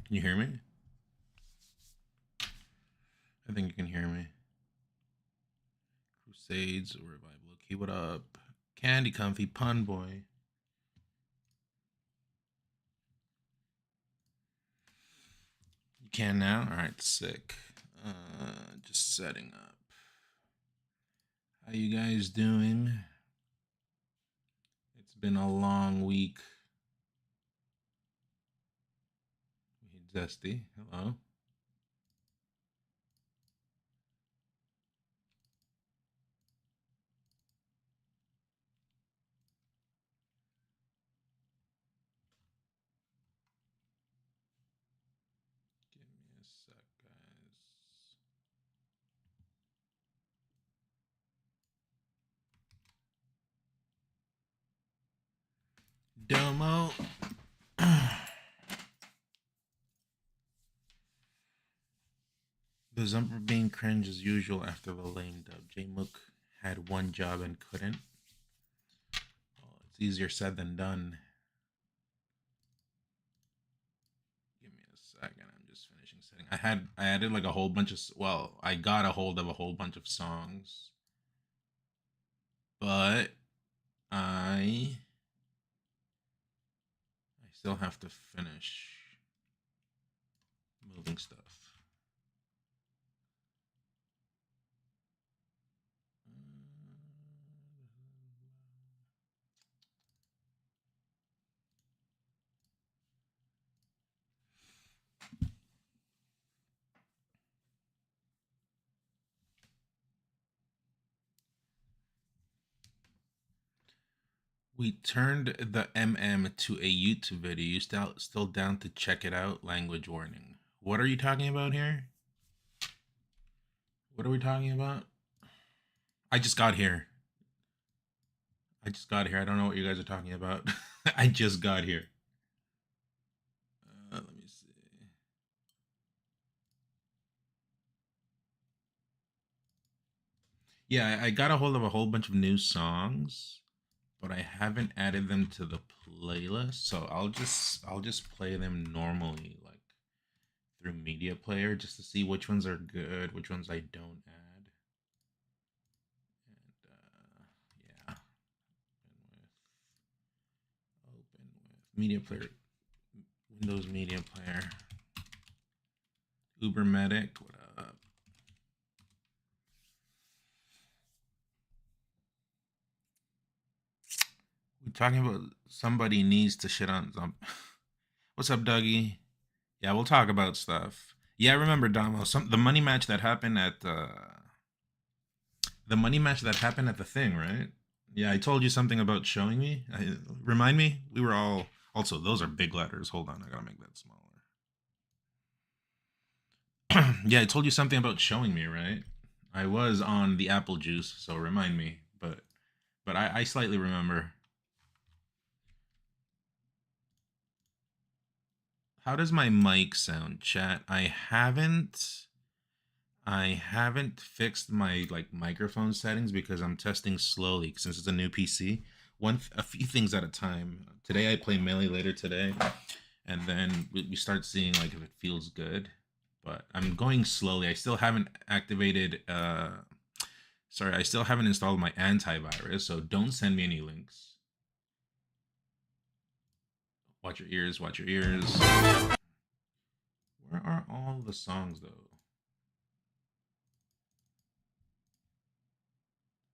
Can you hear me? I think you can hear me. Crusades or Revival. Okay, what up? Candy Comfy Pun Boy. You can now? Alright, sick. Just setting up. How you guys doing? It's been a long week. Zesty, hello. Give me a sec, guys. Domo. The Zumper being cringe as usual after the lame dub. J Mook had one job and couldn't. Well, it's easier said than done. Give me a second. I'm just finishing setting. I added like a whole bunch of I got a hold of a whole bunch of songs. But I still have to finish moving stuff. We turned the MM to a YouTube video. You still down to check it out? Language warning. What are you talking about here? What are we talking about? I just got here. I just got here. I don't know what you guys are talking about. I just got here. Let me see. Yeah, I got a hold of a whole bunch of new songs, but I haven't added them to the playlist. So I'll just play them normally, like through Media Player, just to see which ones are good, which ones I don't add. And yeah, open with Media Player, Windows Media Player, Ubermedic. What up? We're talking about somebody needs to shit on some. What's up, Dougie? Yeah, we'll talk about stuff. Yeah, I remember Damo. The money match that happened at the money match that happened at the thing, right? Yeah, I told you something about showing me. Remind me. We were all also those are big letters. Hold on, I gotta make that smaller. Yeah, I told you something about showing me, right? I was on the apple juice, so remind me. But I slightly remember. How does my mic sound, chat? I haven't fixed my like microphone settings because I'm testing slowly since it's a new PC. A few things at a time. Today I play Melee later today, and then we start seeing like if it feels good. But I'm going slowly. I still haven't activated. Sorry, I still haven't installed my antivirus, so don't send me any links. Watch your ears. Watch your ears. Where are all the songs though?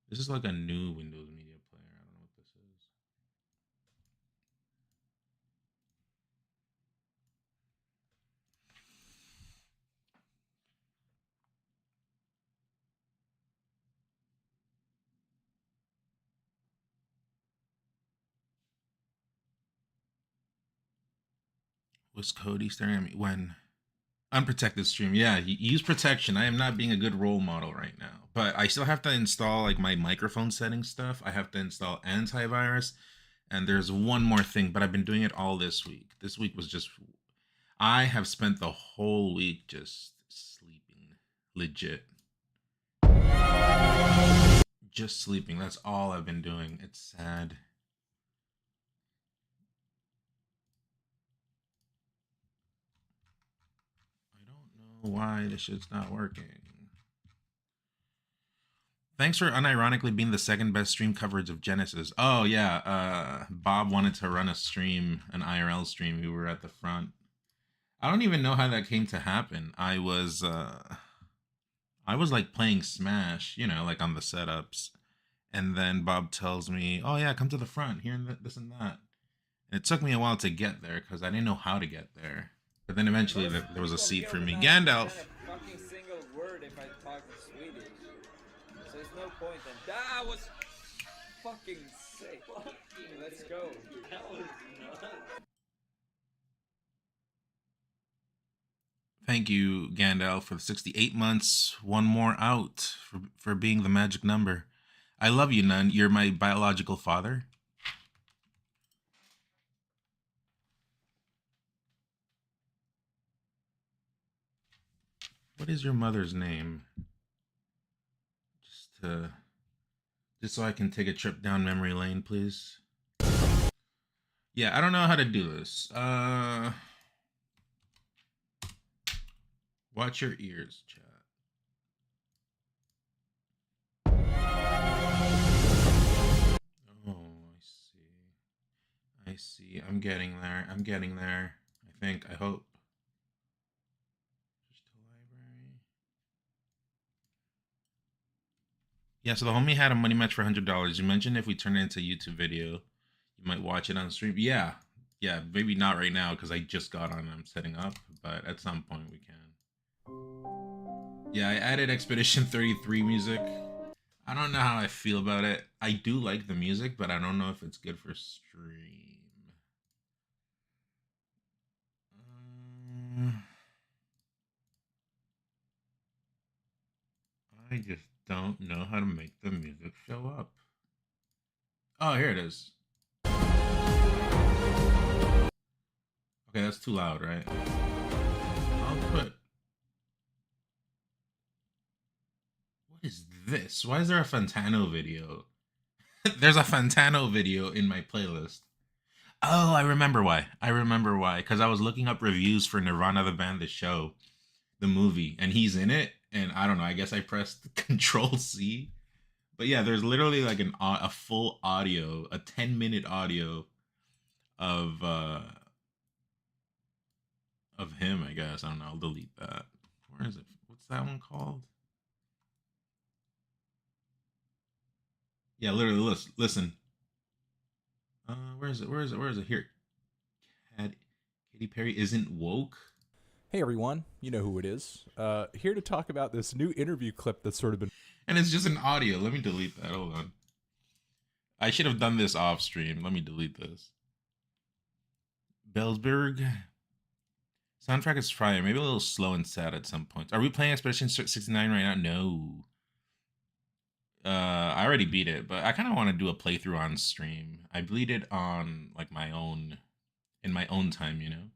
This is like a new Windows Media Player. I don't know what this is. Was Cody staring at me when unprotected stream? Yeah, use protection. I am not being a good role model right now, but I still have to install like my microphone setting stuff. I have to install antivirus, and there's one more thing. But I've been doing it all this week. This week was just I have spent the whole week just sleeping, legit, just sleeping. That's all I've been doing. It's sad. know why this shit's not working. Thanks for unironically being the second best stream coverage of Genesis. Oh yeah, Bob wanted to run a stream, an IRL stream. We were at the front. I don't even know how that came to happen. I was like playing Smash, you know, like on the setups, and then Bob tells me, "Oh yeah, come to the front here and this and that." And it took me a while to get there because I didn't know how to get there. But then eventually there was a seat for me. Gandalf. Fucking single word if I talk Swedish. So there's no point then. That was fucking sick. Let's go. That was nuts. Thank you, Gandalf, for the 68 months. One more out for being the magic number. I love you, Nun. You're my biological father. What is your mother's name? Just so I can take a trip down memory lane, please. Yeah, I don't know how to do this. Watch your ears, chat. Oh, I see. I'm getting there. I think. I hope. Just to library. Yeah, so the homie had a money match for $100. You mentioned if we turn it into a YouTube video, you might watch it on stream. Yeah, maybe not right now because I just got on and I'm setting up, but at some point we can. Yeah, I added Expedition 33 music. I don't know how I feel about it. I do like the music, but I don't know if it's good for stream. I just don't know how to make the music show up. Oh, here it is. Okay, that's too loud, right? I'll put... What is this? Why is there a Fantano video? There's a Fantano video in my playlist. Oh, I remember why. Because I was looking up reviews for Nirvana the Band, the show, the movie, and he's in it. And I don't know, I guess I pressed Control C. But yeah, there's literally like a full audio, a 10-minute audio of him, I guess. I don't know, I'll delete that. Where is it? What's that one called? Yeah, literally, listen. Where is it? Here. Katy Perry isn't woke. Hey everyone, you know who it is. Here to talk about this new interview clip that's sort of been... And it's just an audio. Let me delete that. Hold on. I should have done this off stream. Let me delete this. Bellsberg. Soundtrack is fire. Maybe a little slow and sad at some points. Are we playing Expedition 69 right now? No. I already beat it, but I kind of want to do a playthrough on stream. I beat it on like in my own time, you know.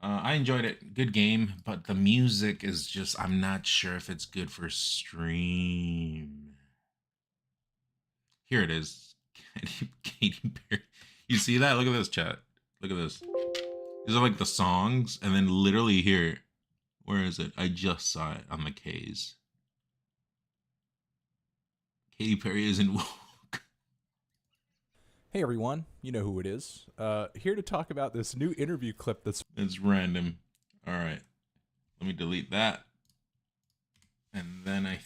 I enjoyed it. Good game, but the music is just, I'm not sure if it's good for stream. Here it is. Katy Perry. You see that? Look at this, chat. Look at this. These are like the songs, and then literally here. Where is it? I just saw it on the K's. Katy Perry isn't woke. Hey everyone, you know who it is. Here to talk about this new interview clip that's... It's random. All right. Let me delete that. And then I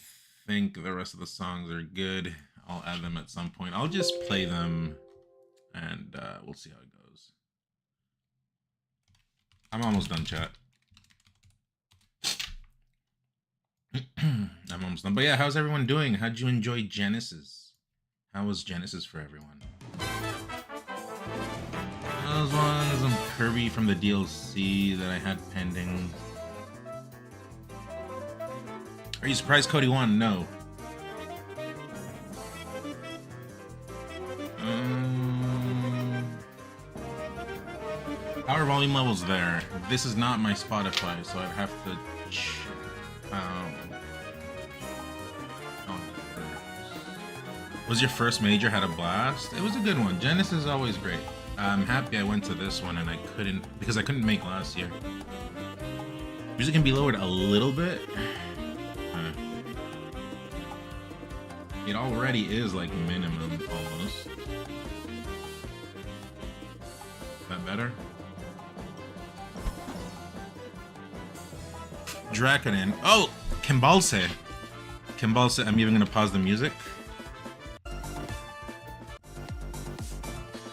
think the rest of the songs are good. I'll add them at some point. I'll just play them and we'll see how it goes. I'm almost done, chat. I'm almost done. But yeah, how's everyone doing? How'd you enjoy Genesis? How was Genesis for everyone? As long as I'm Kirby from the DLC that I had pending. Are you surprised Cody won? No. Power volume level's there. This is not my Spotify, so I'd have to check. Was your first major? Had a blast? It was a good one. Genesis is always great. I'm happy I went to this one and I couldn't make last year. Music can be lowered a little bit. It already is like minimum almost. Is that better? Draconin. Oh! Kimbalse. Kimbalse. I'm even gonna pause the music.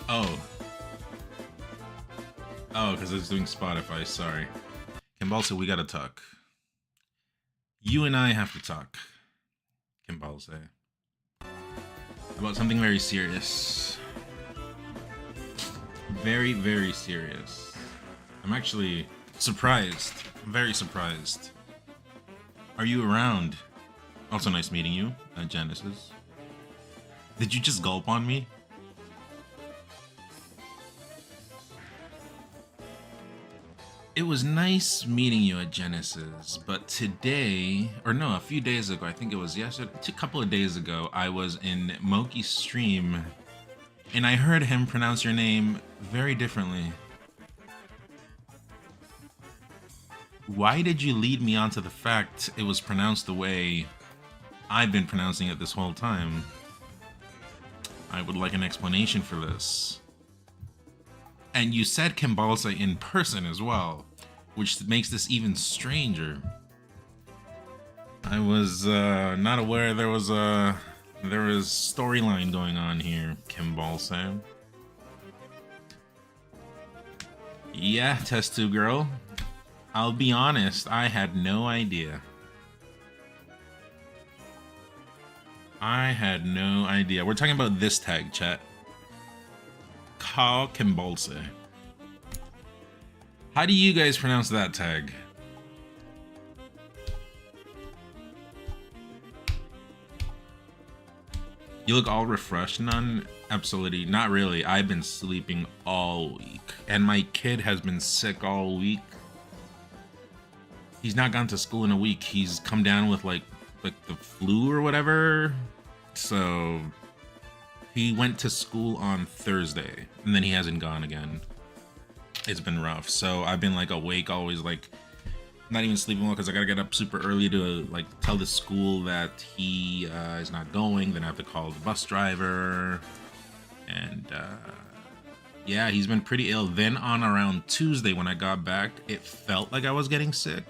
Oh. Oh, because it's doing Spotify. Sorry. Kimbalse, we gotta talk. You and I have to talk. Kimbalse. About something very serious. Very, very serious. I'm actually surprised. I'm very surprised. Are you around? Also nice meeting you, Genesis. Did you just gulp on me? It was nice meeting you at Genesis, but today, or no, a few days ago, I think it was yesterday, a couple of days ago, I was in Moki's stream, and I heard him pronounce your name very differently. Why did you lead me onto the fact it was pronounced the way I've been pronouncing it this whole time? I would like an explanation for this. And you said Kimbalse in person as well, which makes this even stranger. I was not aware there was storyline going on here, Kimbalse. Yeah, Test Tube Girl. I'll be honest, I had no idea. I had no idea. We're talking about this tag, chat. Ka Kimbalse. How do you guys pronounce that tag? You look all refreshed, none? Absolutely, not really. I've been sleeping all week. And my kid has been sick all week. He's not gone to school in a week. He's come down with like the flu or whatever. So he went to school on Thursday and then he hasn't gone again. It's been rough. So I've been like awake always, like not even sleeping well because I gotta get up super early to like tell the school that he is not going. Then I have to call the bus driver. And yeah, he's been pretty ill. Then on around Tuesday when I got back, it felt like I was getting sick.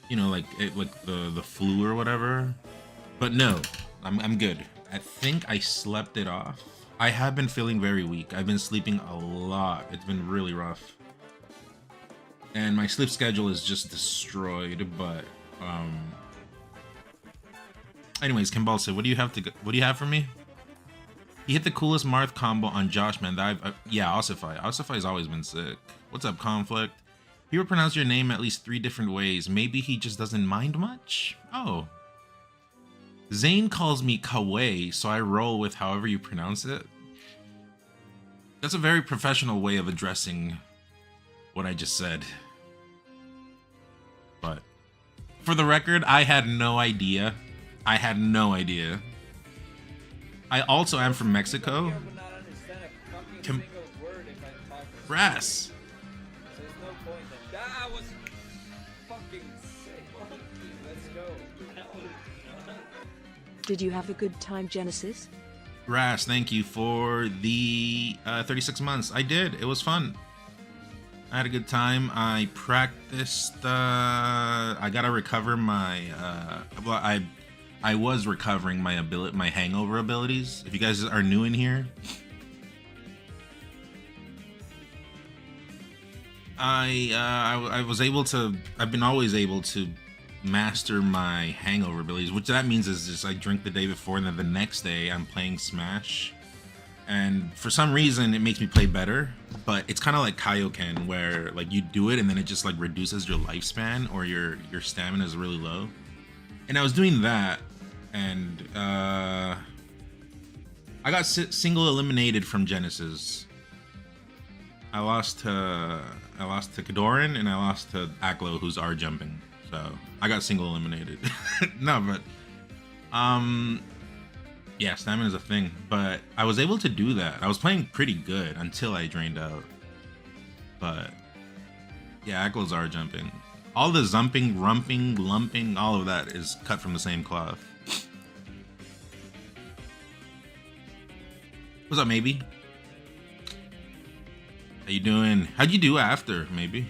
You know, like the flu or whatever. But no, I'm good. I think I slept it off. I have been feeling very weak. I've been sleeping a lot. It's been really rough. And my sleep schedule is just destroyed, but anyways, Kimbalse, what do you have for me? He hit the coolest Marth combo on Josh, man. That yeah, Ossify. Ossify's always been sick. What's up, Conflict? People pronounce your name at least 3 different ways. Maybe he just doesn't mind much? Oh. Zane calls me Kawaii, so I roll with however you pronounce it. That's a very professional way of addressing what I just said. But for the record, I had no idea. I had no idea. I also am from Mexico. Brass. Did you have a good time, Genesis? Ras, thank you for the 36 months. I did. It was fun. I had a good time. I practiced. I gotta recover my. Well, I was recovering my hangover abilities. If you guys are new in here, I was able to. I've been always able to master my hangover abilities, which that means is just I drink the day before and then the next day I'm playing Smash, and for some reason it makes me play better. But it's kind of like Kaioken, where like you do it and then it just like reduces your lifespan or your stamina is really low. And I was doing that, and I got single eliminated from Genesis. I lost to Kadoran and I lost to Aklo, who's R jumping. So I got single eliminated. No, but yeah, stamina is a thing. But I was able to do that. I was playing pretty good until I drained out. But Yeah, Ackles are jumping. All the zumping, rumping, lumping, all of that is cut from the same cloth. What's up, maybe? How you doing? How'd you do after, maybe?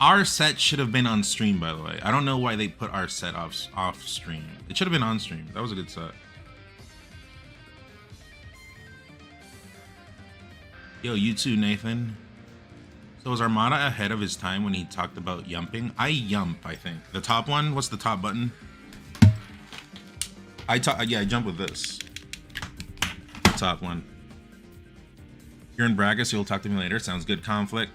Our set should have been on stream, by the way. I don't know why they put our set off stream. It should have been on stream. That was a good set. Yo, you too, Nathan. So was Armada ahead of his time when he talked about yumping? I yump, I think. The top one? What's the top button? Yeah, I jump with this. The top one. You're in Bragas, you'll talk to me later. Sounds good, Conflict.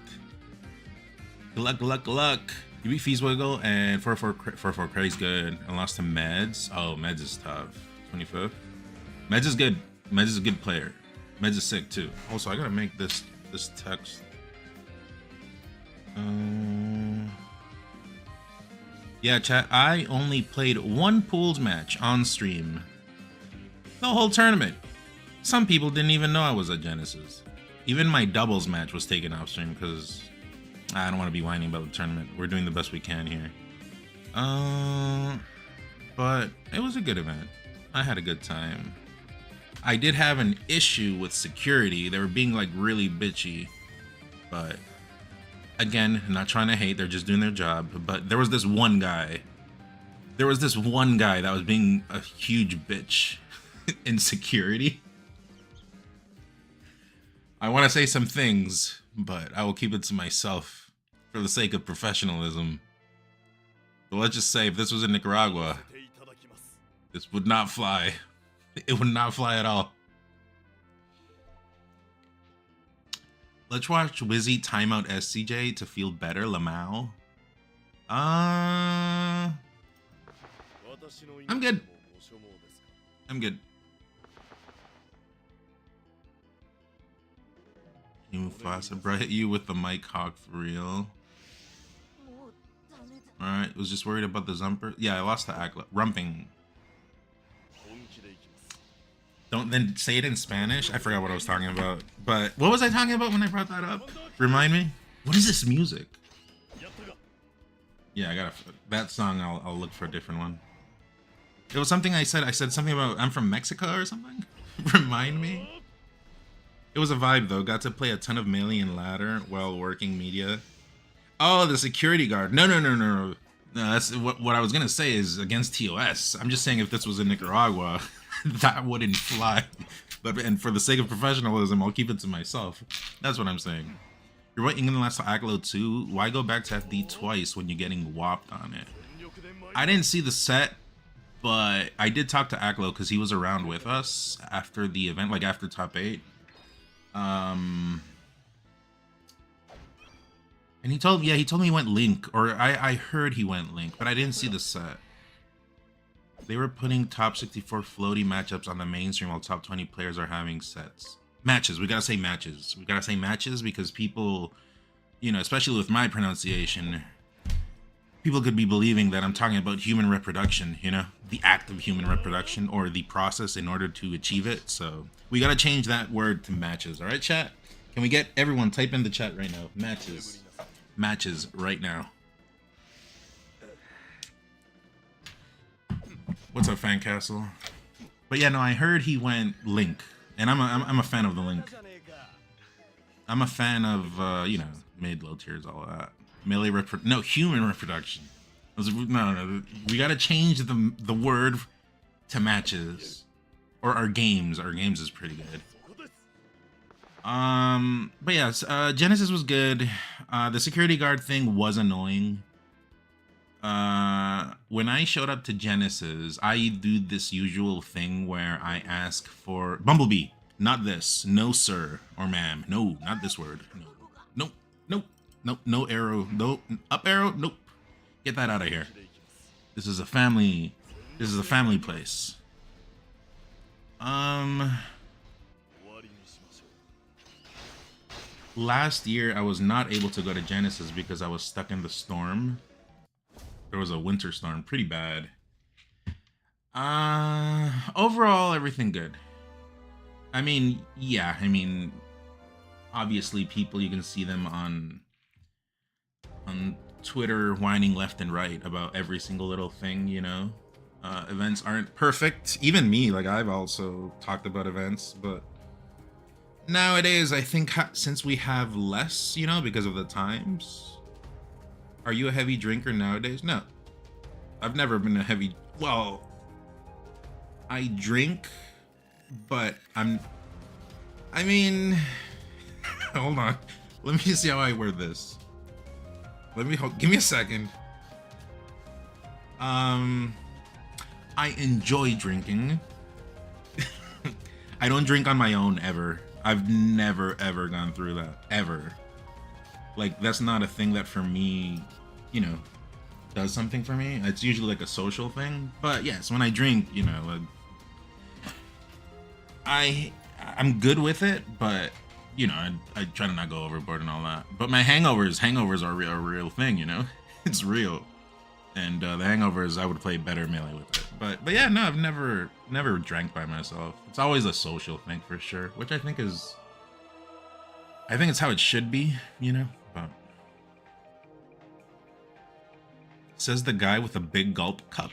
Good luck, good luck, good luck. You beat Feeswiggle and 4-4 Craig's good. And lost to Meds. Oh, Meds is tough. 25th. Meds is good. Meds is a good player. Meds is sick too. Also, I gotta make this text. Yeah, chat. I only played one pools match on stream. The whole tournament. Some people didn't even know I was at Genesis. Even my doubles match was taken off stream because I don't want to be whining about the tournament. We're doing the best we can here. But it was a good event. I had a good time. I did have an issue with security. They were being like really bitchy. But again, I'm not trying to hate. They're just doing their job. But there was this one guy. There was this one guy that was being a huge bitch in security. I want to say some things, but I will keep it to myself for the sake of professionalism. But let's just say if this was in Nicaragua, this would not fly. It would not fly at all. Let's watch Wizzy timeout SCJ to feel better, Lamau. I'm good. I'm good. Mufasa, bro, hit you with the Mike Hawk for real. Alright, was just worried about the Zumper. Yeah, I lost the Akla. Rumping. Don't then say it in Spanish. I forgot what I was talking about. But what was I talking about when I brought that up? Remind me? What is this music? Yeah, I gotta. That song, I'll look for a different one. It was something I said. I said something about I'm from Mexico or something. Remind me? It was a vibe though. Got to play a ton of Melee and Ladder while working media. Oh, the security guard. No. No, that's what I was gonna say is against TOS. I'm just saying if this was in Nicaragua, that wouldn't fly. And for the sake of professionalism, I'll keep it to myself. That's what I'm saying. You're right, England lost to Aklo too. Why go back to FD twice when you're getting whopped on it? I didn't see the set, but I did talk to Aklo because he was around with us after the event, like after top 8. And he told me he went Link, or I heard he went Link, but I didn't see the set. They were putting top 64 floaty matchups on the mainstream while top 20 players are having sets. Matches, we gotta say matches. We gotta say matches because people, you know, especially with my pronunciation, people could be believing that I'm talking about human reproduction, you know, the act of human reproduction or the process in order to achieve it. So we gotta change that word to matches. All right, chat? Can we get everyone type in the chat right now? Matches. Matches right now. What's up, Fancastle? But yeah, no, I heard he went Link, and I'm a fan of the Link. I'm a fan of you know, mid low tiers, all that. Melee human reproduction. No, we gotta change the word to matches, or our games. Our games is pretty good. But yes, Genesis was good. The security guard thing was annoying. When I showed up to Genesis, I do this usual thing where I ask for Bumblebee, not this, no sir or ma'am, no, not this word, no arrow, no up arrow, nope, get that out of here. This is a family place. Last year I was not able to go to Genesis because I was stuck in the storm. There was a winter storm, pretty bad. Overall, everything good. I mean, yeah, obviously people, you can see them on Twitter whining left and right about every single little thing, you know. Events aren't perfect. Even me, like I've also talked about events, but nowadays I think since we have less, you know, because of the times. Are you a heavy drinker nowadays? No. I've never been a heavy, well, I drink, but I mean, hold on. Let me see how I word this. Give me a second. I enjoy drinking. I don't drink on my own ever. I've never ever gone through that, ever. Like, that's not a thing that for me, you know, does something for me. It's usually like a social thing. But yes, when I drink, you know, like, I'm good with it, but you know, I try to not go overboard and all that. But my hangovers are a real thing, you know. It's real. And the hangovers, I would play better Melee with it. But yeah, no, I've never drank by myself. It's always a social thing for sure, which I think it's how it should be, you know. But says the guy with a big gulp cup.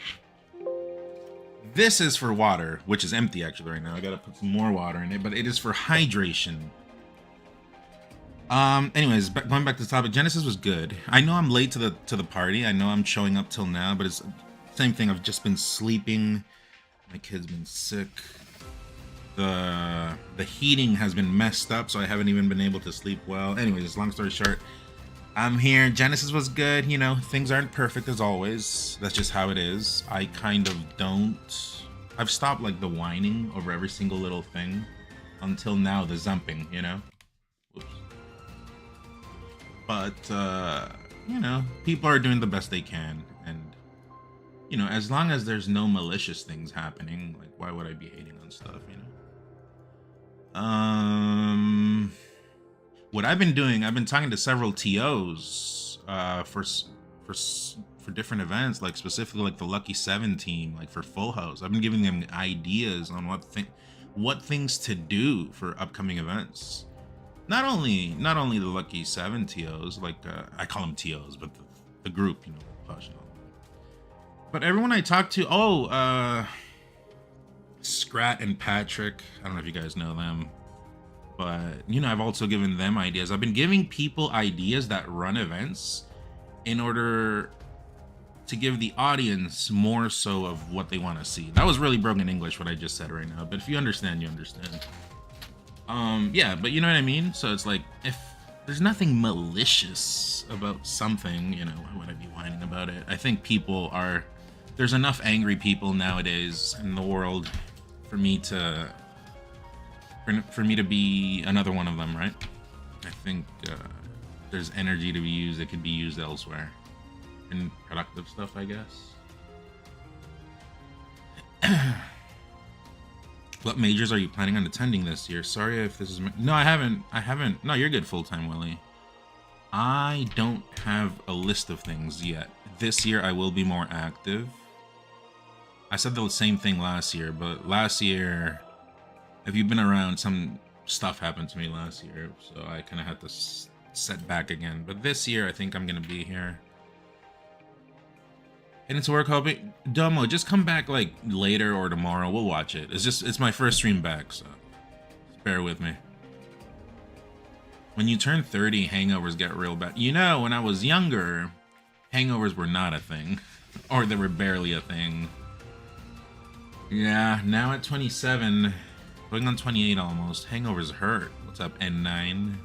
This is for water, which is empty actually right now. I gotta put some more water in it, but it is for hydration. Anyways, going back to the topic, Genesis was good. I know I'm late to the party. I know I'm showing up till now, but it's the same thing. I've just been sleeping. My kid's been sick. The heating has been messed up, so I haven't even been able to sleep well. Anyways, long story short, I'm here. Genesis was good. You know, things aren't perfect as always. That's just how it is. I kind of don't. I've stopped like the whining over every single little thing until now. The zumping, you know. Whoops. But you know, people are doing the best they can, and you know, as long as there's no malicious things happening, like why would I be hating on stuff, you know? What I've been doing, I've been talking to several TOs for different events, like specifically like the Lucky 7 team, like for Full House. I've been giving them ideas on what things to do for upcoming events. Not only the Lucky 7 TOs, like I call them TOs, but the group, you know, Push and all that. But everyone I talk to, Scrat and Patrick, I don't know if you guys know them, but you know, I've also given them ideas. I've been giving people ideas that run events in order to give the audience more so of what they want to see. That was really broken English what I just said right now, but if you understand, you understand. Yeah, but you know what I mean? So it's like, if there's nothing malicious about something, you know, why would I be whining about it? I think there's enough angry people nowadays in the world for me to be another one of them, right? I think there's energy to be used that could be used elsewhere in productive stuff, I guess. What majors are you planning on attending this year? Sorry if this is no, I haven't. No, you're good, full-time Willie. I don't have a list of things yet. This year I will be more active. I said the same thing last year, but last year, if you've been around, some stuff happened to me last year, so I kind of had to set back again. But this year, I think I'm gonna be here. And it's work hoping. Domo, just come back like later or tomorrow. We'll watch it. It's my first stream back, so just bear with me. When you turn 30, hangovers get real bad. You know, when I was younger, hangovers were not a thing, or they were barely a thing. Yeah, now at 27, going on 28 almost, hangovers hurt. What's up, N9?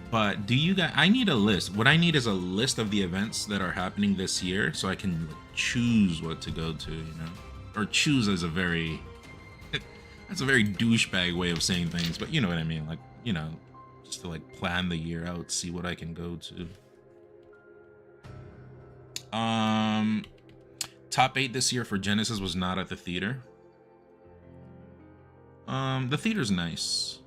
But do you guys, I need a list. What I need is a list of the events that are happening this year so I can choose what to go to, you know? Or choose as a very, that's a very douchebag way of saying things, but you know what I mean? Like, you know, just to like plan the year out, see what I can go to. Top 8 this year for Genesis was not at the theater. The theater's nice.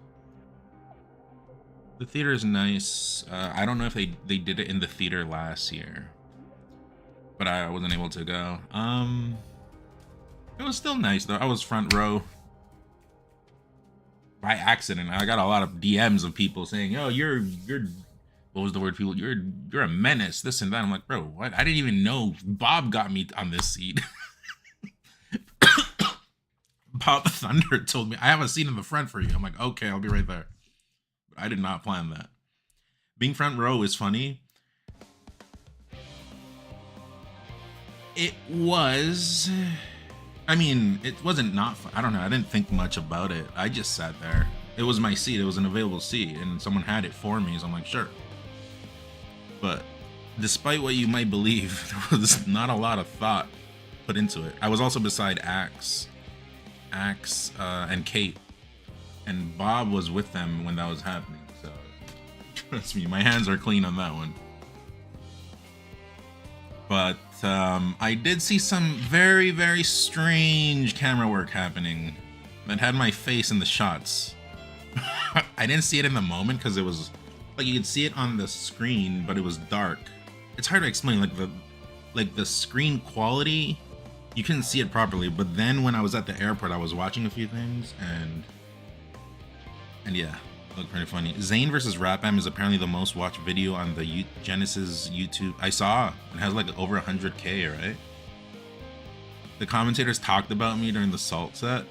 The theater is nice. I don't know if they did it in the theater last year, but I wasn't able to go. It was still nice though. I was front row. by accident. I got a lot of DMs of people saying, "Oh, you're what was the word? People, you're a menace. This and that." I'm like, bro, what? I didn't even know Bob got me on this seat. Bob the Thunder told me I have a seat in the front for you. I'm like, okay, I'll be right there. But I did not plan that. Being front row is funny. It was. I mean, it wasn't not fun. I don't know. I didn't think much about it. I just sat there. It was my seat. It was an available seat, and someone had it for me. So I'm like, sure. But despite what you might believe, there was not a lot of thought put into it. I was also beside Axe, and Kate, and Bob was with them when that was happening. So trust me, my hands are clean on that one. But I did see some very, very strange camera work happening that had my face in the shots. I didn't see it in the moment because it was like you could see it on the screen, but it was dark. It's hard to explain. Like the screen quality, you couldn't see it properly. But then when I was at the airport, I was watching a few things, and yeah, it looked pretty funny. Zayn versus Rapam is apparently the most watched video on the Genesis YouTube. I saw it has like over 100K, right? The commentators talked about me during the Salt set.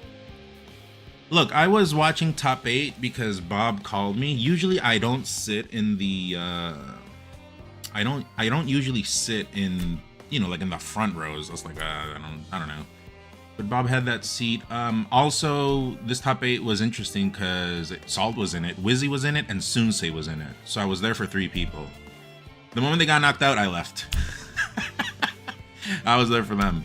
Look, I was watching Top 8 because Bob called me. Usually I don't sit in the I don't usually sit in, you know, like in the front rows. I was like, I don't know. But Bob had that seat. Also, this Top 8 was interesting because Salt was in it, Wizzy was in it, and Sunsei was in it. So I was there for 3 people. The moment they got knocked out, I left. I was there for them.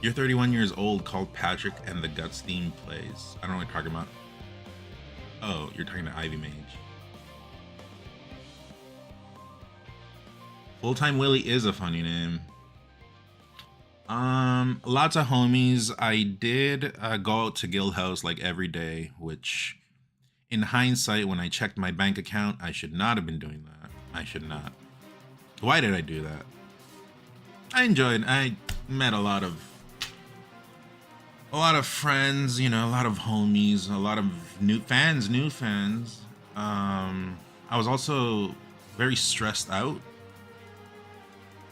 You're 31 years old, called Patrick, and the Guts theme plays. I don't know what you're talking about. Oh, you're talking to Ivy Mage. Full-Time Willie is a funny name. Lots of homies. I did go out to Guild House like every day, which in hindsight, when I checked my bank account, I should not have been doing that. I should not. Why did I do that? I met a lot of friends, you know, a lot of homies, a lot of new fans. I was also very stressed out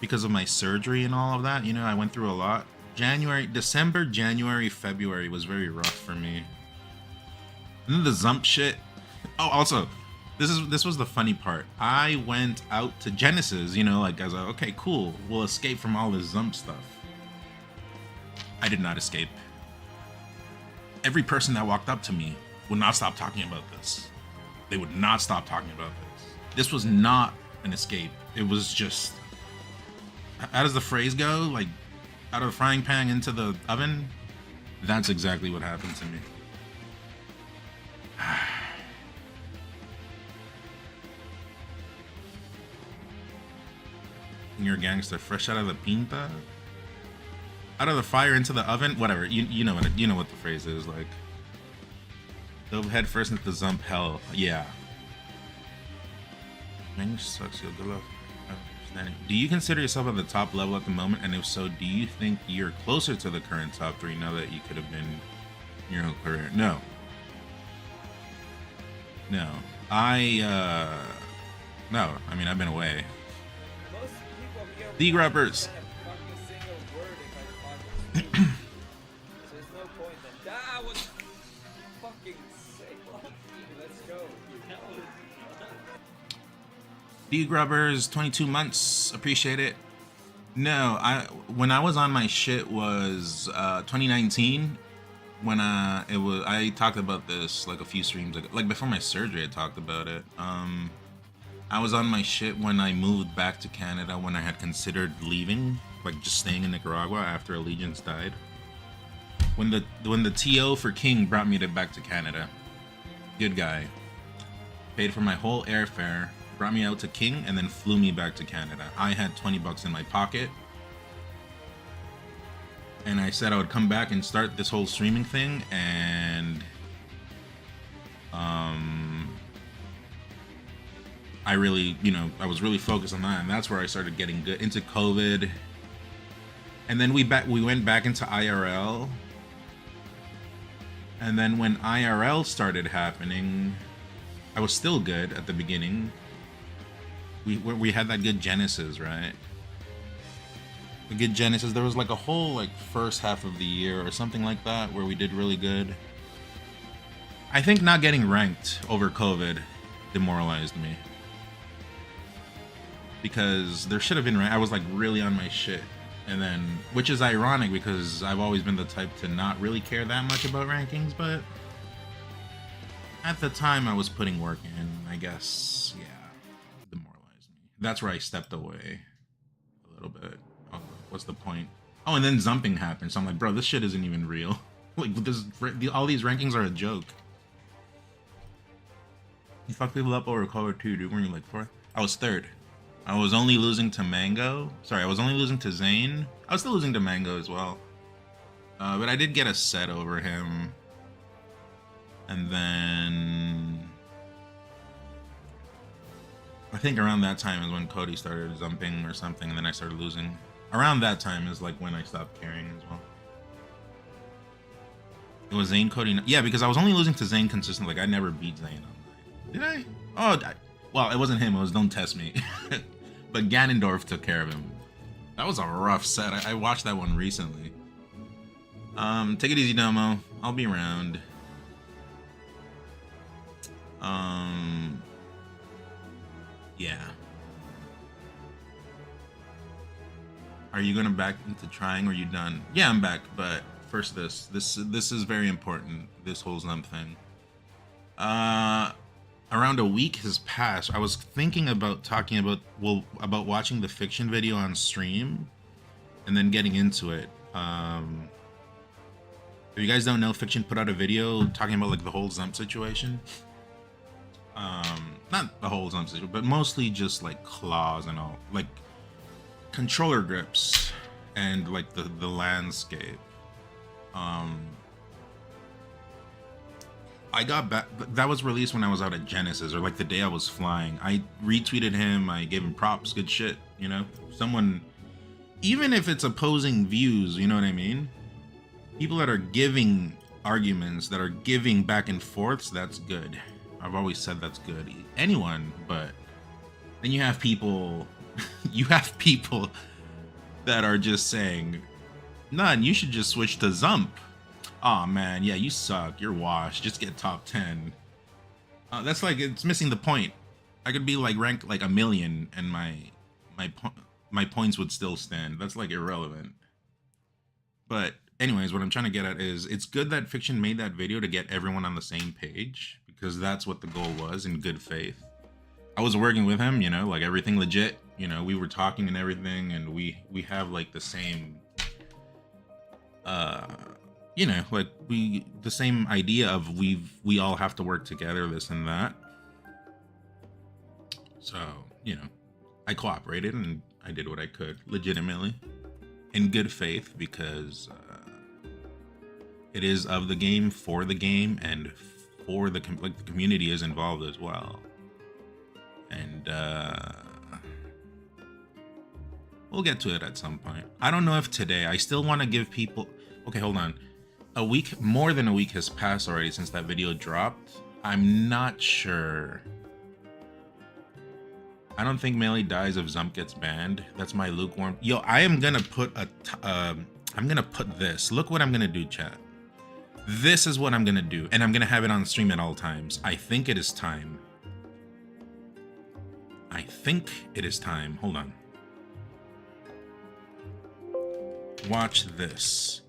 because of my surgery and all of that. You know, I went through a lot. December, January, February was very rough for me. And then the Zump shit. Oh, also, this was the funny part. I went out to Genesis, you know, like I was like, okay, cool, we'll escape from all this Zump stuff. I did not escape. Every person that walked up to me would not stop talking about this. They would not stop talking about this. This was not an escape. It was just, how does the phrase go? Like, out of the frying pan into the oven? That's exactly what happened to me. You're a gangster, fresh out of the pinta? Out of the fire into the oven? Whatever, you know what the phrase is, like. Dove head first into the Zump hell. Yeah. Man, you sucks, yo. Good luck. Do you consider yourself at the top level at the moment? And if so, do you think you're closer to the current top 3 now that you could have been in your whole career? No. No. No. I mean, I've been away. Most people here D-grubbers. have fucking a single word if I talk Swedish. So there's no point then. That was fucking sick. Let's go. D-grubbers, 22 months. Appreciate it. No, when I was on my shit was 2019. When I talked about this like a few streams ago, like before my surgery I talked about it. I was on my shit when I moved back to Canada, when I had considered leaving, like just staying in Nicaragua after Allegiance died. When the TO for King brought me back to Canada, good guy, paid for my whole airfare, brought me out to King, and then flew me back to Canada. I had 20 bucks in my pocket, and I said I would come back and start this whole streaming thing, and I really, I was really focused on that, and that's where I started getting good into COVID. And then we went back into IRL, And then when IRL started happening, I was still good at the beginning. We had that good Genesis, right? The good Genesis. There was like a whole like first half of the year or something like that where we did really good. I think not getting ranked over COVID demoralized me. Because there should have been ranked. I was like really on my shit. And then, which is ironic because I've always been the type to not really care that much about rankings, but at the time I was putting work in, I guess, yeah, demoralized me. That's where I stepped away a little bit. Oh, what's the point? Oh, and then zumping happened, so I'm like, bro, this shit isn't even real. Like, all these rankings are a joke. You fuck people up over COVID too, dude. Weren't you like fourth? I was third. I was only losing to Mango. Sorry, I was only losing to Zane. I was still losing to Mango as well. But I did get a set over him. And then I think around that time is when Cody started zumping or something, and then I started losing. Around that time is like when I stopped caring as well. It was Zane, Cody. Yeah, because I was only losing to Zane consistently. Like I never beat Zane. Did I? Oh, well, it wasn't him. It was Don't Test Me. But Ganondorf took care of him. That was a rough set. I watched that one recently. Take it easy, Domo. I'll be around. Yeah. Are you gonna back into trying or are you done? Yeah, I'm back, but first this is very important, this whole Zump thing. Around a week has passed. I was thinking about talking about watching the fiction video on stream and then getting into it. If you guys don't know, Fiction put out a video talking about like the whole Zump situation. Not the whole Zump situation, but mostly just like claws and all, like controller grips and like the landscape. I got back. That was released when I was out at Genesis, or like the day I was flying. I retweeted him. I gave him props. Good shit, you know. Someone, even if it's opposing views, you know what I mean. People that are giving arguments, that are giving back and forths, that's good. I've always said that's good. Anyone, but then you have people, you have people that are just saying, "None, you should just switch to Zump." Oh man, yeah, you suck. You're washed. Just get top 10. That's like, it's missing the point. I could be like ranked like 1,000,000 and my points would still stand. That's like irrelevant. But anyways, what I'm trying to get at is it's good that Fiction made that video to get everyone on the same page, because that's what the goal was, in good faith. I was working with him, you know, like everything legit. You know, we were talking and everything, and we have like the same you know, like the same idea of we all have to work together, this and that. So, you know, I cooperated and I did what I could, legitimately, in good faith, because it is of the game, for the game, and for the like the community is involved as well. And we'll get to it at some point. I don't know if today. I still want to give people. Okay, hold on. A week, more than a week has passed already since that video dropped. I'm not sure. I don't think Melee dies if Zump gets banned. That's my lukewarm. Yo, I am gonna put I'm gonna put this. Look what I'm gonna do, chat. This is what I'm gonna do, and I'm gonna have it on stream at all times. I think it is time. I think it is time. Hold on. Watch this.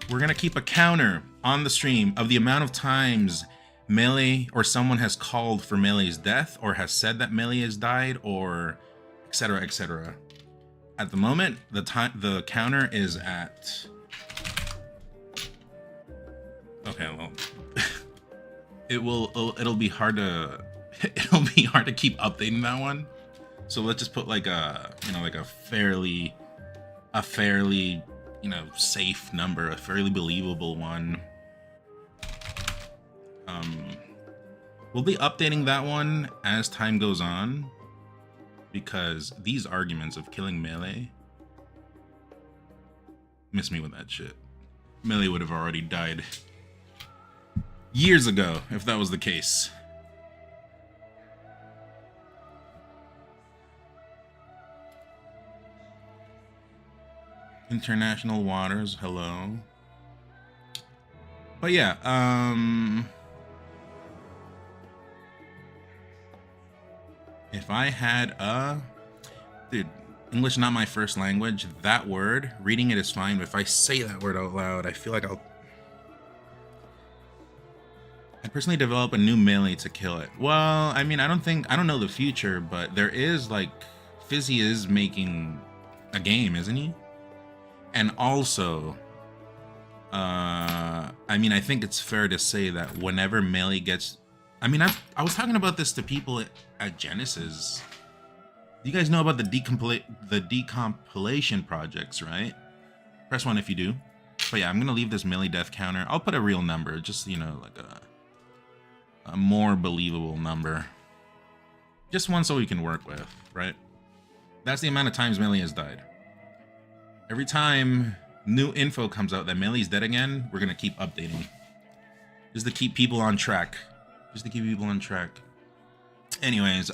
We're gonna keep a counter on the stream of the amount of times Melee or someone has called for Melee's death, or has said that Melee has died, or etc., etc. At the moment, the counter is at. Okay, well, it'll be hard to keep updating that one. So let's just put like a, you know, like a fairly, you know, safe number, a fairly believable one. We'll be updating that one as time goes on, because these arguments of killing Melee miss me with that shit. Melee would have already died years ago if that was the case. International waters, hello. But yeah, if I had dude, English not my first language, that word, reading it is fine, but if I say that word out loud, I feel like I personally develop a new melee to kill it. Well, I mean, I don't know the future, but there is like, Fizzy is making a game, isn't he? And also, I mean, I think it's fair to say that whenever Melee gets, I mean, I was talking about this to people at Genesis. You guys know about the decompilation projects, right? Press 1 if you do. But yeah, I'm gonna leave this Melee death counter. I'll put a real number, just, you know, like a more believable number. Just one so we can work with, right? That's the amount of times Melee has died. Every time new info comes out that Melee's dead again, we're gonna keep updating. Just to keep people on track. Anyways,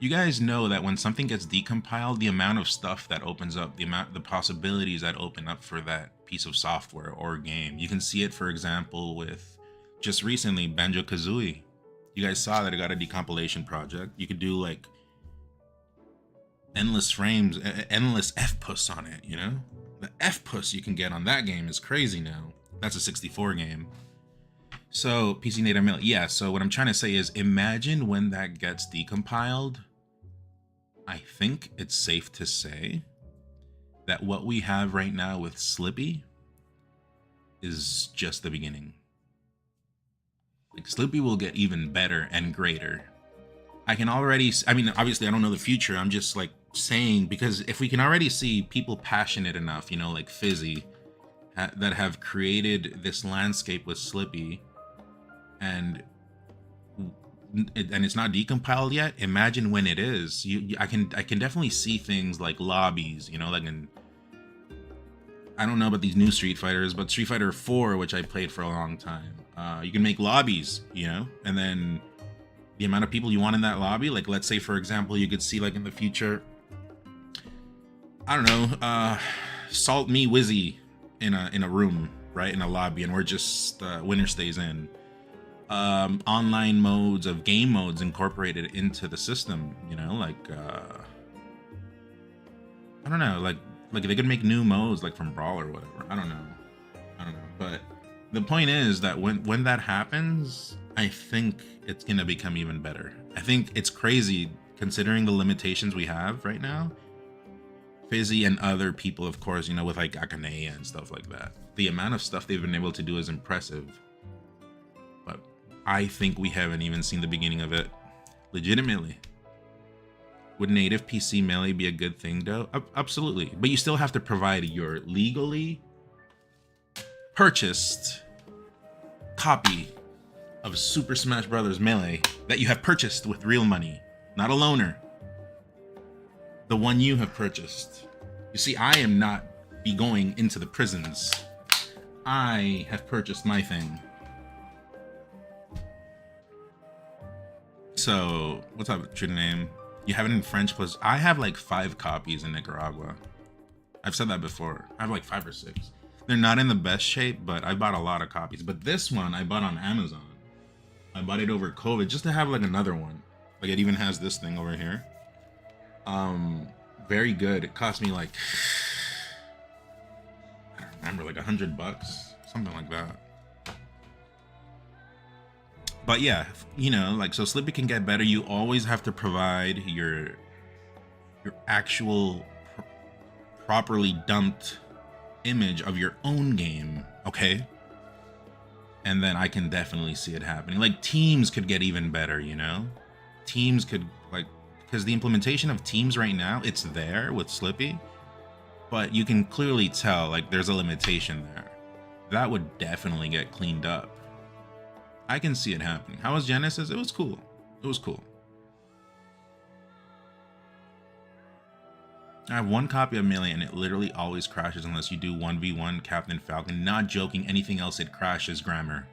you guys know that when something gets decompiled, the amount of stuff that opens up, the possibilities that open up for that piece of software or game. You can see it, for example, with just recently Banjo-Kazooie. You guys saw that it got a decompilation project. You could do like endless frames, endless F-puss on it, you know? The F-puss you can get on that game is crazy now. That's a 64 game. So, PC Native Melee, yeah, so what I'm trying to say is, imagine when that gets decompiled. I think it's safe to say that what we have right now with Slippy is just the beginning. Like, Slippy will get even better and greater. I can already, I mean, obviously I don't know the future, I'm just like saying, because if we can already see people passionate enough, you know, like Fizzy, that have created this landscape with Slippy, and it's not decompiled yet. Imagine when it is. I can definitely see things like lobbies, you know, like I don't know about these new Street Fighters, but Street Fighter 4, which I played for a long time, you can make lobbies, you know, and then the amount of people you want in that lobby, like let's say for example, you could see like in the future, I don't know, Salt Me Wizzy in a room, right, in a lobby, and we're just winner stays in. Online modes of game modes incorporated into the system, you know, like I don't know, like they could make new modes like from Brawl or whatever. I don't know, but the point is that when that happens, I think it's gonna become even better. I think it's crazy considering the limitations we have right now. Fizzy and other people, of course, you know, with like Akane and stuff like that. The amount of stuff they've been able to do is impressive. But I think we haven't even seen the beginning of it. Legitimately. Would native PC Melee be a good thing though? Absolutely. But you still have to provide your legally purchased copy of Super Smash Bros. Melee that you have purchased with real money. Not a loaner. The one you have purchased. You see, I am not be going into the prisons. I have purchased my thing. So, what's up, true name? You have it in French plus I have like 5 copies in Nicaragua. I've said that before. I have like 5 or 6. They're not in the best shape, but I bought a lot of copies. But this one I bought on Amazon. I bought it over COVID just to have like another one. Like it even has this thing over here. Very good. It cost me like, I don't remember, like $100, something like that. But yeah, you know, like, so Slippy can get better. You always have to provide your actual properly dumped image of your own game, okay? And then I can definitely see it happening. Like, teams could get even better, you know? Teams could, like, because the implementation of teams right now, it's there with Slippy, but you can clearly tell, like, there's a limitation there. That would definitely get cleaned up. I can see it happening. How was Genesis? It was cool. It was cool. I have one copy of Melee and it literally always crashes unless you do 1v1 Captain Falcon. Not joking, anything else it crashes, Grammar.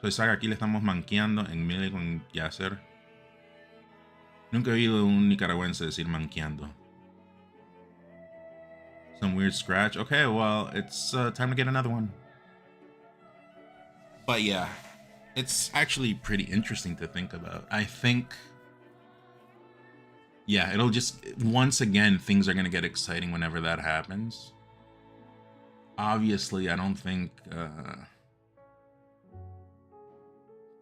Soy Saga, aquí le estamos manqueando en Melee con Yasser. Nunca he oído un nicaragüense decir manqueando. Some weird scratch. Okay, well, it's time to get another one. But yeah, it's actually pretty interesting to think about. I think, yeah, it'll just, once again, things are going to get exciting whenever that happens. Obviously, I don't think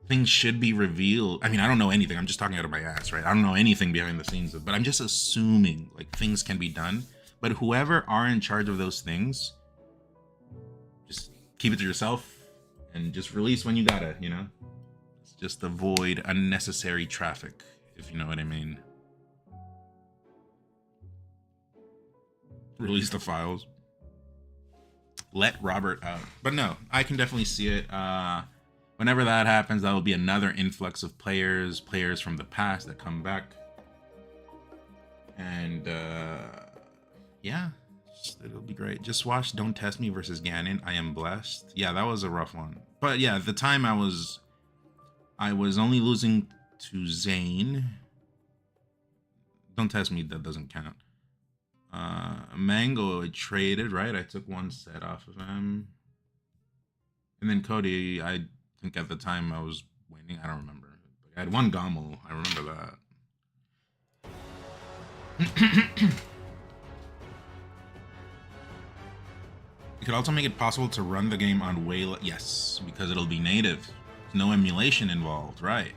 things should be revealed. I mean, I don't know anything. I'm just talking out of my ass, right? I don't know anything behind the scenes, but I'm just assuming like things can be done. But whoever are in charge of those things, just keep it to yourself and just release when you gotta, you know? Just avoid unnecessary traffic, if you know what I mean. Release the files. Let Robert out. But no, I can definitely see it. Whenever that happens, that will be another influx of players from the past that come back. And yeah, it'll be great. Just watch Don't Test Me versus Ganon. I Am Blessed. Yeah, that was a rough one. But yeah, at the time I was only losing to Zane. Don't Test Me, that doesn't count. Mango, I traded, right? I took one set off of him. And then Cody, I think at the time I was winning. I don't remember. I had one Gommel. I remember that. You could also make it possible to run the game on way yes, because it'll be native. No emulation involved, right?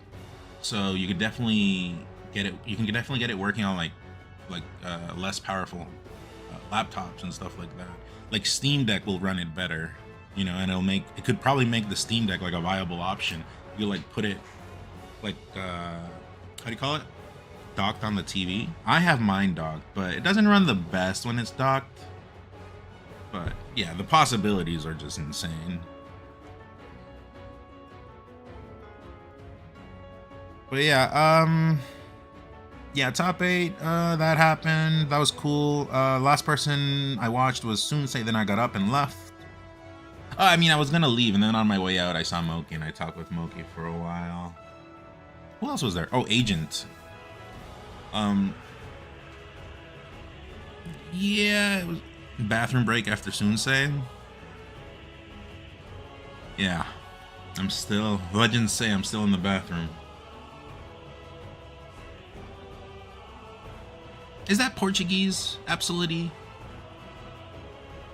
So you could definitely get it. You can definitely get it working on like less powerful laptops and stuff like that. Like Steam Deck will run it better, you know, and it could probably make the Steam Deck like a viable option. You like put it like how do you call it? Docked on the TV. I have mine docked, but it doesn't run the best when it's docked. But yeah, the possibilities are just insane. But yeah, yeah, top 8, that happened. That was cool. Last person I watched was Sunsei, then I got up and left. I mean, I was gonna leave, and then on my way out, I saw Moki, and I talked with Moki for a while. Who else was there? Oh, Agent. Yeah, it was bathroom break after Sunsei. Yeah, I'm still, legends say I'm still in the bathroom. Is that Portuguese? Absolutely.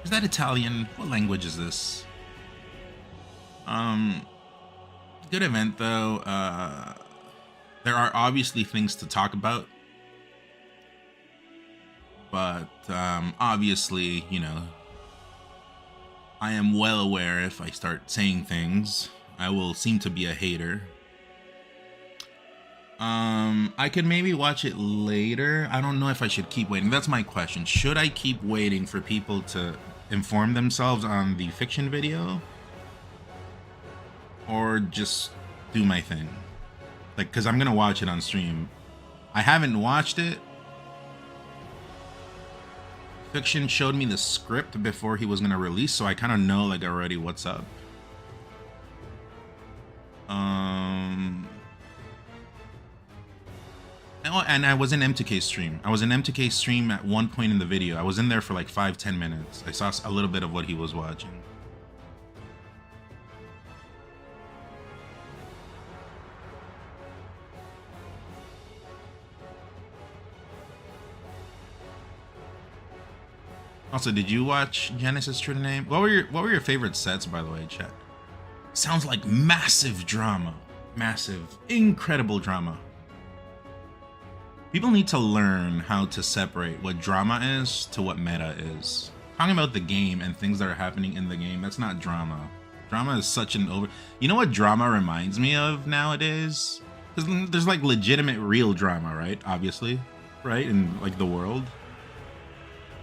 Is that Italian? What language is this? Good event though. There are obviously things to talk about. But obviously, you know, I am well aware if I start saying things, I will seem to be a hater. I could maybe watch it later. I don't know if I should keep waiting. That's my question. Should I keep waiting for people to inform themselves on the fiction video? Or just do my thing? Like, because I'm going to watch it on stream. I haven't watched it. Fiction showed me the script before he was going to release, so I kind of know, like, already what's up. And I was in MTK stream. I was in MTK stream at one point in the video. I was in there for like 5-10 minutes. I saw a little bit of what he was watching. Also, did you watch Genesis True to Name? What were your favorite sets, by the way, chat? Sounds like massive drama. Massive, incredible drama. People need to learn how to separate what drama is to what meta is. Talking about the game and things that are happening in the game, that's not drama. Drama is such an over... You know what drama reminds me of nowadays? Because there's like legitimate real drama, right? Obviously, right? In like the world.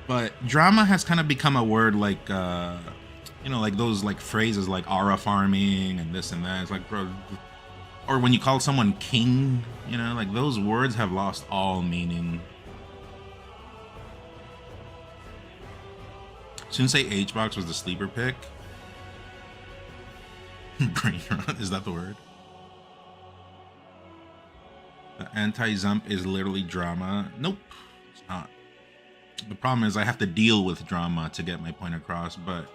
But drama has kind of become a word like, you know, like those like phrases like aura farming and this and that. It's like, bro... Or when you call someone king, you know, like those words have lost all meaning. Sensei H-Box was the sleeper pick. Brain rot, is that the word? The anti-zump is literally drama. Nope, it's not. The problem is I have to deal with drama to get my point across, but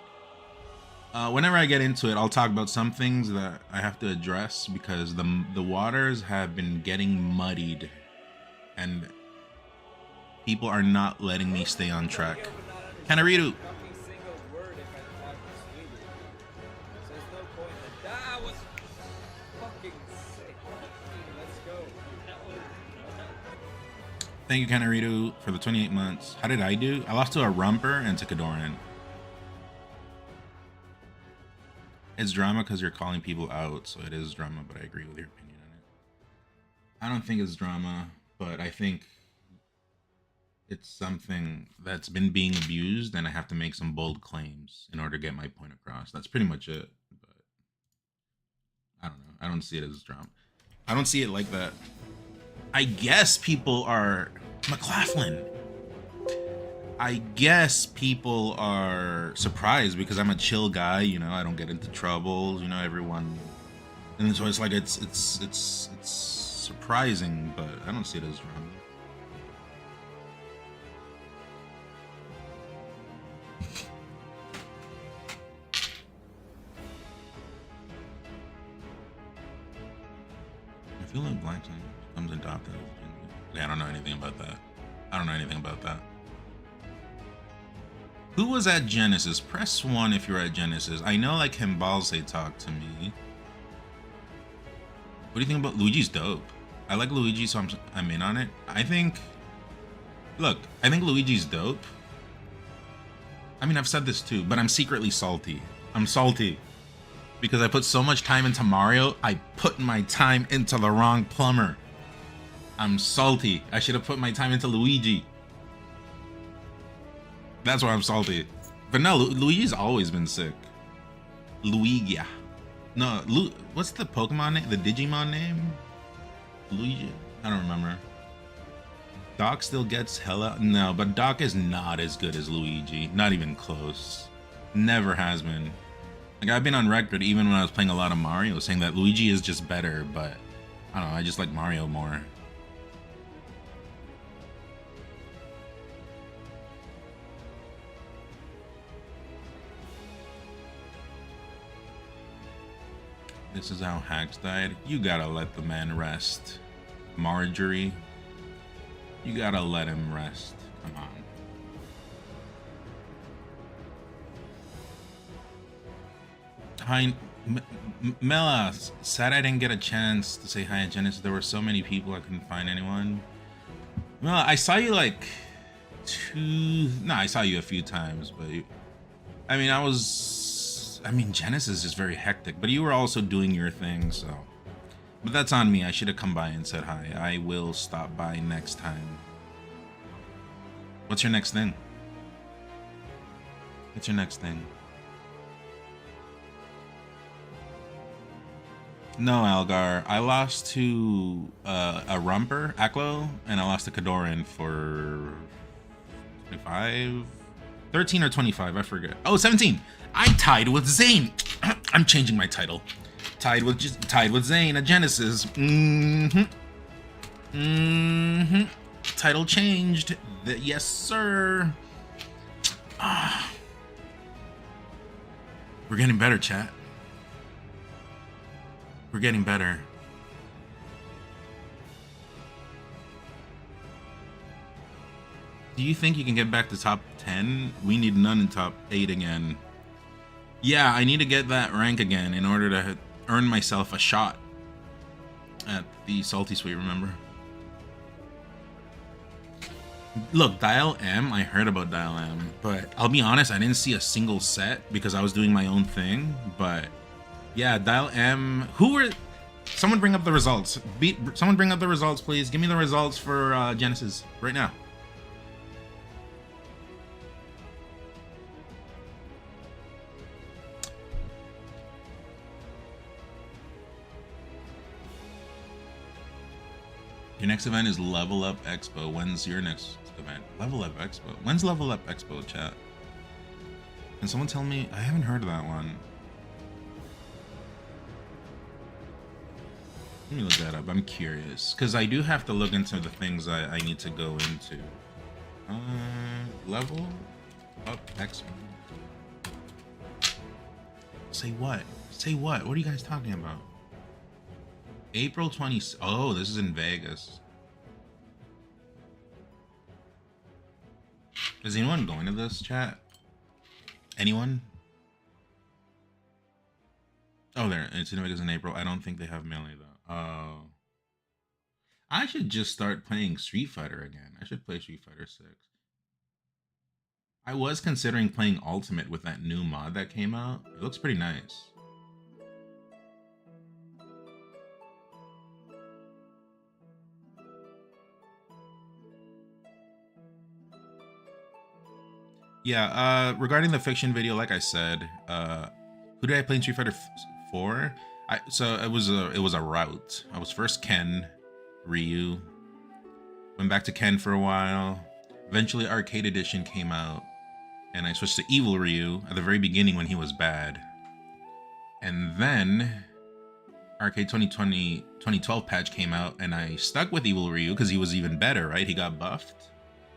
whenever I get into it, I'll talk about some things that I have to address because the waters have been getting muddied and people are not letting me stay on track. Kanariru! Fucking single word if I talk Swedish. So there's no point in that was fucking sick. Let's go. Thank you, Kanariru, for the 28 months. How did I do? I lost to a Rumper and to Kadoran. It's drama because you're calling people out, so it is drama, but I agree with your opinion on it. I don't think it's drama, but I think it's something that's been being abused, and I have to make some bold claims in order to get my point across. That's pretty much it, but I don't know. I don't see it as drama. I don't see it like that. I guess people are... McLaughlin! I guess people are surprised because I'm a chill guy, you know, I don't get into trouble, you know, everyone, and so it's like it's surprising, but I don't see it as drama. I feel like Black Sun comes adopted. Yeah, I don't know anything about that. I don't know anything about that. Who was at Genesis? Press 1 if you're at Genesis. I know like Himbalse talked to me. What do you think about Luigi's dope? I like Luigi, so I'm in on it. I think Luigi's dope. I mean, I've said this too, but I'm secretly salty. I'm salty because I put so much time into Mario. I put my time into the wrong plumber. I'm salty. I should have put my time into Luigi. That's why I'm salty. But no, Luigi's always been sick. Luigia. No, what's the Pokemon name? The Digimon name? Luigi? I don't remember. Doc still gets hella... No, but Doc is not as good as Luigi. Not even close. Never has been. Like, I've been on record, even when I was playing a lot of Mario, saying that Luigi is just better, but... I don't know, I just like Mario more. This is how Hacks died. You gotta let the man rest. Marjorie, you gotta let him rest. Come on. Hi, Mela. Sad I didn't get a chance to say hi at Genesis. There were so many people I couldn't find anyone. Mela, I saw you like I saw you a few times, but I mean, Genesis is very hectic, but you were also doing your thing, so. But that's on me. I should have come by and said hi. I will stop by next time. What's your next thing? What's your next thing? No, Algar. I lost to a Rumper, Aklo, and I lost to Kadoran for 25? 13 or 25, I forget. Oh, 17! I tied with Zane. I'm changing my title. Tied with Zane at Genesis. Title changed. Yes, sir. We're getting better, chat. We're getting better. Do you think you can get back to top 10? We need none in top 8 again. Yeah, I need to get that rank again in order to earn myself a shot at the Salty Suite, remember? Look, Dial M, I heard about Dial M, but I'll be honest, I didn't see a single set because I was doing my own thing, but yeah, Dial M, someone bring up the results. Someone bring up the results, please. Give me the results for Genesis right now. Your next event is Level Up Expo. When's your next event? Level Up Expo. When's Level Up Expo, chat? Can someone tell me? I haven't heard of that one. Let me look that up. I'm curious. Because I do have to look into the things I need to go into. Level up X. Say what? Say what? What are you guys talking about? April 20. Oh, this is in Vegas. Is anyone going to this, chat? Anyone? Oh, there. It's in Vegas in April. I don't think they have Melee, though. Oh. I should just start playing Street Fighter again. I should play Street Fighter 6. I was considering playing Ultimate with that new mod that came out. It looks pretty nice. Yeah, regarding the fiction video, like I said, who did I play in Street Fighter 4? So it was a route. I was first Ken, Ryu, went back to Ken for a while. Eventually Arcade Edition came out, and I switched to Evil Ryu at the very beginning when he was bad. And then Arcade 2012 patch came out, and I stuck with Evil Ryu because he was even better, right? He got buffed.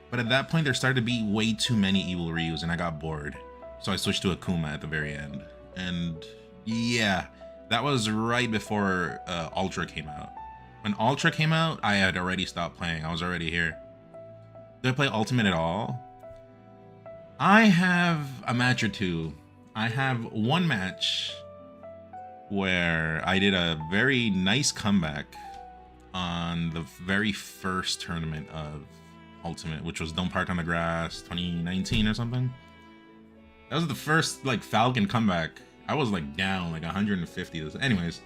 But at that point, there started to be way too many Evil Ryus, and I got bored. So I switched to Akuma at the very end. And yeah, that was right before Ultra came out. When Ultra came out, I had already stopped playing. I was already here. Did I play Ultimate at all? I have a match or two. I have one match where I did a very nice comeback on the very first tournament of Ultimate, which was Don't Park on the Grass 2019 or something. That was the first like Falcon comeback. I was like down like 150. Anyways,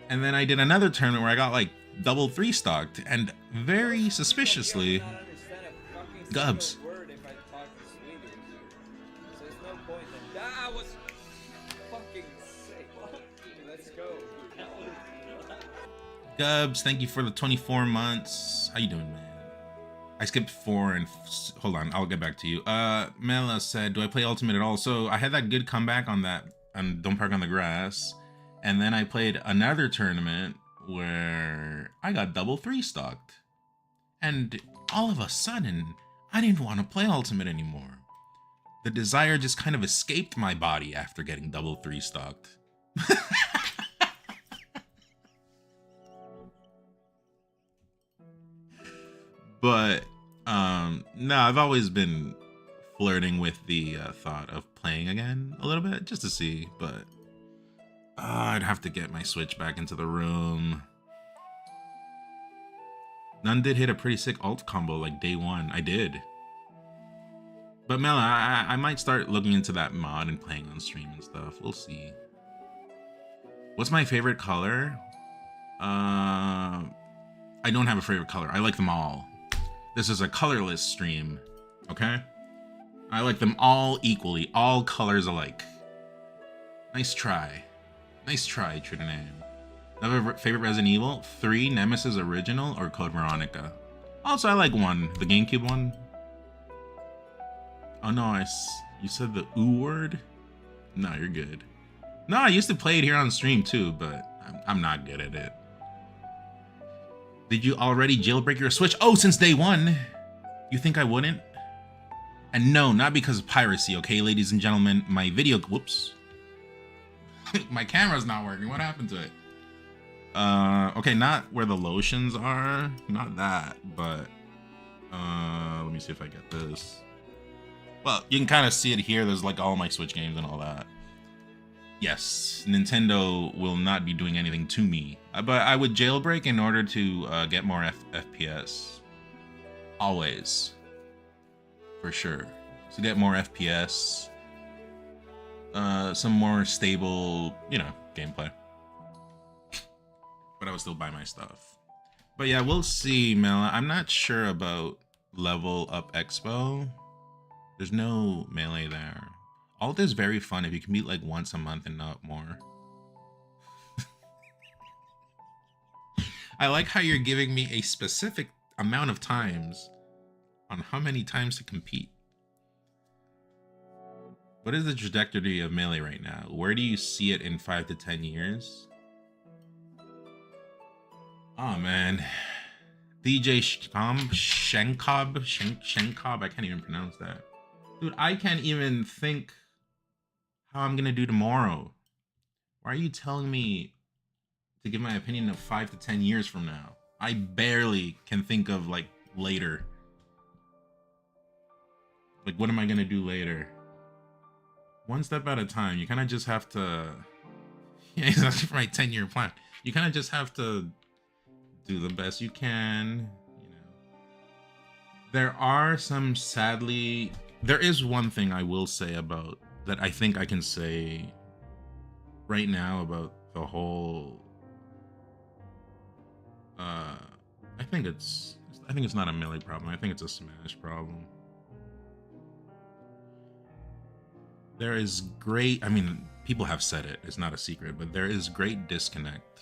and then I did another tournament where I got like double 3-stocked, and very suspiciously, Gubs. Gubs, thank you for the 24 months. How you doing, man? I skipped 4 and hold on, I'll get back to you. Mela said, do I play Ultimate at all? So I had that good comeback on Don't Park on the Grass, and then I played another tournament where I got double 3-stocked, and all of a sudden I didn't want to play Ultimate anymore. The desire just kind of escaped my body after getting double 3-stocked. But no, I've always been flirting with the thought of playing again a little bit just to see, but I'd have to get my Switch back into the room. None did hit a pretty sick ult combo like day one. I did. But Mela, I might start looking into that mod and playing on stream and stuff. We'll see. What's my favorite color? I don't have a favorite color. I like them all. This is a colorless stream, okay? I like them all equally, all colors alike. Nice try. Nice try, true to name. Another favorite Resident Evil? 3, Nemesis Original, or Code Veronica? Also, I like 1, the GameCube one. Oh no, you said the ooh word? No, you're good. No, I used to play it here on stream too, but I'm not good at it. Did you already jailbreak your Switch? Oh, since day one. You think I wouldn't? And no, not because of piracy, okay, ladies and gentlemen. My video, whoops. My camera's not working. What happened to it? Okay, not where the lotions are. Not that, but let me see if I get this. Well, you can kind of see it here. There's like all my Switch games and all that. Yes, Nintendo will not be doing anything to me, but I would jailbreak in order to get more FPS. Always. For sure. To get more FPS, some more stable, gameplay. But I would still buy my stuff. But yeah, we'll see, Mela. I'm not sure about Level Up Expo. There's no melee there. Alt is very fun if you can meet like once a month and not more. I like how you're giving me a specific amount of times on how many times to compete. What is the trajectory of Melee right now? Where do you see it in 5 to 10 years? Oh man, DJ Shenkov, I can't even pronounce that. Dude, I can't even think how I'm gonna do tomorrow. Why are you telling me to give my opinion of 5 to 10 years from now? I barely can think of like later. Like, what am I gonna do later? One step at a time. You kind of just have to. Yeah, that's my 10-year plan. You kind of just have to do the best you can. You know, there are some sadly. There is one thing I will say about that. I think I can say right now about the whole. I think it's not a Melee problem. I think it's a Smash problem. There is great, I mean, people have said it, it's not a secret, but there is great disconnect.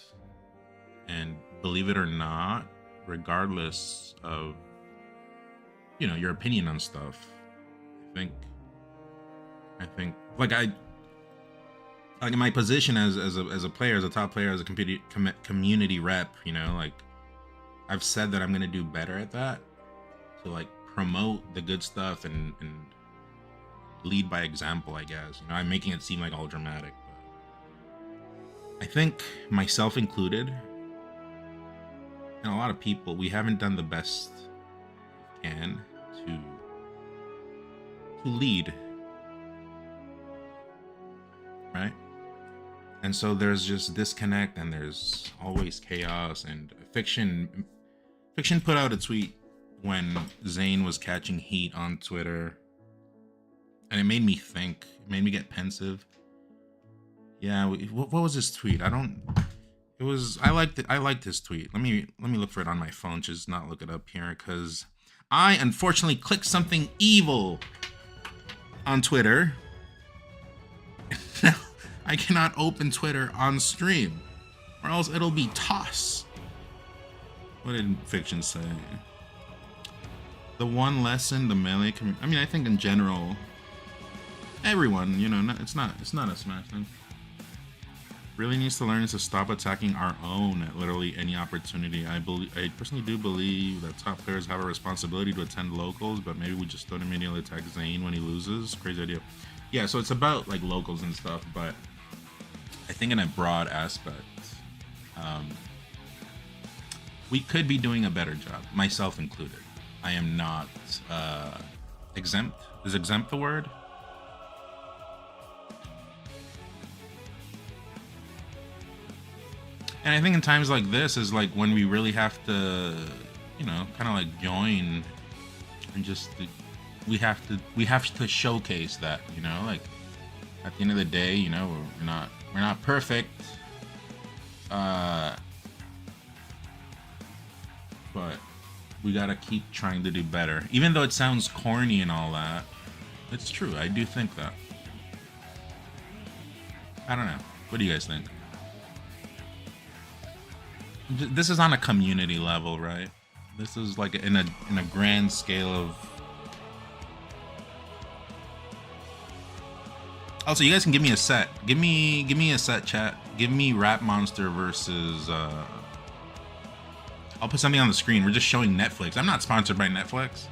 And believe it or not, regardless of, you know, your opinion on stuff, I think, like in my position as a player, as a top player, as a community rep, you know, like, I've said that I'm going to do better at that, to like promote the good stuff and lead by example, I guess. You know, I'm making it seem like all dramatic, but I think myself included, and a lot of people, we haven't done the best we can to lead, right? And so there's just disconnect, and there's always chaos. And Fiction put out a tweet when Zayn was catching heat on Twitter, and it made me think. It made me get pensive. Yeah, what was his tweet? I liked his tweet. Let me look for it on my phone. Just not look it up here, because I unfortunately clicked something evil on Twitter. I cannot open Twitter on stream, or else it'll be toss. What did Fiction say? The one lesson the Melee I mean, I think in general, everyone, you know, it's not a Smash thing, really needs to learn is to stop attacking our own at literally any opportunity. I personally do believe that top players have a responsibility to attend locals, but maybe we just don't immediately attack Zayn when he loses. Crazy idea. Yeah, so it's about like locals and stuff, but I think in a broad aspect, we could be doing a better job, myself included. I am not exempt. Is exempt the word? And I think in times like this is like when we really have to, you know, kind of like join and just we have to showcase that, you know, like at the end of the day, you know, we're not perfect, but we gotta keep trying to do better, even though it sounds corny and all that. It's true. I do think that. I don't know. What do you guys think? This is on a community level, right? This is like in a grand scale of. Also, you guys can give me a set. Give me a set, chat. Give me Rap Monster versus. I'll put something on the screen. We're just showing Netflix. I'm not sponsored by Netflix.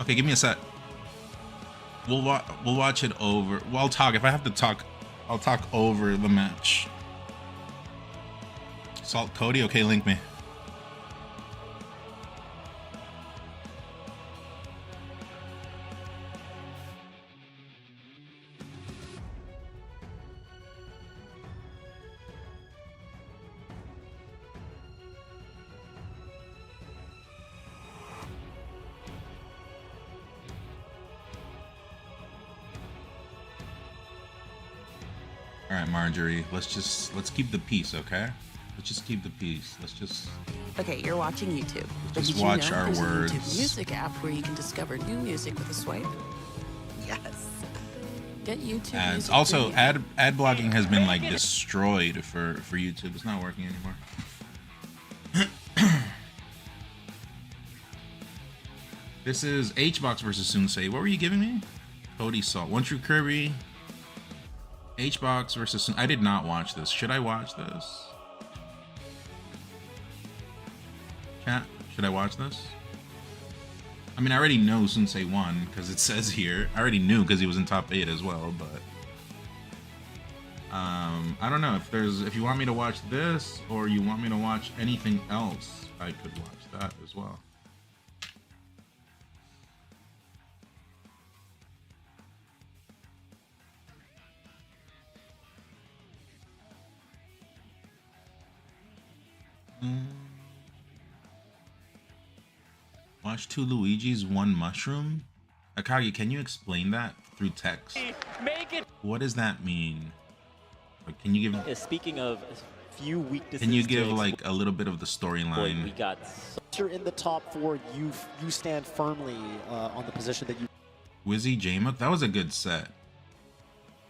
Okay, give me a set. We'll watch it over. Well, I'll talk. If I have to talk, I'll talk over the match. Salt Cody? Okay, link me. All right, Marjorie, let's keep the peace, okay? Let's just keep the peace. Okay, you're watching YouTube. But Just did watch you know our there's words. a YouTube Music app where you can discover new music with a swipe? Yes. Get YouTube Ads. Music Also, Premium. ad blocking has been like destroyed for YouTube. It's not working anymore. This is HBox versus Sunsei. What were you giving me? Cody Salt. One True Kirby. H-Box versus... I did not watch this. Should I watch this? Chat, should I watch this? I mean, I already know Sensei won because it says here. I already knew because he was in top 8 as well, but... I don't know if you want me to watch this or you want me to watch anything else, I could watch that as well. Watch 2 Luigi's, 1 mushroom? Akagi, can you explain that through text? Make it. What does that mean? Like, can you give? Speaking of few weaknesses, Can you give like a little bit of the storyline? we got You're in the top 4. You stand firmly on the position that you. Wizzy Jamuk, that was a good set.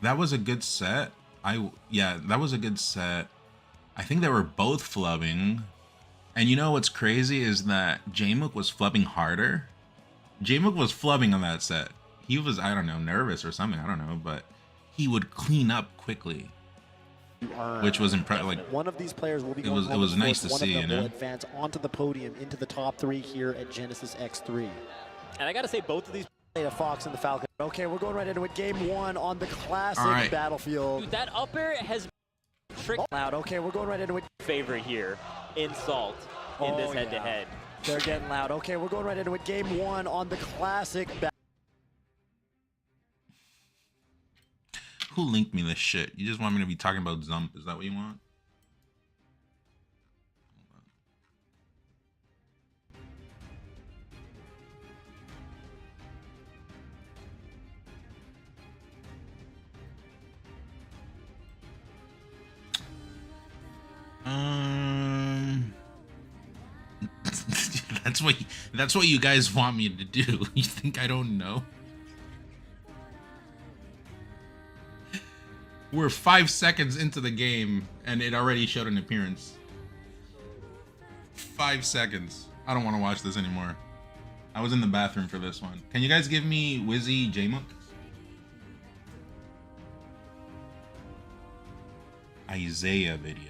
That was a good set. That was a good set. I think they were both flubbing. And you know what's crazy is that Jamuk was flubbing harder. Jamuk was flubbing on that set. He was, I don't know, nervous or something. I don't know, but he would clean up quickly, which was impressive. Like, one of these players will be. It was nice to one see, of them you know. will advance onto the podium into the top 3 here at Genesis X3. and I gotta say both of these. Fox and the Falcon. Okay, we're going right into it. Game 1 on the classic All right. battlefield. Dude, that upper has tricked Loud. Okay, we're going right into it. favor here in Salt in this head-to-head. They're getting loud. Okay, we're going right into it. Game 1 on the classic who linked me this shit? You just want me to be talking about Zump? Is that what you want? That's what you guys want me to do. You think I don't know? We're 5 seconds into the game and it already showed an appearance. 5 seconds. I don't want to watch this anymore. I was in the bathroom for this one. Can you guys give me Wizzy Jamuk? Isaiah video.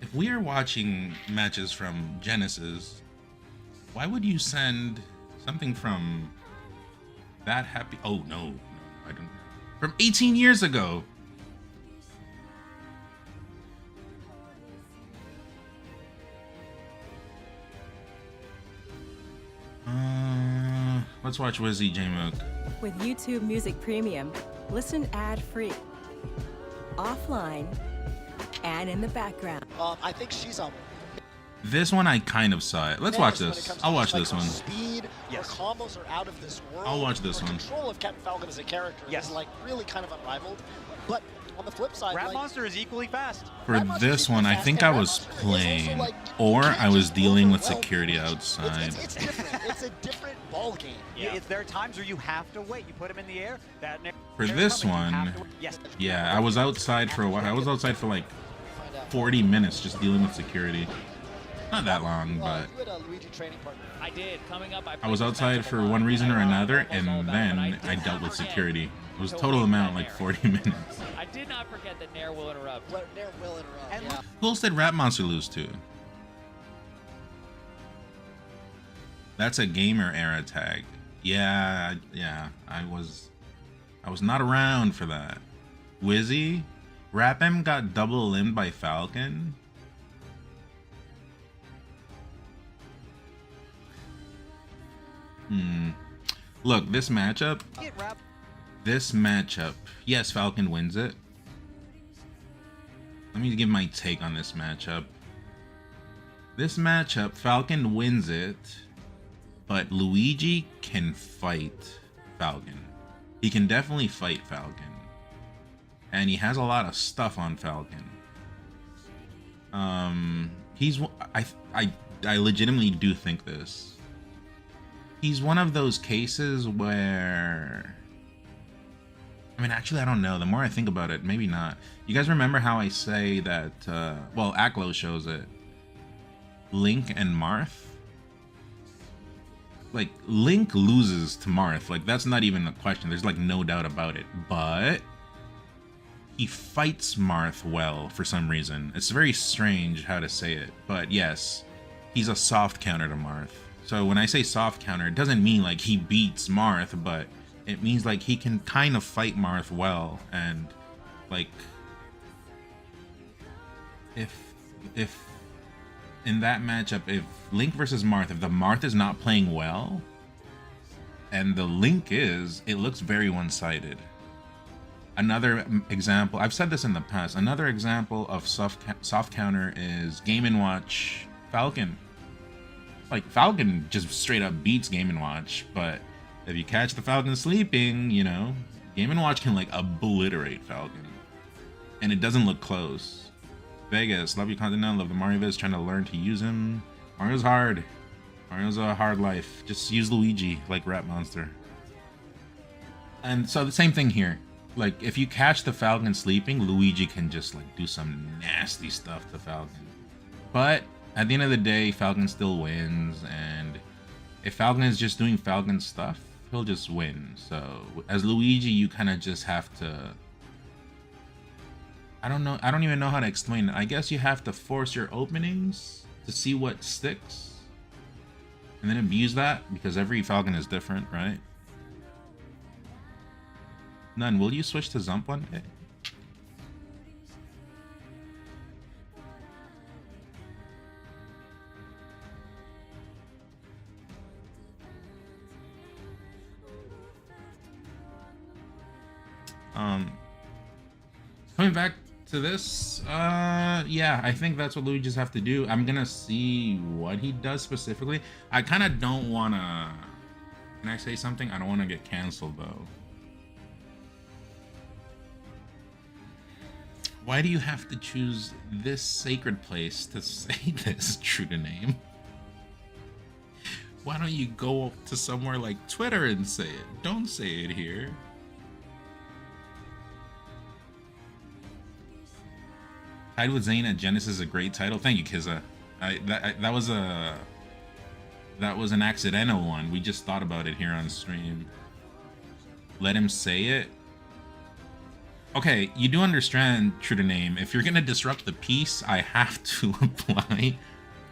If we are watching matches from Genesis, why would you send something from that happy? Oh no, I don't. From 18 years ago. Let's watch Wizzy Jamuk. With YouTube Music Premium, listen ad-free, offline, and in the background. I think she's a. This one I kind of saw it. Let's watch this. I'll watch this one. Speed, her combos are out of this world. I'll watch this Her one. Control of Captain Falcon as a character is like really kind of unrivaled. But on the flip side, Rat like, Monster is equally fast. For this one, I think I was playing, or I was dealing with security outside. It's different. It's a different ball game. Yeah. There are times where you have to wait. You put him in the air. For this one, yeah, I was outside for a while. I was outside for like 40 minutes just dealing with security. Not that long, but You had a Luigi training partner. I did. Coming up, I was outside for one reason or another, and then I dealt with security. It was total amount like 40 minutes. I did not forget that Nair will interrupt. Nair will interrupt. Yeah. Who else did Rat Monster lose to? That's a gamer era tag. Yeah, I was not around for that. Wizzy? Rapem got double limbed by Falcon? Look, this matchup, yes, Falcon wins it. Let me give my take on this matchup. This matchup, Falcon wins it, but Luigi can fight Falcon. He can definitely fight Falcon. And he has a lot of stuff on Falcon. I legitimately do think this. He's one of those cases where I mean, actually, I don't know. The more I think about it, maybe not. You guys remember how I say that, well, Aklo shows it. Link and Marth? Like, Link loses to Marth. Like, that's not even a question. There's, like, no doubt about it. But he fights Marth well for some reason. It's very strange how to say it. But yes, he's a soft counter to Marth. So when I say soft counter, it doesn't mean, like, he beats Marth, but it means, like, he can kind of fight Marth well. And, like, if in that matchup, if Link versus Marth, if the Marth is not playing well, and the Link is, it looks very one-sided. Another example, I've said this in the past, another example of soft counter is Game & Watch Falcon. Like, Falcon just straight up beats Game & Watch, but if you catch the Falcon sleeping, you know, Game & Watch can, like, obliterate Falcon. And it doesn't look close. Vegas, love your content now, love the Mario vids, trying to learn to use him. Mario's hard. Mario's a hard life. Just use Luigi like Rat Monster. And so the same thing here. Like, if you catch the Falcon sleeping, Luigi can just, like, do some nasty stuff to Falcon. But at the end of the day, Falcon still wins, and if Falcon is just doing Falcon stuff, he'll just win. So as Luigi, you kind of just have to, I don't even know how to explain it. I guess you have to force your openings to see what sticks, and then abuse that, because every Falcon is different, right? None, will you switch to Zump one day? Coming back to this, yeah, I think that's what Luigi's have to do. I'm gonna see what he does specifically. I kind of don't want to, can I say something? I don't want to get canceled though. Why do you have to choose this sacred place to say this true to name? Why don't you go to somewhere like Twitter and say it? Don't say it here. Tied with Zayn at Genesis is a great title. Thank you, Kizza. That was an accidental one. We just thought about it here on stream. Let him say it. Okay, you do understand, true to name, if you're gonna disrupt the piece, I have to apply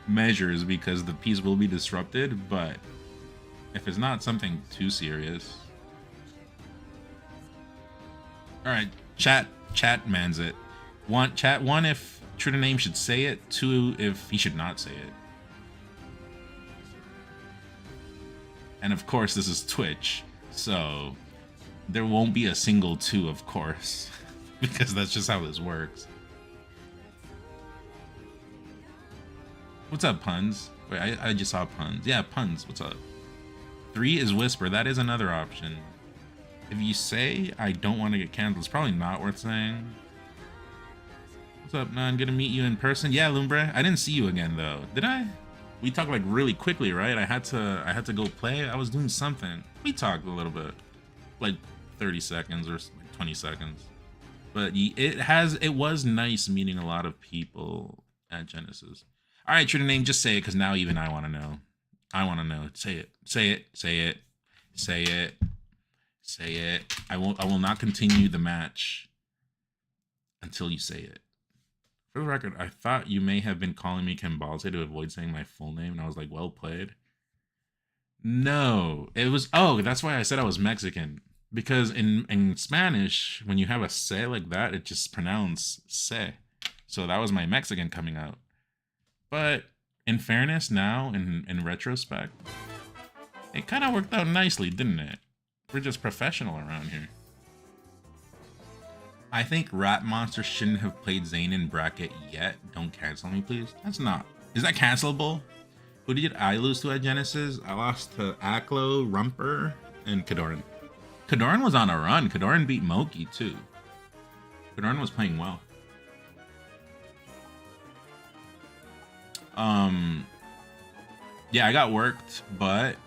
measures because the piece will be disrupted, but if it's not something too serious. Alright, chat mans it. One, if true to name should say it. Two, if he should not say it. And of course, this is Twitch, so there won't be a single two, of course, because that's just how this works. What's up, Puns? Wait, I just saw Puns. Yeah, Puns, what's up? 3 is Whisper. That is another option. If you say I don't want to get canceled, it's probably not worth saying. What's up, man? Gonna meet you in person? Yeah, Lumbre. I didn't see you again though. Did I? We talked like really quickly, right? I had to go play. I was doing something. We talked a little bit, like 30 seconds or 20 seconds. But it was nice meeting a lot of people at Genesis. All right, true to name, just say it, because now even I want to know. I want to know. Say it. Say it. Say it. Say it. Say it. I will not continue the match until you say it. For the record, I thought you may have been calling me Kimbalze to avoid saying my full name, and I was like, well played. No, it was, oh, that's why I said I was Mexican. Because in Spanish, when you have a se like that, it just pronounced se. So that was my Mexican coming out. But in fairness, now, in retrospect, it kind of worked out nicely, didn't it? We're just professional around here. I think Rat Monster shouldn't have played Zayn in bracket yet. Don't cancel me, please. That's not. Is that cancelable? Who did I lose to at Genesis? I lost to Aklo, Rumper, and Kadoran. Kadoran was on a run. Kadoran beat Moki, too. Kadoran was playing well. Yeah, I got worked, but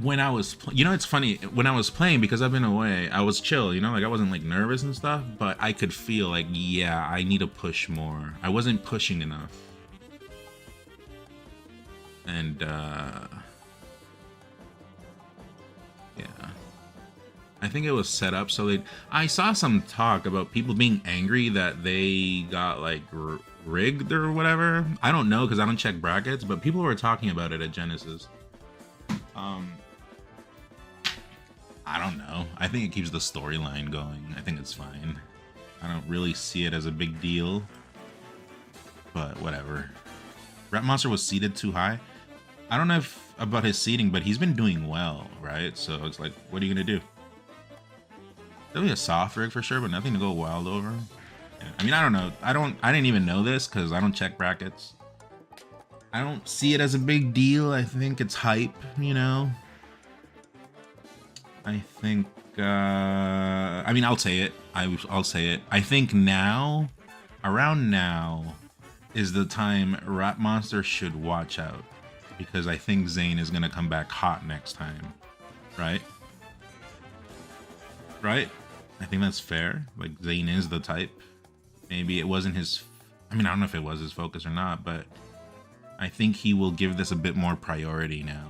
when I was, you know, it's funny, when I was playing, because I've been away, I was chill, you know, like I wasn't like nervous and stuff, but I could feel like, yeah, I need to push more. I wasn't pushing enough. And, yeah. I think it was set up so that I saw some talk about people being angry that they got like rigged or whatever. I don't know because I don't check brackets, but people were talking about it at Genesis. I don't know. I think it keeps the storyline going. I think it's fine. I don't really see it as a big deal, but whatever. Rap Monster was seated too high. I don't know if about his seating, but he's been doing well, right? So it's like, what are you gonna do? Definitely a soft rig for sure, but nothing to go wild over. Yeah. I mean, I don't know. I didn't even know this because I don't check brackets. I don't see it as a big deal. I think it's hype, you know. I think, I mean, I'll say it. I'll say it. I think now, around now, is the time Rap Monster should watch out. Because I think Zain is going to come back hot next time. Right? Right? I think that's fair. Like, Zain is the type. Maybe it wasn't his... I mean, I don't know if it was his focus or not, but I think he will give this a bit more priority now.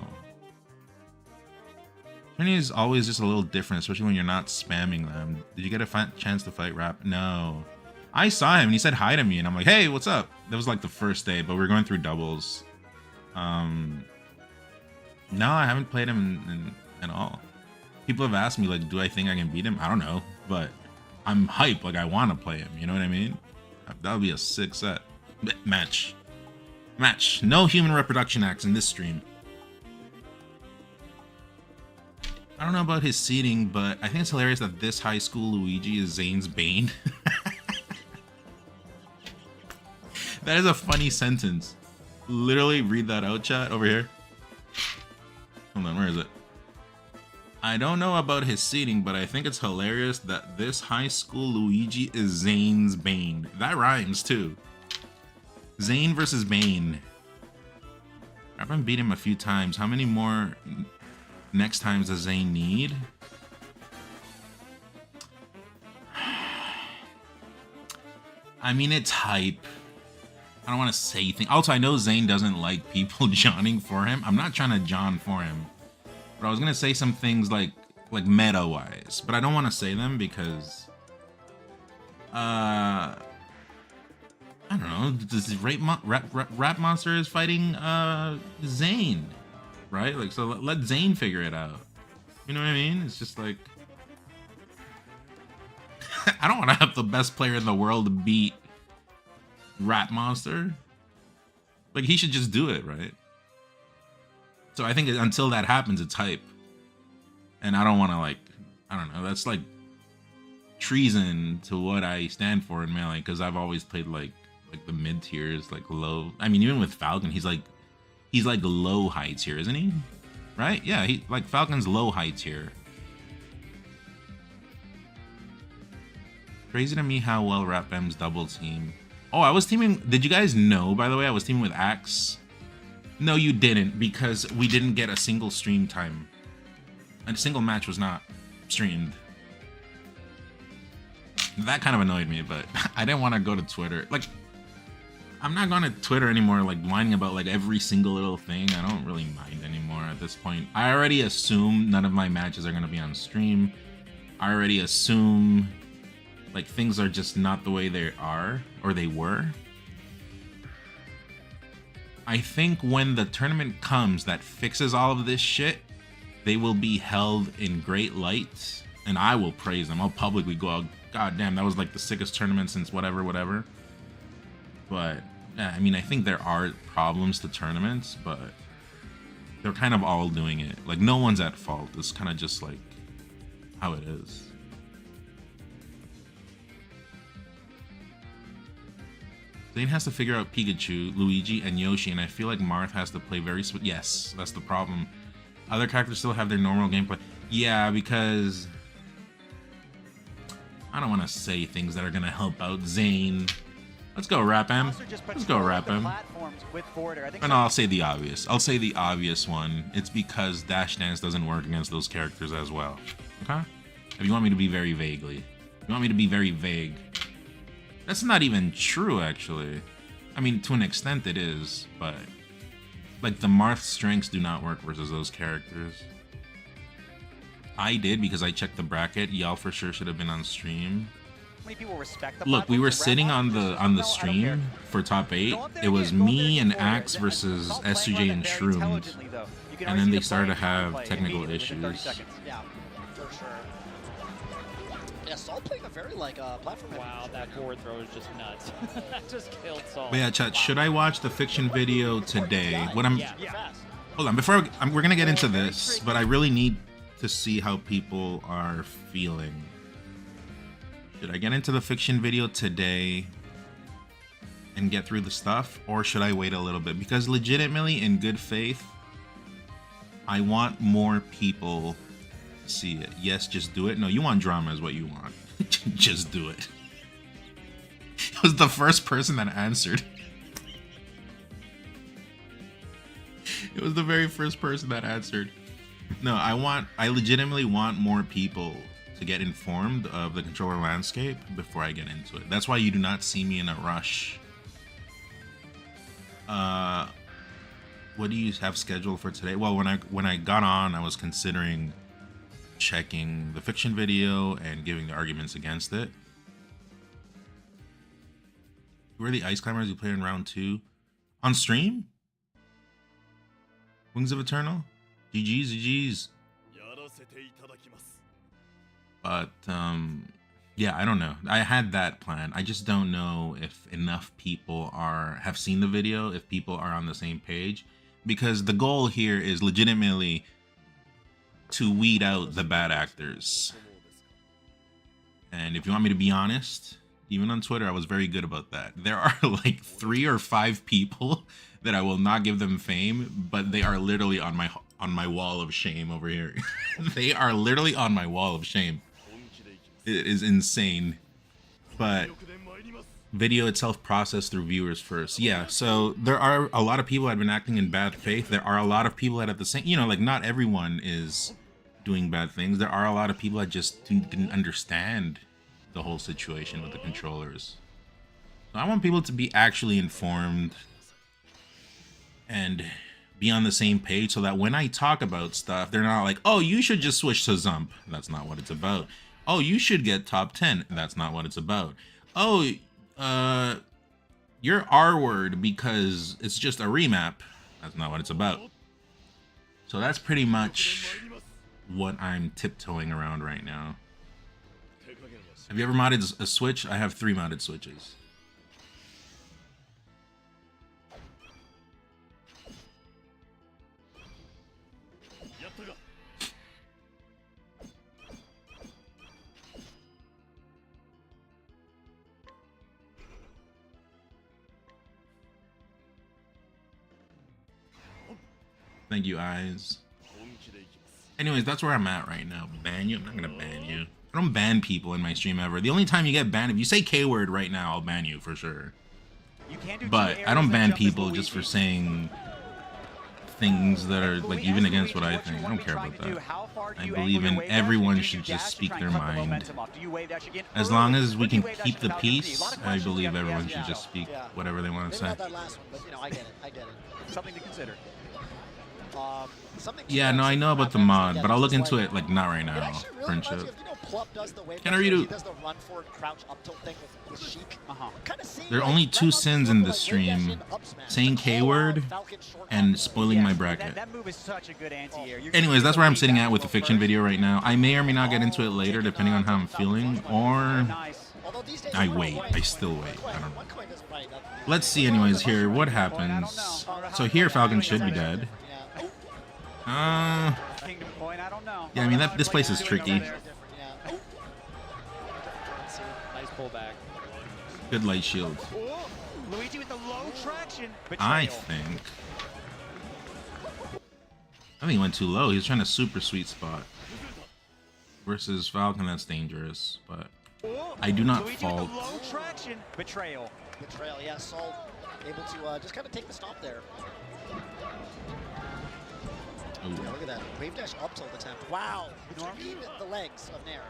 Trinity is always just a little different, especially when you're not spamming them. Did you get a chance to fight Rap? No. I saw him and he said hi to me and I'm like, hey, what's up? That was like the first day, but we're going through doubles. No, I haven't played him at all. People have asked me, like, do I think I can beat him? I don't know, but I'm hyped. Like, I want to play him. You know what I mean? That would be a sick set. Match. No human reproduction acts in this stream. I don't know about his seating, but I think it's hilarious that this high school Luigi is Zain's Bane. That is a funny sentence. Literally read that out, chat, over here. Hold on, where is it? I don't know about his seating, but I think it's hilarious that this high school Luigi is Zain's Bane. That rhymes too. Zain versus Bane. I've been beat him a few times. How many more next times does Zain need? I mean, it's hype. I don't want to say things. Also, I know Zain doesn't like people johnning for him. I'm not trying to john for him. But I was going to say some things like meta-wise. But I don't want to say them because... I don't know. This Rap Monster is fighting Zain. Right? Like, so let Zain figure it out. You know what I mean? It's just like... I don't want to have the best player in the world beat Rap Monster. Like, he should just do it, right? So I think until that happens, it's hype. And I don't want to, like, I don't know, that's like treason to what I stand for in Melee, because I've always played like the mid tiers, like low. I mean, even with Falcon, he's like low high tier, isn't he? Right? Yeah, he like Falcon's low high tier. Crazy to me how well Rap M's double team. Oh, I was teaming. Did you guys know, by the way, I was teaming with Axe? No, you didn't, because we didn't get a single stream time. A single match was not streamed. That kind of annoyed me, but I didn't want to go to Twitter. Like, I'm not going to Twitter anymore, like whining about like every single little thing. I don't really mind anymore at this point. I already assume none of my matches are going to be on stream. I already assume like things are just not the way they are, or they were. I think when the tournament comes that fixes all of this shit, they will be held in great light, and I will praise them. I'll publicly go out, God damn, that was like the sickest tournament since whatever. But yeah, I mean, I think there are problems to tournaments, but they're kind of all doing it. Like, no one's at fault. It's kind of just like how it is. Zain has to figure out Pikachu, Luigi, and Yoshi, and I feel like Marth has to play very yes, that's the problem. Other characters still have their normal gameplay. Yeah, because I don't want to say things that are going to help out Zain. Let's go, Rapam. Also just Let's go, patrol the Rapam. platforms with border. I think And I'll say the obvious. I'll say the obvious one. It's because Dash Dance doesn't work against those characters as well. Okay? If you want me to be very vaguely. You want me to be very vague. That's not even true, actually. I mean, to an extent it is, but... Like, the Marth strengths do not work versus those characters. I did because I checked the bracket. Y'all for sure should have been on stream. many people respect the Look, we platform were to sitting wrap on up. the No, I don't care. stream for top 8. Go up there It was and go up there me and and forward. Axe versus Call playing SUJ on and it very Shrooms. intelligently, though. You can And already then see they the started to play have play technical immediately within 30 issues. seconds. Yeah, for sure. Yeah, Salt playing a very platform. Wow, that forward throw is just nuts. That just killed Saul. But yeah, chat, should I watch the fiction video today? What I'm... Yeah. Fast. Hold on, before we're gonna get into this, but I really need to see how people are feeling. Should I get into the fiction video today and get through the stuff, or should I wait a little bit? Because legitimately, in good faith, I want more people to see it. Yes, just do it. No, you want drama is what you want. Just do it. It was the first person that answered. It was the very first person that answered. No, I legitimately want more people to get informed of the controller landscape before I get into it. That's why you do not see me in a rush. What do you have scheduled for today? Well, when I got on, I was considering checking the fiction video and giving the arguments against it. Who are the Ice Climbers who played in round 2? On stream? Wings of Eternal? GG's. But, yeah, I don't know. I had that plan. I just don't know if enough people have seen the video, if people are on the same page. Because the goal here is legitimately to weed out the bad actors. And if you want me to be honest, even on Twitter, I was very good about that. There are like 3 or 5 people that I will not give them fame, but they are literally on my wall of shame over here. They are literally on my wall of shame. It is insane. But video itself processed through viewers first. Yeah, so there are a lot of people that have been acting in bad faith. There are a lot of people that at the same, like not everyone is doing bad things. There are a lot of people that just didn't understand the whole situation with the controllers. So I want people to be actually informed and be on the same page so that when I talk about stuff, they're not like, oh, you should just switch to Zump. That's not what it's about. Oh, you should get top 10. That's not what it's about. Oh, you're R-word because it's just a remap. That's not what it's about. So that's pretty much what I'm tiptoeing around right now. Have you ever modded a Switch? I have 3 modded Switches. Thank you, Eyes. Anyways, that's where I'm at right now. Ban you? I'm not gonna ban you. I don't ban people in my stream ever. The only time you get banned, if you say K-word right now, I'll ban you for sure. You can do But I don't ban people just for saying things that are like even against what I think. I don't care about that. I believe in everyone should just speak their mind. As long as we can keep the peace, I believe everyone should just speak whatever they want to say. Not that last one, but I get it. Something to consider. Yeah, no, I know about the mod, but I'll look into it like not right now. Friendship. Kenaridu. There are only 2 sins in this stream: saying K-word and spoiling my bracket. That move is such a good anti-air. Anyways, that's where I'm sitting at with the fiction video right now. I may or may not get into it later, depending on how I'm feeling, or I wait. I still wait. I don't know. Let's see, anyways, here. What happens? So here, Falcon should be dead. Kingdom Coin, I don't know. Yeah, I mean, this place is tricky. Nice pullball. Good light shield. Luigi with the low traction. I Betrayal. think he went too low. He was trying to super sweet spot. Versus Falcon, that's dangerous. But I do not Luigi with the fault low traction. Betrayal. Good trail, yeah. Salt able to just kind of take the stop there. Ooh. Yeah, look at that. Wave dash up tilt attempt. Wow. Between the legs of Nair.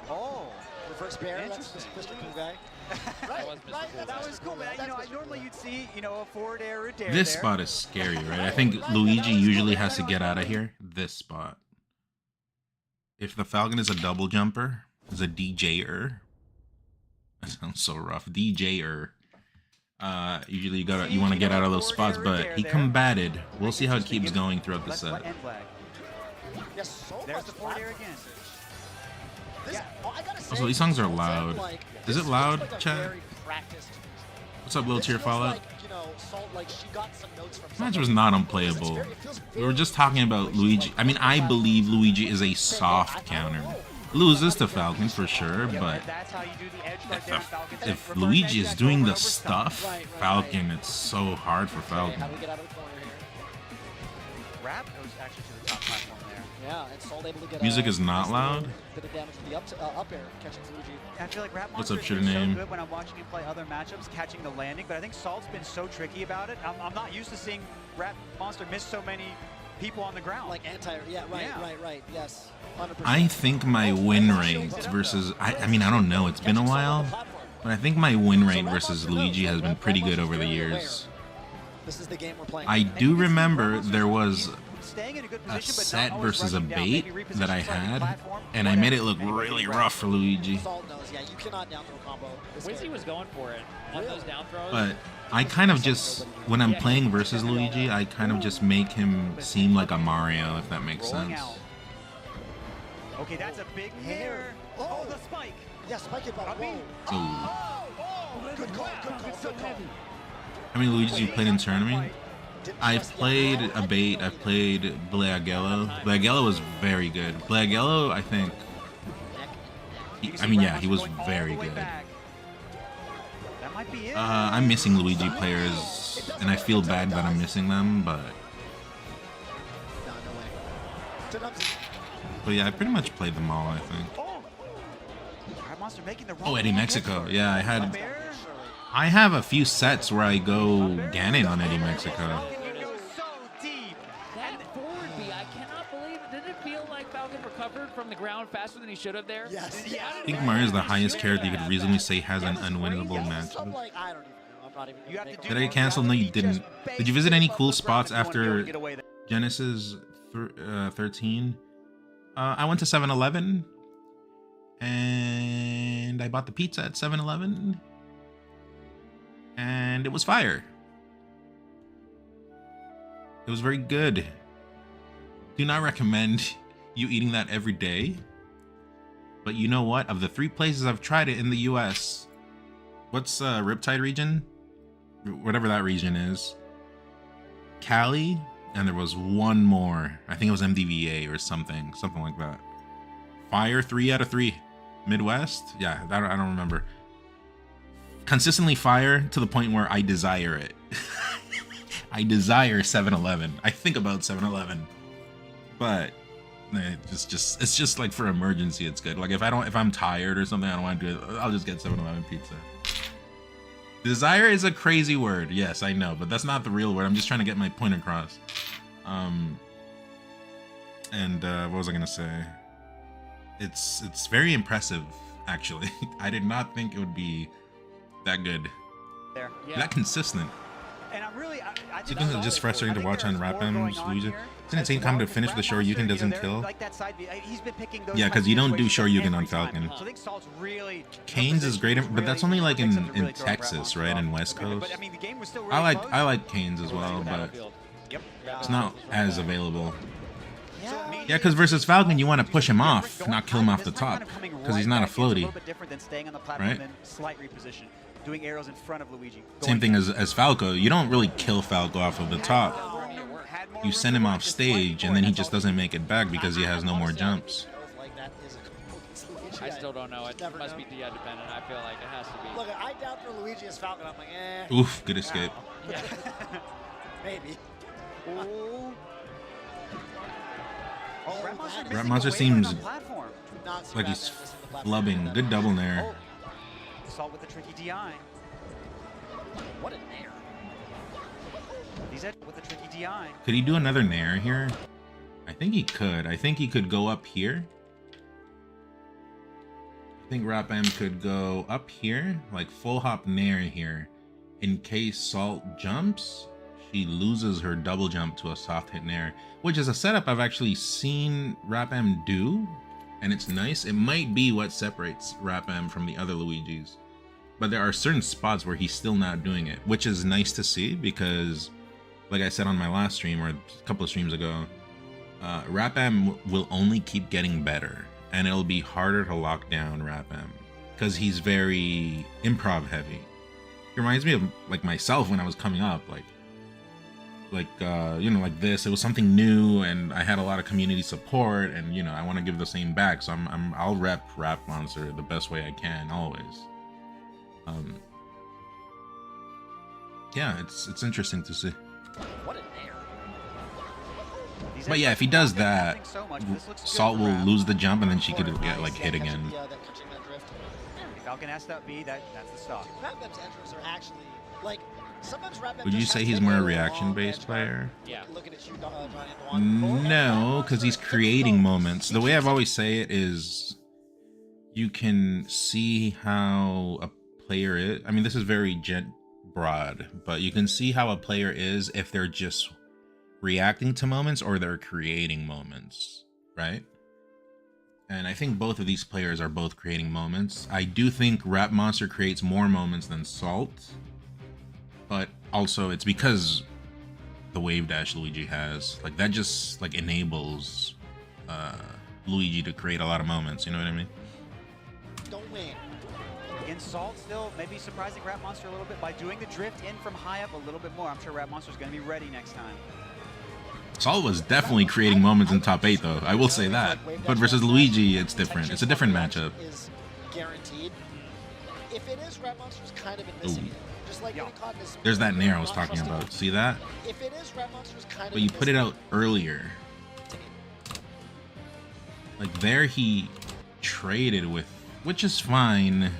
Oh. Reverse bear. That's Mr. Cool Guy. Right, right. That was cool, but normally you'd see, a forward air or dare This there. spot is scary, right? I think Luigi usually has to get out of here. This spot. If the Falcon is a double jumper, is a DJ-er. That sounds so rough. DJ-er. Usually you want to get out of those spots, but he combated. We'll see how it keeps going throughout the set. Yes, so There's much the forward air again. This, I gotta say, Also, these songs are Sultan, loud. like, Is this it loud, feels like a chat? very practiced. What's up, Lil This Tier feels Fallout? like, Salt, like she got some notes from Match somebody. was not unplayable. We were just talking about Luigi. I mean, I believe Luigi is a soft counter. Loses to Falcon for sure, but That's how you do the edge right there in Falcon. if Reverse Luigi edge is dash doing over the over stuff, Falcon, it's so hard for Falcon. How do we get out of the corner here? Rap goes actually to the top platform there. Yeah, and Salt able to get Music is not nice loud. bit of damage to the up air, catching Luigi. I feel like Rap What's Monster up, is shooter doing name? so good when I'm watching him play other matchups, catching the landing, but I think Salt's been so tricky about it. I'm not used to seeing Rap Monster miss so many people on the ground. Like yeah, right, yes. 100%. I think my win rate versus I mean I don't know, it's been a while, but I think my win rate versus Luigi has been pretty good over the years. This is the game we're playing. I do remember there was Staying in a good a position, but not set always versus a rushing down, bait maybe that I reposition slightly had, platform, and I made it whatever. look Anybody really can rough for Luigi. Salt knows, yeah, you cannot down throw combo. This Wizzy game. was going for it on those down throws. But I kind of just, when I'm playing versus Luigi, I kind of just make him seem like a Mario, if that makes Rolling sense. out. Okay, that's a big hair. Oh, the spike. Yeah, spike it, but whoa. Ooh. Good call, good call. How many Luigis you played in tournament? I've played a bait. I've played Blagello. Blagello was very good. Blagello, I think. I mean, yeah, he was very good. That might be it. I'm missing Luigi players, and I feel bad that I'm missing them. But yeah, I pretty much played them all. I think. Rap Monster making the Oh, Eddie Mexico. Yeah, Up air. I have a few sets where I go Ganon on Eddie Mexico. Falcon goes so deep. That forward B, I cannot believe it. Didn't it feel like Falcon recovered from the ground faster than he should have there? Yes. I think Mario is the highest character you could reasonably say has an unwinnable match. I'm like, I don't even know. I'm not even You gonna have to make do Did I more. cancel? No, you didn't. Did you visit any cool spots after Get away there. Genesis 13? I went to 7-Eleven, and I bought the pizza at 7-Eleven, and it was fire. It was very good. Do not recommend you eating that every day. But you know what? Of the 3 places I've tried it in the US, what's Riptide region? Whatever that region is. Cali, and there was one more. I think it was MDVA or something like that. Fire 3 out of 3. Midwest? Yeah, I don't remember. Consistently fire to the point where I desire it. I desire 7-Eleven. I think about 7-Eleven. But it's just like for emergency it's good. Like if I'm tired or something, I don't want to do it, I'll just get 7-Eleven pizza. Desire is a crazy word. Yes, I know, but that's not the real word. I'm just trying to get my point across. What was I gonna say? It's very impressive, actually. I did not think it would be that good, There. that consistent. And I'm really, I Do you think it's just frustrating to watch on Rapam's Luigi? Isn't it same time to finish with the Shoryuken doesn't kill? Like that side, he's been picking those Yeah, because you don't do situations Shoryuken on every time. Falcon. So I think Salt's really Canes is great, but that's only like picks up to in really throw Rap Texas, Monster right? off. In West Coast. But I mean, the game was still really I close. like Canes as well, but Yep. it's not as available. Yeah, because versus Falcon, you want to push him off, not kill him off the top, because he's not a floaty. A little bit different than staying on the platform Right? and slight reposition, doing arrows in front of Luigi. Same thing as Falco. You don't really kill Falco off of the top. You send him off stage, and then he just doesn't make it back because he has no more jumps. Like that is a I still don't know. It Never must know. be DI dependent. I feel like it has to be. Look, I doubt for Luigi as Falcon. I'm like, Oof, good escape. maybe. Rap Monster seems Not see like Rapman he's missing the platform. flubbing. Good double nair. Salt with the tricky DI. What a nair. He's at with a tricky DI. Could he do another nair here? I think he could. I think he could go up here. I think Rapam could go up here, like full hop nair here. In case Salt jumps, she loses her double jump to a soft hit nair, which is a setup I've actually seen Rapam do, and it's nice. It might be what separates Rapam from the other Luigis. But there are certain spots where he's still not doing it, which is nice to see because, like I said on my last stream or a couple of streams ago, Rapam will only keep getting better, and it'll be harder to lock down Rapam because he's very improv heavy. He reminds me of like myself when I was coming up, like you know, like this. It was something new, and I had a lot of community support, and you know, I want to give the same back. So I'll rep Rap Monster the best way I can always. Yeah, it's interesting to see. What a nair. But yeah, if he does that, Salt will lose the jump, and then she could get like hit again. Yeah, that catching that drift. Falcon has that B, that's the stop. Rapam's entries are actually like sometimes Rapam. Would you say he's more a reaction-based player? Yeah. Looking at you, Johnny. No, because he's creating moments. The way I've always say it is, you can see how a player is. I mean, this is very broad, but you can see how a player is if they're just reacting to moments or they're creating moments, right? And I think both of these players are both creating moments. I do think Rap Monster creates more moments than Salt, but also it's because the wave dash Luigi has, like, that just like enables Luigi to create a lot of moments, you know what I mean? Don't win. In Salt still maybe surprising Rap Monster a little bit by doing the drift in from high up a little bit more. I'm sure Rap Monster's going to be ready next time. Salt was definitely creating moments in top 8 though, I will say that. But versus Luigi, it's different. It's a different matchup. Is guaranteed. If it is, Rap Monster's kind of been missing it. Just like getting caught in this. There's that nair I was talking about. See that? If it is, Rap Monster's kind of. But you put it out earlier. Like there he traded with, which is fine.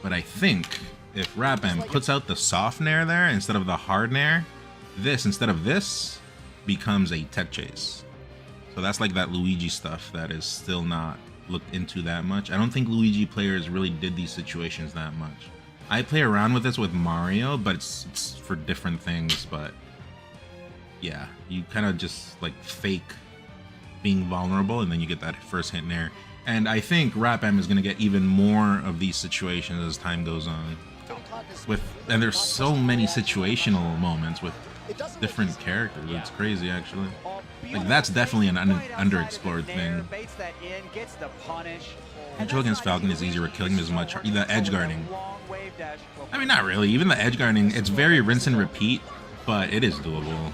But I think if Rapam puts out the soft nair there instead of the hard nair, this instead of this becomes a tech chase. So that's like that Luigi stuff that is still not looked into that much. I don't think Luigi players really did these situations that much. I play around with this with Mario, but it's for different things. But yeah, you kind of just like fake being vulnerable, and then you get that first hit nair. And I think Rapam is going to get even more of these situations as time goes on. And there's so many situational moments with different characters. It's crazy, actually. Like that's definitely an underexplored thing. Control against Falcon is easier, but killing him is much harder. The edge guarding. I mean, not really. Even the edge guarding, it's very rinse and repeat, but it is doable.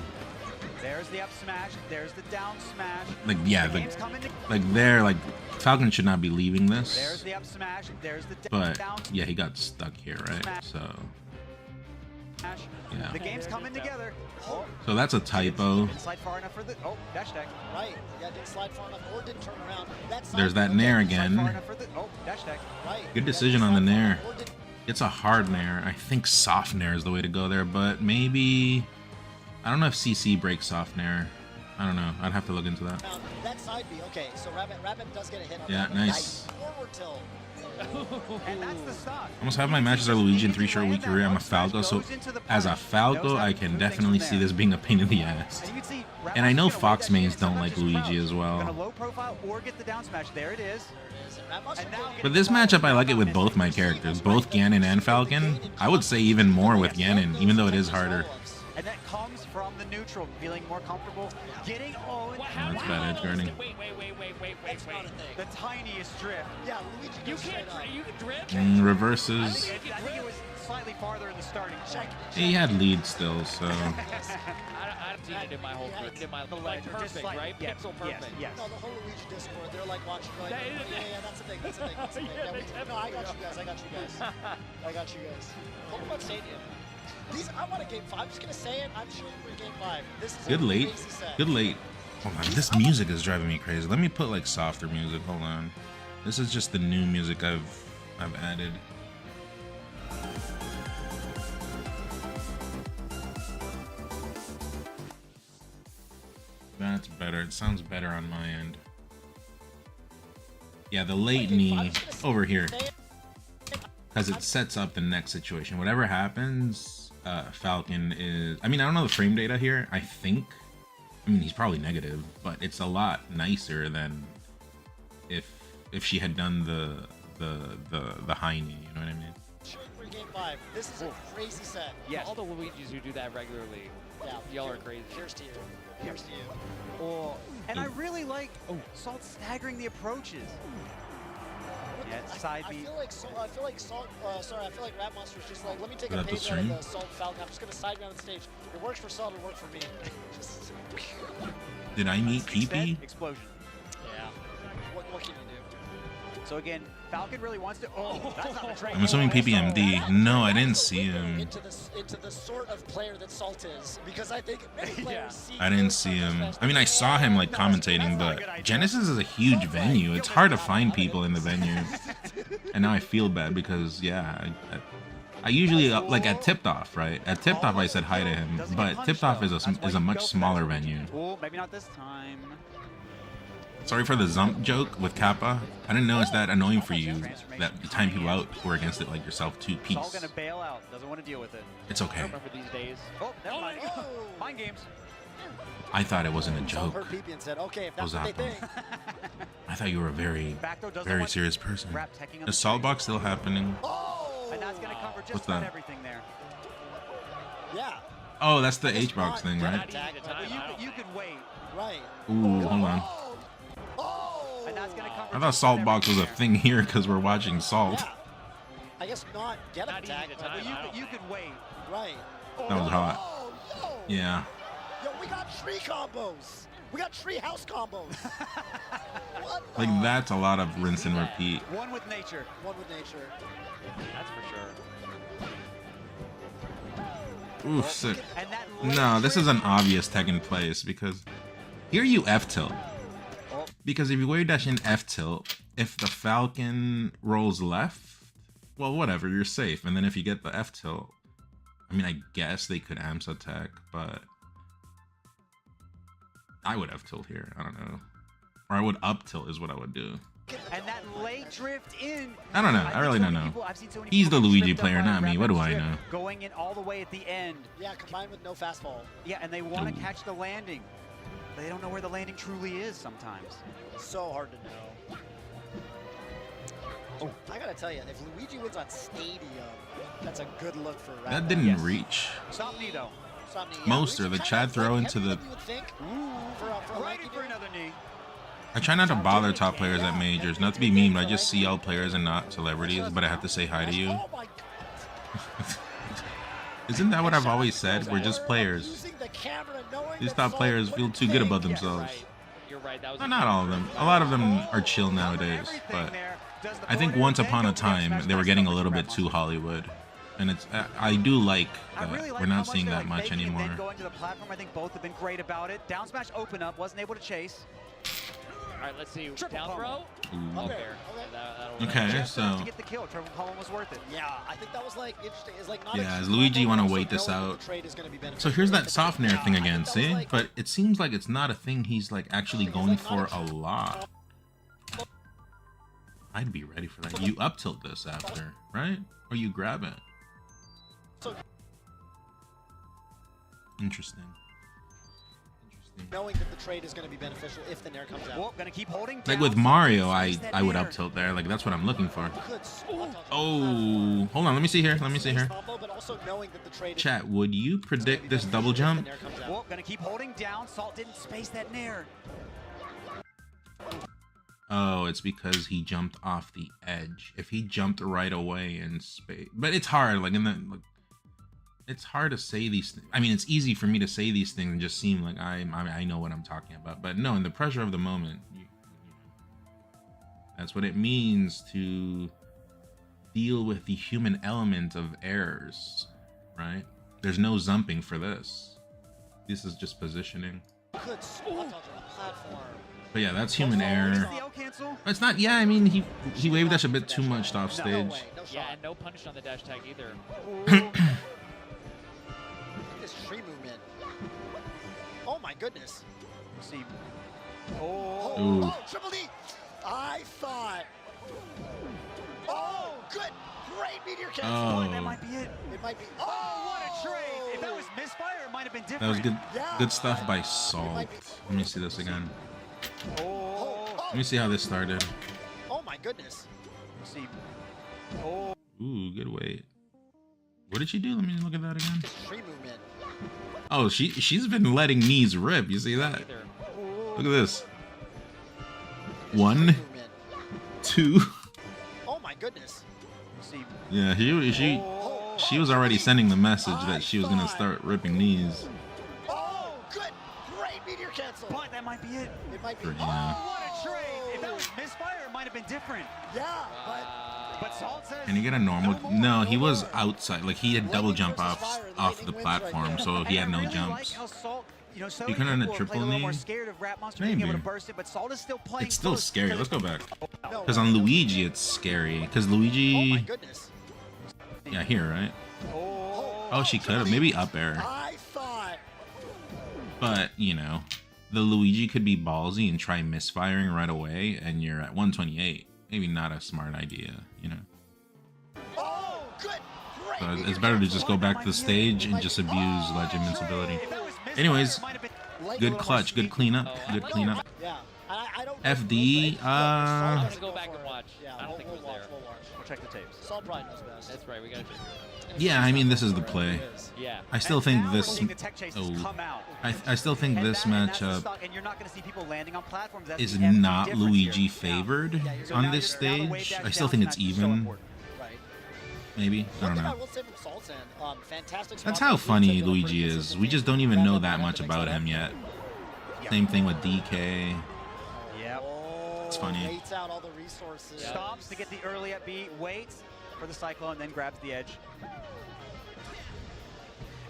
There's the up smash. There's the down smash. Like yeah, like Falcon should not be leaving this. There's the up smash. There's the but down yeah, he got stuck here, right? So smash. yeah. The game's coming together. Oh. So that's a typo. Didn't slide far enough for the dash deck. Right. Yeah, didn't slide far enough or didn't turn around. There's that nair Far again. enough for the dash deck. Right. Good decision on the nair. It's a hard nair. I think soft nair is the way to go there, but maybe I don't know if CC breaks soft nair. I don't know. I'd have to look into that. Now, that side B, okay, so Rabbit does get a hit on Yeah, that. nice. Forward tilt. And that's the stop. Almost half my matches are Luigi in 3 short week career. I'm a Falco, so as a Falco, I can definitely see this being a pain in the ass. And I know Fox mains don't like Luigi as well. Low profile or get the down smash. There it is. But this matchup, I like it with both my characters, both Ganon and Falcon. I would say even more with Ganon, even though it is harder. And that comes from the neutral, feeling more comfortable, getting owned. That's bad edge guarding. Wait. The tiniest drift. Yeah, Luigi You goes straight up. can't. You can drift. Reverses. I think it was slightly farther in the starting check. He had lead still, so I seen it in my whole group. In my like perfect, right? Yes, Pixel perfect. Yes. No, the whole Luigi Discord, they're like watching, like, That is- yeah, that's a thing, that's a thing, that's a thing. Yeah, Yeah, no, I got you guys. I got you guys. Pokemon Stadium. These, I want a game 5. I'm just gonna say it. I'm shooting for game 5. This is good a late. crazy set. Good late. Hold on, this music is driving me crazy. Let me put like softer music. Hold on. This is just the new music I've added. That's better. It sounds better on my end. Yeah, the late knee over here. Because it sets up the next situation. Whatever happens, Falcon is... I mean, I don't know the frame data here. I think... I mean, he's probably negative, but it's a lot nicer than if she had done the high knee, you know what I mean? For game 5, this is a crazy set. Yes. All the Luigis who do that regularly, Yeah. y'all are crazy. Here's to you. Here's to you. Oh, and I really like Salt staggering the approaches. Yeah, side I beat. feel like I feel like Rat Monster is just like, let me take Is a that the page out of stream? the Salt Falcon. I'm just gonna side me on the stage. It works for Salt, it works for me. Just, Did I meet Instead, PP? explosion. yeah. What can you do? So again, Falcon really wants to. Oh, that's not the trade. I'm assuming PPMD. No, I didn't see him. Into the sort of player that Salt is, because I think many players see. I didn't see him. I mean, I saw him like commentating, but Genesis is a huge venue. It's hard to find people in the venue. And now I feel bad because, yeah, I usually, like at Tipped Off, right? At Tipped Off, I said hi to him, but Tipped Off is a much smaller venue. Oh, maybe not this time. Sorry for the Zump joke with Kappa. I didn't know it's that annoying for you that you time people out who are against it like yourself too. It's all Peace. gonna bail out. Doesn't want to deal with it. It's okay. Remember these days. Oh, never mind. Mind games. I thought it wasn't a Salt joke. heard PP and said, okay, if that's what they Ozapo. think. I thought you were a very, Backdoor doesn't very want serious person. Rap teching on Is the Salt trade. Box still happening? Oh! And that's gonna cover just What's about that? everything there. Yeah. Oh, that's the It's H-Box not thing, get right? attacked, Not but easy to But you could wait. Right. Ooh, hold on. Oh! And that's gonna cover I thought just Salt about Box was a everything thing here because we're watching Salt. Yeah. I guess not get Not easy attacked, to but time. But you could wait. right. That was hot. Oh, Yeah. Yo, we got tree combos. We got tree house combos. What? Like, that's a lot of rinse and repeat. One with nature. One with nature. That's for sure. Oof, sick. And that No, this is an obvious Tekken place because here you F-tilt. Because if you wave dash in F-tilt, if the Falcon rolls left, well, whatever, you're safe. And then if you get the F-tilt, I mean, I guess they could AMS attack, but I would F-tilt here. I don't know. Or I would up-tilt is what I would do. And that late drift in. I don't know. I really don't know. He's the Luigi player, not me. What do I know? Going in all the way at the end. Yeah, combined with no fastball. Yeah, and they want to Ooh. catch the landing. They don't know where the landing truly is sometimes. So hard to know. Oh, I gotta tell you, if Luigi wins on Stadium, that's a good look for Rat. That didn't reach. Stop knee though. Most or the Chad throw into the... Ready for another knee. I try not to bother top players at majors. Not to be mean, but I just see all players and not celebrities, but I have to say hi to you. Oh my Isn't that what I've always said? We're just players. using the camera, knowing These that top Salt players feel wouldn't too good think. about themselves. You're right. That was Well, not all of them. A lot of them are chill nowadays, but I think once upon a time they were getting a little bit too Hollywood. And it's I do like that we're not seeing that much anymore. Going to the platform, I think both have been great about it. Down smash open up, wasn't able to chase. All right, let's see. Triple Down combo. throw. Ooh. Okay. Okay. That'll Okay, Just enough so to get the kill. Triple combo was worth it. Yeah, I think that was like interesting. It's like not yeah, a as true Luigi, you combo, want but to wait also this knowing that out. the trade is gonna be So beneficial. here's that soft nair thing I think again, that was see? like- But it seems like it's not a thing he's like actually going for a lot. I'd be ready for that. You up tilt this after, right? Or you grab it. Interesting. knowing that the trade is going to be beneficial if the nair comes out. Whoa, gonna keep holding Like down. with Mario, Space that I would nair. up tilt there. Like that's what I'm looking for. Good spot on Oh, hold on. Let me see here. Let me see here. combo, but also knowing that the trade is Chat, would you predict this double if the jump? nair comes out. Whoa, gonna keep holding down. Salt didn't space that nair. Oh, it's because he jumped off the edge. If he jumped right away in space, but it's hard. Like in the, like, it's hard to say these things. I mean, it's easy for me to say these things and just seem like I know what I'm talking about. But no, in the pressure of the moment, that's what it means to deal with the human element of errors, right? There's no zumping for this. This is just positioning. Good spot on the platform. But yeah, that's human error. The L cancel. It's not. Yeah, I mean, he waved dash a bit too much off No stage. way, no shot. Yeah, and no punish on the dash tag either. This tree movement. Oh my goodness. We'll see. Ooh. Triple D. I thought. Oh, good. Great meteor cancel. Oh. That might be it. It might be. Oh, what a trade. If that was misfire, it might have been different. That was good. Yeah. Good stuff by Salt. might be- Let me see this again. Oh, Let me see how this started. Oh my goodness. we'll see. Oh, Ooh, good weight. What did she do? Let me look at that again. Free movement. Oh, she's been letting knees rip. You see that? Either. Look at this. Free 1, movement. 2. Oh my goodness. we'll see. Yeah, she was already sending the message that she was gonna start ripping knees. Oh, good. Great meteor cancel. But that might be it. It might be. Yeah. Oh, what a trade. If that was misfire, it might have been different. Yeah, But Salt says. Can he get a normal? No, he was outside. Like he had double jump off the platform, so he had no I really like jumps. how Salt, you know, so You many couldn't people a are triple playing a little more knee? scared of Rat Monster being able to Maybe. burst it, but Salt is still playing. It's still close scary. because Let's go back. No. Because on Luigi, it's scary. Because Oh my Luigi, goodness. yeah, here, right? Oh, she could have maybe up air, I thought. but you know, the Luigi could be ballsy and try misfiring right away, and you're at 128. Maybe not a smart idea, you know. Oh, good. Great. So meteor it's better to cancel. just go back to the stage and just abuse Ledge Invincibility. If that was misfire, Anyways, it might have been. Like a good little clutch, more good cleanup, Oh, good I cleanup. Yeah. I don't. FD, I'm uh, gonna go back and watch. Yeah, I don't think it was we'll watch, there. We'll watch. We'll check the tapes. Salt probably knows best. That's right. We gotta. Yeah, I mean this is the play. Yeah. I still And think now we're this. seeing the tech chases Oh, come out. I still think And this that's the matchup stock, and you're not going to see people landing on platforms. That's is the FD not difference Luigi here. favored So on now this now the wave stage. dash I still down think it's smash is so even. important. Right. Maybe I One don't thing I know. will say from Salt's end, fantastic. That's spot how by funny Luigi, Luigi pretty is. consistent We just don't even game. know Grab that up, much grab about up, him yet. Yeah. Same thing with DK. Yep. Oh, It's funny. Waits out all the resources. Stops to get the early at B, waits for the Cyclone, then grabs the edge.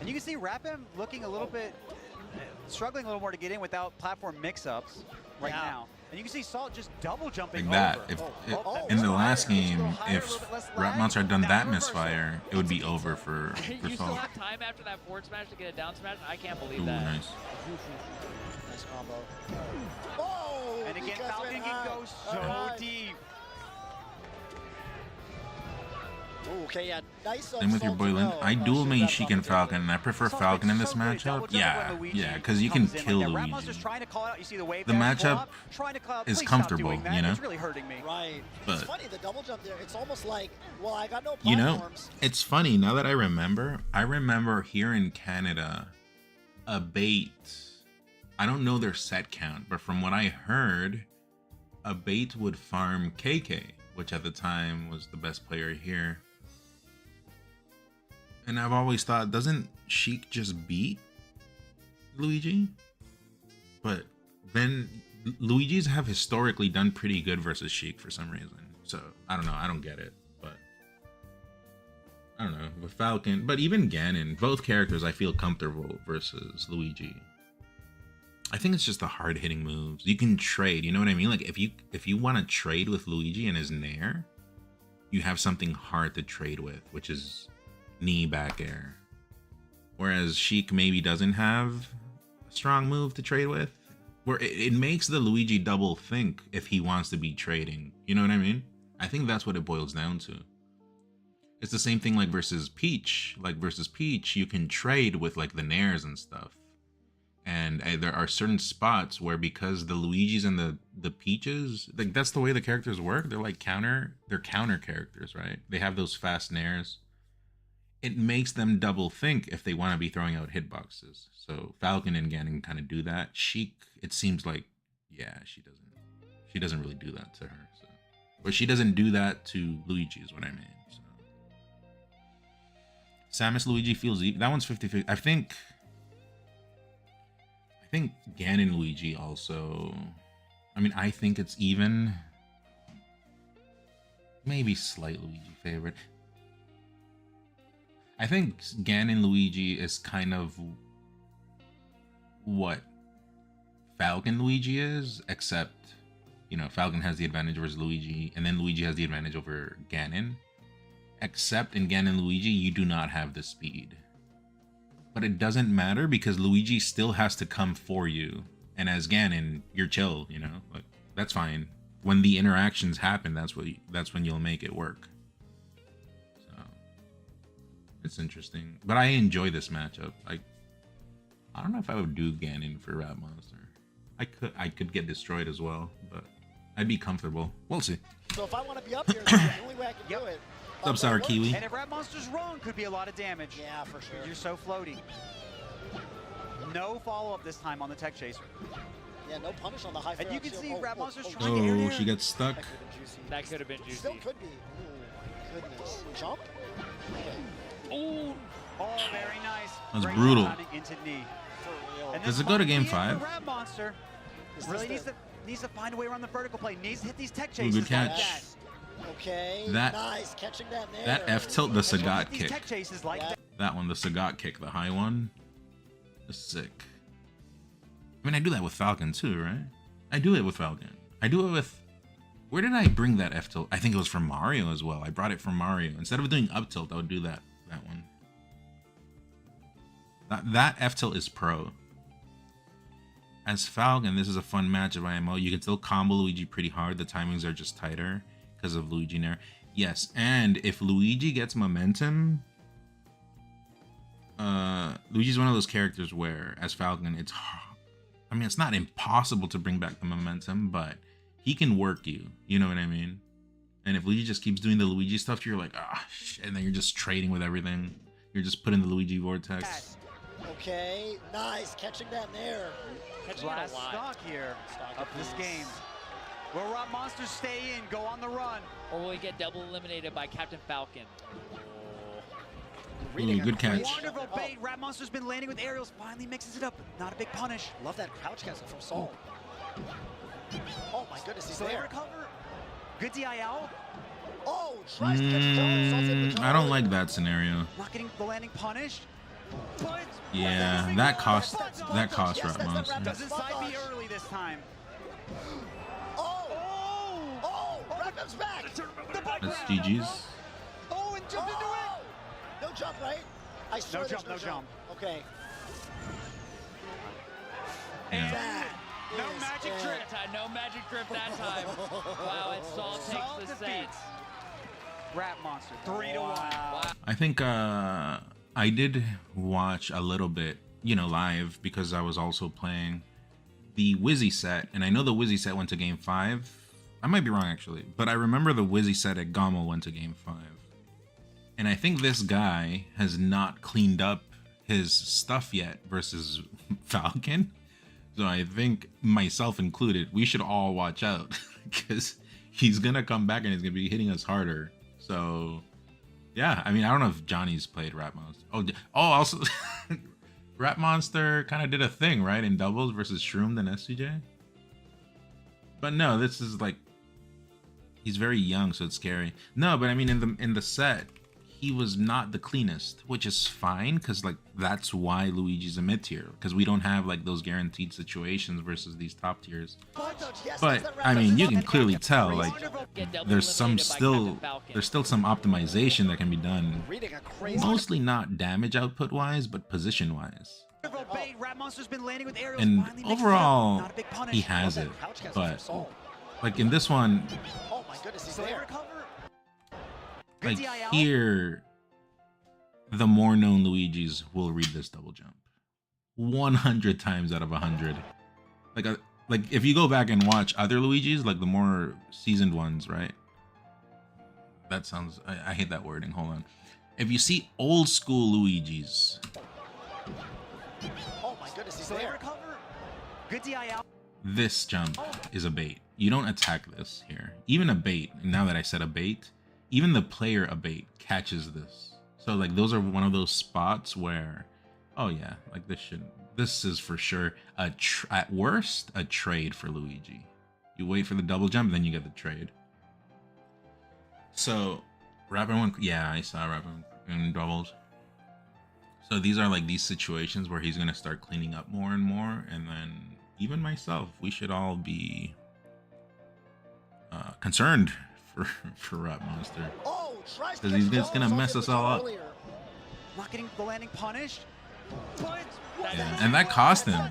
And you can see Rapim looking a little bit, struggling a little more to get in without platform mix-ups right Yeah. now. And you can see Salt just double jumping Like that. over. If in the last game, if Rat Monster had done that misfire, it would be over for You still Salt. have time after that forward smash to get a down smash? I can't believe Ooh, that. nice. Nice combo. Oh, And again, because Falcon went can high. go so Alright. deep. Ooh, okay, yeah, nice. Same with your Salt boy to Lin. know. I dual Should main have Sheik gone and to Falcon, and I prefer Salt's Falcon in so this good. Double matchup. jump when Yeah, Luigi yeah, because you can comes in kill like that. Rat Monster's Luigi. trying to call out. You see the wave The dash matchup flop, trying to call out, is "Please stop comfortable, doing that. you know? It's really hurting me. Right. But- It's funny, the double jump there, it's almost like, well, I got no You know, platforms. it's funny now that I remember here in Canada, a bait. I don't know their set count, but from what I heard, a bait would farm KK, which at the time was the best player here. And I've always thought, doesn't Sheik just beat Luigi? But then Luigi's have historically done pretty good versus Sheik for some reason. So I don't know. I don't get it. But I don't know. With Falcon, but even Ganon, both characters I feel comfortable versus Luigi. I think it's just the hard hitting moves. You can trade, you know what I mean? Like if you want to trade with Luigi and his Nair, you have something hard to trade with, which is knee back air. Whereas Sheik maybe doesn't have a strong move to trade with. Where it makes the Luigi double think if he wants to be trading. You know what I mean? I think that's what it boils down to. It's the same thing like versus Peach. Like versus Peach, you can trade with like the Nairs and stuff. And there are certain spots where because the Luigis and the Peaches, like that's the way the characters work. They're like counter characters, right? They have those fast Nairs. It makes them double think if they want to be throwing out hitboxes. So Falcon and Ganon kind of do that. Sheik, it seems like, yeah, she doesn't really do that to her. So, or she doesn't do that to Luigi is what I mean. So Samus Luigi feels even. That one's 50-50. I think Ganon Luigi also. I mean, I think it's even. Maybe slight Luigi favorite. I think Ganon Luigi is kind of what Falcon Luigi is, except, you know, Falcon has the advantage over Luigi, and then Luigi has the advantage over Ganon. Except in Ganon Luigi, you do not have the speed. But it doesn't matter because Luigi still has to come for you And as Ganon, you're chill, you know, like that's fine. When the interactions happen, that's when you'll make it work. So it's interesting, but I enjoy this matchup. Like, I don't know if I would do Ganon for Rat Monster. I could get destroyed as well, but I'd be comfortable. We'll see. So if I want to be up here, the only way I can do it. What's up, Sour Kiwi? And if Rat Monster's wrong, could be a lot of damage. Yeah, for sure. You're so floaty. No follow-up this time on the Tech Chaser. Yeah, no punish on the high. And you can shield. see Rat Monster's trying to air Oh, she gets stuck. That could have been juicy. Still could be. Ooh, my goodness. Jump? Ooh. Oh, very nice. That's Great brutal. timing into knee. For real. And Does this it go to might game be it for 5? Rat Monster Is really this needs to find a way around the vertical play. Needs to hit these Tech Ooh, Chasers good like catch. that. Okay. That- nice. Catching that there. That F tilt, the Hit Sagat these kick. Tech Chases like Yeah. that. That one, the Sagat kick, the high one, is sick. I mean, I do that with Falcon too, right? I do it with Falcon. I do it with... Where did I bring that F tilt? I think it was from Mario as well. I brought it from Mario. Instead of doing up tilt, I would do that one. That F tilt is pro. As Falcon, this is a fun match of IMO. You can still combo Luigi pretty hard. The timings are just tighter because of Luigi Nair. Yes, and if Luigi gets momentum, Luigi's one of those characters where, as Falcon, it's hard. I mean, it's not impossible to bring back the momentum, but he can work you. You know what I mean? And if Luigi just keeps doing the Luigi stuff, you're like, ah, shit, and then you're just trading with everything. You're just putting the Luigi vortex. Okay. Nice. Catching that there. Catching it a Last lot. stock here Stock of this apiece. game. Will Rat Monsters stay in, go on the run? Or will he get double eliminated by Captain Falcon? Reading a good catch. great shot. Wonderful bait. Rat Monster's been landing with aerials. Finally mixes it up. Not a big punish. Love that crouch castle from Saul. Oh my goodness, he's So they there. recover. Good DIL. Oh, tries to catch Jones. Saul's able to jump I don't early. like that scenario. Not getting the landing punished. But Yeah, that cost Rat Monster. doesn't side B early this time. Oh, Oh! oh, Ragnar's back. That's GG's. Oh, and jumped into it. Oh! No jump, right? I swear No there's jump, no jump. Okay. Yeah. That No is magic it. trick. That time, no magic trip that time. Wow, and Saul Saul takes the set. defeats Rat Monster 3-1. Wow. I think I did watch a little bit, you know, live because I was also playing the Wizzy set, and I know the Wizzy set went to game 5. I might be wrong actually, but I remember the Wizzy set at Gommel went to game 5. And I think this guy has not cleaned up his stuff yet versus Falcon. So I think, myself included, we should all watch out because he's gonna come back and he's gonna be hitting us harder. So yeah, I mean, I don't know if Johnny's played Rat Monster. Also Rat Monster kind of did a thing, right, in doubles versus Shroom and SCJ. But no, this is like, he's very young, so it's scary. No, but I mean, in the set, he was not the cleanest, which is fine because like that's why Luigi's a mid tier, because we don't have like those guaranteed situations versus these top tiers. Yes, But that's I mean, you can that clearly tell like Get double there's some eliminated by still Captain Falcon. there's still some optimization that can be done, Reading a crazy. mostly not damage output wise, but position wise. Wonderful bait. Rat Monster's been landing with aerials. And Finally mixes it up. overall, Not a big punish. he has Love it. that crouch castle from But Saul. like in this one, Oh my goodness, he's So they there. recover. Good like DIL. here, the more known Luigis will read this double jump 100 times out of 100. Like if you go back and watch other Luigis, like the more seasoned ones, right? That sounds, I hate that wording. Hold on. If you see old school Luigis, Oh my goodness, he's So they there. recover. Good DIL. this jump is a bait. You don't attack this here. Even a bait, and now that I said a bait, even the player a bait catches this. So like those are one of those spots where, oh yeah, like this is for sure at worst a trade for Luigi. You wait for the double jump, then you get the trade. So Rapper one, yeah, I saw Rapper in doubles. So these are like these situations where he's gonna start cleaning up more and more, and then even myself, we should all be concerned for Rat Monster. Oh, tries to Because he's catch just gonna Jones. mess Saul's us able to all jump up. earlier. Not getting the landing punished. Yeah, and that cost him.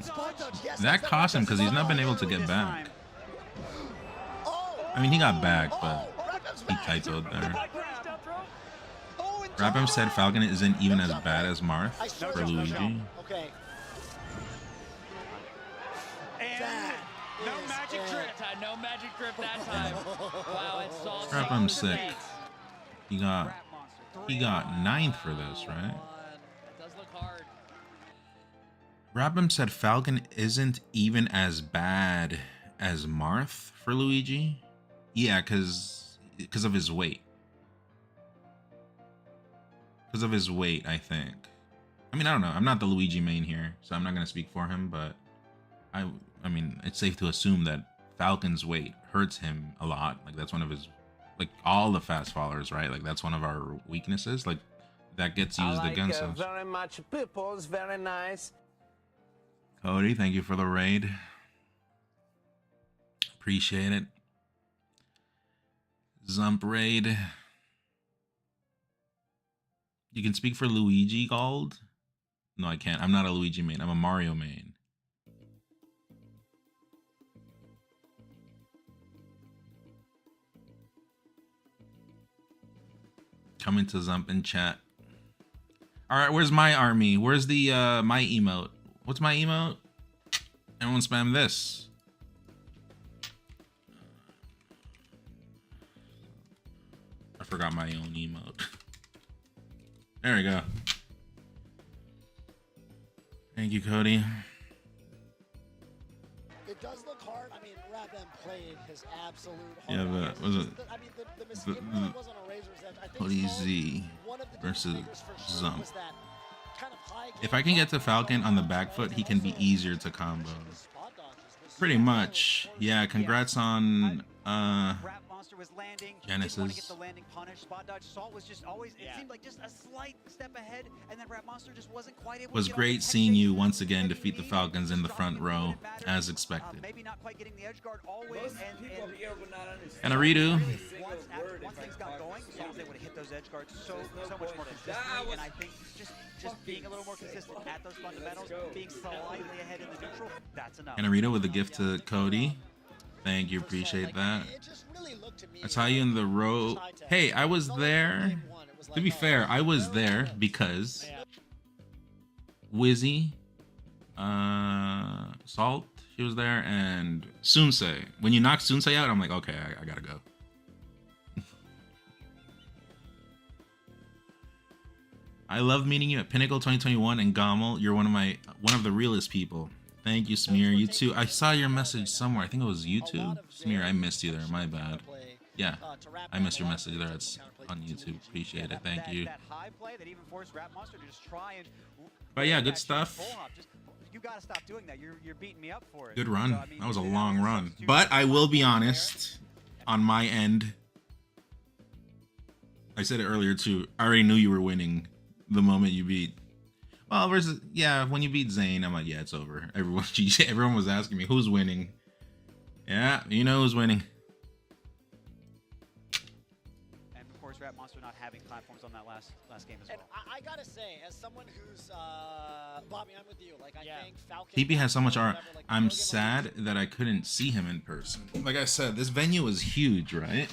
That cost him because he's not been able to get back. I mean, he got back, but he typoed there. Rapam said Falcon isn't even as bad as Marth for Luigi. Okay. No magic drip. No magic drip that time. Wow, it's Salt. Rapam's sick. He got 9th for this, right? It does look hard. Rapam said Falcon isn't even as bad as Marth for Luigi. Yeah, because of his weight. Because of his weight, I think. I mean, I don't know. I'm not the Luigi main here, so I'm not going to speak for him, but I mean, it's safe to assume that Falcon's weight hurts him a lot. Like, that's one of his, like, all the fast followers, right? Like, that's one of our weaknesses. Like, that gets used against us. Very much people. It's very nice. Cody, thank you for the raid. Appreciate it. Zump raid. You can speak for Luigi Gold? No, I can't. I'm not a Luigi main. I'm a Mario main. Coming to Zump in chat. Alright, where's my army? Where's the my emote? What's my emote? Everyone spam this. I forgot my own emote. There we go. Thank you, Cody. It does look hard. I mean, Rapam played his absolute Yeah, hard. but was it I mean, it really was on a razor's edge. I think Cody Salt, Z one of the versus difference makers for sure Zump? was that kind of high If I can get to Falcon on the back foot, he can be easier to combo. Pretty much. Yeah, congrats on Rat Monster was landing. Genesis. Didn't want to get the landing punished. Spot dodge. Salt was just always. It seemed like just a slight step ahead, and then Rat Monster just wasn't quite able. Was to get great on the seeing tech you base. once again defeat the Falcons in the front row, as expected. Maybe not quite getting the edge guard always, Most and people here would not understand. And a redo. once things got going, Salt was able to hit those edge guards so There's no much more point in consistently, that. and I think just being a little more consistent at those fundamentals, being slightly ahead in the neutral, that's enough. And Arita with a gift to Cody. Thank you, appreciate that. I saw you in the row. Hey, I was there. To be fair, I was there because Wizzy, Salt, she was there, and Sunsei. When you knock Sunsei out, I'm like, okay, I gotta go. I love meeting you at Pinnacle 2021 and Gommel. You're one of the realest people. Thank you, Smear. You too. I saw your message somewhere. I think it was YouTube. Smear, I missed you there. My bad. Yeah, I missed your message there. It's on YouTube. Appreciate it. Thank you. But yeah, good stuff. You gotta stop doing that. You're beating me up for it. Good run. That was a long run. But I will be honest, on my end, I said it earlier too. I already knew you were winning the moment you beat. Well, versus when you beat Zayn, I'm like, yeah, it's over. Everyone was asking me who's winning. Yeah, you know who's winning. And of course, Rat Monster not having platforms on that last game as well. And I gotta say, as someone who's Bobby, I'm with you. Like, I think Falcon. TP has so much art. I'm sad that I couldn't see him in person. Like I said, this venue was huge, right?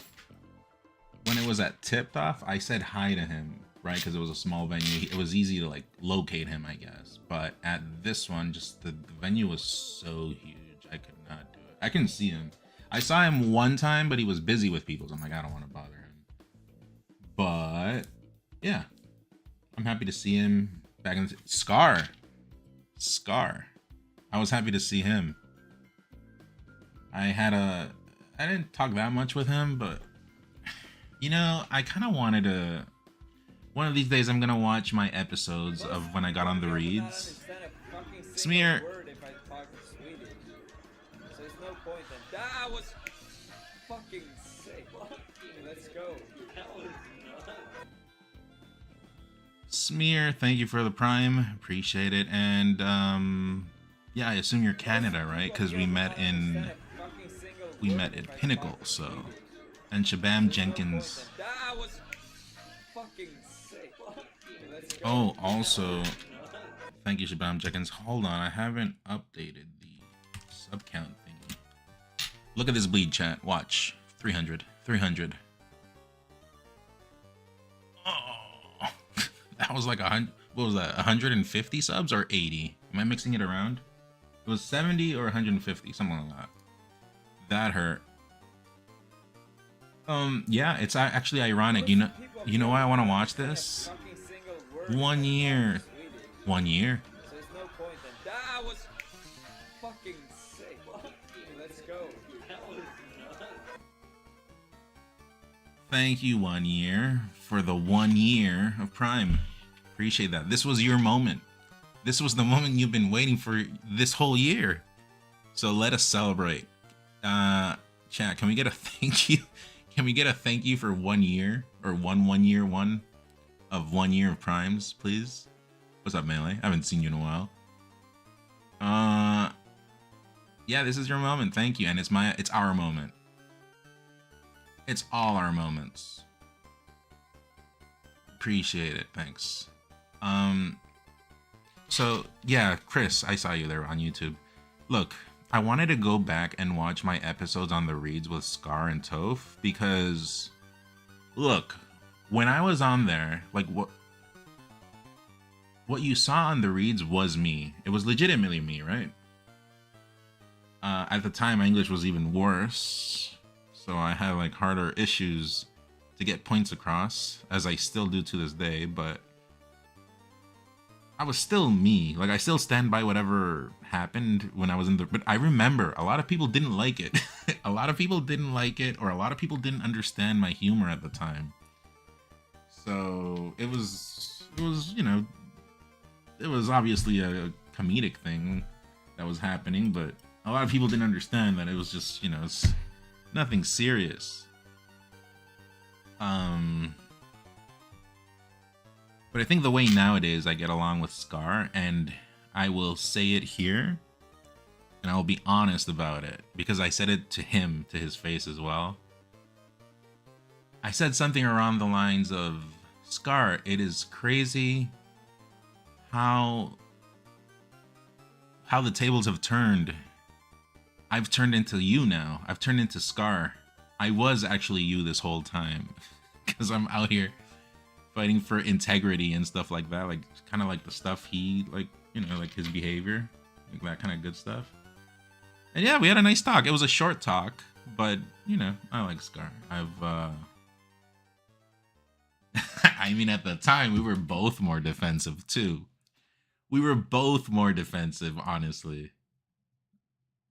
When it was at Tipped Off, I said hi to him, right? Because it was a small venue. It was easy to like locate him, I guess. But at this one, just the venue was so huge. I could not do it. I couldn't see him. I saw him one time, but he was busy with people. So I'm like, I don't want to bother him. But yeah, I'm happy to see him back in Scar. I was happy to see him. I didn't talk that much with him, but you know, I kind of wanted to. One of these days, I'm gonna watch my episodes of when I got on the reads. Smear. If I talk Swedish. So there's no point in that. Was fucking sick. Let's go. Smear, thank you for the prime, appreciate it. And yeah, I assume you're Canada, right? Because we met in Pinnacle, so. And Shabam Jenkins. That was fucking sick. Oh, also, Thank you, Shabam Jenkins. Hold on, I haven't updated the sub count thingy. Look at this bleed, chat. Watch. 300. 300. Oh, that was like 100. What was that? 150 subs or 80? Am I mixing it around? It was 70 or 150, something like that. That hurt. Yeah, it's actually ironic. You know why I want to watch this? 1 year. 1 year. So there's no point then. That was fucking sick. Let's go. Thank you, 1 year, for the 1 year of Prime. Appreciate that. This was your moment. This was the moment you've been waiting for this whole year. So let us celebrate. Chat, can we get a thank you? Can we get a thank you for 1 year or 1 year of 1 year of Primes, please? What's up, Melee? I haven't seen you in a while. Yeah, this is your moment. Thank you, and it's our moment. It's all our moments. Appreciate it. Thanks. So yeah, Chris, I saw you there on YouTube. Look, I wanted to go back and watch my episodes on the reads with Scar and Toph because, look, when I was on there, like what you saw on the reads was me. It was legitimately me, right? At the time, my English was even worse, so I had like harder issues to get points across, as I still do to this day, but I was still me. Like, I still stand by whatever happened when I was in the... But I remember a lot of people didn't like it. A lot of people didn't like it, or a lot of people didn't understand my humor at the time. So it was, you know, it was obviously a comedic thing that was happening, but a lot of people didn't understand that it was just, you know, it's nothing serious. But I think the way nowadays I get along with Scar, and I will say it here, and I will be honest about it, because I said it to him, to his face as well. I said something around the lines of, Scar, it is crazy how the tables have turned. I've turned into you now. I've turned into Scar. I was actually you this whole time, because I'm out here fighting for integrity and stuff like that, like kind of like the stuff he, like, you know, like his behavior, like that kind of good stuff. And yeah, we had a nice talk. It was a short talk, but you know, I like Scar. I mean, at the time we were both more defensive too. We were both more defensive, honestly.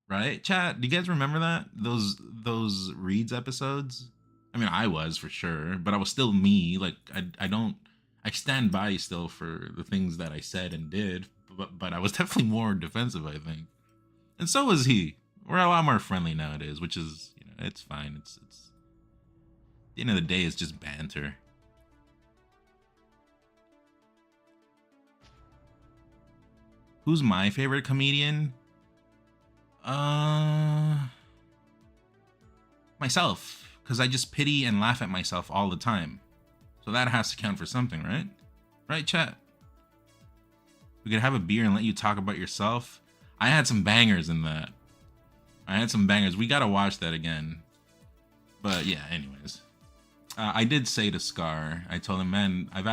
Right? Chat, do you guys remember that? Those Reads episodes? I mean, I was for sure, but I was still me. Like, I stand by still for the things that I said and did, but I was definitely more defensive, I think. And so was he. We're a lot more friendly nowadays, which is, you know, it's fine. It's at the end of the day, it's just banter. Who's my favorite comedian? Myself. Because I just pity and laugh at myself all the time. So that has to count for something, right? Right, chat? We could have a beer and let you talk about yourself. I had some bangers in that. I had some bangers. We gotta watch that again. But yeah, anyways. I did say to Scar, I told him, man, I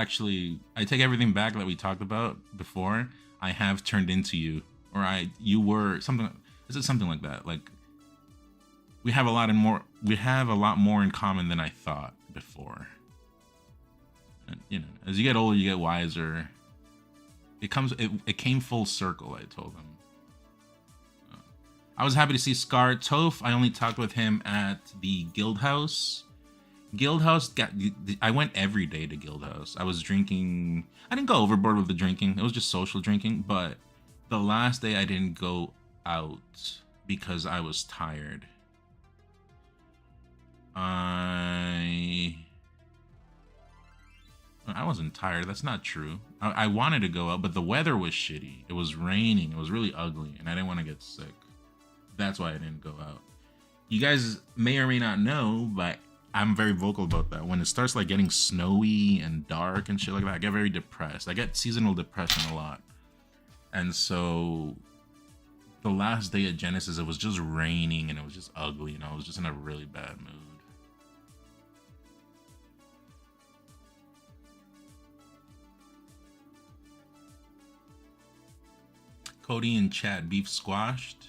take everything back that we talked about before. I have turned into you. Or you were, something, is it something like that? Like, we have a lot more in common than I thought before. And, you know, as you get older, you get wiser. It came full circle, I told him. I was happy to see Scar. Toph, I only talked with him at the Guild House. I went every day to Guild House. I was drinking. I didn't go overboard with the drinking. It was just social drinking. But the last day I didn't go out because I was tired. I wasn't tired. That's not true. I wanted to go out, but the weather was shitty. It was raining. It was really ugly, and I didn't want to get sick. That's why I didn't go out. You guys may or may not know, but I'm very vocal about that. When it starts like getting snowy and dark and shit like that, I get very depressed. I get seasonal depression a lot. And so the last day at Genesis, it was just raining and it was just ugly, and I was just in a really bad mood. Cody in chat, beef squashed.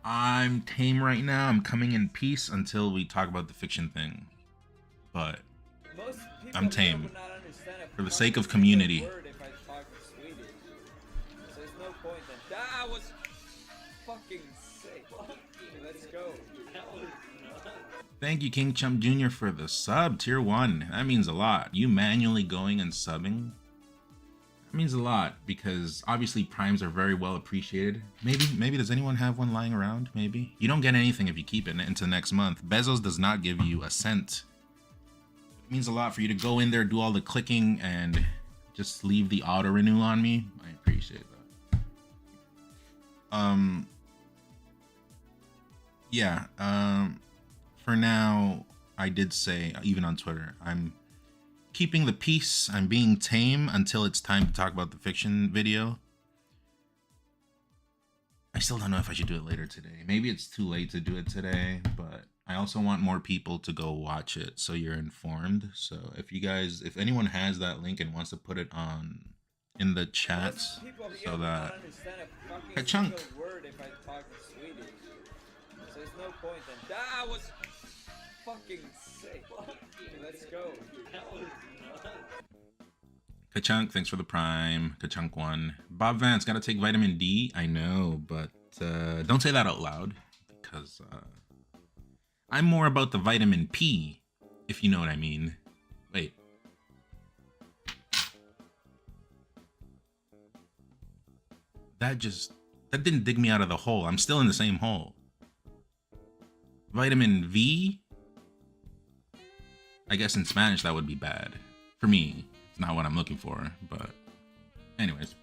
I'm tame right now. I'm coming in peace until we talk about the fiction thing. But Most people I'm tame. would not understand a For the sake of fucking community. word if I talk Swedish. So there's no point then. That was fucking sick. Let's go. Thank you, King Chump Jr. for the sub, tier 1. That means a lot. You manually going and subbing. That means a lot because obviously primes are very well appreciated. Maybe does anyone have one lying around? Maybe. You don't get anything if you keep it into next month. Bezos does not give you a cent. It means a lot for you to go in there, do all the clicking, and just leave the auto renew on me. I appreciate that. Yeah. For now, I did say, even on Twitter, I'm keeping the peace. I'm being tame until it's time to talk about the fiction video. I still don't know if I should do it later today. Maybe it's too late to do it today, but I also want more people to go watch it so you're informed. So if anyone has that link and wants to put it on in the chat so that a chunk. Word if I talk Swedish. So there's no point then. That was fucking sick. Let's go. Kachunk, thanks for the prime. Kachunk 1. Bob Vance, gotta take vitamin D. I know, but don't say that out loud because I'm more about the vitamin P, if you know what I mean. Wait. That didn't dig me out of the hole. I'm still in the same hole. Vitamin V? I guess in Spanish that would be bad. For me, it's not what I'm looking for, but anyways.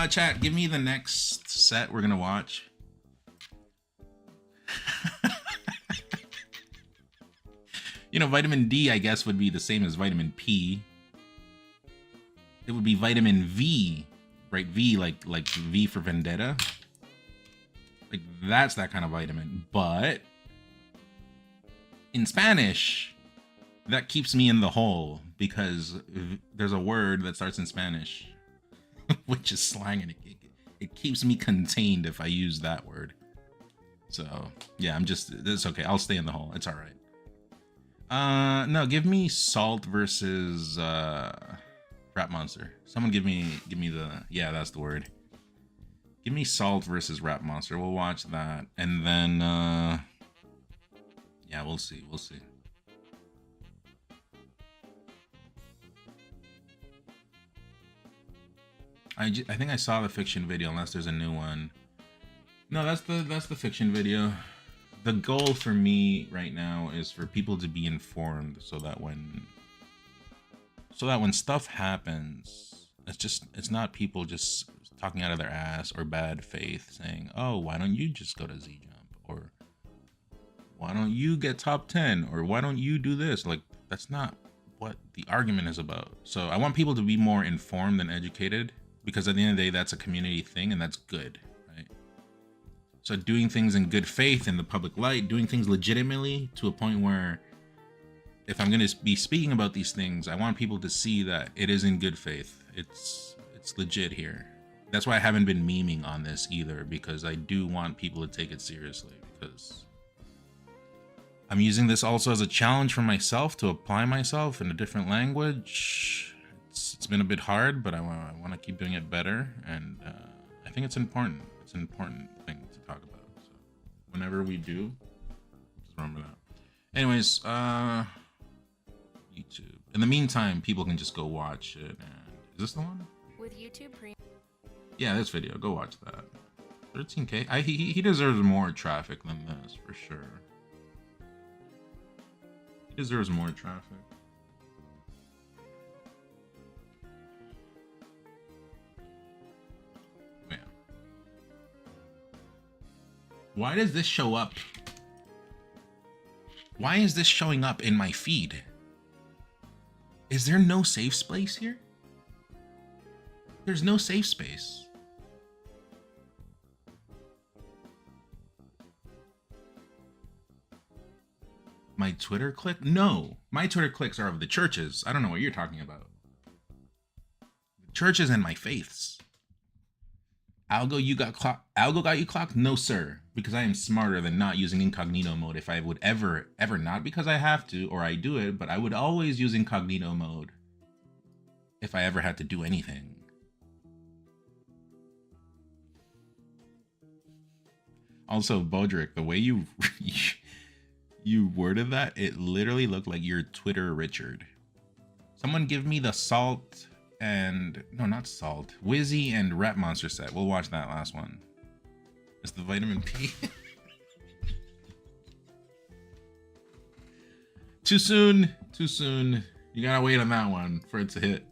Chat, give me the next set we're gonna watch. You know, vitamin D, I guess, would be the same as vitamin P. It would be vitamin V, right? V, like V for Vendetta. Like, that's that kind of vitamin. But in Spanish, that keeps me in the hole because there's a word that starts in Spanish, which is slang, and it keeps me contained if I use that word. So, yeah, it's okay. I'll stay in the hole. It's all right. No, give me Salt versus Rap Monster. Someone give me yeah, that's the word. Give me Salt versus Rap Monster. We'll watch that, and then yeah, we'll see. I think I saw the fiction video, unless there's a new one. No, that's the fiction video. The goal for me right now is for people to be informed so that when stuff happens, it's not people just talking out of their ass or bad faith saying, oh, why don't you just go to Z Jump, or why don't you get top 10, or why don't you do this? Like, that's not what the argument is about. So I want people to be more informed and educated, because at the end of the day, that's a community thing, and that's good. So doing things in good faith in the public light, doing things legitimately to a point where if I'm going to be speaking about these things, I want people to see that it is in good faith. It's legit here. That's why I haven't been memeing on this either, because I do want people to take it seriously, because I'm using this also as a challenge for myself to apply myself in a different language. It's been a bit hard, but I want to keep doing it better, and I think it's important. It's an important thing to talk about. So whenever we do, just remember that. Anyways, YouTube. In the meantime, people can just go watch it. And is this the one? With YouTube Premium. Yeah, this video. Go watch that. 13K. He deserves more traffic than this for sure. He deserves more traffic. Why does this show up? Why is this showing up in my feed? Is there no safe space here? There's no safe space. My Twitter click? No. My Twitter clicks are of the churches. I don't know what you're talking about. The churches and my faiths. Algo got you clocked? No, sir. Because I am smarter than not using incognito mode if I would ever not because I have to or I do it, but I would always use incognito mode if I ever had to do anything. Also, Bodrick, the way you worded that, it literally looked like your Twitter Richard. Someone give me the Salt and... No, not Salt. Wizzy and Rap Monster set. We'll watch that last one. It's the Vitamin P. Too soon. Too soon. You gotta wait on that one for it to hit.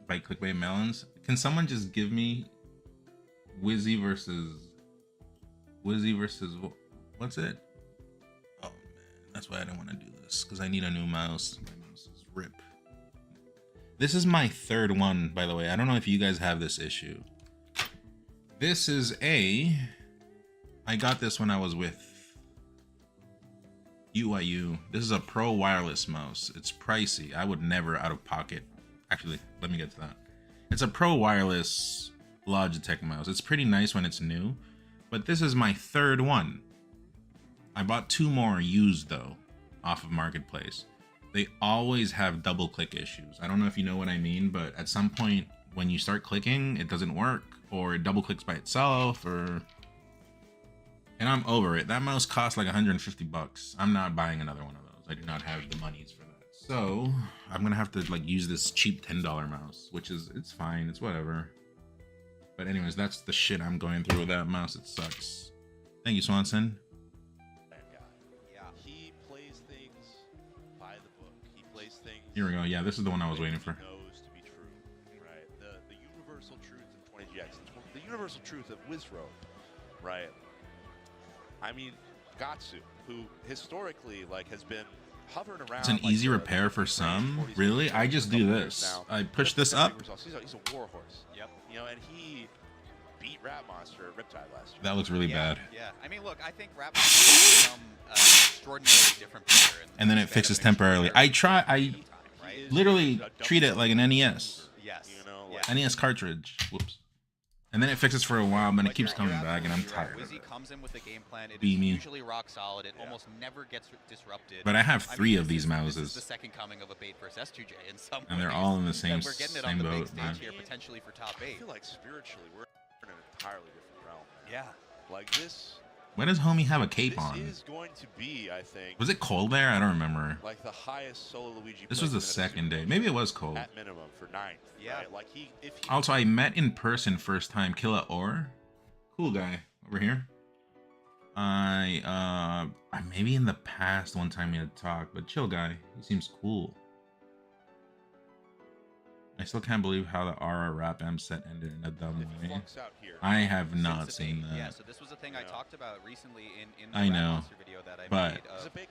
By Clickbait Melons. Can someone just give me Wizzy versus what's it? Oh man, that's why I don't want to do this, because I need a new mouse. My mouse is rip. This is my third one, by the way. I don't know if you guys have this issue. This is I got this when I was with UIU. This is a Pro wireless mouse. It's pricey. I would never out of pocket. Actually, let me get to that. It's a Pro wireless Logitech mouse. It's pretty nice when it's new, but this is my third one. I bought 2 more used though, off of Marketplace. They always have double click issues. I don't know if you know what I mean, but at some point when you start clicking, it doesn't work, or it double clicks by itself, and I'm over it. That mouse costs like 150 bucks. I'm not buying another one of those. I do not have the monies for that. So I'm gonna have to like use this cheap $10 mouse, which is, it's fine, it's whatever. But anyways, that's the shit I'm going through with that mouse. It sucks. Thank you, Swanson. Yeah, he plays things by the book. He plays things. Here we go. Yeah, this is the one I was waiting for. Knows to be true, right? The universal truth in 20GX, the universal truth of Wizrobe, right? I mean, Gatsu, who historically like has been hovering around. It's an easy repair for some. Really? I just do this. I push this up. He's a warhorse. Yep. You know, and he beat Rat Monster at Riptide last year. That looks really bad. Yeah. I mean, look, I think Rat Monster has become an extraordinarily different player. And then it fixes temporarily. I literally treat it like an NES. Yes. You know, NES cartridge. Whoops. And then it fixes for a while, but it keeps coming back, and I'm tired of Wizzy it. comes in with a game plan. It is Beamy. usually rock solid. It almost never gets disrupted. But I have 3 mean, of these This mouses. is the second coming of a bait versus S2J in some And they're ways. all in the same We're getting it on same the big boat, stage man. here, potentially for top 8. I feel like spiritually we're in an entirely different realm. Yeah. Like this. When does homie have a cape This on? is going to be, I think. Was it cold there? I don't remember. Like the highest solo Luigi. This was the second day. Maybe it was cold. At minimum for 9th. Yeah. Right? Like if he Also, I met in person first time Killa Or. Cool guy over here. I maybe in the past one time we had talked, but chill guy. He seems cool. I still can't believe how the Aura Rap M set ended in a dumb way. I have not seen that. Yeah, so this was a thing I talked about recently in the I Rat know, Monster video that I but made.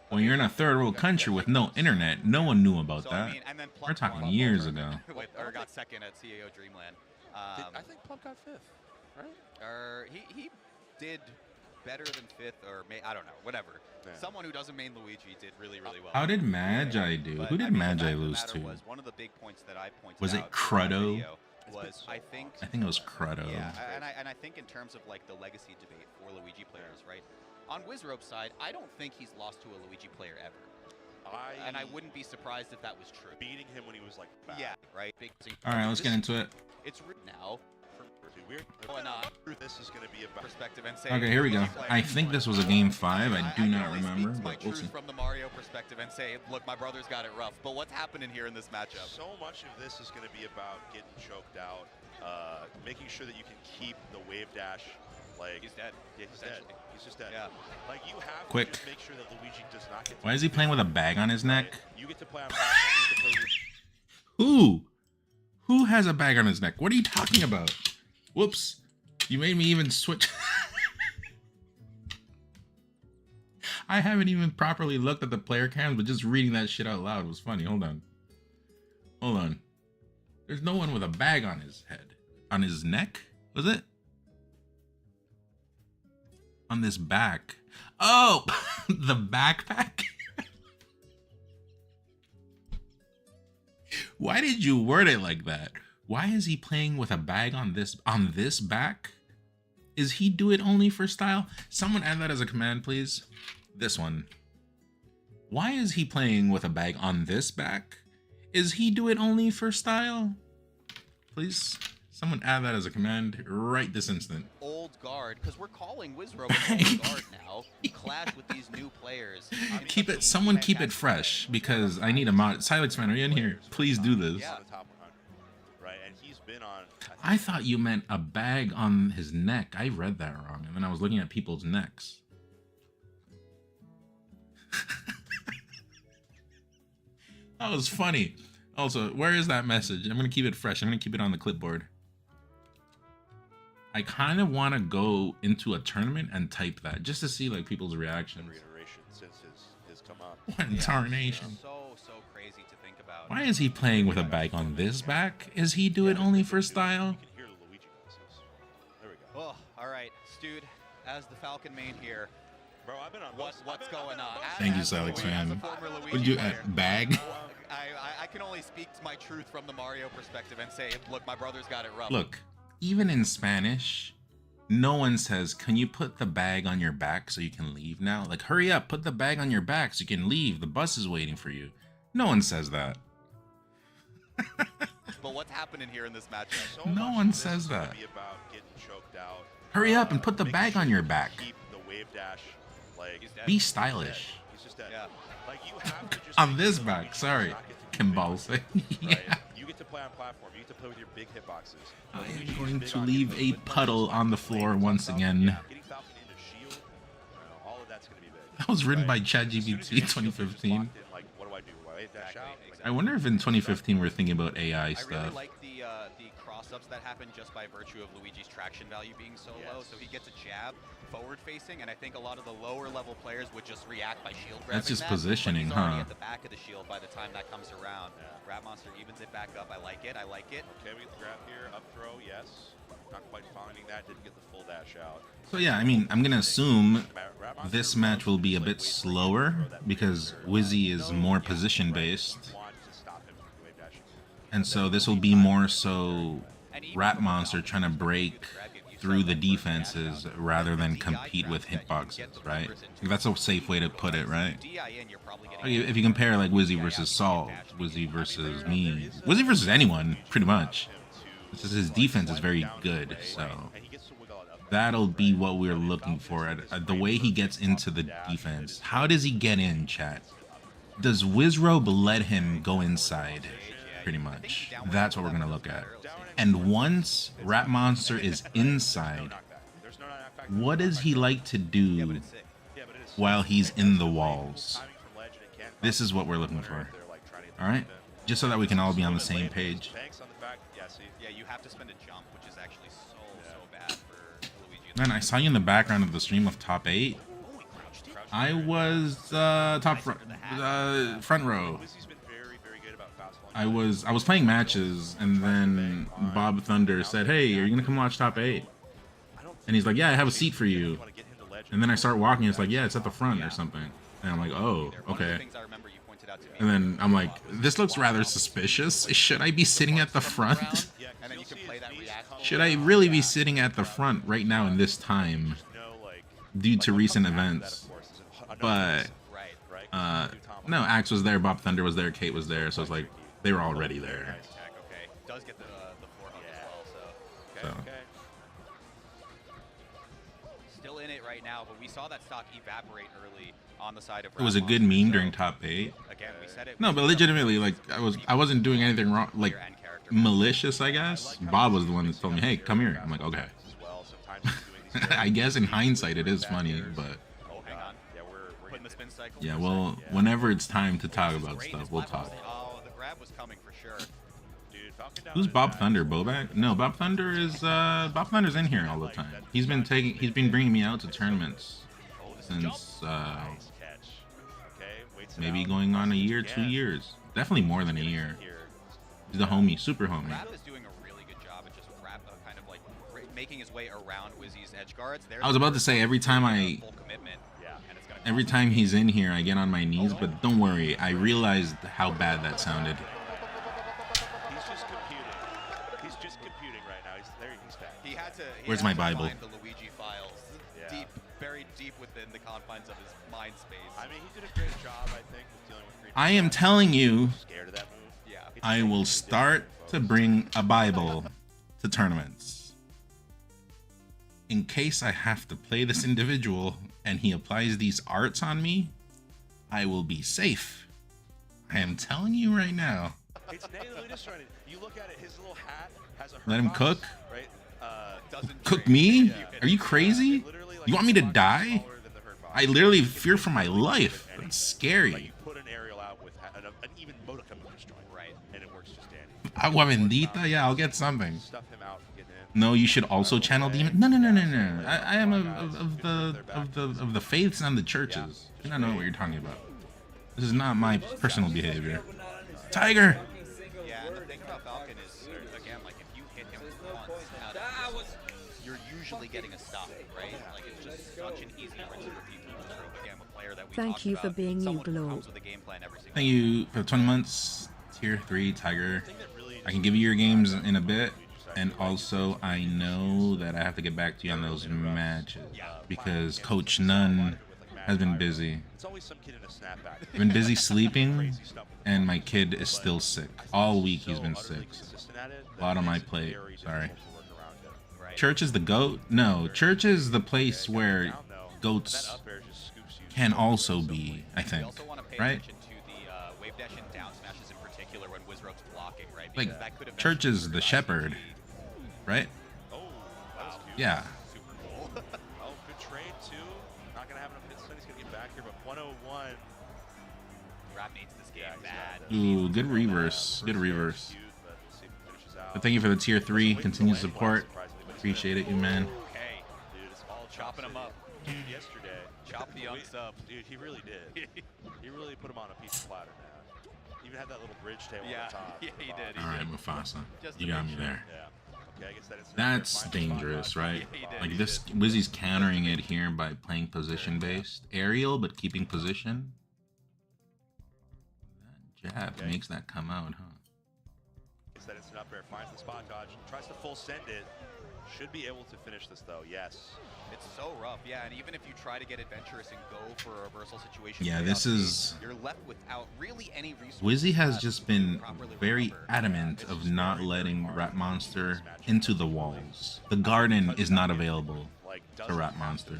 when you're in a third world country with no internet, no one knew about So, that. I mean, and then We're Pluck talking won years over- ago. or got second at CAO Dreamland. I think Plum got 5th, right? Or he did better than 5th, or I don't know, whatever. Yeah. Someone who doesn't main Luigi did really well. How did Magi do? But, Who I did mean, the Magi fact of the lose matter to? was one of the big points that I pointed Was it out in my Cruddo? video was I think it was Cruddo. Yeah, and I think in terms of like the legacy debate for Luigi players, right? On Wizrobe's side, I don't think he's lost to a Luigi player ever. And I wouldn't be surprised if that was true. Beating him when he was like bad. Yeah, right. All right, let's get into it. It's now. Weird. This is going to be about perspective and say. Okay, here we go. I think this was a game 5. I do not remember, but we'll see. From the Mario perspective and say, look, my brother's got it rough. But what's happening here in this matchup? So much of this is going to be about getting choked out, making sure that you can keep the wave dash. Like he's dead. Yeah, he's dead. He's just dead. Yeah. Like you have Quick. to just make sure that Luigi does not get. Why is he playing with a bag on his neck? You get to play on platform. You get to play Who? Who has a bag on his neck? What are you talking about? Whoops. You made me even switch. I haven't even properly looked at the player cams, but just reading that shit out loud was funny. Hold on. Hold on. There's no one with a bag on his head. on his neck, was it? On this back. Oh, the backpack. Why did you word it like that? Why is he playing with a bag on this back? Is he do it only for style? Someone add that as a command, please. This one. Why is he playing with a bag on this back? Is he do it only for style? Please, someone add that as a command right this instant. Old guard, because we're calling Wizrobe an old guard now. Clash with these new players. I mean, Keep it, someone keep it fresh, because I need a mod. Silex man, are you in here? Please do this. Yeah. Right, and he's been on. I thought you meant a bag on his neck. I read that wrong, and then I was looking at people's necks. That was funny. Also, where is that message? I'm gonna keep it fresh. I'm gonna keep it on the clipboard. I kind of want to go into a tournament and type that just to see like people's reactions. Reiteration since his come up. What in tarnation? So crazy to think about. Why is he playing with a bag on this back? Is he do it only for style? You can hear the Luigi voices. There we go. Oh, all right, Stude, as the Falcon main here. Bro, I've been on What's going on? Thank you, Silex fan. What did you bag? I can only speak to my truth from the Mario perspective and say, look, my brother's got it rough. Look, even in Spanish, no one says, "Can you put the bag on your back so you can leave now?" Like, hurry up, put the bag on your back so you can leave. The bus is waiting for you. No one says that. But what's happening here in this matchup? So No one says that. Be about getting choked out. Hurry up and put the Making bag on sure your you back. Keep the wave dash. Like, Be stylish. he's just dead. Yeah. Like, you have to just On make this sure back, Luigi sorry. does not get to do Kimball big say. hits, right? Yeah. You get to play on platform. You get to play with your big hitboxes. I Luigi's am going big to on leave hitbox, a but puddle on the floor Falcon, once again. yeah, getting Falcon into shield, all of that's going to be big. That was written by Right? As soon as ChatGPT you get shield, you're just 2015. locked in, like, what do I do? Wave dash out? Like, I wonder if in 2015 we're thinking about AI I really stuff. like the cross-ups that happen just by virtue of Luigi's traction value being so low. So he gets a jab forward-facing, and I think a lot of the lower-level players would just react by shield grabbing. That's just that, positioning, but he's already huh? at the back of the shield by the time that comes around. Rat Monster evens it back up. I like it. I like it. Okay, we grab here, up throw, yes. Not quite finding that, didn't get the full dash out. So yeah, I mean, I'm gonna assume this match will be a bit slower because Wizzy is more position-based. And so this will be more so Rat Monster trying to break through the defenses rather than compete with hitboxes, right? That's a safe way to put it, right? Okay, if you compare like Wizzy versus Salt, Wizzy versus me, Wizzy versus anyone, pretty much. It's just his defense is very good, so that'll be what we're looking for. The way he gets into the defense. How does he get in, chat? Does Wizrobe let him go inside? Pretty much. That's what we're gonna look at. And once Rat Monster is inside, what does he like to do while he's in the walls? This is what we're looking for. Alright? Just so that we can all be on the same page. Yeah, you have to spend a jump, which is actually so bad for Luigi. Man, I saw you in the background of the stream of top 8. I was front row. I was playing matches, and then Bob Thunder said, "Hey, are you gonna come watch top 8?" And he's like, "Yeah, I have a seat for you." And then I start walking. It's like, "Yeah, it's at the front or something." And I'm like, "Oh, okay." And then I'm like, "This looks rather suspicious. Should I be sitting at the front? Should I really be sitting at the front right now in this time due to recent events?" But no, Axe was there, Bob Thunder was there, Kate was there, so it's like they were already there. Okay, does get the 4 hug as well, so. Still in it right now, but we saw that stock evaporate early on the side of. It was a good meme during top 8. Again, we said it. No, but legitimately, like I wasn't doing anything wrong, like malicious, I guess. Bob was the one that told me, "Hey, come here." I'm like, "Okay." I guess in hindsight it is funny, but yeah, well, whenever it's time to talk about stuff, we'll talk. Oh, the grab was coming for sure. Who's Bob Thunder? Bobak? No, Bob Thunder is Bob Thunder's in here all the time. He's been bringing me out to tournaments since maybe going on a year, 2 years. Definitely more than a year. He's the homie, super homie. Rap is doing a really good job at just kind making his way around Wizzy's edge guards. I was about to say every time full commitment. And it's gonna every time he's in here, I get on my knees. But don't worry, I realized how bad that sounded. He's just computing. He's just computing right now. He's back. He had to. Where's my Bible? Find the Luigi files deep, buried deep within the confines of his mind space. I mean, he did a great job, I think, with dealing with green. I am telling you, Scared of that move. Yeah. I will start to bring a Bible to tournaments. In case I have to play this individual and he applies these arts on me, I will be safe. I am telling you right now. It's natively just trying to. You look at it, his little hat has a. Let him box, cook? Right? Cook me? Are you crazy? You want me to die? I literally fear for my life. That's scary. You put an aerial out with an even modicum of disjoint. Right. And it works just dandy. Agua bendita? Yeah, I'll get something. Stuff him out and get in. No, you should also channel demon. No. I am of the faiths and the churches. You don't know what you're talking about. This is not my personal behavior. Tiger. Yeah, and the thing about Falcon is, again, like if you hit him once, you're usually getting a stop, right? Like it's just such an easy rinse and repeat for Wizrobe. Again, a player that we Thank talked you for about, being you, someone who Glow. comes with a game plan every single Thank you for 20 months. Tier 3, Tiger. I can give you your games in a bit. And also, I know that I have to get back to you on those matches. Because Coach Nunn has been busy. I've been busy sleeping. And my kid is still sick. All week he's been sick. A lot on my plate. Sorry. Church is the GOAT? No, church is the place where GOATs can also be, I think. Right? wave dash and down smashes in particular when Wizrobe's blocking, right? Like, Because that could have church is the shepherd. Right? Oh, that was cute. Yeah. Super cool. Oh, good trade, too. Not going to have enough hit stun. He's going to get back here, but 101. Rap needs this game bad. Ooh, good reverse. Good reverse. But thank you for the tier 3 continued support. Appreciate it, you man. Okay. Dude, it's all chopping him up. Dude, yesterday. Chop the unks up. Dude, he really did. He really put him on a piece of platter now. Even had that little bridge tail on the top. Yeah, he did. Alright, Mufasa. You got me there. Yeah. Okay, I guess that is That's dangerous, right? Like this, Wizzy's countering it here by playing position-based. Aerial, but keeping position. That jab makes that come out, huh? Gets that instant up air, finds the spot dodge, tries to full send it. Should be able to finish this though, yes. It's so rough, yeah, and even if you try to get adventurous and go for a reversal situation, Yeah, this is... you're left without really any resources. Wizzy has just been very adamant of not letting Rat Monster into the walls. The garden is not available to Rat Monster.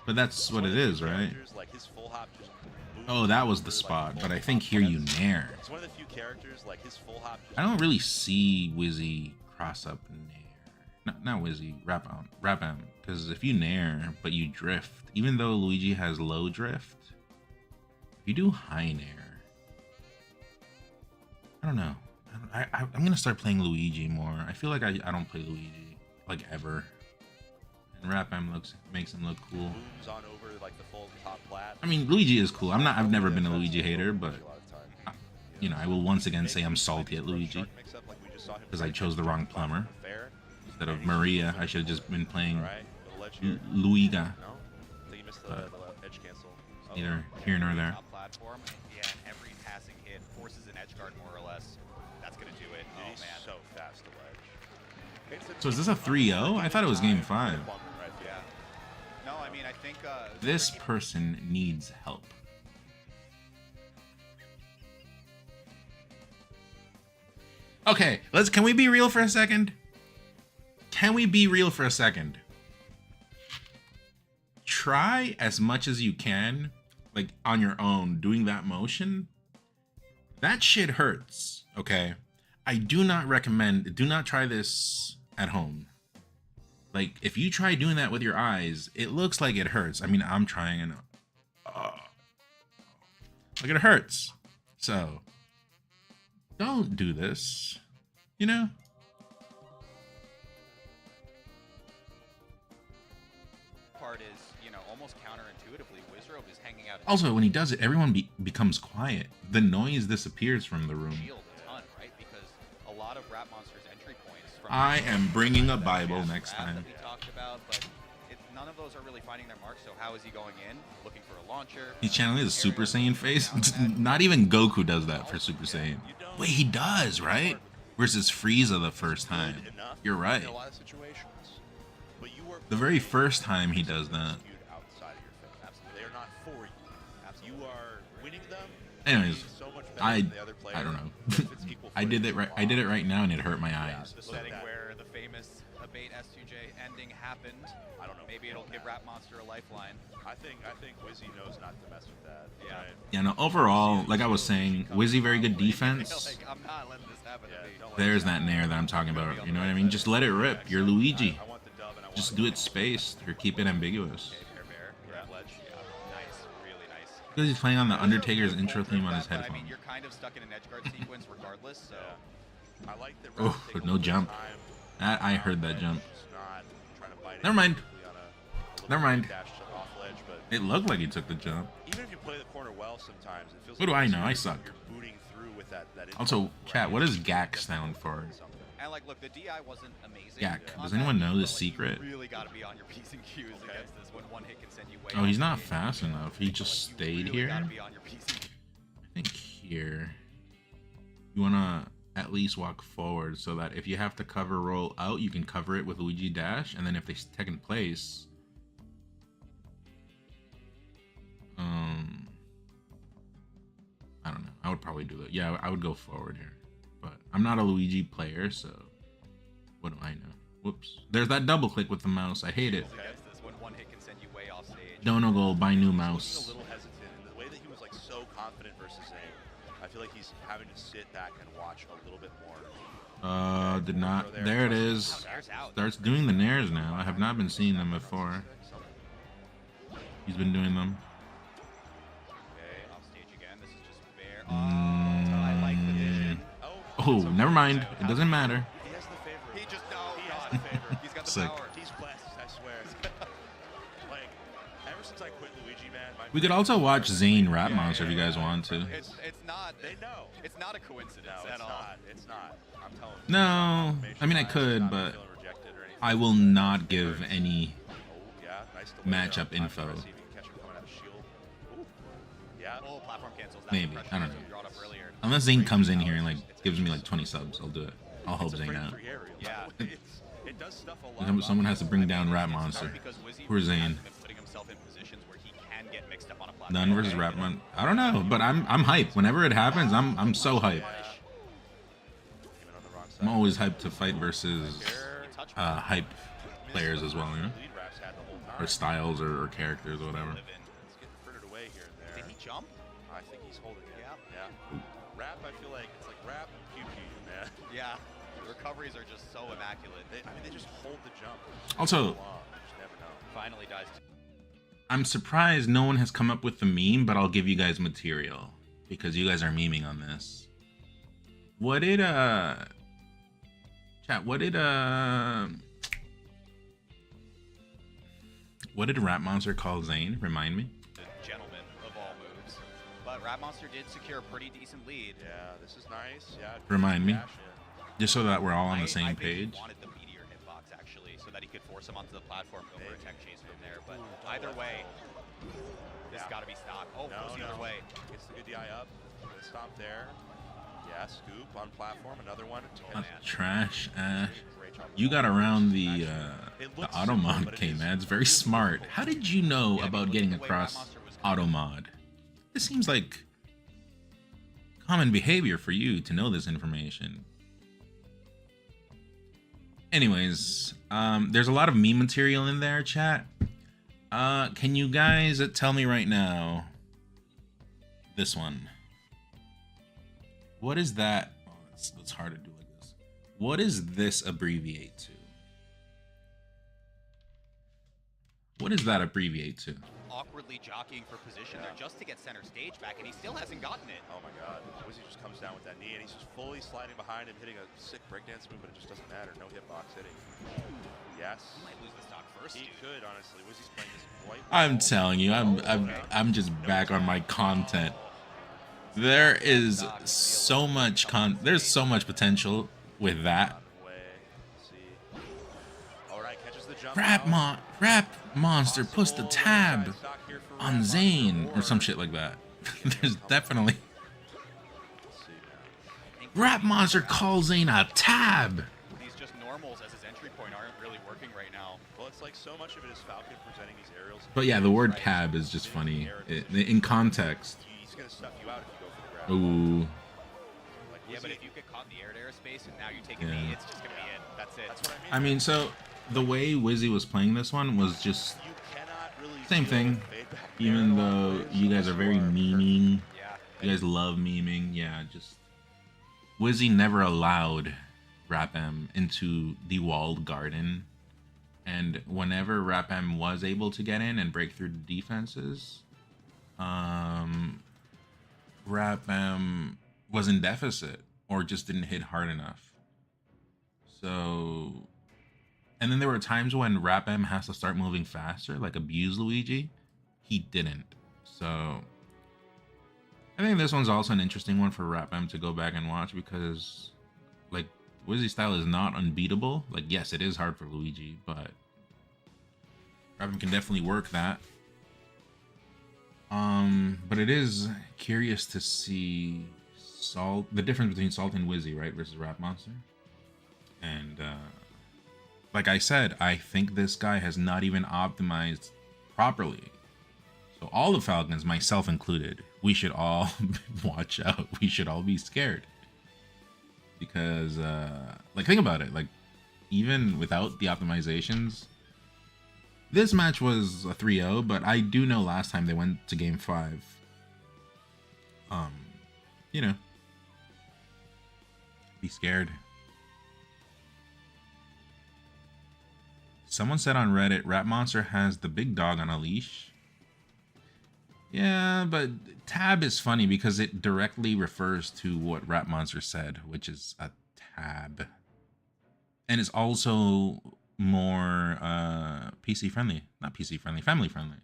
But that's what it is, right? Oh, that was the spot, but I think here you nair. It's one of the few characters like his full hop. I don't really see Wizzy cross up nair. Not Wizzy, Rapam. Because if you nair, but you drift, even though Luigi has low drift, if you do high nair, I don't know. I'm going to start playing Luigi more. I feel like I don't play Luigi, like, ever. And Rapam makes him look cool. Moves on over like the full top plat. I mean, Luigi is cool. I've never been a Luigi hater, but you know, I will once again say I'm salty at Luigi because I chose the wrong plumber instead of Maria. I should have just been playing Luiga. But neither here nor there. Platform, yeah, and every passing hit forces an edge guard more or less. That's gonna do it. Oh man, so fast to ledge. So is this a 3-0? I thought it was game 5. Yeah. No, I mean I think This person needs help. Okay, can we be real for a second? Can we be real for a second? Try as much as you can, like on your own, doing that motion. That shit hurts, okay? I do not recommend, do not try this at home. Like, if you try doing that with your eyes, it looks like it hurts. I mean, I'm trying and like it hurts. So, don't do this, you know? part is, you know, almost counterintuitively, Wizrobe is hanging out. Also, when he does it, everyone becomes quiet. The noise disappears from the room. Shield a ton, right? Because a lot of Rap Monster's entry points. From I am bringing a Bible next time. That we talked about, but none of those are really finding their mark. So how is he going in? Looking for a launcher. He's channeling his Super Saiyan face. Not even Goku does that for Super Saiyan. Wait, he does, right? Versus Frieza the first time. You're right. In a lot of situations. But you were The very first time he does that. outside of your face. They are not for you. You are winning them. Anyways, so much better than the other player. I don't know. If it's equal I did it right. I did it right now, and it hurt my eyes. The setting where the famous Abate S2J ending happened. I don't know. Maybe it'll give Rap Monster a lifeline. I think Wizzy knows not to mess with that. Yeah. Right? Yeah, no, overall, like I was saying, Wizzy very good defense. Like, I'm not letting this happen to me. There's that Nair that I'm talking about. You know what I mean? Just let it rip. You're Luigi. Just do it spaced or keep it ambiguous. Nice, really nice. Because he's playing on the Undertaker's intro theme on his But, I headphones. mean, you're kind of stuck in an edge guard sequence regardless, so. I like that. Oh, no jump. That I heard that jump. Never mind. Never mind. It looked like he took the jump. Even if you play the corner well, sometimes it feels. What do like I know? I suck. You're booting through with that Also, chat, what does GAK stand for? And like, look, the DI wasn't amazing. GAK. Does anyone know the secret? You really got to be on your P's and Q's against this. When one hit can send you way. Oh, he's not fast enough. He just stayed here. Gotta be on your P's and Q's. I think here. You wanna at least walk forward so that if you have to cover roll out, you can cover it with Luigi dash, and then if they take in place, I don't know. I would probably do it. Yeah, I would go forward here, but I'm not a Luigi player, so what do I know? Whoops. There's that double click with the mouse. I hate it. When one hit can send you way off stage. Dono go buy new A mouse. little hesitant in the way that he was like so confident versus Zayn. I feel like he's having to sit back and watch a little bit more. Did not. There it is. Starts doing the nairs now. I have not been seeing them before. He's been doing them. Okay, off stage again. This is just fair. I like the vision. Oh, never mind. It doesn't matter. He has the favor. He just He has the favor. He's got the Sick. power. He's blessed, I swear. Like, ever since I quit Luigi, man. We could also watch Zayn Rap Monster if you guys want to. It's not. They know. It's not a coincidence No, at it's all. not. It's not. I'm telling you. No, I mean I could, but I will not give any matchup info. Oh, platform cancels. That's Maybe, impressive. I don't know. You brought up earlier. Unless Zayn comes in here and like gives me like 20 subs, I'll do it. I'll help Zayn out. Yeah. It does stuff a lot. Someone has to bring down Rap Monster. Poor Zayn. Putting himself in positions where he can get mixed up on a platform. None versus Rap Mon. I don't know, but I'm hyped. Whenever it happens, I'm so hyped. I'm always hyped to fight versus hype players as well, you know, or styles or characters or whatever. Did he jump? I think he's holding it. Yeah. Rap, I feel like it's like rap pew pew, man. Yeah. The recoveries are just so immaculate. They just hold the jump. Also, You just never know. Finally dies. I'm surprised no one has come up with the meme, but I'll give you guys material because you guys are memeing on this. What did chat? What did Rap Monster call Zayn? Remind me. The gentleman of all moves. But Rap Monster did secure a pretty decent lead. Yeah, this is nice. Yeah. Remind me, dash in. just so that we're all on the I same think page. He wanted the meteor hitbox actually, so that he could force him onto the platform, go for a tech chase from there. But either way, this got to be stopped. Oh, goes the other way. Gets the good DI up. Gonna stop there. Yeah, scoop on platform. Another one. Trash Ash. You got around the auto mod K-Mads. Very smart. How did you know about getting across auto mod? This seems like common behavior for you to know this information. Anyways, there's a lot of meme material in there, chat. Can you guys tell me right now this one? What is that? Oh, it's hard to do like this. What does this abbreviate to? What does that abbreviate to? Awkwardly jockeying for position there just to get center stage back, and he still hasn't gotten it. Oh my god. Wizzy just comes down with that knee, and he's just fully sliding behind him, hitting a sick breakdance move, but it just doesn't matter. No hitbox hitting. Yes. He might lose the stock first. He could, honestly. Wizzy's playing this white. I'm telling you, I'm just back on my content. There is so much there's so much potential with that. Rap Monster puts the tab on Zayn or some shit like that. There's definitely Rap Monster calls Zayn a tab. These just normals as his entry point aren't really working right now. Well, it's like so much of it is Falcon presenting these aerials. But yeah, the word tab is just funny in context. He's gonna stuff you out if you go for the grab. Ooh. Yeah, but if you get caught in the air space and now you take a knee, it's just gonna be it. That's it. That's what I mean, so the way Wizzy was playing this one was just same thing. Even though you guys are very memeing, you guys love memeing. Yeah, just Wizzy never allowed Rapam into the walled garden, and whenever Rapam was able to get in and break through the defenses, Rapam was in deficit or just didn't hit hard enough. So, and then there were times when Rapam has to start moving faster, like abuse Luigi. He didn't. So, I think this one's also an interesting one for Rapam to go back and watch because, like, Wizzy's style is not unbeatable. Like, yes, it is hard for Luigi, but Rapam can definitely work that. But it is curious to see the difference between Salt and Wizzy, right, versus Rap Monster. And like I said, I think this guy has not even optimized properly. So all the Falcons, myself included, we should all watch out. We should all be scared. Because, like, think about it. Like, even without the optimizations, this match was a 3-0, but I do know last time they went to game 5. You know, be scared. Someone said on Reddit, Rap Monster has the big dog on a leash. Yeah, but tab is funny because it directly refers to what Rap Monster said, which is a tab. And it's also more PC friendly. Not PC friendly, family friendly.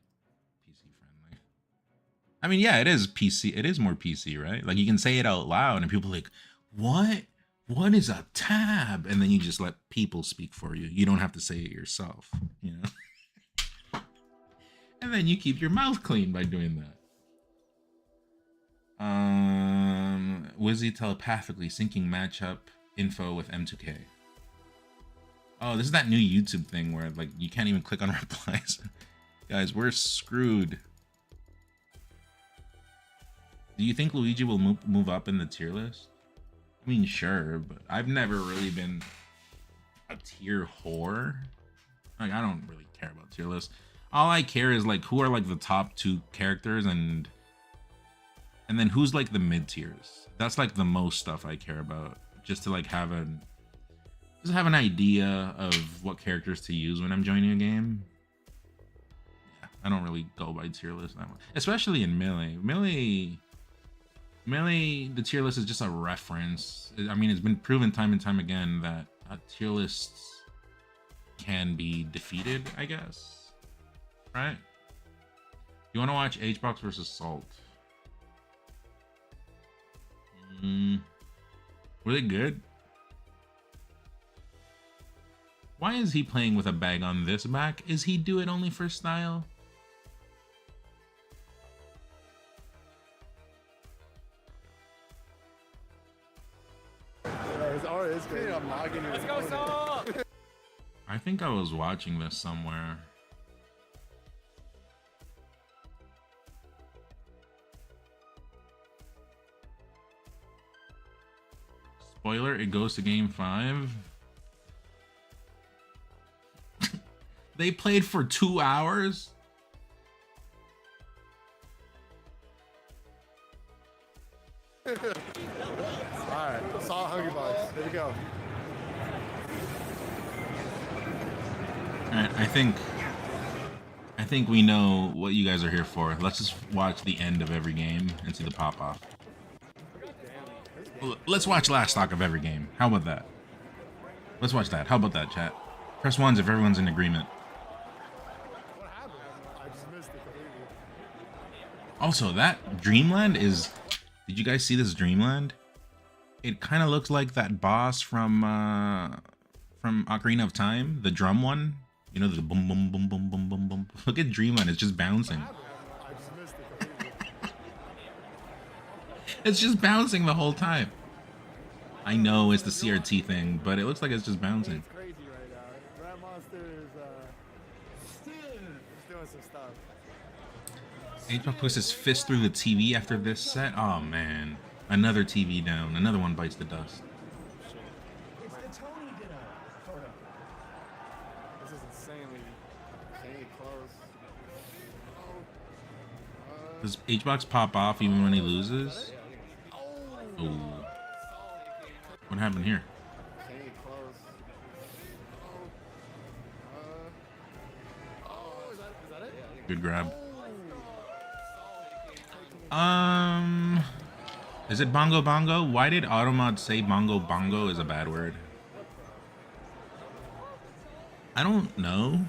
PC friendly. I mean, yeah, it is PC. It is more PC, right? Like, you can say it out loud and people are like, what? What is a tab? And then you just let people speak for you. You don't have to say it yourself, you know? And then you keep your mouth clean by doing that. Wizzy telepathically syncing matchup info with M2K. Oh, this is that new YouTube thing where, like, you can't even click on replies. Guys, we're screwed. Do you think Luigi will move up in the tier list? I mean, sure, but I've never really been a tier whore. Like, I don't really care about tier lists. All I care is, like, who are, like, the top 2 characters and then who's, like, the mid tiers. That's, like, the most stuff I care about. Just to, like, have an idea of what characters to use when I'm joining a game. Yeah, I don't really go by tier list that much. Especially in Melee. Melee, the tier list is just a reference. I mean, it's been proven time and time again that tier lists can be defeated, I guess. Right? You want to watch HBox versus Salt? Were they good? Why is he playing with a bag on this back? Is he do it only for style? Let's go, Salt! I think I was watching this somewhere. Spoiler, it goes to game 5. They played for 2 hours? Alright, Salt Hungry Boys. Here we go. Alright, I think we know what you guys are here for. Let's just watch the end of every game and see the pop-off. Let's watch last stock of every game. How about that? Let's watch that. How about that, chat? Press 1s if everyone's in agreement. Also, that Dreamland is... Did you guys see this Dreamland? it kind of looks like that boss from Ocarina of Time, the drum one. You know, the boom, boom, boom, boom, boom, boom, boom. Look at Dreamland, it's just bouncing. I just missed it completely. It's just bouncing the whole time. I know it's the CRT thing, but it looks like it's just bouncing. It's crazy right now. Rat Monster is doing some stuff. HBox puts his fist through the TV after this set. Oh man, another TV down. Another one bites the dust. It's the Tony dinner photo. This is insanely close. Does HBox pop off even when he loses? Oh. What happened here? Good grab. Is it Bongo Bongo? Why did Automod say Bongo Bongo is a bad word? I don't know,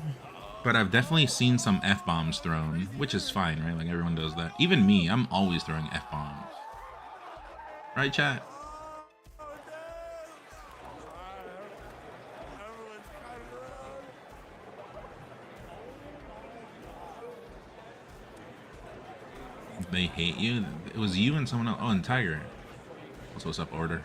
but I've definitely seen some F-bombs thrown, which is fine, right? Like everyone does that. Even me, I'm always throwing F-bombs. Right, chat? They hate you? It was you and someone else. Oh, and Tiger. That's what's up, Order.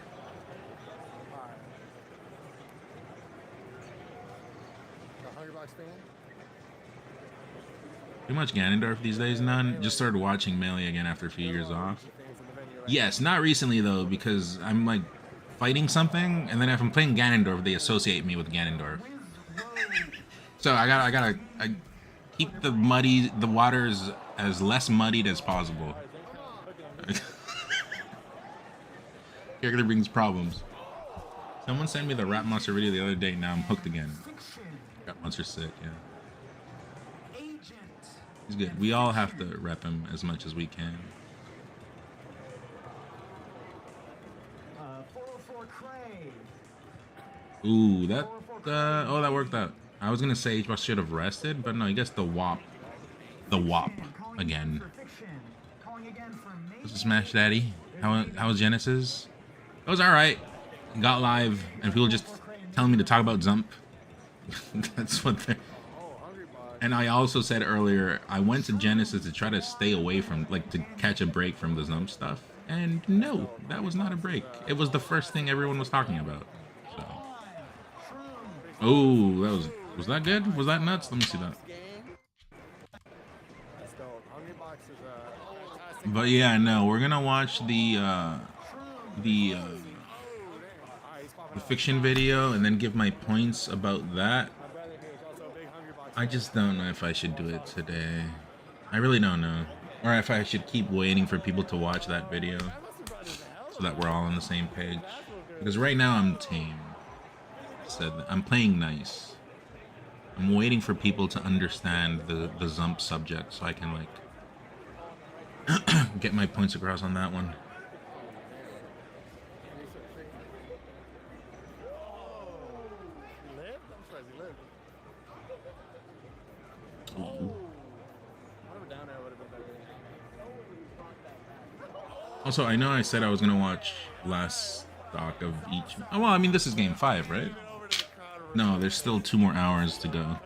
Too much Ganondorf these days? None. Just started watching Melee again after a few years off. Yes, not recently though, because I'm like fighting something, and then if I'm playing Ganondorf, they associate me with Ganondorf. So I gotta keep the waters as less muddied as possible. Character brings problems. Someone sent me the Rat Monster video the other day. Now I'm hooked again. Rat Monster's sick, yeah. He's good. We all have to rep him as much as we can. 404 Cray. Ooh, that oh, that worked out. I was gonna say HBox should have rested, but no, he gets the whop. The whop again. This is Smash Daddy. How was Genesis? It was alright. Got live, and people just telling me to talk about Zump. That's what they're... And I also said earlier, I went to Genesis to try to stay away from, like, to catch a break from the Zump stuff. And no, that was not a break. It was the first thing everyone was talking about. So. Oh, was that good? Was that nuts? Let me see that. But yeah, no, we're gonna watch the fiction video and then give my points about that. I just don't know if I should do it today. I really don't know. Or if I should keep waiting for people to watch that video so that we're all on the same page. Because right now I'm tame. I'm playing nice. I'm waiting for people to understand the Zump subject so I can like get my points across on that one. Also, I know I said I was gonna watch last stock of each. Oh, well, I mean, this is game 5, right? No, there's still 2 more hours to go.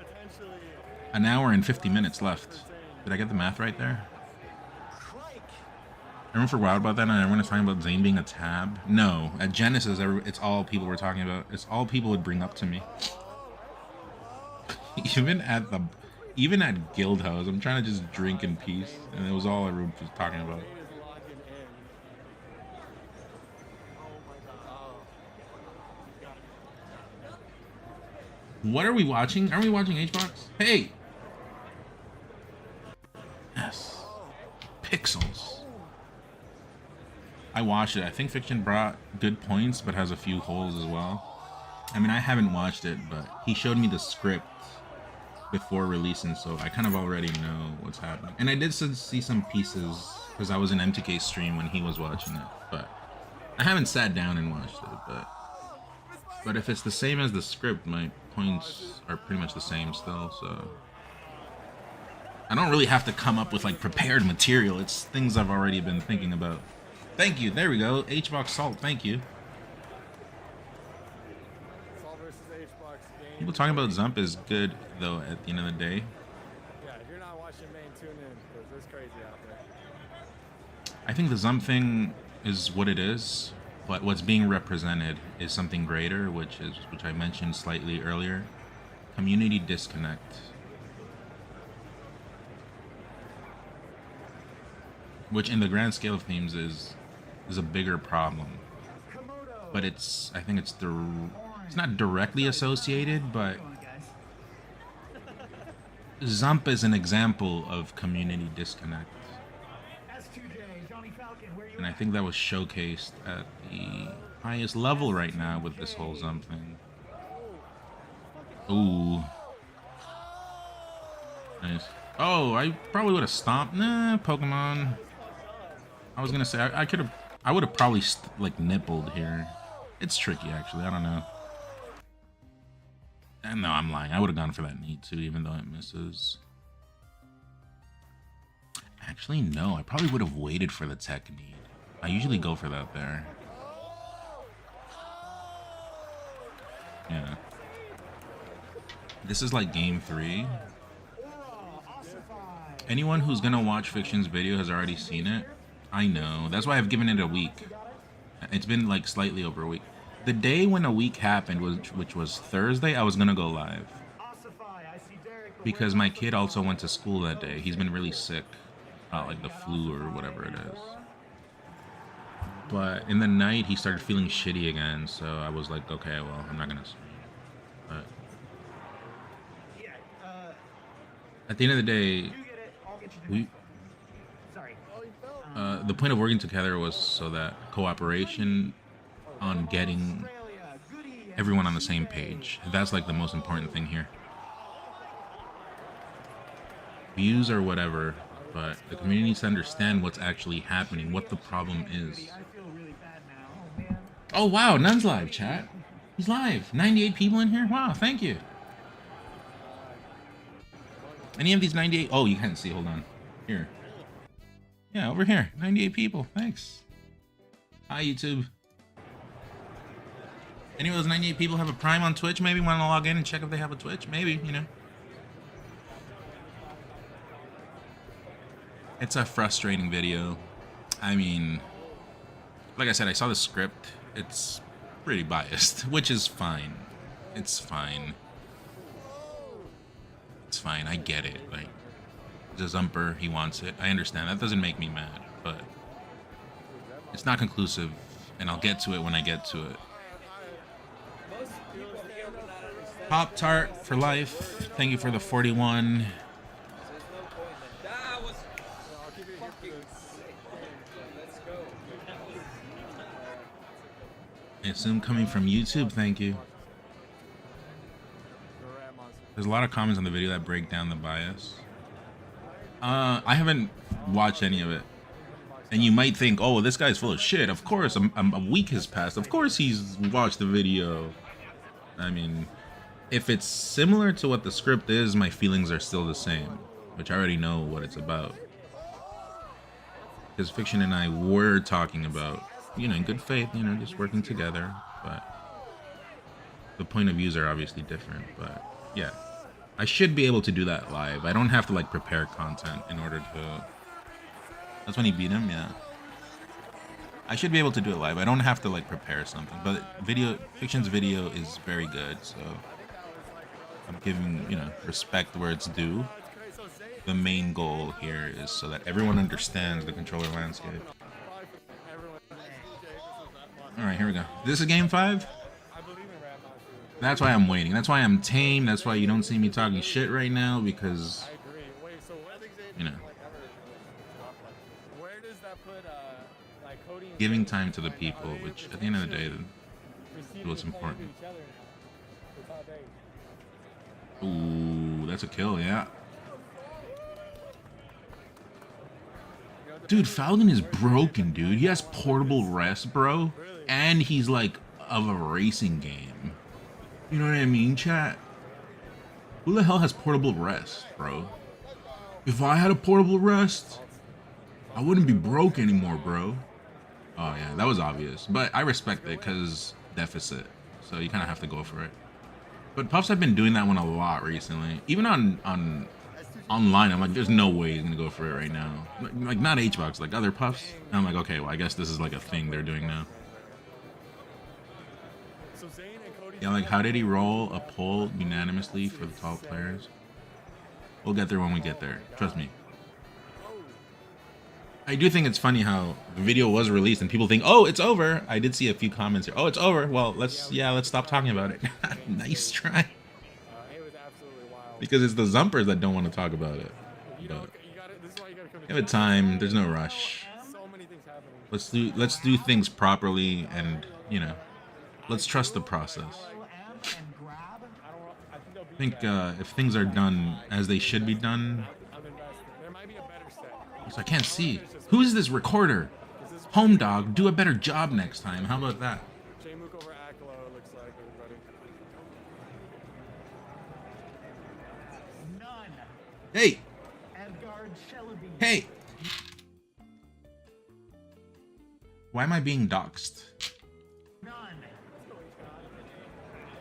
An hour and 50 minutes left. Did I get the math right there? Everyone for wild about that, and everyone is talking about Zane being a tab. No, at Genesis, it's all people were talking about. It's all people would bring up to me. Even at Guildhouse, I'm trying to just drink in peace, and it was all everyone was talking about. What are we watching? Are we watching HBox? Hey! Yes. Pixels. I watched it. I think Fiction brought good points, but has a few holes as well. I mean, I haven't watched it, but he showed me the script before releasing, so I kind of already know what's happening. And I did see some pieces, because I was in MTK's stream when he was watching it, but I haven't sat down and watched it, but if it's the same as the script, my points are pretty much the same still, so I don't really have to come up with like prepared material. It's things I've already been thinking about. Thank you. There we go. HBox Salt. Thank you. People talking about Zump is good though. At the end of the day, Yeah, if you're not watching main, tune in because it's crazy out there. I think the Zump thing is what it is, but what's being represented is something greater, which I mentioned slightly earlier: community disconnect. Which in the grand scale of things is a bigger problem. But I think it's not directly associated, but Zump is an example of community disconnect. And I think that was showcased at the highest level right now with this whole Zump thing. Ooh. Nice. Oh, I probably would have stomped. Nah, Pokemon. I was gonna say I would have probably like nippled here. It's tricky actually. I don't know. And no, I'm lying. I would have gone for that knee too, even though it misses. Actually, no. I probably would have waited for the tech knee. I usually go for that there. Yeah. This is like game 3. Anyone who's gonna watch Fiction's video has already seen it. I know. That's why I've given it a week. It's been like slightly over a week. The day when a week happened, which was Thursday, I was gonna go live. Because my kid also went to school that day. He's been really sick. Like the flu or whatever it is. But in the night, he started feeling shitty again. So I was like, okay, well, I'm not gonna stream. But at the end of the day, the point of working together was so that cooperation on getting everyone on the same page. That's like the most important thing here. Views or whatever, but the community needs to understand what's actually happening, what the problem is. Oh wow, Nun's live, chat. He's live. 98 people in here? Wow, thank you. Any of these 98? Oh, you can't see, hold on. Here. Yeah, over here. 98 people, thanks. Hi, YouTube. Any of those 98 people have a Prime on Twitch? Maybe want to log in and check if they have a Twitch? Maybe, you know. It's a frustrating video. I mean, like I said, I saw the script. It's pretty biased, which is fine. It's fine. It's fine. I get it. Like, he's a Zumper. He wants it. I understand. That doesn't make me mad, but it's not conclusive, and I'll get to it when I get to it. Pop Tart for life. Thank you for the 41. I assume coming from YouTube, thank you. There's a lot of comments on the video that break down the bias. I haven't watched any of it. And you might think, oh, this guy's full of shit. Of course, a week has passed. Of course he's watched the video. I mean, if it's similar to what the script is, my feelings are still the same. Which I already know what it's about. Because Fiction and I were talking about, you know, in good faith, you know, just working together, but the point of views are obviously different, but yeah. I should be able to do that live. I don't have to, like, prepare content in order to... That's when he beat him, yeah. I should be able to do it live. I don't have to, like, prepare something, but Fiction's video is very good, so I'm giving, you know, respect where it's due. The main goal here is so that everyone understands the controller landscape. Alright, here we go. This is game 5? That's why I'm waiting. That's why I'm tame. That's why you don't see me talking shit right now, because, you know, giving time to the people, which at the end of the day is what's important. Ooh, that's a kill, yeah. Dude, Falcon is broken, dude. He has portable rest, bro. And he's like of a racing game. You know what I mean, chat? Who the hell has portable rest, bro? If I had a portable rest, I wouldn't be broke anymore, bro. Oh yeah, that was obvious. But I respect it because deficit. So you kind of have to go for it. But Puffs have been doing that one a lot recently. Even on online, I'm like, there's no way he's gonna go for it right now. Like not HBox, like other Puffs. And I'm like, okay, well I guess this is like a thing they're doing now. Yeah, like how did he roll a poll unanimously for the top players? We'll get there when we get there. Trust me. I do think it's funny how the video was released and people think, oh, it's over. I did see a few comments here. Oh, it's over. Well, let's stop talking about it. Nice try. Because it's the Zumpers that don't want to talk about it. But give it time. There's no rush. Let's do things properly, and you know, let's trust the process. I think if things are done as they should be done. So I can't see. Who is this recorder? Home Dog, do a better job next time. How about that? Hey! Hey! Why am I being doxxed?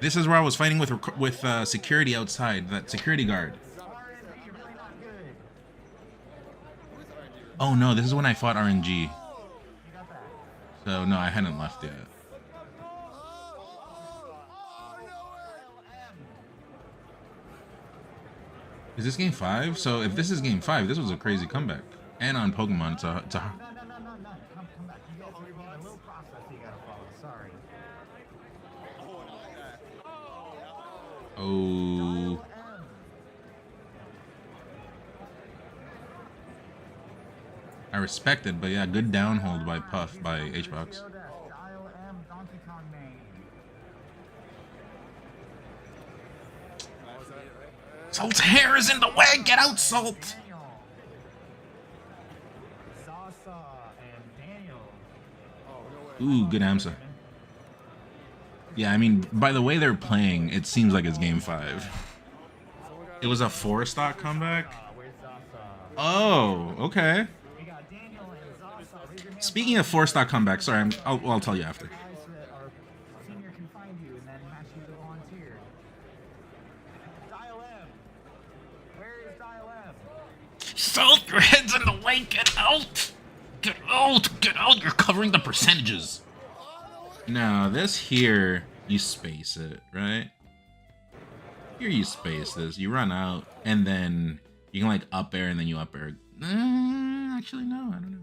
This is where I was fighting with security outside, that security guard. Oh no, this is when I fought RNG. So no, I hadn't left yet. Is this game 5? So if this is game 5, this was a crazy comeback. And on Pokemon to Oh. I respect it, but yeah, good downhold by Puff by HBox. Salt's hair is in the way! Get out, Salt! Ooh, good answer. Yeah, I mean, by the way they're playing, it seems like it's game 5. It was a 4-stock comeback? Oh, okay. Speaking of 4-stock comeback, sorry, I'll tell you after. Salt, your head's in the way! Get out! Get out! Get out! You're covering the percentages! No, this here, you space it, right? Here you space this, you run out, and then you can like up air and then you up air. Actually, no, I don't know.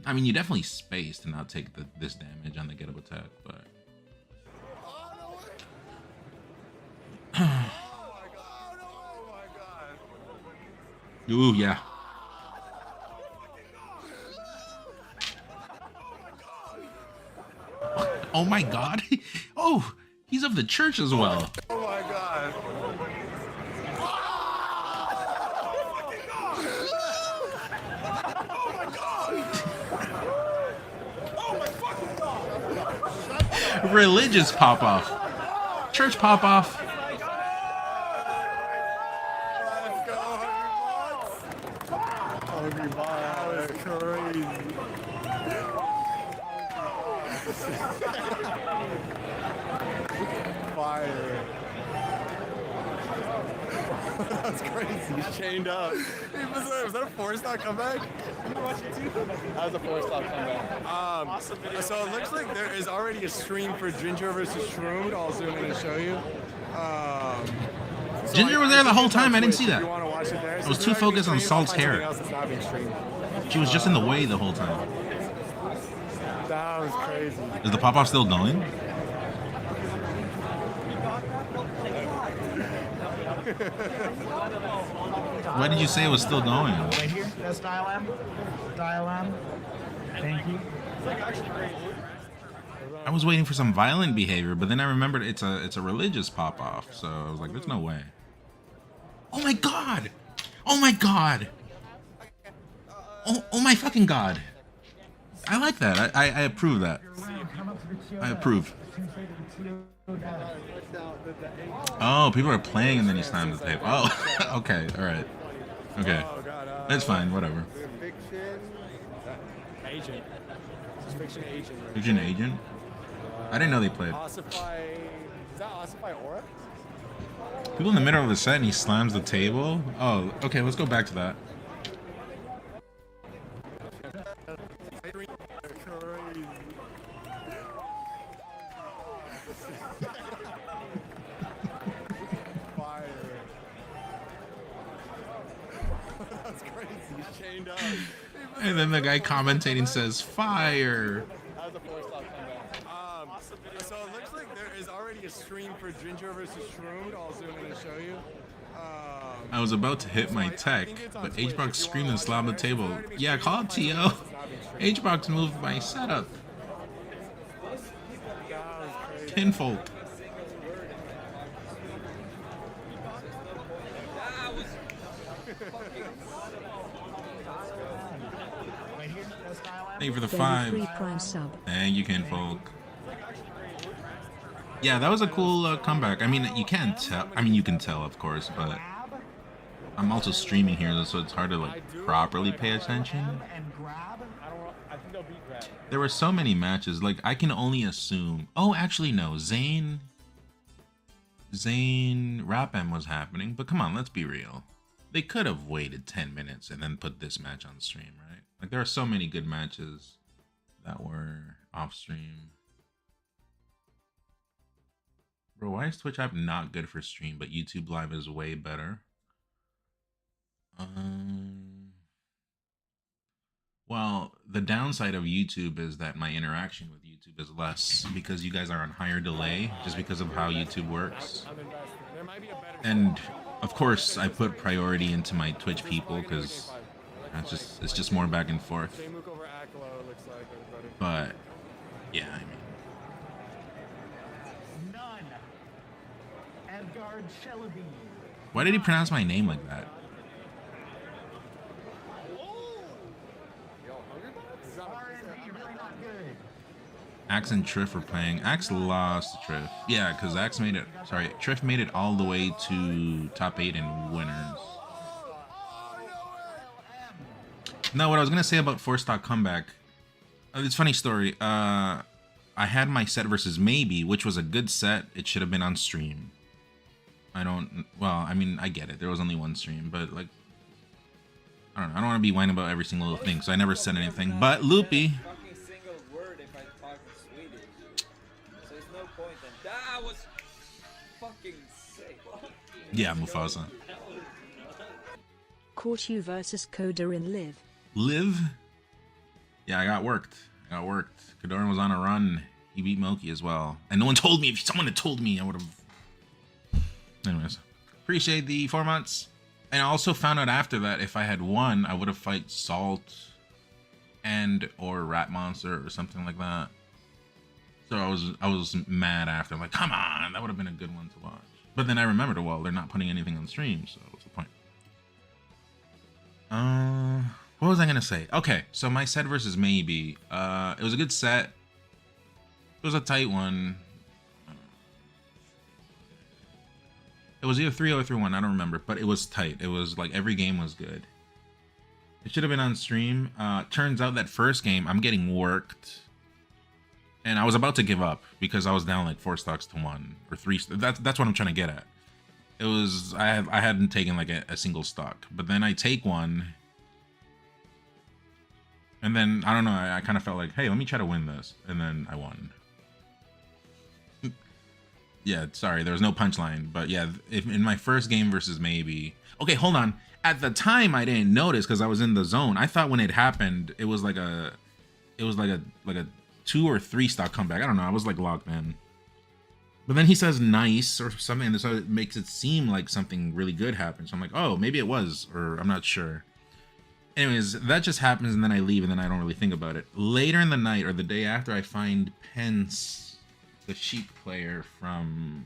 I mean, you definitely space to not take this damage on the get up attack, but... Ooh, yeah. Oh my god. Oh, he's of the church as well. Oh my god. Religious pop off. Church pop off. Fire. That's crazy. He's chained up. Was that a 4-stock comeback? That was a 4-stock comeback. Awesome video. So it looks like there is already a stream for Ginger versus Shroomed. I'll zoom in and show you. Ginger was there the whole time. I didn't see that. I was too focused on Salt's hair. She was just in the way the whole time. That was crazy. Is the pop-off still going? Why did you say it was still going? Right here, that's Dial M. Dial M. Thank you. I was waiting for some violent behavior, but then I remembered it's a religious pop-off, so I was like, there's no way. Oh my god! Oh my god! Oh my fucking god! I like that. I approve that. I approve. Oh, people are playing and then he slams the tape. Oh, okay, alright. Okay. That's fine, whatever. Agent. Fiction agent. Fiction agent? I didn't know they played. Ossify. Is that Ossify Aura? People in the middle of the set and he slams the table. Oh, okay, let's go back to that. That's crazy. He's chained up. And then the guy commentating says, "Fire." That was a 4-stop comeback. So it looks like there is already a stream for Ginger versus Shroomed. I'll zoom in and show you. I was about to hit my tech, but HBox screamed and slammed the table. Yeah, call it TO. HBox moved my setup. Kinfolk. Thank you for the 5. Prime sub. Thank you, Kinfolk. Yeah, that was a cool comeback. I mean, you can't tell. I mean, you can tell, of course, but I'm also streaming here, so it's hard to like properly pay attention. There were so many matches. Like, I can only assume. Oh, actually, no. Zayn Rap-M was happening, but come on, let's be real. They could have waited 10 minutes and then put this match on stream, right? Like, there are so many good matches that were off stream. Bro, why is Twitch app not good for stream, but YouTube Live is way better? Well, the downside of YouTube is that my interaction with YouTube is less because you guys are on higher delay just because of how YouTube works. And of course, I put priority into my Twitch people because it's just more back and forth. But yeah, I mean. Why did he pronounce my name like that? Axe and Triff were playing. Axe lost to Triff. Yeah, because Axe made it. Sorry, Triff made it all the way to top 8 in winners. No, what I was gonna say about 4-stock comeback. It's a funny story. I had my set versus Maybe, which was a good set. It should have been on stream. Well, I mean, I get it. There was only one stream, but like, I don't know. I don't want to be whining about every single little thing, so I never said anything. But Loopy. Yeah, Mufasa. Caught you versus Coda in Live. Live? Yeah, I got worked. Kadoran was on a run. He beat Moki as well. And no one told me. If someone had told me, I would have... Anyways. Appreciate the 4 months. And I also found out after that, if I had won, I would have fight Salt and or Rat Monster or something like that. So I was mad after. I'm like, come on, that would have been a good one to watch. But then I remembered, well, they're not putting anything on stream, so what's the point? What was I gonna say? Okay, so my set versus Maybe. It was a good set. It was a tight one. It was either 3-0 or 3-1, I don't remember, but it was tight. It was like every game was good. It should have been on stream. Turns out that first game, I'm getting worked. And I was about to give up because I was down like 4 stocks to 1 or 3. That's what I'm trying to get at. It was I hadn't taken like a single stock, but then I take one, and then I don't know. I kind of felt like, hey, let me try to win this, and then I won. Yeah, sorry, there was no punchline, but yeah, in my first game versus Maybe. Okay, hold on. At the time, I didn't notice because I was in the zone. I thought when it happened, it was like a 2 or 3 stock comeback. I don't know. I was like locked in. But then he says nice or something, so it makes it seem like something really good happened. So I'm like, oh, maybe it was, or I'm not sure. Anyways, that just happens, and then I leave, and then I don't really think about it. Later in the night, or the day after, I find Pence, the Sheep player from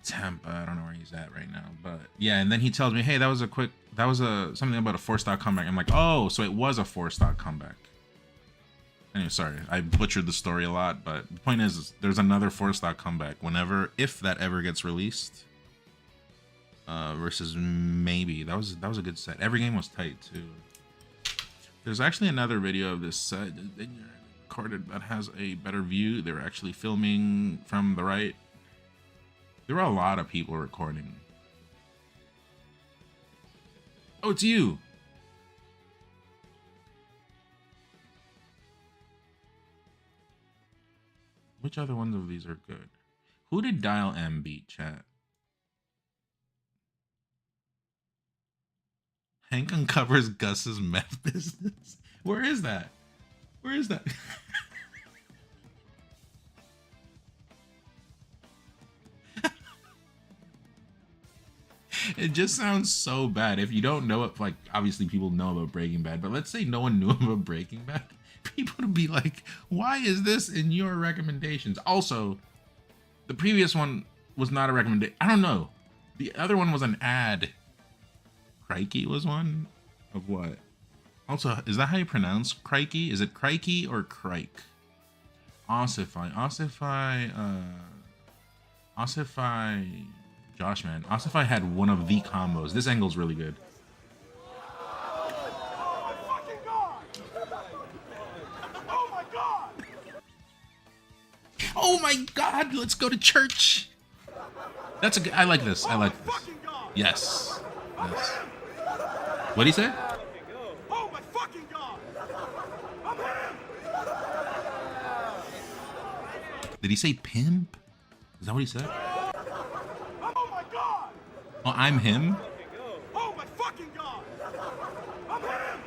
Tampa. I don't know where he's at right now, but yeah. And then he tells me, hey, that was something about a 4-stock comeback. I'm like, oh, so it was a 4-stock comeback. Anyway, sorry, I butchered the story a lot, but the point is there's another 4-stock comeback whenever, if that ever gets released. Versus Maybe. That was a good set. Every game was tight too. There's actually another video of this set. recorded that has a better view. They were actually filming from the right. There were a lot of people recording. Oh, it's you. Which other ones of these are good? Who did Dial M beat, chat? Hank uncovers Gus's meth business. Where is that? Where is that? It just sounds so bad. If you don't know it, like, obviously people know about Breaking Bad, but let's say no one knew about Breaking Bad. People would be like, why is this in your recommendations? Also, the previous one was not a recommendation. I don't know. The other one was an ad. Crikey was one? Of what? Also, is that how you pronounce Crikey? Is it Crikey or Crike? Ossify. Josh, man. Ossify had one of the combos. This angle's really good. Oh my god, let's go to church. That's a good, I like this. I like this. Yes. Yes. What'd he say? Oh my fucking god! I'm him! Did he say pimp? Is that what he said? Oh my god! Oh, I'm him? Oh my fucking god! I'm him!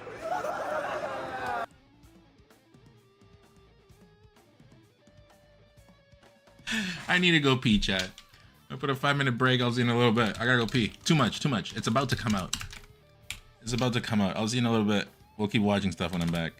I need to go pee, chat. I put a 5-minute break. I'll see you in a little bit. I gotta go pee. Too much. It's about to come out. It's about to come out. I'll see you in a little bit. We'll keep watching stuff when I'm back.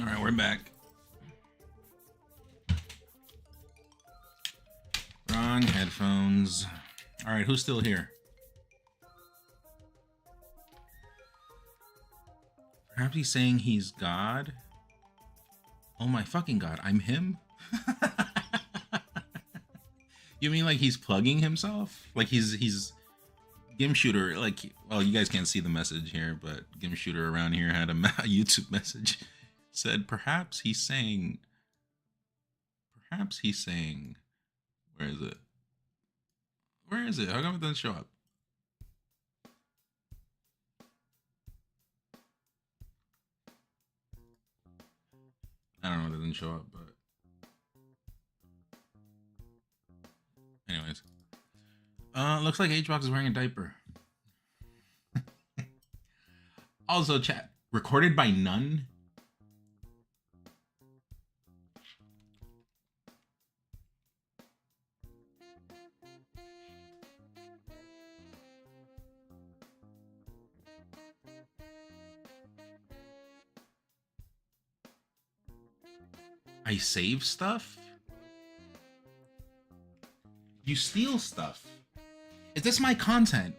All right, we're back. Wrong headphones. All right, who's still here? Perhaps he's saying he's God. Oh my fucking God, I'm him? You mean like he's plugging himself? Like he's Game Shooter, like, well, you guys can't see the message here, but Game Shooter around here had a YouTube message. Said perhaps he's saying, where is it? Where is it? How come it doesn't show up? I don't know, it doesn't show up, but anyways. Looks like HBox is wearing a diaper. Also, chat, recorded by none. I save stuff? You steal stuff? Is this my content?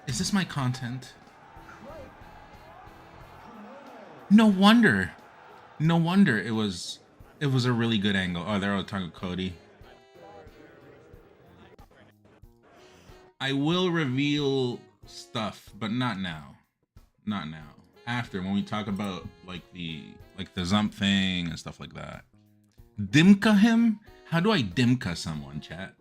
Is this my content? No wonder. No wonder it was a really good angle. Oh, they're all talking to Cody. I will reveal stuff, but not now. Not now. After, when we talk about like the Zump thing and stuff like that. Dimka him? How do I Dimka someone, chat?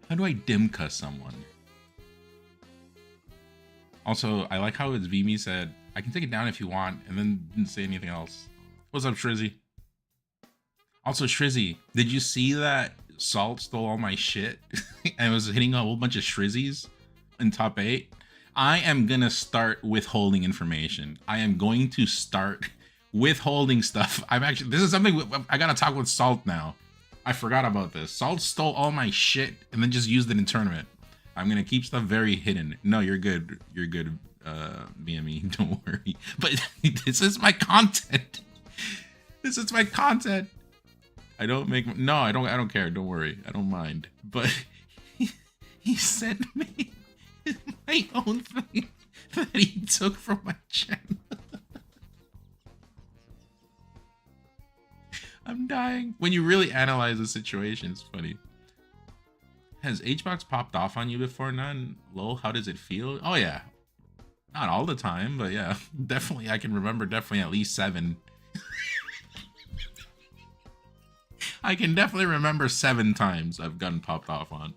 How do I Dimka someone? Also, I like how it's Vimy said, I can take it down if you want, and then didn't say anything else. What's up, Shrizzy? Also, Shrizzy, did you see that Salt stole all my shit and was hitting a whole bunch of Shrizzies in top 8? I am gonna start withholding information. I am going to start withholding stuff. This is something I gotta talk with Salt now. I forgot about this. Salt stole all my shit and then just used it in tournament. I'm gonna keep stuff very hidden. No, you're good. You're good, BME. Don't worry. But this is my content. This is my content. I don't care. Don't worry. I don't mind. But he sent me my own thing that he took from my channel. I'm dying. When you really analyze the situation, it's funny. Has HBox popped off on you before? None? Lol, how does it feel? Oh yeah. Not all the time, but yeah. Definitely, I can remember definitely at least 7. I can definitely remember 7 times I've gotten popped off on.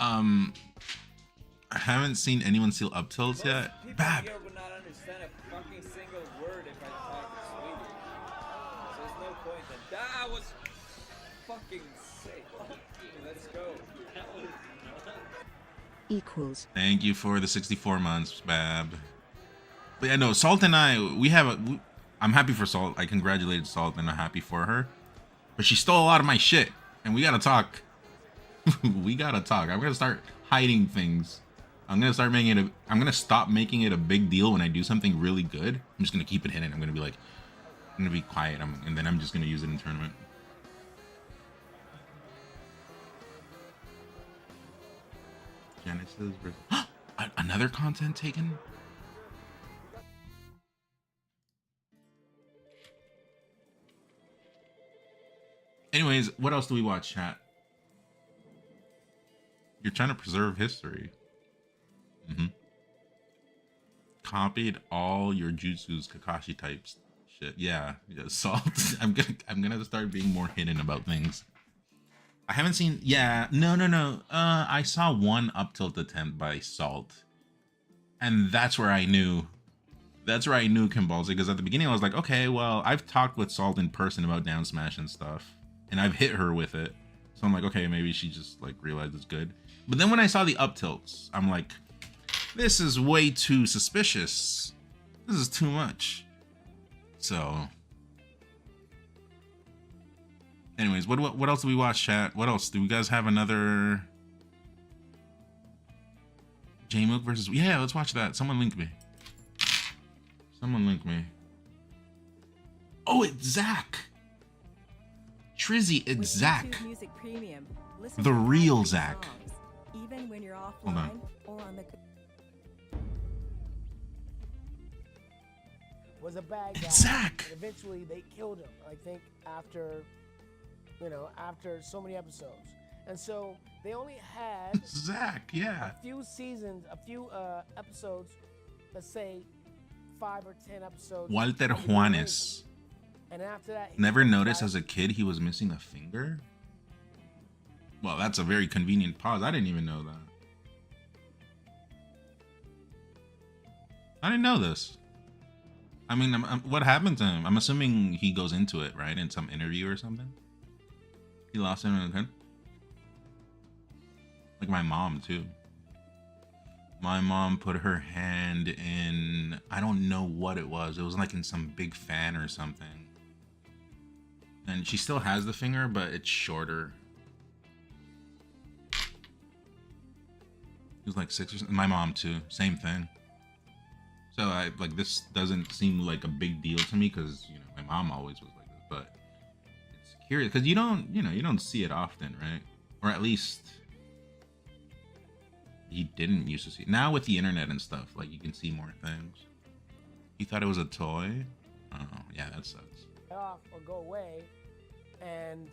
I haven't seen anyone steal up tilts yet. Bab. Would not understand a fucking single word if I talked Swedish. So there's no point in that was fucking sick. Let's go. Equals. Thank you for the 64 months, Bab. But yeah, no, Salt and I, I'm happy for Salt. I congratulated Salt and I'm happy for her. But she stole a lot of my shit. And we gotta talk. We gotta talk. I'm gonna start hiding things. I'm gonna stop making it a big deal when I do something really good. I'm just gonna keep it hidden. I'm gonna be quiet. And then I'm just gonna use it in tournament. Genesis versus another content taken? Anyways, what else do we watch, chat? You're trying to preserve history. Copied all your Jutsu's Kakashi types shit. Yeah, Salt. I'm gonna start being more hidden about things. I haven't seen. Yeah, no. I saw one up tilt attempt by Salt, and that's where I knew. That's where I knew Kimbalzi, because at the beginning I was like, okay, well, I've talked with Salt in person about down smash and stuff, and I've hit her with it. So I'm like, okay, maybe she just like realized it's good. But then when I saw the up tilts, I'm like, This is way too suspicious. This is too much. So, anyways, what else do we watch, chat? What else? Do we guys have another J-Mook versus? Yeah, let's watch that. Someone link me. Someone link me. Oh, it's Zach. Trizzy, it's Zach. Music Premium, listen The to real ad-free Zach. songs, even when you're Hold offline on. or on the. Was a bad guy. Zach. And eventually, they killed him. I think after, after so many episodes, and so they only had Zach. Yeah. a few seasons, a few episodes. Let's say 5 or 10 episodes. Walter of the Juanes. And after that, he Never was noticed like- as a kid he was missing a finger? Well, that's a very convenient pause. I didn't even know that. I didn't know this. I mean, what happened to him? I'm assuming he goes into it, right? In some interview or something? He lost him in the head? Like my mom, too. My mom put her hand in, I don't know what it was. It was like in some big fan or something. And she still has the finger, but it's shorter. It was like 6 or something. My mom too, same thing. So I like this doesn't seem like a big deal to me because my mom always was like this, but it's curious because you don't see it often, right? Or at least you didn't used to see it. Now with the internet and stuff, like you can see more things. You thought it was a toy? Oh yeah, that sucks. off or go away, and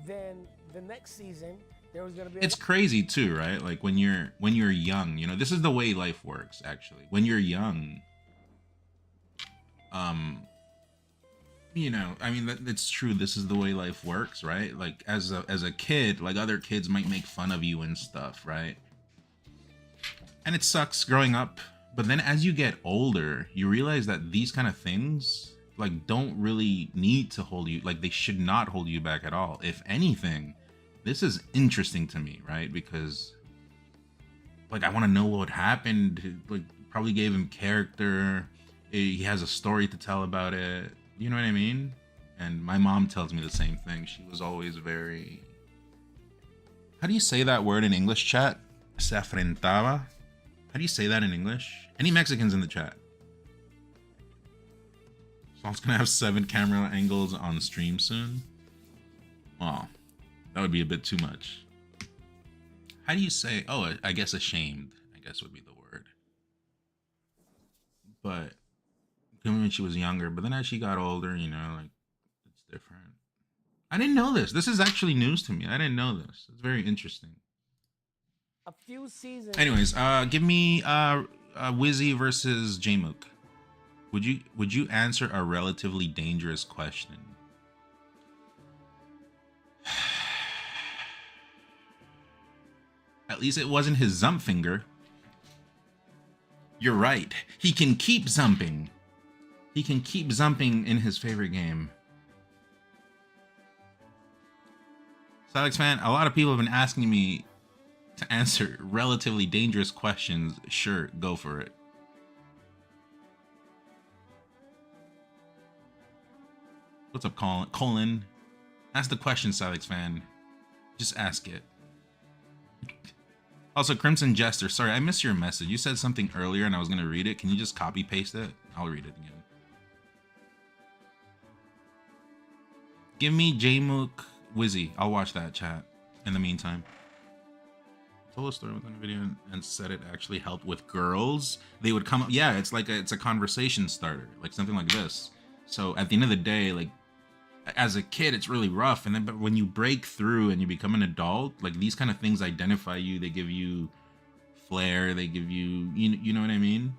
then the next season there was gonna be. It's crazy too, right? Like when you're young, this is the way life works. Actually, when you're young, I mean it's true. This is the way life works, right? Like as a kid, like other kids might make fun of you and stuff, right? And it sucks growing up, but then as you get older, you realize that these kind of things like don't really need to hold you, like they should not hold you back at all. If anything, this is interesting to me, right? Because like I want to know what happened. Like probably gave him character. He has a story to tell about it. You know what I mean? And my mom tells me the same thing. She was always very... How do you say that word in English, chat? Se afrentaba? How do you say that in English? Any Mexicans in the chat? So I was gonna have 7 camera angles on stream soon. Well, that would be a bit too much. How do you say? Oh, I guess ashamed. I guess would be the word. But when she was younger, but then as she got older, like it's different. I didn't know this. This is actually news to me. I didn't know this. It's very interesting. a few seasons. Anyways, give me Wizzy versus J-Mook. Would you answer a relatively dangerous question? At least it wasn't his Zump finger. You're right. He can keep zumping. He can keep zumping in his favorite game. Silex fan, a lot of people have been asking me to answer relatively dangerous questions. Sure, go for it. What's up, Colin? Ask the question, Silex fan. Just ask it. Also, Crimson Jester, sorry, I missed your message. You said something earlier and I was going to read it. Can you just copy paste it? I'll read it again. Give me J-Mook Wizzy. I'll watch that, chat. In the meantime. I told a story within a video and said it actually helped with girls. They would come up. Yeah, it's like it's a conversation starter. Like something like this. So at the end of the day, like as a kid, it's really rough. And then but when you break through and you become an adult, like these kind of things identify you. They give you flair. They give you, you know what I mean?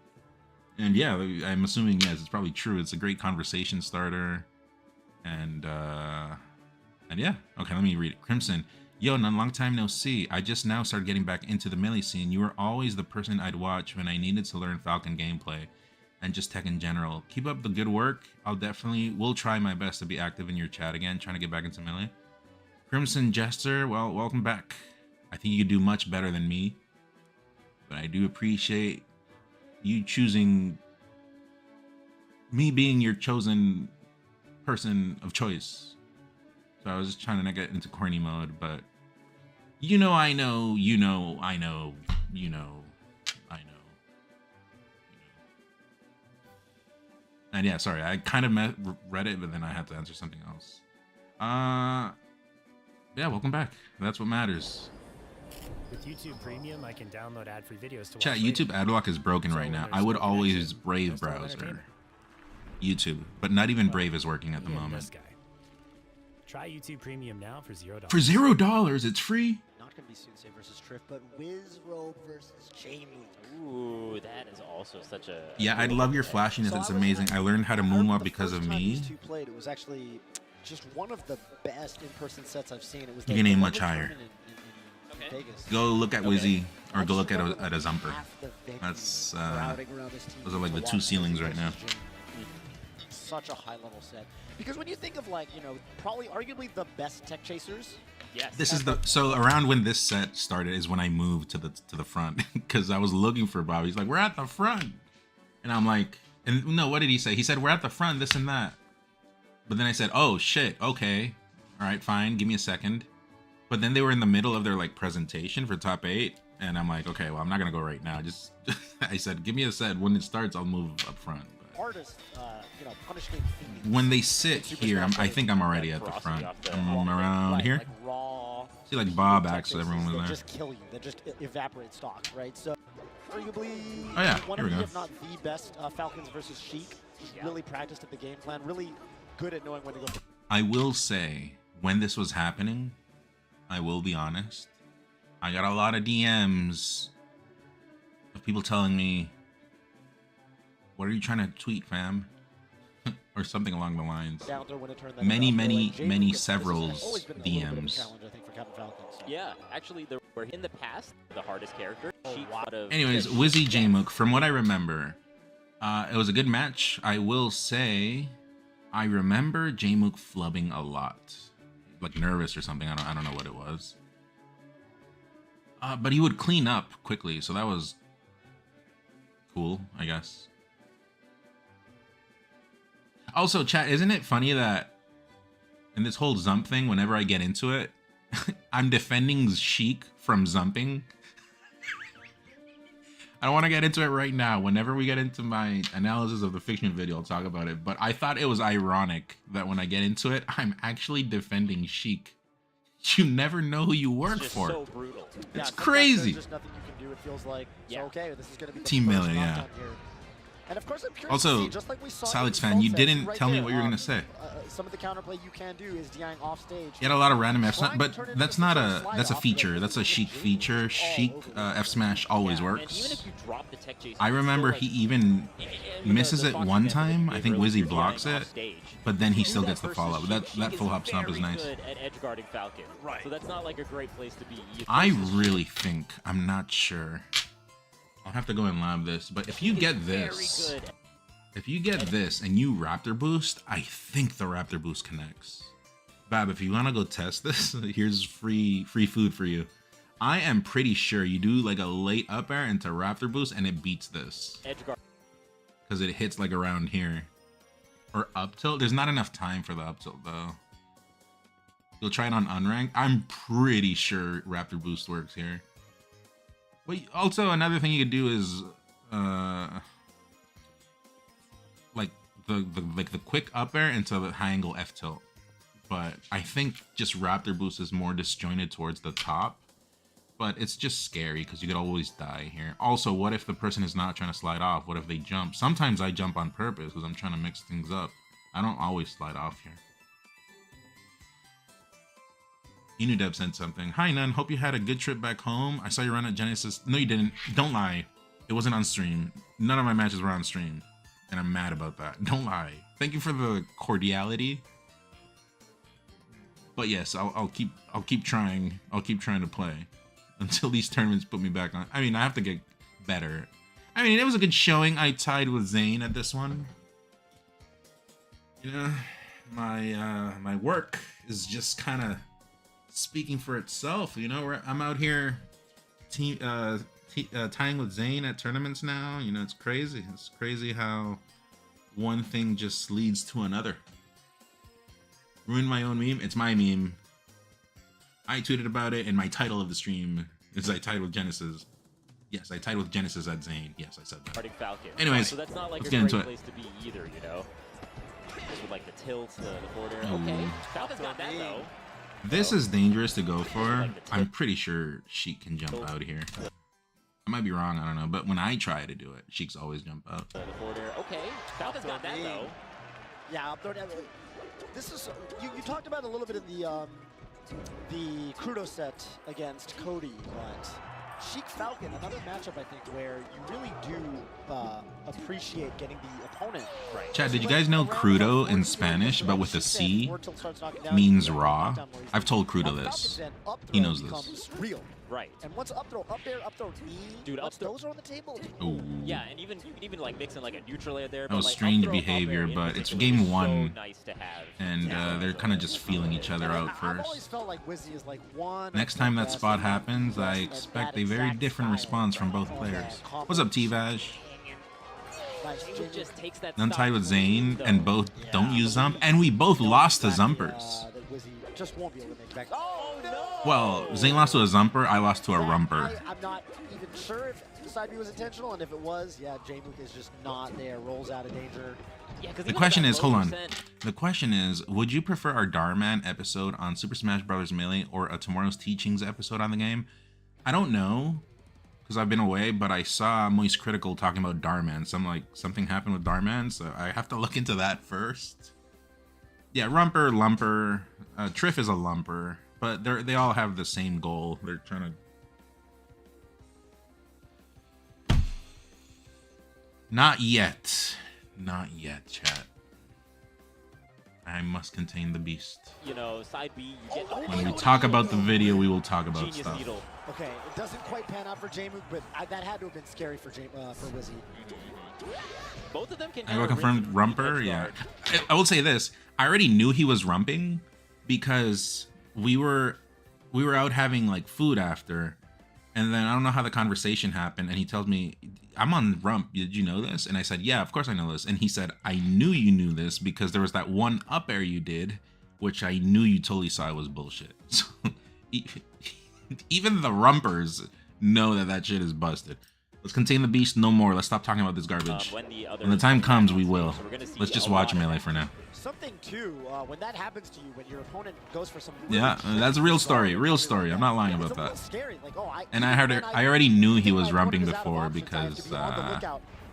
And yeah, I'm assuming, yes, it's probably true. It's a great conversation starter. And yeah. Okay, let me read it. Crimson. Yo, long time no see. I just now started getting back into the melee scene. You were always the person I'd watch when I needed to learn Falcon gameplay and just tech in general. Keep up the good work. Will try my best to be active in your chat again, trying to get back into melee. Crimson Jester, well, welcome back. I think you could do much better than me. but I do appreciate you choosing me being your chosen person of choice. So I was just trying to not get into corny mode, but you know, I know, you know, I know, you know, I know. And yeah, sorry, I kind of read it, but then I had to answer something else. Yeah, welcome back. That's what matters. With YouTube Premium, I can download ad-free videos to watch. Chat, YouTube ad block is broken right now. I would always Brave browser YouTube, but not even Brave is working at the moment. Try YouTube Premium now for $0. For $0, it's free. Not gonna be Soothsay versus Triff, but Wizrobe versus J-Mook. Ooh, that is also such a... Yeah, I love your flashiness. It's amazing. I learned how to moonwalk because of me. These two played, it was actually just one of the best in-person sets I've seen. It was You can aim much higher. In Vegas. Go look at Wizzy, or go look at a Zumper. That's those are like the two ceilings right now. Such a high-level set. Because when you think of, like, you know, probably arguably the best tech chasers. Yes. This is so around when this set started is when I moved to the front because I was looking for Bob. He's like, we're at the front, and I'm like, and no, what did he say? He said we're at the front, this and that. But then I said, oh shit, okay, all right, fine, give me a second. But then they were in the middle of their like presentation for top 8, and I'm like, okay, well, I'm not gonna go right now. Just I said, give me a set. When it starts, I'll move up front. Artists, you know, punishing When they sit here, I think I'm already at the front. I'm around here. See, like Bob acts, everyone was there. They just kill you. They just evaporate stock, right? So, arguably, oh yeah, one here of we the, go. if not the best, Falcons versus Sheik. Really practiced at the game plan. Really good at knowing when to go. I will say, when this was happening, I will be honest, I got a lot of DMs of people telling me, what are you trying to tweet, fam? Or something along the lines. Many several DMs. Yeah, actually, there were in the past the hardest character. Anyways, Wizzy J-Mook, from what I remember, it was a good match. I will say, I remember J-Mook flubbing a lot, like nervous or something. I don't know what it was. But he would clean up quickly, so that was cool, I guess. Also, chat, isn't it funny that in this whole Zump thing, whenever I get into it, I'm defending Sheik from Zumping? I don't want to get into it right now. Whenever we get into my analysis of the fiction video, I'll talk about it. But I thought it was ironic that when I get into it, I'm actually defending Sheik. You never know who you work for. So brutal. It's crazy. There's just nothing you can do. It feels like, so, okay, this is going to be Team Miller, yeah. And of course, I'm curious also, to see, just like we saw Salix fan, you didn't tell me what you were gonna say. Some of the counterplay you can do is DIing off stage. You had a lot of random F Smash, but that's not that's a feature. That's a Sheik feature. Sheik F Smash always works. I remember he even misses it one time. I think Wizzy blocks it, but then he still gets the follow up. That full hop stomp is nice. At edge guarding Falcon. Right. So that's not like a great place to be. I really think, I'm not sure. I'll have to go and lab this, but if you get this, and you Raptor Boost, I think the Raptor Boost connects. Bab, if you want to go test this, here's free food for you. I am pretty sure you do like a late up air into Raptor Boost and it beats this. Because it hits like around here. Or up tilt. There's not enough time for the up tilt though. You'll try it on unranked. I'm pretty sure Raptor Boost works here. But also another thing you could do is like the quick up air into the high angle F tilt. But I think just Raptor Boost is more disjointed towards the top. But it's just scary because you could always die here. Also, what if the person is not trying to slide off? What if they jump? Sometimes I jump on purpose because I'm trying to mix things up. I don't always slide off here. Inudeb sent something. Hi, Nun. Hope you had a good trip back home. I saw you run at Genesis. No, you didn't. Don't lie. It wasn't on stream. None of my matches were on stream. And I'm mad about that. Don't lie. Thank you for the cordiality. But yes, I'll keep trying. I'll keep trying to play until these tournaments put me back on. I mean, I have to get better. I mean, it was a good showing. I tied with Zane at this one. You know, my work is just kind of speaking for itself, you know. I'm out here team tying with Zayn at tournaments now. You know, it's crazy. It's crazy how one thing just leads to another. Ruined my own meme. It's my meme. I tweeted about it, and my title of the stream is I tied with Genesis. Yes, I tied with Genesis at Zayn. Yes, I said that. Starting Falcon. Anyways, so that's not like let's a get great into it. place to be either, you know. Just with like the tilt, the border. Okay, Falcon's got that though. This is dangerous to go for. I'm pretty sure Sheik can jump out here. I might be wrong, I don't know. But when I try to do it, Sheik's always jump out. The border. Okay, Falcon's got that though. Yeah, I'm throwing. This is you talked about a little bit of the Crudo set against Cody, but Sheik Falcon, another matchup I think where you really do appreciate getting the opponent right. Chat, did you guys know Crudo in Spanish, but with a C, means raw? I've told Crudo this. He knows this. Real. Right. And once up throw, knee, dude, once those are on the table. Ooh. Yeah, and you can even like mix in like a neutral layer there. That was like, strange behavior, but it's game one, so nice to have. and they're kind of just feeling each other out I've always first. felt like Wizzy is like one. Next time that spot happens, I expect a very different response from both players. What's up, T-Vash? Just takes that Untied with Zayn, and both don't use Zump, and we both lost to Zumpers. Just won't be able to make back. Oh no! Well, Zayn lost to a Zumper, I lost to a Rumper. I'm not even sure if side B was intentional, and if it was, yeah, J-Mook is just not there, rolls out of danger. Yeah, the question is, hold on. The question is, would you prefer our Darman episode on Super Smash Bros. Melee or a Tomorrow's Teachings episode on the game? I don't know, because I've been away, but I saw Moist Critical talking about Darman, so I'm like, something happened with Darman, so I have to look into that first. Yeah, Rumper, Lumper, Triff is a Lumper, but they all have the same goal. They're trying to... Not yet. Not yet, chat. I must contain the beast. You know, side B, you get... When we talk about the video, we will talk about Genius stuff. Needle. Okay, it doesn't quite pan out for J-Mook, but that had to have been scary for Wizzy. Both of them can... I will confirm Rumper, yeah. I will say this. I already knew he was rumping because we were out having like food after, and then I don't know how the conversation happened, and he tells me, I'm on rump, did you know this? And I said, yeah, of course I know this. And he said, I knew you knew this because there was that one up air you did, which I knew you totally saw was bullshit. So even the rumpers know that shit is busted. Let's contain the beast no more. Let's stop talking about this garbage. When the time comes, we will. Let's just watch Melee for now. Something too, when that happens to you, when your opponent goes for some... Yeah, that's a real story. Real story. I'm not lying about that. Scary. Like, oh, and I already knew he was rumping before because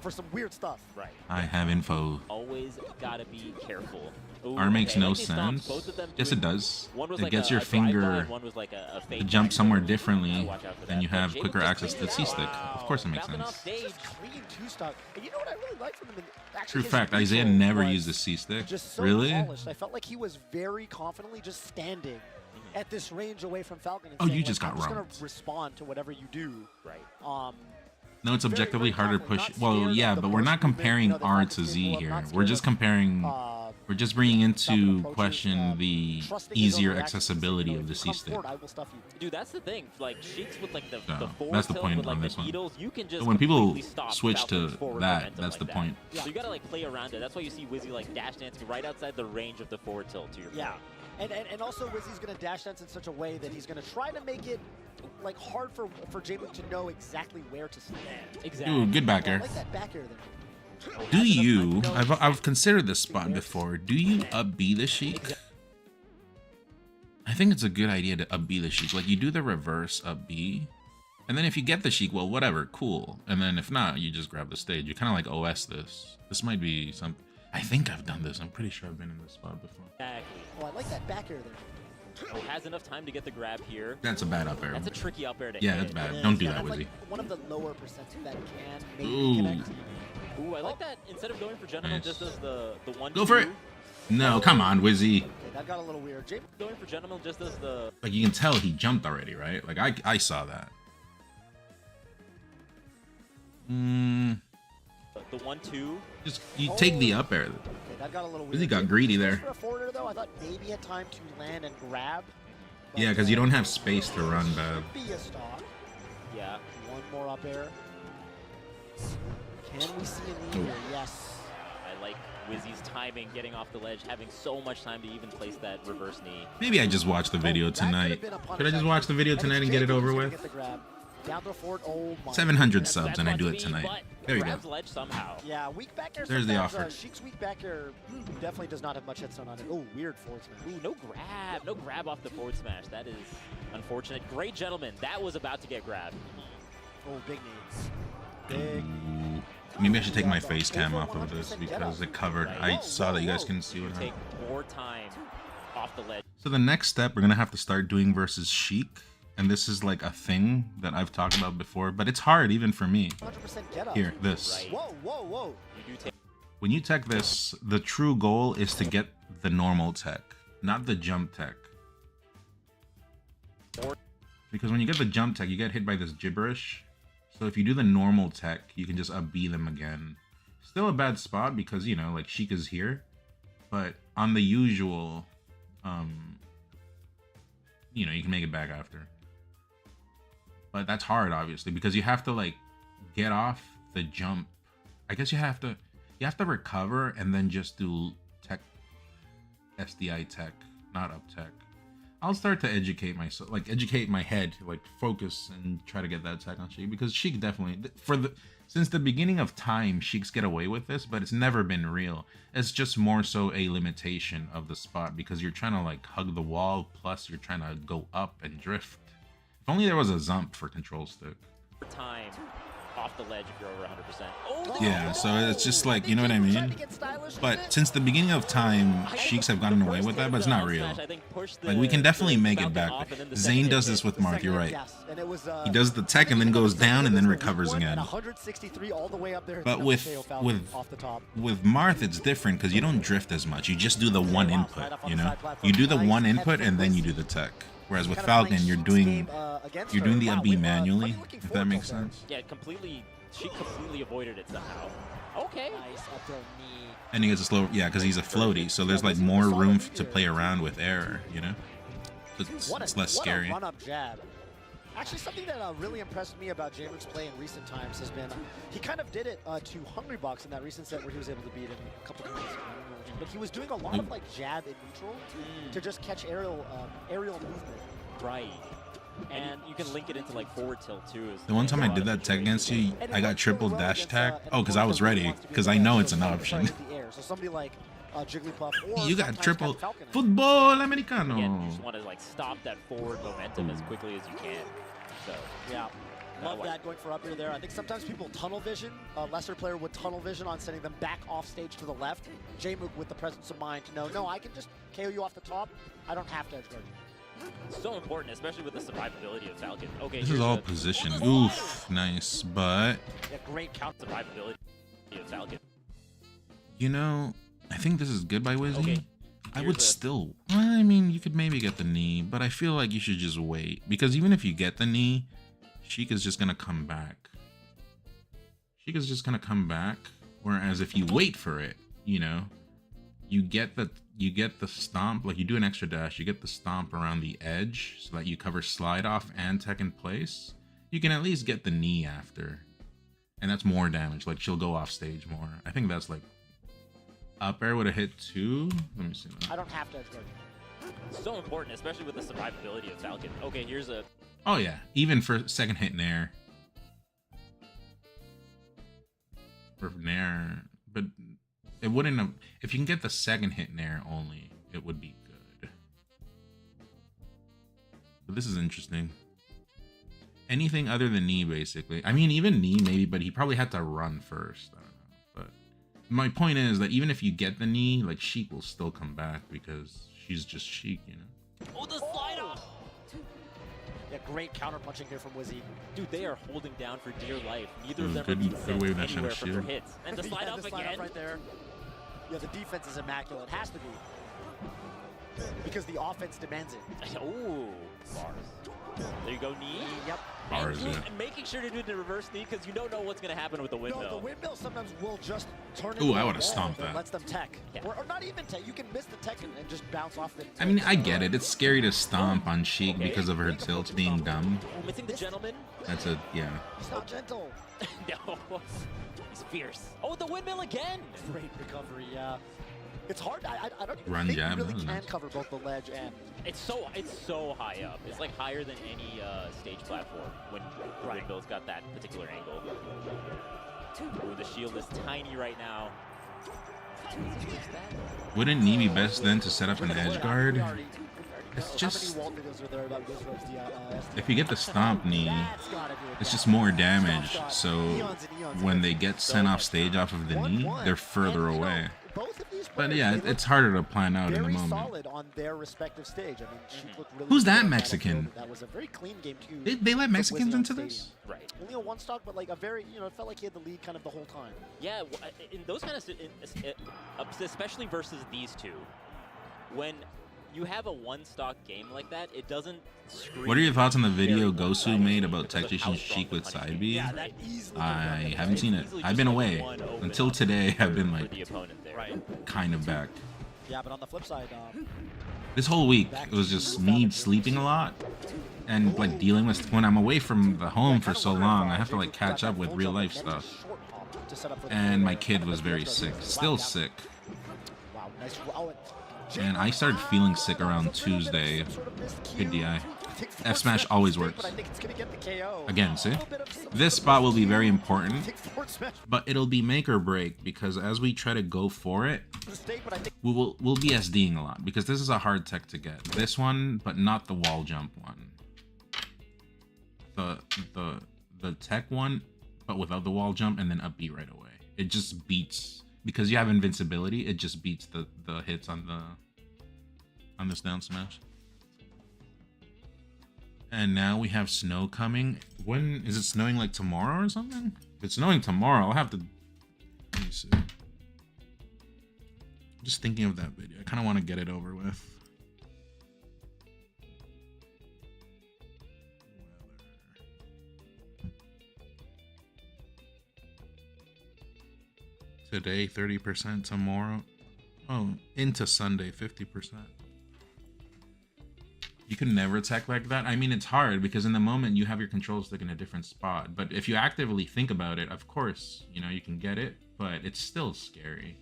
for some weird stuff. Right. I have info. Always gotta be careful. Ooh, R makes no like sense. Yes, it does. It gets your a finger like to jump somewhere differently, then you have quicker access to the C-Stick. Of course it makes sense. Clean two-stock. And you know what I really like from him? True fact, Isaiah never used the C-Stick. Really? Polished. I felt like he was very confidently just standing at this range away from Falcon. And oh, saying, you just got I'm just rumped. gonna respond to whatever you do. Right. No, it's objectively harder to push. Well, yeah, but we're not comparing R to Z here. We're just comparing. We're just bringing into question the easier accessibility of the C-Stick. Dude, that's the thing. Like Sheik's with like the that's the point with, like, on this one. Needles, you can just when people stop switch to that, like that's the that. point. So you gotta like play around it. That's why you see Wizzy like dash dancing right outside the range of the forward tilt. To your point. And also Wizzy's gonna dash dance in such a way that he's gonna try to make it like hard for J-Mook to know exactly where to stand. Exactly. Ooh, good back air. I like that back air there. Do you? I've considered this spot before. Do you up B the Sheik? I think it's a good idea to up B the Sheik. Like you do the reverse up B, and then if you get the Sheik, well, whatever, cool. And then if not, you just grab the stage. You kind of like OS this. This might be some. I think I've done this. I'm pretty sure I've been in this spot before. Exactly. Oh, I like that back air there. Oh, has enough time to get the grab here. That's a bad up air. That's a tricky up air to yeah, hit. that's bad. Don't do that, Wizzy. Like one of the lower percents that can maybe Ooh. connect. Ooh, I like that. Instead of going for gentleman, just does the one. Go for it. No, come on, Wizzy. Okay, that got a little weird. Going for gentleman just does the. Like you can tell he jumped already, right? Like I saw that. The 1-2. Just you take the up air. Okay, that got a little weird. Wizzy got greedy there. For a forwarder though, I thought maybe had time to land and grab. Yeah, because you don't have space to run, bad. Be a stock. Yeah. One more up air. Can we see a knee here? Yes. I like Wizzy's timing, getting off the ledge, having so much time to even place that reverse knee. Maybe I just watch the video tonight. Should I just watch the video tonight and get it over with? Down throw forward. Oh my 700 subs and I do it tonight. There you go. Ledge somehow. Yeah, weak back air. There's the offer. Sheik's weak back air definitely does not have much headstone on it. Oh, weird forward smash. Ooh, no grab off the forward smash. That is unfortunate. Great gentleman. That was about to get grabbed. Oh, big knee. Big. Maybe I should take my face cam off of this because it covered. I saw that you guys couldn't see what happened. Take more time off the ledge. So the next step we're gonna have to start doing versus Sheik, and this is like a thing that I've talked about before, but it's hard even for me. 100% get up. Here, this. Whoa, whoa, whoa. When you tech this, the true goal is to get the normal tech, not the jump tech. Because when you get the jump tech, you get hit by this gibberish. So if you do the normal tech, you can just up-B them again. Still a bad spot because, you know, like Sheik is here. But on the usual, you know, you can make it back after. But that's hard, obviously, because you have to, like, get off the jump. I guess you have to recover and then just do tech, SDI tech, not up tech. I'll start to educate myself, like educate my head, like focus and try to get that tech on Sheik, because Sheik definitely, since the beginning of time, Sheiks get away with this, but it's never been real. It's just more so a limitation of the spot because you're trying to like hug the wall, plus you're trying to go up and drift. If only there was a Zump for control stick. Time off the ledge if you're over 100%. Yeah, so it's just like, you know what I mean? But since the beginning of time, Sheiks have gotten away with that, but it's not real. Like, we can definitely make it back. Zane does this with Marth, you're right. He does the tech and then goes down and then recovers again. But with Marth, it's different because you don't drift as much. You just do the one input, you know? You do the one input and then you do the tech. Whereas with Falcon, you're doing the up-B manually, if that makes sense. Yeah, she completely avoided it somehow. Okay. Nice up throw knee. And he gets a slow, yeah, because he's a floaty, so there's like more room to play around with air, you know? It's less scary. What a run-up jab. Actually, something that really impressed me about J-Rook's play in recent times has been he kind of did it to Hungrybox in that recent set where he was able to beat him a couple times. But he was doing a lot of like jab in neutral to just catch aerial movement. Right. And you can link it into like forward tilt too. The one time I did that tech against you, I got triple dash tech. Oh, because I was ready, because I know it's an option. So somebody like Jigglypuff or you got triple football americano. Again, you just want to like stop that forward momentum as quickly as you can. So yeah. Love that going for up air there. I think sometimes people tunnel vision. A lesser player would tunnel vision on sending them back off stage to the left. J-Mook with the presence of mind to know, no, I can just KO you off the top. I don't have to edge guard you. So important, especially with the survivability of Falcon. Okay, this is all position. Oof, nice, but yeah, great counter survivability of Falcon. You know, I think this is good by Wizzy. Okay, I would still, I mean, you could maybe get the knee, but I feel like you should just wait, because even if you get the knee, Sheik is just gonna come back. Sheik is just gonna come back. Whereas if you wait for it, you know, you get the stomp, like you do an extra dash, you get the stomp around the edge so that you cover slide off and tech in place. You can at least get the knee after. And that's more damage. Like she'll go off stage more. I think that's like up air would have hit 2. Let me see that. I don't have to edge guard you. So important, especially with the survivability of Falcon. Okay, here's a oh yeah, even for second hit nair. For nair, but it wouldn't have, if you can get the second hit nair only, it would be good. But this is interesting. Anything other than knee, basically. I mean, even knee maybe, but he probably had to run first. I don't know. But my point is that even if you get the knee, like Sheik will still come back because she's just Sheik, you know? Oh, the slide off! Yeah, great counter punching here from Wizzy. Dude, they are holding down for dear life. Neither of them good, are good way with that anywhere shot for shield. hits. And the slide up again. Right there. Yeah, the defense is immaculate. Has to be. Because the offense demands it. Oh, bars. There you go, knee. Yep. Bars, yeah. And making sure to do the reverse knee because you don't know what's going to happen with the windmill. No, the windmill sometimes will just turn Ooh, into I a would've wall stomped that that. lets them tech. Or not even tech. You can miss the tech and just bounce off the I mean, I get it. It's scary to stomp on Sheik because of her tilt being dumb. Oh, missing the gentleman. That's a, yeah. He's not gentle. No. He's fierce. Oh, the windmill again. Great recovery, yeah. It's hard. I don't even Run think jab, you really that was can nice. cover both the ledge and... It's so high up. It's like higher than any stage platform when the windmill's got that particular angle. Ooh, the shield is tiny right now. Wouldn't knee be best then to set up an edge guard? It's just, if you get the stomp knee, it's just more damage. So when they get sent off stage off of the knee, they're further away. But yeah, it's harder to plan out in the moment. solid on their respective stage. I mean, Sheik looked really Who's good that on Mexican? Battlefield. That was a very clean game too. They let from Mexicans Wizzy into on this? Stadium. Right. Only a one stock, but like a very, it felt like he had the lead kind of the whole time. Yeah, in those kind of, especially versus these two, when you have a one-stock game like that, it doesn't scream. What are your thoughts on the video Gosu made about Tactician Sheik with side B? I haven't seen it. I've been away. Until today, I've been like kind of back. Yeah, but on the flip side, This whole week, it was just me sleeping a lot and like dealing with, when I'm away from the home for so long, I have to like catch up with real life stuff. And my kid was very sick, still sick. Wow, nice. Oh, And I started feeling sick around Tuesday. Good DI. F smash always works. Again, see? This spot will be very important, but it'll be make or break because as we try to go for it, we'll be SDing a lot because this is a hard tech to get. This one, but not the wall jump one. The tech one, but without the wall jump and then up B right away. It just beats, because you have invincibility, it just beats the hits on this down smash. And now we have snow coming. When is it snowing, like tomorrow or something? If it's snowing tomorrow, I'll have to, let me see. I'm just thinking of that video. I kind of want to get it over with. Today 30%, tomorrow, oh, into Sunday 50%. You can never attack like that. I mean, it's hard because in the moment you have your control stick in a different spot. But if you actively think about it, of course, you can get it, but it's still scary.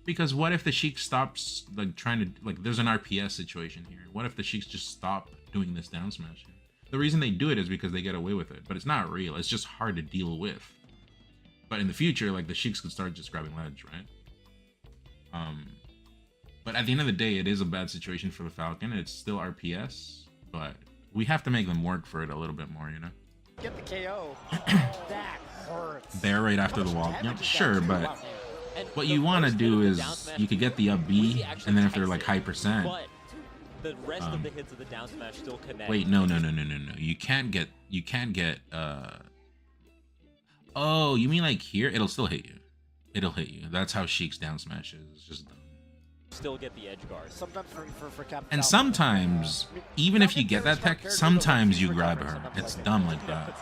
Because what if the Sheik stops like trying to, like, there's an RPS situation here. What if the Sheiks just stop doing this down smash here? The reason they do it is because they get away with it, but it's not real. It's just hard to deal with. But in the future, like, the Sheiks could start just grabbing ledge, right? But at the end of the day, it is a bad situation for the Falcon. It's still RPS, but we have to make them work for it a little bit more, Get the KO. That hurts. Bear right after the wall. Yep, sure, but what you want to do is you could get the up B, and then if they're like high percent. But the rest of the hits of the down smash still connect. Wait, no. You can't get. Oh, you mean like here? It'll still hit you. It'll hit you. That's how Sheik's down smash is. It's just dumb. Still get the edge guard. Sometimes for Captain And Falcon, sometimes, even if you get that tech, sometimes you grab her. It's dumb like that.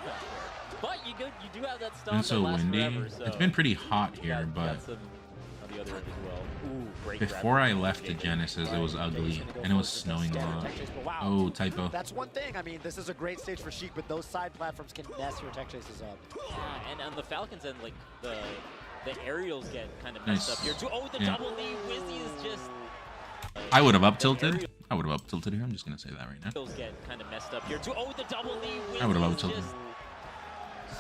But you do have that stun. And so that lasts windy. forever, so It's been pretty hot here, got but some on the other end as well. Ooh, great before I left the Genesis, it was ugly and it was snowing a lot. Oh, typo. That's one thing. I mean, this is a great stage for Sheik, but those side platforms can mess your tech chases up. Yeah, and on the Falcons end, like the aerials get kind of messed Nice. up here too. Oh, the Yeah. double knee. Wizzy is just. I would have up tilted. I would have up tilted here. I'm just gonna say that right now. Aerials get kind of messed up here too. Oh, the double knee. Wizzy I would have up is tilted. just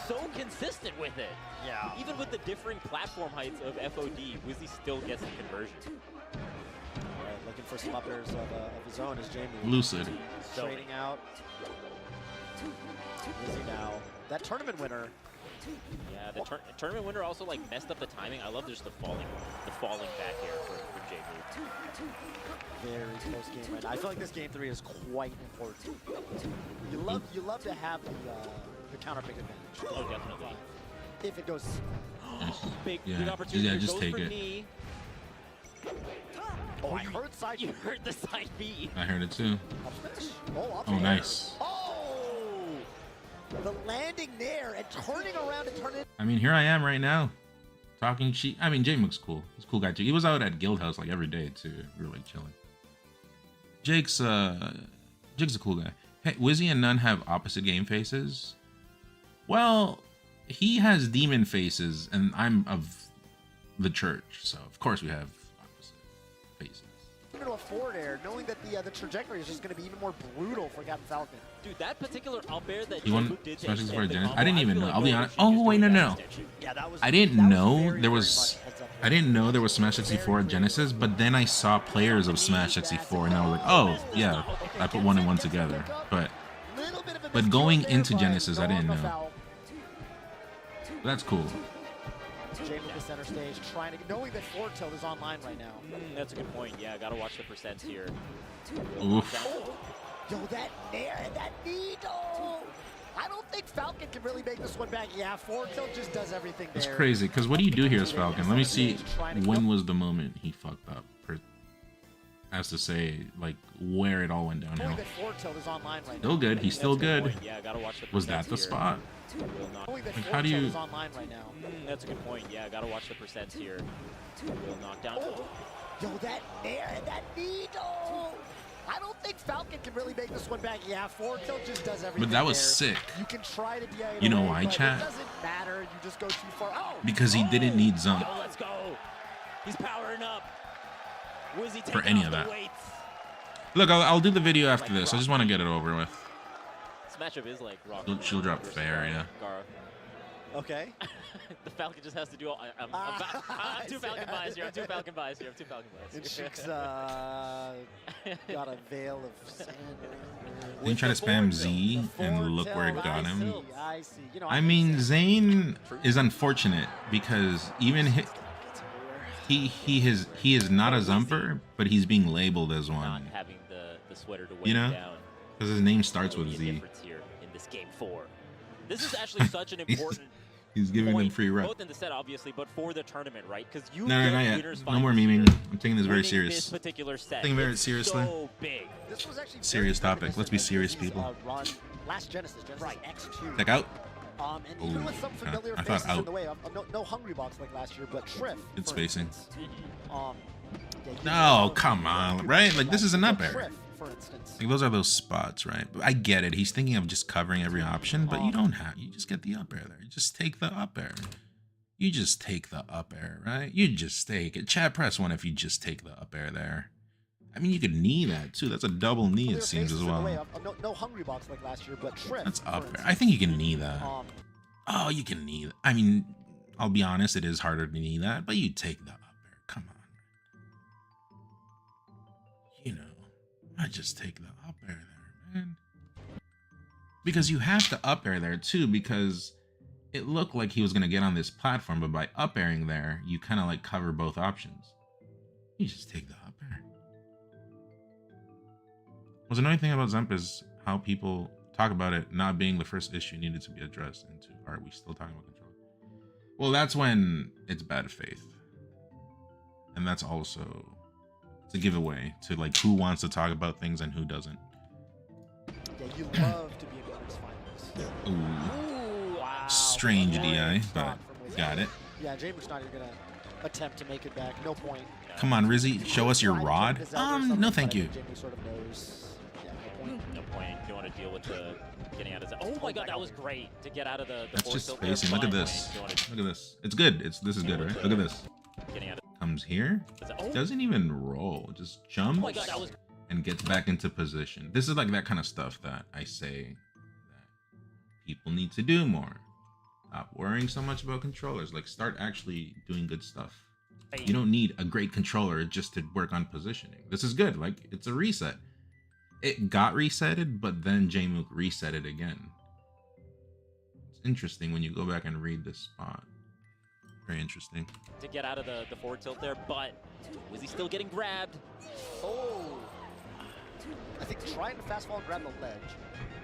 so consistent with it. Yeah. Even with the differing platform heights of FOD, Wizzy still gets the conversion. All right, looking for some uppers of his own as Jamie. Lucid. Trading out. Wizzy now. That tournament winner. Yeah, the tournament winner also like messed up the timing. I love just the falling back here for Jamie. Very close game right now. I feel like this game 3 is quite important. You love to have the counter pick advantage. Oh, definitely. If it goes. Big Yeah, opportunity. yeah, just Goes take for it. knee. Oh, I heard side. You heard the side B. I heard it too. Up smash. Oh, up Oh, air. nice. Oh, The landing there and turning around and turning. I mean, here I am right now, talking cheap. I mean, J-Mook's cool. He's a cool guy too. He was out at Guild House like every day too. We were like chilling. Jake's a cool guy. Hey, Wizzy and Nunn have opposite game faces. Well, he has demon faces, and I'm of the church, so of course we have opposite faces. Even to a forward air, knowing that the trajectory is just going to be even more brutal for Captain Falcon. Dude, that particular up air that He won J-Mook did to Smash 64 extend the Genesis. combo, I didn't even feel know. like I'll be Rogue honest. should just Oh do wait, that no. extension. Yeah, that was. I didn't know very, there very was. much heads up. I didn't know there was Smash 64 at Genesis, but then I saw players of Smash 64, and I was like, oh yeah, I put one and one together. But going into Genesis, I didn't know. That's cool. J-Mook the center stage, trying to knowing that forward tilt is online right now. That's a good point. Yeah, gotta watch the percents here. Oof. Yo, that nair and that needle. I don't think Falcon can really make this one back. Yeah, forward tilt just does everything there. That's crazy. Because what do you do here as Falcon? Let me see. When was the moment he fucked up? As to say, like, where it all went downhill. Knowing that forward tilt is online right now. Still good. He's still good. Yeah, gotta watch the Was that the percents here. spot? Knowing that Like, forward how do tilt you? is online right now. That's a good point. Yeah, gotta watch the percents here. Will knock down. Yo, that nair and that needle. I don't think Falcon can really make this one back. Yeah, forward tilt just does everything. But that was there. sick. You can try to DI it You know away, why, but chat? It doesn't matter. You just go too far. Oh. Because he didn't need Zump Yo, let's go. He's powering up. Wizzy for taking any off of the that. weights. Look, I'll do the video after this. I just want to get it over with. This matchup is like rock. She'll drop fair, yeah. Gara. Okay. The Falcon just has to do all. I'm too Falcon biased here. I'm too Falcon biased here. And Sheik's got a veil of sand. Then trying to spam Z, and look where it got him. I see. You know, I mean, Zane is unfortunate because even he is not a Zumper, but he's being labeled as Not one. having the sweater to weigh You know, down. because his name starts Really with a Z. difference here in this game 4. This is actually such an important. He's giving them point, free rep. both in the set, obviously, but for the tournament, right? Because you No, get not winners yet. No more finals memeing. here. I'm taking this very Winning serious. This particular set. Taking it very is seriously. So big. This was actually Serious very topic. Let's be serious, people. Run last Genesis X2. Check out. And even Ooh, with some okay. familiar I thought faces in out. the way, no Hungry Box like last year, but Triff. Good for spacing. instance. Yeah, you No, love come on, right? Like this is an up air. Triff, for instance. Like those are those spots, right? But I get it. He's thinking of just covering every option, but you don't have. You just get the up air there. You just take the up air. You just take the up air, right? You just take it. Chat press one if you just take the up air there. I mean, you could knee that too. That's a double knee, it seems as well. No Hungry Box like last year, but Triff. That's for up air. instance. I think you can knee that. Oh, you can knee that. I mean, I'll be honest, it is harder to knee that, but you take the up air. Come on. You know, I just take the up air there, man. Because you have to up air there too, because it looked like he was going to get on this platform, but by up airing there, you kind of like cover both options. You just take the up air. What's annoying thing about Zump is how people talk about it not being the first issue needed to be addressed into. Are we still talking about control? Well, that's when it's bad faith. And that's also it's a giveaway to like who wants to talk about things and who doesn't. Yeah, you love to be in winners finals. Ooh. Wow. Strange DI, but got it. Yeah, J-Mook's not even gonna attempt to make it back. No point. Come on, Rizzy, show us your rod. No thank you. J-Mook sort of knows. Yeah, no point. No point. You don't want to deal with the getting out of the. Oh my god, that was great to get out of the. That's force just field there. spacing. Look at Fine, this. you wanna- Look at this. It's good. This is good, right? Look at this. Getting out of. Comes here. Oh. Doesn't even roll. Just jumps. Oh my god, that was. And gets back into position. This is like that kind of stuff that I say that people need to do more. Stop worrying so much about controllers. Like start actually doing good stuff. You don't need a great controller just to work on positioning. This is good. Like it's a reset. It got resetted, but then J-Mook reset it again. It's interesting when you go back and read this spot. Very interesting. To get out of the forward tilt there, but was he still getting grabbed? Oh. I think trying to fast fall and grab the ledge.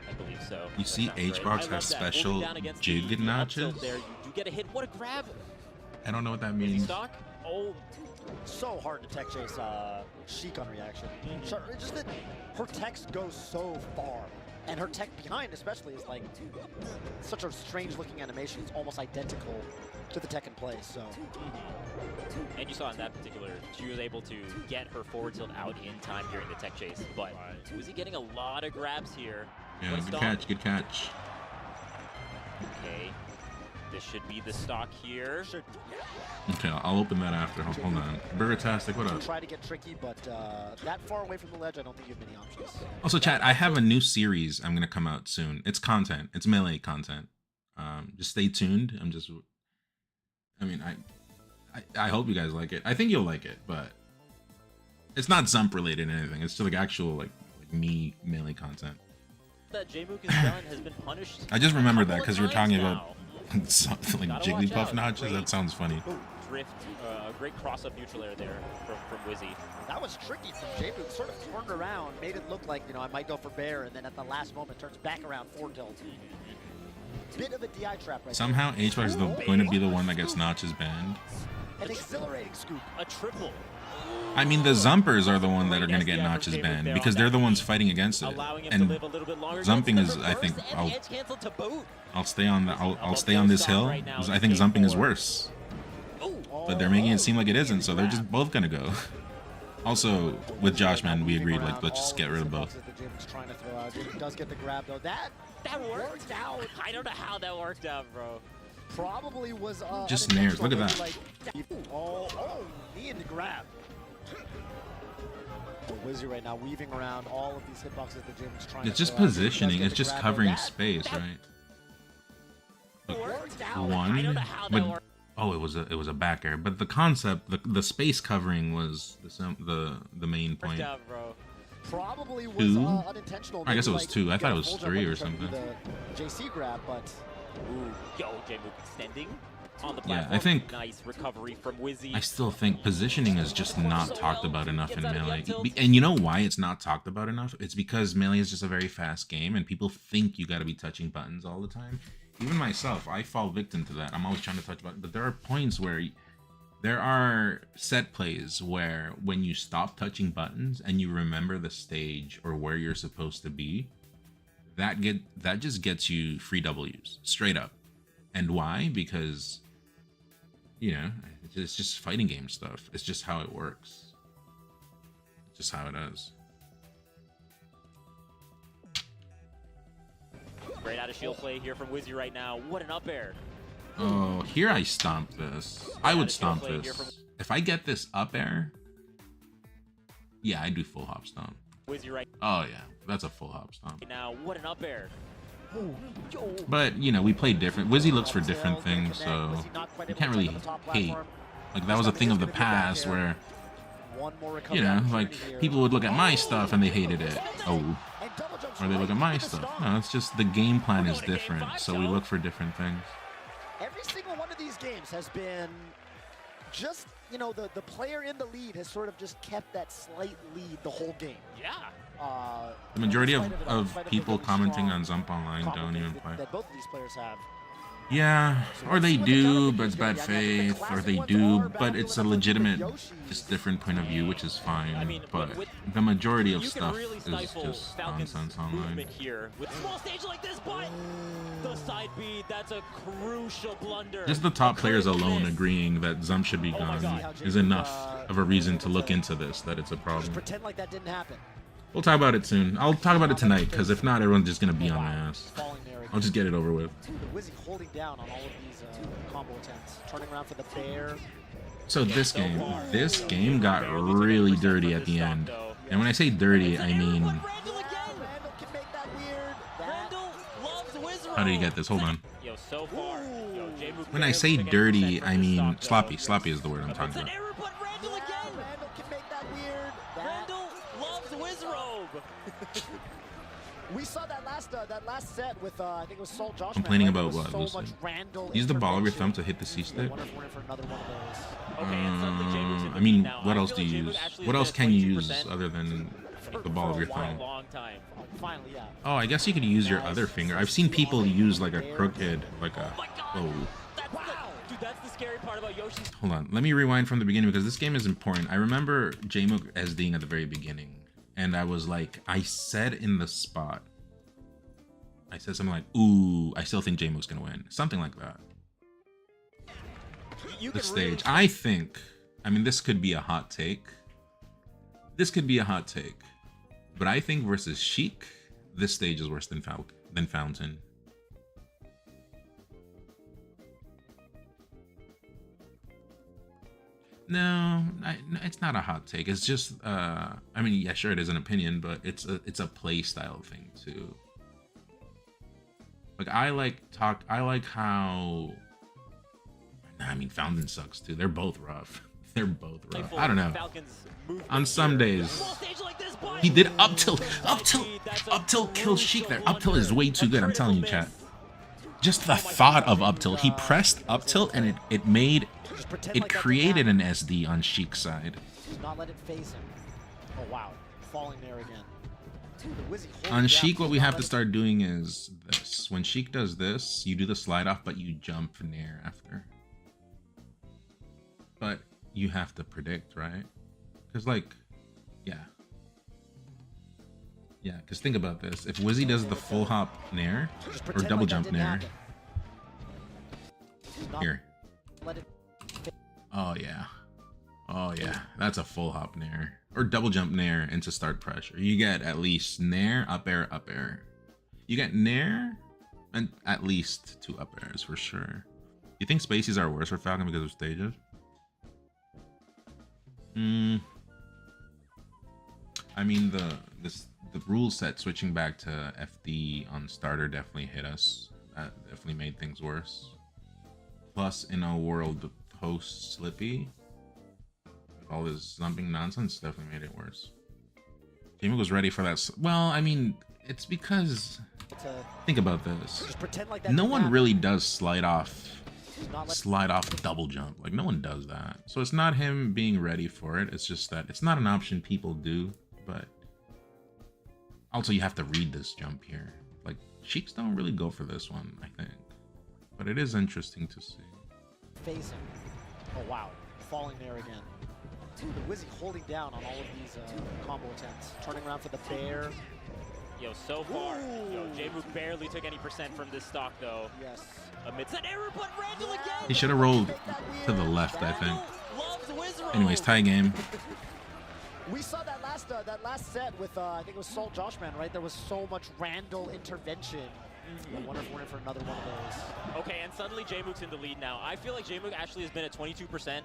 I believe so. You see HBox has special jig notches? There, you do get a hit. What a grab! I don't know what that Is he means. stock? Oh. So hard to tech chase Sheik on reaction. Sure, it's just that her text goes so far. And her tech behind especially is like such a strange looking animation. It's almost identical to the tech in play, so. And you saw in that particular, she was able to get her forward tilt out in time during the tech chase, but Woozy getting a lot of grabs here. Yeah, good catch, good catch. Okay, this should be the stock here. Okay, I'll open that after. Hold on. Burgertastic, what up? Try to get tricky, but that far away from the ledge, I don't think you have many options. Also, chat, I have a new series I'm gonna come out soon. It's content. It's Melee content. Just stay tuned. I mean, I hope you guys like it. I think you'll like it, but it's not Zump related or anything. It's still like actual like me Melee content. That Jmook has done has been punished. I just remembered that because you were talking now. about something like Jigglypuff notches. That sounds funny. Drift, great cross-up neutral air there from Wizzy. That was tricky from Jmook. Sort of turned around, made it look like, you know, I might go for bear, and then at the last moment turns back around forward tilt. Bit of a DI trap right Somehow HBox is going to be the one that gets notches banned. An exhilarating scoop. A triple. I mean, the Zumpers are the one that are going to get notches banned because they're the ones fighting against it. And Zumping is, I think, I'll stay on the, I'll stay on this hill. I think Zumping is worse, but they're making it seem like it isn't, so they're just both going to go. Also, with Josh, man, we agreed, like, let's just get rid of both. Trying to throw out. Jmook does get the grab though. That worked out. I don't know how that worked out, bro. Probably was just snares. Look at that. Like, oh, knee into grab. Wizzy right now weaving around all of these hitboxes that Jmook's trying. It's just positioning. It's just covering space, right? One, but oh, it was a back air. But the concept, the space covering was the main point. Probably was Two? unintentional. I guess it was like, two. I thought it was hold three up or something. The JC grab, but Yo, Jmook extending on the Yeah, platform. I think. Nice recovery from Wizzy. I still think positioning is just not talked about enough in Melee. And you know why it's not talked about enough? It's because Melee is just a very fast game and people think you got to be touching buttons all the time. Even myself, I fall victim to that. I'm always trying to touch buttons. But there are points where there are set plays where when you stop touching buttons and you remember the stage or where you're supposed to be, that just gets you free W's straight up. And why? Because, you know, it's just fighting game stuff. It's just how it works. It's just how it is. Great out of shield play here from Wizzy right now. What an up air. Oh, here I stomp this. I would stomp this. If I get this up air, yeah, I do full hop stomp. Wizzy right Oh yeah, that's a full hop stomp. now. What an up air. But, you know, we play different. Wizzy looks for different things, so you can't really hate. Like, that was a thing of the past where, you know, like, people would look at my stuff and they hated it. Oh. Or they look at my stuff. No, it's just the game plan is different, so we look for different things. every single one of these games has been just, you know, the player in the lead has sort of just kept that slight lead the whole game. Yeah. The majority of people commenting on Zump Online don't even play. That both of these players have. Yeah, or they do, but it's bad faith, or they do, but it's a legitimate, just different point of view, which is fine. But the majority of stuff is just nonsense online. Here with a small stage like this, but the side B, that's a crucial blunder. Just the top players alone agreeing that Zump should be gone is enough of a reason to look into this, that it's a problem. Pretend like that didn't happen. We'll talk about it soon. I'll talk about it tonight, because if not, everyone's just going to be on my ass. I'll just get it over with. Wizzy holding down on all of these combo attempts. Turning around for the bear. So this game got really dirty at the end. And when I say dirty, I mean... How did he get this? Hold on. Yo, so far, When I say dirty, I mean sloppy. Sloppy is the word I'm talking about. We saw that last set with I think it was Salt Josh. Complaining about what? So much Randall Use the ball of your thumb to hit the C stick. I mean, what else do you use? What else can you use other than the ball of your thumb? Oh, I guess you could use your other finger. I've seen people use like a crooked, like a. Oh. Dude, that's the scary part about Yoshi's. Hold on. Let me rewind from the beginning because this game is important. I remember Jmook SDing at the very beginning. And I was like, I said in the spot I said something like, ooh, I still think J-Mook's gonna win. Something like that. The stage. I think, I mean, this could be a hot take. This could be a hot take. But I think versus Sheik, this stage is worse than Fountain. No, it's not a hot take. It's just, I mean, yeah, sure, it is an opinion, but it's a play style thing too. Like I like how. I mean, Fountain sucks too. They're both rough. They're both rough. I don't know. On some days, he did up tilt kill Sheik there. Up tilt is way too good. I'm telling you, chat. Just the thought of up tilt. He pressed up tilt and it created an SD on Sheik's side. Not let it phase him. Oh wow, falling there again. On Sheik, what we have to start doing is this. When Sheik does this, you do the slide off, but you jump nair after. But you have to predict, right? Because like, yeah, because think about this. If Wizzy does the full hop nair or double jump nair, here. Oh yeah, that's a full hop nair or double jump nair into start pressure. You get at least nair, up air, up air. You get nair and at least 2 up airs for sure. You think spaces are worse for Falcon because of stages? I mean, the rule set switching back to FD on starter definitely hit us. That definitely made things worse. Plus, in a world post Slippy, with all this zumping nonsense, definitely made it worse. J-Mook was ready for that. Well, I mean, it's because think about this. No one really does slide off double jump. Like, no one does that. So it's not him being ready for it. It's just that it's not an option people do. But also, you have to read this jump here. Like, Sheiks don't really go for this one, I think. But it is interesting to see. Phasing. Oh wow, falling there again. The Wizzy holding down on all of these combo attempts. Turning around for the bear. Yo, so far, J-Mook barely took any % from this stock though. Yes. Amidst an error, but Randall again. He should have rolled to the left, I think. Anyways, tie game. We saw that last set with I think it was Salt Joshman, right? There was so much Randall intervention. I wonder if we're in for another one of those. Okay, and suddenly J-Mook's in the lead now. I feel like J-Mook actually has been at 22%.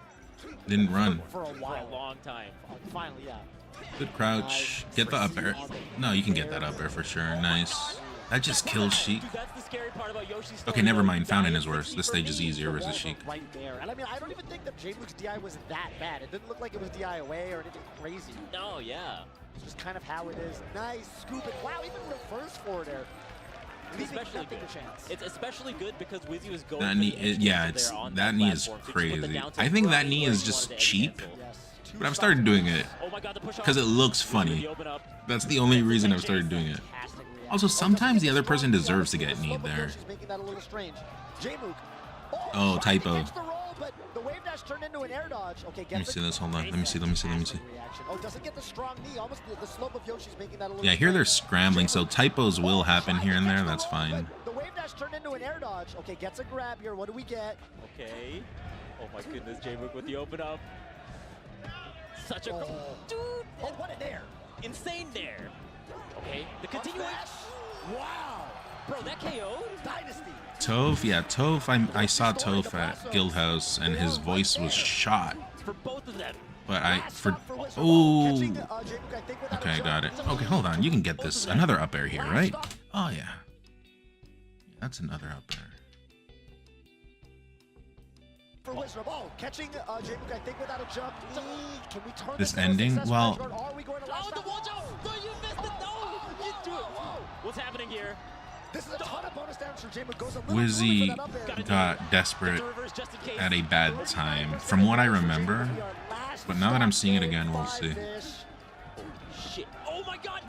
Didn't run. For a while. For a long time. Finally, yeah. Good crouch. Get the up air. No, you can get that up air for sure. Nice. That just kills Sheik. Okay, never mind. Fountain is worse. This stage is easier versus Sheik. Right there. And I mean, I don't even think that J-Mook's DI was that bad. It didn't look like it was DI away or anything crazy. No, yeah. It's just kind of how it is. Nice scoop it. Wow, even reverse forward air. Especially good. It's especially good because Wizzy was going. That knee, that knee is crazy. I think that knee is just cheap, but I've started doing it because it looks funny. That's the only reason I've started doing it. Also, sometimes the other person deserves to get kneed there. Oh, typo. Let me see this. Hold on. Let me see. Oh, doesn't get the strong knee. Almost the slope of Yoshi's making that a little. Yeah, here they're scrambling, so typos will happen here and there. That's fine. The wave dash turned into an air dodge. Okay, gets a grab here. What do we get? Okay. Oh my goodness, J-Mook with the open up. Such a dude. Oh, what an air! Insane there. Okay, the continuation. Wow. Bro, that KO'd? Dynasty. Toph, yeah, Toph. I saw Toph at Guildhouse, and his voice was shot. For both of them. But oh. Okay, got it. Okay, hold on. You can get this. Another up air here, right? Oh, yeah. That's another up air. For Wizard. Oh, catching J-Mook, I think, without a jump. Can we turn this ending? Well, oh, the watch out! No, you missed it! No! You do it! What's happening here? This is a ton of bonus damage for J-Mook. Goes a little Wizzy got desperate at a bad time, from what I remember. But now that I'm seeing it again, we'll see. Shit. Oh my God,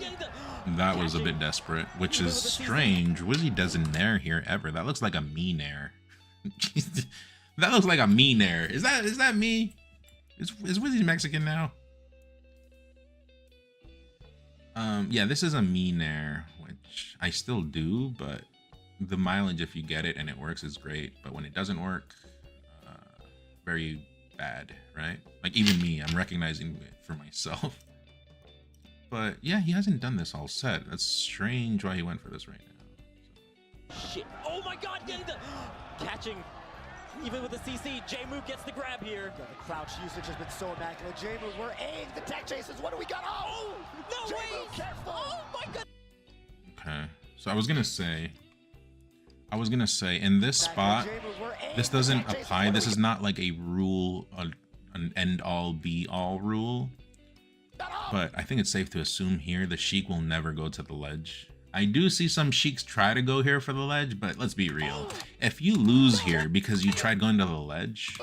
that was a bit desperate, which is strange. Wizzy doesn't nair here ever. That looks like a me nair. That looks like a me nair. Is that me? Is Wizzy Mexican now? Yeah, this is a me nair, which mileage. I still do, but the mileage, if you get it and it works, is great. But when it doesn't work, very bad, right? Like even me, I'm recognizing it for myself. But yeah, he hasn't done this all set. That's strange why he went for this right now. Shit. Oh my god, getting the catching. Even with the CC, J-Move gets the grab here. Yeah, the crouch usage has been so immaculate. J-Move, we're aimed. The tech chases. What do we got? Oh! No way! Careful! Oh my god! Okay, so I was gonna say in this spot, this doesn't apply. This is not like a rule, an end-all, be-all rule. But I think it's safe to assume here the Sheik will never go to the ledge. I do see some Sheiks try to go here for the ledge, but let's be real. If you lose here because you tried going to the ledge,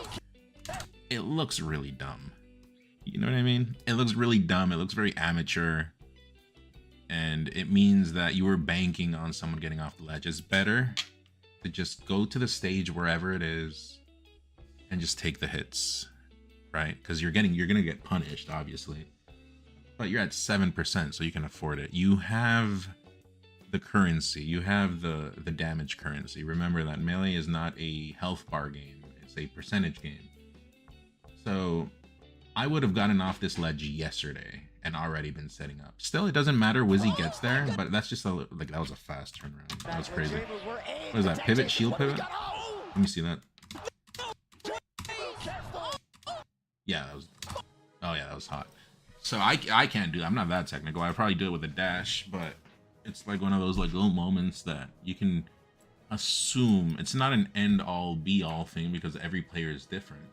it looks really dumb. You know what I mean? It looks really dumb. It looks very amateur. And it means that you were banking on someone getting off the ledge. It's better to just go to the stage wherever it is and just take the hits, right? Because you're gonna get punished, obviously. But you're at 7%, so you can afford it. You have the currency, you have the damage currency. Remember that Melee is not a health bar game, it's a percentage game. So I would have gotten off this ledge yesterday and already been setting up. Still, it doesn't matter. Wizzy gets there, but that's just like that was a fast turnaround. That was crazy. What is that? Pivot, shield pivot? Let me see that. Yeah, that was. Oh yeah, that was hot. So I can't do that. I'm not that technical. I probably do it with a dash, but it's like one of those like little moments that you can assume. It's not an end all be all thing because every player is different.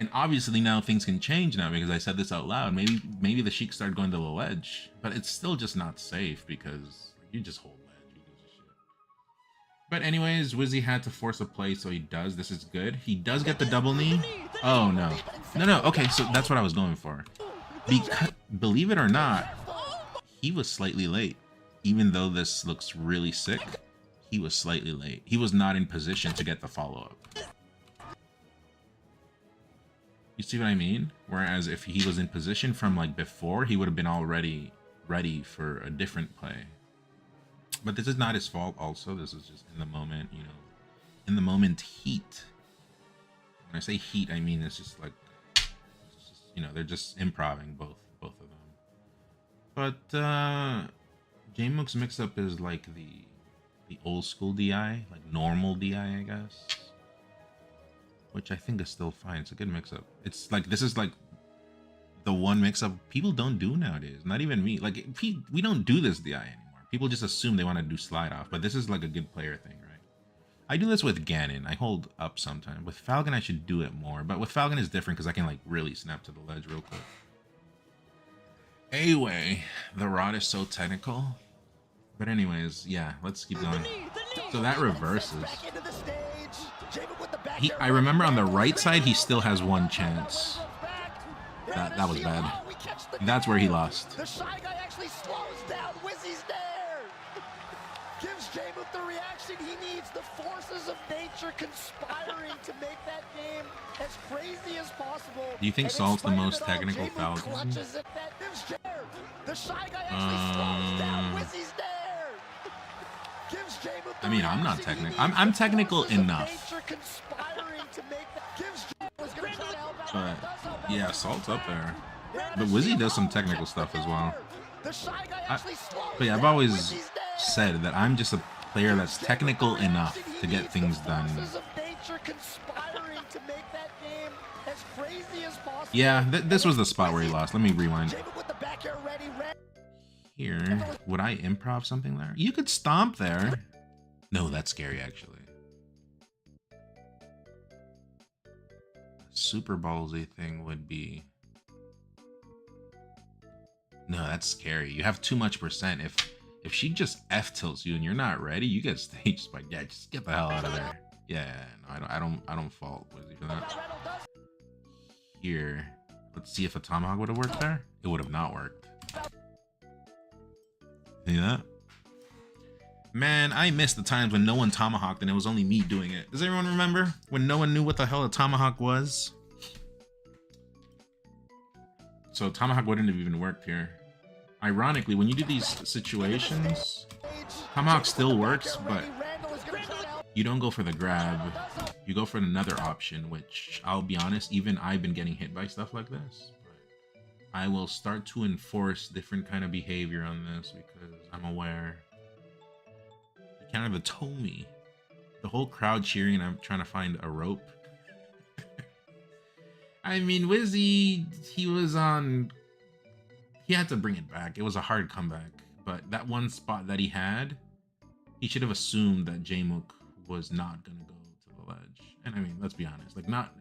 And obviously now things can change now because I said this out loud. Maybe the Sheik started going to the ledge, but it's still just not safe because you just hold ledge. Who gives a shit? But anyways, Wizzy had to force a play, so he does. This is good. He does get the double knee. Oh no. No. Okay, so that's what I was going for. Because, believe it or not, he was slightly late. Even though this looks really sick, he was slightly late. He was not in position to get the follow-up. You see what I mean? Whereas if he was in position from like before, he would have been already ready for a different play. But this is not his fault also. This is just in the moment, you know. In the moment heat. When I say heat, I mean it's just like, you know, they're just improvising both of them. But J-Mook's mix-up is like the old school DI, like normal DI, I guess. Which I think is still fine. It's a good mix-up. It's like, this is like the one mix-up people don't do nowadays. Not even me. Like, we don't do this DI anymore. People just assume they want to do slide off, but this is like a good player thing, right? I do this with Ganon. I hold up sometimes. With Falcon, I should do it more, but with Falcon it's different because I can like really snap to the ledge real quick. Anyway, the rod is so technical. But anyways, yeah, let's keep going. So that reverses. I remember on the right side, he still has one chance. That was bad. That's where he lost. The Shy Guy actually slows down. Wizzy's there. Gives J-Mook the reaction he needs. The forces of nature conspiring to make that game as crazy as possible. Do you think Salt's the most technical Falcon? The Shy Guy actually slows down. Wizzy's there. I mean, I'm not technical. I'm technical enough. But yeah, Salt's up there. But Wizzy does some technical stuff as well. But yeah, I've always said that I'm just a player that's technical enough to get things done. Yeah, this was the spot where he lost. Let me rewind. Here, would I improv something there? You could stomp there. No, that's scary actually. Super ballsy thing would be... No, that's scary. You have too much percent. If she just F tilts you and you're not ready, you get stage spike. Yeah, just get the hell out of there. Yeah, no, I don't fault Wizzy for that. Here, let's see if a tomahawk would have worked there. It would have not worked. See that? Man, I miss the times when no one tomahawked and it was only me doing it. Does everyone remember when no one knew what the hell a tomahawk was? So tomahawk wouldn't have even worked here. Ironically, when you do these situations, Tomahawk still works, but you don't go for the grab. You go for another option, which I'll be honest, even I've been getting hit by stuff like this. But I will start to enforce different kind of behavior on this because I'm aware. You kind of told me. The whole crowd cheering and I'm trying to find a rope. I mean, Wizzy, he had to bring it back. It was a hard comeback. But that one spot that he had, he should have assumed that Jmook was not going to go to the ledge. And I mean, let's be honest. Like, not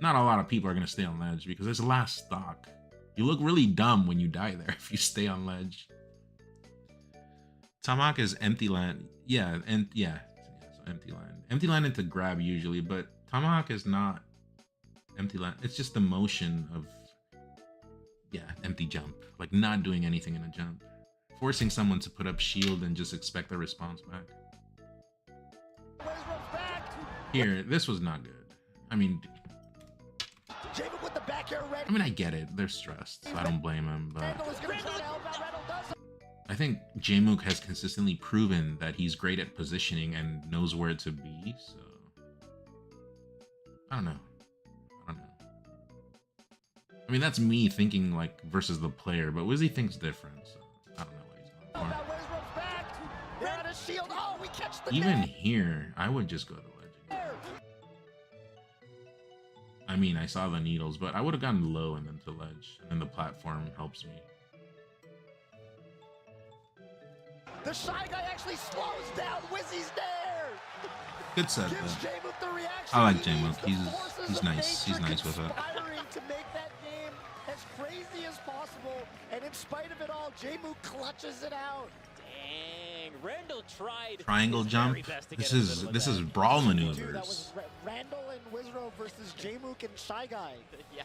a lot of people are going to stay on ledge because it's last stock. You look really dumb when you die there if you stay on ledge. Tomahawk is empty land. Yeah, and yeah. Empty land. Empty land into grab usually, but Tomahawk is not empty land. It's just the motion of, yeah, empty jump. Like not doing anything in a jump. Forcing someone to put up shield and just expect a response back. Here, this was not good. I mean, I get it. They're stressed, so I don't blame them, but I think Jmook has consistently proven that he's great at positioning and knows where to be, so I don't know. I mean, that's me thinking like versus the player, but Wizzy thinks different, so I don't know what he's going for. Even here, I would just go to ledge. I mean, I saw the needles, but I would have gotten low and then to ledge, and then the platform helps me. The Shy Guy actually slows down Wizzy's there. Good set, though. I like Jmook. He's nice. He's nice with it. To make that game as crazy as possible, and in spite of it all, Jmook clutches it out. Dang, Randall tried. Triangle jump. This is brawl maneuvers. Dude, that was Randall and Wizro versus Jmook and Shy Guy.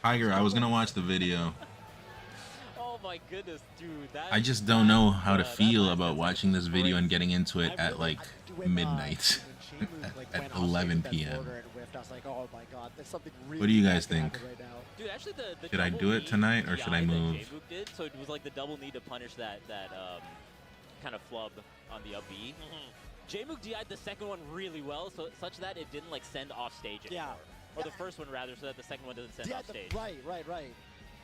Tiger, I was gonna watch the video. Oh my goodness, dude. I just don't know how to feel about watching this video and getting into it at like midnight, at 11 p.m. What do you guys think? Dude, actually Should I do it tonight or should I move? Jmook did, so it was like the double need to punish that kind of flub on the up B. Jmook DI'd the second one really well, so such that it didn't like send off stage anymore. Yeah. Or the first one rather, so that the second one doesn't send off stage. Right.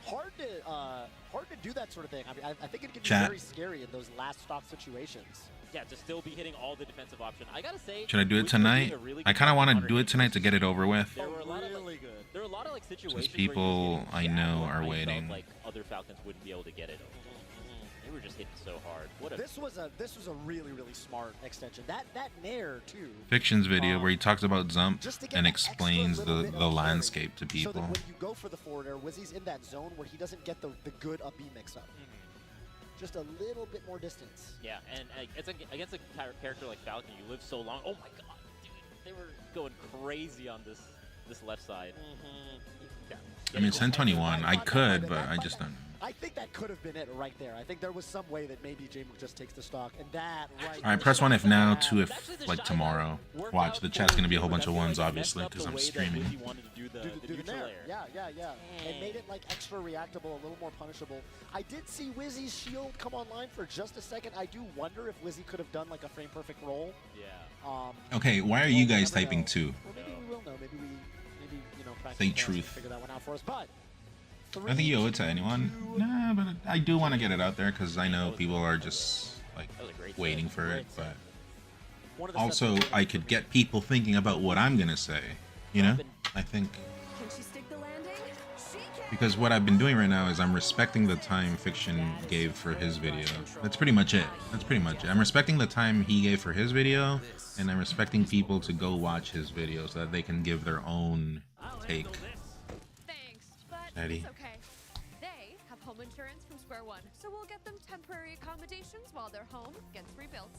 Hard to do that sort of thing. I mean, I think it can be very scary in those last stock situations. Yeah, to still be hitting all the defensive option. I gotta say, should I do it tonight? I kind of want to do it tonight to get it over with. There were a lot of there were a lot of like situations because people I know are waiting. Like other Falcons wouldn't be able to get it. They were just hitting so hard. This was a really smart extension. That Nair too. Fiction's video where he talks about Zump and explains the landscape to people. So that when you go for the forward air, Wizzy's in that zone where he doesn't get the good up B mix up. Just a little bit more distance. Yeah, and it's against a character like Falcon, you live so long. Oh my god, dude, they were going crazy on this left side. Yeah. I mean, it's 1021. I could, but I just don't know. I think that could have been it right there. I think there was some way that maybe Jmook just takes the stock, and that right. All right, press 1 if now, 2 if like tomorrow. Watch, the chat's gonna be a whole bunch of ones, obviously, because I'm streaming. Do the Nair. Yeah. And made it like extra reactable, a little more punishable. I did see Wizzy's shield come online for just a second. I do wonder if Wizzy could have done like a frame perfect roll. Yeah. Okay, why are you guys typing 2? Well, maybe we will know. Maybe say truth. Figure that one out for us. But I think you owe it to anyone. Nah, but I do want to get it out there because I know people are just like waiting for it. But also, I could get people thinking about what I'm gonna say. You know, I think because what I've been doing right now is I'm respecting the time Fiction gave for his video. That's pretty much it. I'm respecting the time he gave for his video, and I'm respecting people to go watch his video so that they can give their own take. Thanks, but Eddie. it's okay. They have home insurance from Square One, so we'll get them temporary accommodations while their home gets rebuilt.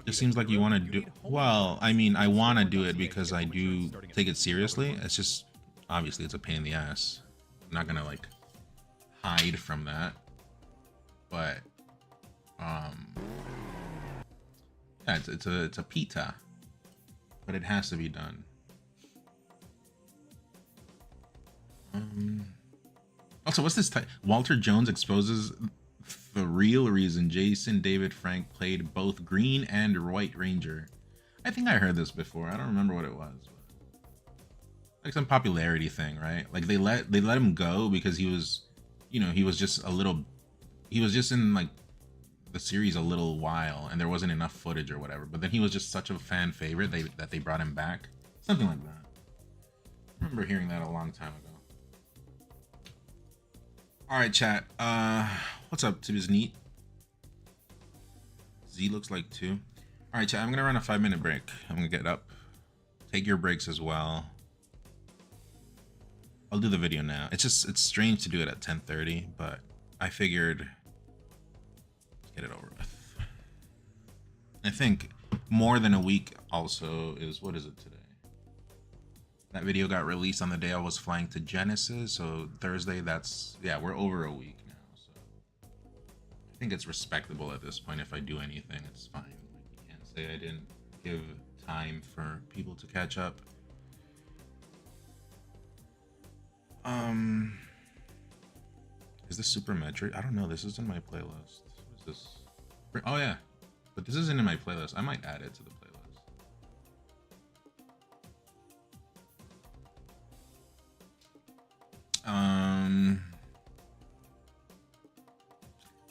It seems like you want to do well. I mean, I want to do it because I do take it seriously. It's just obviously it's a pain in the ass. I'm not gonna like hide from that, but yeah, it's a pita, but it has to be done. Also, what's this? Walter Jones exposes the real reason Jason David Frank played both Green and White Ranger. I think I heard this before. I don't remember what it was. Like some popularity thing, right? Like they let him go because he was, you know, he was just in like the series a little while and there wasn't enough footage or whatever. But then he was just such a fan favorite that they brought him back. Something like that. I remember hearing that a long time ago. All right, chat. What's up, Tibbs Neat? Z looks like 2. All right, chat. I'm gonna run a 5-minute break. I'm gonna get up. Take your breaks as well. I'll do the video now. It's strange to do it at 10:30, but I figured let's get it over with. I think more than a week also is, what is it today? That video got released on the day I was flying to Genesis, so Thursday, yeah, we're over a week now, so I think it's respectable at this point. If I do anything, it's fine. Like, you can't say I didn't give time for people to catch up. Is this Super Metroid? I don't know. This is in my playlist. What is this? Oh yeah, but this isn't in my playlist. I might add it to the playlist.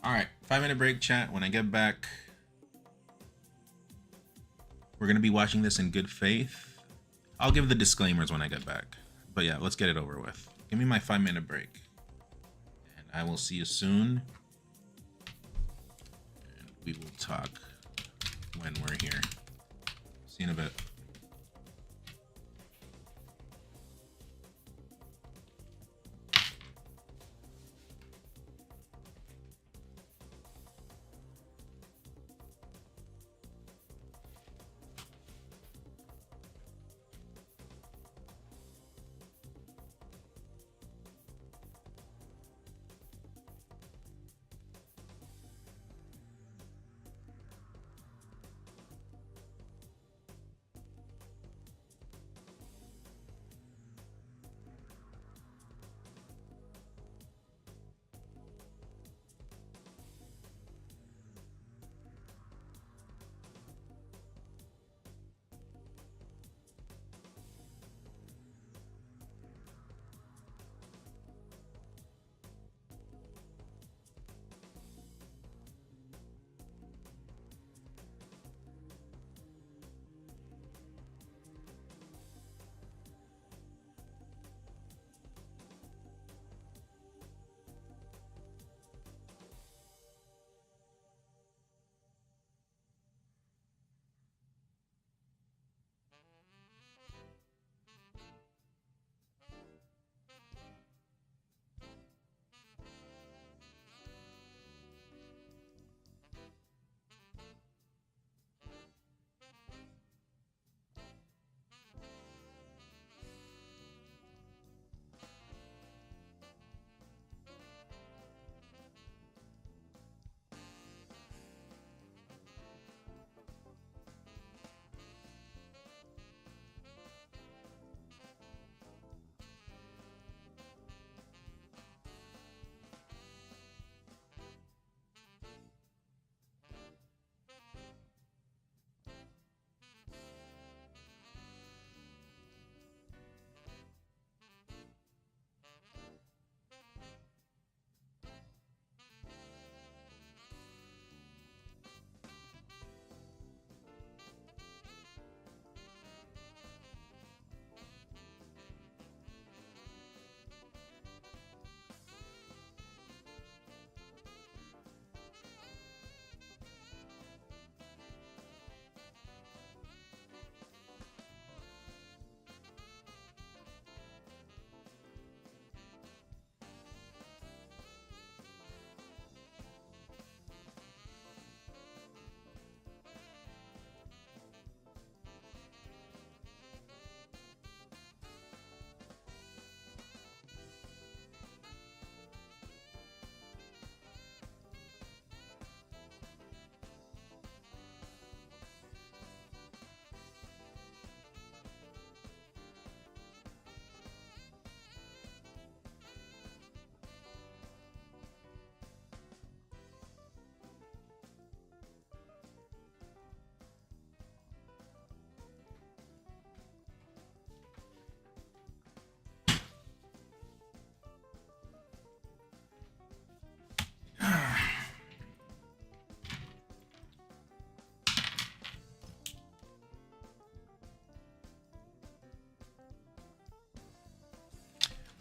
All right, 5-minute break, chat. When I get back, we're gonna be watching this in good faith. I'll give the disclaimers when I get back. But yeah, let's get it over with. Give me my 5-minute break. And I will see you soon. And we will talk when we're here. See you in a bit.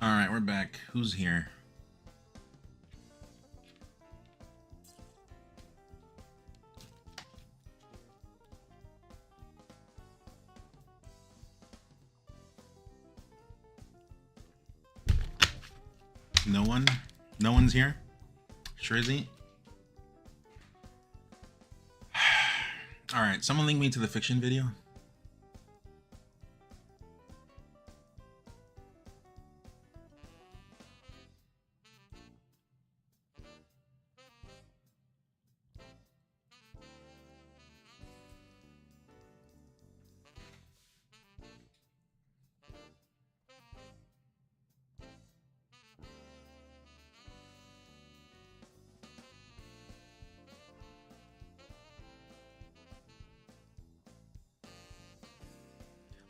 All right, we're back. Who's here? No one? No one's here? Shrizzy? Alright, someone link me to the fiction video.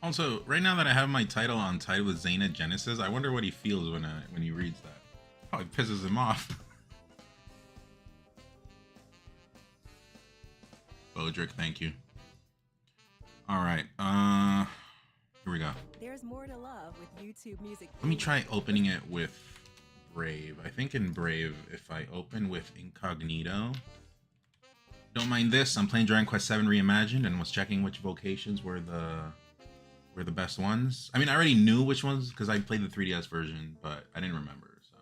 Also, right now that I have my title on Tied with Zayna Genesis, I wonder what he feels when he reads that. Oh, it pisses him off. Bodrick, thank you. Alright, here we go. There's more to love with YouTube Music. Let me try opening it with Brave. I think in Brave, if I open with Incognito... Don't mind this, I'm playing Dragon Quest VII Reimagined and was checking which vocations were the best ones. I mean, I already knew which ones because I played the 3DS version, but I didn't remember, so.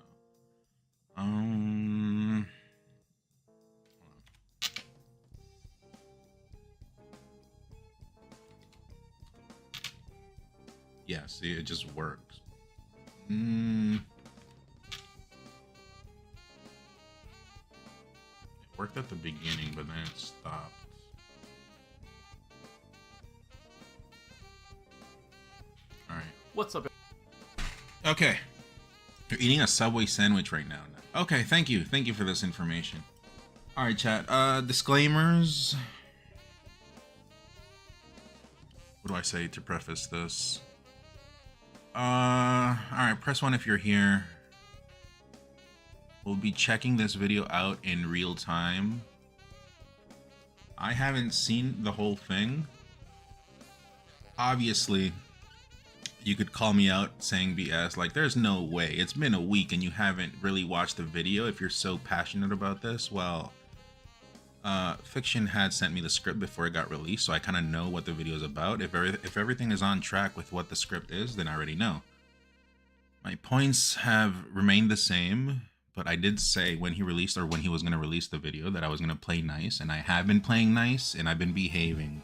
Yeah, see, it just works. It worked at the beginning, but then it stopped. Alright. What's up? Okay. You're eating a Subway sandwich right now. Okay, thank you. Thank you for this information. Alright, chat. Disclaimers. What do I say to preface this? Alright, press 1 if you're here. We'll be checking this video out in real time. I haven't seen the whole thing. Obviously, you could call me out saying BS, like there's no way. It's been a week and you haven't really watched the video if you're so passionate about this. Well, Fiction had sent me the script before it got released, so I kind of know what the video is about. If everything is on track with what the script is, then I already know. My points have remained the same, but I did say when he released or when he was going to release the video that I was going to play nice, and I have been playing nice and I've been behaving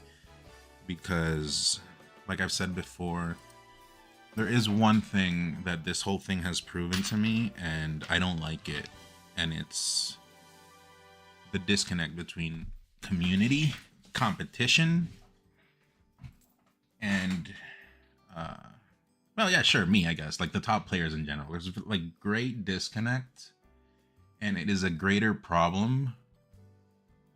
because, like I've said before, there is one thing that this whole thing has proven to me, and I don't like it, and it's the disconnect between community, competition, and, well, yeah, sure, me, I guess, like the top players in general. There's like great disconnect, and it is a greater problem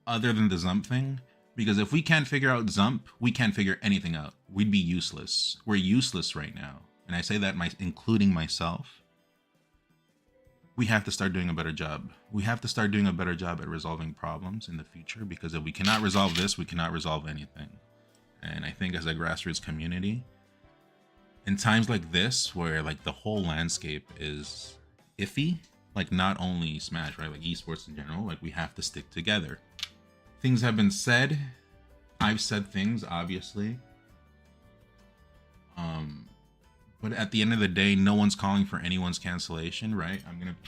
other than the Zump thing, because if we can't figure out Zump, we can't figure anything out. We'd be useless. We're useless right now. And I say that including myself. We have to start doing a better job. We have to start doing a better job at resolving problems in the future, because if we cannot resolve this, we cannot resolve anything. And I think as a grassroots community, in times like this, where like the whole landscape is iffy, like not only Smash, right, like esports in general, like we have to stick together. Things have been said. I've said things, obviously. But at the end of the day, no one's calling for anyone's cancellation, right?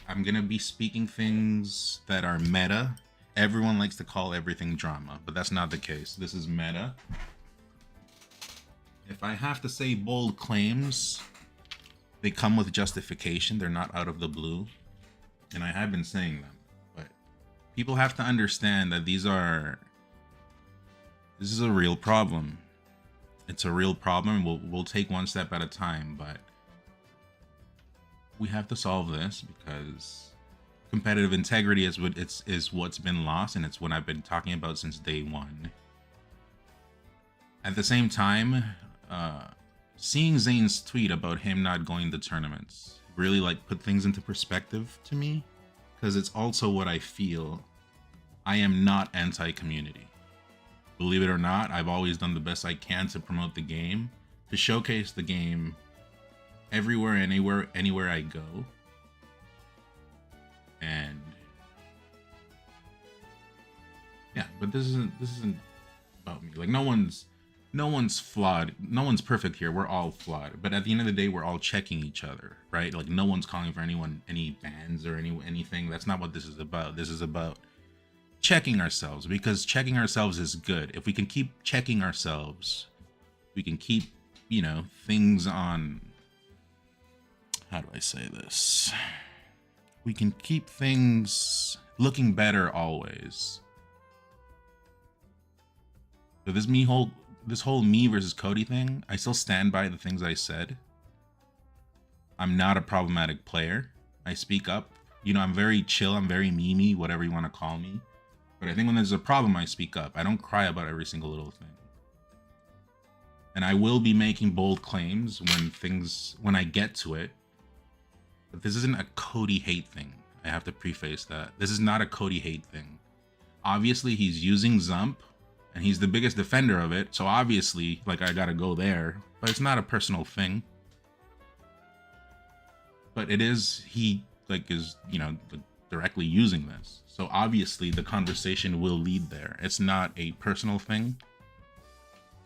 I'm gonna be speaking things that are meta. Everyone likes to call everything drama, but that's not the case. This is meta. If I have to say bold claims, they come with justification. They're not out of the blue. And I have been saying them. But people have to understand that this is a real problem. It's a real problem. We'll take one step at a time, but we have to solve this because competitive integrity is what's been lost, and it's what I've been talking about since day one. At the same time, seeing Zane's tweet about him not going to tournaments really like put things into perspective to me, because it's also what I feel. I am not anti-community. Believe it or not, I've always done the best I can to promote the game, to showcase the game everywhere, anywhere I go. And yeah, but this isn't about me. Like no one's flawed. No one's perfect here. We're all flawed. But at the end of the day, we're all checking each other, right? Like no one's calling for anyone any bans or anything. That's not what this is about. This is about checking ourselves, because checking ourselves is good. If we can keep checking ourselves, we can keep, you know, things on, how do I say this? We can keep things looking better always. So this whole me versus Cody thing, I still stand by the things I said. I'm not a problematic player. I speak up. You know, I'm very chill. I'm very memey, whatever you want to call me. But I think when there's a problem, I speak up. I don't cry about every single little thing. And I will be making bold claims when I get to it. But this isn't a Cody hate thing. I have to preface that. This is not a Cody hate thing. Obviously, he's using Zump, and he's the biggest defender of it. So obviously, like, I gotta go there. But it's not a personal thing. But it is, he, like, is, you know, directly using this. So obviously, the conversation will lead there. It's not a personal thing.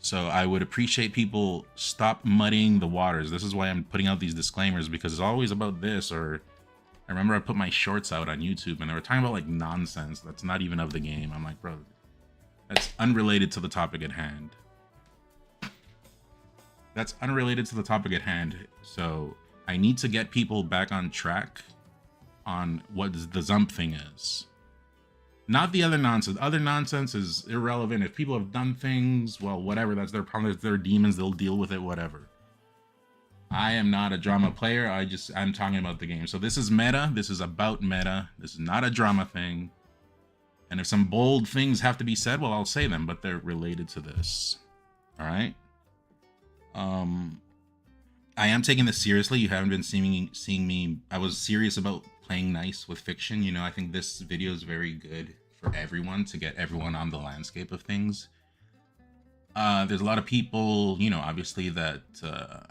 So I would appreciate people stop muddying the waters. This is why I'm putting out these disclaimers, because it's always about this. Or I remember I put my shorts out on YouTube and they were talking about like nonsense that's not even of the game. I'm like, bro, that's unrelated to the topic at hand. That's unrelated to the topic at hand. So I need to get people back on track on what the Zump thing is. Not the other nonsense. Other nonsense is irrelevant. If people have done things, well, whatever. That's their problem. It's their demons. They'll deal with it, whatever. I am not a drama player. I'm talking about the game. So this is meta. This is about meta. This is not a drama thing. And if some bold things have to be said, well, I'll say them, but they're related to this. All right? I am taking this seriously. You haven't been seeing me. I was serious about playing nice with Fiction. You know, I think this video is very good for everyone, to get everyone on the landscape of things. There's a lot of people, you know, obviously that,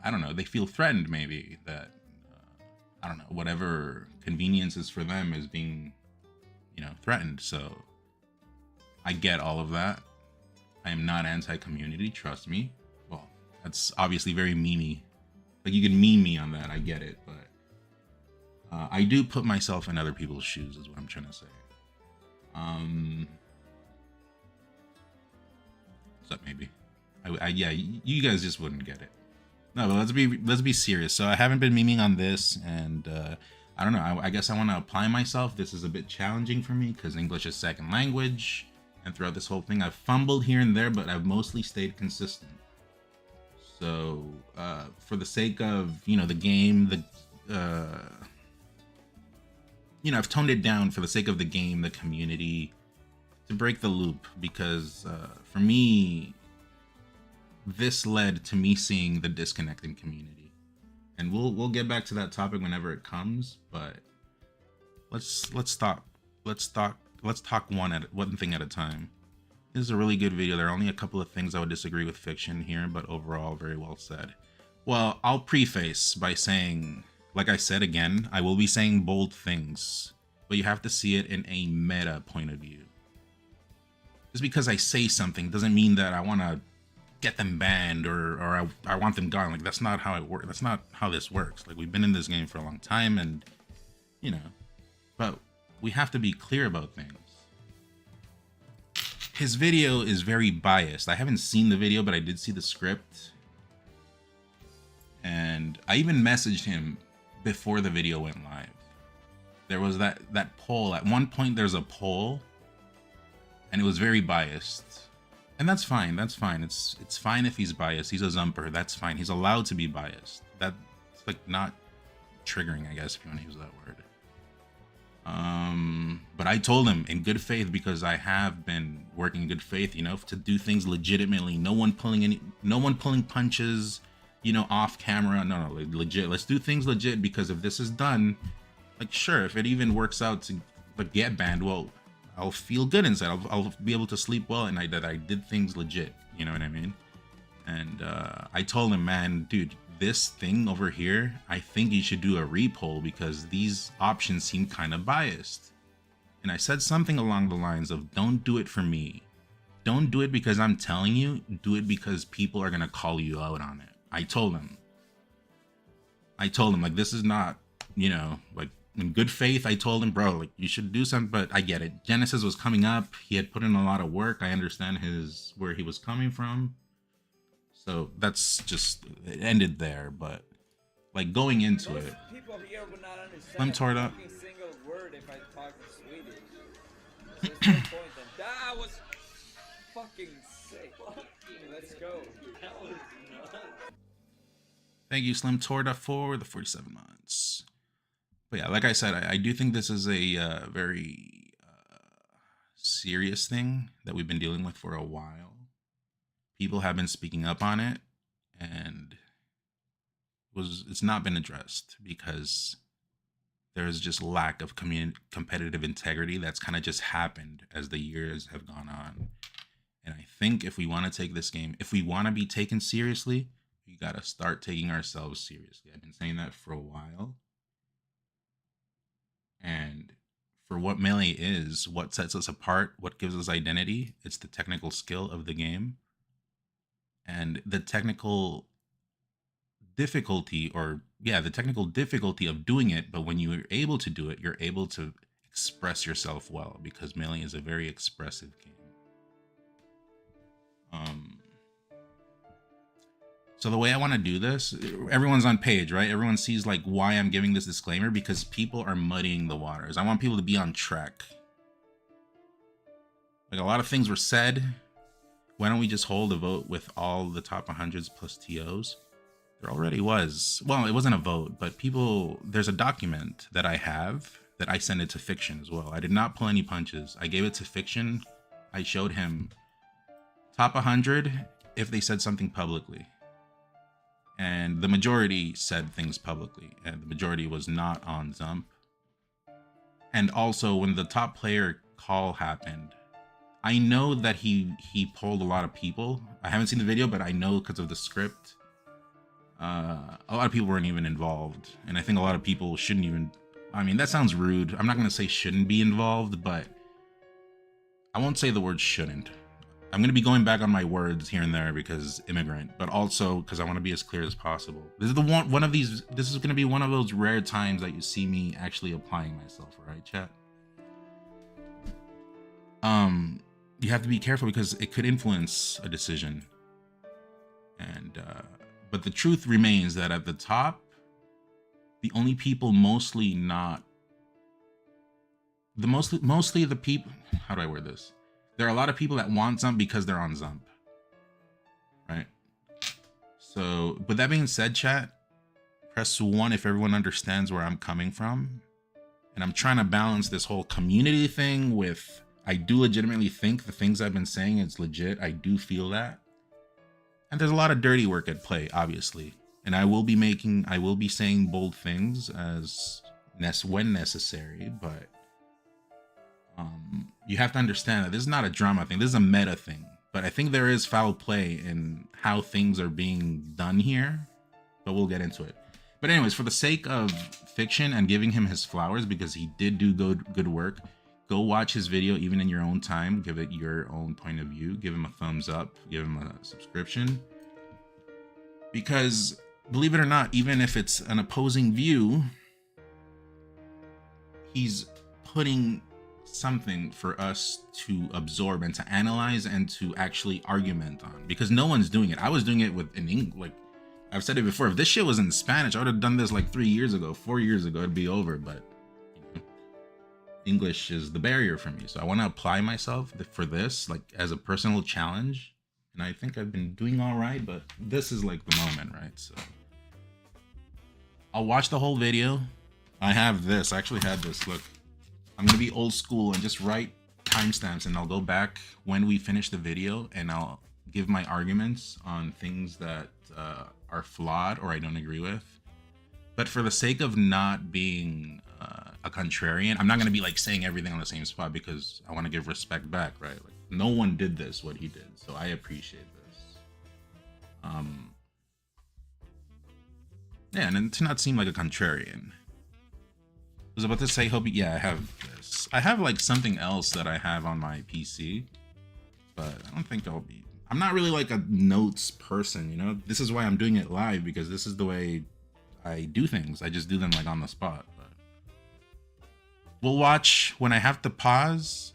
I don't know, they feel threatened maybe, that, I don't know, whatever convenience is for them is being, you know, threatened. So I get all of that. I am not anti-community, trust me. Well, that's obviously very memey. Like, you can meme me on that, I get it, but I do put myself in other people's shoes, is what I'm trying to say. What's up, maybe? Yeah, you guys just wouldn't get it. No, but let's be serious. So I haven't been memeing on this, and I don't know. I guess I want to apply myself. This is a bit challenging for me because English is second language, and throughout this whole thing, I've fumbled here and there, but I've mostly stayed consistent. So for the sake of, you know, the game, you know, I've toned it down for the sake of the game, the community, to break the loop, because for me, this led to me seeing the disconnect in community. And we'll get back to that topic whenever it comes, but let's talk one thing at a time. This is a really good video. There are only a couple of things I would disagree with Fiction here, but overall, very well said. Well, I'll preface by saying, like I said again, I will be saying bold things, but you have to see it in a meta point of view. Just because I say something doesn't mean that I want to get them banned or I want them gone. Like, that's not how it works. That's not how this works. Like, we've been in this game for a long time, and, you know, but we have to be clear about things. His video is very biased. I haven't seen the video, but I did see the script. And I even messaged him before the video went live. There was that poll. At one point, there's a poll, and it was very biased. And that's fine. That's fine. It's fine if he's biased. He's a Zumper. That's fine. He's allowed to be biased. That's like not triggering, I guess, if you want to use that word. But I told him in good faith, because I have been working in good faith, you know, to do things legitimately. No one pulling punches, you know, off camera. No, like, legit. Let's do things legit, because if this is done, like, sure, if it even works out to like get banned, well, I'll feel good inside. I'll be able to sleep well at night that I did things legit. You know what I mean? And I told him, man, dude, this thing over here, I think you should do a repoll because these options seem kind of biased. And I said something along the lines of, don't do it for me. Don't do it because I'm telling you, do it because people are going to call you out on it. I told him, like, this is not, you know, like, in good faith, I told him, bro, like, you should do something, but I get it. Genesis was coming up. He had put in a lot of work. I understand where he was coming from. So that's just, it ended there, but like going into it. People here would not understand Slim Torta. a single word if I talked Swedish. So there's no point then. That was fucking sick. Let's go. That was nuts. Thank you, Slim Torta, for the 47 months. But yeah, like I said, I do think this is a very serious thing that we've been dealing with for a while. People have been speaking up on it, and it's not been addressed because there's just lack of competitive integrity that's kind of just happened as the years have gone on. And I think if we want to take this game, if we want to be taken seriously, we got to start taking ourselves seriously. I've been saying that for a while. And for what Melee is, what sets us apart, what gives us identity, it's the technical skill of the game. And the technical difficulty, the technical difficulty of doing it, but when you're able to do it, you're able to express yourself well, because Melee is a very expressive game. So the way I want to do this, everyone's on page, right? Everyone sees like why I'm giving this disclaimer, because people are muddying the waters. I want people to be on track. Like, a lot of things were said. Why don't we just hold a vote with all the top 100s plus TOs? There already was. Well, it wasn't a vote, but there's a document that I have that I sent it to Fiction as well. I did not pull any punches. I gave it to Fiction. I showed him top 100 if they said something publicly. And the majority said things publicly, and the majority was not on Zump. And also, when the top player call happened, I know that he polled a lot of people. I haven't seen the video, but I know because of the script. A lot of people weren't even involved, and I think a lot of people shouldn't even. I mean, that sounds rude. I'm not gonna say shouldn't be involved, but I won't say the word shouldn't. I'm going to be going back on my words here and there because immigrant, but also because I want to be as clear as possible. This is this is going to be one of those rare times that you see me actually applying myself, right, chat? You have to be careful because it could influence a decision. And, but the truth remains that at the top, the only people mostly the people, how do I word this? There are a lot of people that want Zump because they're on Zump, right? So, with that being said, chat, press 1 if everyone understands where I'm coming from. And I'm trying to balance this whole community thing with, I do legitimately think the things I've been saying is legit. I do feel that. And there's a lot of dirty work at play, obviously. And I will be saying bold things when necessary, but you have to understand that this is not a drama thing. This is a meta thing. But I think there is foul play in how things are being done here. But we'll get into it. But anyways, for the sake of Fiction and giving him his flowers, because he did do good work, go watch his video even in your own time. Give it your own point of view. Give him a thumbs up. Give him a subscription. Because, believe it or not, even if it's an opposing view, he's putting something for us to absorb and to analyze and to actually argument on, because no one's doing it. I was doing it in English. Like I've said it before, if this shit was in Spanish, I would have done this like 4 years ago, it'd be over. But English is the barrier for me, so I want to apply myself for this, like as a personal challenge. And I think I've been doing all right, but this is like the moment, right? So I'll watch the whole video. I have this. I actually had this. Look. I'm going to be old school and just write timestamps, and I'll go back when we finish the video and I'll give my arguments on things that are flawed or I don't agree with. But for the sake of not being a contrarian, I'm not going to be like saying everything on the same spot, because I want to give respect back, right? Like, no one did what he did, so I appreciate this. Yeah, and then to not seem like a contrarian. I was about to say, hope, yeah, I have this. I have like something else that I have on my PC, but I don't think I'll be. I'm not really like a notes person, you know? This is why I'm doing it live, because this is the way I do things. I just do them like on the spot. But we'll watch when I have to pause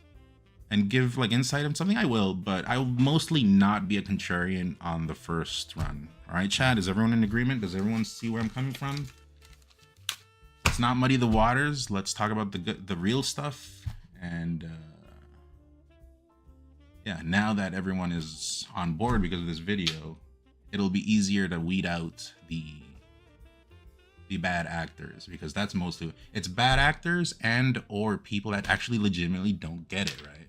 and give like insight on something. I will, but I will mostly not be a contrarian on the first run. All right, Chad, is everyone in agreement? Does everyone see where I'm coming from? Let's not muddy the waters. Let's talk about the real stuff. And yeah, now that everyone is on board because of this video, it'll be easier to weed out the bad actors, because that's mostly it's bad actors and or people that actually legitimately don't get it, right?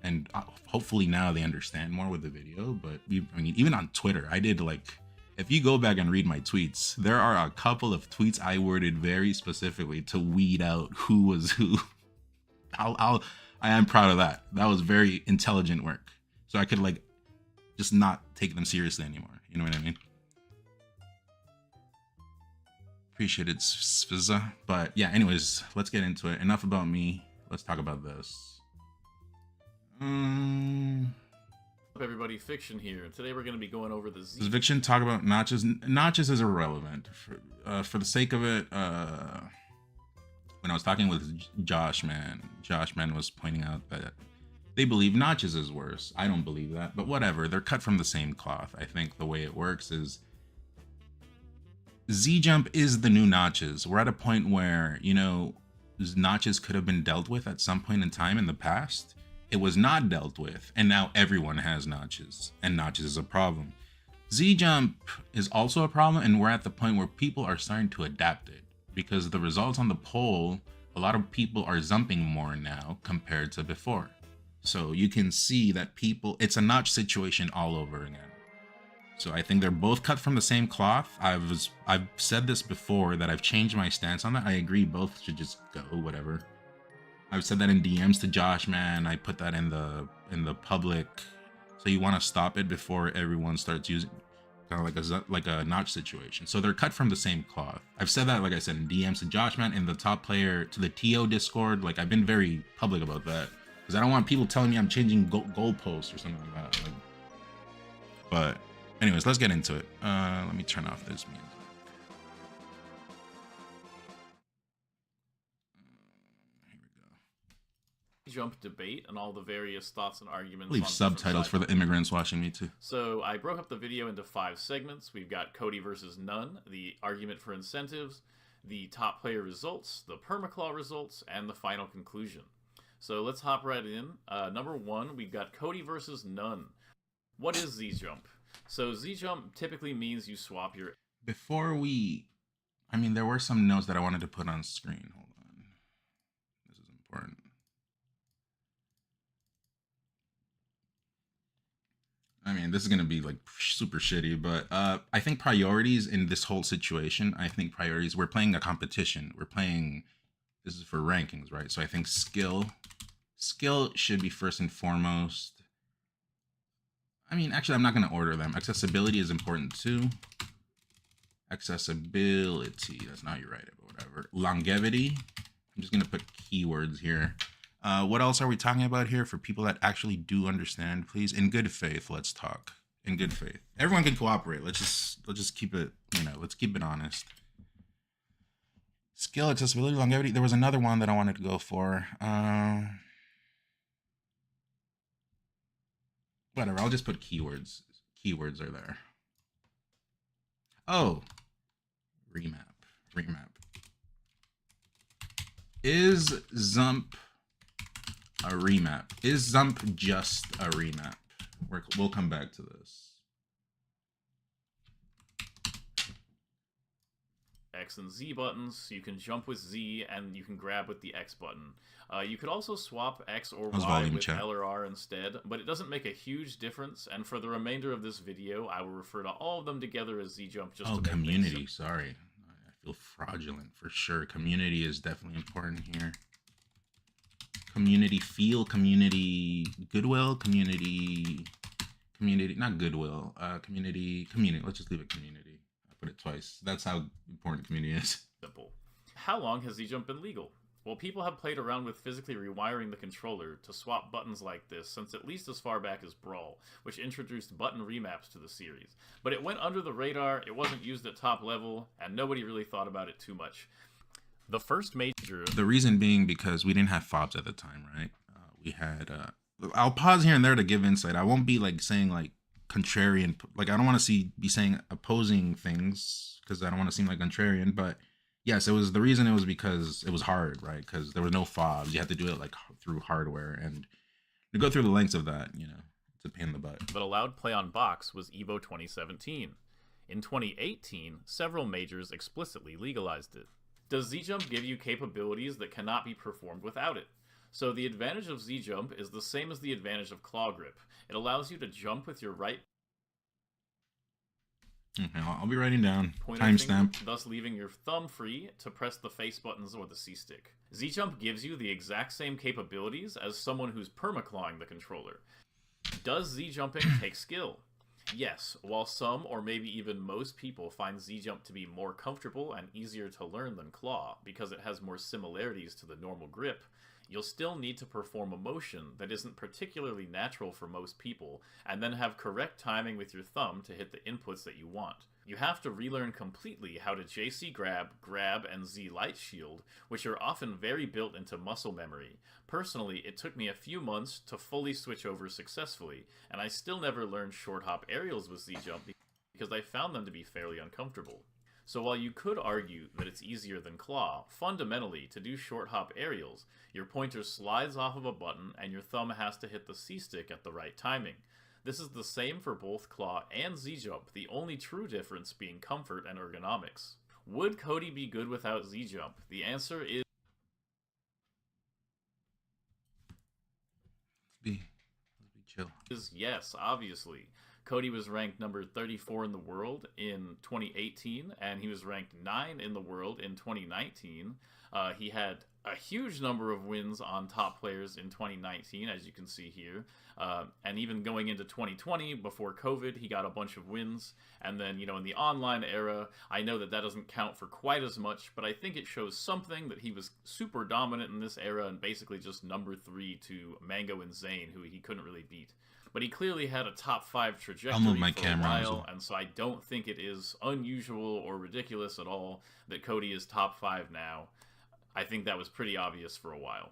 And hopefully now they understand more with the video. But I mean, even on Twitter, I did like, if you go back and read my tweets, there are a couple of tweets I worded very specifically to weed out who was who. I am proud of that. That was very intelligent work. So I could like just not take them seriously anymore. You know what I mean? Appreciate it, Svizza. But yeah, anyways, let's get into it. Enough about me. Let's talk about this. Everybody, Fiction here. Today we're going to be going over the Z. Does Fiction talk about notches? Notches is irrelevant. For the sake of it, when I was talking with Josh Man was pointing out that they believe notches is worse. I don't believe that, but whatever. They're cut from the same cloth. I think the way it works is Z jump is the new notches. We're at a point where, you know, notches could have been dealt with at some point in time in the past. It was not dealt with, and now everyone has notches, and notches is a problem. Z jump is also a problem, and we're at the point where people are starting to adapt it, because the results on the poll, a lot of people are zumping more now compared to before. So you can see that people, it's a notch situation all over again. So I think they're both cut from the same cloth. I've said this before, that I've changed my stance on that. I agree both should just go, whatever. I've said that in DMs to Josh, man. I put that in the public. So you want to stop it before everyone starts using kind of like a notch situation. So they're cut from the same cloth. I've said that, like I said, in DMs to Josh, man, in the top player to the TO Discord. Like, I've been very public about that, because I don't want people telling me I'm changing goalposts or something like that. Like, but anyways, let's get into it. Let me turn off this music. Jump debate and all the various thoughts and arguments. Leave subtitles for the immigrants watching me too. So I broke up the video into 5 segments. We've got Cody versus None, the argument for incentives, the top player results, the permaclaw results, and the final conclusion. So let's hop right in. Number 1, we've got Cody versus None. What is Z-Jump? So Z-Jump typically means you swap your... Before we... I mean, there were some notes that I wanted to put on screen. Hold on. This is important. I mean, this is going to be like super shitty, but I think priorities in this whole situation, we're playing a competition. We're playing, this is for rankings, right? So I think skill should be first and foremost. I mean, actually, I'm not going to order them. Accessibility is important too. Accessibility, that's not you right, but whatever. Longevity, I'm just going to put keywords here. What else are we talking about here for people that actually do understand, please? In good faith, let's talk. In good faith. Everyone can cooperate. Let's just keep it, you know, let's keep it honest. Skill, accessibility, longevity. There was another one that I wanted to go for. Whatever, I'll just put keywords. Keywords are there. Oh, remap. Is Zump a remap? Is Zump just a remap? We'll come back to this. X and Z buttons. You can jump with Z and you can grab with the X button. You could also swap X or Y with L or R instead, but it doesn't make a huge difference. And for the remainder of this video, I will refer to all of them together as Z jump. Just to make community. Sorry, I feel fraudulent for sure. Community is definitely important here. Community feel, community goodwill, community, not goodwill, community, let's just leave it community. I put it twice. That's how important community is. Simple. How long has Z-Jump been legal? Well, people have played around with physically rewiring the controller to swap buttons like this since at least as far back as Brawl, which introduced button remaps to the series. But it went under the radar, it wasn't used at top level, and nobody really thought about it too much. The first major... The reason being because we didn't have fobs at the time, right? We had... I'll pause here and there to give insight. I won't be like saying like contrarian... Like I don't want to be saying opposing things because I don't want to seem like contrarian, but... Yes, it was the reason. It was because it was hard, right? Because there was no fobs. You had to do it like through hardware, and to go through the lengths of that, you know, it's a pain in the butt. But allowed play on box was EVO 2017. In 2018, several majors explicitly legalized it. Does Z-Jump give you capabilities that cannot be performed without it? So the advantage of Z-Jump is the same as the advantage of Claw Grip. It allows you to jump with your right. Okay, I'll be writing down timestamp, thus leaving your thumb free to press the face buttons or the C-stick. Z-Jump gives you the exact same capabilities as someone who's permaclawing the controller. Does Z-Jumping take skill? Yes, while some or maybe even most people find Z-Jump to be more comfortable and easier to learn than Claw because it has more similarities to the normal grip, you'll still need to perform a motion that isn't particularly natural for most people, and then have correct timing with your thumb to hit the inputs that you want. You have to relearn completely how to JC grab, and Z light shield, which are often very built into muscle memory. Personally, it took me a few months to fully switch over successfully, and I still never learned short hop aerials with Z-Jump because I found them to be fairly uncomfortable. So while you could argue that it's easier than Claw, fundamentally, to do short hop aerials, your pointer slides off of a button and your thumb has to hit the C-stick at the right timing. This is the same for both Claw and Z-Jump, the only true difference being comfort and ergonomics. Would Cody be good without Z-Jump? The answer is... Let's be chill. Is yes, obviously. Cody was ranked number 34 in the world in 2018, and he was ranked 9 in the world in 2019. He had a huge number of wins on top players in 2019, as you can see here. And even going into 2020, before COVID, he got a bunch of wins. And then, you know, in the online era, I know that doesn't count for quite as much, but I think it shows something that he was super dominant in this era and basically just number 3 to Mango and Zane, who he couldn't really beat. But he clearly had a top 5 trajectory for a while, and so I don't think it is unusual or ridiculous at all that Cody is top 5 now. I think that was pretty obvious for a while.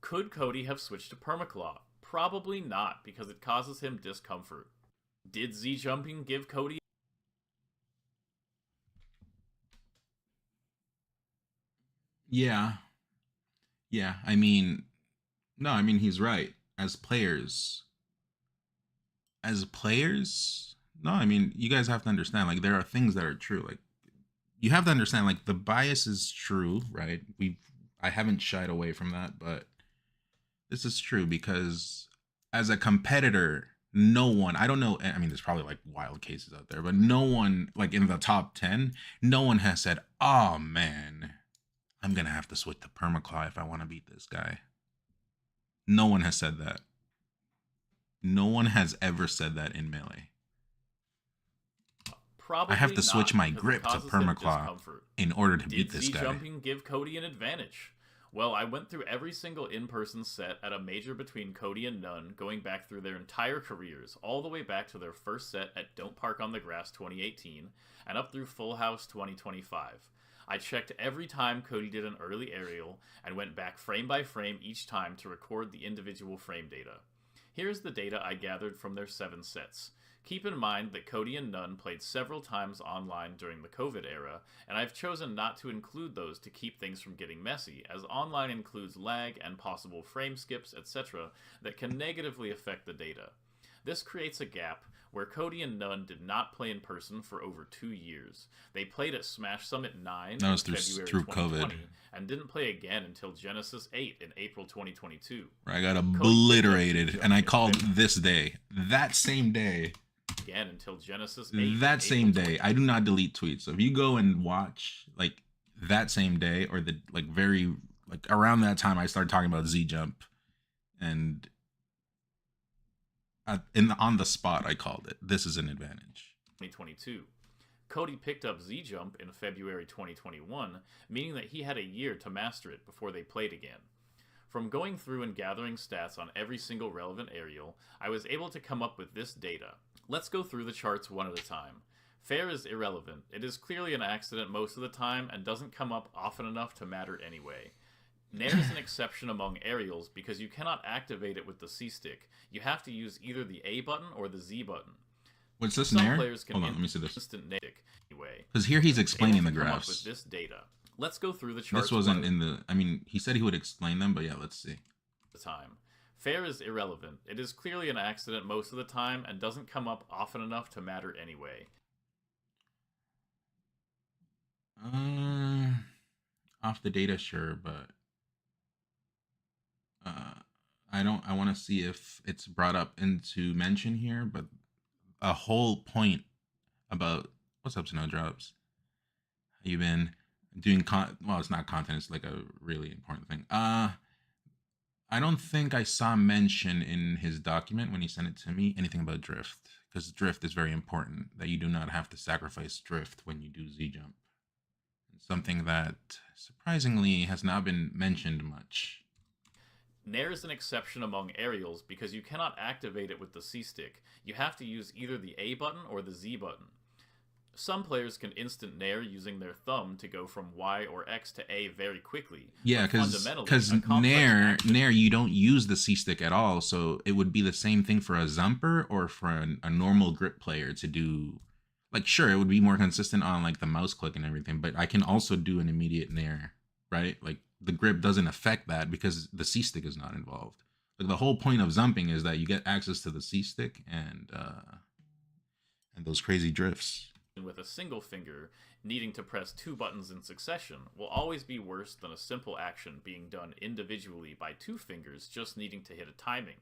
Could Cody have switched to Permaclaw? Probably not, because it causes him discomfort. Did Z-Jumping give Cody... Yeah, I mean... No, I mean, he's right. As players... no, I mean, you guys have to understand, like, there are things that are true. Like, you have to understand, like, the bias is true, right? I haven't shied away from that, but this is true because as a competitor, no one, I don't know, I mean, there's probably like wild cases out there, but no one, like in the top 10, no one has said, oh man, I'm going to have to switch to Permaclaw if I want to beat this guy. No one has said that. No one has ever said that in Melee. Probably I have to switch my not, grip to Permaclaw in order to beat this guy. Did Z-Jumping give Cody an advantage? Well, I went through every single in-person set at a major between Cody and Nunn, going back through their entire careers, all the way back to their first set at Don't Park on the Grass 2018, and up through Full House 2025. I checked every time Cody did an early aerial, and went back frame by frame each time to record the individual frame data. Here's the data I gathered from their 7 sets. Keep in mind that Cody and Nunn played several times online during the COVID era, and I've chosen not to include those to keep things from getting messy, as online includes lag and possible frame skips, etc. that can negatively affect the data. This creates a gap where Cody and Nunn did not play in person for over 2 years. They played at Smash Summit 9 that was in February through 2020, COVID. and didn't play again until Genesis 8 in April 2022. I got obliterated, and I called this day, that same day, again until Genesis 8. that same day. I do not delete tweets. So if you go and watch like that same day or the very around that time, I started talking about Z-Jump, and on the spot I called it. This is an advantage. 2022. Cody picked up Z-Jump in February 2021, meaning that he had a year to master it before they played again. From going through and gathering stats on every single relevant aerial, I was able to come up with this data. Let's go through the charts one at a time. Fair is irrelevant. It is clearly an accident most of the time and doesn't come up often enough to matter anyway. Nair is an exception among aerials because you cannot activate it with the C-stick. You have to use either the A button or the Z button. What's this, Some Nair? players can Hold on, let me see this. instant nair anyway. Because here he's explaining the Able to come up graphs. with this data. Let's go through the charts. This wasn't in the... I mean, he said he would explain them, but yeah, let's see. The time. Fair is irrelevant. It is clearly an accident most of the time and doesn't come up often enough to matter anyway. Off the data, sure, but I want to see if it's brought up into mention here. But a whole point about what's up, Snowdrops? How you been doing? Well, it's not content. It's like a really important thing. I don't think I saw mention in his document when he sent it to me anything about drift, because drift is very important. That you do not have to sacrifice drift when you do Z-Jump. Something that surprisingly has not been mentioned much. Nair is an exception among aerials because you cannot activate it with the C-stick. You have to use either the A button or the Z button. Some players can instant Nair using their thumb to go from Y or X to A very quickly. Yeah, because Nair you don't use the C-stick at all, so it would be the same thing for a Zumper or for a normal grip player to do. Like, sure, it would be more consistent on, like, the mouse click and everything, but I can also do an immediate Nair, right? Like, the grip doesn't affect that because the C-stick is not involved. Like, the whole point of Zumping is that you get access to the C-stick and those crazy drifts. With a single finger, needing to press 2 buttons in succession will always be worse than a simple action being done individually by 2 fingers just needing to hit a timing.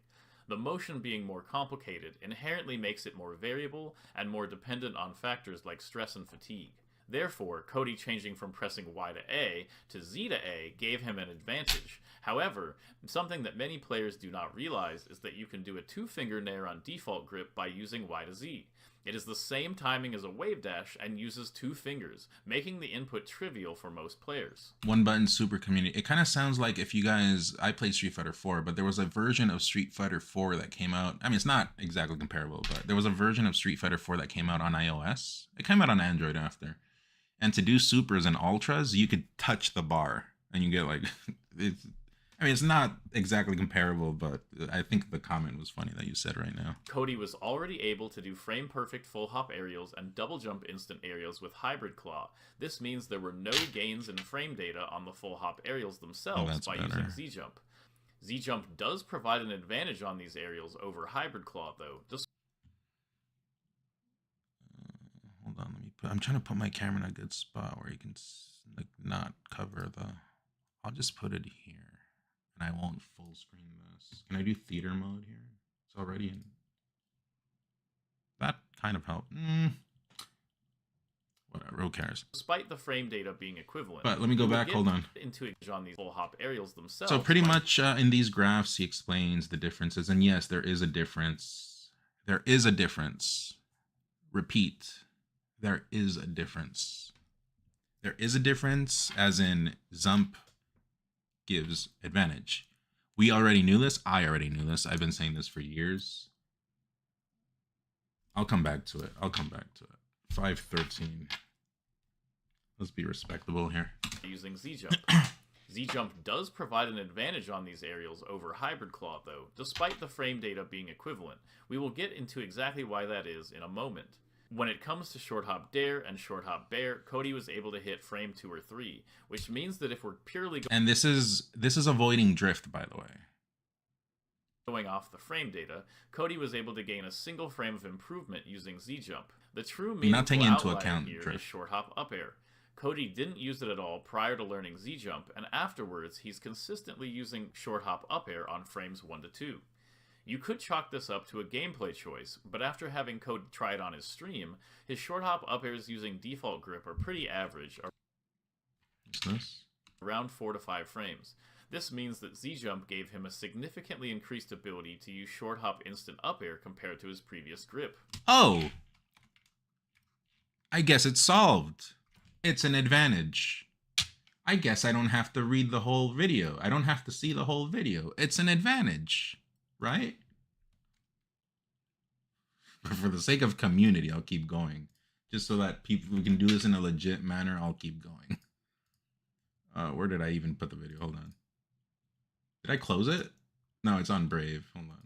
The motion being more complicated inherently makes it more variable and more dependent on factors like stress and fatigue. Therefore, Cody changing from pressing Y to A to Z to A gave him an advantage. However, something that many players do not realize is that you can do a 2-finger Nair on default grip by using Y to Z. It is the same timing as a wave dash and uses 2 fingers, making the input trivial for most players. One button super community. It kind of sounds like if you guys... I played Street Fighter 4, but there was a version of Street Fighter 4 that came out. I mean, it's not exactly comparable, but there was a version of Street Fighter 4 that came out on iOS. It came out on Android after. And to do supers and ultras, you could touch the bar and you get like... it's not exactly comparable, but I think the comment was funny that you said right now. Cody was already able to do frame-perfect full-hop aerials and double-jump instant aerials with Hybrid Claw. This means there were no gains in frame data on the full-hop aerials themselves by using Z-Jump. Z-Jump does provide an advantage on these aerials over Hybrid Claw, though. Hold on, I'm trying to put my camera in a good spot where you can like not cover the... I'll just put it here. And I won't full screen this. Can I do theater mode here? It's already in. That kind of helped. Whatever, who cares? Despite the frame data being equivalent. But let me go back, hold on. Into on these full hop aerials themselves. So pretty much in these graphs, he explains the differences. And yes, there is a difference. There is a difference. Repeat. There is a difference. There is a difference, as in Zump gives advantage. We already knew this. I already knew this. I've been saying this for years. I'll come back to it. 513. Let's be respectable here. Using Z-Jump. Z-Jump does provide an advantage on these aerials over Hybrid Claw, though, despite the frame data being equivalent. We will get into exactly why that is in a moment. When it comes to Short Hop Dare and Short Hop Bear, Cody was able to hit frame 2 or 3, which means that if we're purely and this is avoiding drift, by the way. Going off the frame data, Cody was able to gain a single frame of improvement using Z-Jump. The true meaningful outlier here is Short Hop Up Air. Cody didn't use it at all prior to learning Z-Jump, and afterwards he's consistently using Short Hop Up Air on frames 1 to 2. You could chalk this up to a gameplay choice, but after having Cody try it on his stream, his short hop up airs using default grip are pretty average, around 4 to 5 frames. This means that Z-Jump gave him a significantly increased ability to use short hop instant up air compared to his previous grip. Oh! I guess it's solved. It's an advantage. I guess I don't have to read the whole video. I don't have to see the whole video. It's an advantage, right? But for the sake of community, I'll keep going. Just so that we can do this in a legit manner, I'll keep going. Where did I even put the video? Hold on. Did I close it? No, it's on Brave. Hold on.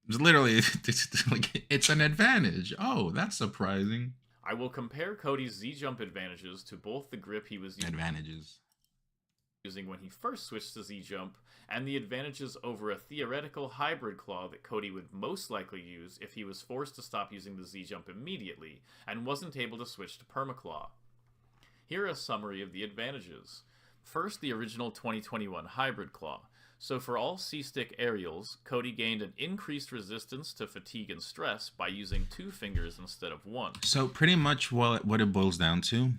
It's literally, like, it's an advantage. Oh, that's surprising. I will compare Cody's Z-jump advantages to both the grip he was using when he first switched to Z-jump, and the advantages over a theoretical hybrid claw that Cody would most likely use if he was forced to stop using the Z-jump immediately, and wasn't able to switch to permaclaw. Here a summary of the advantages. First, the original 2021 hybrid claw. So for all C-stick aerials, Cody gained an increased resistance to fatigue and stress by using 2 fingers instead of 1. So pretty much what it boils down to,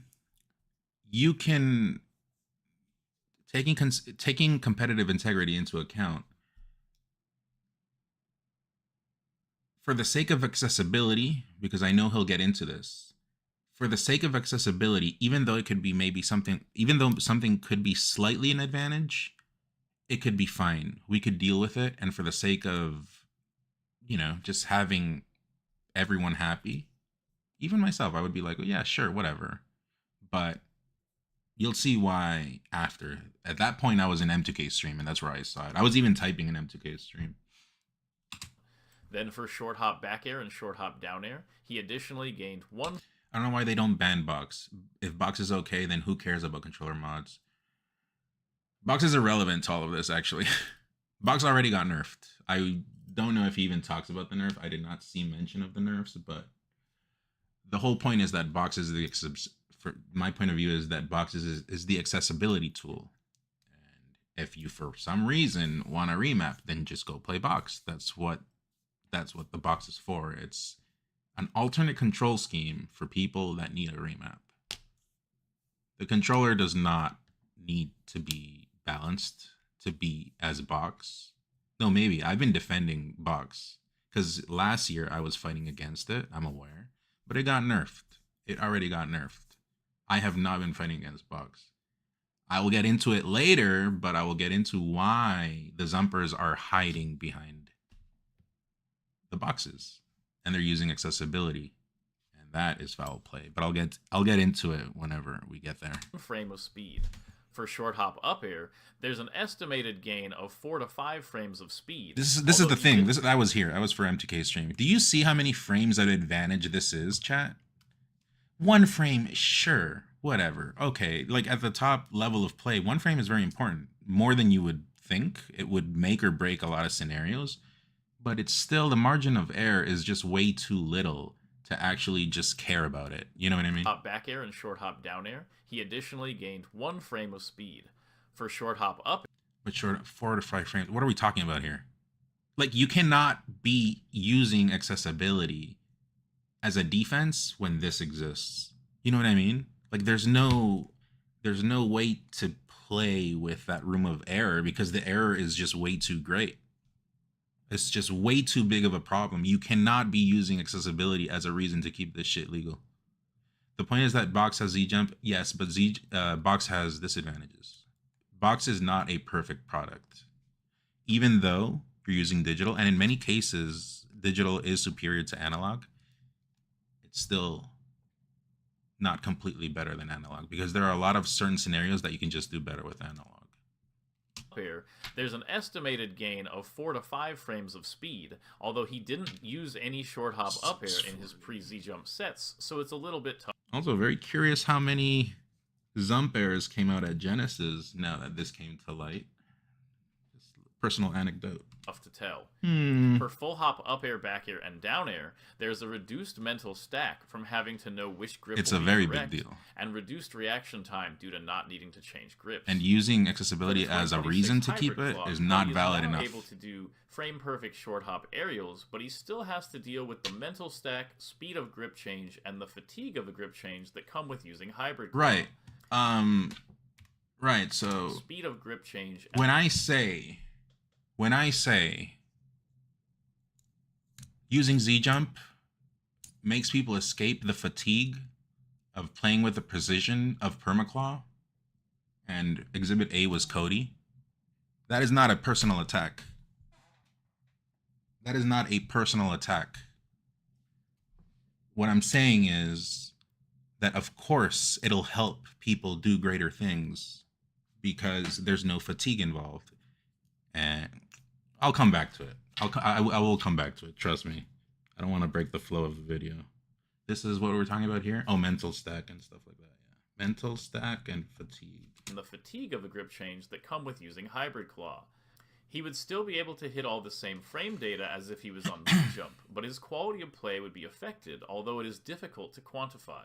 you can, taking competitive integrity into account, for the sake of accessibility, because I know he'll get into this, for the sake of accessibility, even though it could be maybe something, even though something could be slightly an advantage, it could be fine. We could deal with it. And for the sake of, you know, just having everyone happy, even myself, I would be like, oh, yeah, sure, whatever. But you'll see why after. At that point, I was in M2K stream, and that's where I saw it. I was even typing in M2K stream. Then for short hop back air and short hop down air, he additionally gained 1. I don't know why they don't ban Box. If Box is okay, then who cares about controller mods? Box is irrelevant to all of this, actually. Box already got nerfed. I don't know if he even talks about the nerf. I did not see mention of the nerfs, but the whole point is that Box is the, for my point of view, is that Box is the accessibility tool. And if you, for some reason, want a remap, then just go play Box. That's what the Box is for. It's an alternate control scheme for people that need a remap. The controller does not need to be balanced to be as Box. No, maybe. I've been defending Box because last year I was fighting against it, I'm aware, but it got nerfed. It already got nerfed. I have not been fighting against Box. I will get into it later, but I will get into why the Zumpers are hiding behind the boxes and they're using accessibility, and that is foul play. But I'll get into it whenever we get there. Frame of speed. For short hop up air, there's an estimated gain of 4 to 5 frames of speed. This is the thing. I was here. I was for M2K stream. Do you see how many frames of advantage this is, chat? 1 frame, sure, whatever. Okay, like at the top level of play, 1 frame is very important. More than you would think. It would make or break a lot of scenarios. But it's still, the margin of error is just way too little to actually just care about it. You know what I mean? Hop back air and short hop down air, he additionally gained 1 frame of speed. For short hop up, but short 4 to 5 frames. What are we talking about here? Like, you cannot be using accessibility as a defense when this exists. You know what I mean? Like, there's no way to play with that room of error because the error is just way too great. It's just way too big of a problem. You cannot be using accessibility as a reason to keep this shit legal. The point is that Box has Z-jump, yes, but Box has disadvantages. Box is not a perfect product. Even though you're using digital, and in many cases, digital is superior to analog, it's still not completely better than analog because there are a lot of certain scenarios that you can just do better with analog. Here, there's an estimated gain of 4 to 5 frames of speed, although he didn't use any short hop up air in his pre-Z-jump sets, so it's a little bit tough. Also, very curious how many Zump airs came out at Genesis now that this came to light. Just personal anecdote. Tough to tell. For full hop up air, back air, and down air, there's a reduced mental stack from having to know which grip it's will a be very correct, big deal. and reduced reaction time due to not needing to change grips. And using accessibility as a reason to keep it is not valid enough. Able to do frame perfect short hop aerials, but he still has to deal with the mental stack, speed of grip change, and the fatigue of the grip change that come with using hybrid. Right. Right. So speed of grip change. When I say using Z-jump makes people escape the fatigue of playing with the precision of Permaclaw, and Exhibit A was Cody, that is not a personal attack. That is not a personal attack. What I'm saying is that, of course, it'll help people do greater things because there's no fatigue involved. And I'll come back to it. I will come back to it. Trust me. I don't want to break the flow of the video. This is what we're talking about here. Oh, mental stack and stuff like that. Yeah, mental stack and fatigue. And the fatigue of the grip change that come with using Hybrid Claw. He would still be able to hit all the same frame data as if he was on Z-Jump, but his quality of play would be affected, although it is difficult to quantify.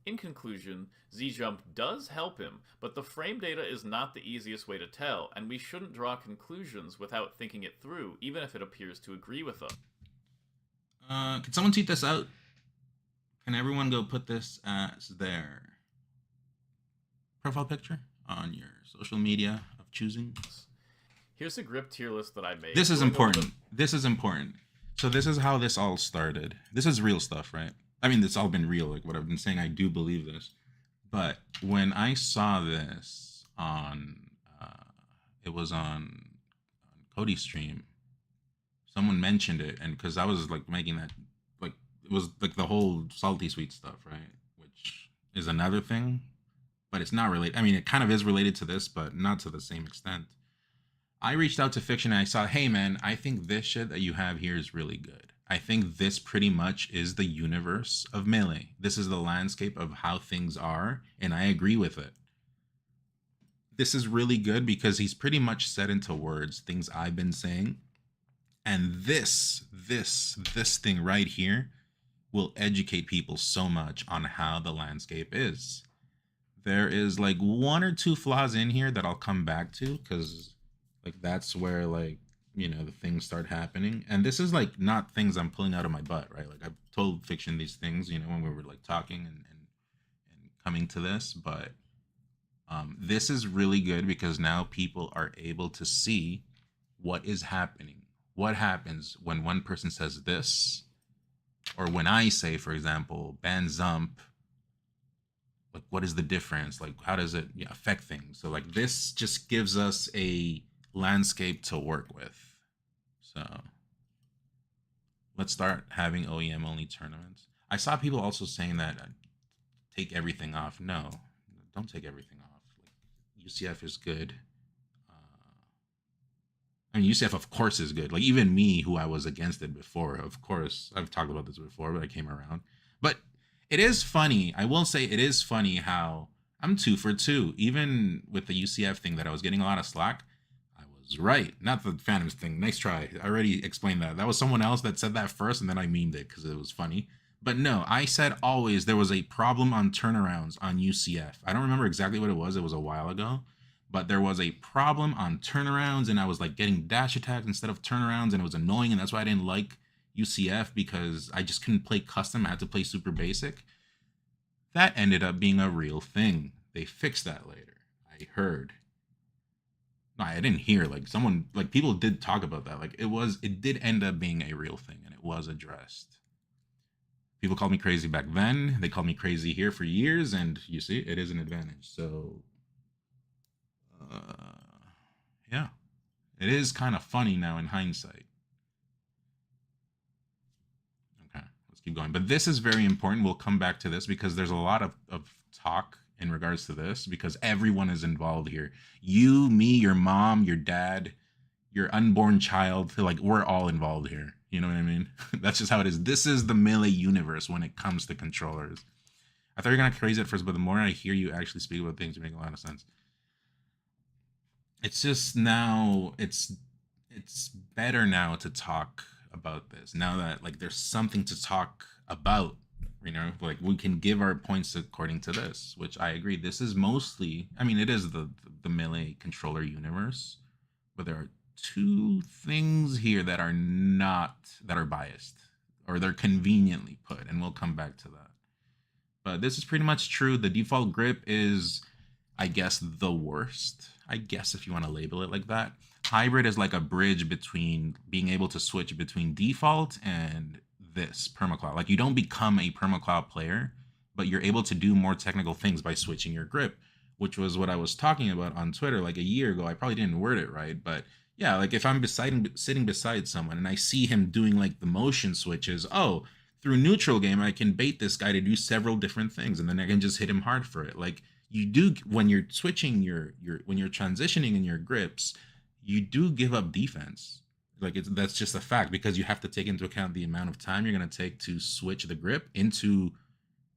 In conclusion, Z-Jump does help him, but the frame data is not the easiest way to tell, and we shouldn't draw conclusions without thinking it through, even if it appears to agree with us. Can someone tweet this out? Can everyone go put this as their profile picture on your social media of choosing? Here's a grip tier list that I made. This is important. This is important. So this is how this all started. This is real stuff, right? I mean, it's all been real, like what I've been saying. I do believe this. But when I saw this on, it was on Cody's stream, someone mentioned it, and because I was like making that, like, it was like the whole salty sweet stuff, right? Which is another thing, but it's not related. I mean, it kind of is related to this, but not to the same extent. I reached out to Fiction and I saw, hey man, I think this shit that you have here is really good. I think this pretty much is the universe of Melee. This is the landscape of how things are, and I agree with it. This is really good because he's pretty much said into words things I've been saying. And this thing right here will educate people so much on how the landscape is. There is like one or two flaws in here that I'll come back to because like that's where like, you know, the things start happening. And this is like not things I'm pulling out of my butt, right? Like I've told Fiction these things, you know, when we were like talking and coming to this, but this is really good because now people are able to see what is happening. What happens when one person says this, or when I say, for example, ban Zump, like what is the difference? Like how does it affect things? So like this just gives us a landscape to work with. So let's start having OEM only tournaments. I saw people also saying that take everything off. No, don't take everything off. Like, UCF is good. I mean, UCF, of course, is good. Like, even me, who I was against it before, of course, I've talked about this before, but I came around. But it is funny. I will say it is funny how I'm 2 for 2. Even with the UCF thing that I was getting a lot of slack, I was right. Not the Phantoms thing. Nice try. I already explained that. That was someone else that said that first, and then I memed it because it was funny. But no, I said always there was a problem on turnarounds on UCF. I don't remember exactly what it was. It was a while ago. But there was a problem on turnarounds, and I was like getting dash attacks instead of turnarounds, and it was annoying, and that's why I didn't like UCF, because I just couldn't play custom. I had to play super basic. That ended up being a real thing. They fixed that later, I heard. No, I didn't hear. Like someone, like people did talk about that. Like it did end up being a real thing, and it was addressed. People called me crazy back then. They called me crazy here for years, and you see, it is an advantage. So yeah, it is kind of funny now in hindsight. Okay, let's keep going. But this is very important. We'll come back to this because there's a lot of talk in regards to this because everyone is involved here. You, me, your mom, your dad, your unborn child, like we're all involved here. You know what I mean? That's just how it is. This is the Melee universe when it comes to controllers. I thought you were going to crazy at first, but the more I hear you actually speak about things, it makes a lot of sense. It's just now it's better now to talk about this now that like there's something to talk about, you know, like we can give our points according to this, which I agree. This is mostly, I mean, it is the Melee controller universe, but there are two things here that are biased, or they're conveniently put, and we'll come back to that. But this is pretty much true. The default grip is, I guess, the worst. I guess if you want to label it like that. Hybrid is like a bridge between being able to switch between default and this permaclaw. Like, you don't become a permaclaw player, but you're able to do more technical things by switching your grip, which was what I was talking about on Twitter like a year ago. I probably didn't word it right, but yeah, like if I'm sitting beside someone and I see him doing like the motion switches, oh, through neutral game, I can bait this guy to do several different things, and then I can just hit him hard for it. Like, you do, when you're switching when you're transitioning in your grips, you do give up defense. Like, that's just a fact, because you have to take into account the amount of time you're going to take to switch the grip into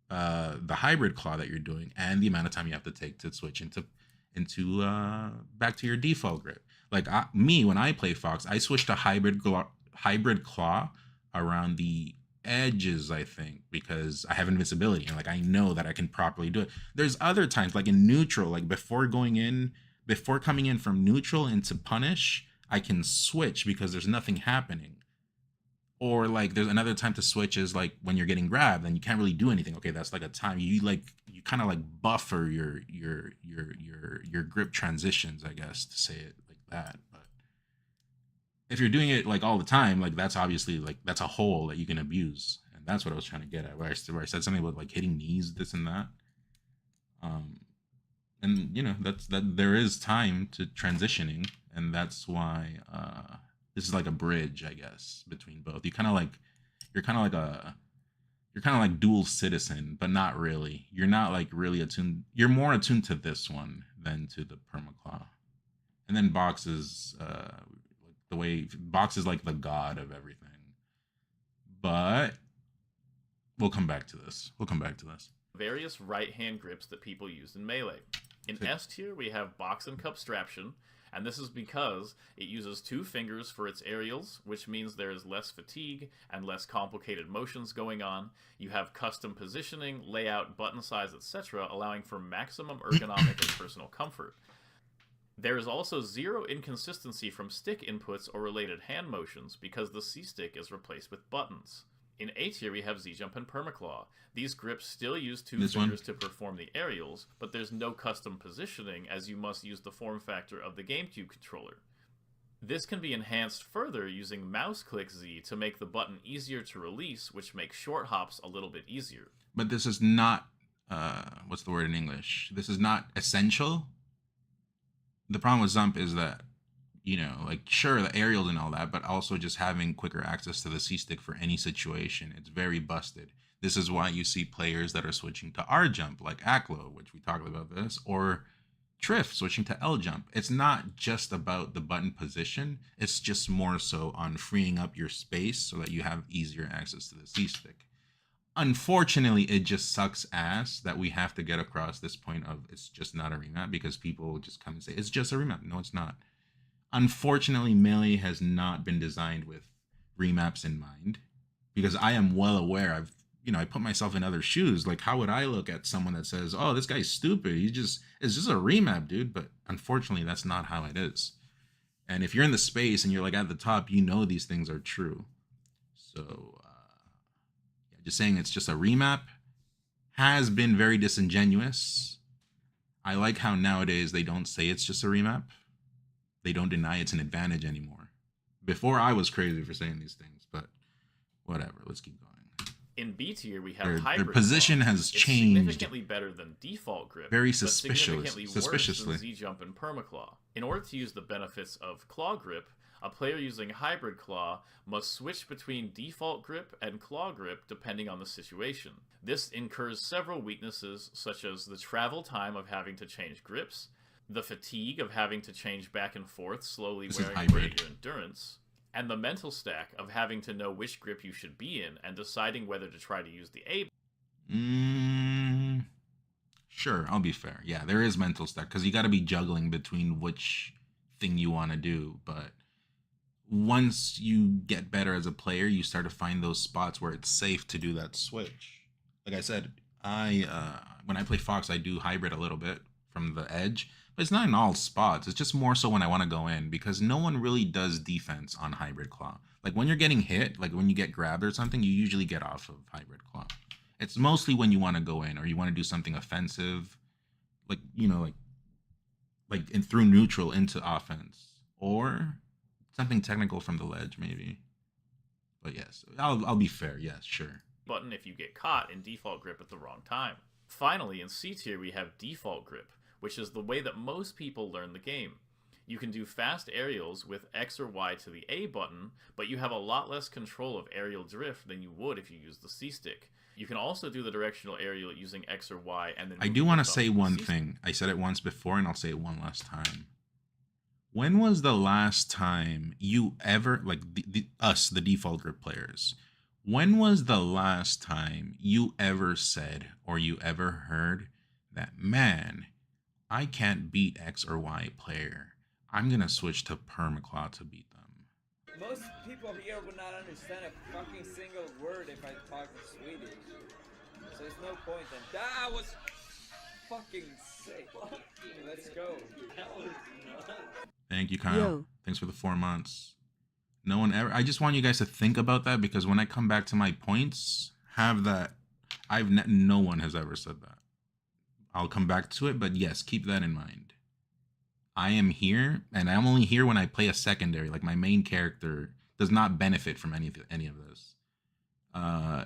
the hybrid claw that you're doing, and the amount of time you have to take to switch into back to your default grip. Like, when I play Fox, I switch to hybrid claw around the edges, I think, because I have invincibility and like I know that I can properly do it. There's other times, like in neutral, like before coming in from neutral into punish, I can switch because there's nothing happening. Or like there's another time to switch is like when you're getting grabbed and you can't really do anything. Okay, that's like a time you kind of like buffer your grip transitions, I guess, to say it like that. But if you're doing it like all the time, like that's obviously like that's a hole that you can abuse, and that's what I was trying to get at. Where I said something about like hitting knees, this and that. And you know that there is time to transitioning, and that's why this is like a bridge, I guess, between both. You're kind of like dual citizen, but not really. You're not like really attuned. You're more attuned to this one than to the permaclaw. And then Box is the way Box is like the god of everything. But we'll come back to this. Various right-hand grips that people use in Melee. In S tier, we have Box and Cupstraption, and this is because it uses 2 fingers for its aerials, which means there is less fatigue and less complicated motions going on. You have custom positioning, layout, button size, etc., allowing for maximum ergonomic and personal comfort. There is also 0 inconsistency from stick inputs or related hand motions because the C-stick is replaced with buttons. In A tier, we have Z-Jump and Permaclaw. These grips still use 2 fingers to perform the aerials, but there's no custom positioning as you must use the form factor of the GameCube controller. This can be enhanced further using mouse click Z to make the button easier to release, which makes short hops a little bit easier. But this is not, what's the word in English? This is not essential. The problem with Zump is that, you know, like, sure, the aerials and all that, but also just having quicker access to the C-stick for any situation. It's very busted. This is why you see players that are switching to R-Jump, like Aklo, which we talked about this, or Triff switching to L-Jump. It's not just about the button position. It's just more so on freeing up your space so that you have easier access to the C-stick. Unfortunately, it just sucks ass that we have to get across this point of it's just not a remap, because people just come and say, it's just a remap. No, it's not. Unfortunately, Melee has not been designed with remaps in mind, because I am well aware I put myself in other shoes. Like, how would I look at someone that says, oh, this guy's stupid, it's just a remap, dude? But unfortunately, that's not how it is. And if you're in the space and you're like at the top, you know these things are true. So just saying it's just a remap has been very disingenuous. I like how nowadays they don't say it's just a remap. They don't deny it's an advantage anymore. Before, I was crazy for saying these things, but whatever. Let's keep going. In B tier, we have Hybrid Their position Claw. has It's changed significantly better than default grip, very but significantly suspiciously. worse than Z-Jump and Permaclaw. In order to use the benefits of Claw Grip, a player using Hybrid Claw must switch between default grip and claw grip depending on the situation. This incurs several weaknesses, such as the travel time of having to change grips, the fatigue of having to change back and forth, slowly wearing away your endurance, and the mental stack of having to know which grip you should be in and deciding whether to try to use the A. Sure, I'll be fair. Yeah, there is mental stack, because you got to be juggling between which thing you want to do, but once you get better as a player, you start to find those spots where it's safe to do that switch. Like I said, when I play Fox, I do hybrid a little bit from the edge, but it's not in all spots. It's just more so when I want to go in, because no one really does defense on Hybrid Claw. Like when you're getting hit, like when you get grabbed or something, you usually get off of Hybrid Claw. It's mostly when you want to go in or you want to do something offensive, like, you know, like through neutral into offense, or something technical from the ledge, maybe. But yes, I'll be fair. Yes, sure. Button if you get caught in default grip at the wrong time. Finally, in C tier, we have default grip, which is the way that most people learn the game. You can do fast aerials with X or Y to the A button, but you have a lot less control of aerial drift than you would if you use the C stick. You can also do the directional aerial using X or Y, and then I do want to say one thing. I said it once before, and I'll say it one last time. When was the last time you ever, like us, the default grip players, when was the last time you ever said or you ever heard that, man, I can't beat X or Y player. I'm going to switch to Permaclaw to beat them. Most people here would not understand a fucking single word if I talked Swedish. So there's no point then. That was fucking sick. Let's go. Thank you, Kyle. Yo. Thanks for the 4 months. No one ever. I just want you guys to think about that, because when I come back to my points, have that. No one has ever said that. I'll come back to it, but yes, keep that in mind. I am here, and I'm only here when I play a secondary. Like, my main character does not benefit from any of this.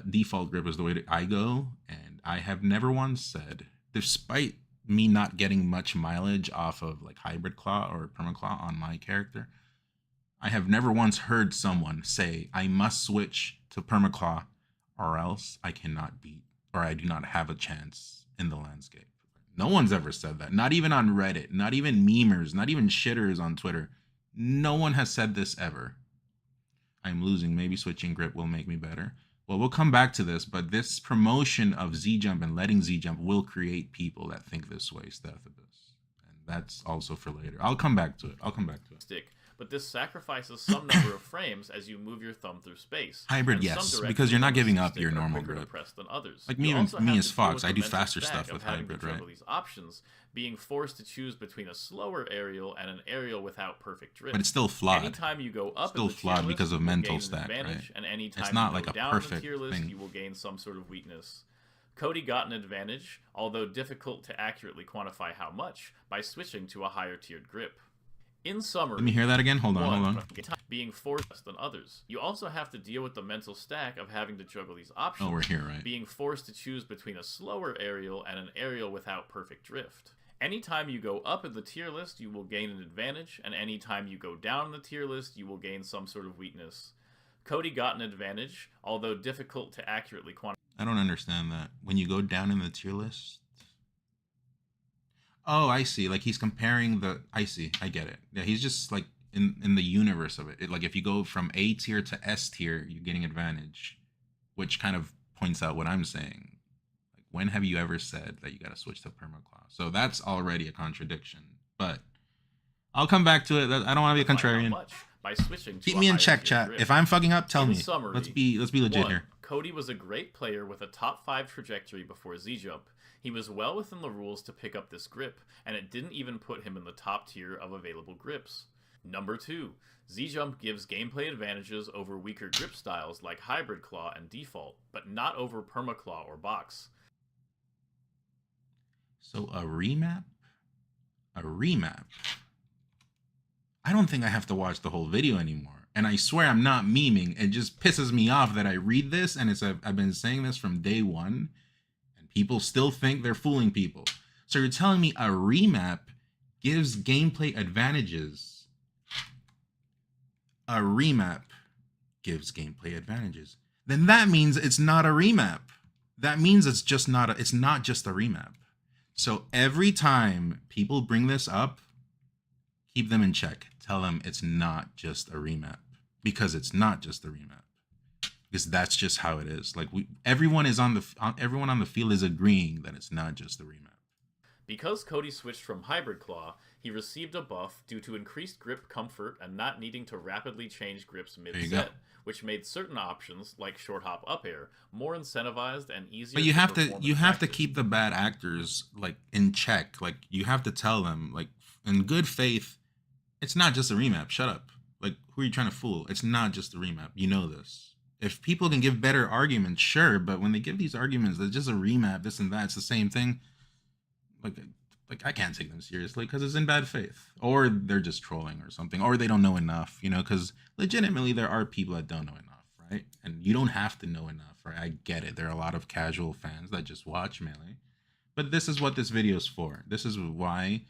Default grip is the way that I go, and I have never once said, despite me not getting much mileage off of like Hybrid Claw or Permaclaw on my character, I have never once heard someone say, I must switch to Permaclaw or else I cannot beat, or I do not have a chance in the landscape. No one's ever said that. Not even on Reddit, not even memers, not even shitters on Twitter. No one has said this ever. I'm losing. Maybe switching grip will make me better. Well, we'll come back to this, but this promotion of Z-Jump and letting Z-Jump will create people that think this way, Stethibus. And that's also for later. I'll come back to it. Stick, but this sacrifices some number of frames as you move your thumb through space. Hybrid, And yes, some because you're not directions giving on the up stick your are normal quicker to grip. press than others. Like You me also and have as to deal Fox, with I the do mental faster stack stuff of with having to hybrid, right? juggle these options, being forced to choose between a slower aerial and an aerial without perfect drift. But it's still flawed. Anytime you go up Still in the tier flawed list, because of you will mental gain an stack, advantage, right? And anytime It's not you like go a down perfect the tier list, thing. you will gain some sort of weakness. Cody got an advantage, although difficult to accurately quantify how much, by switching to a higher tiered grip. In summary, Let me hear that again. Hold on, hold on. Being forced than others. You also have to deal with the mental stack of having to juggle these options. Oh, we're here, right? Being forced to choose between a slower aerial and an aerial without perfect drift. Anytime you go up in the tier list, you will gain an advantage, and anytime you go down in the tier list, you will gain some sort of weakness. Cody got an advantage, although difficult to accurately quantify. I don't understand that. When you go down in the tier list. Oh, I see. Like he's comparing the. I see. I get it. Yeah, he's just like in the universe of it. Like if you go from A tier to S tier, you're getting advantage, which kind of points out what I'm saying. Like when have you ever said that you got to switch to Permaclaw? So that's already a contradiction. But I'll come back to it. I don't want to be a contrarian. By switching to Keep a me in higher check, tier chat. grip. If I'm fucking up, tell In me. summary, Let's be legit 1. here. Cody was a great player with a top 5 trajectory before Z-Jump. He was well within the rules to pick up this grip, and it didn't even put him in the top tier of available grips. Number 2, Z-Jump gives gameplay advantages over weaker grip styles like Hybrid Claw and Default, but not over Permaclaw or Box. So a remap? A remap? I don't think I have to watch the whole video anymore. And I swear I'm not memeing. It just pisses me off that I read this, and I've been saying this from day one, and people still think they're fooling people. So you're telling me a remap gives gameplay advantages. A remap gives gameplay advantages. Then that means it's not a remap. That means it's not just a remap. So every time people bring this up, keep them in check. Tell them it's not just a remap, because it's not just a remap. Because that's just how it is. Like everyone on the field is agreeing that it's not just a remap. Because Cody switched from Hybrid Claw, he received a buff due to increased grip comfort and not needing to rapidly change grips mid-set, which made certain options, like short hop up air, more incentivized and easier. But you have to keep the bad actors like in check. Like you have to tell them, like in good faith, it's not just a remap. Shut up. Like who are you trying to fool? It's not just a remap. You know this. If people can give better arguments, sure, but when they give these arguments, that's just a remap, this and that, it's the same thing. Like I can't take them seriously because it's in bad faith, or they're just trolling or something, or they don't know enough, because legitimately there are people that don't know enough, right? And you don't have to know enough, right? I get it. There are a lot of casual fans that just watch Melee. But this is what this video is for. This is why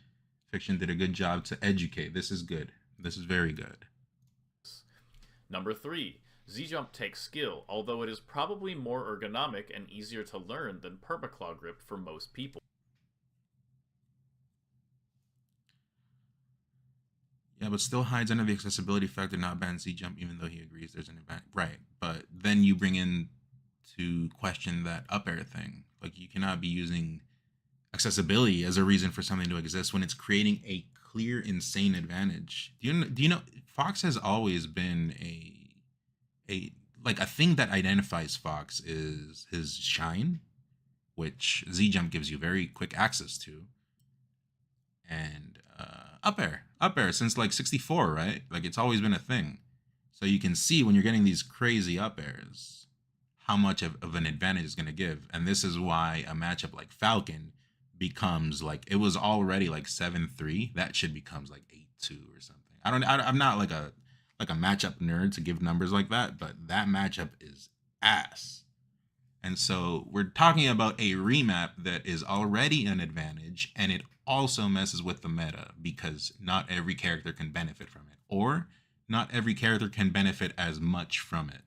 Fiction did a good job to educate. This is good. This is very good. Number 3. Z-Jump takes skill, although it is probably more ergonomic and easier to learn than Permaclaw Grip for most people. Yeah, but still hides under the accessibility factor, not ban Z-Jump, even though he agrees there's an advantage. Right, but then you bring in to question that up air thing. Like, you cannot be using accessibility as a reason for something to exist when it's creating a clear, insane advantage. Do you know Fox has always been a thing that identifies Fox is his shine, which Z-Jump gives you very quick access to, and up air since like 64, right? Like, it's always been a thing. So you can see when you're getting these crazy up airs how much of an advantage is going to give. And this is why a matchup like Falcon becomes like, it was already like 7-3, that shit becomes like 8-2 or something. I'm not like a matchup nerd to give numbers like that, but that matchup is ass. And so we're talking about a remap that is already an advantage, and it also messes with the meta because not every character can benefit from it, or not every character can benefit as much from it.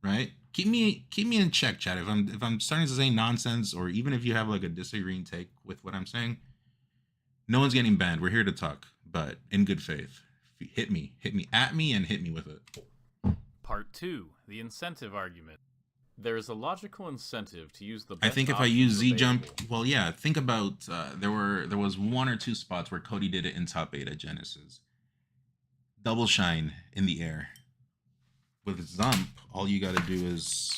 Right? Keep me in check, chat. If I'm starting to say nonsense, or even if you have like a disagreeing take with what I'm saying, no one's getting banned. We're here to talk, but in good faith. Hit me at me and hit me with it. Part 2, the incentive argument. There is a logical incentive to use the best I think if I use Z-Jump, available. well, yeah, think about, there was 1 or 2 spots where Cody did it in top 8 at Genesis. Double shine in the air. With Zump, all you gotta do is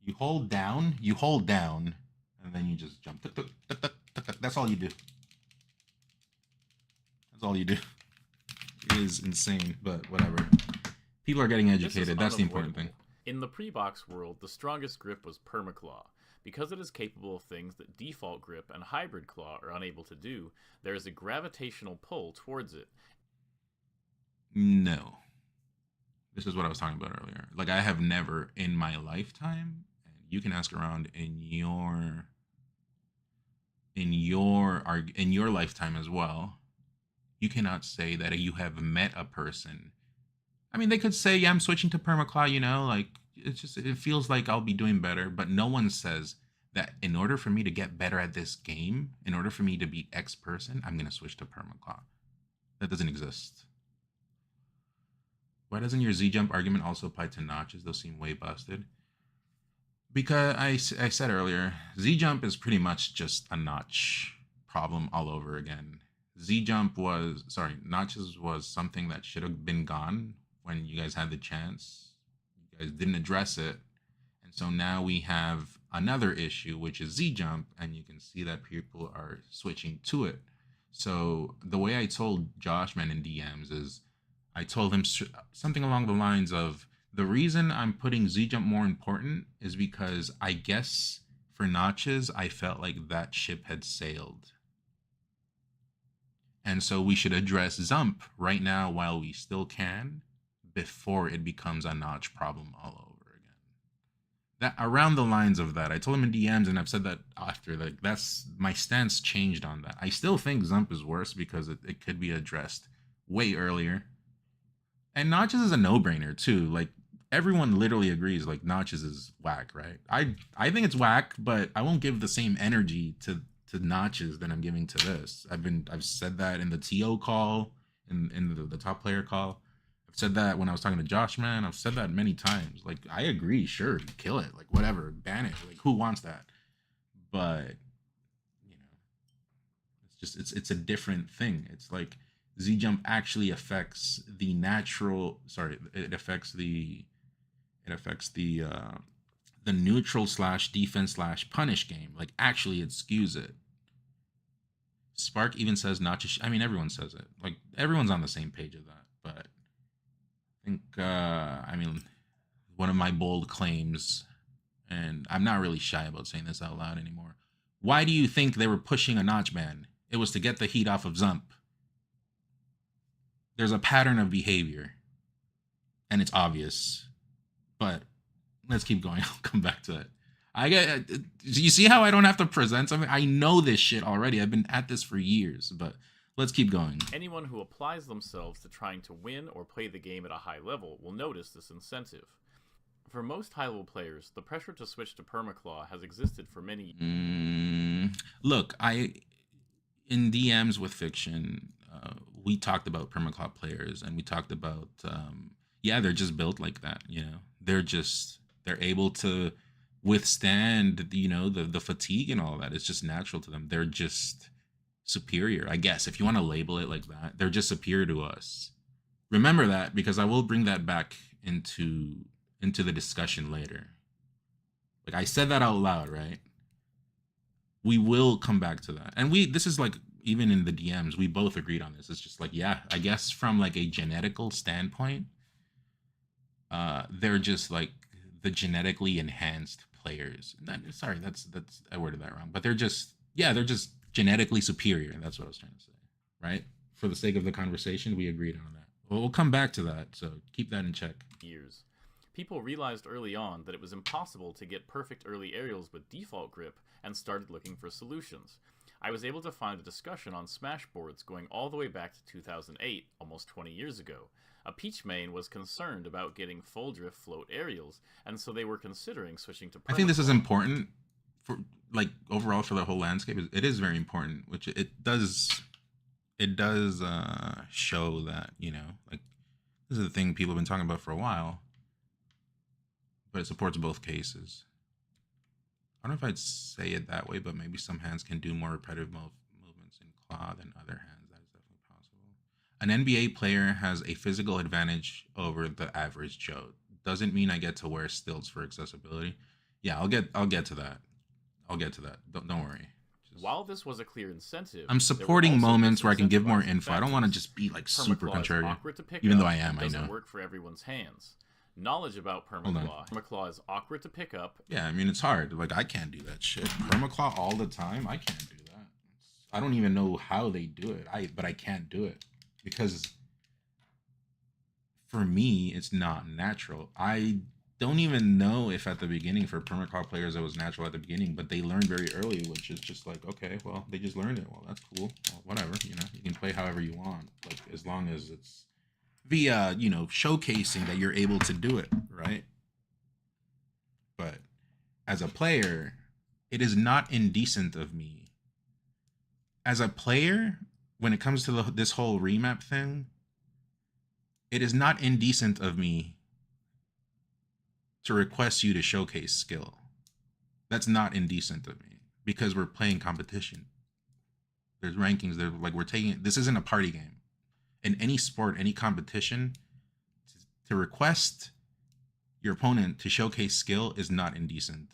you hold down, and then you just jump. That's all you do. That's all you do. It is insane, but whatever. People are getting educated. That's the important thing. In the pre-box world, the strongest grip was Permaclaw. Because it is capable of things that Default Grip and Hybrid Claw are unable to do, there is a gravitational pull towards it. No. This is what I was talking about earlier. Like, I have never in my lifetime, and you can ask around in your lifetime as well, you cannot say that you have met a person. I mean, they could say, yeah, I'm switching to Permaclaw, you know, like, it feels like I'll be doing better, but no one says that in order for me to get better at this game, in order for me to beat X person, I'm going to switch to Permaclaw. That doesn't exist. Why doesn't your Z-Jump argument also apply to notches? Those seem way busted. Because I said earlier, Z-Jump is pretty much just a notch problem all over again. Notches was something that should have been gone when you guys had the chance. You guys didn't address it. And so now we have another issue, which is Z-Jump, and you can see that people are switching to it. So the way I told Joshman in DMs is, I told him something along the lines of, the reason I'm putting Z-Jump more important is because I guess for notches, I felt like that ship had sailed. And so we should address Zump right now while we still can, before it becomes a notch problem all over again. That around the lines of that, I told him in DMs, and I've said that after, like, that's my stance changed on that. I still think Zump is worse because it could be addressed way earlier. And notches is a no-brainer too. Like, everyone literally agrees, like, notches is whack, right? I think it's whack, but I won't give the same energy to notches that I'm giving to this. I've said that in the TO call, in the top player call. I've said that when I was talking to Josh, man. I've said that many times. Like, I agree, sure, kill it, like, whatever, ban it. Like, who wants that? But, you know, it's just it's a different thing. It's like Z-Jump actually affects the natural. Sorry, it affects the neutral / defense / punish game. Like, actually, it skews it. Spark even says notches. I mean, everyone says it. Like, everyone's on the same page of that. But I think, I mean, one of my bold claims, and I'm not really shy about saying this out loud anymore. Why do you think they were pushing a notch ban? It was to get the heat off of Zump. There's a pattern of behavior. and it's obvious. But let's keep going. I'll come back to it. You see how I don't have to present something? I know this shit already. I've been at this for years, but let's keep going. Anyone who applies themselves to trying to win or play the game at a high level will notice this incentive. For most high-level players, the pressure to switch to Permaclaw has existed for many years. Look, in DMs with Fiction, we talked about Permaclaw players, and we talked about, they're just built like that, you know? They're able to withstand, you know, the fatigue and all that. It's just natural to them. They're just superior, I guess, if you want to label it like that. They're just superior to us. Remember that, because I will bring that back into the discussion later. Like, I said that out loud, right? We will come back to that. And this is like, even in the DMs, we both agreed on this. It's just like, yeah, I guess from like a genetical standpoint, they're just like the genetically enhanced players. Sorry, that's I worded that wrong. But they're just genetically superior. That's what I was trying to say, right? For the sake of the conversation, we agreed on that. Well, we'll come back to that, so keep that in check. Years. People realized early on that it was impossible to get perfect early aerials with default grip and started looking for solutions. I was able to find a discussion on Smash boards going all the way back to 2008, almost 20 years ago. A Peach main was concerned about getting full drift float aerials, and so they were considering switching to Permaclaw. I think this is important for, like, overall for the whole landscape. It is very important, which it does show that, you know, like, this is the thing people have been talking about for a while, but it supports both cases. I don't know if I'd say it that way, but maybe some hands can do more repetitive movements in claw than other hands. That is definitely possible. An NBA player has a physical advantage over the average Joe. Doesn't mean I get to wear stilts for accessibility. Yeah, I'll get to that. Don't worry. While this was a clear incentive, I'm supporting moments where I can give more info. I don't want to just be like super contrarian, even though I am. I know. Doesn't work for everyone's hands. Knowledge about Permaclaw. Permaclaw is awkward to pick up. Yeah, I mean, it's hard. Like, I can't do that shit. Permaclaw all the time? I can't do that. I don't even know how they do it. But I can't do it. Because for me, it's not natural. I don't even know if at the beginning for Permaclaw players it was natural at the beginning, but they learned very early, which is just like, okay, well, they just learned it. Well, that's cool. Well, whatever, you know, you can play however you want. Like, as long as it's via, you know, showcasing that you're able to do it, right? But as a player, it is not indecent of me. As a player, when it comes to this whole remap thing, it is not indecent of me to request you to showcase skill. That's not indecent of me, because we're playing competition. There's rankings. They're like, we're taking it. This isn't a party game. In any sport, any competition, to request your opponent to showcase skill is not indecent,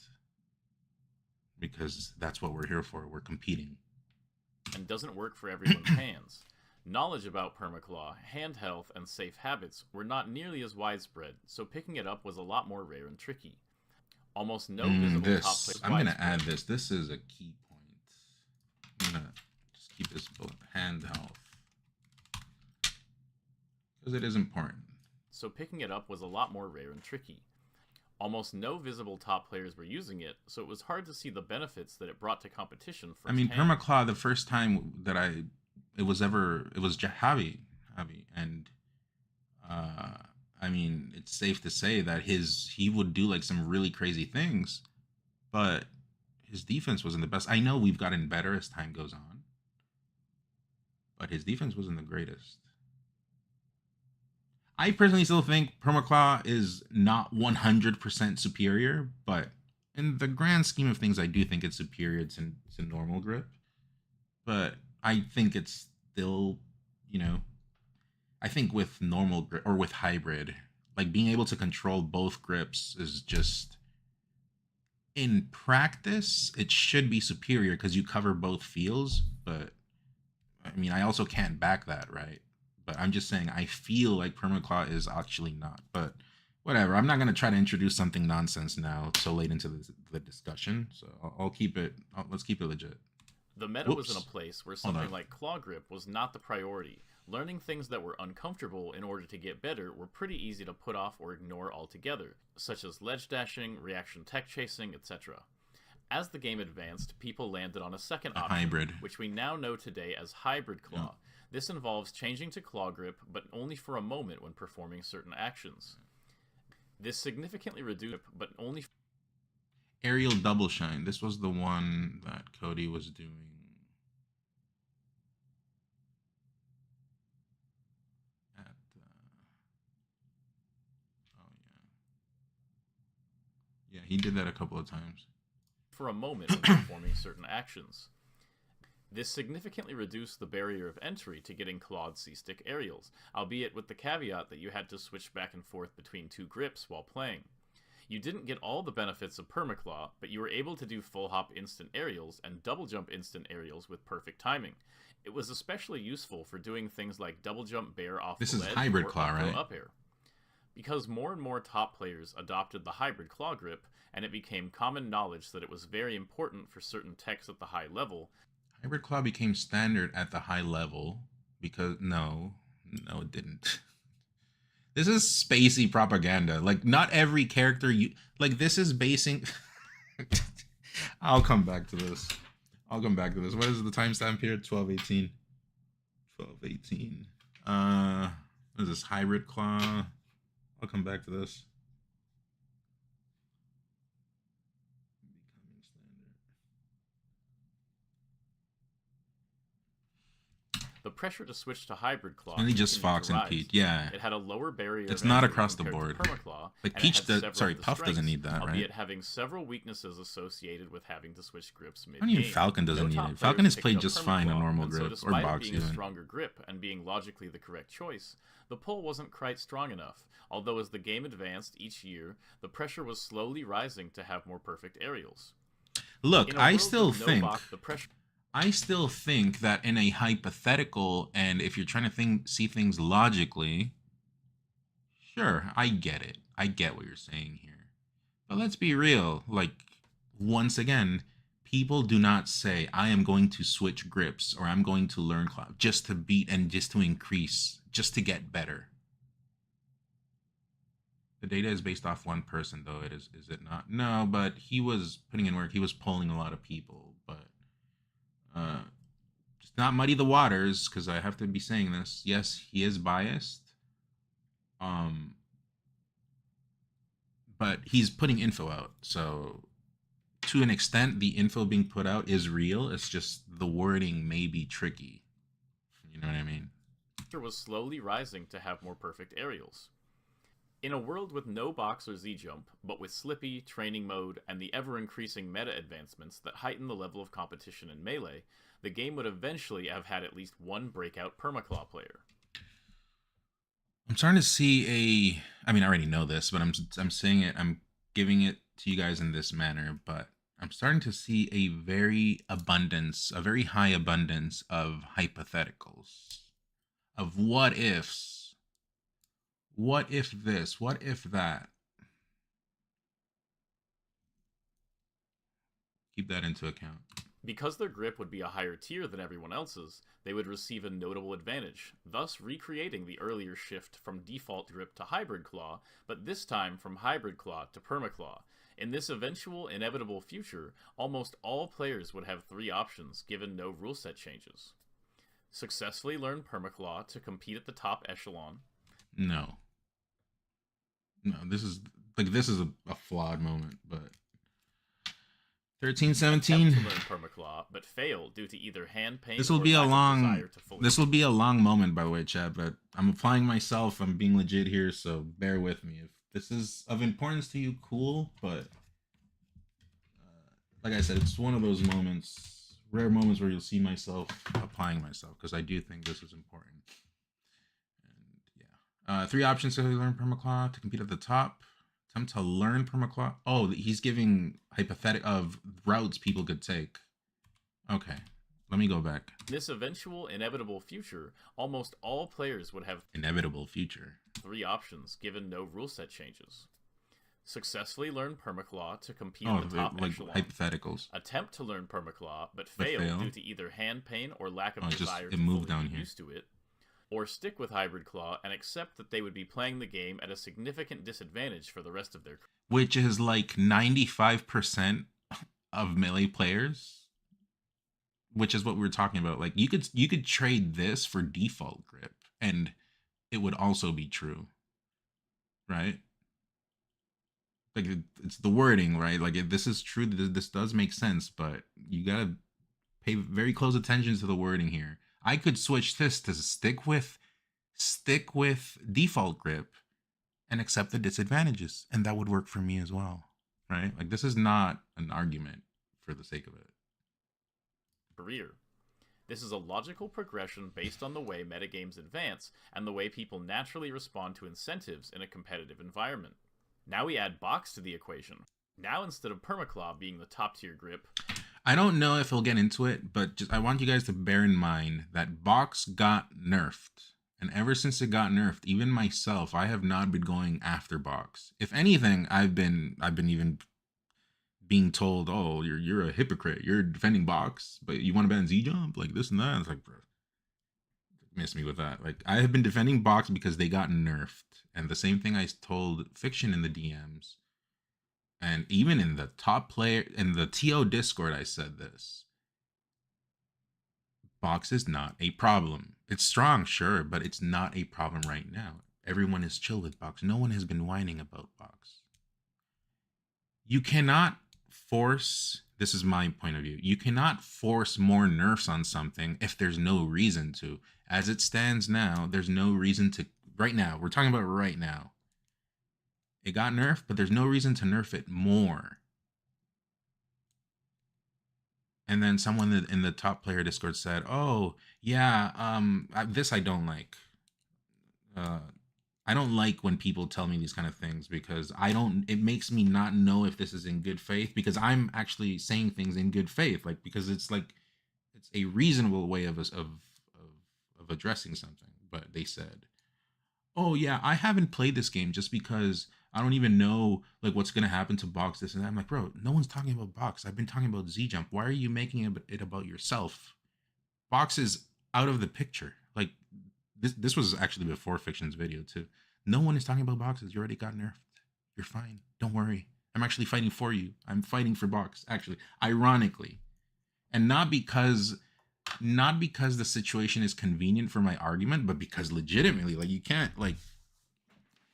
because that's what we're here for. We're competing. And doesn't work for everyone's hands. Knowledge about Permaclaw, hand health, and safe habits were not nearly as widespread, so picking it up was a lot more rare and tricky. Almost no visible top players. I'm going to add this. This is a key point. I'm going to just keep this hand health, because it is important. So picking it up was a lot more rare and tricky. Almost no visible top players were using it, so it was hard to see the benefits that it brought to competition firsthand. I mean, Permaclaw, the first time that it was Javi, and I mean, it's safe to say that he would do like some really crazy things, but his defense wasn't the best. I know we've gotten better as time goes on, but his defense wasn't the greatest. I personally still think Permaclaw is not 100% superior, but in the grand scheme of things, I do think it's superior to normal grip. But I think it's still, you know, I think with normal grip or with hybrid, like being able to control both grips is just, in practice, it should be superior because you cover both feels. But I mean, I also can't back that, right? But I'm just saying, I feel like Permaclaw is actually not. But whatever, I'm not going to try to introduce something nonsense now so late into the discussion. So I'll keep it, let's keep it legit. The meta was in a place where something like Claw Grip was not the priority. Learning things that were uncomfortable in order to get better were pretty easy to put off or ignore altogether, such as ledge dashing, reaction tech chasing, etc. As the game advanced, people landed on a second option, hybrid, which we now know today as Hybrid Claw. Yeah. This involves changing to Claw Grip, but only for a moment when performing certain actions. This significantly reduced, but only... Aerial Double Shine. This was the one that Cody was doing. Yeah, he did that a couple of times. For a moment when performing certain actions. This significantly reduced the barrier of entry to getting clawed C-stick aerials, albeit with the caveat that you had to switch back and forth between two grips while playing. You didn't get all the benefits of Permaclaw, but you were able to do full hop instant aerials and double jump instant aerials with perfect timing. It was especially useful for doing things like double jump bear off This the is ledge Hybrid or Claw, up throw right? up air. Because more and more top players adopted the Hybrid Claw Grip, and it became common knowledge that it was very important for certain techs at the high level. Hybrid Claw became standard at the high level because no, it didn't. This is spacey propaganda. Like, not every character you like. This is basing. I'll come back to this. What is the timestamp here? 12:18. 12:18. What is this? Hybrid Claw. I'll come back to this. The pressure to switch to Hybrid Claw Only just continued Fox to and rise. Peach, yeah. It had a lower barrier. It's of not entry across the compared to board. Permaclaw, Like and Peach it had does- several of the Puff doesn't strengths, need that, right? albeit having several weaknesses associated with having to switch grips mid-game. Not even Falcon doesn't need it. Falcon has played just fine on normal grip, or despite box it being a even. stronger grip and being logically the correct choice, the pull wasn't quite strong enough. Although as the game advanced each year, the pressure was slowly rising to have more perfect aerials. Look, In a I world still with no think box, the pressure that in a hypothetical, and if you're trying to see things logically, sure, I get it. I get what you're saying here. But let's be real. Like, once again, people do not say, I am going to switch grips or I'm going to learn Claw just to beat and just to increase, just to get better. The data is based off one person, though. Is it not? No, but he was putting in work. He was polling a lot of people, but just not muddy the waters, because I have to be saying this. Yes, he is biased. But he's putting info out, so to an extent, the info being put out is real. It's just the wording may be tricky. You know what I mean? was slowly rising to have more perfect aerials. In a world with no box or Z-jump, but with Slippy, training mode, and the ever-increasing meta advancements that heighten the level of competition in Melee, the game would eventually have had at least one breakout Permaclaw player. I'm starting to see I mean, I already know this, but I'm saying it, I'm giving it to you guys in this manner, but I'm starting to see a very high abundance of hypotheticals, of what ifs. What if this? What if that? Keep that into account. Because their grip would be a higher tier than everyone else's, they would receive a notable advantage, thus recreating the earlier shift from default grip to Hybrid Claw, but this time from Hybrid Claw to Permaclaw. In this eventual, inevitable future, almost all players would have 3 options, given no rule set changes. Successfully learn Permaclaw to compete at the top echelon. No, this is a flawed moment, but 13-17. To learn Permaclaw, but fail due to either hand pain This will or be a lack of long. desire to fully This will be a long moment, by the way, Chad. But I'm applying myself. I'm being legit here, so bear with me. If this is of importance to you, cool. But like I said, it's one of those moments, rare moments, where you'll see myself applying myself, because I do think this is important. And yeah, 3 options to learn Permaclaw to compete at the top. Attempt to learn Permaclaw. Oh, he's giving hypothetical of routes people could take. Okay, let me go back. This eventual, inevitable future, almost all players would have Inevitable future. 3 options, given no rule set changes. Successfully learn Permaclaw to compete at the top like echelon. hypotheticals. Attempt to learn Permaclaw, but But fail fail. due to either hand pain or lack of Oh, desire it to moved fully down get here. used to it. or stick with Hybrid Claw and accept that they would be playing the game at a significant disadvantage for the rest of their career. Which is like 95% of Melee players, which is what we were talking about. Like you could trade this for default grip and it would also be true, right? Like it's the wording, right? Like if this is true, this does make sense, but you gotta pay very close attention to the wording here. I could switch this to stick with default grip and accept the disadvantages, and that would work for me as well, right? Like this is not an argument for the sake of it. Career. This is a logical progression based on the way metagames advance and the way people naturally respond to incentives in a competitive environment. Now we add Box to the equation. Now instead of Permaclaw being the top tier grip, I don't know if he'll get into it, but just I want you guys to bear in mind that Box got nerfed. And ever since it got nerfed, even myself, I have not been going after Box. If anything, I've been even being told, "Oh, you're a hypocrite. You're defending Box, but you want to ban Z-Jump, like this and that." It's like, bro, miss me with that. Like I have been defending Box because they got nerfed, and the same thing I told Fiction in the DMs, and even in the top player in the TO Discord, I said this. Box is not a problem. It's strong, sure, but it's not a problem right now. Everyone is chill with Box. No one has been whining about Box. You cannot force, this is my point of view, you cannot force more nerfs on something if there's no reason to. As it stands now, there's no reason to, right now, we're talking about right now. It got nerfed, but there's no reason to nerf it more. And then someone in the top player Discord said, "Oh, yeah, this I don't like. I don't like when people tell me these kind of things because it makes me not know if this is in good faith because I'm actually saying things in good faith, like because it's a reasonable way of addressing something." But they said, "Oh yeah, I haven't played this game just because I don't even know like what's gonna happen to Box, this and that." I'm like, bro, no one's talking about Box. I've been talking about Z-Jump. Why are you making it about yourself? Box is out of the picture. Like this was actually before Fiction's video too. No one is talking about Boxes. You already got nerfed. You're fine. Don't worry. I'm actually fighting for you. I'm fighting for Box, actually, ironically, and not because the situation is convenient for my argument, but because legitimately, like you can't like.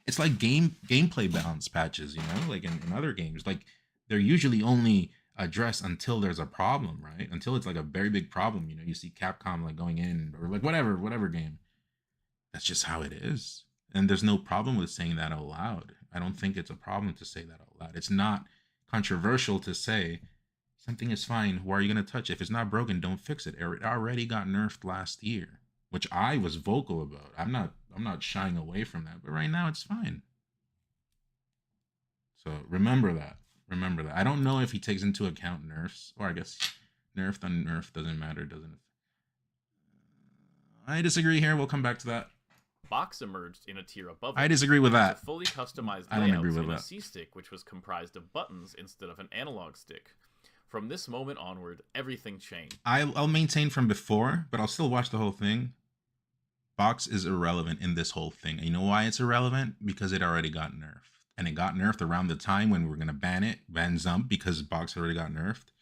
It's like gameplay balance patches, you know, like in other games, like they're usually only addressed until there's a problem, right? Until it's like a very big problem, you know, you see Capcom like going in or like whatever game. That's just how it is. And there's no problem with saying that out loud. I don't think it's a problem to say that out loud. It's not controversial to say something is fine. Why are you going to touch it? If it's not broken, don't fix it. It already got nerfed last year, which I was vocal about. I'm not shying away from that, but right now it's fine. So remember that. I don't know if he takes into account nerfs, or I guess nerfed on nerf doesn't matter, doesn't it? I disagree here. We'll come back to that. Box emerged in a tier above it. I disagree with that. A fully customized I don't agree layouts with in a that. C-stick, which was comprised of buttons instead of an analog stick. From this moment onward, everything changed. I'll maintain from before, but I'll still watch the whole thing. Box is irrelevant in this whole thing. And you know why it's irrelevant? Because it already got nerfed. And it got nerfed around the time when we were going to ban Zump, because Box already got nerfed.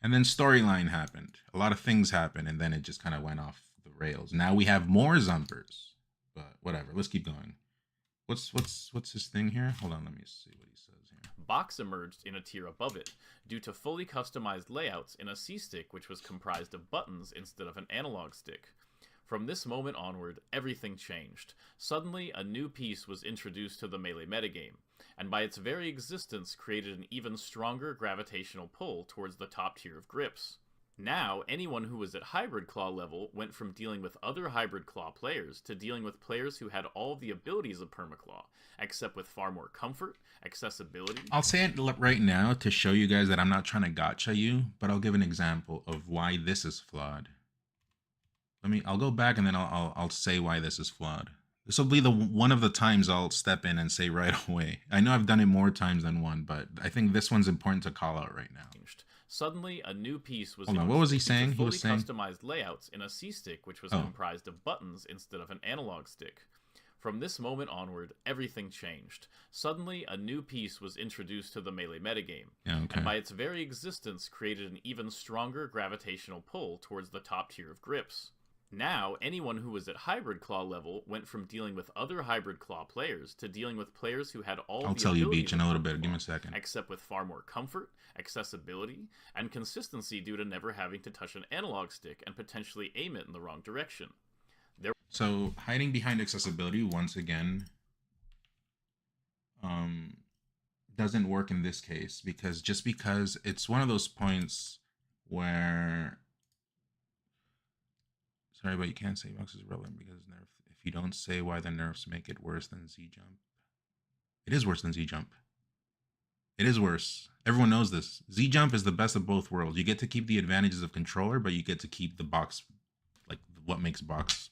And then storyline happened. A lot of things happened, and then it just kind of went off the rails. Now we have more Zumpers. But whatever, let's keep going. What's his thing here? Hold on, let me see what he says here. Box emerged in a tier above it, due to fully customized layouts in a C-stick which was comprised of buttons instead of an analog stick. From this moment onward, everything changed. Suddenly, a new piece was introduced to the Melee metagame, and by its very existence created an even stronger gravitational pull towards the top tier of grips. Now, anyone who was at Hybrid Claw level went from dealing with other Hybrid Claw players to dealing with players who had all the abilities of Permaclaw, except with far more comfort, accessibility. I'll say it right now to show you guys that I'm not trying to gotcha you, but I'll give an example of why this is flawed. I'll go back and then I'll say why this is flawed. This will be one of the times I'll step in and say right away. I know I've done it more times than one, but I think this one's important to call out right now. Suddenly, a new piece was Hold on, what was he saying? He fully was saying customized layouts in a C-stick, which was Oh. comprised of buttons instead of an analog stick. From this moment onward, everything changed. Suddenly, a new piece was introduced to the Melee metagame, Yeah, okay. and by its very existence created an even stronger gravitational pull towards the top tier of grips. Now, anyone who was at Hybrid Claw level went from dealing with other Hybrid Claw players to dealing with players who had all I'll the tell you, abilities Beach, in of a little Hybrid bit. Give me Claw, a second. except with far more comfort, accessibility, and consistency due to never having to touch an analog stick and potentially aim it in the wrong direction. So hiding behind accessibility, once again, doesn't work in this case, because just because it's one of those points where, sorry, but you can't say Box is relevant because nerf. If you don't say why the nerfs make it worse than Z Jump, it is worse than Z Jump. It is worse. Everyone knows this. Z Jump is the best of both worlds. You get to keep the advantages of controller, but you get to keep the box, like what makes box.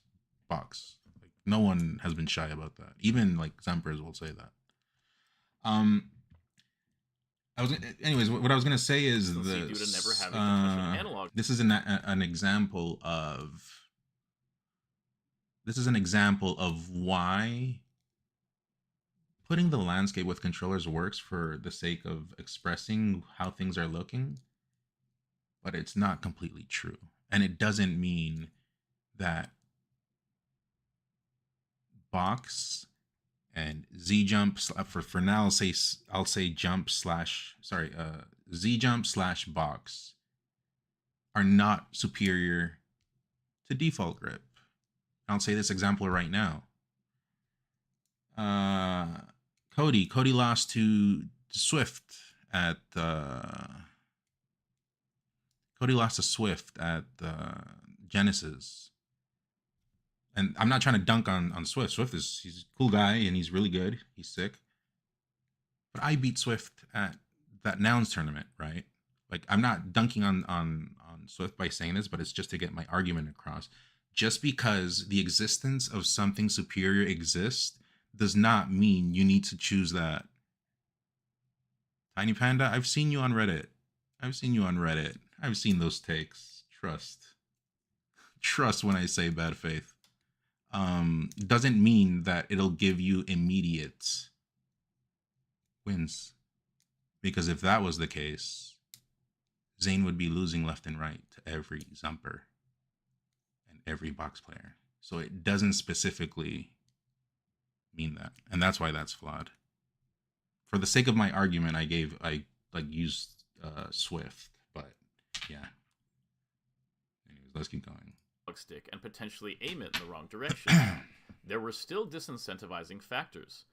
Like, no one has been shy about that. Even like Zempers will say that. Anyways, what I was gonna say is Due to never this. having to touch an analog. This is an example of why putting the landscape with controllers works for the sake of expressing how things are looking, but it's not completely true, and it doesn't mean that box and Z jump for now I'll say jump slash Z jump slash box are not superior to default grip. I'll say this example right now. Cody lost to Swift at Genesis. And I'm not trying to dunk on Swift. He's a cool guy and he's really good. He's sick. But I beat Swift at that Nouns tournament, right? Like, I'm not dunking on Swift by saying this, but it's just to get my argument across. Just because the existence of something superior exists does not mean you need to choose that. Tiny Panda, I've seen you on Reddit. I've seen those takes. Trust when I say bad faith. Doesn't mean that it'll give you immediate wins. Because if that was the case, Zane would be losing left and right to every Zumper and every box player. So it doesn't specifically mean that. And that's why that's flawed. For the sake of my argument, I used Swift, but yeah. Anyways, let's keep going. Stick and potentially aim it in the wrong direction. There were still disincentivizing factors.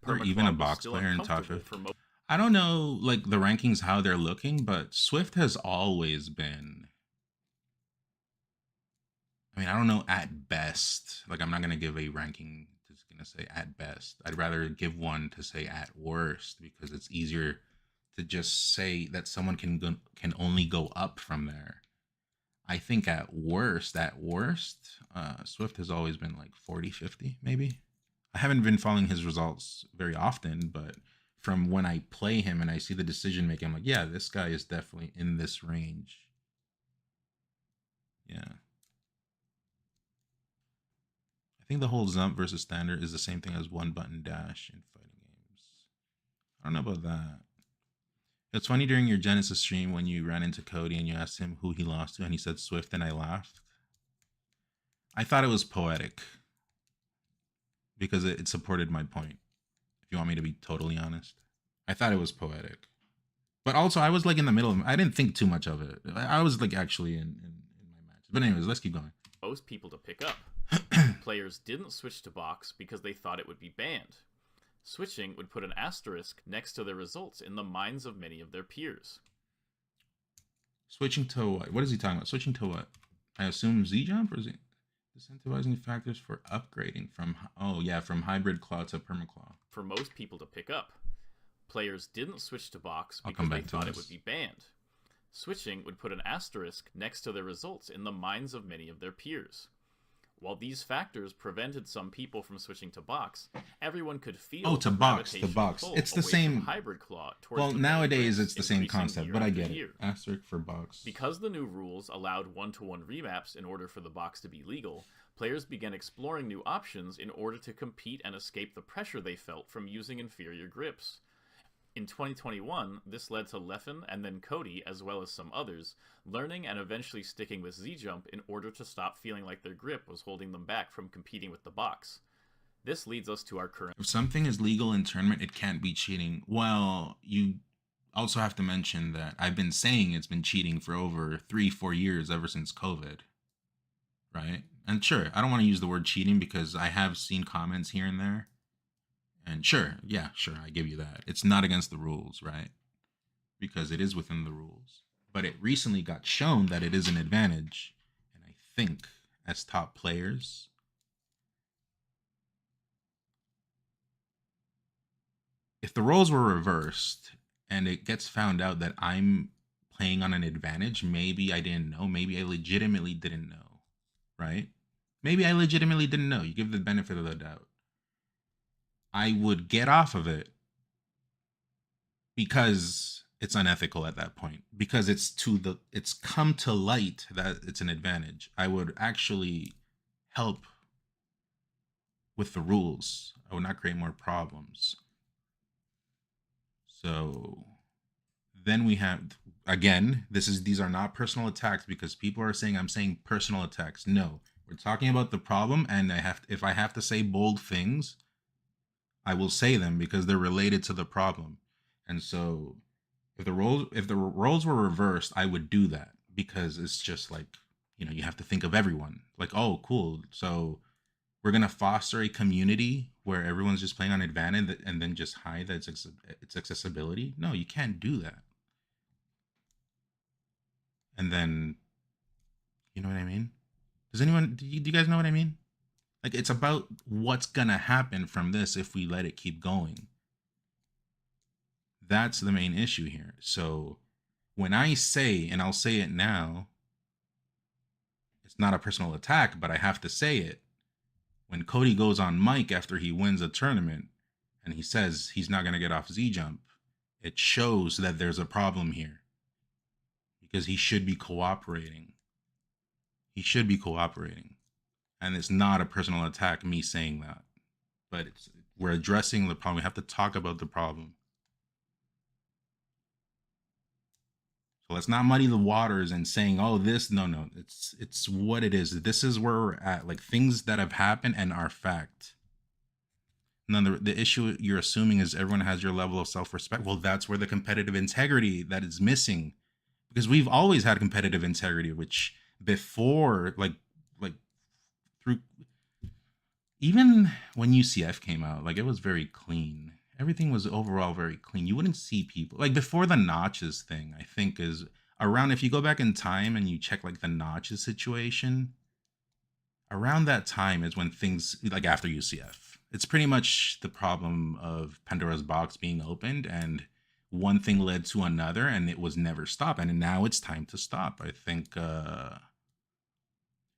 Or even a box player in top 50. I don't know, like, the rankings, how they're looking, but Swift has always been, I mean, I don't know, at best. Like, I'm not going to give a ranking that's going to say at best. I'd rather give one to say at worst, because it's easier to just say that someone can only go up from there. I think at worst, Swift has always been like 40, 50, maybe. I haven't been following his results very often, but from when I play him and I see the decision making, I'm like, yeah, this guy is definitely in this range. Yeah. I think the whole Zump versus Standard is the same thing as one button dash in fighting games. I don't know about that. It's funny during your Genesis stream when you ran into Cody and you asked him who he lost to and he said Swift and I laughed. I thought it was poetic because it supported my point. If you want me to be totally honest, I thought it was poetic. But also I was like in the middle of I didn't think too much of it. I was like actually in my match. But anyways, let's keep going. Most people to pick up. Players didn't switch to box because they thought it would be banned. Switching would put an asterisk next to their results in the minds of many of their peers. Switching to what? What is he talking about? Switching to what? I assume Z Jump, or is it disincentivizing factors for upgrading from Hybrid Claw to Permaclaw? For most people to pick up. Players didn't switch to box I'll because come they back to thought it this. would be banned. Switching would put an asterisk next to their results in the minds of many of their peers. While these factors prevented some people from switching to box, everyone could feel Oh, to the box, the gravitational box. pull It's the away same. from hybrid claw towards Well, the nowadays grips, it's the same increasing concept, year but I after get it. year. Asterisk for box. Because the new rules allowed one-to-one remaps in order for the box to be legal, players began exploring new options in order to compete and escape the pressure they felt from using inferior grips. In 2021, this led to Leffen and then Cody, as well as some others, learning and eventually sticking with Z-Jump in order to stop feeling like their grip was holding them back from competing with the box. This leads us to our current... If something is legal in tournament, it can't be cheating. Well, you also have to mention that I've been saying it's been cheating for over 3-4 years, ever since COVID. Right? And sure, I don't want to use the word cheating because I have seen comments here and there. And sure, yeah, sure, I give you that. It's not against the rules, right? Because it is within the rules. But it recently got shown that it is an advantage. And I think as top players, if the roles were reversed and it gets found out that I'm playing on an advantage, maybe I didn't know, maybe I legitimately didn't know, right? Maybe I legitimately didn't know. You give the benefit of the doubt. I would get off of it because it's unethical at that point, because it's come to light that it's an advantage. I would actually help with the rules. I would not create more problems. So then we have, again, these are not personal attacks, because people are saying I'm saying personal attacks. No, we're talking about the problem, and if I have to say bold things, I will say them because they're related to the problem. And so if the roles were reversed, I would do that, because it's just like, you have to think of everyone. Like, oh, cool. So we're going to foster a community where everyone's just playing on advantage and then just hide that it's accessibility. No, you can't do that. And then, you know what I mean? Do you guys know what I mean? Like, it's about what's going to happen from this if we let it keep going. That's the main issue here. So when I say, and I'll say it now, it's not a personal attack, but I have to say it. When Cody goes on mic after he wins a tournament and he says he's not going to get off Z-Jump, it shows that there's a problem here, because he should be cooperating. He should be cooperating. And it's not a personal attack, me saying that. But we're addressing the problem. We have to talk about the problem. So let's not muddy the waters and saying, oh, this, no. It's what it is. This is where we're at. Like, things that have happened and are fact. And then the issue you're assuming is everyone has your level of self-respect. Well, that's where the competitive integrity that is missing. Because we've always had competitive integrity, which before, like through, even when UCF came out, like, it was very clean. Everything was overall very clean. You wouldn't see people, like, before the notches thing, I think is around, if you go back in time and you check like the notches situation, around that time is when things, like after UCF, it's pretty much the problem of Pandora's box being opened, and one thing led to another, and it was never stopped. And now it's time to stop. I think,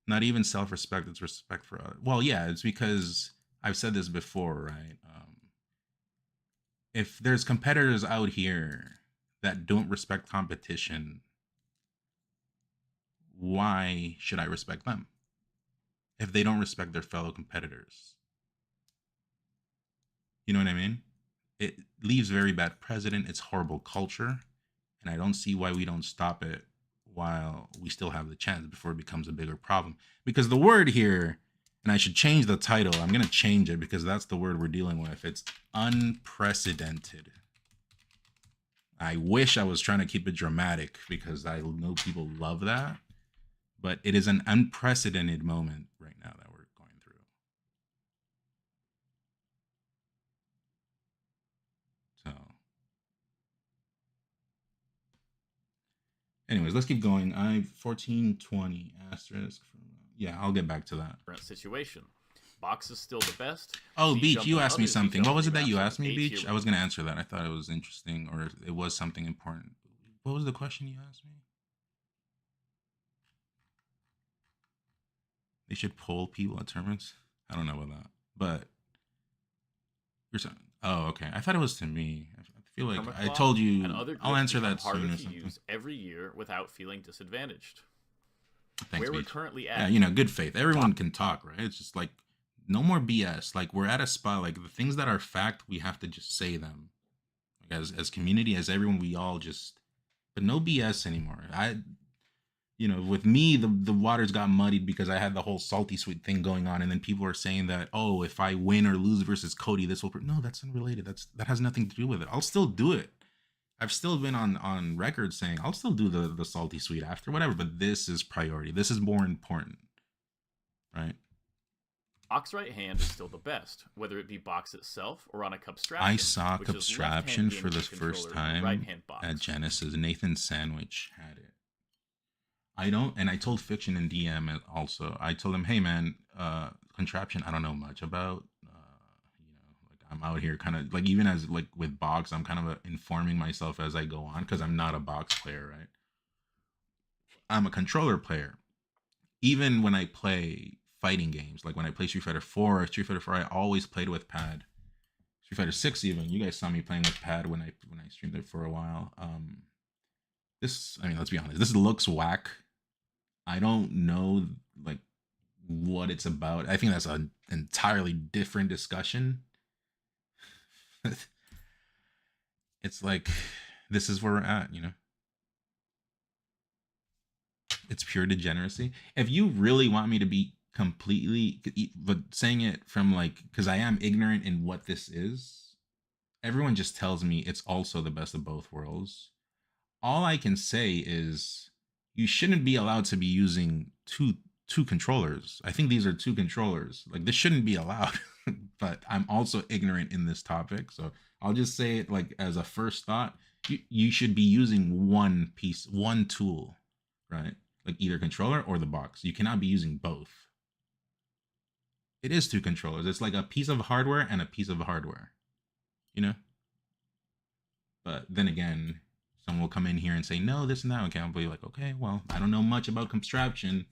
not even self-respect, it's respect for others. Well, yeah, it's because I've said this before, right? If there's competitors out here that don't respect competition, why should I respect them if they don't respect their fellow competitors? You know what I mean? It leaves very bad precedent. It's horrible culture, and I don't see why we don't stop it while we still have the chance before it becomes a bigger problem. Because the word here, and I should change the title, I'm going to change it because that's the word we're dealing with. It's unprecedented. I wish I was trying to keep it dramatic because I know people love that, but it is an unprecedented moment right now that we're going through. So, anyways, let's keep going. 1420 asterisk. Yeah, I'll get back to that. Current situation. Box is still the best. Oh, Beach, Z-Jump you and asked me others something. become What was it that you remaps asked me, on Beach? A-tier I was going to answer that. I thought it was interesting, or it was something important. What was the question you asked me? They should poll people at tournaments. I don't know about that, but you're saying, oh, okay. I thought it was to me. I feel like I Permaclaw told you. and other I'll grips answer become that soon harder or to something. use every year without feeling disadvantaged. Thanks, Where we're Beach. currently at. Yeah, you know, good faith. Everyone can talk, right? It's just like no more BS. Like we're at a spot. Like the things that are fact, we have to just say them. Like as community, as everyone, we all just. But no BS anymore. You know, with me, the waters got muddied because I had the whole salty sweet thing going on, and then people are saying that, oh, if I win or lose versus Cody, this will. No, that's unrelated. That has nothing to do with it. I'll still do it. I've still been on record saying I'll still do the salty sweet after whatever, but this is priority. This is more important, right? Box right hand is still the best, whether it be box itself or on a Cupstraption. I saw which is Cupstraption left-hand for gaming this first controller, time right-hand box. at Genesis. Nathan Sandwich had it. And I told Fiction and DM it also. I told him, hey man, Contraption, I don't know much about. I'm out here kind of like, even as like with box, I'm kind of informing myself as I go on because I'm not a box player, right? I'm a controller player. Even when I play fighting games, like when I play Street Fighter 4 or Street Fighter 4, I always played with pad. Street Fighter 6 even, you guys saw me playing with pad when I streamed it for a while. Let's be honest, this looks whack. I don't know like what it's about. I think that's an entirely different discussion. It's like, this is where we're at, you know? It's pure degeneracy. If you really want me to be completely, but saying it from like, because I am ignorant in what this is, everyone just tells me it's also the best of both worlds. All I can say is you shouldn't be allowed to be using two controllers. I think these are two controllers. Like this shouldn't be allowed. But I'm also ignorant in this topic, so I'll just say it like as a first thought. You should be using one piece, one tool, right? Like either controller or the box. You cannot be using both. It is two controllers. It's like a piece of hardware and a piece of hardware, you know? But then again, someone will come in here and say, no, this and that. Okay, I'll be like, okay, well, I don't know much about Cupstraption,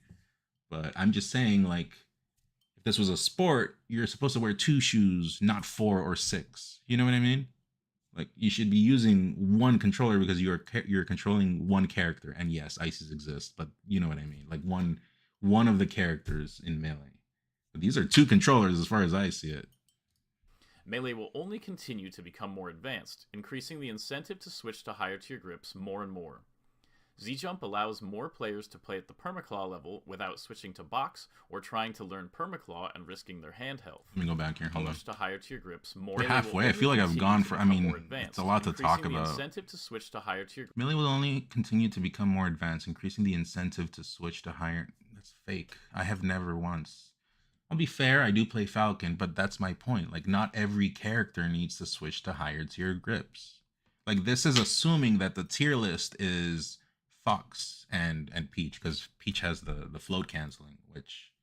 but I'm just saying, like, if this was a sport, you're supposed to wear 2 shoes, not 4 or 6. You know what I mean? Like, you should be using one controller because you're controlling one character. And yes, ICEs exist, but you know what I mean? Like one of the characters in Melee. But these are 2 controllers as far as I see it. Melee will only continue to become more advanced, increasing the incentive to switch to higher tier grips more and more. Z-Jump allows more players to play at the Permaclaw level without switching to box or trying to learn Permaclaw and risking their hand health. Let me go back here. Hold on. Switch to higher tier grips more. We're halfway. I feel like I've gone for. I mean, it's a lot to talk about. The incentive to switch to higher tier. Melee will only continue to become more advanced, increasing the incentive to switch to higher. That's fake. I have never once. I'll be fair. I do play Falcon, but that's my point. Like, not every character needs to switch to higher tier grips. Like, this is assuming that the tier list is Fox and Peach, because Peach has the float canceling, which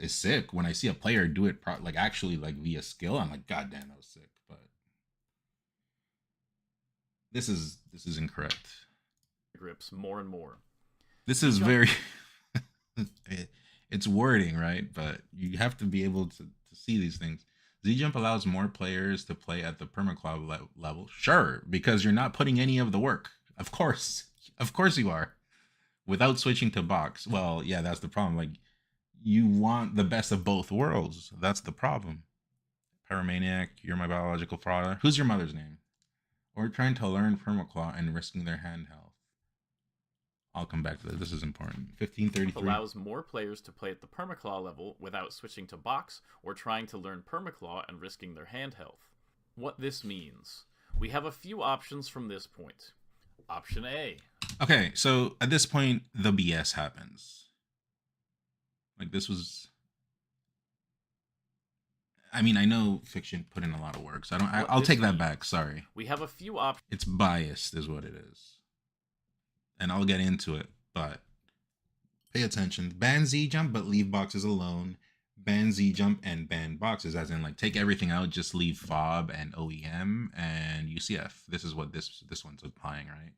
is sick. When I see a player do it like actually like via skill, I'm like, god damn, that was sick. But this is incorrect. Grips more and more. This is very it's wording, right? But you have to be able to see these things. Z-Jump allows more players to play at the Permaclaw level. Sure, because you're not putting any of the work. Of course you are. Without switching to box. Well, yeah, that's the problem. Like, you want the best of both worlds. That's the problem. Paramaniac, you're my biological father. Who's your mother's name? Or trying to learn Permaclaw and risking their hand health. I'll come back to this. This is important. 1533 allows more players to play at the Permaclaw level without switching to box or trying to learn Permaclaw and risking their hand health. What this means. We have a few options from this point. Option A. Okay, so at this point, the BS happens. Like, this was... I mean, I know Fiction put in a lot of work, so I'll take that back. Sorry. We have a few options. It's biased is what it is. And I'll get into it, but pay attention. Ban Z-Jump, but leave boxes alone. Ban Z-Jump and ban boxes, as in, like, take everything out, just leave FOB and OEM and UCF. This is what this one's applying, right?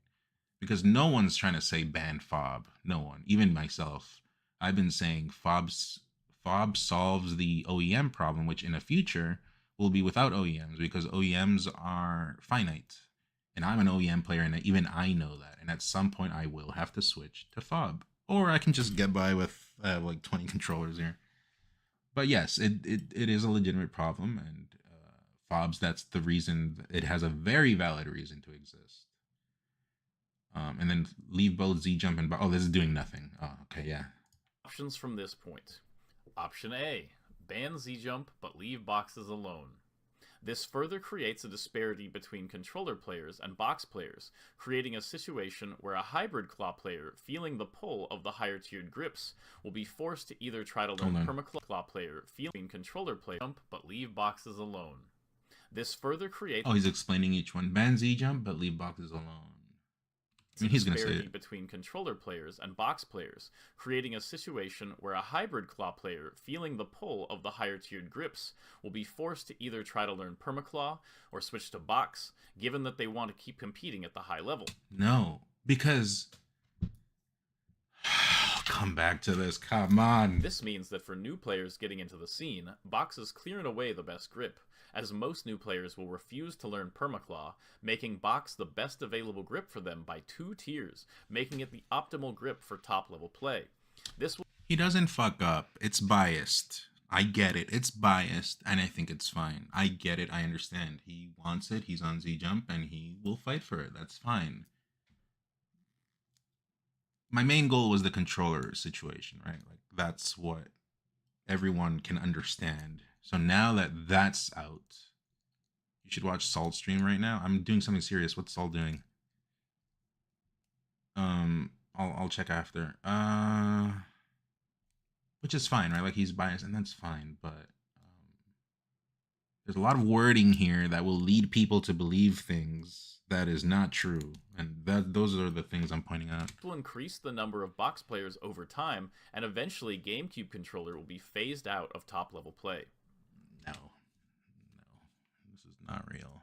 Because no one's trying to say ban FOB. No one. Even myself. I've been saying fob solves the OEM problem, which in the future will be without OEMs because OEMs are finite. And I'm an OEM player, and even I know that. And at some point, I will have to switch to fob, or I can just get by with like 20 controllers here. But yes, it is a legitimate problem, and fobs. That's the reason it has a very valid reason to exist. And then leave both Z jump and oh, this is doing nothing. Oh, okay, yeah. Options from this point. Option A: ban Z jump but leave boxes alone. This further creates a disparity between controller players and box players, creating a situation where a hybrid claw player feeling the pull of the higher tiered grips will be forced to either try to learn permaclaw player feeling controller player jump but leave boxes alone. This further creates he's explaining each one. Ban Z jump but leave boxes alone. I mean, he's going to say it. Between controller players and box players, creating a situation where a hybrid claw player feeling the pull of the higher tiered grips will be forced to either try to learn permaclaw or switch to box, given that they want to keep competing at the high level. No, because come back to this. Come on. This means that for new players getting into the scene, box is clearing away the best grip, as most new players will refuse to learn permaclaw, making box the best available grip for them by 2 tiers, making it the optimal grip for top-level play. He doesn't fuck up. It's biased. I get it. It's biased, and I think it's fine. I get it. I understand. He wants it. He's on Z-Jump, and he will fight for it. That's fine. My main goal was the controller situation, right? Like, that's what everyone can understand. So now that that's out, you should watch Salt stream right now. I'm doing something serious. What's Salt doing? I'll check after. Which is fine, right? Like, he's biased, and that's fine. But there's a lot of wording here that will lead people to believe things that is not true, and those are the things I'm pointing out. Will increase the number of box players over time, and eventually GameCube controller will be phased out of top-level play. No, this is not real.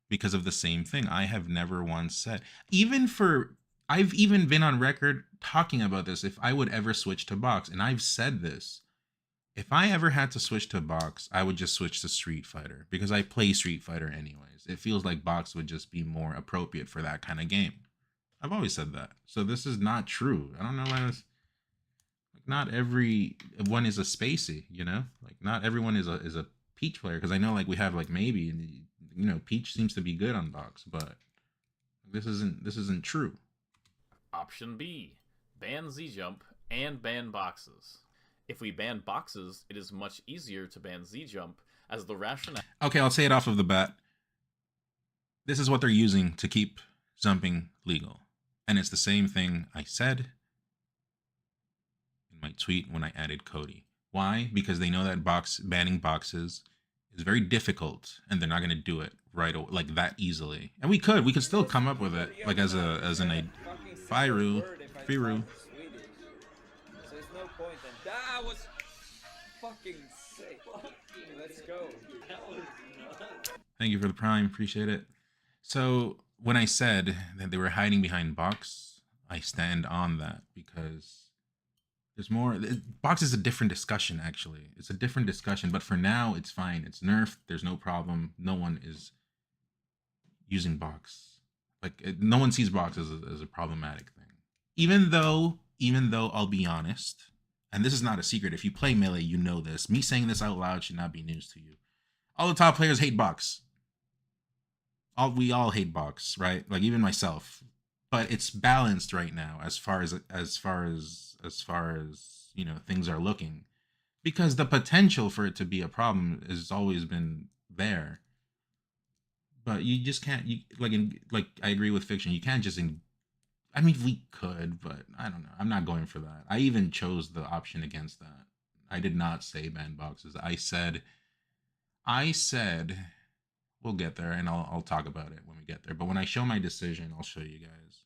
Because of the same thing I have never once said. I've even been on record talking about this, if I would ever switch to box, and I've said this. If I ever had to switch to box, I would just switch to Street Fighter, because I play Street Fighter anyways. It feels like box would just be more appropriate for that kind of game. I've always said that. So this is not true. I don't know why this... Not everyone is a Spacey, you know? Like, not everyone is a Peach player, because I know, like, we have, like, maybe, and you know, Peach seems to be good on box, but this isn't true. Option B: ban Z-Jump and ban boxes. If we ban boxes, it is much easier to ban Z-Jump, as the rationale... Okay, I'll say it off of the bat. This is what they're using to keep jumping legal. And it's the same thing I said in my tweet when I added Cody. Why? Because they know that banning boxes is very difficult, and they're not going to do it right away, like that easily. And we could still come up with it, like as an Firu. So there's no point then. That was fucking sick. Let's go. Thank you for the Prime, appreciate it. So when I said that they were hiding behind box, I stand on that, because there's more. Box is a different discussion, actually. It's a different discussion, but for now, it's fine. It's nerfed. There's no problem. No one is using box. Like, no one sees box as a problematic thing. Even though I'll be honest, and this is not a secret. If you play Melee, you know this. Me saying this out loud should not be news to you. All the top players hate box. We all hate box, right? Like, even myself. But it's balanced right now as far as you know, things are looking, because the potential for it to be a problem has always been there. But you just can't. I agree with Fiction. You can't just. I mean, we could, but I don't know. I'm not going for that. I even chose the option against that. I did not say ban boxes. I said, we'll get there, and I'll talk about it when we get there. But when I show my decision, I'll show you guys.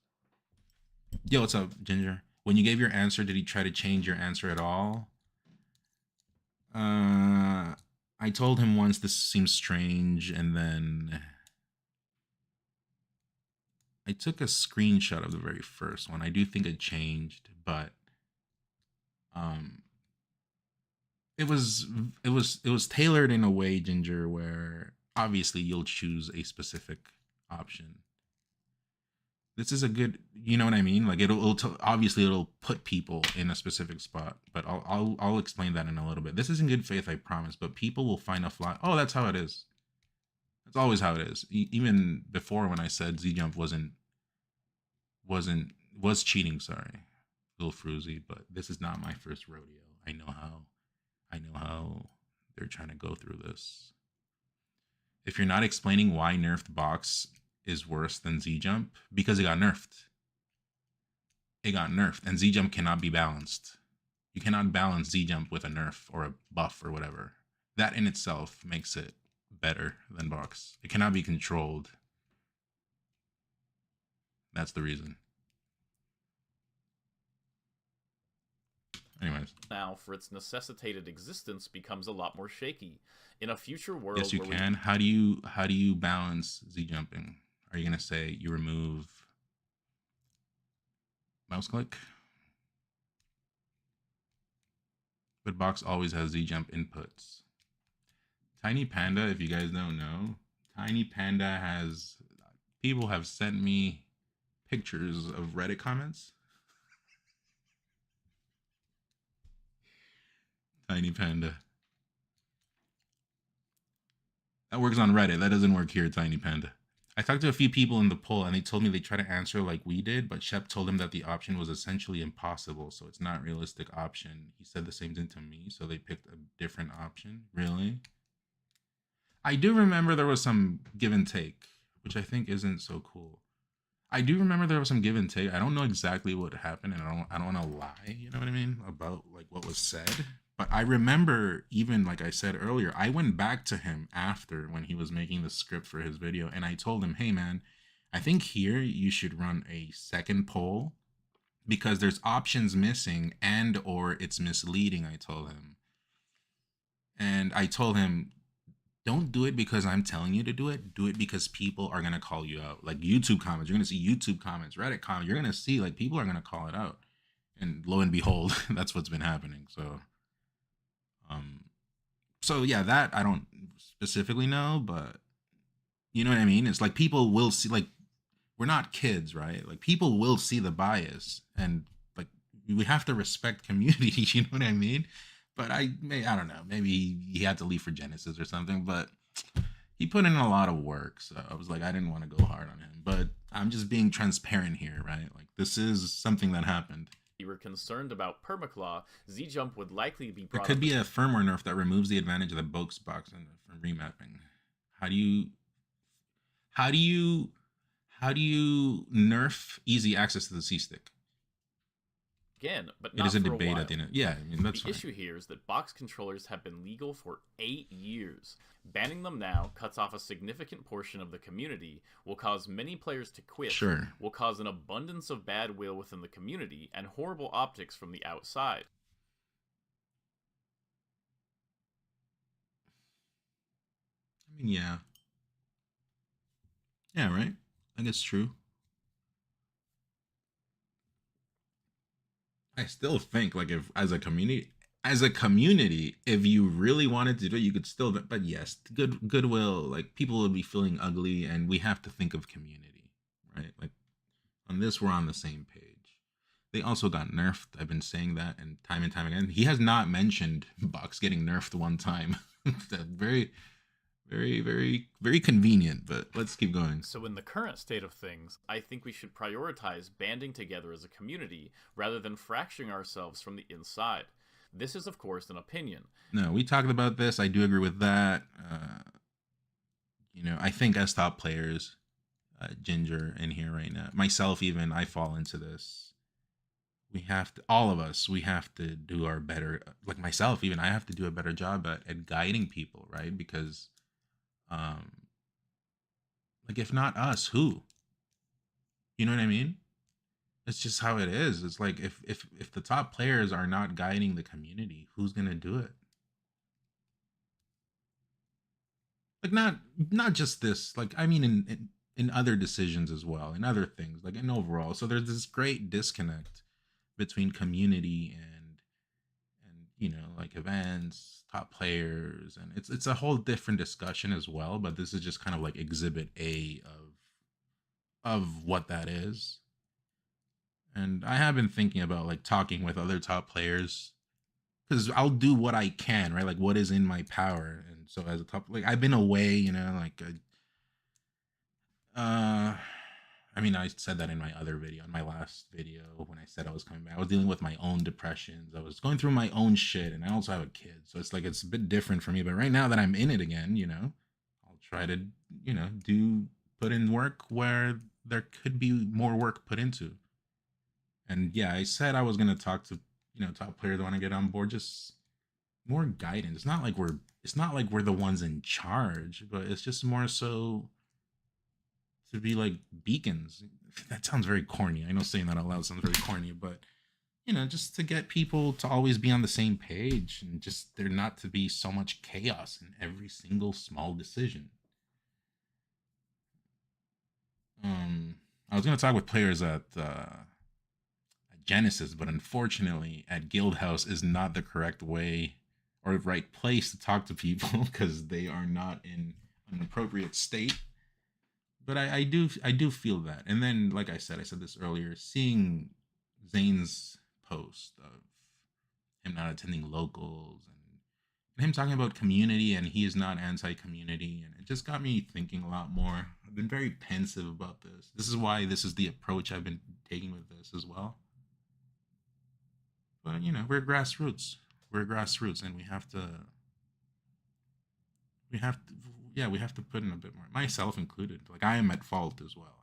Yo, what's up, Ginger? When you gave your answer, did he try to change your answer at all? I told him once this seems strange, and then I took a screenshot of the very first one. I do think it changed, but it was tailored in a way, Ginger, where obviously you'll choose a specific option. This is a good, you know what I mean? Like obviously it'll put people in a specific spot, but I'll explain that in a little bit. This is in good faith, I promise. But people will find a flaw. Oh, that's how it is. That's always how it is. Even before when I said Z Jump was cheating. Sorry, Lil Fruzy, but this is not my first rodeo. I know how they're trying to go through this. If you're not explaining why nerfed box is worse than Z Jump, because it got nerfed. It got nerfed, and Z Jump cannot be balanced. You cannot balance Z Jump with a nerf or a buff or whatever. That in itself makes it better than box. It cannot be controlled. That's the reason. Anyways. Now, for its necessitated existence, becomes a lot more shaky. In a future world, yes, you can. How do you balance Z jumping? Are you gonna say you remove mouse click? But box always has Z jump inputs. Tiny Panda, if you guys don't know, Tiny Panda has, people have sent me pictures of Reddit comments. Tiny Panda. That works on Reddit. That doesn't work here, Tiny Panda. I talked to a few people in the poll and they told me they try to answer like we did, but Shep told him that the option was essentially impossible, so it's not a realistic option. He said the same thing to me, so they picked a different option. Really? I do remember there was some give and take, which I think isn't so cool. I do remember there was some give and take. I don't know exactly what happened, and I don't want to lie, you know what I mean, about like what was said. But I remember, even like I said earlier, I went back to him after when he was making the script for his video, and I told him, hey man, I think here you should run a second poll because there's options missing and or it's misleading, I told him. And I told him, don't do it because I'm telling you to do it. Do it because people are going to call you out. Like YouTube comments, you're going to see YouTube comments, Reddit comments. You're going to see like people are going to call it out. And lo and behold, that's what's been happening. So yeah, that I don't specifically know, but you know what I mean? It's like people will see, like, we're not kids, right? Like people will see the bias, and like we have to respect community, you know what I mean? But I don't know, maybe he had to leave for Genesis or something, but he put in a lot of work. So I was like, I didn't want to go hard on him, but I'm just being transparent here, right? Like this is something that happened. You were concerned about Permaclaw, Z-Jump would likely be brought There could be a firmware nerf that removes the advantage of the box from remapping. How do you nerf easy access to the C-stick? Again, but it not is a for debate while. at the end. Yeah, I mean that's the issue here is that box controllers have been legal for 8 years. Banning them now cuts off a significant portion of the community, will cause many players to quit, Sure. will cause an abundance of bad will within the community, and horrible optics from the outside. I mean, yeah. Yeah, right? I guess true. I still think like if as a community, if you really wanted to do it, you could still, but yes, goodwill, like people would be feeling ugly, and we have to think of community, right? Like on this, we're on the same page. They also got nerfed. I've been saying that and time again. He has not mentioned Box getting nerfed one time. Very, very, very, very convenient, but let's keep going. So in the current state of things, I think we should prioritize banding together as a community rather than fracturing ourselves from the inside. This is, of course, an opinion. No, we talked about this. I do agree with that. You know, I think as top players, Ginger in here right now, myself even, I fall into this. We have to, all of us, we have to do our better, like myself even, I have to do a better job at guiding people, right? Because, like if not us, who? You know what I mean? It's just how it is. It's like if the top players are not guiding the community, who's gonna do it? Like not just this. Like I mean, in other decisions as well, in other things, like in overall. So there's this great disconnect between community you know, like events, top players, and it's a whole different discussion as well. But this is just kind of like exhibit A of what that is. And I have been thinking about like talking with other top players because I'll do what I can, right? Like what is in my power. And so as a top, like I've been away, you know, like I mean, I said that in my other video, in my last video, when I said I was coming back. I was dealing with my own depressions. I was going through my own shit, and I also have a kid. So it's like, it's a bit different for me. But right now that I'm in it again, you know, I'll try to, you know, put in work where there could be more work put into. And yeah, I said I was going to talk to, you know, top players that want to get on board, just more guidance. It's not like we're the ones in charge, but it's just more so to be like beacons. That sounds very corny. I know saying that out loud sounds very corny, but you know, just to get people to always be on the same page and just there not to be so much chaos in every single small decision. I was going to talk with players at Genesis, but unfortunately at Guildhouse is not the correct way or right place to talk to people because they are not in an appropriate state. But I do feel that. And then, like I said this earlier, seeing Zane's post of him not attending locals and him talking about community and he is not anti-community, and it just got me thinking a lot more. I've been very pensive about this. This is why this is the approach I've been taking with this as well. But, you know, we're grassroots. We're grassroots, and we have to put in a bit more, myself included. Like, I am at fault as well.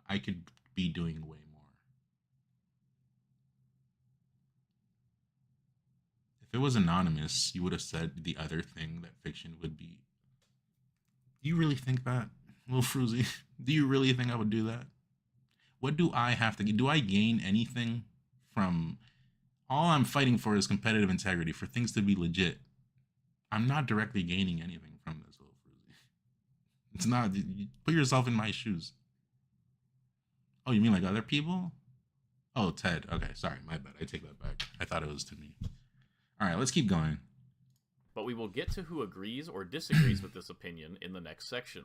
I could be doing way more. If it was anonymous, you would have said the other thing that fiction would be. Do you really think that, Lil Fruzy? Do you really think I would do that? What do I have to get? Do I gain anything from, all I'm fighting for is competitive integrity, for things to be legit. I'm not directly gaining anything from this, Lil Fruzy. It's not, put yourself in my shoes. Oh, you mean like other people? Oh, Ted. Okay, sorry, my bad. I take that back. I thought it was to me. All right, let's keep going. But we will get to who agrees or disagrees with this opinion in the next section.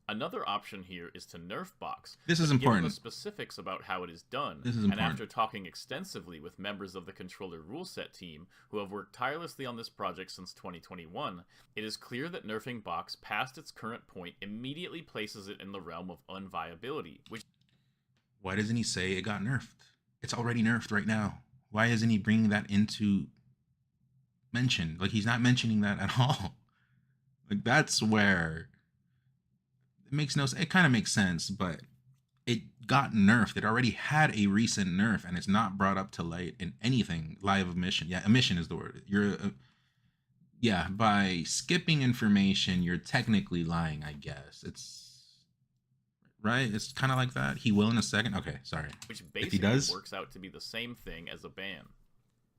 Another option here is to nerf box. This is important. Given the specifics about how it is done, this is and important. after talking extensively with members of the controller rule set team who have worked tirelessly on this project since 2021, it is clear that nerfing box past its current point immediately places it in the realm of unviability. Why doesn't he say it got nerfed? It's already nerfed right now. Why isn't he bringing that into mention? Like, he's not mentioning that at all. Like, that's where it makes no sense. It kind of makes sense, but it got nerfed. It already had a recent nerf, and it's not brought up to light in anything. Live omission. Yeah, omission is the word. Yeah, by skipping information, you're technically lying, I guess. It's right. It's kind of like that. He will in a second. Okay, sorry. Which if he basically does, works out to be the same thing as a ban.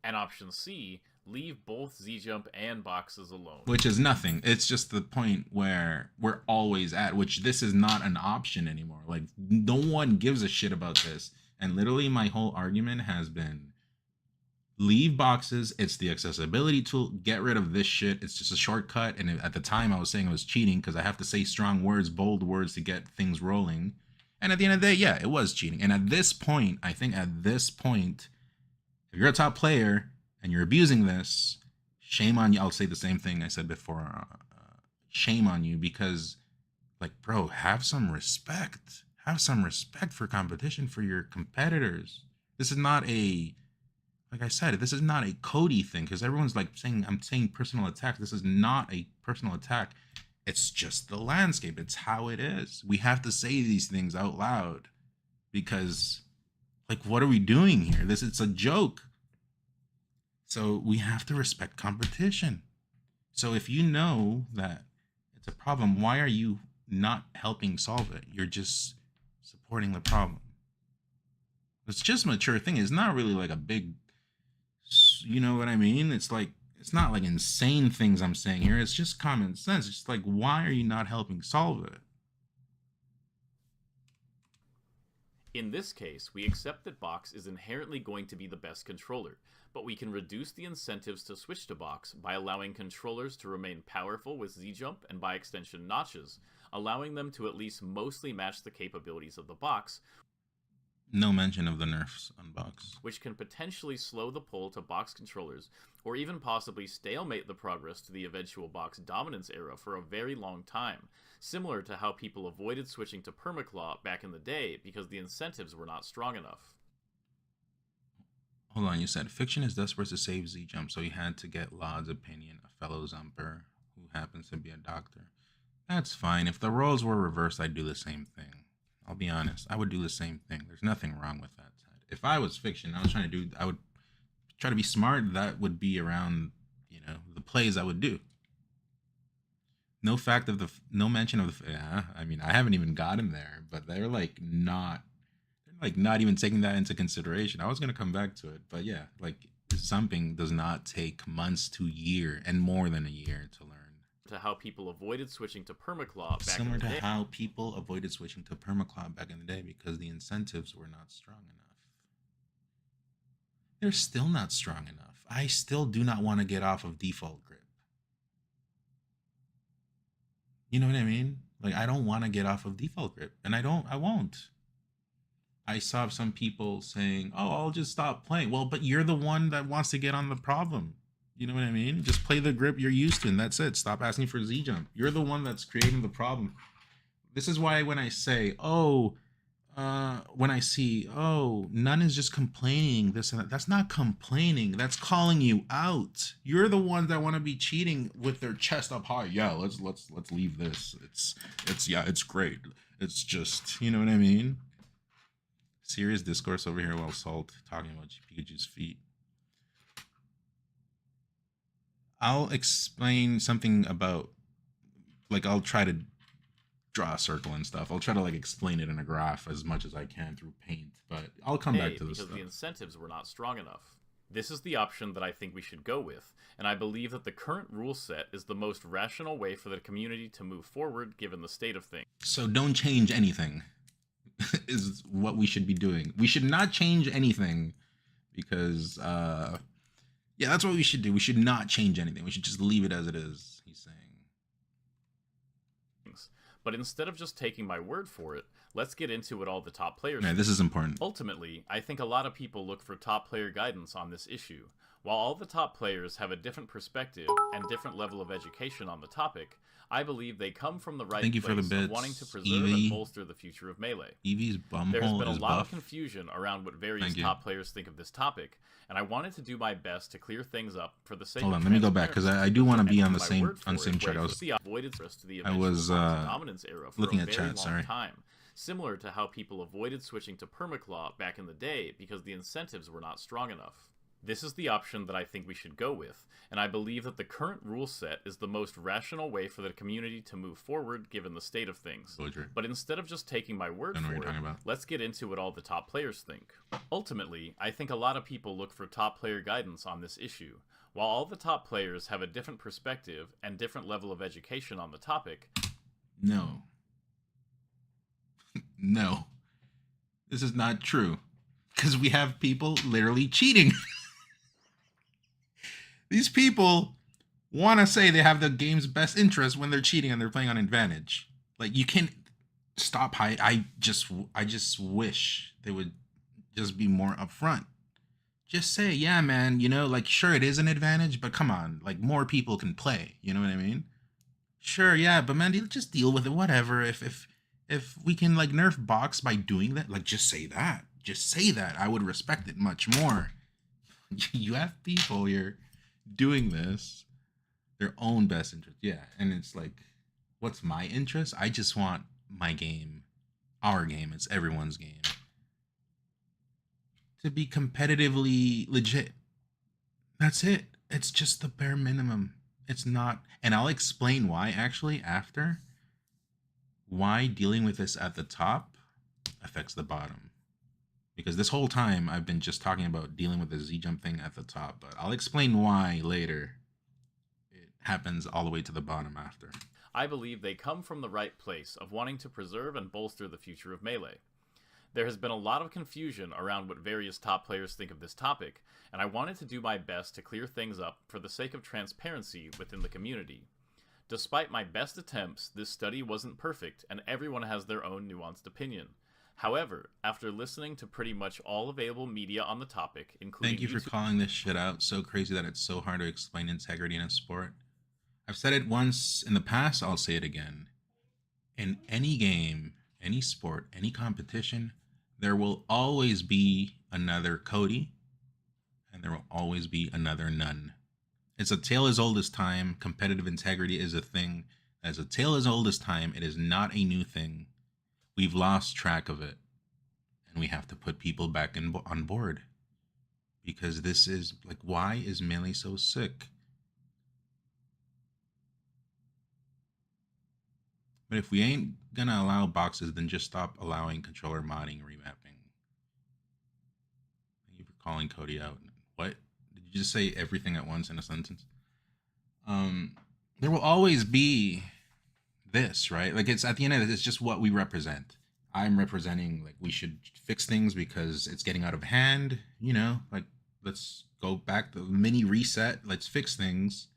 And option C, leave both Z-Jump and boxes alone. Which is nothing. It's just the point where we're always at, which this is not an option anymore. Like, no one gives a shit about this. And literally my whole argument has been, leave boxes. It's the accessibility tool. Get rid of this shit. It's just a shortcut. And at the time I was saying it was cheating because I have to say strong words, bold words to get things rolling. And at the end of the day, yeah, it was cheating. And at this point, I think at this point, if you're a top player and you're abusing this, shame on you. I'll say the same thing I said before. Shame on you, because, like, bro, have some respect. Have some respect for competition, for your competitors. This is not a, like I said, this is not a Cody thing, because everyone's like saying, I'm saying personal attack. This is not a personal attack. It's just the landscape. It's how it is. We have to say these things out loud because, like, what are we doing here? It's a joke. So we have to respect competition. So if you know that it's a problem, why are you not helping solve it? You're just supporting the problem. It's just a mature thing. It's not really like a big, you know what I mean? It's like, it's not like insane things I'm saying here. It's just common sense. It's just like, why are you not helping solve it? In this case, we accept that box is inherently going to be the best controller, but we can reduce the incentives to switch to box by allowing controllers to remain powerful with Z-jump and by extension notches, allowing them to at least mostly match the capabilities of the box. No mention of the nerfs on box. Which can potentially slow the pull to box controllers, or even possibly stalemate the progress to the eventual box dominance era for a very long time, similar to how people avoided switching to Permaclaw back in the day because the incentives were not strong enough. Hold on, you said Fiction is desperate to save Z-Jump, so he had to get Laud's opinion, a fellow Zumper who happens to be a doctor. That's fine. If the roles were reversed, I'd do the same thing. I'll be honest. I would do the same thing. There's nothing wrong with that. If I was Fiction, I would try to be smart. That would be around, the plays I would do. No mention of the, I mean, I haven't even gotten there, but they're not even taking that into consideration. I was going to come back to it, but yeah, Zumping does not take months to a year and more than a year to learn. To how people avoided switching to Permaclaw back Similar in the day. to how people avoided switching to Permaclaw back in the day because the incentives were not strong enough. They're still not strong enough. I still do not want to get off of default grip. You know what I mean? I don't want to get off of default grip, and I won't. I saw some people saying, "Oh, I'll just stop playing." Well, but you're the one that wants to get on the problem. You know what I mean? Just play the grip you're used to, and that's it. Stop asking for Z-jump. You're the one that's creating the problem. This is why when I say, when I see, None is just complaining this and that, that's not complaining. That's calling you out. You're the ones that want to be cheating with their chest up high. Yeah, let's leave this. It's great. It's just, you know what I mean? Serious discourse over here while Salt talking about Pikachu's feet. I'll explain something about, I'll try to draw a circle and stuff. I'll try to explain it in a graph as much as I can through paint, but I'll come back to this because stuff. The incentives were not strong enough. This is the option that I think we should go with, and I believe that the current rule set is the most rational way for the community to move forward given the state of things. So don't change anything is what we should be doing. We should not change anything because yeah, that's what we should do. We should not change anything. We should just leave it as it is, he's saying. But instead of just taking my word for it, let's get into what all the top players Yeah, this is important. Ultimately, I think a lot of people look for top player guidance on this issue. While all the top players have a different perspective and different level of education on the topic, I believe they come from the right Thank you place for the bits, of wanting to preserve Eevee. and bolster the future of Melee. Eevee's There's been bumhole a is lot buff. of confusion around what various Thank you. top players think of this topic, and I wanted to do my best to clear things up for the sake Hold of on, let me go back because I do want to be on the same chart. I was dominance era for looking a at very chat. long Sorry. time, similar to how people avoided switching to Permaclaw back in the day because the incentives were not strong enough. This is the option that I think we should go with, and I believe that the current rule set is the most rational way for the community to move forward given the state of things. But instead of just taking my word Don't know what for you're it, talking about. let's get into what all the top players think. Ultimately, I think a lot of people look for top player guidance on this issue. While all the top players have a different perspective and different level of education on the topic, No. No. This is not true. Because we have people literally cheating. These people want to say they have the game's best interest when they're cheating and they're playing on advantage. You can stop. I just wish they would just be more upfront. Just say, yeah, man, sure, it is an advantage, but come on, more people can play. You know what I mean? Sure, yeah, but man, just deal with it. Whatever. If we can nerf box by doing that, just say that. Just say that. I would respect it much more. You have people here doing this, their own best interest. Yeah, and it's what's my interest? I just want my game, our game, it's everyone's game, to be competitively legit. That's it. It's just the bare minimum. It's not, and I'll explain why actually after, why dealing with this at the top affects the bottom. Because this whole time I've been just talking about dealing with the Z-jump thing at the top, but I'll explain why later. It happens all the way to the bottom after. I believe they come from the right place of wanting to preserve and bolster the future of Melee. There has been a lot of confusion around what various top players think of this topic, and I wanted to do my best to clear things up for the sake of transparency within the community. Despite my best attempts, this study wasn't perfect, and everyone has their own nuanced opinion. However, after listening to pretty much all available media on the topic, including Thank you for calling this shit out. So crazy that it's so hard to explain integrity in a sport. I've said it once in the past, I'll say it again. In any game, any sport, any competition, there will always be another Cody, and there will always be another None. It's a tale as old as time. Competitive integrity is a thing. As a tale as old as time, it is not a new thing. We've lost track of it, and we have to put people back on board. Because this is, like, why is Melee so sick? But if we ain't gonna allow boxes, then just stop allowing controller modding, remapping. Thank you for calling Cody out. What? Did you just say everything at once in a sentence? There will always be this, right? Like, it's at the end of it, it's just what we represent. I'm representing, like, we should fix things because it's getting out of hand, you know, like, let's go back to the mini reset. Let's fix things.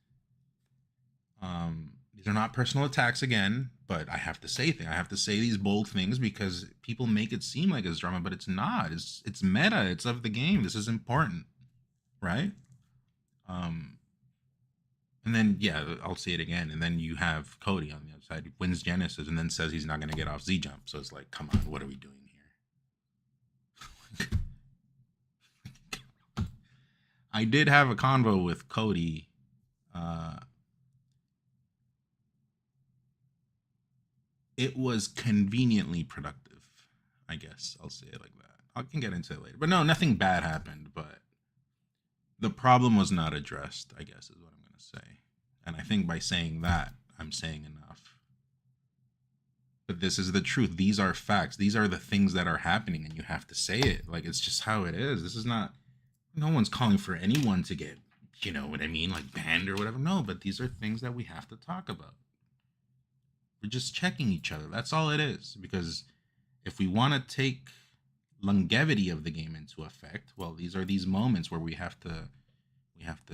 These are not personal attacks again, but I have to say things. I have to say these bold things because people make it seem like it's drama, but it's not. It's meta. It's of the game. This is important, right? And then, yeah, I'll say it again. And then you have Cody on the other side, wins Genesis, and then says he's not going to get off Z-Jump. So it's like, come on, what are we doing here? I did have a convo with Cody. It was conveniently productive, I guess. I'll say it like that. I can get into it later. But no, nothing bad happened, but the problem was not addressed, I guess is what I'm going to say. And I think by saying that, I'm saying enough. But this is the truth. These are facts. These are the things that are happening, and you have to say it. Like, it's just how it is. This is not, no one's calling for anyone to get, you know what I mean, like banned or whatever. No, but these are things that we have to talk about. We're just checking each other. That's all it is. Because if we want to take longevity of the game into effect, well, these are these moments where we have to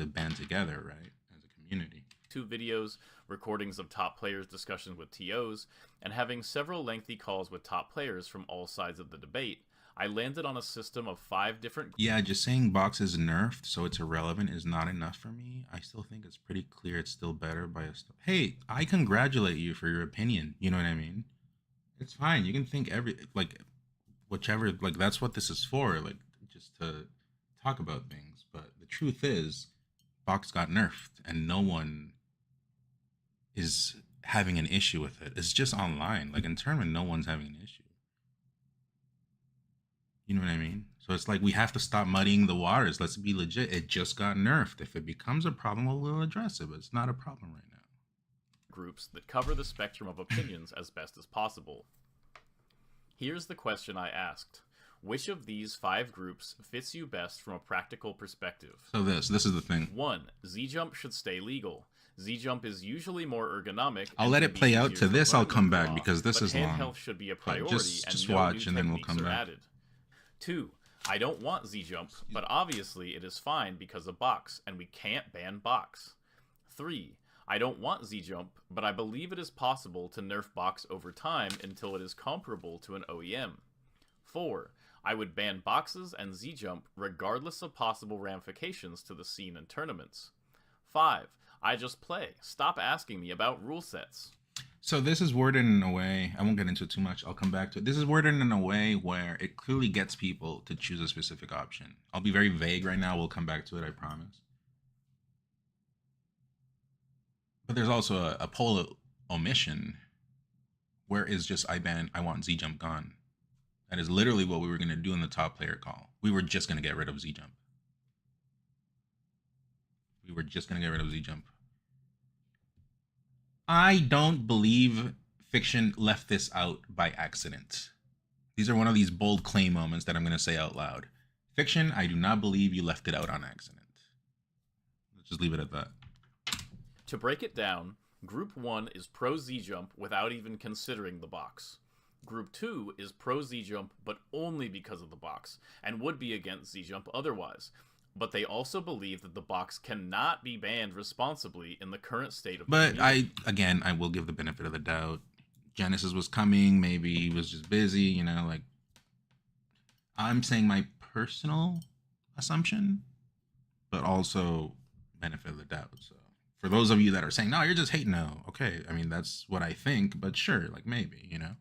band together, right, as a community. 2 videos, recordings of top players' discussions with TOs, and having several lengthy calls with top players from all sides of the debate, I landed on a system of 5 different... Yeah, just saying box is nerfed, so it's irrelevant, is not enough for me. I still think it's pretty clear it's still better by a... Hey, I congratulate you for your opinion. You know what I mean? It's fine. You can think whichever, like, that's what this is for, like, just to talk about things. But the truth is, box got nerfed, and no one is having an issue with it. It's just online. Like, in tournament, no one's having an issue. You know what I mean? So it's like we have to stop muddying the waters. Let's be legit. It just got nerfed. If it becomes a problem, we'll address it, but it's not a problem right now. Groups that cover the spectrum of opinions as best as possible. Here's the question I asked. Which of these 5 groups fits you best from a practical perspective? So this is the thing. 1. Z-Jump should stay legal. Z-Jump is usually more ergonomic. I'll let it play out to this. I'll come back because this is long. Handheld should be a priority. Just watch and then we'll come back. Added. 2. I don't want Z-Jump, but obviously it is fine because of box, and we can't ban box. 3. I don't want Z-Jump, but I believe it is possible to nerf box over time until it is comparable to an OEM. 4. I would ban boxes and Z-Jump regardless of possible ramifications to the scene and tournaments. 5. I just play. Stop asking me about rule sets. So this is worded in a way, I won't get into it too much, I'll come back to it. This is worded in a way where it clearly gets people to choose a specific option. I'll be very vague right now, we'll come back to it, I promise. But there's also a poll omission where is just I want Z-Jump gone. That is literally what we were going to do in the top player call. We were just going to get rid of Z-Jump. We were just going to get rid of Z-Jump. I don't believe Fiction left this out by accident. These are one of these bold claim moments that I'm going to say out loud. Fiction, I do not believe you left it out on accident. Let's just leave it at that. To break it down, Group 1 is pro Z-Jump without even considering the box. Group 2 is pro Z-Jump, but only because of the box, and would be against Z-Jump otherwise. But they also believe that the box cannot be banned responsibly in the current state of the But community. I will give the benefit of the doubt. Genesis was coming, maybe he was just busy, you know, like, I'm saying my personal assumption, but also benefit of the doubt. So for those of you that are saying, no, you're just hating, no, okay, I mean, that's what I think, but sure, like, maybe, you know.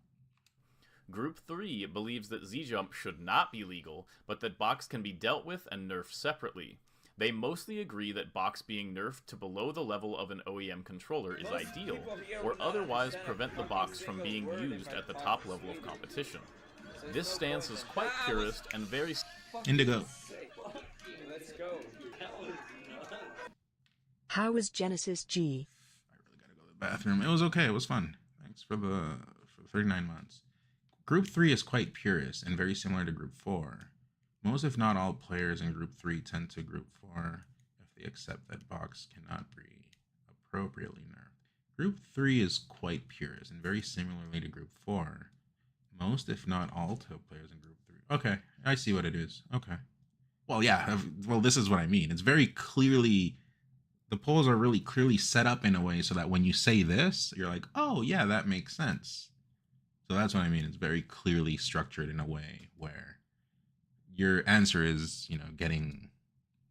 Group 3 believes that Z-Jump should not be legal, but that box can be dealt with and nerfed separately. They mostly agree that box being nerfed to below the level of an OEM controller is ideal, or otherwise prevent the box from being used at the top level of competition. This stance is quite purist and very... Indigo. Let's go. How was Genesis G? Bathroom. It was okay. It was fun. Thanks for the 39 months. Group 3 is quite purist and very similar to Group 4. Most, if not all, players in Group 3 tend to Group 4 if they accept that box cannot be appropriately nerfed. Group 3 is quite purist and very similarly to Group 4. Most, if not all, players in Group 3. Okay, I see what it is. Okay. Well, yeah. Well, this is what I mean. It's very clearly... The polls are really clearly set up in a way so that when you say this, you're like, oh, yeah, that makes sense. So that's what I mean. It's very clearly structured in a way where your answer is, you know, getting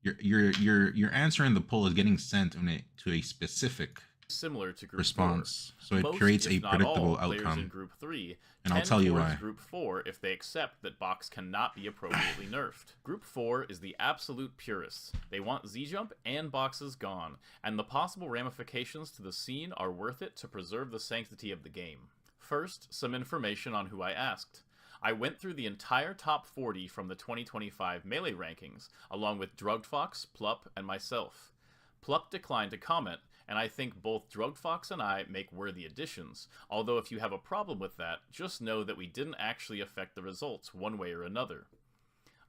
your answer in the poll is getting sent to a specific similar to Group response. 4. So it Most, creates a if not predictable all, players outcome. in Group 3 and I'll tend tell you towards why. Group 4 if they accept that box cannot be appropriately nerfed. Group 4 is the absolute purists. They want Z-Jump and boxes gone, and the possible ramifications to the scene are worth it to preserve the sanctity of the game. First, some information on who I asked. I went through the entire top 40 from the 2025 Melee rankings, along with Drugged Fox, Plup, and myself. Plup declined to comment, and I think both Drugged Fox and I make worthy additions, although if you have a problem with that, just know that we didn't actually affect the results one way or another.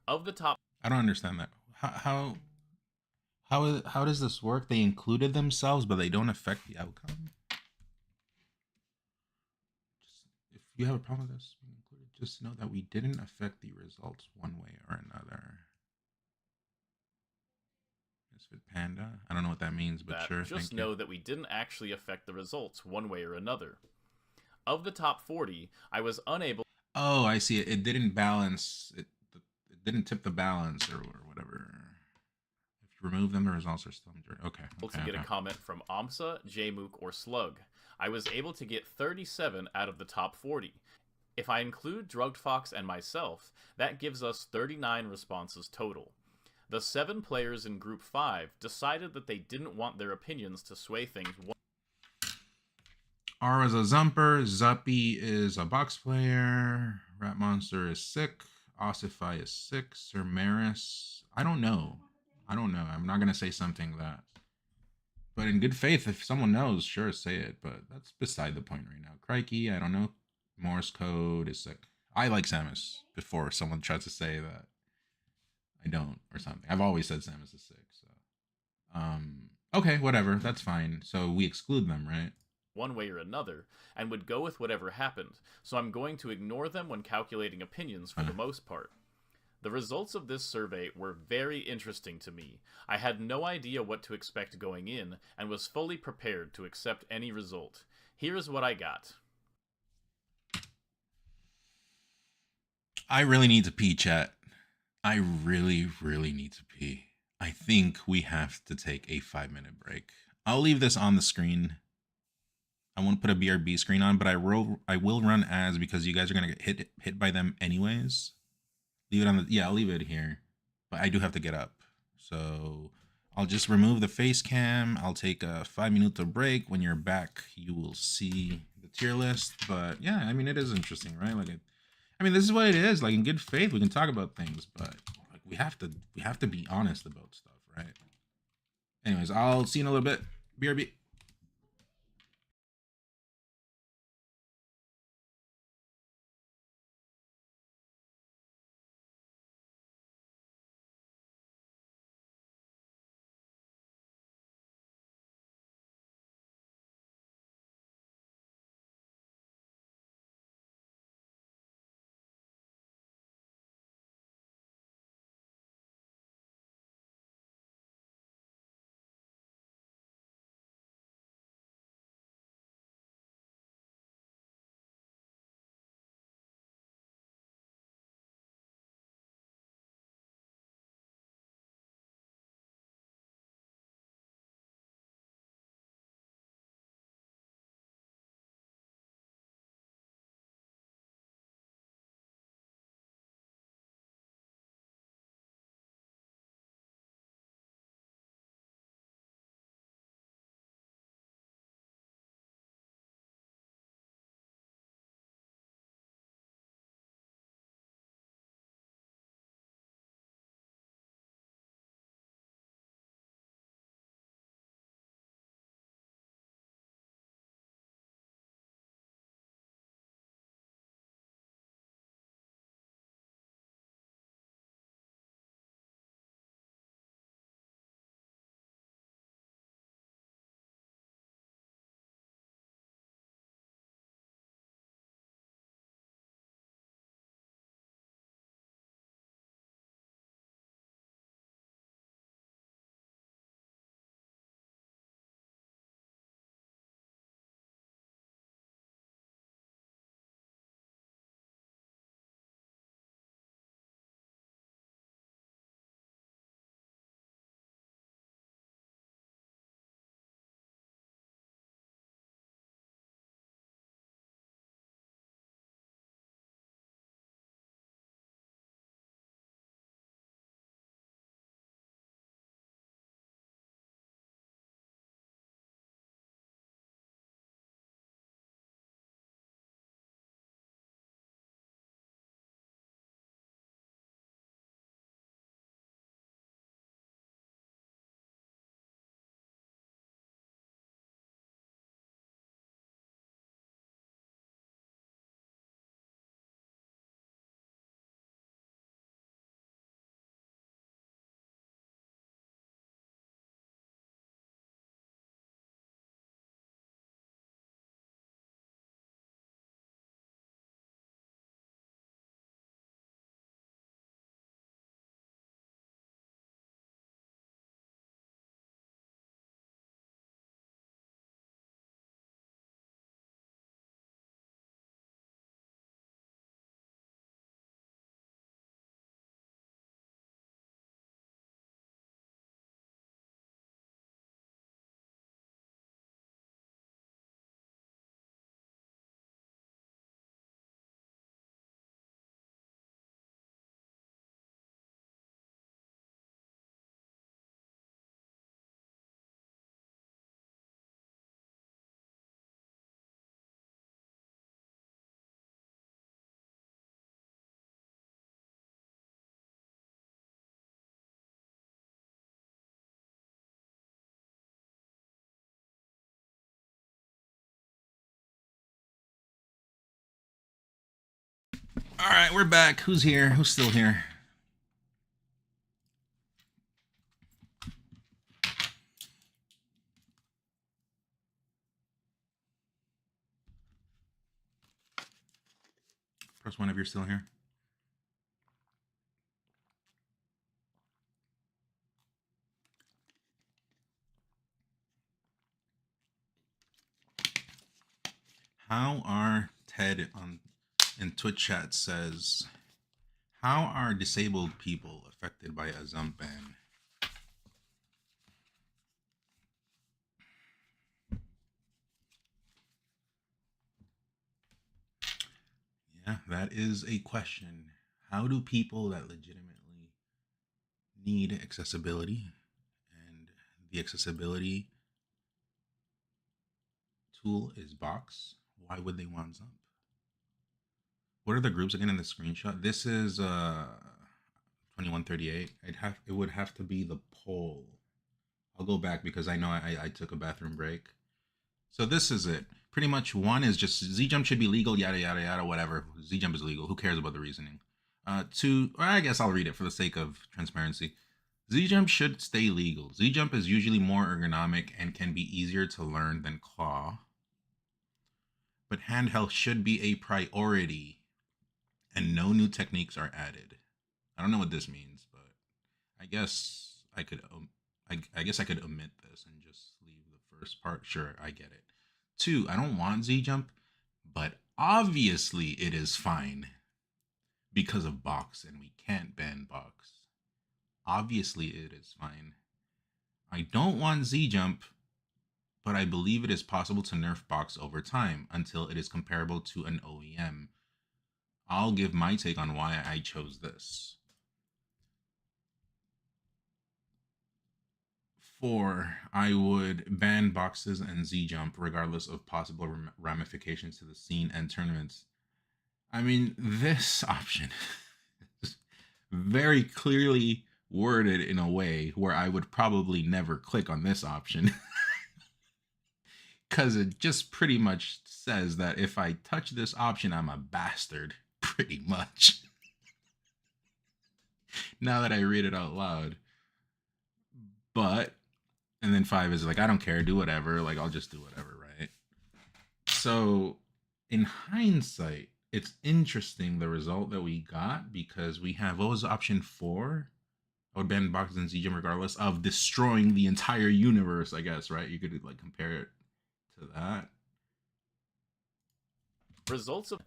Of the top... I don't understand that. How does this work? They included themselves, but they don't affect the outcome? If you have a problem with this being included, just know that we didn't affect the results one way or another. Misfit Panda. I don't know what that means, but sure. Just know that we didn't actually affect the results one way or another. Of the top 40, I was unable... Oh, I see it. It didn't balance. It didn't tip the balance or whatever. If you remove them, the results are still okay. To get a comment from Amsa, Jmook, or Slug. I was able to get 37 out of the top 40. If I include Drugged Fox and myself, that gives us 39 responses total. The 7 players in Group 5 decided that they didn't want their opinions to sway things. R is a Zumper, Zuppy is a box player, Rat Monster is sick, Ossify is sick, Sir Maris, I don't know. I'm not going to say something that... But in good faith, if someone knows, sure, say it. But that's beside the point right now. Crikey, I don't know. Morse code is sick. I like Samus before someone tries to say that I don't or something. I've always said Samus is sick. So, okay, whatever. That's fine. So we exclude them, right? One way or another, and would go with whatever happened. So I'm going to ignore them when calculating opinions for the most part. The results of this survey were very interesting to me. I had no idea what to expect going in, and was fully prepared to accept any result. Here is what I got. I really need to pee, chat. I really, really need to pee. I think we have to take a 5-minute break. I'll leave this on the screen. I won't put a BRB screen on, but I will run ads because you guys are gonna get hit by them anyways. Leave it on the, yeah, I'll leave it here, but I do have to get up. So I'll just remove the face cam. I'll take a 5-minute break. When you're back, you will see the tier list. But yeah, I mean, it is interesting, right? Like, I mean, this is what it is. Like, in good faith, we can talk about things, but like, we have to be honest about stuff, right? Anyways, I'll see you in a little bit. BRB. All right, we're back. Who's here? Who's still here? Press one if you're still here. How are Ted in Twitch chat says, how are disabled people affected by a Zump ban? Yeah, that is a question. How do people that legitimately need accessibility, and the accessibility tool is Box, why would they want Zump? What are the groups again in the screenshot? This is 2138. It would have to be the poll. I'll go back because I know I took a bathroom break. So this is it. Pretty much one is just Z-Jump should be legal, yada yada yada, whatever. Z-Jump is legal. Who cares about the reasoning? Two, I guess I'll read it for the sake of transparency. Z-Jump should stay legal. Z-Jump is usually more ergonomic and can be easier to learn than Claw. But handheld should be a priority and no new techniques are added. I don't know what this means, but I guess I could I guess I could omit this and just leave the first part. Sure, I get it. Two, I don't want Z-Jump, but obviously it is fine because of Box and we can't ban Box. Obviously it is fine. I don't want Z-Jump, but I believe it is possible to nerf Box over time until it is comparable to an OEM. I'll give my take on why I chose this. 4, I would ban Boxes and Z-Jump regardless of possible ramifications to the scene and tournaments. I mean, this option is very clearly worded in a way where I would probably never click on this option. Because it just pretty much says that if I touch this option, I'm a bastard. Pretty much. Now that I read it out loud. But, and then 5 is like, I don't care, do whatever. Like, I'll just do whatever, right? So, in hindsight, it's interesting the result that we got because we have, what was option 4? I would ban Boxes and Z-Jump regardless of destroying the entire universe, I guess, right? You could, like, compare it to that. Results of...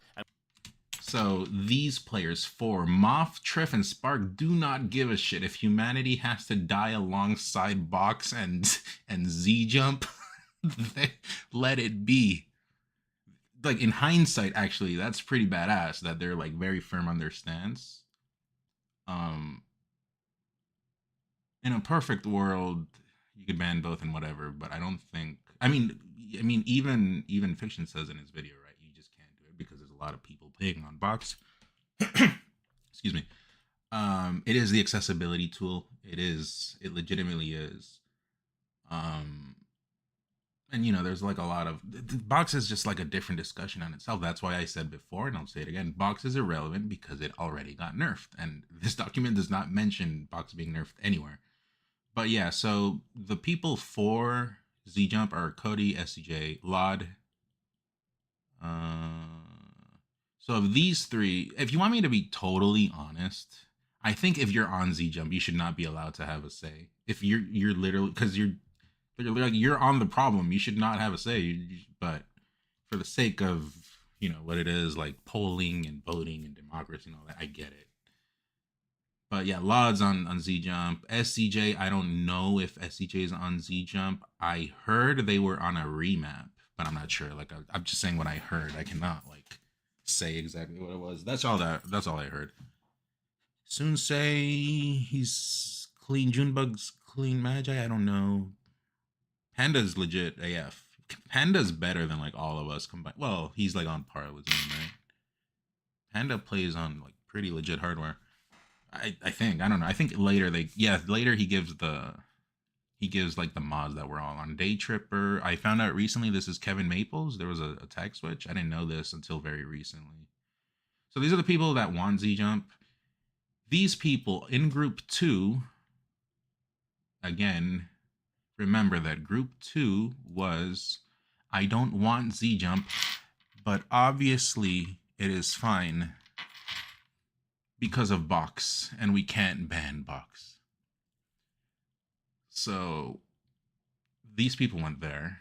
So these players, 4, Moth, Triff, and Spark do not give a shit if humanity has to die alongside Box and Z-Jump. Let it be. Like, in hindsight, actually, that's pretty badass that they're, like, very firm on their stance. In a perfect world, you could ban both and whatever, but I don't think... I mean, even Fiction says in his video, right? You just can't do it because there's a lot of people playing on Box. Excuse me. It is the accessibility tool. It legitimately is. And you know, there's like a lot of Box is just like a different discussion on itself. That's why I said before, and I'll say it again, Box is irrelevant because it already got nerfed, and this document does not mention Box being nerfed anywhere. But yeah, so the people for Z-Jump are Cody, SCJ, Lod. So of these 3, if you want me to be totally honest, I think if you're on Z-Jump, you should not be allowed to have a say. If you're literally, because you're on the problem, you should not have a say. But for the sake of, you know, what it is, like polling and voting and democracy and all that, I get it. But yeah, Lod's on Z-Jump. SCJ, I don't know if SCJ is on Z-Jump. I heard they were on a remap, but I'm not sure. Like, I'm just saying what I heard. I cannot, like, say exactly what it was. That's all I heard. Soon say he's clean. Junebug's clean Magi. I don't know. Panda's legit AF. Panda's better than, like, all of us combined. Well, he's, like, on par with me, right? Panda plays on, like, pretty legit hardware. I think, I don't know. I think later later he gives like the mods that we're all on. Day Tripper. I found out recently this is Kevin Maples. There was a tag switch. I didn't know this until very recently. So these are the people that want Z Jump. These people in Group 2, again, remember that Group 2 was, I don't want Z Jump, but obviously it is fine because of Box, and we can't ban Box. So these people went there.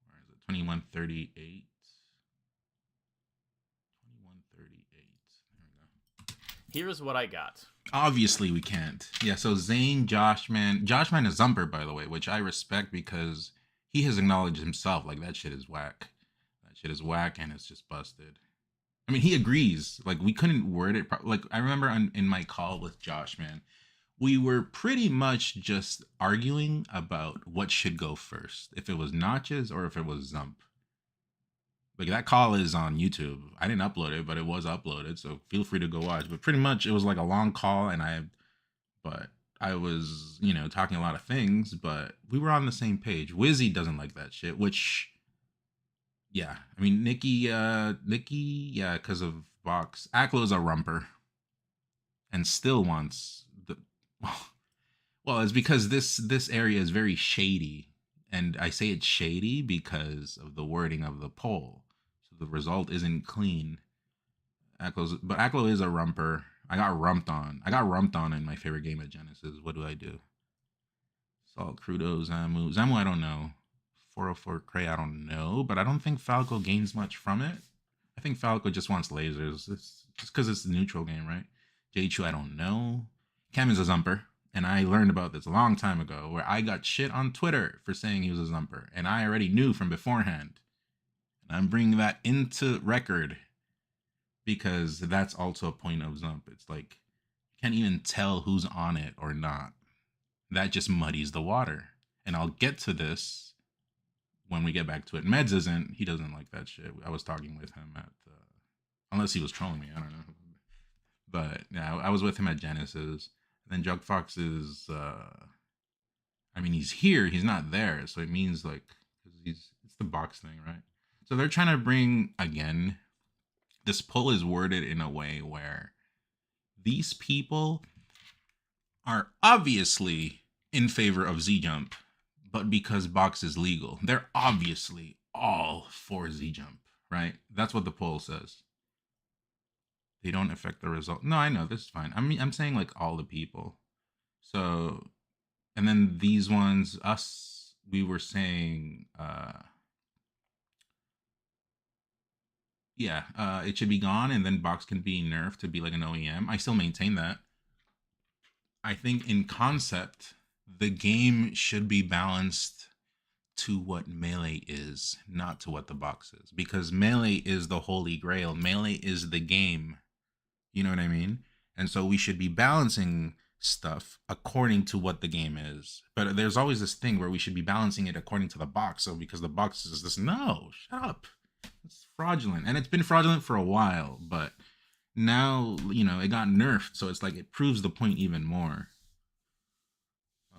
Where is it? 2138. 2138. There we go. Here's what I got. Obviously we can't. Yeah, so Zane, Joshman is Zumper, by the way, which I respect because he has acknowledged himself, like, that shit is whack. That shit is whack and it's just busted. I mean, he agrees. Like, we couldn't word it. Like, I remember in my call with Joshman, we were pretty much just arguing about what should go first. If it was Notches or if it was Zump. Like, that call is on YouTube. I didn't upload it, but it was uploaded, so feel free to go watch. But pretty much, it was like a long call, and I was, you know, talking a lot of things, but we were on the same page. Wizzy doesn't like that shit, which, yeah. I mean, Nikki, yeah, because of Box. Aklo's a rumper, and still wants the... Well, it's because this area is very shady, and I say it's shady because of the wording of the poll. The result isn't clean. But Aklo is a rumper. I got rumped on in my favorite game at Genesis. What do I do? Salt, Crudo, Zamu. Zamu, I don't know. 404 Cray, I don't know. But I don't think Falco gains much from it. I think Falco just wants lasers. It's just because it's a neutral game, right? J-Chu, I don't know. Cam is a Zumper. And I learned about this a long time ago where I got shit on Twitter for saying he was a Zumper. And I already knew from beforehand. I'm bringing that into record because that's also a point of Zump. It's like, you can't even tell who's on it or not. That just muddies the water. And I'll get to this when we get back to it. Meds he doesn't like that shit. I was talking with him at, unless he was trolling me, I don't know. But yeah, I was with him at Genesis. And then Jug Fox is, I mean, he's here, he's not there. So it means like, it's the Box thing, right? So they're trying to bring, again, this poll is worded in a way where these people are obviously in favor of Z-Jump, but because Box is legal, they're obviously all for Z-Jump, right? That's what the poll says. They don't affect the result. No, I know, this is fine. I mean, I'm saying like all the people. So, and then these ones, us, we were saying, yeah, it should be gone, and then Box can be nerfed to be like an OEM. I still maintain that. I think in concept, the game should be balanced to what Melee is, not to what the Box is. Because Melee is the holy grail. Melee is the game. You know what I mean? And so we should be balancing stuff according to what the game is. But there's always this thing where we should be balancing it according to the Box. So because the Box is this, no, shut up. It's fraudulent, and it's been fraudulent for a while, but now, you know, it got nerfed, so it's like it proves the point even more.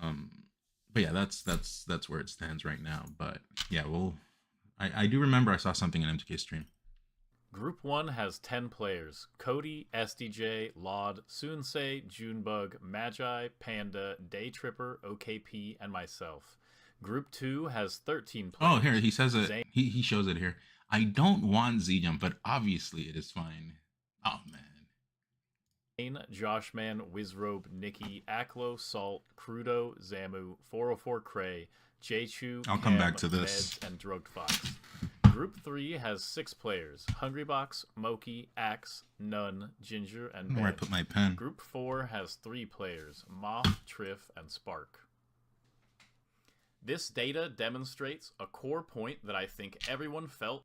But yeah, that's where it stands right now. But yeah, well, I do remember I saw something in MTK stream. Group 1 has 10 players. Cody, SDJ, Laud, Sunsei, Junebug, Magi, Panda, Day Tripper, OKP, and myself. Group 2 has 13 players. Oh, here, he says it. He shows it here. I don't want Z-Jump, but obviously it is fine. Oh, man. Joshman, Wizrobe, Nikki, Aklo, Salt, Crudo, Zamu, 404 Cray, J-Chu, I'll come back to this. Meds, and Drugged Fox. Group 3 has 6 players. Hungrybox, Moki, Axe, Nun, Ginger, and Where I put my pen. Group 4 has 3 players. Moth, Triff, and Spark. This data demonstrates a core point that I think everyone felt.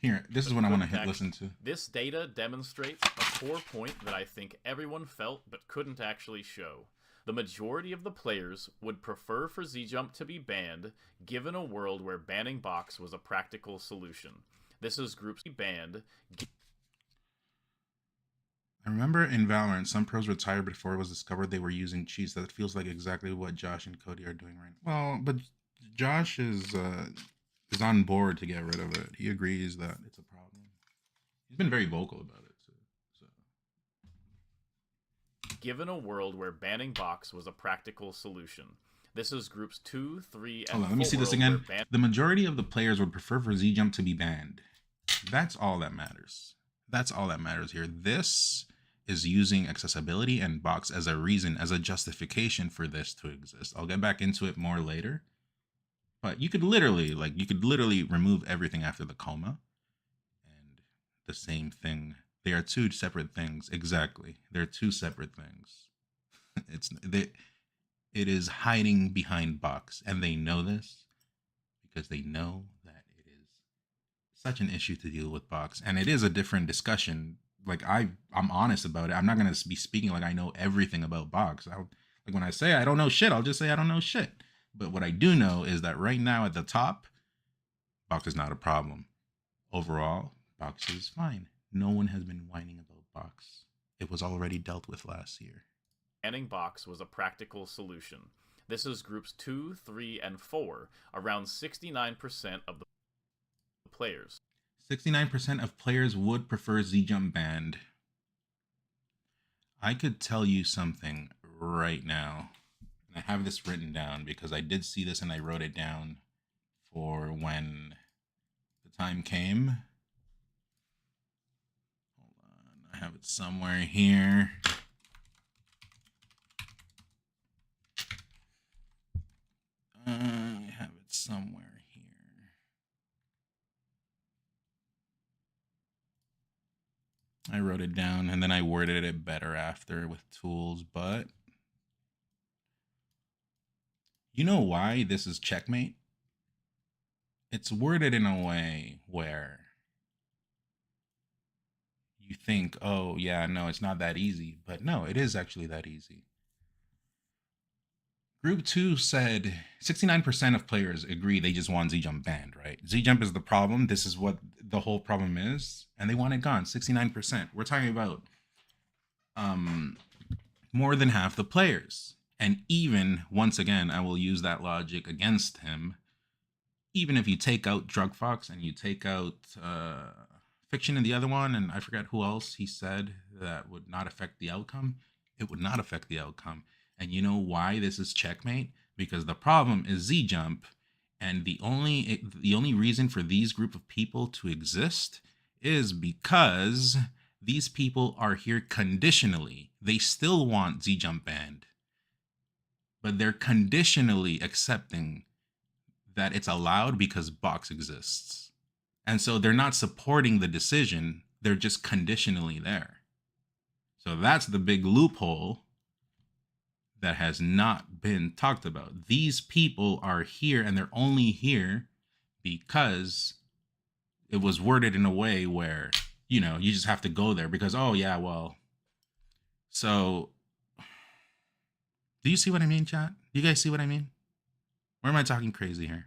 Here, this is what I want to listen to. This data demonstrates a core point that I think everyone felt but couldn't actually show. The majority of the players would prefer for Z-Jump to be banned, given a world where banning Box was a practical solution. This is groups banned. I remember in Valorant, some pros retired before it was discovered they were using cheats. That feels like exactly what Josh and Cody are doing right now. Well, but Josh is on board to get rid of it. He agrees that it's a problem. He's been very vocal about it. Given a world where banning box was a practical solution, this is groups 2, 3, and Hold on, 4. let me see this again. The majority of the players would prefer for Z-Jump to be banned. That's all that matters. That's all that matters here. This is using accessibility and box as a reason, as a justification for this to exist. I'll get back into it more later. But you could literally remove everything after the coma. And the same thing. They are two separate things. Exactly. They're two separate things. It is hiding behind box. And they know this because they know that it is such an issue to deal with box. And it is a different discussion. Like I'm honest about it. I'm not going to be speaking like I know everything about box. Like when I say I don't know shit, I'll just say I don't know shit. But what I do know is that right now at the top, box is not a problem. Overall, box is fine. No one has been whining about box. It was already dealt with last year. Banning box was a practical solution. This is groups 2, 3, and 4, around 69% of the players. 69% of players would prefer Z-Jump banned. I could tell you something right now. I have this written down because I did see this and I wrote it down for when the time came. I have it somewhere here. I have it somewhere here. I wrote it down and then I worded it better after with tools, but you know why this is checkmate? It's worded in a way where you think, oh, yeah, no, it's not that easy. But no, it is actually that easy. Group 2 said 69% of players agree they just want Z-Jump banned, right? Z-Jump is the problem. This is what the whole problem is. And they want it gone, 69%. We're talking about more than half the players. And even, once again, I will use that logic against him. Even if you take out Drug Fox and you take out... Fiction and the other one, and I forget who else he said that would not affect the outcome. It would not affect the outcome. And you know why this is checkmate? Because the problem is Z-Jump, and the only reason for these group of people to exist is because these people are here conditionally. They still want Z-Jump banned, but they're conditionally accepting that it's allowed because box exists. And so they're not supporting the decision. They're just conditionally there. So that's the big loophole that has not been talked about. These people are here and they're only here because it was worded in a way where, you know, you just have to go there because, oh yeah, well. So do you see what I mean, chat? Do you guys see what I mean? Or am I talking crazy here?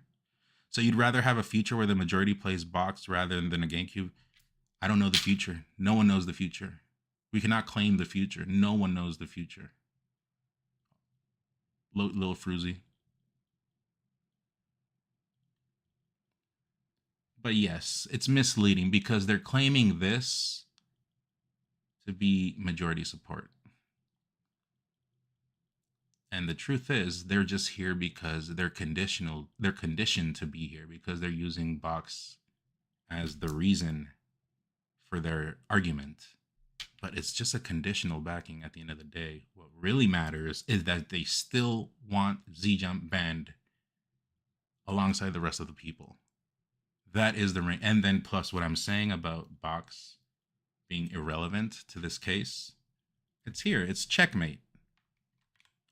So you'd rather have a future where the majority plays box rather than a GameCube? I don't know the future. No one knows the future. We cannot claim the future. No one knows the future. Lil Fruzy. But yes, it's misleading because they're claiming this to be majority support. And the truth is, they're just here because they're conditioned to be here because they're using box as the reason for their argument. But it's just a conditional backing at the end of the day. What really matters is that they still want Z-Jump banned alongside the rest of the people. That is the ring. And then plus what I'm saying about box being irrelevant to this case, it's here. It's checkmate.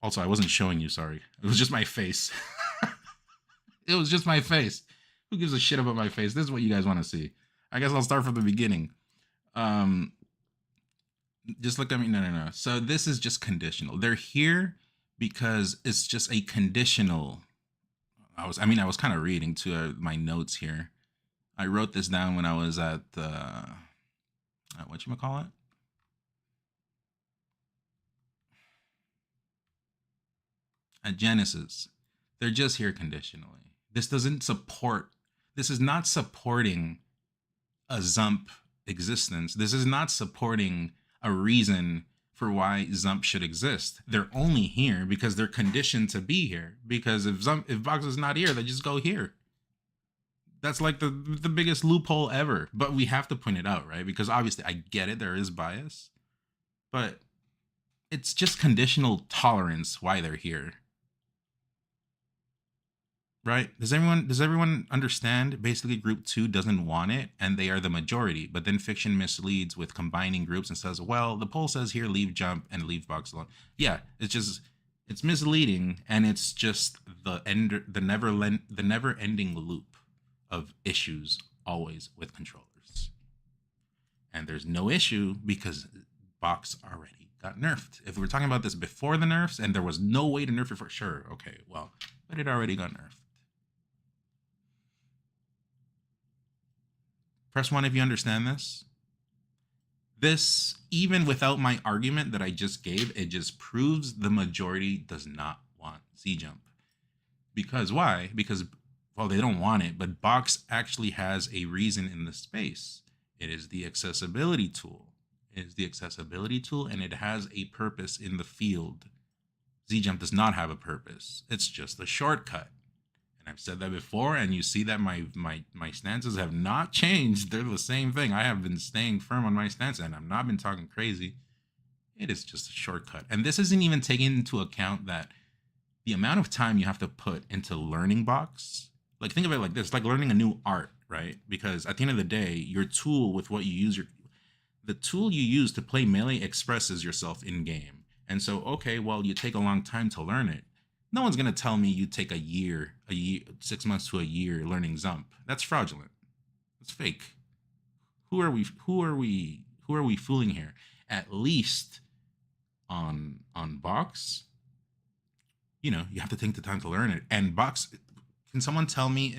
Also, I wasn't showing you, sorry. It was just my face. It was just my face. Who gives a shit about my face? This is what you guys want to see. I guess I'll start from the beginning. Just look at me. No. So this is just conditional. They're here because it's just a conditional. I was kind of reading to my notes here. I wrote this down when I was at whatchamacallit? At Genesis. They're just here conditionally. This is not supporting a Zump existence. This is not supporting a reason for why Zump should exist. They're only here because they're conditioned to be here. Because if Box is not here, they just go here. That's like the biggest loophole ever. But we have to point it out, right? Because obviously I get it, there is bias. But it's just conditional tolerance why they're here. Right? Does everyone understand? Basically, group 2 doesn't want it, and they are the majority. But then Fiction misleads with combining groups and says, well, the poll says here, leave Jump and leave Box alone. Yeah, it's misleading, and it's just the never-ending loop of issues always with controllers. And there's no issue because Box already got nerfed. If we were talking about this before the nerfs, and there was no way to nerf it for sure, okay, well, but it already got nerfed. Press 1 if you understand this. This, even without my argument that I just gave, it just proves the majority does not want Z-Jump. Because why? Because, well, they don't want it, but Box actually has a reason in the space. It is the accessibility tool. It is the accessibility tool, and it has a purpose in the field. Z-Jump does not have a purpose. It's just a shortcut. I've said that before, and you see that my stances have not changed. They're the same thing. I have been staying firm on my stance, and I've not been talking crazy. It is just a shortcut. And this isn't even taking into account that the amount of time you have to put into learning Box. Like, think of it like this, like learning a new art, right? Because at the end of the day, your tool with what you use, the tool you use to play Melee expresses yourself in game. And so, okay, well, you take a long time to learn it. No one's going to tell me you take a year, 6 months to a year learning Zump. That's fraudulent. It's fake. Who are we fooling here? At least on Box, you know, you have to take the time to learn it. And Box, can someone tell me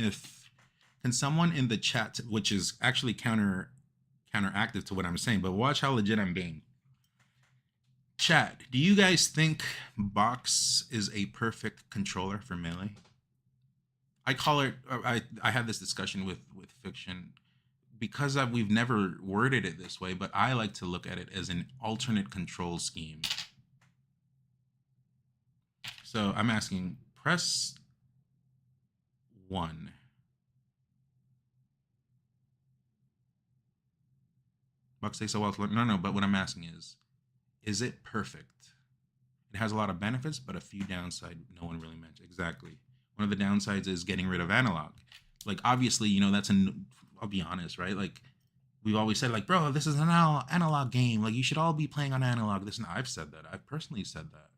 can someone in the chat, which is actually counteractive to what I'm saying, but watch how legit I'm being. Chat, do you guys think Box is a perfect controller for Melee? I call it, I had this discussion with Fiction because we've never worded it this way, but I like to look at it as an alternate control scheme. So I'm asking, press 1. Box takes a while to learn. No, but what I'm asking is it perfect? It has a lot of benefits, but a few downsides no one really mentioned. Exactly. One of the downsides is getting rid of analog. Like, obviously, you know, I'll be honest, right? Like, we've always said, like, bro, this is an analog game. Like, you should all be playing on analog. I've said that. I've personally said that.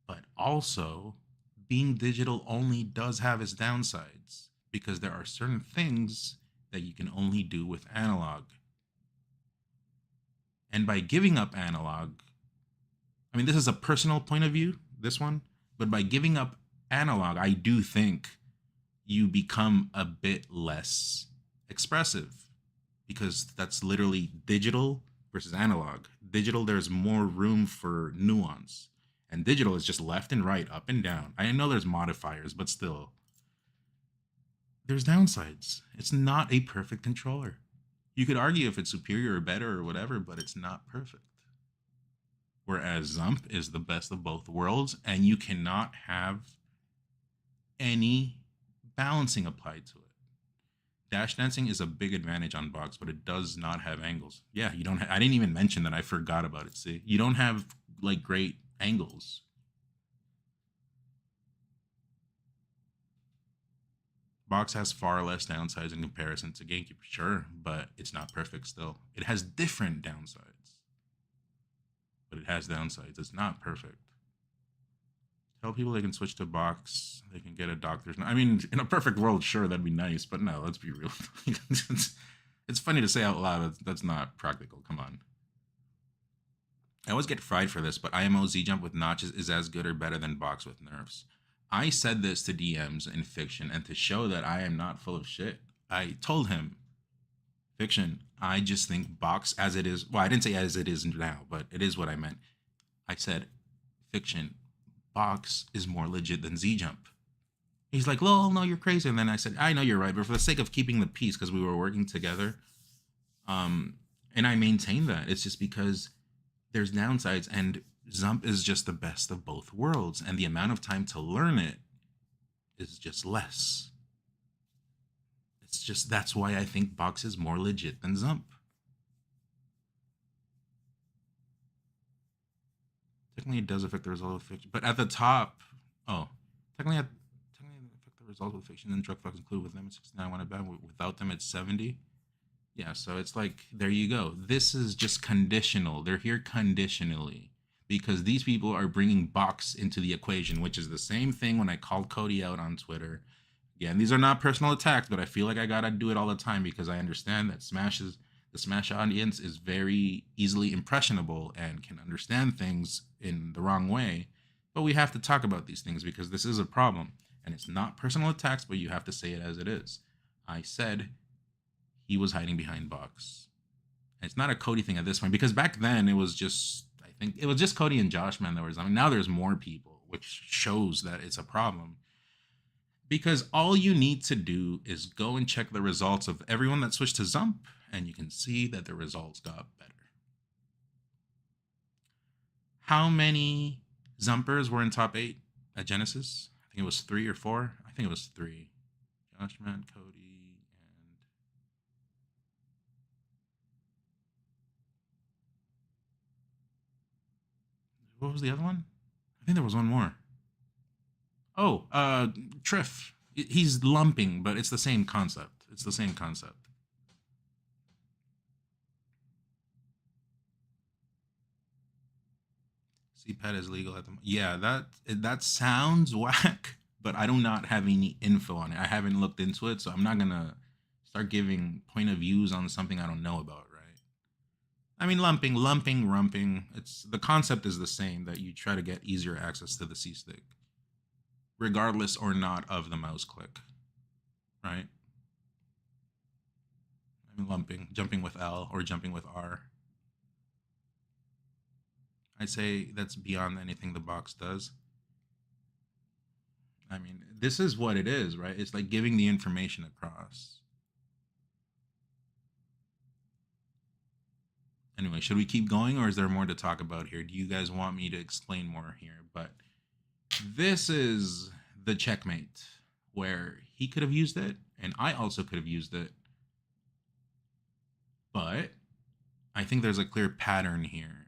But also, being digital only does have its downsides because there are certain things that you can only do with analog. And by giving up analog, I mean, this is a personal point of view, this one, but by giving up analog, I do think you become a bit less expressive because that's literally digital versus analog. Digital, there's more room for nuance, and digital is just left and right, up and down. I know there's modifiers, but still, there's downsides. It's not a perfect controller. You could argue if it's superior or better or whatever, but it's not perfect. Whereas Zump is the best of both worlds, and you cannot have any balancing applied to it. Dash dancing is a big advantage on Box, but it does not have angles. Yeah, you don't. I didn't even mention that. I forgot about it. See, you don't have like great angles. Box has far less downsides in comparison to GameCube, sure, but it's not perfect still. It has different downsides, but it has downsides. It's not perfect. Tell people they can switch to Box. They can get a doctor's. I mean, in a perfect world, sure, that'd be nice, but no, let's be real. It's funny to say out loud. That's not practical. Come on. I always get fried for this, but IMO Z-Jump with notches is as good or better than Box with nerfs. I said this to DMs in Fiction, and to show that I am not full of shit, I told him, Fiction, I just think Box as it is, well, I didn't say as it is now, but it is what I meant. I said, Fiction, Box is more legit than Z-Jump. He's like, lol, no, you're crazy. And then I said, I know you're right, but for the sake of keeping the peace, because we were working together, And I maintain that. It's just because there's downsides, and Zump is just the best of both worlds, and the amount of time to learn it is just less. It's just, that's why I think Box is more legit than Zump. Technically, it does affect the result of fiction, but at the top, technically affect the result of fiction and drug fucks included with them it's 69 when I bet without them it's 70. Yeah, so it's like, there you go. This is just conditional. They're here conditionally because these people are bringing Box into the equation, which is the same thing when I called Cody out on Twitter. Again, these are not personal attacks, but I feel like I gotta do it all the time because I understand that the Smash audience is very easily impressionable and can understand things in the wrong way. But we have to talk about these things because this is a problem. And it's not personal attacks, but you have to say it as it is. I said he was hiding behind Box. And it's not a Cody thing at this point, because back then it was just, I think it was just Cody and Josh, man. Now there's more people, which shows that it's a problem. Because all you need to do is go and check the results of everyone that switched to Zump, and you can see that the results got better. How many Zumpers were in top 8 at Genesis? I think it was 3 or 4. I think it was 3. Josh, man, Cody. What was the other one? I think there was one more. Oh, Triff. He's lumping, but it's the same concept. It's the same concept. CPAT is legal at the moment. Yeah, that sounds whack, but I do not have any info on it. I haven't looked into it, so I'm not gonna start giving point of views on something I don't know about, right? I mean, lumping, rumping. It's the concept is the same, that you try to get easier access to the C stick, regardless or not of the mouse click, right? I mean, lumping, jumping with L or jumping with R. I'd say that's beyond anything the Box does. I mean, this is what it is, right? It's like giving the information across. Anyway, should we keep going, or is there more to talk about here? Do you guys want me to explain more here? But this is the checkmate where he could have used it, and I also could have used it. But I think there's a clear pattern here.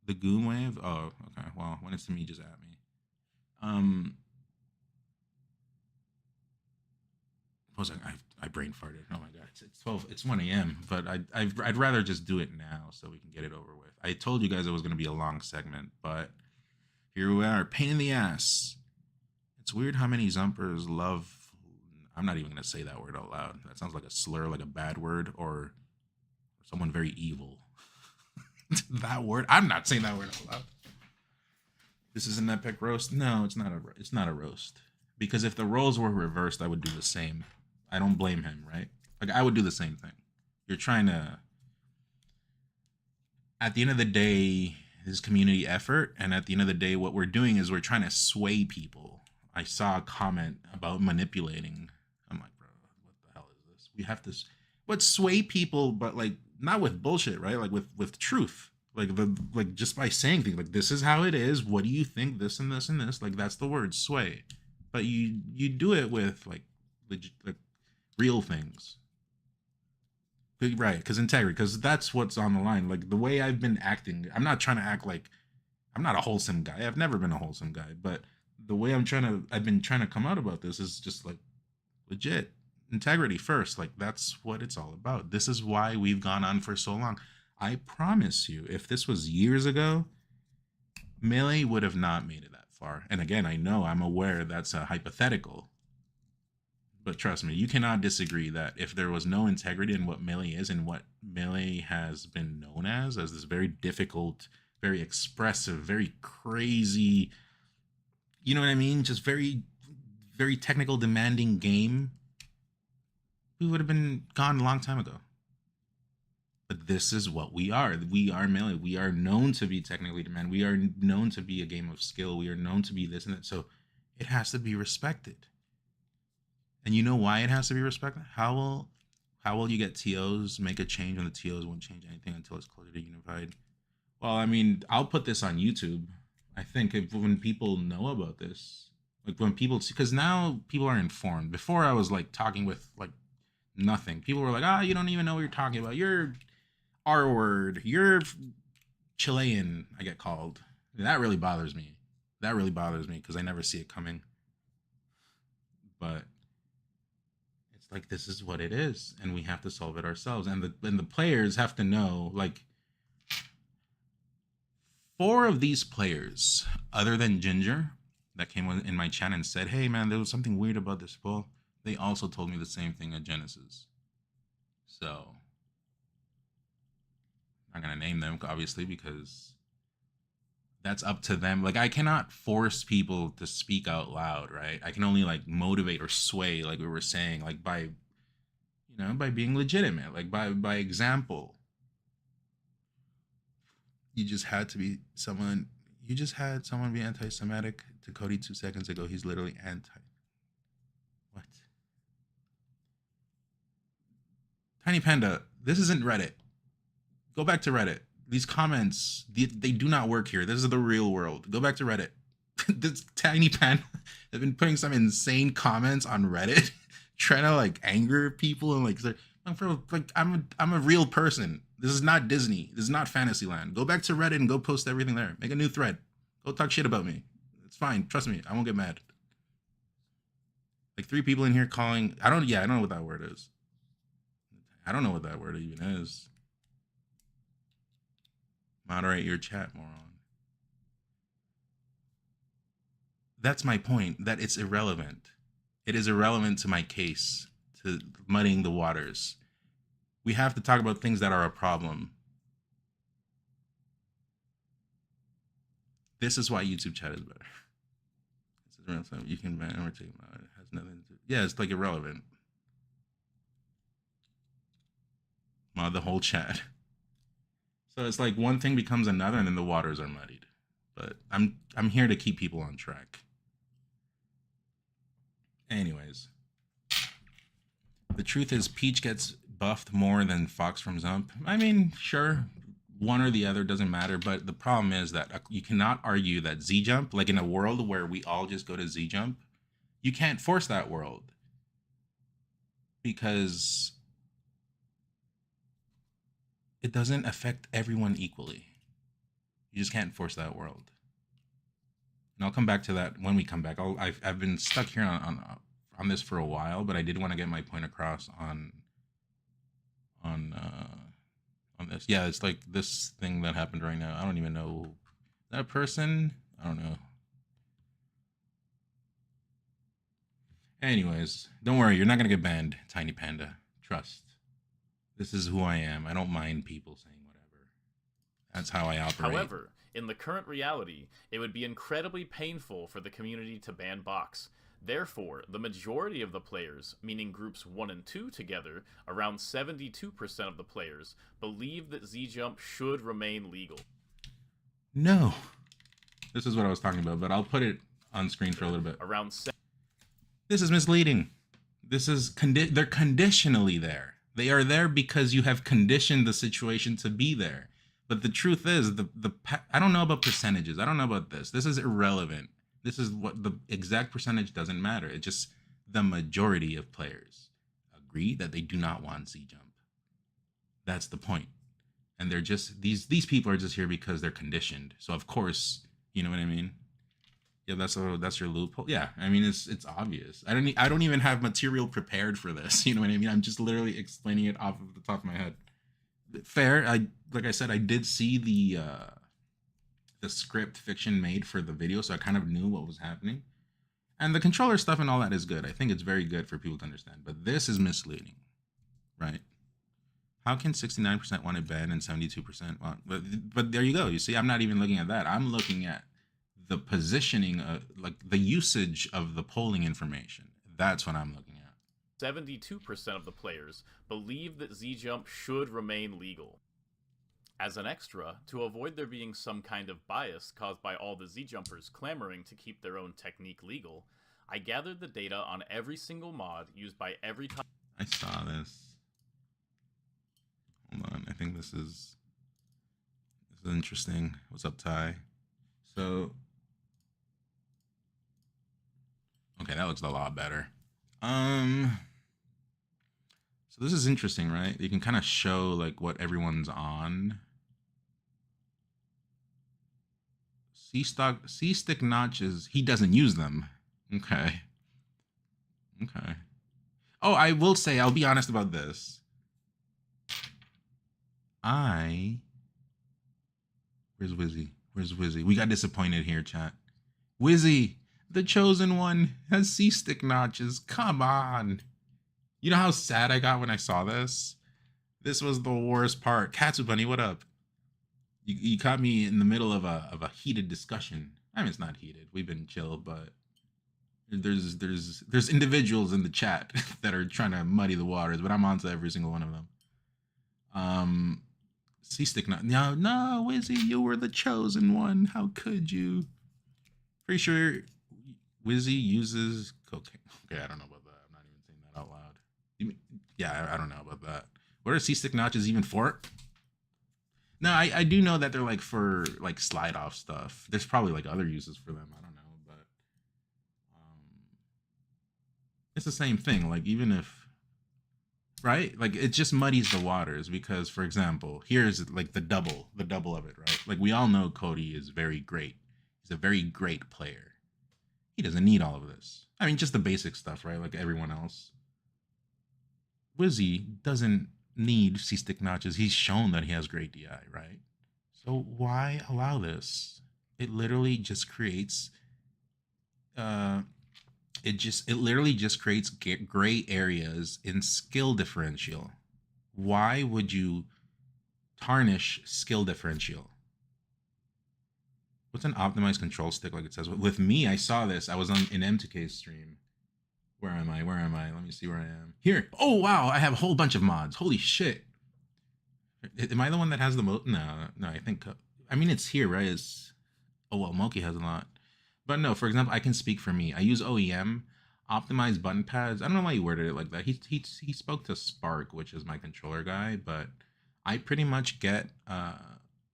The Goon Wave? Oh, okay. Well, when it's to me, just at me. What was I brain farted. Oh my god, it's 12. It's 1 a.m. But I'd rather just do it now so we can get it over with. I told you guys it was going to be a long segment, but here we are. Pain in the ass. It's weird how many Zumpers love. I'm not even going to say that word out loud. That sounds like a slur, like a bad word, or someone very evil. That word. I'm not saying that word out loud. This is an epic roast. No, it's not a roast. Because if the roles were reversed, I would do the same. I don't blame him, right? Like, I would do the same thing. You're trying to, at the end of the day, this community effort, and at the end of the day, what we're doing is we're trying to sway people. I saw a comment about manipulating. I'm like, bro, what the hell is this? We have to, but sway people, but like, not with bullshit, right? Like with truth. Like just by saying things like, this is how it is. What do you think? This and this and this. Like, that's the word, sway. But you do it with like real things. Right, because integrity, because that's what's on the line. Like, the way I've been acting, I'm not trying to act like I'm not a wholesome guy. I've never been a wholesome guy, but the way I've been trying to come out about this is just like legit integrity first. Like, that's what it's all about. This is why we've gone on for so long. I promise you, if this was years ago, Melee would have not made it that far. And again, I'm aware that's a hypothetical. But trust me, you cannot disagree that if there was no integrity in what Melee is and what Melee has been known as this very difficult, very expressive, very crazy, you know what I mean? Just very, very technical, demanding game, we would have been gone a long time ago. But this is what we are. We are Melee. We are known to be technically demanding. We are known to be a game of skill. We are known to be this and that. So it has to be respected. And you know why it has to be respected? How how will you get TOs? Make a change when the TOs won't change anything until it's closer to unified. Well, I mean, I'll put this on YouTube. I think when people know about this, like when people, because now people are informed. Before I was like talking with like nothing. People were like, you don't even know what you're talking about. You're R word. You're Chilean, I get called. And that really bothers me. That really bothers me because I never see it coming. But it's like, this is what it is, and we have to solve it ourselves. And the players have to know, like, 4 of these players, other than Ginger, that came in my chat and said, hey man, there was something weird about this poll, they also told me the same thing at Genesis. So I'm not gonna name them, obviously, because that's up to them. Like, I cannot force people to speak out loud, right? I can only like motivate or sway, like we were saying, like by, you know, by being legitimate, like by example. You just had to be someone, you just had someone be anti-Semitic to Cody 2 seconds ago. He's literally anti. What? Tiny Panda, this isn't Reddit. Go back to Reddit. These comments, they do not work here. This is the real world. Go back to Reddit. This Tiny Panda have been putting some insane comments on Reddit, trying to like anger people and like, I'm a real person. This is not Disney. This is not Fantasyland. Go back to Reddit and go post everything there. Make a new thread. Go talk shit about me. It's fine. Trust me. I won't get mad. Like 3 people in here calling. I don't know what that word is. I don't know what that word even is. Moderate your chat, moron. That's my point, that it's irrelevant. It is irrelevant to my case, to muddying the waters. We have to talk about things that are a problem. This is why YouTube chat is better. This is real stuff. You can ban or take about it. It has nothing to do. Yeah, it's like irrelevant. Mod the whole chat. So it's like one thing becomes another and then the waters are muddied. But I'm here to keep people on track. Anyways. The truth is Peach gets buffed more than Fox from Zump. I mean, sure, one or the other doesn't matter, but the problem is that you cannot argue that Z-Jump, like in a world where we all just go to Z-Jump, you can't force that world. Because it doesn't affect everyone equally. You just can't force that world. And I'll come back to that when we come back. I've been stuck here on this for a while, but I did want to get my point across on this. Yeah, it's like this thing that happened right now. I don't even know that person. I don't know. Anyways, don't worry. You're not going to get banned, Tiny Panda. Trust. This is who I am. I don't mind people saying whatever. That's how I operate. However, in the current reality, it would be incredibly painful for the community to ban Box. Therefore, the majority of the players, meaning groups 1 and 2 together, around 72% of the players, believe that Z-Jump should remain legal. No. This is what I was talking about, but I'll put it on screen for a little bit. This is misleading. This is they're conditionally there. They are there because you have conditioned the situation to be there. But the truth is, I don't know about percentages. I don't know about this. This is irrelevant. This is what the exact percentage doesn't matter. It's just the majority of players agree that they do not want Z-Jump. That's the point. And they're just, these people are just here because they're conditioned. So of course, you know what I mean? Yeah, that's your loophole. Yeah, I mean, it's obvious. I don't even have material prepared for this. You know what I mean? I'm just literally explaining it off of the top of my head. Fair. Like I said, I did see the script Fiction made for the video, so I kind of knew what was happening. And the controller stuff and all that is good. I think it's very good for people to understand. But this is misleading, right? How can 69% want it banned and 72% want? But there you go. You see, I'm not even looking at that. I'm looking at the positioning, like the usage of the polling information. That's what I'm looking at. 72% of the players believe that Z-Jump should remain legal. As an extra, to avoid there being some kind of bias caused by all the Z-Jumpers clamoring to keep their own technique legal, I gathered the data on every single mod used by every time. I saw this. think this is interesting. What's up, Ty? So, okay, that looks a lot better. So this is interesting, right? You can kind of show like what everyone's on. C-stick notches, he doesn't use them. Okay. Okay. Oh, I will say, I'll be honest about this. Where's Wizzy? Where's Wizzy? We got disappointed here, chat. Wizzy, the chosen one, has C-stick notches. Come on. You know how sad I got when I saw this? This was the worst part. Katsu Bunny, what up? You caught me in the middle of a heated discussion. I mean, it's not heated. We've been chill, but there's individuals in the chat that are trying to muddy the waters, but I'm onto every single one of them. C-stick not. No, Wizzy, you were the chosen one. How could you? Pretty sure Wizzy uses cocaine. Okay, I don't know about that. I'm not even saying that out loud. Yeah, I don't know about that. What are C-stick notches even for? No, I do know that they're like for like slide off stuff. There's probably like other uses for them. I don't know, but it's the same thing. Like even if, right? Like it just muddies the waters because, for example, here's like the double of it, right? Like we all know Cody is very great. He's a very great player. He doesn't need all of this. I mean, just the basic stuff, right? Like everyone else. Wizzy doesn't need C-stick notches. He's shown that he has great DI, right? So why allow this? It literally just creates it literally just creates gray areas in skill differential. Why would you tarnish skill differential? What's an optimized control stick, like it says? With me, I saw this. I was on an M2K stream. Where am I? Where am I? Let me see where I am. Here. Oh, wow. I have a whole bunch of mods. Holy shit. Am I the one that has the most? No, I think... I mean, it's here, right? Oh, well, Moki has a lot. But no, for example, I can speak for me. I use OEM, optimized button pads. I don't know why he worded it like that. He spoke to Spark, which is my controller guy, but I pretty much get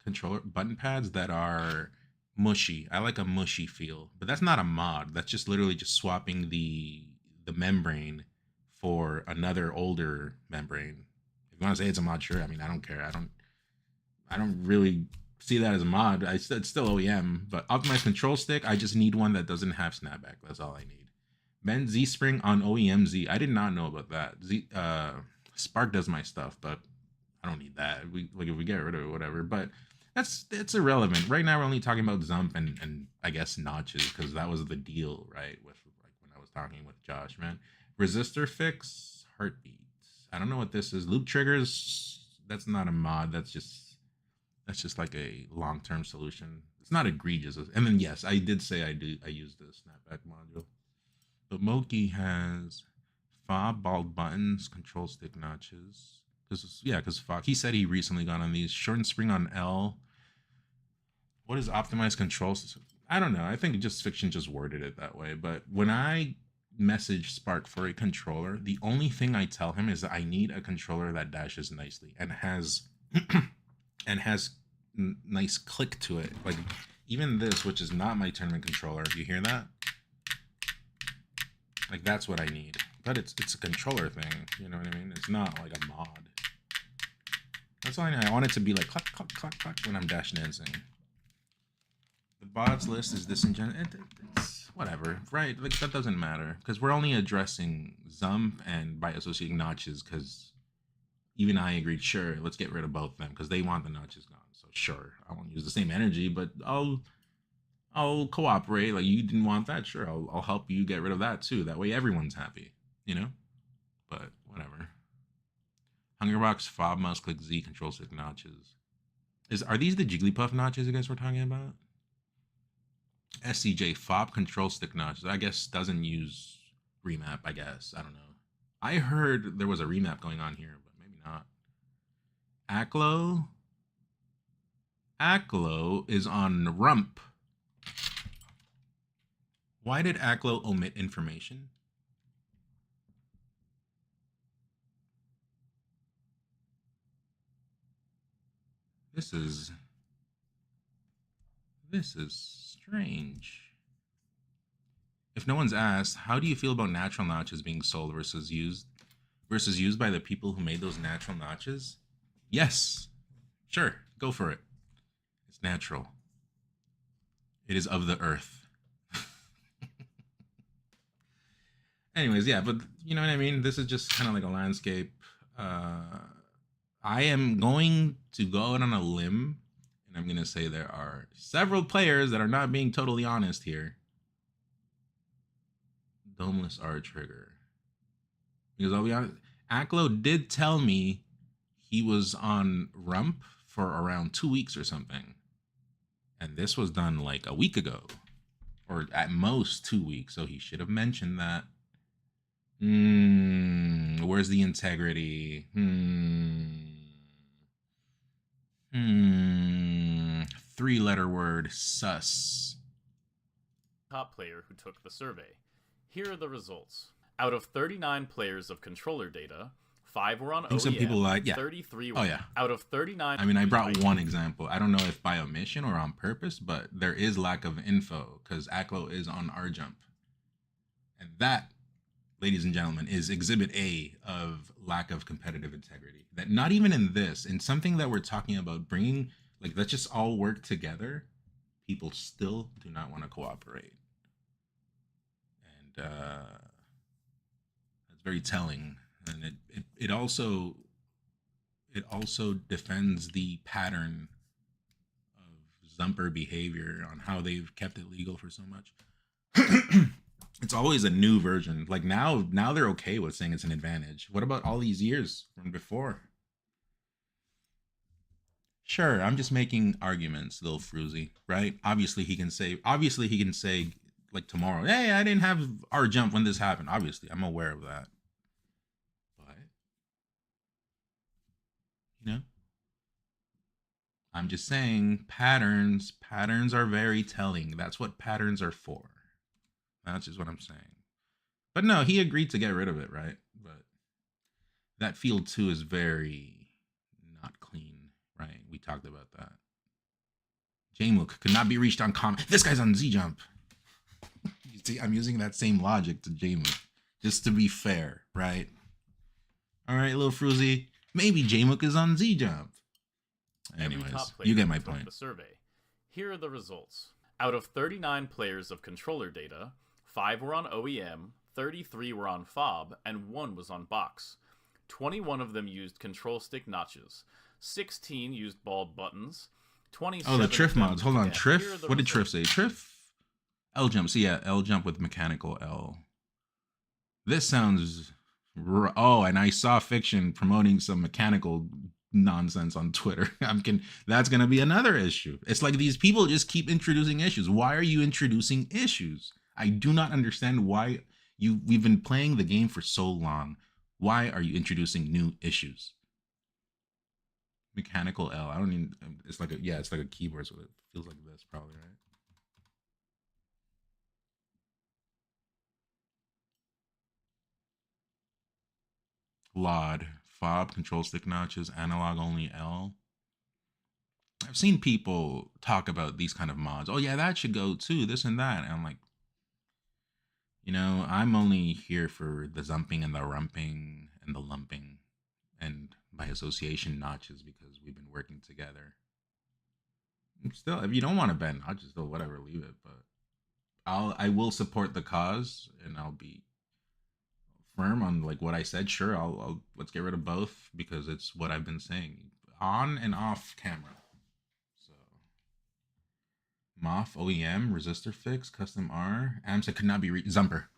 controller button pads that are mushy. I like a mushy feel, but that's not a mod. That's just literally just swapping the membrane for another older membrane. If you want to say it's a mod, sure. I mean, I don't care. I don't really see that as a mod. It's still OEM, but optimized control stick, I just need one that doesn't have snapback. That's all I need. Bend Z spring on OEM Z. I did not know about that. Spark does my stuff, but I don't need that. If we get rid of it, whatever. But it's irrelevant. Right now we're only talking about Zump and I guess notches because that was the deal, right? With like when I was talking with Josh, man. Resistor fix, heartbeats. I don't know what this is. Loop triggers, that's not a mod. That's just like a long-term solution. It's not egregious. And then yes, I did say I use the snapback module. But Moki has fob, bald buttons, control stick notches. Because Fox, he said he recently got on these. Shortened spring on L. What is optimized control system? I don't know. I think Fiction just worded it that way. But when I message Spark for a controller, the only thing I tell him is that I need a controller that dashes nicely and has nice click to it. Like even this, which is not my tournament controller. You hear that? Like that's what I need. But it's a controller thing. You know what I mean? It's not like a mod. That's all I need. I want it to be like clack, clack, clack, clack when I'm dash dancing. The bots list is disingenuous. It's whatever, right? Like that doesn't matter because we're only addressing Zump and by associating notches because even I agreed, sure, let's get rid of both of them because they want the notches gone. So sure, I won't use the same energy, but I'll cooperate. Like you didn't want that, sure, I'll help you get rid of that too. That way everyone's happy, you know? But whatever. Hungerbox, fob, mouse click Z, control stick notches. Are these the Jigglypuff notches you guys were talking about? SCJ, fob, control stick notches. I guess doesn't use remap, I guess. I don't know. I heard there was a remap going on here, but maybe not. Aklo is on Rump. Why did Aklo omit information? This is strange. If no one's asked, how do you feel about natural notches being sold versus used by the people who made those natural notches? Yes. Sure, go for it. It's natural. It is of the earth. Anyways, yeah, but you know what I mean? This is just kind of like a landscape. I am going to go out on a limb, and I'm going to say there are several players that are not being totally honest here. Domeless R trigger. Because I'll be honest, Aklo did tell me he was on Rump for around 2 weeks or something. And this was done like a week ago. Or at most 2 weeks, so he should have mentioned that. Where's the integrity? 3-letter word, sus. Top player who took the survey. Here are the results. Out of 39 players of controller data, 5 were on OEM, some people like, yeah. 33 were. Oh, yeah. Out of 39... I mean, I brought one example. I don't know if by omission or on purpose, but there is lack of info because Aklo is on R-Jump. And that, ladies and gentlemen, is exhibit A of lack of competitive integrity. That not even in this, in something that we're talking about bringing, like, let's just all work together, people still do not want to cooperate. And that's very telling. And it also defends the pattern of Zumper behavior on how they've kept it legal for so much. It's always a new version. Like now they're okay with saying it's an advantage. What about all these years from before? Sure, I'm just making arguments, little Fruzy, right? Obviously he can say like tomorrow, hey, I didn't have R-Jump when this happened. Obviously, I'm aware of that. But you know, I'm just saying patterns are very telling. That's what patterns are for. That's just what I'm saying. But no, he agreed to get rid of it, right? But that field 2 is very not clean, right? We talked about that. Jmook could not be reached on comment. This guy's on Z-Jump. You see, I'm using that same logic to Jmook, just to be fair, right? All right, little Fruzy. Maybe Jmook is on Z-Jump. Anyways, you get my point. The survey. Here are the results. Out of 39 players of controller data, 5 were on OEM, 33 were on FOB, and 1 was on box. 21 of them used control stick notches. 16 used bald buttons. 27 oh, the Triff mods. Hold on, Triff? What did results. Triff say? Triff? L-Jump. So yeah, L-Jump with mechanical L. This sounds... Oh, and I saw Fiction promoting some mechanical nonsense on Twitter. That's going to be another issue. It's like these people just keep introducing issues. Why are you introducing issues? I do not understand why we've been playing the game for so long. Why are you introducing new issues? Mechanical L. I don't even, it's like a keyboard, so it feels like this probably, right? LOD, FOB, control stick notches, analog only L. I've seen people talk about these kind of mods. Oh yeah, that should go too, this and that. And I'm like, you know, I'm only here for the zumping and the rumping and the lumping and by association notches because we've been working together. Still, if you don't want to ban notches, though, whatever, leave it. But I will support the cause and I'll be firm on like what I said. Sure, I'll let's get rid of both because it's what I've been saying on and off camera. So Moth OEM resistor fix custom R AMSA could not be Zumper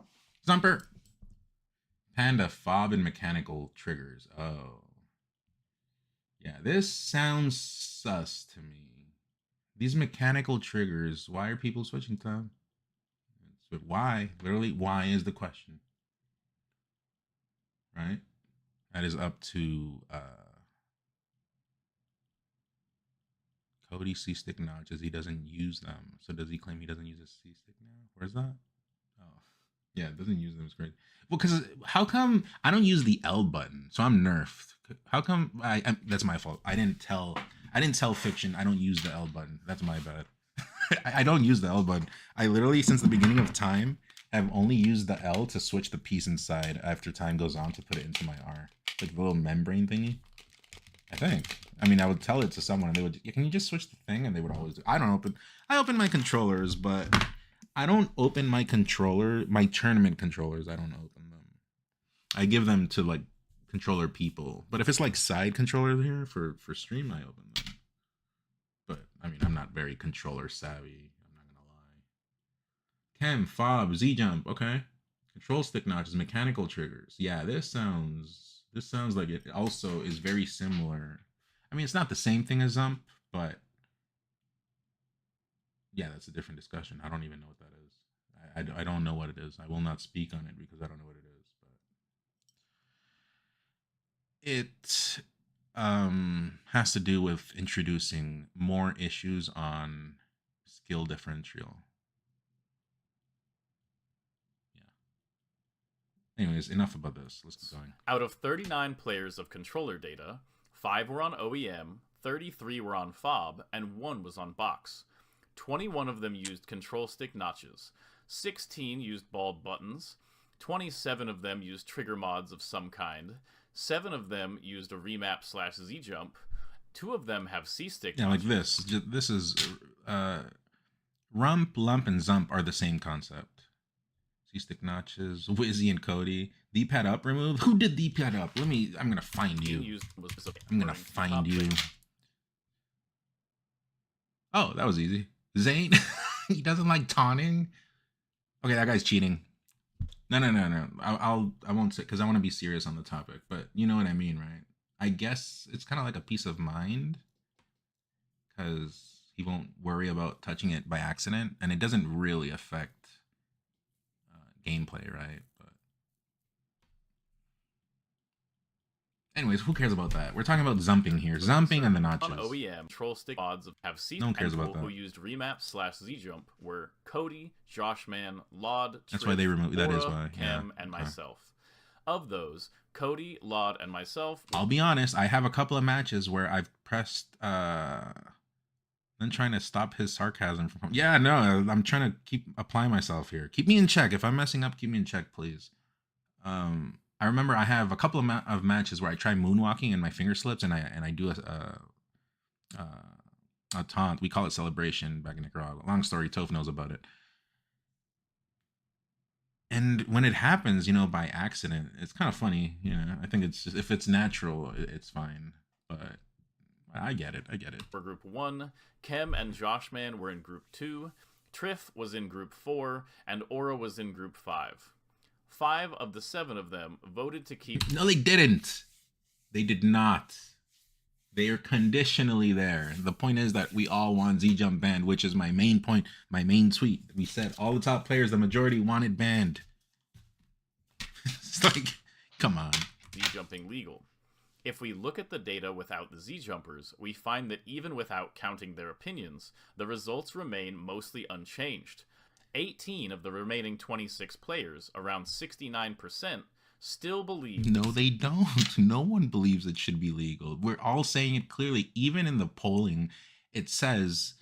Panda FOB and mechanical triggers. Oh yeah, this sounds sus to me. These mechanical triggers, why are people switching to them? Why? Literally, why is the question? Right? That is up to Cody C-Stick notches. He doesn't use them. So does he claim he doesn't use a C-Stick now? Where's that? Oh, yeah, doesn't use them. It's great. Well, because how come I don't use the L button? So I'm nerfed. How come that's my fault. I didn't tell I didn't tell Fiction I don't use the L button. That's my bad. I don't use the L button. I literally, since the beginning of time, have only used the L to switch the piece inside after time goes on to put it into my R. Like the little membrane thingy. I think. I mean, I would tell it to someone and they would, can you just switch the thing? And they would always do. I open my controllers, but I don't open my tournament controllers. I don't open them. I give them to like controller people. But if it's like side controller here for stream, I open them. But I mean, I'm not very controller savvy. I'm not gonna lie. Chem, fob, Z jump. Okay. Control stick notches, mechanical triggers. Yeah, this sounds like it also is very similar. I mean, it's not the same thing as Zump, but yeah, that's a different discussion. I don't even know what that is. I don't know what it is. I will not speak on it because I don't know what it is. But it has to do with introducing more issues on skill differential. Anyways, enough about this. Let's keep going. Out of 39 players of controller data, 5 were on OEM, 33 were on fob, and 1 was on box. 21 of them used control stick notches. 16 used bald buttons. 27 of them used trigger mods of some kind. 7 of them used a remap/Z jump. 2 of them have C-stick. Yeah, like this. This is Rump, Lump, and Zump are the same concept. C-stick notches, Wizzy and Cody. D-pad up removed? Who did D-pad up? I'm gonna find you. I'm gonna find you. Oh, that was easy. Zane? He doesn't like taunting? Okay, that guy's cheating. No. I won't say, because I want to be serious on the topic, but you know what I mean, right? I guess it's kind of like a peace of mind, because he won't worry about touching it by accident, and it doesn't really affect gameplay, right? But anyways, who cares about that? We're talking about zumping here. Zumping and the notches. On OEM, control stick mods have C. No one cares about that. Who used remap/Z jump were Cody, Joshman, Laud, That's why they removed. That is why. Chem, and myself. Of those, Cody, Laud, and myself. I'll be honest. I have a couple of matches where I've pressed. Then trying to stop his sarcasm from. Yeah, no, I'm trying to keep applying myself here. Keep me in check. If I'm messing up, keep me in check, please. I remember I have a couple of matches where I try moonwalking and my finger slips, and I do a taunt. We call it celebration back in Nicaragua. Long story, Toph knows about it. And when it happens, by accident, it's kind of funny. I think it's just, if it's natural, it's fine. But I get it. For Group 1, Chem and Joshman were in Group 2, Triff was in Group 4, and Aura was in Group 5. 5 of the 7 of them voted to keep... No, they didn't. They did not. They are conditionally there. The point is that we all want Z-Jump banned, which is my main point, my main tweet. We said all the top players, the majority wanted banned. It's like, come on. Z-Jumping legal. If we look at the data without the Z-Jumpers, we find that even without counting their opinions, the results remain mostly unchanged. 18 of the remaining 26 players, around 69%, still believe... No, they don't. No one believes it should be legal. We're all saying it clearly. Even in the polling, it says,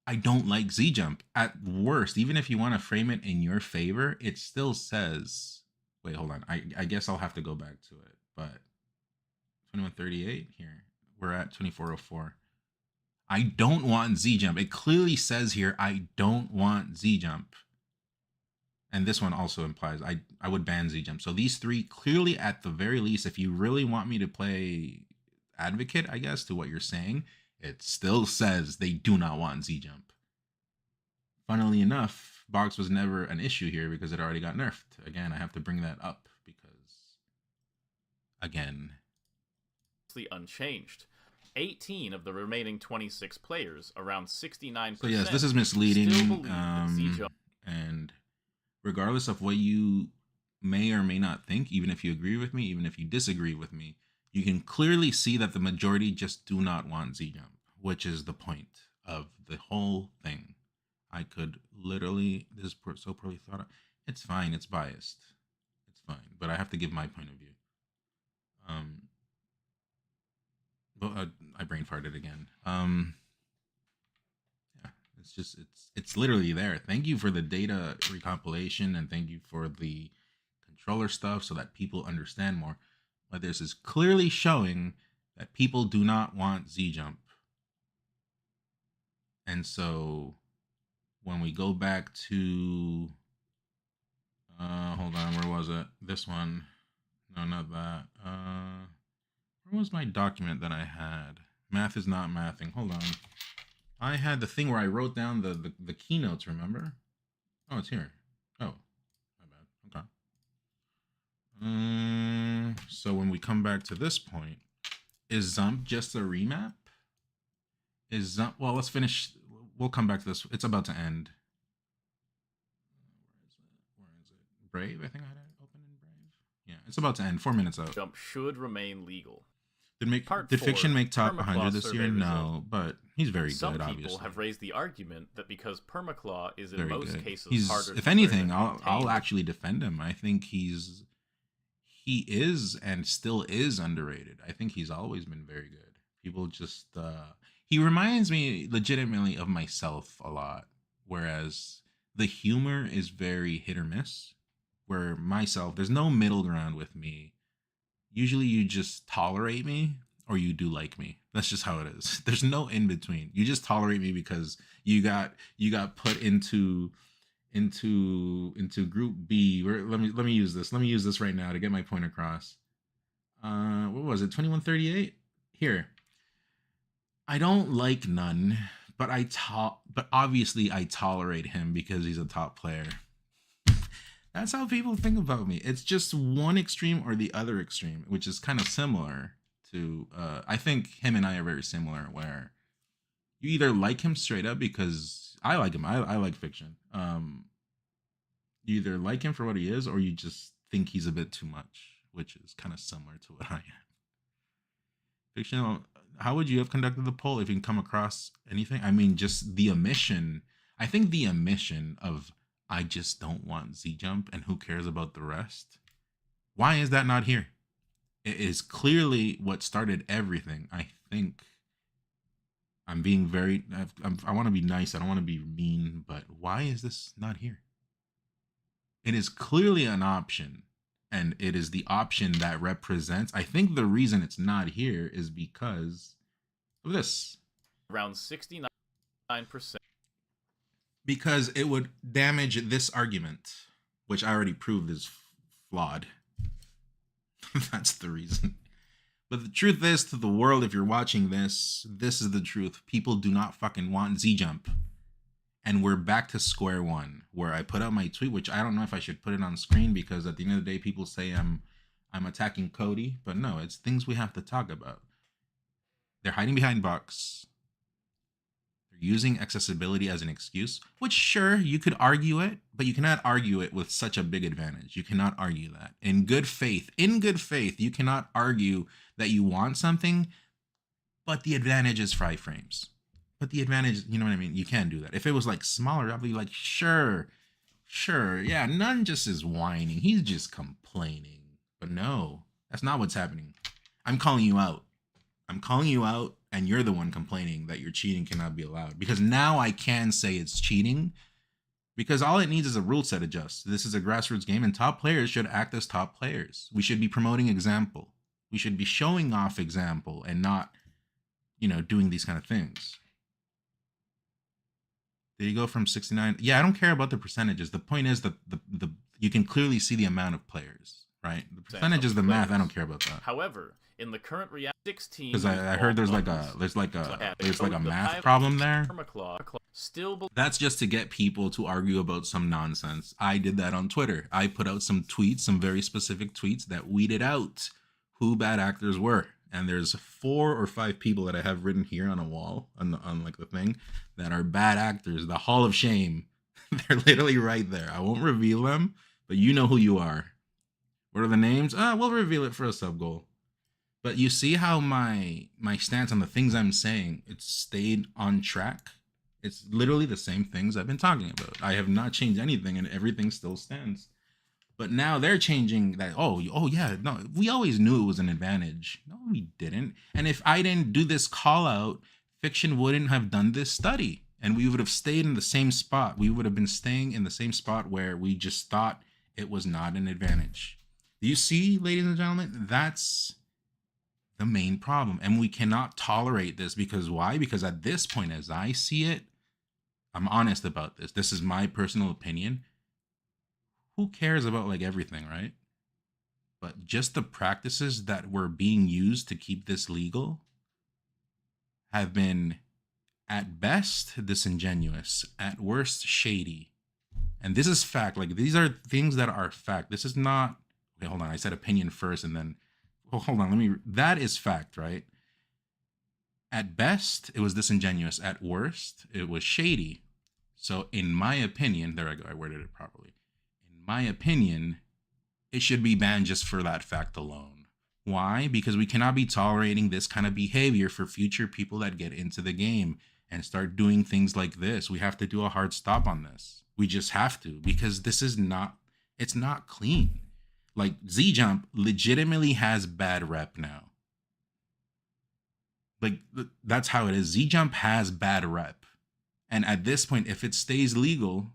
I don't like Z-Jump. At worst, even if you want to frame it in your favor, it still says... Wait, hold on. I guess I'll have to go back to it, but... 2138 here. We're at 2404. I don't want Z-Jump. It clearly says here, I don't want Z-Jump. And this one also implies I would ban Z-Jump. So these three clearly, at the very least, if you really want me to play advocate, I guess, to what you're saying, it still says they do not want Z-Jump. Funnily enough, Box was never an issue here because it already got nerfed. Again, I have to bring that up because, again... unchanged. 18 of the remaining 26 players, around 69%. So yes, this is misleading. And regardless of what you may or may not think, even if you agree with me, even if you disagree with me, you can clearly see that the majority just do not want Z-Jump, which is the point of the whole thing. I could literally, this is so poorly thought out. It's fine. It's biased. It's fine. But I have to give my point of view. Well, I brain farted again. Yeah, it's literally there. Thank you for the data recompilation, and thank you for the controller stuff so that people understand more. But this is clearly showing that people do not want Z jump. And so when we go back to hold on, where was it? This one. No, not that. Where was my document that I had? Math is not mathing. Hold on. I had the thing where I wrote down the keynotes, remember? Oh, it's here. Oh, my bad. Okay. So when we come back to this point, is Zump just a remap? Is Zump, well, let's finish. We'll come back to this. It's about to end. Where is it? Brave, I think I had it open in Brave. Yeah, it's about to end. 4 minutes out. Jump should remain legal. Did Fiction make top Permaclaw 100 this year? survey No, but he's very Some good, people obviously. have raised the argument that because Permaclaw is in Very most good. cases He's, harder if to anything, learn and I'll maintain. actually defend him. I think he is and still is underrated. I think he's always been very good. People just he reminds me legitimately of myself a lot, whereas the humor is very hit or miss. Where myself, there's no middle ground with me. Usually you just tolerate me or you do like me. That's just how it is. There's no in between. You just tolerate me because you got put into group B. Let me use this. Let me use this right now to get my point across. What was it? 2138? Here. I don't like None, but but obviously I tolerate him because he's a top player. That's how people think about me. It's just one extreme or the other extreme, which is kind of similar to I think him and I are very similar, where you either like him straight up because I like him. I like Fiction. You either like him for what he is, or you just think he's a bit too much, which is kind of similar to what I am. Fiction, how would you have conducted the poll if you can come across anything? I mean, just the omission. I think the omission of I just don't want Z jump and who cares about the rest. Why is that not here? It is clearly what started everything. I think I'm being very, I want to be nice. I don't want to be mean, but why is this not here? It is clearly an option, and it is the option that represents. I think the reason it's not here is because of this. Around 69%. Because it would damage this argument, which I already proved is flawed. That's the reason. But the truth is, to the world, if you're watching this, this is the truth. People do not fucking want Z-Jump. And we're back to square one, where I put out my tweet, which I don't know if I should put it on screen, because at the end of the day, people say I'm attacking Cody. But no, it's things we have to talk about. They're hiding behind Bucks. They're using accessibility as an excuse, which sure, you could argue it, but you cannot argue it with such a big advantage. You cannot argue that. In good faith, you cannot argue that you want something, but the advantage is 5 frames. But the advantage, you know what I mean? You can't do that. If it was like smaller, I'd be like, sure, yeah, None just is whining. He's just complaining. But no, that's not what's happening. I'm calling you out. And you're the one complaining that your cheating cannot be allowed. Because now I can say it's cheating, because all it needs is a rule set adjust. This is a grassroots game, and top players should act as top players. We should be promoting example. We should be showing off example and not, doing these kind of things. Did you go from 69? Yeah, I don't care about the percentages. The point is that the you can clearly see the amount of players, right? The percentage is the math. I don't care about that. However, in the current 16, because I heard there's like a math problem there. That's just to get people to argue about some nonsense. I did that on Twitter. I put out some tweets, some very specific tweets that weeded out who bad actors were. And there's 4 or 5 people that I have written here on a wall on like the thing that are bad actors. The Hall of Shame. They're literally right there. I won't reveal them, but you know who you are. What are the names? We'll reveal it for a sub goal. But you see how my stance on the things I'm saying, it's stayed on track. It's literally the same things I've been talking about. I have not changed anything, and everything still stands. But now they're changing that. Oh yeah, no, we always knew it was an advantage. No, we didn't. And if I didn't do this call out, Fiction wouldn't have done this study, and we would have stayed in the same spot. We would have been staying in the same spot where we just thought it was not an advantage. Do you see, ladies and gentlemen? That's the main problem, and we cannot tolerate this. Because why? Because at this point, as I see it, I'm honest about this. This is my personal opinion. Who cares about like everything, right? But just the practices that were being used to keep this legal have been at best disingenuous, at worst shady. And this is fact. Like, these are things that are fact. This is not, okay, hold on. I said opinion first and then, oh, hold on. That is fact, right? At best, it was disingenuous. At worst, it was shady. So in my opinion, there I go. I worded it properly. My opinion, it should be banned just for that fact alone. Why? Because we cannot be tolerating this kind of behavior for future people that get into the game and start doing things like this. We have to do a hard stop on this. We just have to, because this is not, it's not clean. Like, Z-Jump legitimately has bad rep now. Like, that's how it is. Z-Jump has bad rep. And at this point, if it stays legal,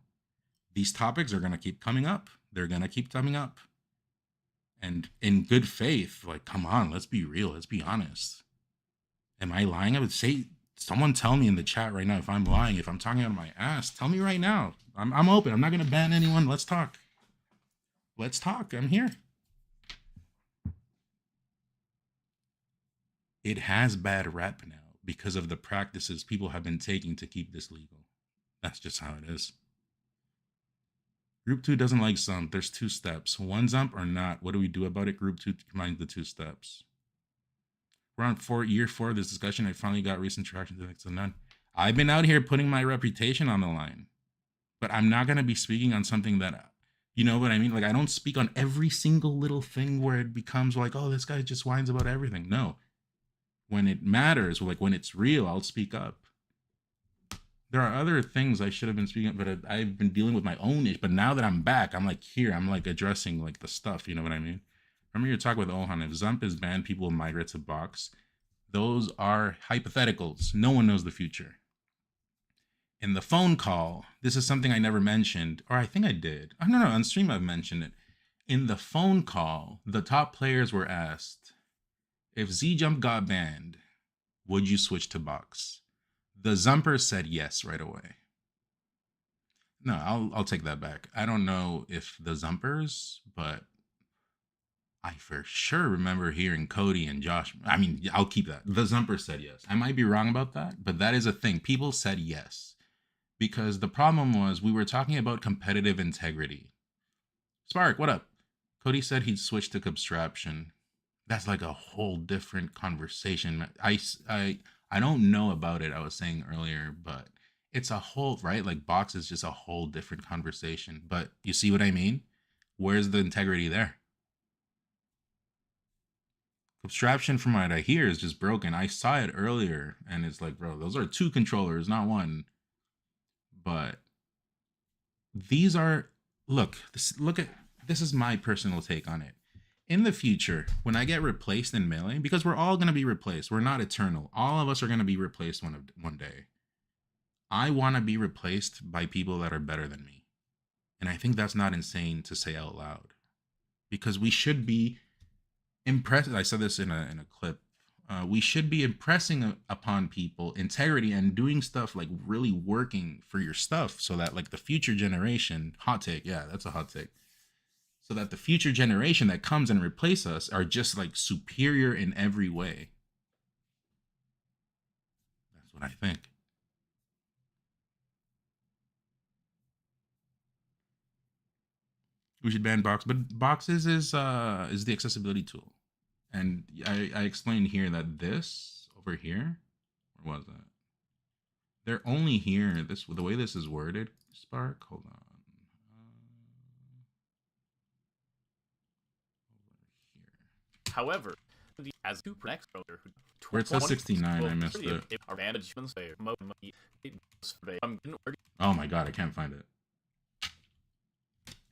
these topics are going to keep coming up. They're going to keep coming up. And in good faith, like, come on, let's be real. Let's be honest. Am I lying? I would say, someone tell me in the chat right now if I'm lying, if I'm talking out of my ass. Tell me right now. I'm open. I'm not going to ban anyone. Let's talk. Let's talk. I'm here. It has bad rep now because of the practices people have been taking to keep this legal. That's just how it is. Group 2 doesn't like Zump. There's 2 steps. 1 Zump or not. What do we do about it? Group 2 combines the 2 steps. We're on year 4 of this discussion. I finally got recent traction to next to none. I've been out here putting my reputation on the line. But I'm not going to be speaking on something that, you know what I mean? Like, I don't speak on every single little thing where it becomes like, oh, this guy just whines about everything. No. When it matters, like when it's real, I'll speak up. There are other things I should have been speaking, but I've been dealing with my own issue. But now that I'm back, I'm like here. I'm like addressing like the stuff. You know what I mean? Remember your talk with Ohan. If Zump is banned, people will migrate to Box. Those are hypotheticals. No one knows the future. In the phone call, this is something I never mentioned, or I think I did. Oh, no, on stream I've mentioned it. In the phone call, the top players were asked, if Z-Jump got banned, would you switch to Box? The Zumpers said yes right away. No, I'll take that back. I don't know if the Zumpers, but I for sure remember hearing Cody and Josh. I mean, I'll keep that. The Zumpers said yes. I might be wrong about that, but that is a thing. People said yes. Because the problem was we were talking about competitive integrity. Spark, what up? Cody said he'd switch to Subtraction. That's like a whole different conversation. I don't know about it, I was saying earlier, but it's a whole, right? Like Box is just a whole different conversation. But you see what I mean? Where's the integrity there? Subtraction, from what I hear, is just broken. I saw it earlier, and it's like, bro, those are 2 controllers, not 1. But these are, look, this is my personal take on it. In the future, when I get replaced in Melee, because we're all going to be replaced. We're not eternal. All of us are going to be replaced one day. I want to be replaced by people that are better than me. And I think that's not insane to say out loud. Because we should be impressed. I said this in a clip. We should be impressing upon people integrity and doing stuff, like really working for your stuff, so that like the future generation, hot take, yeah, that's a hot take, so that the future generation that comes and replace us are just like superior in every way. That's what I think. We should ban Box, but Boxes is the accessibility tool. And I explained here that this over here, where was that? They're only here, the way this is worded, Spark, hold on. However, as Super next brother, where it says 69, I missed it. Oh my god, I can't find it.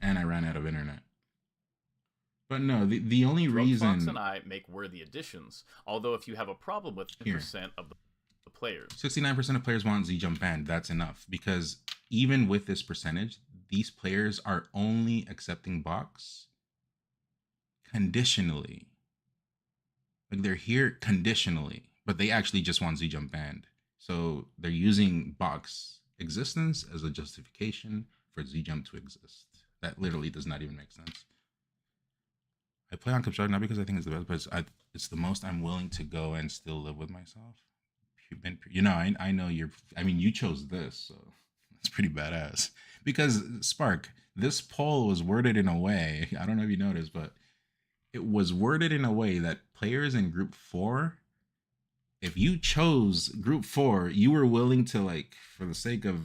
And I ran out of internet. But no, the only Fox reason and I make worthy additions. Although if you have a problem with 10% of the players, 69% of players want Z Jump banned. That's enough, because even with this percentage, these players are only accepting box conditionally. Like, they're here conditionally, but they actually just want Z Jump banned. So they're using box existence as a justification for Z Jump to exist. That literally does not even make sense. I play on Construct not because I think it's the best, but it's the most I'm willing to go and still live with myself. You know, I know you chose this, so that's pretty badass. Because Spark, this poll was worded in a way, I don't know if you noticed, but it was worded in a way that players in Group 4, if you chose Group 4, you were willing to, like, for the sake of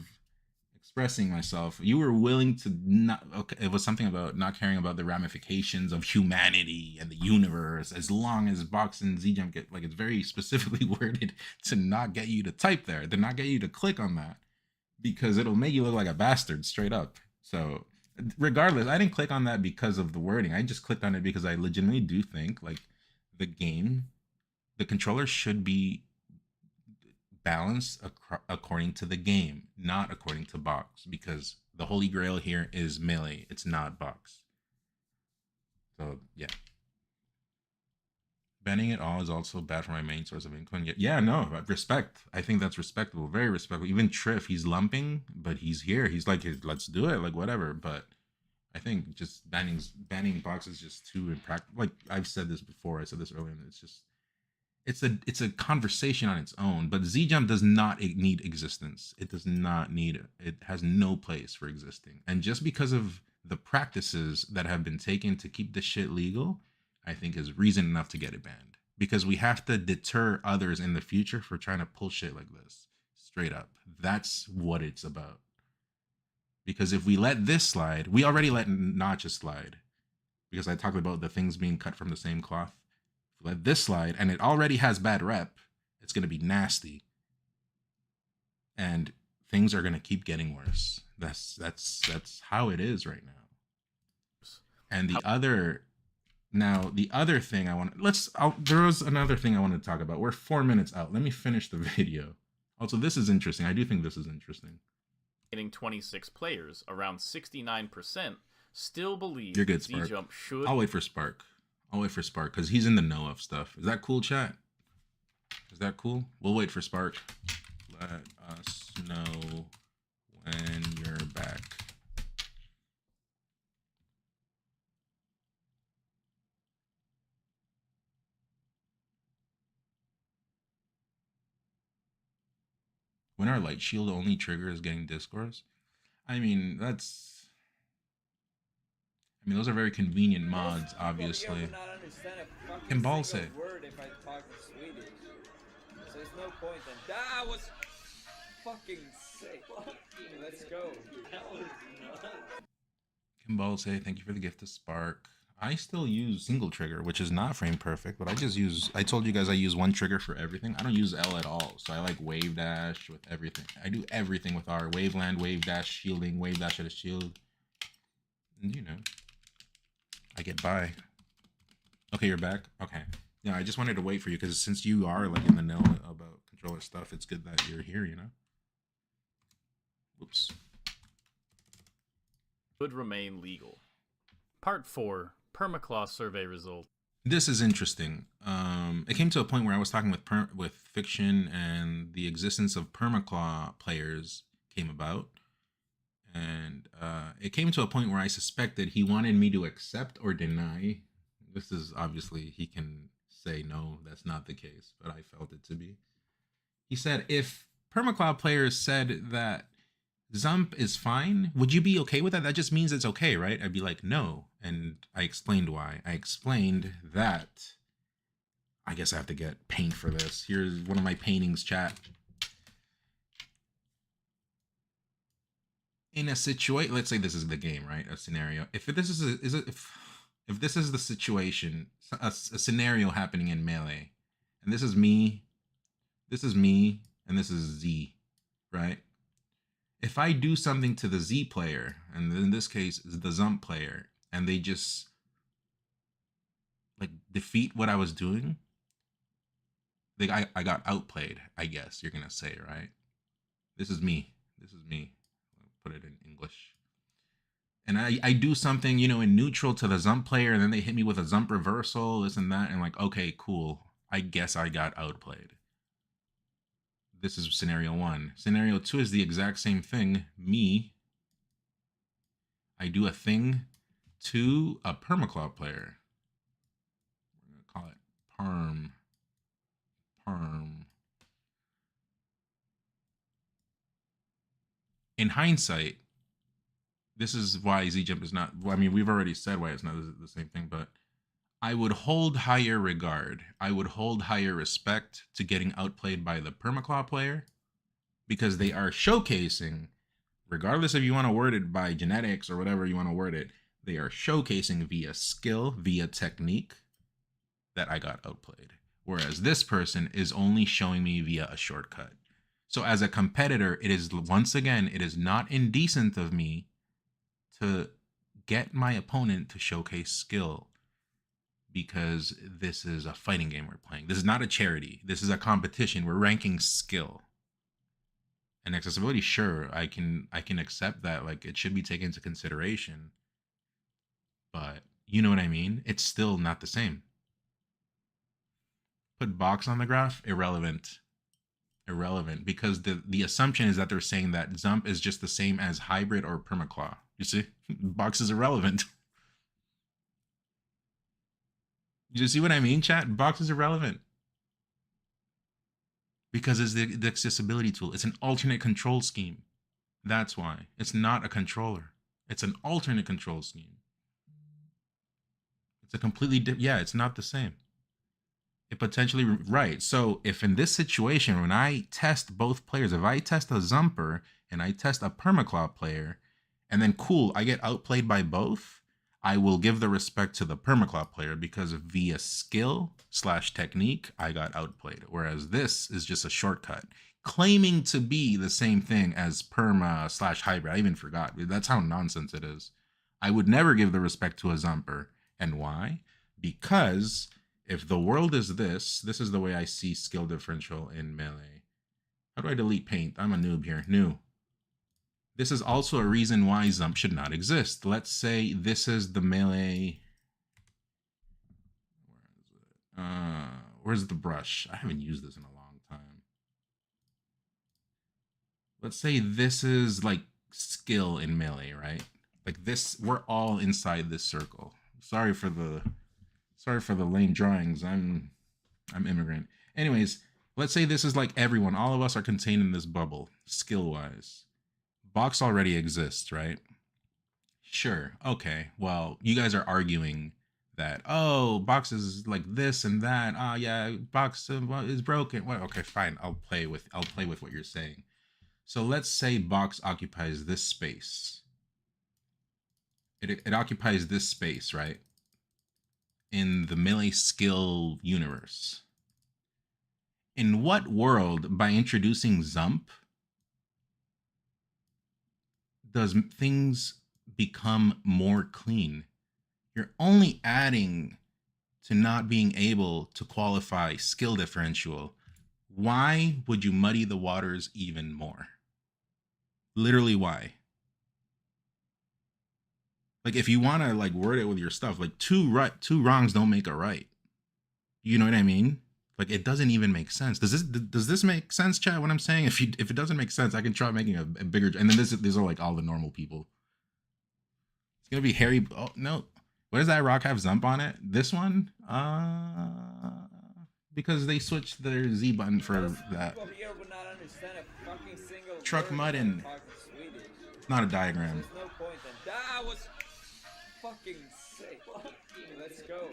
expressing myself, you were willing to not, okay, it was something about not caring about the ramifications of humanity and the universe, as long as box and Z Jump get, like, it's very specifically worded to not get you to type there, to not get you to click on that, because it'll make you look like a bastard straight up. So regardless, I didn't click on that because of the wording. I just clicked on it because I legitimately do think, like, the controller should be balanced according to the game, not according to box, because the holy grail here is melee. It's not box. So yeah, banning it all is also bad for my main source of income. Yeah, no, respect. I think that's respectable, very respectable. Even Triff, he's lumping, but he's here. He's like, let's do it, like, whatever. But I think just banning box is just too impractical. Like, I've said this before, I said this earlier, and it's just, it's a conversation on its own. But Z Jump does not need existence. It does not need it. It has no place for existing. And just because of the practices that have been taken to keep this shit legal, I think is reason enough to get it banned. Because we have to deter others in the future for trying to pull shit like this. Straight up. That's what it's about. Because if we let this slide, we already let Notches slide. Because I talked about the things being cut from the same cloth. Let this slide, and it already has bad rep, it's going to be nasty, and things are going to keep getting worse. That's how it is right now. And the other thing I want, there was another thing I wanted to talk about. We're 4 minutes out. Let me finish the video. Also, this is interesting. I do think this is interesting. Getting 26 players, around 69% still believe You're good, Z Spark. Jump should. I'll wait for Spark because he's in the know of stuff. Is that cool, chat? Is that cool? We'll wait for Spark. Let us know when you're back. When our light shield only trigger is getting discourse, I mean, those are very convenient mods, obviously. Kimbalse. Word if I talk Swedish. So there's no point then. That was fucking sick. Let's go. Kimbalse, thank you for the gift of Spark. I still use single trigger, which is not frame perfect, but I told you guys I use one trigger for everything. I don't use L at all, so I like wave dash with everything. I do everything with R. Wave land, wave dash, shielding, wave dash at a shield. And, you know, I get by. Okay, you're back? Okay. Yeah, I just wanted to wait for you, because since you are, like, in the know about controller stuff, it's good that you're here, you know? Whoops. Would remain legal. Part 4, Permaclaw survey result. This is interesting. It came to a point where I was talking with Fiction, and the existence of Permaclaw players came about. And it came to a point where I suspected he wanted me to accept or deny. This is obviously, he can say, no, that's not the case, but I felt it to be. He said, if Permaclaw players said that Zump is fine, would you be okay with that? That just means it's okay, right? I'd be like, no. And I explained why. I explained that. I guess I have to get paint for this. Here's one of my paintings, chat. In a situation, let's say this is the game, right? A scenario. If this is the situation, a scenario happening in Melee, and this is me, and this is Z, right? If I do something to the Z player, and in this case is the Zump player, and they just defeat what I was doing, like I got outplayed, I guess you're gonna say, right? This is me. This is me. I'll put it in English. And I do something, you know, in neutral to the Zump player, and then they hit me with a Zump reversal, this and that, and like, okay, cool. I guess I got outplayed. This is scenario 1. Scenario 2 is the exact same thing. Me, I do a thing to a Permaclaw player. We're going to call it Perm. In hindsight, this is why Z-Jump is not, well, I mean, we've already said why it's not the same thing, but I would hold higher regard. I would hold higher respect to getting outplayed by the Permaclaw player, because they are showcasing, regardless if you want to word it by genetics or whatever you want to word it, they are showcasing via skill, via technique, that I got outplayed. Whereas this person is only showing me via a shortcut. So as a competitor, it is, once again, it is not indecent of me to get my opponent to showcase skill, because this is a fighting game we're playing. This is not a charity. This is a competition. We're ranking skill. And accessibility, sure, I can accept that. Like, it should be taken into consideration. But you know what I mean? It's still not the same. Put box on the graph, irrelevant. Irrelevant, because the assumption is that they're saying that Zump is just the same as hybrid or Permaclaw. You see? Box is irrelevant. You see what I mean, chat? Box is irrelevant. Because it's the accessibility tool. It's an alternate control scheme. That's why. It's not a controller. It's an alternate control scheme. It's a completely different, yeah, it's not the same. It potentially, right. So if in this situation, when I test both players, if I test a Zumper and I test a Permaclaw player, and then cool, I get outplayed by both, I will give the respect to the Permaclaw player, because via skill / technique, I got outplayed. Whereas this is just a shortcut, claiming to be the same thing as Perma / hybrid. I even forgot. That's how nonsense it is. I would never give the respect to a Zumper. And why? Because if the world is this is the way I see skill differential in Melee. How do I delete paint? I'm a noob here. New. This is also a reason why Zump should not exist. Let's say this is the Melee. Where's the brush? I haven't used this in a long time. Let's say this is like skill in Melee, right? Like this, we're all inside this circle. Sorry for the lame drawings. I'm immigrant. Anyways, let's say this is like everyone. All of us are contained in this bubble, skill-wise. Box already exists, right? Sure. Okay. Well, you guys are arguing that, oh, box is like this and that. Ah, yeah, box is broken. Well, okay, fine. I'll play with what you're saying. So let's say box occupies this space. It occupies this space, right? In the Melee skill universe. In what world, by introducing Zump, does things become more clean? You're only adding to not being able to qualify skill differential. Why would you muddy the waters even more? Literally, why? Like, if you want to like word it with your stuff, like two wrongs don't make a right. You know what I mean? Like, it doesn't even make sense. Does this make sense, chat? What I'm saying? If it doesn't make sense, I can try making a bigger. And then these are like all the normal people. It's gonna be Harry. Oh no, what does that rock have Zump on it? This one? Because they switched their Z button for that. Truck Muddin. It's not a diagram. There's no point then. That was fucking sick. Let's go.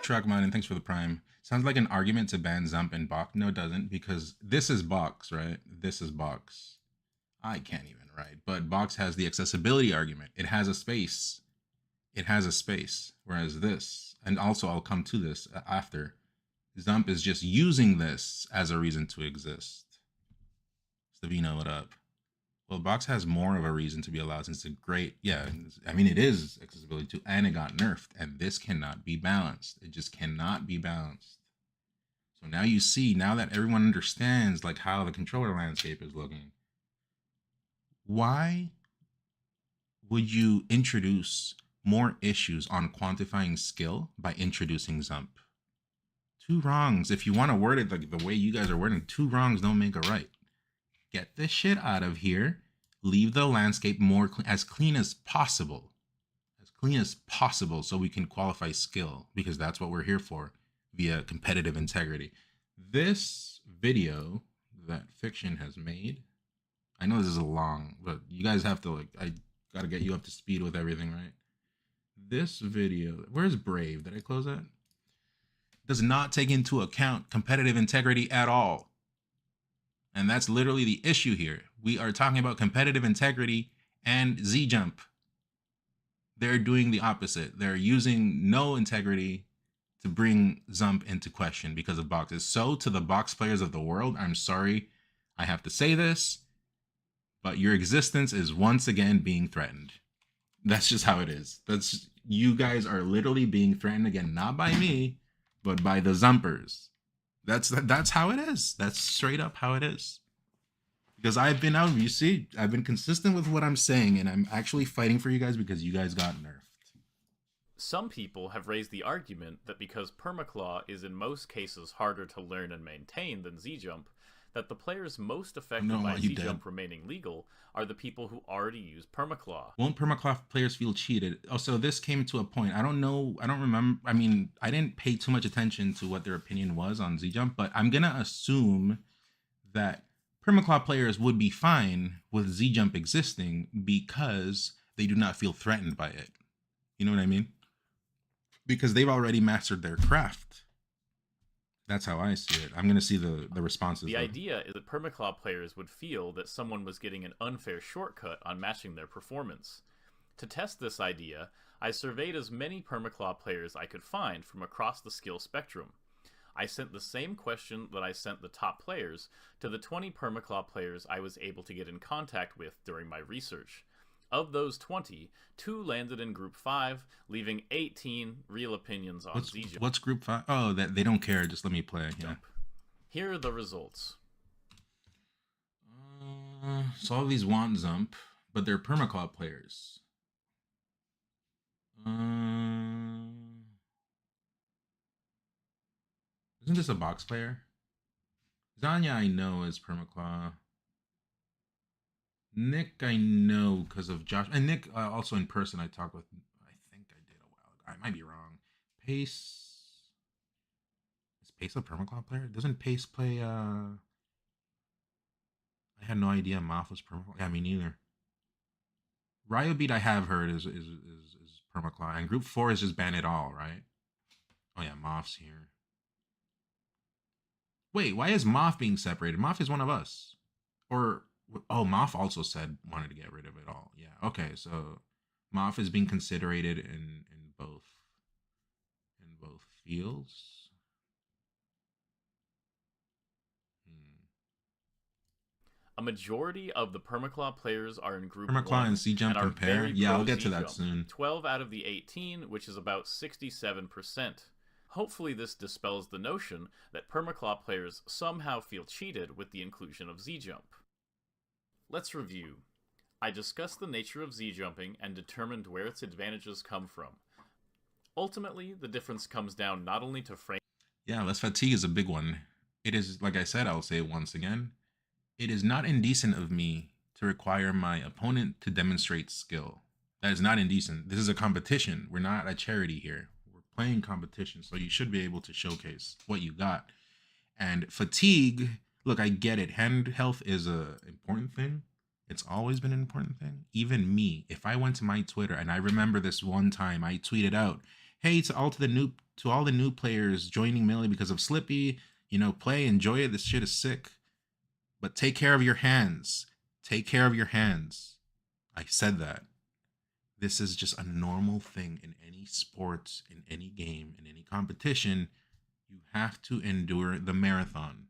Truck Muddin, thanks for the prime. Sounds like an argument to ban Zump and Box. No, it doesn't, because this is Box, right? This is Box. I can't even write, but Box has the accessibility argument. It has a space. It has a space. Whereas this, and also I'll come to this after, Zump is just using this as a reason to exist. Stavino, what up? Well, Box has more of a reason to be allowed since it's a great, yeah, I mean, it is accessibility too, and it got nerfed, and this cannot be balanced. It just cannot be balanced. So now you see, now that everyone understands like how the controller landscape is looking, why would you introduce more issues on quantifying skill by introducing Zump? Two wrongs. If you want to word it like the way you guys are wording, two wrongs don't make a right. Get this shit out of here. Leave the landscape more as clean as possible. As clean as possible so we can qualify skill, because that's what we're here for via competitive integrity. This video that Fiction has made, I know this is a long, but you guys have to like, I got to get you up to speed with everything, right? This video, where's Brave? Did I close that? Does not take into account competitive integrity at all. And that's literally the issue here. We are talking about competitive integrity and Z-Jump. They're doing the opposite. They're using no integrity to bring Zump into question because of boxes. So to the box players of the world, I'm sorry I have to say this, but your existence is once again being threatened. That's just how it is. That's, you guys are literally being threatened again, not by me, but by the Zumpers. That's how it is. That's straight up how it is. Because I've been out, you see, I've been consistent with what I'm saying, and I'm actually fighting for you guys because you guys got nerfed. Some people have raised the argument that because Permaclaw is in most cases harder to learn and maintain than Z-Jump, that the players most affected by Z-Jump remaining legal are the people who already use Permaclaw. Won't Permaclaw players feel cheated? Oh, so this came to a point. I don't know. I don't remember. I mean, I didn't pay too much attention to what their opinion was on Z-Jump, but I'm going to assume that Permaclaw players would be fine with Z-Jump existing because they do not feel threatened by it. You know what I mean? Because they've already mastered their craft. That's how I see it. I'm going to see the responses. The idea is that Permaclaw players would feel that someone was getting an unfair shortcut on matching their performance. To test this idea, I surveyed as many Permaclaw players I could find from across the skill spectrum. I sent the same question that I sent the top players to the 20 Permaclaw players I was able to get in contact with during my research. Of those 20, 2 landed in Group 5, leaving 18 real opinions on Z-Jump. What's Group 5? Oh, that they don't care. Just let me play. Yeah. Here are the results. So all these want Zump, but they're Permaclaw players. Isn't this a box player? Zanya I know is Permaclaw. Nick I know because of Josh. And Nick also in person I talked with. I think I did a while ago. I might be wrong. Pace. Is Pace a Permaclaw player? Doesn't Pace play... I had no idea Moth was Permaclaw. Yeah, me neither. Ryobeat I have heard is Permaclaw. And Group 4 is just Ban It All, right? Oh yeah, Moth's here. Wait, why is Moth being separated? Moth is one of us. Or... Oh, Moth also said wanted to get rid of it all. Yeah. Okay, so Moth is being considered in both fields. A majority of the Permaclaw players are in Group Permaclaw 1 and Z-Jump compare. Yeah, I'll get to that soon. 12 out of the 18, which is about 67%. Hopefully this dispels the notion that Permaclaw players somehow feel cheated with the inclusion of Z-Jump. Let's review. I discussed the nature of Z-jumping and determined where its advantages come from. Ultimately, the difference comes down not only to frame... Yeah, less fatigue is a big one. It is, like I said, I'll say it once again, it is not indecent of me to require my opponent to demonstrate skill. That is not indecent. This is a competition. We're not a charity here. We're playing competition, so you should be able to showcase what you got. And fatigue... Look, I get it. Hand health is a important thing. It's always been an important thing. Even me, if I went to my Twitter and I remember this one time I tweeted out, "Hey, to all the new players joining Melee because of Slippy, you know, play, enjoy it. This shit is sick. But take care of your hands. Take care of your hands." I said that. This is just a normal thing in any sports, in any game, in any competition. You have to endure the marathon.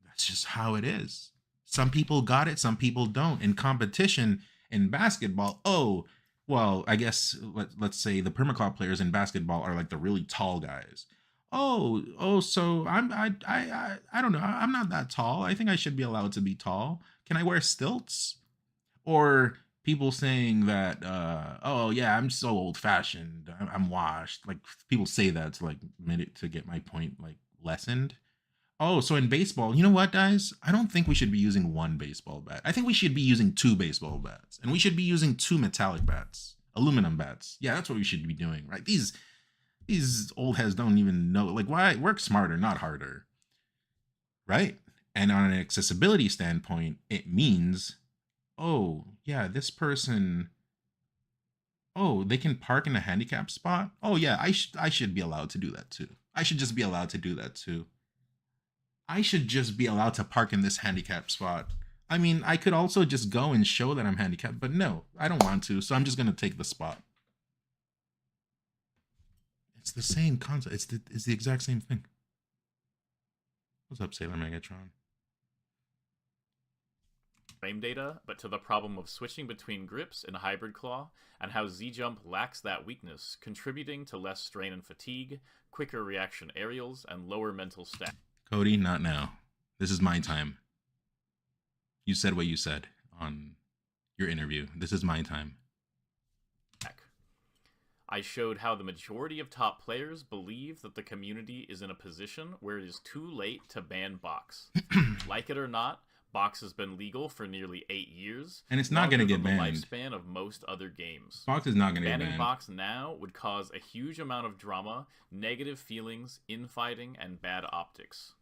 That's just how it is. Some people got it, some people don't. In competition in basketball, oh, well, I guess let's say the permaclaw players in basketball are like the really tall guys. So I don't know. I'm not that tall. I think I should be allowed to be tall. Can I wear stilts? Or people saying that, oh yeah, I'm so old fashioned. I'm washed. Like people say that to like to get my point like lessened. Oh, so in baseball, you know what, guys? I don't think we should be using one baseball bat. I think we should be using 2 baseball bats. And we should be using 2 metallic bats. Aluminum bats. Yeah, that's what we should be doing, right? These old heads don't even know. Like, why? Work smarter, not harder. Right? And on an accessibility standpoint, it means, oh, yeah, this person, oh, they can park in a handicap spot? Oh, yeah, I should be allowed to do that too. I should just be allowed to do that too. I should just be allowed to park in this handicap spot. I mean, I could also just go and show that I'm handicapped, but no, I don't want to, so I'm just going to take the spot. It's the same concept. It's the exact same thing. What's up, Sailor Megatron? Frame data, but to the problem of switching between grips and hybrid claw, and how Z-Jump lacks that weakness, contributing to less strain and fatigue, quicker reaction aerials, and lower mental stat. Cody, not now. This is my time. You said what you said on your interview. This is my time. I showed how the majority of top players believe that the community is in a position where it is too late to ban Box. Like it or not, Box has been legal for nearly 8 years. And it's not going to get banned. The lifespan of most other games. Box is not going to get Banning banned. Box now would cause a huge amount of drama, negative feelings, infighting, and bad optics.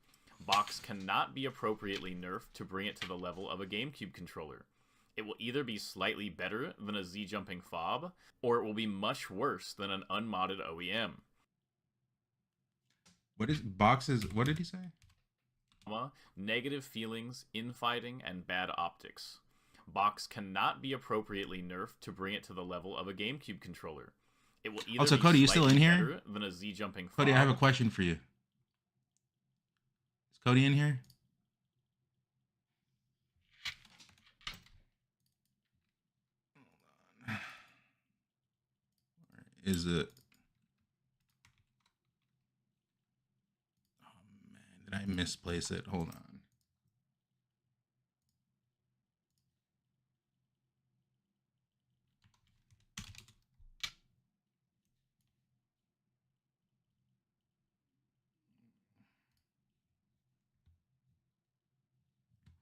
Box cannot be appropriately nerfed to bring it to the level of a GameCube controller. It will either be slightly better than a Z-jumping fob, or it will be much worse than an unmodded OEM. What did he say? Negative feelings, infighting, and bad optics. Box cannot be appropriately nerfed to bring it to the level of a GameCube controller. It will either Also, be Cody, you still in slightly here? better than a Z-jumping fob. Cody, I have a question for you. Is Cody in here? Is it? Oh man, did I misplace it? Hold on.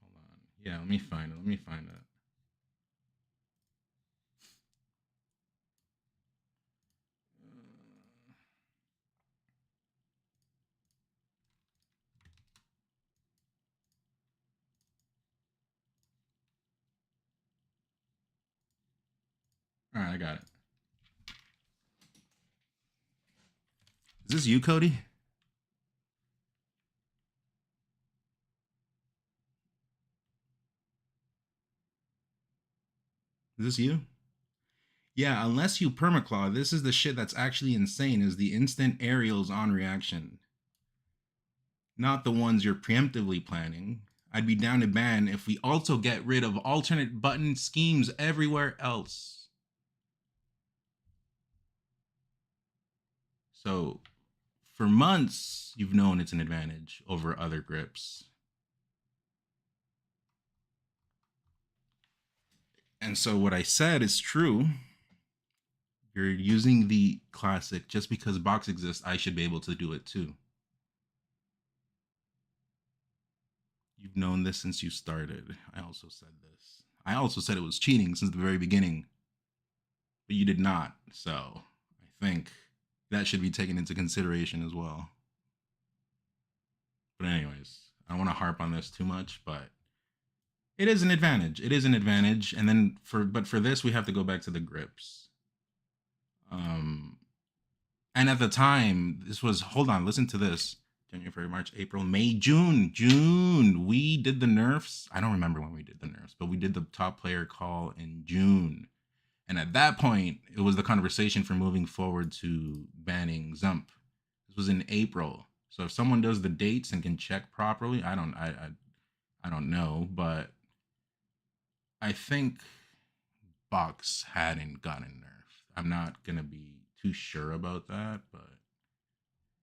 Hold on. Yeah, let me find it. Let me find it. All right, I got it. Is this you, Cody? Is this you? Yeah, unless you permaclaw, this is the shit that's actually insane, is the instant aerials on reaction. Not the ones you're preemptively planning. I'd be down to ban if we also get rid of alternate button schemes everywhere else. So, for months, you've known it's an advantage over other grips. And so what I said is true. You're using the classic, just because Box exists, I should be able to do it too. You've known this since you started. I also said this. I also said it was cheating since the very beginning. But you did not. So I think that should be taken into consideration as well. But anyways, I don't want to harp on this too much, but it is an advantage. It is an advantage. And then for this, we have to go back to the grips. And at the time, this was, hold on, listen to this. January, February, March, April, May, June. We did the nerfs. I don't remember when we did the nerfs, but we did the top player call in June. And at that point, it was the conversation for moving forward to banning Zump. This was in April. So if someone does the dates and can check properly, I I don't know, but I think Box hadn't gotten nerfed. I'm not gonna be too sure about that, but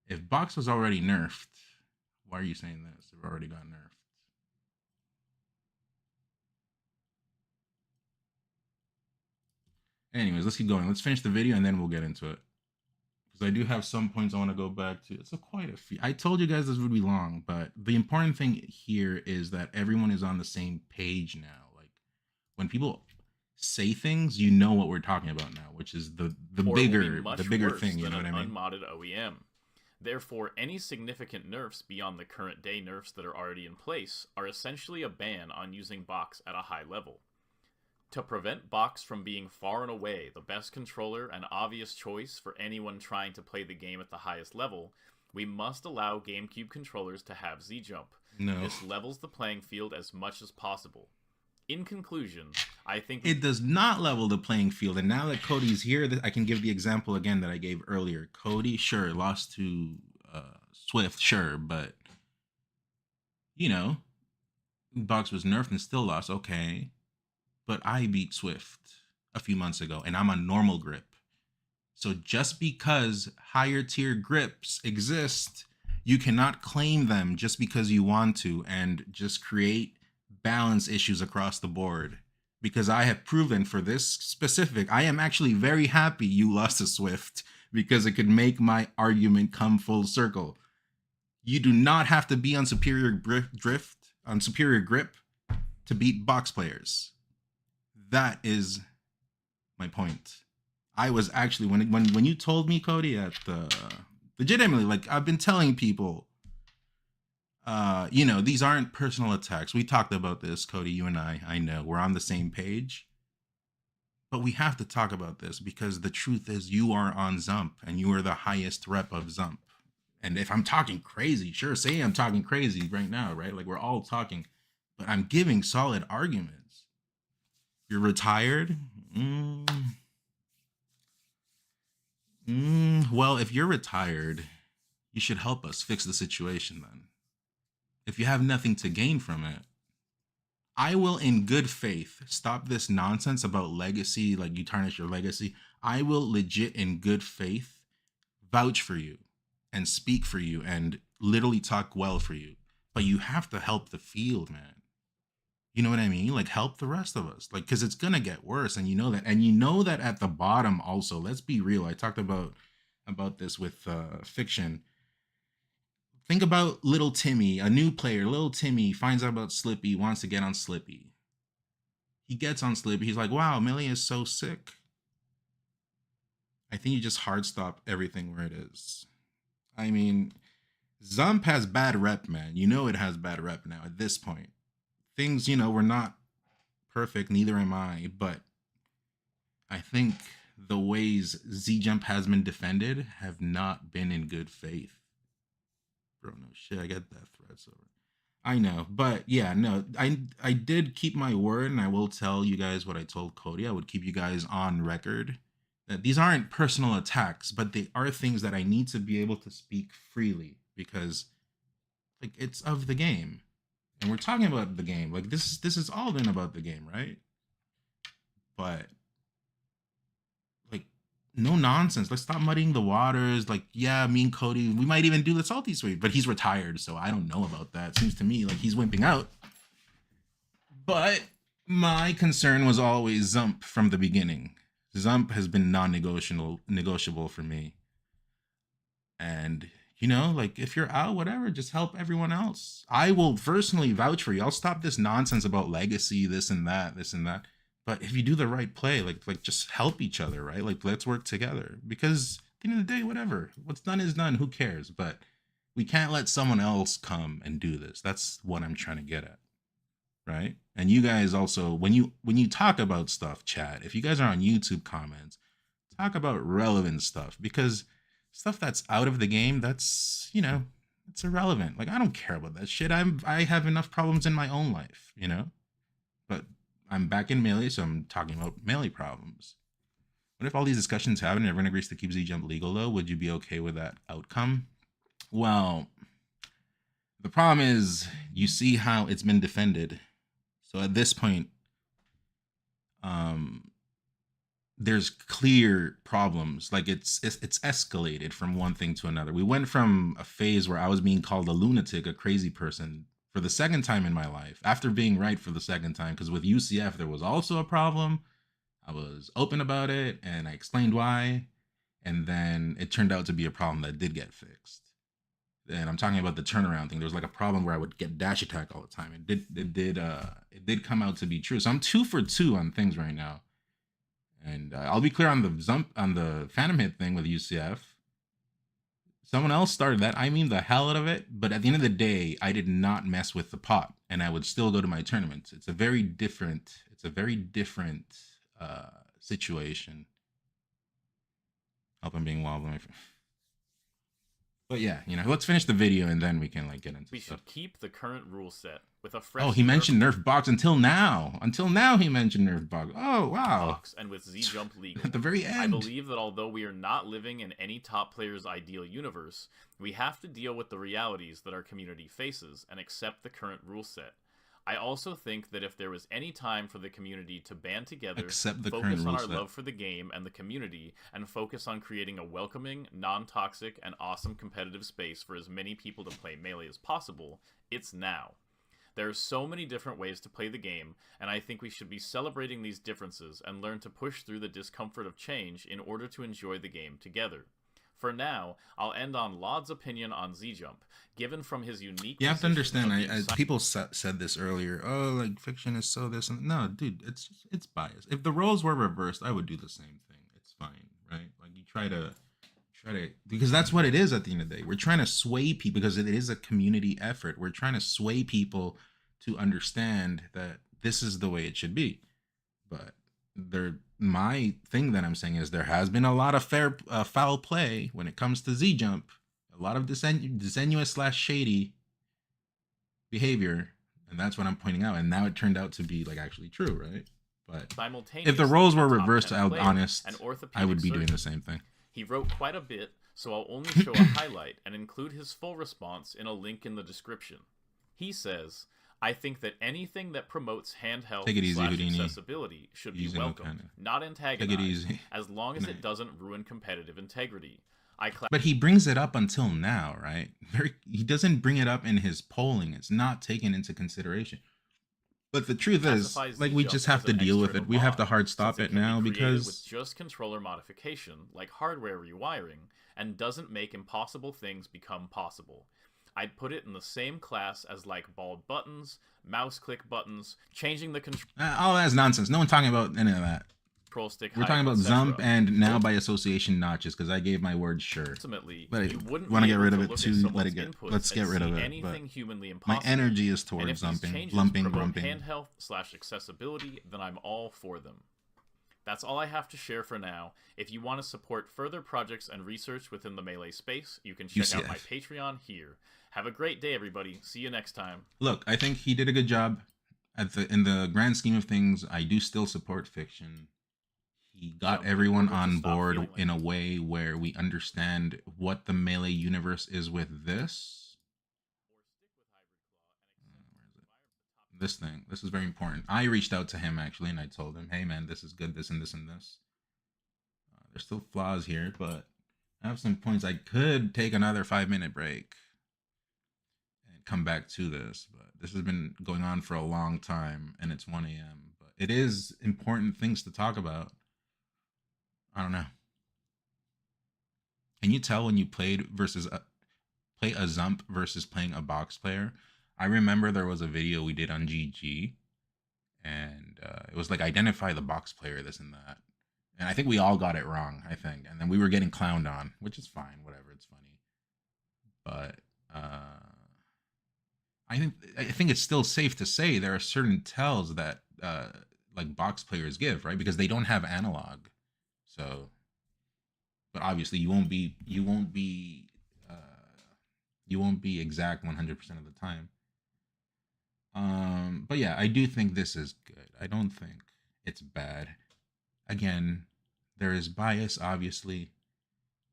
if Box was already nerfed, why are you saying this? It already got nerfed. Anyways, let's keep going. Let's finish the video and then we'll get into it. Because I do have some points I want to go back to. It's quite a few. I told you guys this would be long, but the important thing here is that everyone is on the same page now. Like, when people say things, you know what we're talking about now, which is the bigger thing, you know what I mean? Unmodded OEM. Therefore, any significant nerfs beyond the current day nerfs that are already in place are essentially a ban on using Box at a high level. To prevent Box from being far and away the best controller and obvious choice for anyone trying to play the game at the highest level, we must allow GameCube controllers to have Z-Jump. No. This levels the playing field as much as possible. In conclusion, I think... It does not level the playing field, and now that Cody's here, I can give the example again that I gave earlier. Cody, sure, lost to Swift, sure, but, you know, Box was nerfed and still lost, okay. But I beat Swift a few months ago, and I'm on normal grip. So just because higher tier grips exist, you cannot claim them just because you want to and just create balance issues across the board. Because I have proven for this specific, I am actually very happy you lost to Swift because it could make my argument come full circle. You do not have to be on superior grip to beat Box players. That is my point. I was actually, when you told me, Cody, at legitimately, like, I've been telling people, you know, these aren't personal attacks. We talked about this, Cody, you and I know. We're on the same page. But we have to talk about this because the truth is you are on Zump and you are the highest rep of Zump. And if I'm talking crazy, sure, say I'm talking crazy right now, right? Like, we're all talking, but I'm giving solid arguments. You're retired? Well, if you're retired, you should help us fix the situation then. If you have nothing to gain from it, I will, in good faith, stop this nonsense about legacy, like you tarnish your legacy. I will legit, in good faith, vouch for you and speak for you and literally talk well for you. But you have to help the field, man. You know what I mean? Like, help the rest of us. Like, because it's going to get worse. And you know that. And you know that at the bottom also, let's be real. I talked about this with Fiction. Think about little Timmy, a new player. Little Timmy finds out about Slippy, wants to get on Slippy. He gets on Slippy. He's like, wow, Millie is so sick. I think you just hard stop everything where it is. I mean, Zump has bad rep, man. You know it has bad rep now at this point. Things, you know, we're not perfect, neither am I, but I think the ways Z-Jump has been defended have not been in good faith. Bro, no shit, I get that threat, so I know, but yeah, no, I did keep my word, and I will tell you guys what I told Cody. I would keep you guys on record that these aren't personal attacks, but they are things that I need to be able to speak freely because, like, it's of the game. And we're talking about the game. Like, this has all been about the game, right? But, like, no nonsense. Let's stop muddying the waters. Like, yeah, me and Cody, we might even do the salty sweep, but he's retired, so I don't know about that. Seems to me like he's wimping out. But my concern was always Zump from the beginning. Zump has been non-negotiable for me. And, you know, like, if you're out, whatever, just help everyone else. I will personally vouch for you. I'll stop this nonsense about legacy, this and that. But if you do the right play, like just help each other, right? Like, let's work together. Because at the end of the day, whatever. What's done is done. Who cares? But we can't let someone else come and do this. That's what I'm trying to get at, right? And you guys also, when you talk about stuff, chat, if you guys are on YouTube comments, talk about relevant stuff. Because stuff that's out of the game, that's, you know, it's irrelevant. Like, I don't care about that shit. I have enough problems in my own life, you know? But I'm back in Melee, so I'm talking about Melee problems. What if all these discussions happen and everyone agrees to keep Z-Jump legal, though? Would you be okay with that outcome? Well, The problem is, you see how it's been defended. So at this point, there's clear problems. Like it's escalated from one thing to another. We went from a phase where I was being called a lunatic, a crazy person, for the second time in my life, after being right for the second time, because with UCF there was also a problem. I was open about it and I explained why, and then it turned out to be a problem that did get fixed. And I'm talking about the turnaround thing. There was like a problem where I would get dash attack all the time. It did come out to be true. So I'm 2 for 2 on things right now. And I'll be clear on the Phantom Hit thing with UCF. Someone else started that. I mean the hell out of it. But at the end of the day, I did not mess with the pot, and I would still go to my tournaments. It's a very different situation. Hope I'm being wobbly. But yeah, let's finish the video and then we can like get into We stuff. should keep the current rule set with a fresh. Oh, he mentioned Nerf box until now. Until now, he mentioned Nerf box. Oh, wow. Box and with Z Jump legal. At the very end. I believe that although we are not living in any top player's ideal universe, we have to deal with the realities that our community faces and accept the current rule set. I also think that if there was any time for the community to band together, focus on our love for the game and the community, and focus on creating a welcoming, non-toxic, and awesome competitive space for as many people to play Melee as possible, it's now. There are so many different ways to play the game, and I think we should be celebrating these differences and learn to push through the discomfort of change in order to enjoy the game together. For now, I'll end on Laud's opinion on Z-Jump, given from his unique... You have to understand, people said this earlier, oh, like, Fiction is so this and... No, dude, it's biased. If the roles were reversed, I would do the same thing. It's fine, right? Like, you try to... Because that's what it is at the end of the day. We're trying to sway people, because it is a community effort. We're trying to sway people to understand that this is the way it should be. But my thing that I'm saying is there has been a lot of foul play when it comes to Z-Jump. A lot of disingenuous / shady behavior, and that's what I'm pointing out. And now it turned out to be like actually true, right? But if the roles were reversed, I'll be honest, I would be doing the same thing. He wrote quite a bit, so I'll only show a highlight and include his full response in a link in the description. He says, I think that anything that promotes handheld / accessibility should be welcomed, not antagonized, as long as it doesn't ruin competitive integrity. But he brings it up until now, right? He doesn't bring it up in his polling. It's not taken into consideration. But the truth is, like, we just have to deal with it. We have to hard stop it now because with just controller modification, like hardware rewiring, and doesn't make impossible things become possible. I'd put it in the same class as like bald buttons, mouse click buttons, changing the control. All that's nonsense. No one talking about any of that. Stick We're talking about Zump and now by association notches, because I gave my word sure. Ultimately, but you wouldn't want to get rid of look it at too. Let someone's it get. inputs Let's get and rid of see it. anything But humanly my impossible. energy is And towards if these changes lumping, promote grumping. handheld / accessibility, then I'm all for them. That's all I have to share for now. If you want to support further projects and research within the Melee space, you can check out my Patreon here. Have a great day, everybody. See you next time. Look, I think he did a good job. In the grand scheme of things, I do still support Fiction. He got everyone on board in a way where we understand what the Melee universe is with this. This thing. This is very important. I reached out to him, actually, and I told him, hey, man, this is good, this and this and this. There's still flaws here, but I have some points. I could take another 5-minute break and come back to this, but this has been going on for a long time, and it's 1 a.m. But it is important things to talk about. I don't know. Can you tell when you play a Zump versus playing a box player? I remember there was a video we did on GG, and it was like identify the box player, this and that. And I think we all got it wrong, I think. And then we were getting clowned on, which is fine, whatever, it's funny. But I think it's still safe to say there are certain tells that like box players give, right? Because they don't have analog. So, but obviously you won't be exact 100% of the time. But yeah, I do think this is good. I don't think it's bad. Again, there is bias, obviously,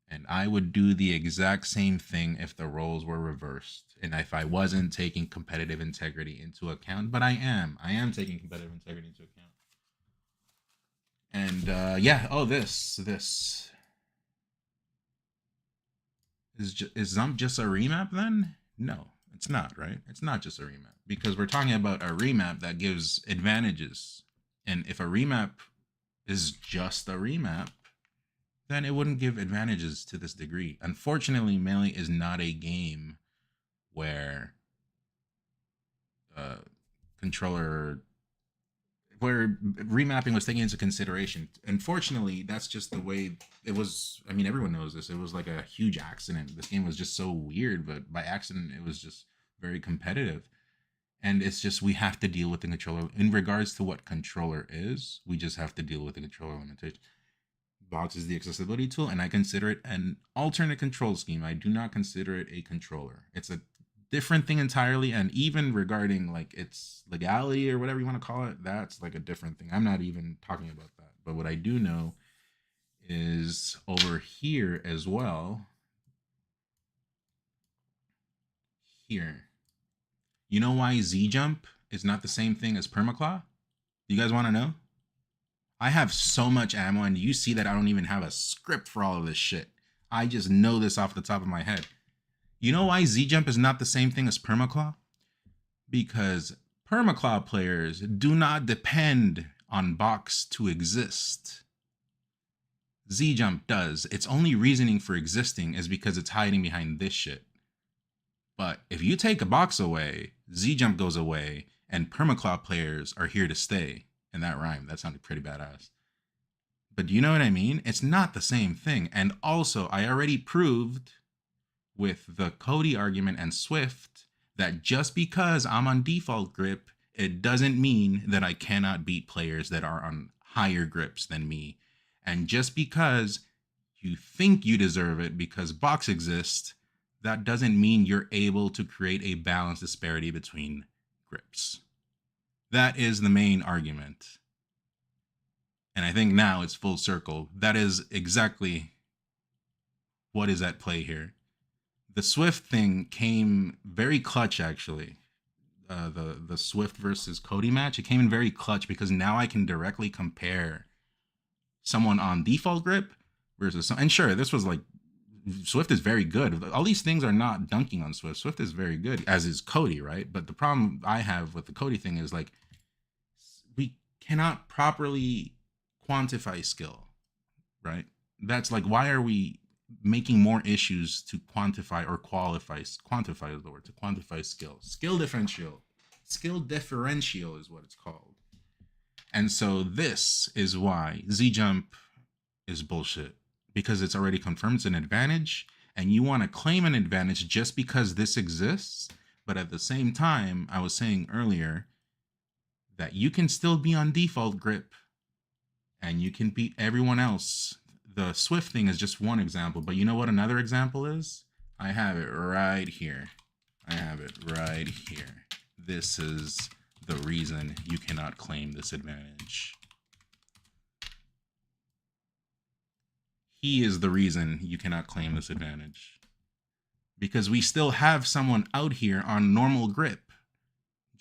And I would do the exact same thing if the roles were reversed. And if I wasn't taking competitive integrity into account, but I am taking competitive integrity into account. And yeah, oh, this is Zump just a remap then? No, it's not, right? It's not just a remap, because we're talking about a remap that gives advantages. And if a remap is just a remap, then it wouldn't give advantages to this degree. Unfortunately, Melee is not a game where where remapping was taken into consideration. Unfortunately, that's just the way it was. I mean, everyone knows this. It was like a huge accident. This game was just so weird, but by accident, it was just very competitive. And it's just, we have to deal with the controller. In regards to what controller is, we just have to deal with the controller limitation. Box is the accessibility tool, and I consider it an alternate control scheme. I do not consider it a controller. It's a different thing entirely, and even regarding like its legality or whatever you want to call it, that's like a different thing. I'm not even talking about that. But what I do know is over here as well, here, you know why Z-Jump is not the same thing as Permaclaw? You guys want to know? I have so much ammo, and you see that I don't even have a script for all of this shit. I just know this off the top of my head. You know why Z-Jump is not the same thing as Permaclaw? Because Permaclaw players do not depend on box to exist. Z-Jump does. Its only reasoning for existing is because it's hiding behind this shit. But if you take a box away, Z-Jump goes away, and Permaclaw players are here to stay. And that rhymed. That sounded pretty badass. But do you know what I mean? It's not the same thing. And also, I already proved with the Cody argument and Swift that just because I'm on default grip, it doesn't mean that I cannot beat players that are on higher grips than me. And just because you think you deserve it because box exists, that doesn't mean you're able to create a balanced disparity between grips. That is the main argument. And I think now it's full circle. That is exactly what is at play here. The Swift thing came very clutch, actually. The Swift versus Cody match, it came in very clutch because now I can directly compare someone on default grip versus some, and sure, this was like, Swift is very good. All these things are not dunking on Swift. Swift is very good, as is Cody, right? But the problem I have with the Cody thing is like, we cannot properly quantify skill, right? That's like, why are we making more issues to quantify or quantify is the word, to quantify skill. Skill differential is what it's called. And so this is why Z-Jump is bullshit, because it's already confirmed it's an advantage, and you want to claim an advantage just because this exists. But at the same time, I was saying earlier that you can still be on default grip and you can beat everyone else. The Swift thing is just one example, but you know what another example is? I have it right here. This is the reason you cannot claim this advantage. He is the reason you cannot claim this advantage. Because we still have someone out here on normal grip,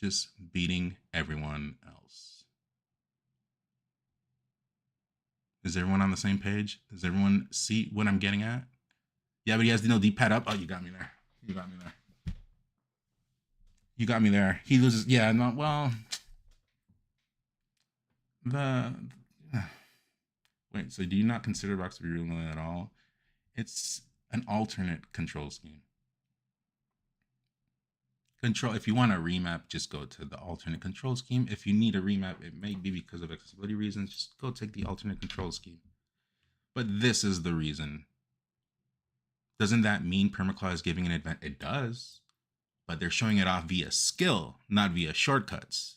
just beating everyone else. Is everyone on the same page? Does everyone see what I'm getting at? Yeah, but he has the no D-pad up. Oh, you got me there. You got me there. He loses. Yeah, no, well, wait, so do you not consider box to be real Melee at all? It's an alternate control scheme. If you want a remap, just go to the alternate control scheme. If you need a remap, it may be because of accessibility reasons, just go take the alternate control scheme. But this is the reason. Doesn't that mean Permaclaw is giving an advantage? It does, but they're showing it off via skill, not via shortcuts.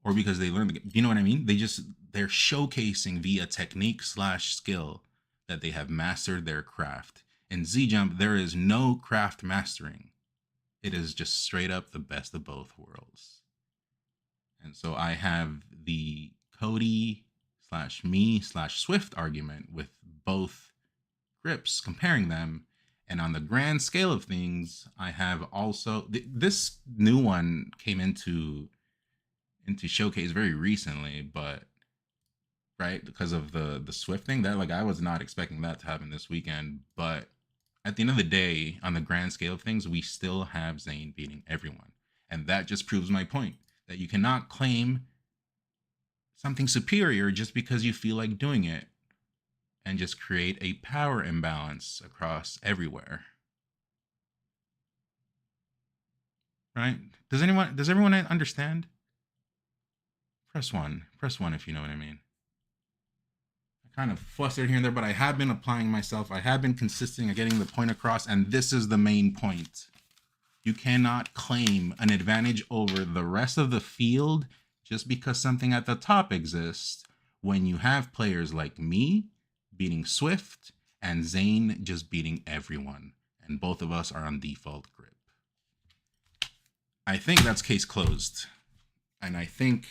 Or because they learned the game. You know what I mean? They're showcasing via technique / skill that they have mastered their craft. In Z-Jump, there is no craft mastering. It is just straight up the best of both worlds. And so I have the Cody /me/Swift argument with both grips, comparing them. And on the grand scale of things, I have also this new one came into showcase very recently, but right, because of the Swift thing, that like I was not expecting that to happen this weekend. But at the end of the day, on the grand scale of things, we still have Zayn beating everyone. And that just proves my point that you cannot claim something superior just because you feel like doing it and just create a power imbalance across everywhere. Right? Does everyone understand? Press 1 if you know what I mean. I kind of flustered here and there, but I have been applying myself. I have been consistent at getting the point across, and this is the main point. You cannot claim an advantage over the rest of the field just because something at the top exists when you have players like me beating Swift and Zayn just beating everyone. And both of us are on default grip. I think that's case closed. And I think,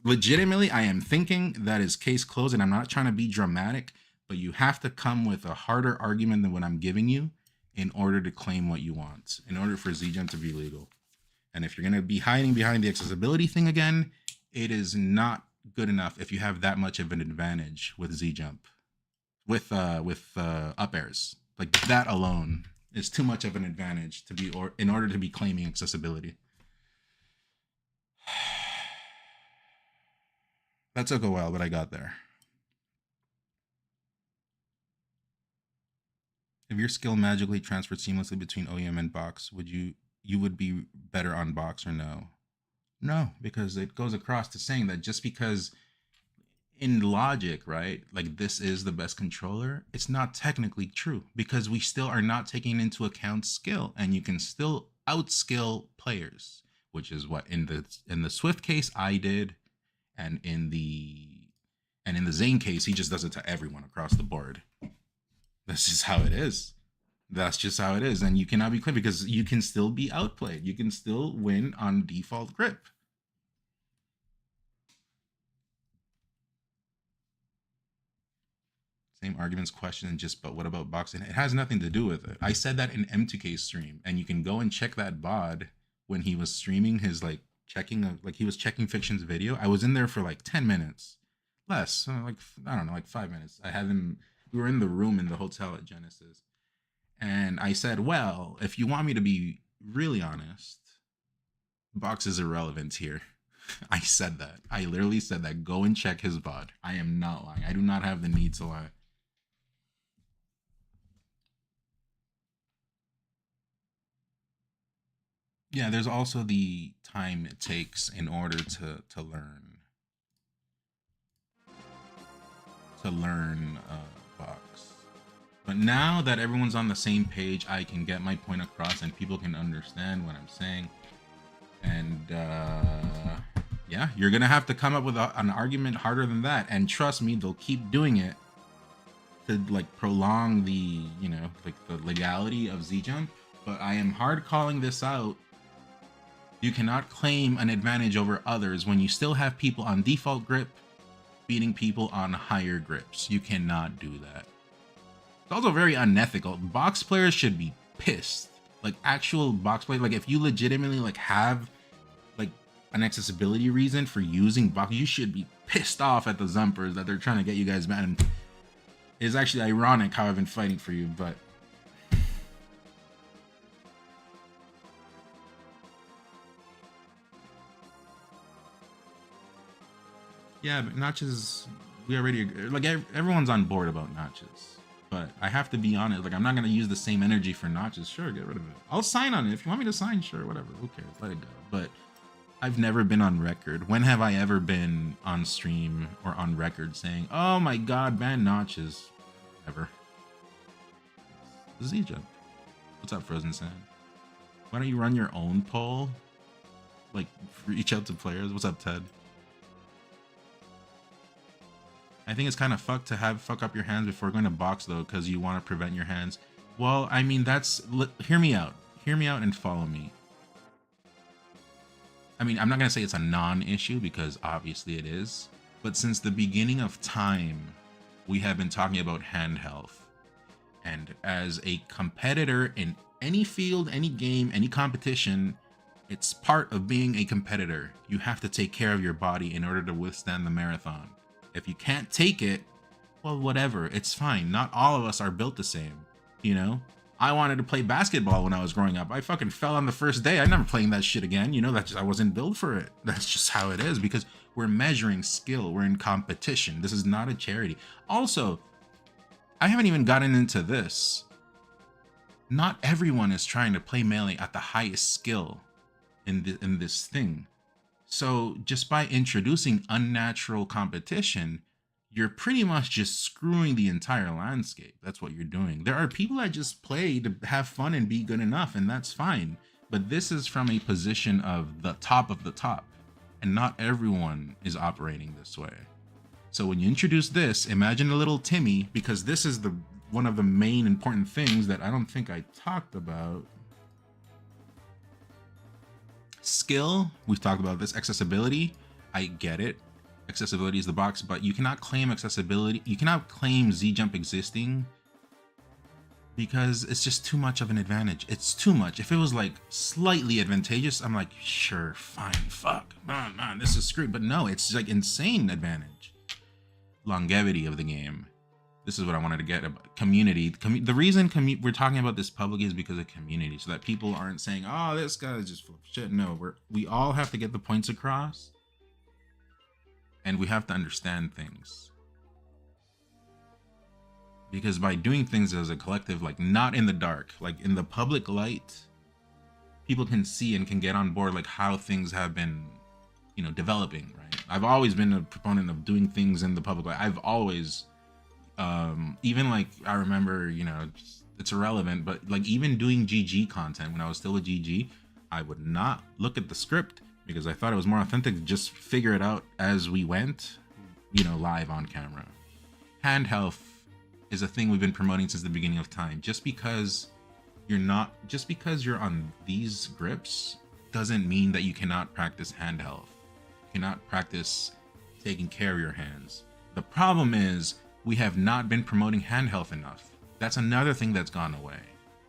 legitimately, I am thinking that is case closed. And I'm not trying to be dramatic, but you have to come with a harder argument than what I'm giving you in order to claim what you want, in order for ZJump to be legal. And if you're going to be hiding behind the accessibility thing again, it is not good enough if you have that much of an advantage with ZJump. With up airs, like that alone is too much of an advantage to be, or in order to be claiming accessibility. That took a while, but I got there. If your skill magically transferred seamlessly between OEM and box, you would be better on box or no? No, because it goes across to saying that just because in logic, right, like this is the best controller, it's not technically true because we still are not taking into account skill, and you can still outskill players, which is what in the Swift case I did, and in the Zayn case he just does it to everyone across the board. That's just how it is. That's just how it is, and you cannot be clear because you can still be outplayed. You can still win on default grip. Same arguments, question, but what about boxing? It has nothing to do with it. I said that in M2K's stream, and you can go and check that VOD when he was streaming his he was checking Fiction's video. I was in there for like 10 minutes, less, like I don't know, like 5 minutes. I had him. We were in the room in the hotel at Genesis, and I said, well, if you want me to be really honest, box is irrelevant here. I said that. I literally said that. Go and check his VOD. I am not lying. I do not have the need to lie. Yeah, there's also the time it takes in order to learn. Box. But now that everyone's on the same page, I can get my point across and people can understand what I'm saying. And yeah, you're gonna have to come up with an argument harder than that. And trust me, they'll keep doing it to like prolong the, you know, like the legality of ZJump. But I am hard calling this out. You cannot claim an advantage over others when you still have people on default grip beating people on higher grips. You cannot do that. It's also very unethical. Box players should be pissed. Like actual box players, like if you legitimately like have like an accessibility reason for using box, you should be pissed off at the Zumpers that they're trying to get you guys banned. It's actually ironic how I've been fighting for you, but yeah, but notches, we already, like everyone's on board about notches, but I have to be honest, like I'm not going to use the same energy for notches. Sure, get rid of it. I'll sign on it. If you want me to sign, sure, whatever, who cares, let it go. But I've never been on record. When have I ever been on stream or on record saying, oh my god, ban notches? Ever. ZJump. What's up, Frozen Sand? Why don't you run your own poll? Like, reach out to players. What's up, Ted? I think it's kind of fucked to fuck up your hands before going to box though, because you want to prevent your hands. Well, I mean, hear me out. Hear me out and follow me. I mean, I'm not going to say it's a non-issue because obviously it is. But since the beginning of time, we have been talking about hand health. And as a competitor in any field, any game, any competition, it's part of being a competitor. You have to take care of your body in order to withstand the marathon. If you can't take it, well, whatever, it's fine. Not all of us are built the same, you know? I wanted to play basketball when I was growing up. I fucking fell on the first day. I'm never playing that shit again. You know, I wasn't built for it. That's just how it is, because we're measuring skill. We're in competition. This is not a charity. Also, I haven't even gotten into this. Not everyone is trying to play Melee at the highest skill in this thing. So just by introducing unnatural competition, you're pretty much just screwing the entire landscape. That's what you're doing. There are people that just play to have fun and be good enough, and that's fine. But this is from a position of the top, and not everyone is operating this way. So when you introduce this, imagine a little Timmy, because this is one of the main important things that I don't think I talked about. Skill, we've talked about this. Accessibility, I get it. Accessibility is the box, but you cannot claim accessibility. You cannot claim Z-Jump existing because it's just too much of an advantage. It's too much. If it was like slightly advantageous, I'm like, sure, fine, fuck, man, this is screwed. But no, it's like insane advantage. Longevity of the game. This is what I wanted to get about. Community. The reason we're talking about this publicly is because of community, so that people aren't saying, oh, this guy is just full of shit. No, we all have to get the points across, and we have to understand things. Because by doing things as a collective, like not in the dark, like in the public light, people can see and can get on board like how things have been, you know, developing, right? I've always been a proponent of doing things in the public light. I've always, even like, I remember, you know, it's irrelevant, but like even doing GG content when I was still with GG, I would not look at the script because I thought it was more authentic to just figure it out as we went, you know, live on camera. Hand health is a thing we've been promoting since the beginning of time. Just because you're on these grips doesn't mean that you cannot practice hand health. You cannot practice taking care of your hands. The problem is we have not been promoting hand health enough. That's another thing that's gone away.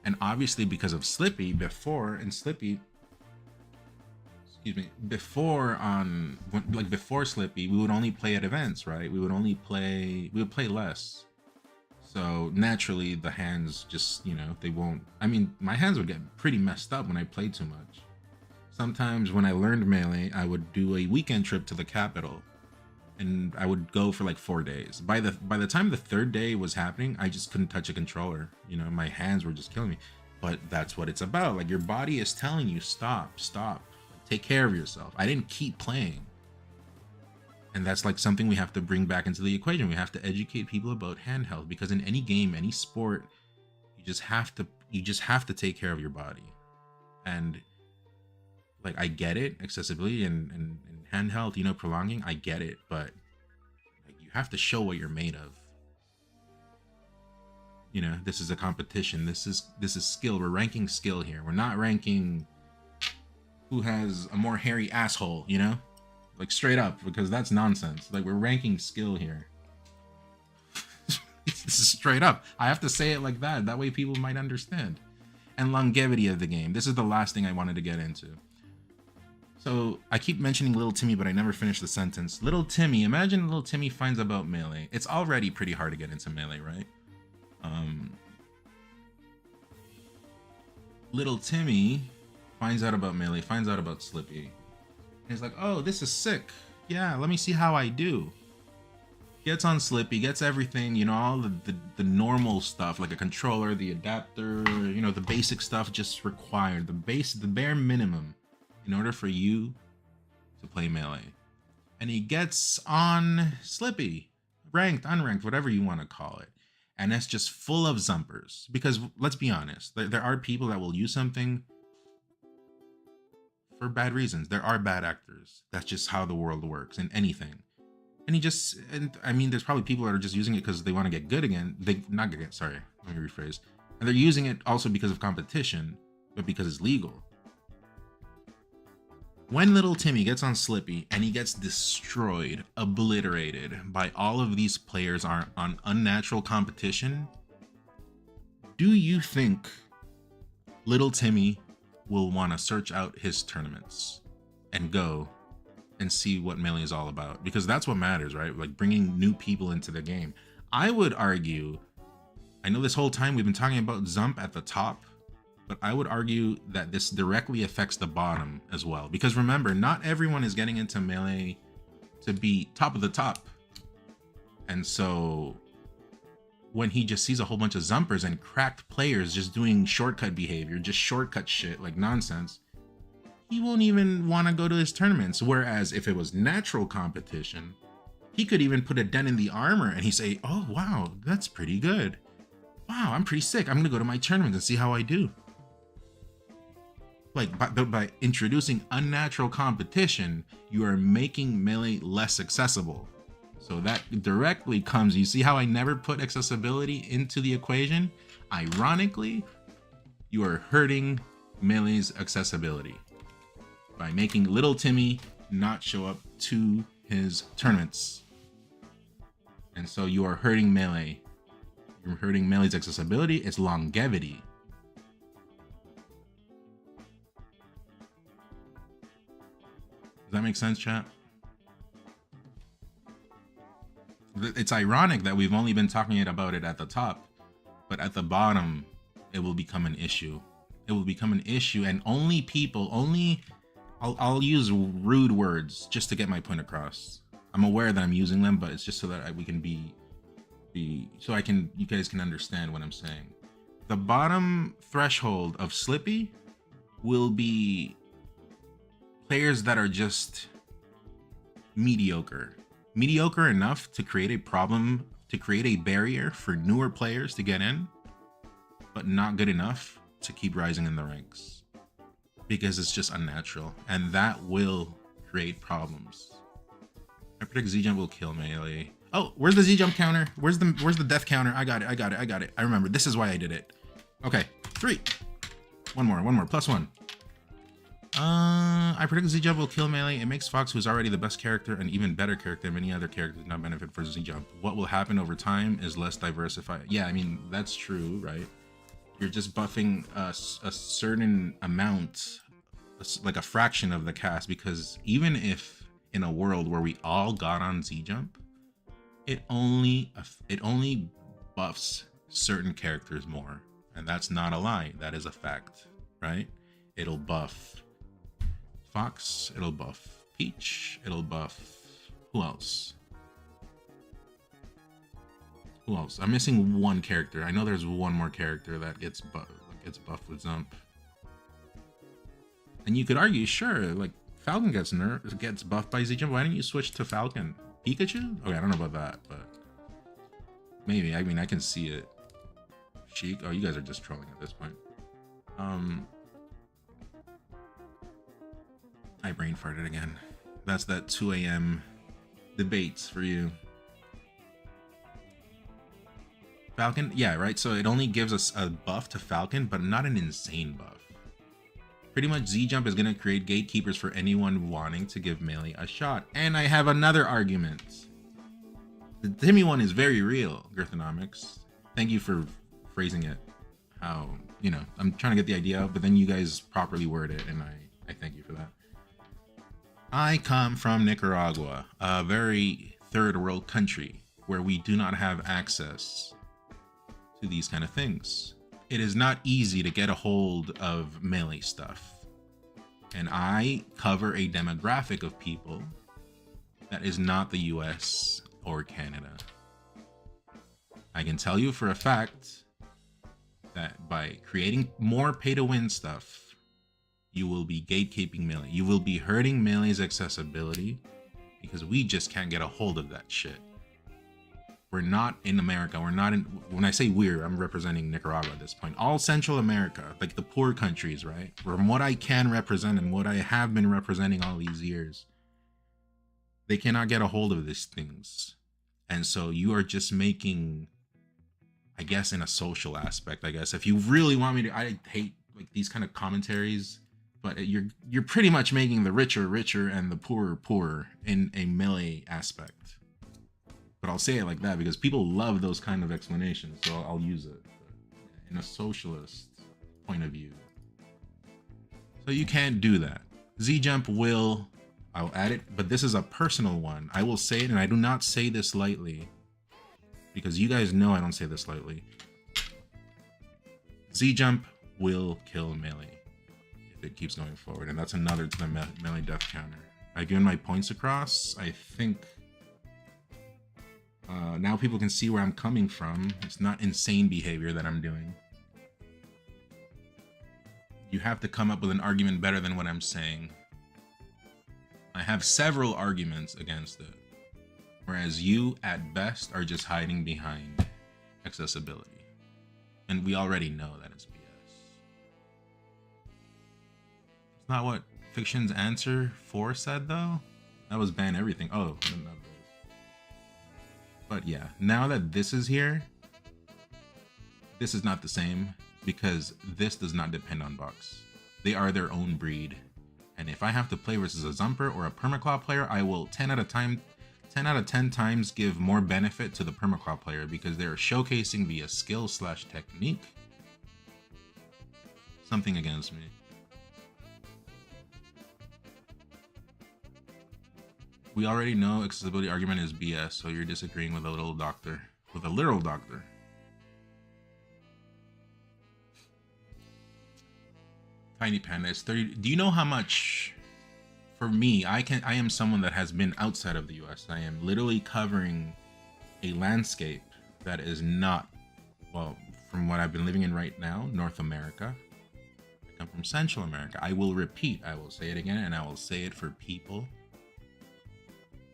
And obviously because of Slippy before Slippy, we would only play at events, right? We would play less. So naturally the hands just, you know, my hands would get pretty messed up when I played too much. Sometimes when I learned Melee, I would do a weekend trip to the capital and I would go for like 4 days. By the time the third day was happening, I just couldn't touch a controller. You know, my hands were just killing me. But that's what it's about. Like your body is telling you, stop, take care of yourself. I didn't keep playing. And that's like something we have to bring back into the equation. We have to educate people about hand health, because in any game, any sport, you just have to take care of your body. And like, I get it, accessibility and hand health, you know, prolonging, I get it, but like, you have to show what you're made of. You know, this is a competition. This is skill. We're ranking skill here. We're not ranking who has a more hairy asshole, you know? Like straight up, because that's nonsense. Like, we're ranking skill here. This is straight up. I have to say it like that. That way people might understand. And longevity of the game. This is the last thing I wanted to get into. So I keep mentioning Little Timmy, but I never finished the sentence. Little Timmy, imagine Little Timmy finds out about Melee. It's already pretty hard to get into Melee, right? Little Timmy finds out about Melee, finds out about Slippy. And he's like, oh, this is sick. Yeah, let me see how I do. Gets on Slippy, gets everything, you know, all the normal stuff, like a controller, the adapter, you know, the basic stuff just required, the bare minimum in order for you to play Melee. And he gets on Slippy, ranked, unranked, whatever you want to call it. And it's just full of zumpers. Because let's be honest, there are people that will use something for bad reasons. There are bad actors. That's just how the world works in anything. And I mean, there's probably people that are just using it because they want to get good again. Let me rephrase. And they're using it also because of competition, but because it's legal. When Little Timmy gets on Slippy and he gets destroyed, obliterated by all of these players on unnatural competition, Do you think little Timmy will want to search out his tournaments and go and see what Melee is all about? Because that's what matters, right? Like bringing new people into the game. I would argue, I know this whole time we've been talking about Zump at the top, but I would argue that this directly affects the bottom as well. Because remember, not everyone is getting into Melee to be top of the top. And so when he just sees a whole bunch of Zumpers and cracked players just doing shortcut behavior, just shortcut shit like nonsense, he won't even want to go to his tournaments. Whereas if it was natural competition, he could even put a dent in the armor and he'd say, oh wow, that's pretty good. Wow, I'm pretty sick. I'm gonna go to my tournaments and see how I do. Like by introducing unnatural competition, you are making Melee less accessible. So that directly comes, you see how I never put accessibility into the equation? Ironically, you are hurting Melee's accessibility by making little Timmy not show up to his tournaments. And so you are hurting Melee. You're hurting Melee's accessibility, its longevity. Does that make sense, chat? It's ironic that we've only been talking about it at the top, but at the bottom, it will become an issue. It will become an issue, and only people, I'll use rude words just to get my point across. I'm aware that I'm using them, but it's just so that we can you guys can understand what I'm saying. The bottom threshold of Slippy will be players that are just mediocre enough to create a problem, to create a barrier for newer players to get in, but not good enough to keep rising in the ranks, because it's just unnatural, and that will create problems. I predict Z-Jump will kill Melee. Oh, where's the Z-Jump counter? Where's the death counter? I got it. I remember. This is why I did it. Okay, 3. One more, +1. I predict Z-Jump will kill Melee. It makes Fox, who's already the best character, an even better character than many other characters, not benefit for Z-Jump. What will happen over time is less diversified. Yeah, I mean, that's true, right? You're just buffing a certain amount, like a fraction of the cast, because even if in a world where we all got on Z-Jump, it only buffs certain characters more. And that's not a lie, that is a fact, right? It'll buff Fox, it'll buff Peach, it'll buff, who else? I'm missing one character. I know there's one more character that gets buffed with Zump. And you could argue, sure, like Falcon gets buffed by Z-Jump. Why didn't you switch to Falcon? Pikachu? Okay, I don't know about that, but maybe. I mean, I can see it. Sheik? Oh, you guys are just trolling at this point. I brain farted again. That's that 2 a.m. debates for you. Falcon? Yeah, right? So it only gives us a buff to Falcon, but not an insane buff. Pretty much Z-Jump is going to create gatekeepers for anyone wanting to give Melee a shot. And I have another argument. The Timmy one is very real, Girthonomics. Thank you for phrasing it how, you know, I'm trying to get the idea out, but then you guys properly word it, and I thank you for that. I come from Nicaragua, a very third world country where we do not have access to these kind of things. It is not easy to get a hold of Melee stuff. And I cover a demographic of people that is not the US or Canada. I can tell you for a fact that by creating more pay-to-win stuff, you will be gatekeeping Melee. You will be hurting Melee's accessibility because we just can't get a hold of that shit. We're not in America. We're not in, when I say we're, I'm representing Nicaragua at this point. All Central America, like the poor countries, right? From what I can represent and what I have been representing all these years, they cannot get a hold of these things. And so you are just making, I guess in a social aspect, I guess, if you really want me to, I hate like these kind of commentaries, but you're pretty much making the richer richer and the poorer poorer in a Melee aspect. But I'll say it like that because people love those kind of explanations, so I'll use it. in a socialist point of view. So you can't do that. Z-Jump will, I'll add it, but this is a personal one. I will say it, and I do not say this lightly, because you guys know I don't say this lightly. Z-Jump will kill Melee if it keeps going forward, and that's another to the Melee death counter. I've given my points across. I think now people can see where I'm coming from. It's not insane behavior that I'm doing. You have to come up with an argument better than what I'm saying. I have several arguments against it, whereas you, at best, are just hiding behind accessibility. And we already know that it's BS. It's not what Fiction's answer 4 said, though. That was ban everything. Oh, no. But yeah, now that this is here, this is not the same, because this does not depend on Bucks. They are their own breed. And if I have to play versus a Zumper or a Permaclaw player, I will 10 out of 10 times give more benefit to the Permaclaw player, because they're showcasing via skill/technique something against me. We already know accessibility argument is BS, so you're disagreeing with a literal doctor. Tiny Panda is 30. Do you know how much? For me, I am someone that has been outside of the US. I am literally covering a landscape that is not, well, from what I've been living in right now, North America. I come from Central America. I will repeat, I will say it again, and I will say it for people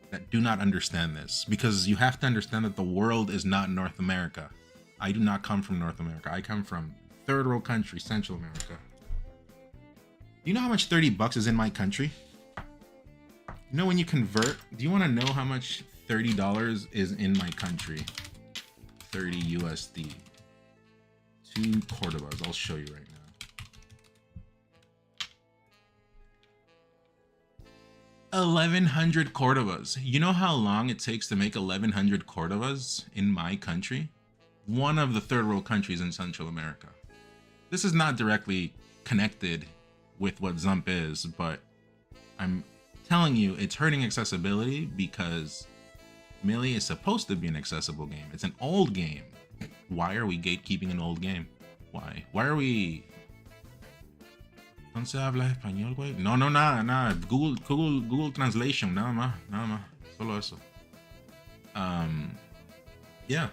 that do not understand this, because you have to understand that the world is not North America. I do not come from North America. I come from third world country, Central America. Do you know how much $30 is in my country? You know, when you convert, do you want to know how much $30 is in my country? 30 USD. 2 Cordobas. I'll show you right now. 1,100 Cordobas. You know how long it takes to make 1,100 Cordobas in my country? One of the third world countries in Central America. This is not directly connected with what Zump is, but I'm telling you, it's hurting accessibility, because Melee is supposed to be an accessible game. It's an old game. Why are we gatekeeping an old game? Why? Why are we... No se habla español, güey. No, nada. Google Translation, nada más. Solo eso. Yeah.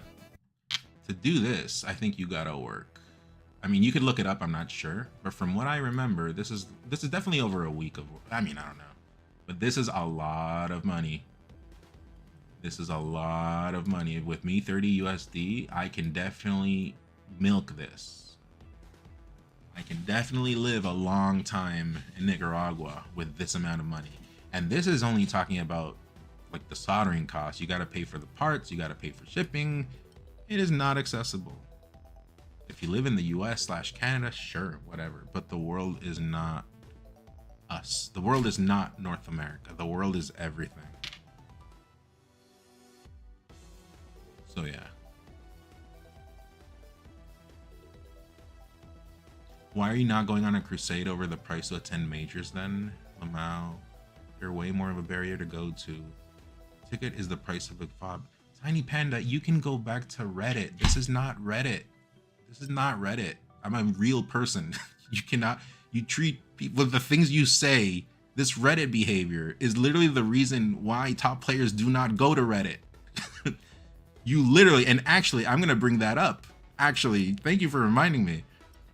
To do this, I think you gotta work. I mean, you could look it up, I'm not sure. But from what I remember, this is definitely over a week of work. I mean, I don't know. But this is a lot of money. This is a lot of money. With me, 30 USD, I can definitely milk this. I can definitely live a long time in Nicaragua with this amount of money. And this is only talking about like the soldering costs. You got to pay for the parts, you got to pay for shipping. It is not accessible. If you live in the US/Canada, sure, whatever. But the world is not us. The world is not North America. The world is everything. So yeah. Why are you not going on a crusade over the price to attend majors then, Lamau? You're way more of a barrier to go to. Ticket is the price of a fob. Tiny Panda, you can go back to Reddit. This is not Reddit. This is not Reddit. I'm a real person. You cannot, you treat people, the things you say, this Reddit behavior is literally the reason why top players do not go to Reddit. You literally, and actually, I'm going to bring that up. Actually, thank you for reminding me.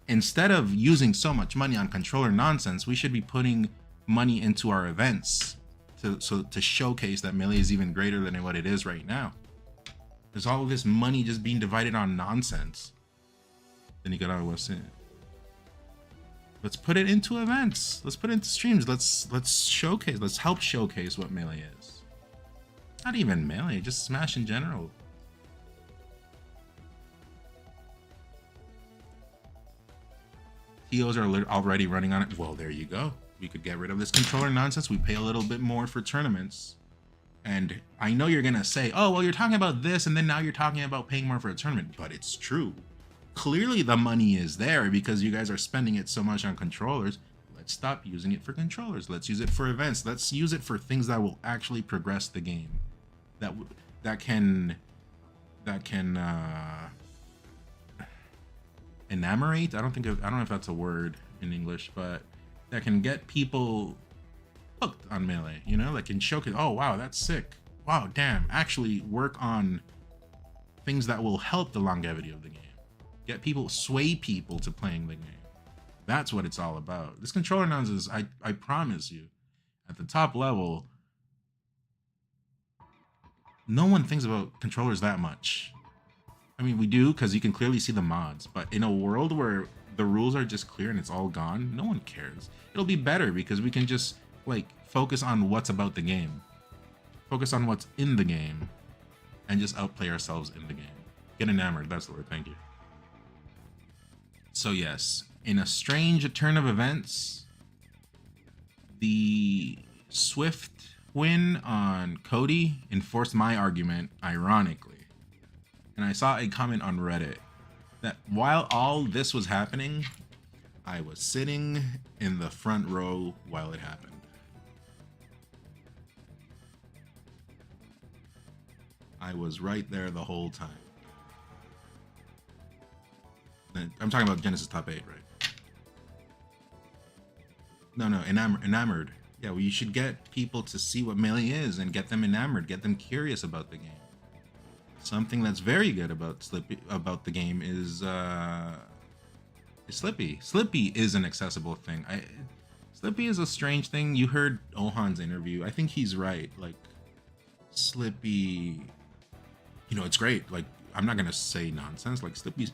Instead of using so much money on controller nonsense, we should be putting money into our events to showcase that Melee is even greater than what it is right now. There's all of this money just being divided on nonsense. Then you gotta what's it? Let's put it into events. Let's put it into streams. Let's showcase. Let's help showcase what Melee is. Not even Melee, just Smash in general. TOs are already running on it. Well, there you go. We could get rid of this controller nonsense. We pay a little bit more for tournaments. And I know you're going to say, oh, well, you're talking about this, and then now you're talking about paying more for a tournament. But it's true. clearly the money is there because you guys are spending it so much on controllers. Let's stop using it for controllers. Let's use it for events. Let's use it for things that will actually progress the game. That can enamorate. I don't know if that's a word in English, but that can get people hooked on Melee. You know, like can showcase. Oh wow, that's sick. Wow, damn. Actually work on things that will help the longevity of the game. Get people, sway people to playing the game. That's what it's all about. This controller nonsense, I promise you, at the top level, no one thinks about controllers that much. I mean, we do because you can clearly see the mods, but in a world where the rules are just clear and it's all gone, no one cares. It'll be better because we can just like focus on what's about the game. Focus on what's in the game and just outplay ourselves in the game. Get enamored, that's the word, thank you. So yes, in a strange turn of events, the swift win on Cody enforced my argument, ironically. And I saw a comment on Reddit that while all this was happening, I was sitting in the front row while it happened. I was right there the whole time. I'm talking about Genesis Top 8, right? No, enamored. Yeah, well, you should get people to see what Melee is and get them enamored, get them curious about the game. Something that's very good about the game is Slippy. Slippy is an accessible thing. Slippy is a strange thing. You heard Ohan's interview. I think he's right. Like Slippy, you know, it's great. Like I'm not gonna say nonsense. Like Slippy's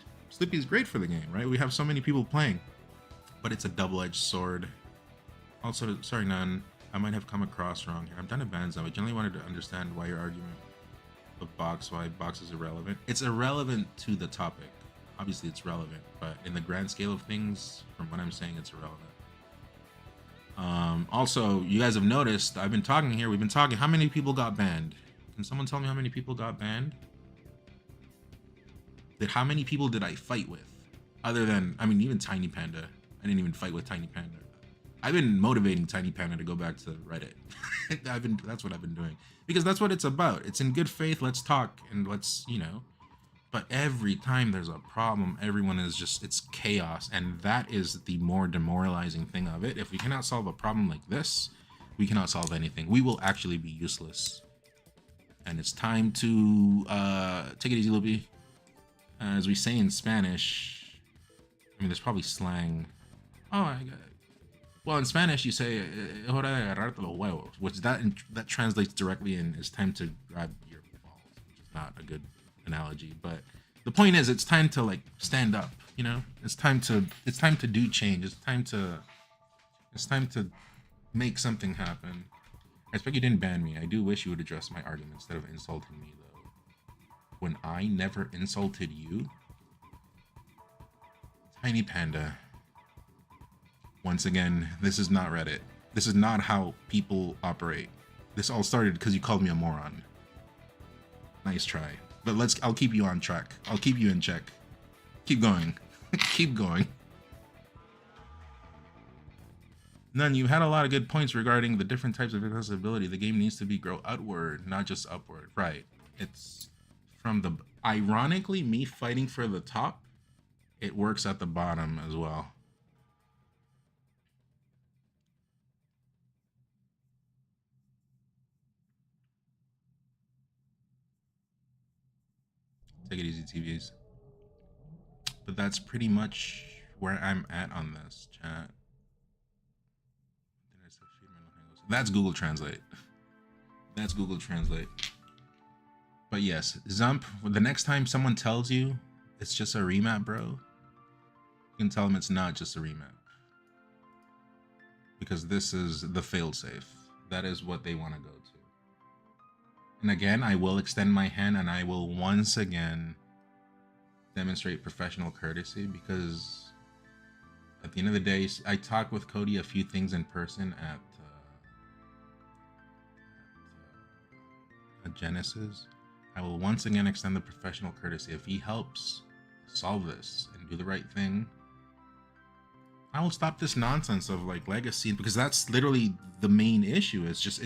great for the game, right? We have so many people playing, but it's a double-edged sword. Also, sorry, Nun, I might have come across wrong here. I'm done at Banzo. I generally wanted to understand why your argument of why box is irrelevant. It's irrelevant to the topic. Obviously, it's relevant, but in the grand scale of things, from what I'm saying, it's irrelevant. Also, you guys have noticed, I've been talking here. We've been talking. How many people got banned? Can someone tell me how many people got banned? How many people did I fight with? Other than, I mean, even Tiny Panda. I didn't even fight with Tiny Panda. I've been motivating Tiny Panda to go back to Reddit. That's what I've been doing. Because that's what it's about. It's in good faith, let's talk, and let's, you know. But every time there's a problem, everyone is just, it's chaos. And that is the more demoralizing thing of it. If we cannot solve a problem like this, we cannot solve anything. We will actually be useless. And it's time to, take it easy, Loopy. As we say in Spanish, I mean, there's probably slang. Oh, well, in Spanish, you say, es hora de agarrarte los huevos, which that translates directly in, it's time to grab your balls, which is not a good analogy. But the point is, it's time to, like, stand up, you know? It's time to do change. It's time to make something happen. I expect you didn't ban me. I do wish you would address my argument instead of insulting me, though. When I never insulted you? Tiny Panda. Once again, this is not Reddit. This is not how people operate. This all started because you called me a moron. Nice try. But I'll keep you on track. I'll keep you in check. Keep going. Keep going. None, you had a lot of good points regarding the different types of accessibility. The game needs to be grow outward, not just upward. Right. It's from the, ironically, me fighting for the top, it works at the bottom as well. Take it easy, TVs. But that's pretty much where I'm at on this, chat. That's Google Translate. That's Google Translate. But yes, Zump, the next time someone tells you it's just a remap, bro, you can tell them it's not just a remap. Because this is the failsafe. That is what they want to go to. And again, I will extend my hand and I will once again demonstrate professional courtesy, because at the end of the day, I talked with Cody a few things in person at Genesis. I will once again extend the professional courtesy. If he helps solve this and do the right thing, I will stop this nonsense of like legacy, because that's literally the main issue. It's just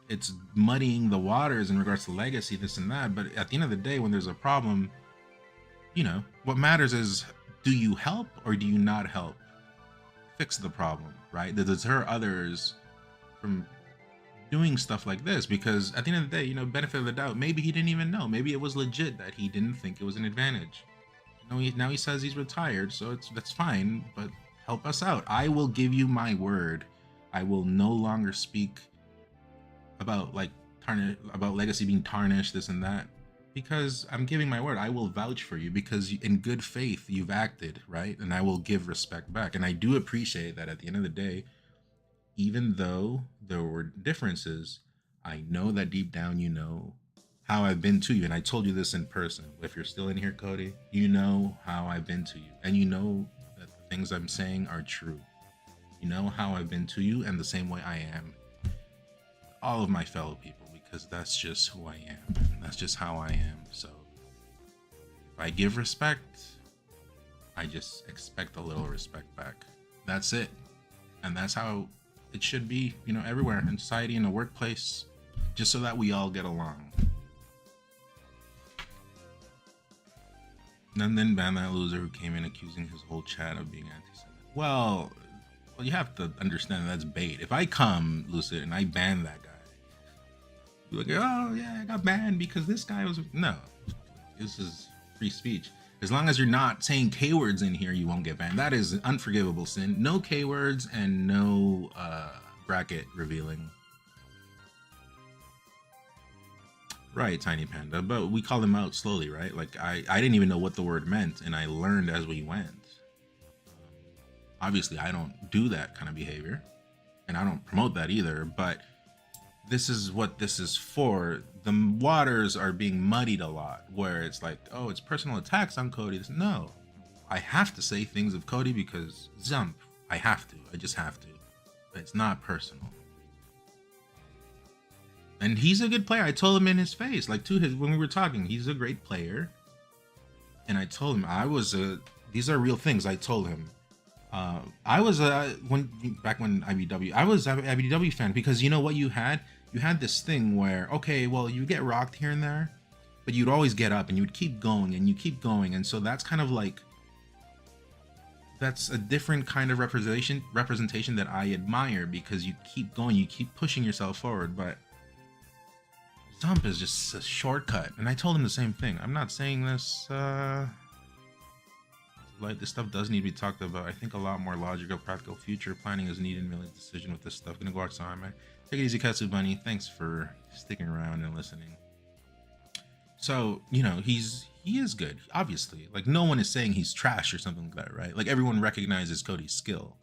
it's muddying the waters in regards to legacy, this and that. But at the end of the day, when there's a problem, you know, what matters is, do you help or do you not help fix the problem, right? To deter others from doing stuff like this. Because at the end of the day, you know, benefit of the doubt, maybe he didn't even know. Maybe it was legit that he didn't think it was an advantage. You know, now he says he's retired, so that's fine, but help us out. I will give you my word. I will no longer speak about like about legacy being tarnished, this and that, because I'm giving my word. I will vouch for you because in good faith you've acted, right? And I will give respect back. And I do appreciate that at the end of the day, even though there were differences, I know that deep down you know how I've been to you. And I told you this in person. If you're still in here, Cody, you know how I've been to you. And you know that the things I'm saying are true. You know how I've been to you, and the same way I am all of my fellow people, because that's just who I am. And that's just how I am. So if I give respect, I just expect a little respect back. That's it. And that's how it should be, you know, everywhere in society, in the workplace, just so that we all get along. And then ban that loser who came in accusing his whole chat of being anti-Semitic. Well, you have to understand that's bait. If I come, Lucid, and I ban that guy, you're like, oh yeah, I got banned because this guy was... No, this is free speech. As long as you're not saying K-words in here, you won't get banned. That is an unforgivable sin. No K-words and no bracket revealing. Right, Tiny Panda, but we call them out slowly, right? Like, I didn't even know what the word meant, and I learned as we went. Obviously, I don't do that kind of behavior, and I don't promote that either, but this is what this is for. The waters are being muddied a lot, where it's like, oh, it's personal attacks on Cody. No, I have to say things of Cody because Zump, I have to. I just have to. But it's not personal. And he's a good player. I told him in his face, like when we were talking, he's a great player. And I told him these are real things. I told him, back when IBW, I was an IBW fan, because you know what you had this thing where, okay, well, you get rocked here and there, but you'd always get up and you'd keep going and you keep going. And so that's kind of like, that's a different kind of representation that I admire, because you keep going, you keep pushing yourself forward. But Zump is just a shortcut. And I told him the same thing. I'm not saying this, like, this stuff does need to be talked about. I think a lot more logical, practical future planning is needed in Millie's decision with this stuff. Gonna go watch some anime. Take it easy, Katsu Bunny. Thanks for sticking around and listening. So, you know, he is good, obviously. Like, no one is saying he's trash or something like that, right? Like, everyone recognizes Cody's skill.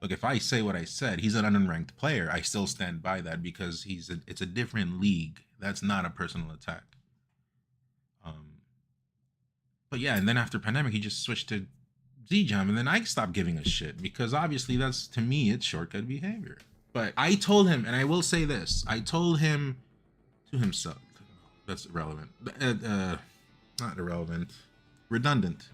Like, if I say what I said, he's an unranked player, I still stand by that, because it's a different league. That's not a personal attack. But yeah, and then after Pandemic, he just switched to Z-Jump, and then I stopped giving a shit, because obviously that's, to me, it's shortcut behavior. But I told him, and I will say this, I told him to himself, that's irrelevant, not irrelevant, redundant.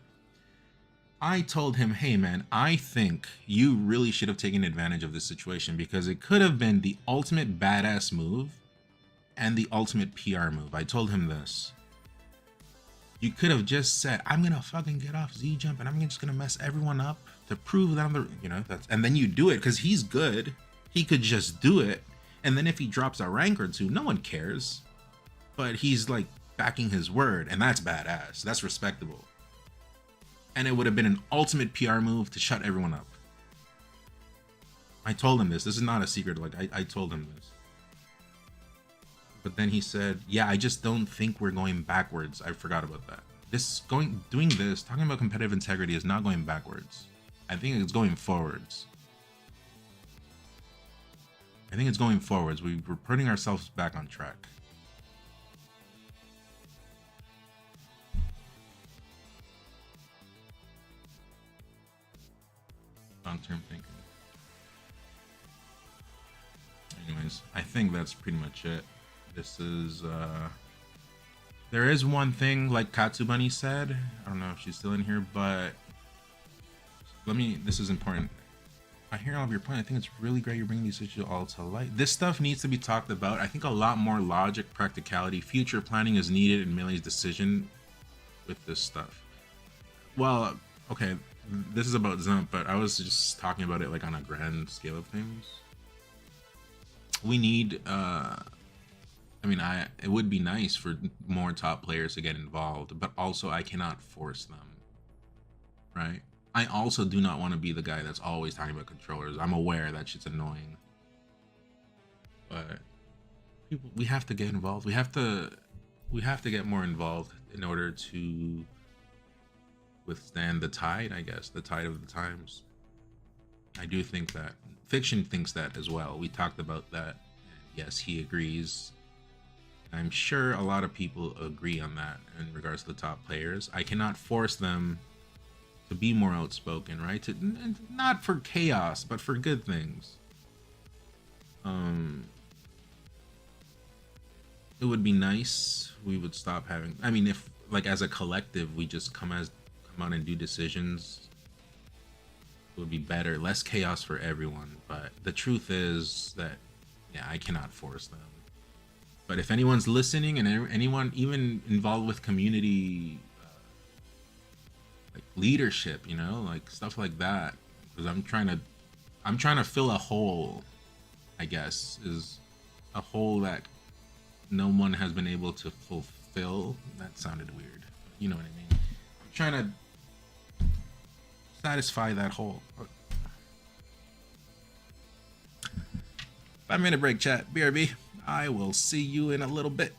I told him, hey man, I think you really should have taken advantage of this situation, because it could have been the ultimate badass move and the ultimate PR move. I told him this. You could have just said, I'm gonna fucking get off Z-Jump and I'm just gonna mess everyone up to prove that I'm the, you know, and then you do it because he's good. He could just do it. And then if he drops a rank or two, no one cares. But he's like backing his word, and that's badass. That's respectable. And it would have been an ultimate PR move to shut everyone up. I told him this. This is not a secret. Like, I told him this. But then he said, yeah, I just don't think we're going backwards. I forgot about that. Doing this, talking about competitive integrity is not going backwards. I think it's going forwards. I think it's going forwards. We're putting ourselves back on track. Long-term thinking. Anyways, I think that's pretty much it. This is There is one thing, like Katsubani said. I don't know if she's still in here, but this is important. I hear all of your point. I think it's really great you're bringing these issues all to light. This stuff needs to be talked about. I think a lot more logic, practicality, future planning is needed in Melee's decision with this stuff. Well, okay, this is about Zump, but I was just talking about it like on a grand scale of things. We need, it would be nice for more top players to get involved, but also I cannot force them, right? I also do not want to be the guy that's always talking about controllers. I'm aware that shit's annoying, but we have to get involved. We have to get more involved in order to withstand the tide, I guess, the tide of the times. I do think that. Fiction thinks that as well. We talked about that. Yes, he agrees. I'm sure a lot of people agree on that in regards to the top players. I cannot force them to be more outspoken, right? Not for chaos, but for good things. It would be nice. We would stop having. I mean, if like as a collective, we just come out and do decisions, it would be better. Less chaos for everyone. But the truth is that, yeah, I cannot force them. But if anyone's listening and anyone even involved with community like leadership, you know, like stuff like that, because I'm trying to fill a hole, I guess, is a hole that no one has been able to fulfill. That sounded weird. You know what I mean? I'm trying to satisfy that hole. 5-minute break, chat. BRB. I will see you in a little bit.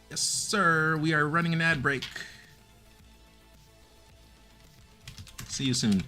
Yes, sir. We are running an ad break. See you soon.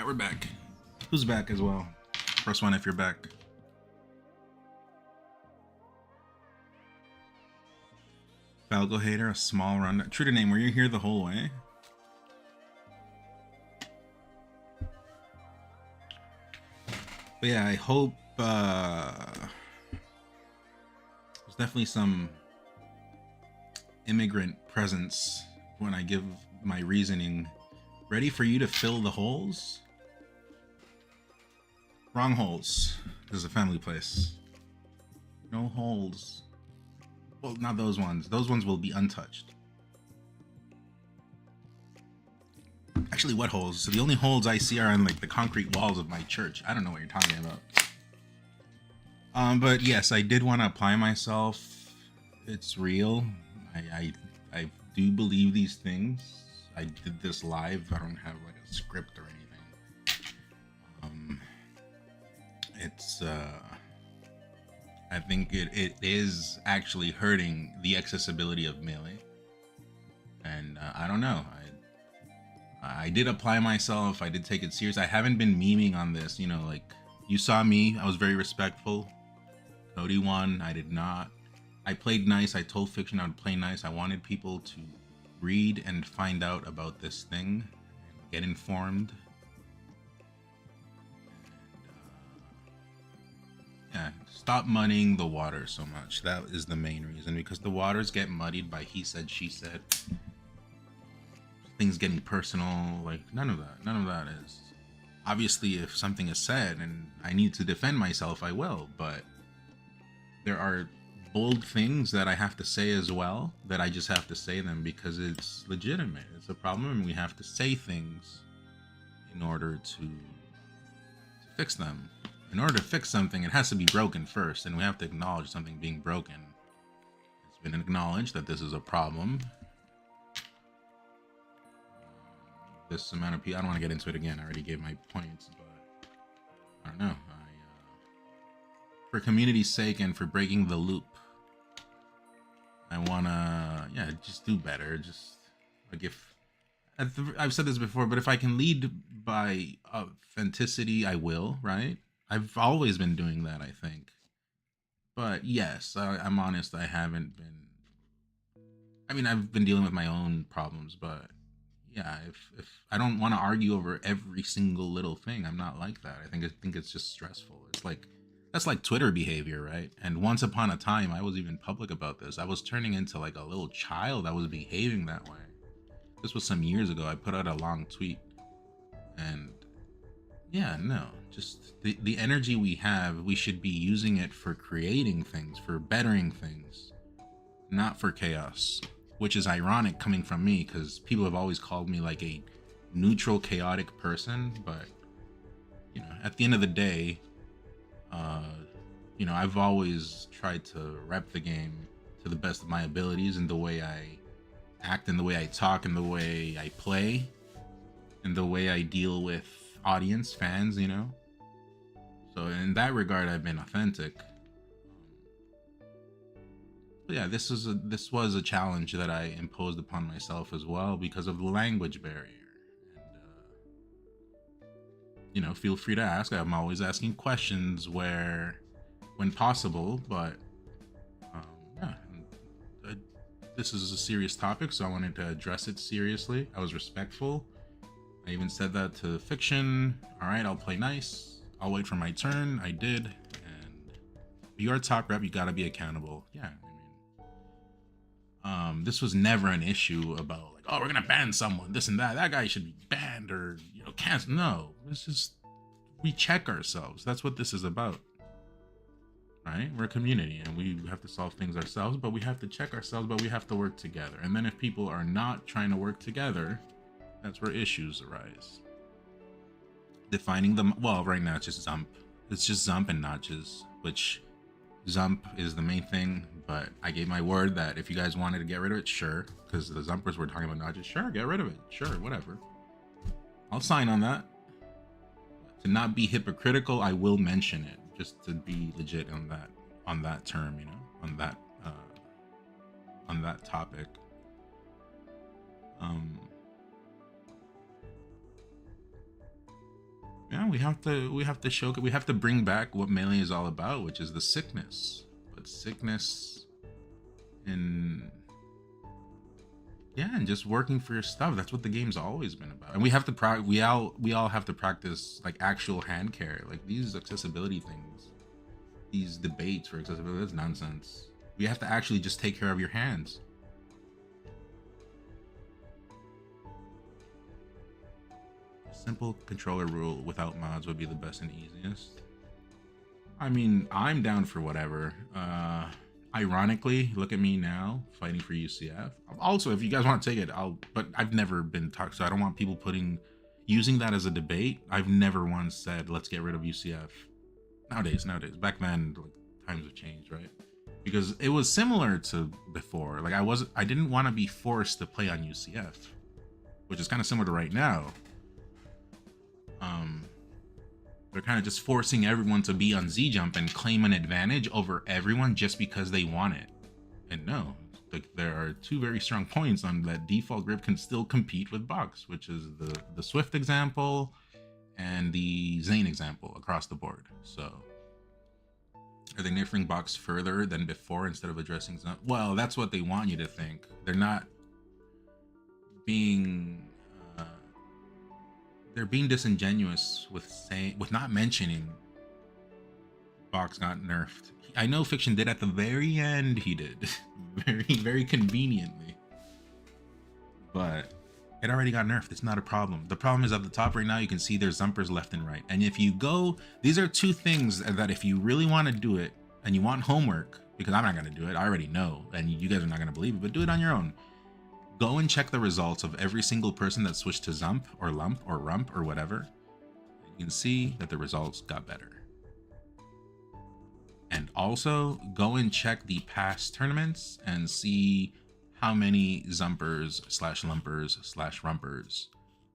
Alright, we're back. Who's back as well? First one if you're back. Falco Hater, a small run. True to name, were you here the whole way? But yeah, I hope there's definitely some immigrant presence when I give my reasoning. Ready for you to fill the holes? Wrong holes. This is a family place. No holes. Well, not those ones. Those ones will be untouched. Actually, what holes? So the only holes I see are on like the concrete walls of my church. I don't know what you're talking about. But yes, I did want to apply myself. It's real. I do believe these things. I did this live. I don't have like a script or anything. It's I think it is actually hurting the accessibility of Melee. And I don't know. I did apply myself. I did take it serious. I haven't been memeing on this, you know, like you saw me. I was very respectful. Cody won. I did not. I played nice. I told Fiction I would play nice. I wanted people to read and find out about this thing, get informed. Yeah, stop muddying the water so much. That is the main reason, because the waters get muddied by he said, she said. Things getting personal, like none of that is. Obviously, if something is said and I need to defend myself, I will, but there are bold things that I have to say as well, that I just have to say them because it's legitimate. It's a problem and we have to say things in order to fix them. In order to fix something, it has to be broken first, and we have to acknowledge something being broken. It's been acknowledged that this is a problem. This amount of people, I don't want to get into it again. I already gave my points, but I don't know. For community's sake and for breaking the loop, I wanna, yeah, just do better. Just like if I've said this before, but if I can lead by authenticity, I will. Right? I've always been doing that, I think. But yes, I'm honest. I haven't been. I mean, I've been dealing with my own problems, but yeah, if I don't want to argue over every single little thing, I'm not like that. I think it's just stressful. It's like that's like Twitter behavior, right? And once upon a time, I was even public about this. I was turning into like a little child. I was behaving that way. This was some years ago. I put out a long tweet, and yeah, no, just the energy we have, we should be using it for creating things, for bettering things, not for chaos. Which is ironic coming from me, because people have always called me like a neutral, chaotic person. But you know, at the end of the day, you know, I've always tried to rep the game to the best of my abilities, in the way I act, in the way I talk, in the way I play, in the way I deal with audience, fans, you know. So in that regard, I've been authentic. But yeah, this was a challenge that I imposed upon myself as well because of the language barrier. And you know, feel free to ask. I'm always asking questions when possible, but yeah, this is a serious topic, so I wanted to address it seriously. I was respectful. I even said that to Fiction. All right, I'll play nice. I'll wait for my turn. I did. And you're a top rep, you gotta be accountable. Yeah, I mean, this was never an issue about like, oh, we're gonna ban someone, this and that. That guy should be banned or, you know, canceled. No, it's just we check ourselves. That's what this is about. Right? We're a community and we have to solve things ourselves, but we have to check ourselves, but we have to work together. And then if people are not trying to work together, that's where issues arise. Defining them, well, right now it's just Zump. It's just Zump and notches, which Zump is the main thing, but I gave my word that if you guys wanted to get rid of it, sure, because the Zumpers were talking about notches, sure, get rid of it, sure, whatever. I'll sign on that. To not be hypocritical, I will mention it, just to be legit on that term, you know, on that topic. Yeah, we have to show, we have to bring back what Melee is all about, which is the sickness. But sickness and yeah, and just working for your stuff. That's what the game's always been about. And we have to we all have to practice like actual hand care. Like these accessibility things, these debates for accessibility, that's nonsense. We have to actually just take care of your hands. Simple controller rule without mods would be the best and easiest. I mean, I'm down for whatever. Ironically, look at me now fighting for UCF. Also, if you guys want to take it, but I've never been talked, so I don't want people using that as a debate. I've never once said, let's get rid of UCF. Nowadays. Back then, like, times have changed, right? Because it was similar to before. Like I didn't want to be forced to play on UCF, which is kind of similar to right now. They're kind of just forcing everyone to be on Z-Jump and claim an advantage over everyone just because they want it. And no, there are two very strong points on that default grip can still compete with Box, which is the Swift example and the Zane example across the board. So are they nerfing Box further than before instead of addressing Zump? Well, that's what they want you to think. They're not being they're being disingenuous with not mentioning Box got nerfed. I know Fiction did at the very end, he did. very conveniently. But it already got nerfed. It's not a problem. The problem is at the top right now, you can see there's Zumpers left and right. And if you go, these are two things that if you really want to do it and you want homework, because I'm not going to do it, I already know, and you guys are not going to believe it, but do it on your own. Go and check the results of every single person that switched to Zump or Lump or Rump or whatever. You can see that the results got better. And also go and check the past tournaments and see how many Zumpers / Lumpers / Rumpers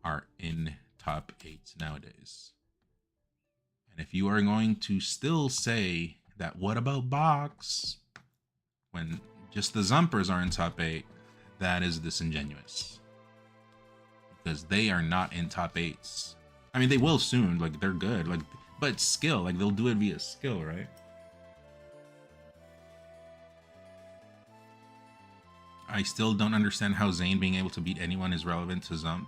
are in top 8s nowadays. And if you are going to still say that what about Box when just the Zumpers are in top 8, that is disingenuous, because they are not in top 8s. I mean, they will soon, like they're good, like, but skill, like they'll do it via skill, right? I still don't understand how Zane being able to beat anyone is relevant to Zump.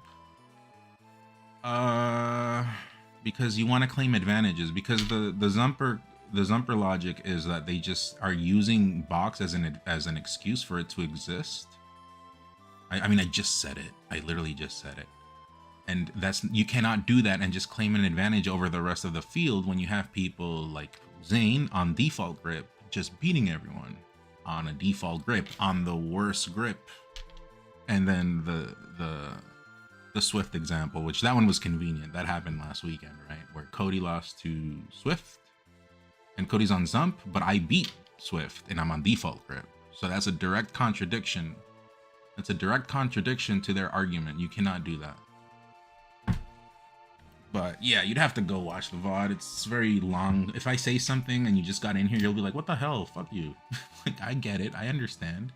Because you want to claim advantages, because the Zumper logic is that they just are using Box as an excuse for it to exist. I mean, I just said it. I literally just said it. And you cannot do that and just claim an advantage over the rest of the field when you have people like Zane on default grip just beating everyone on a default grip, on the worst grip. And then the Swift example, which that one was convenient. That happened last weekend, right? Where Cody lost to Swift and Cody's on Zump, but I beat Swift and I'm on default grip. So that's a direct contradiction. It's a direct contradiction to their argument. You cannot do that. But yeah, you'd have to go watch the VOD. It's very long. If I say something and you just got in here, you'll be like, what the hell? Fuck you. Like, I get it. I understand.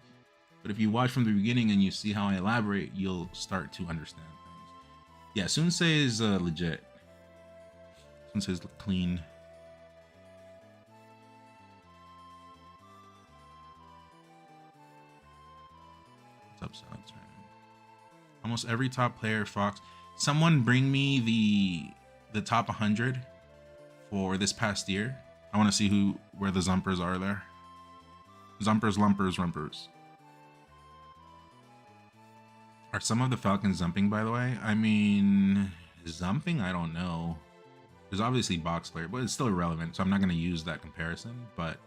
But if you watch from the beginning and you see how I elaborate, you'll start to understand things. Yeah, Sunsei is legit. Sunsei is clean. Subsides, right? Almost every top player, Fox. Someone bring me the top 100 for this past year. I want to see where the Zumpers are there. Zumpers, Lumpers, Rumpers. Are some of the Falcons zumping, by the way? I mean, zumping? I don't know. There's obviously Box player, but it's still irrelevant, so I'm not going to use that comparison. But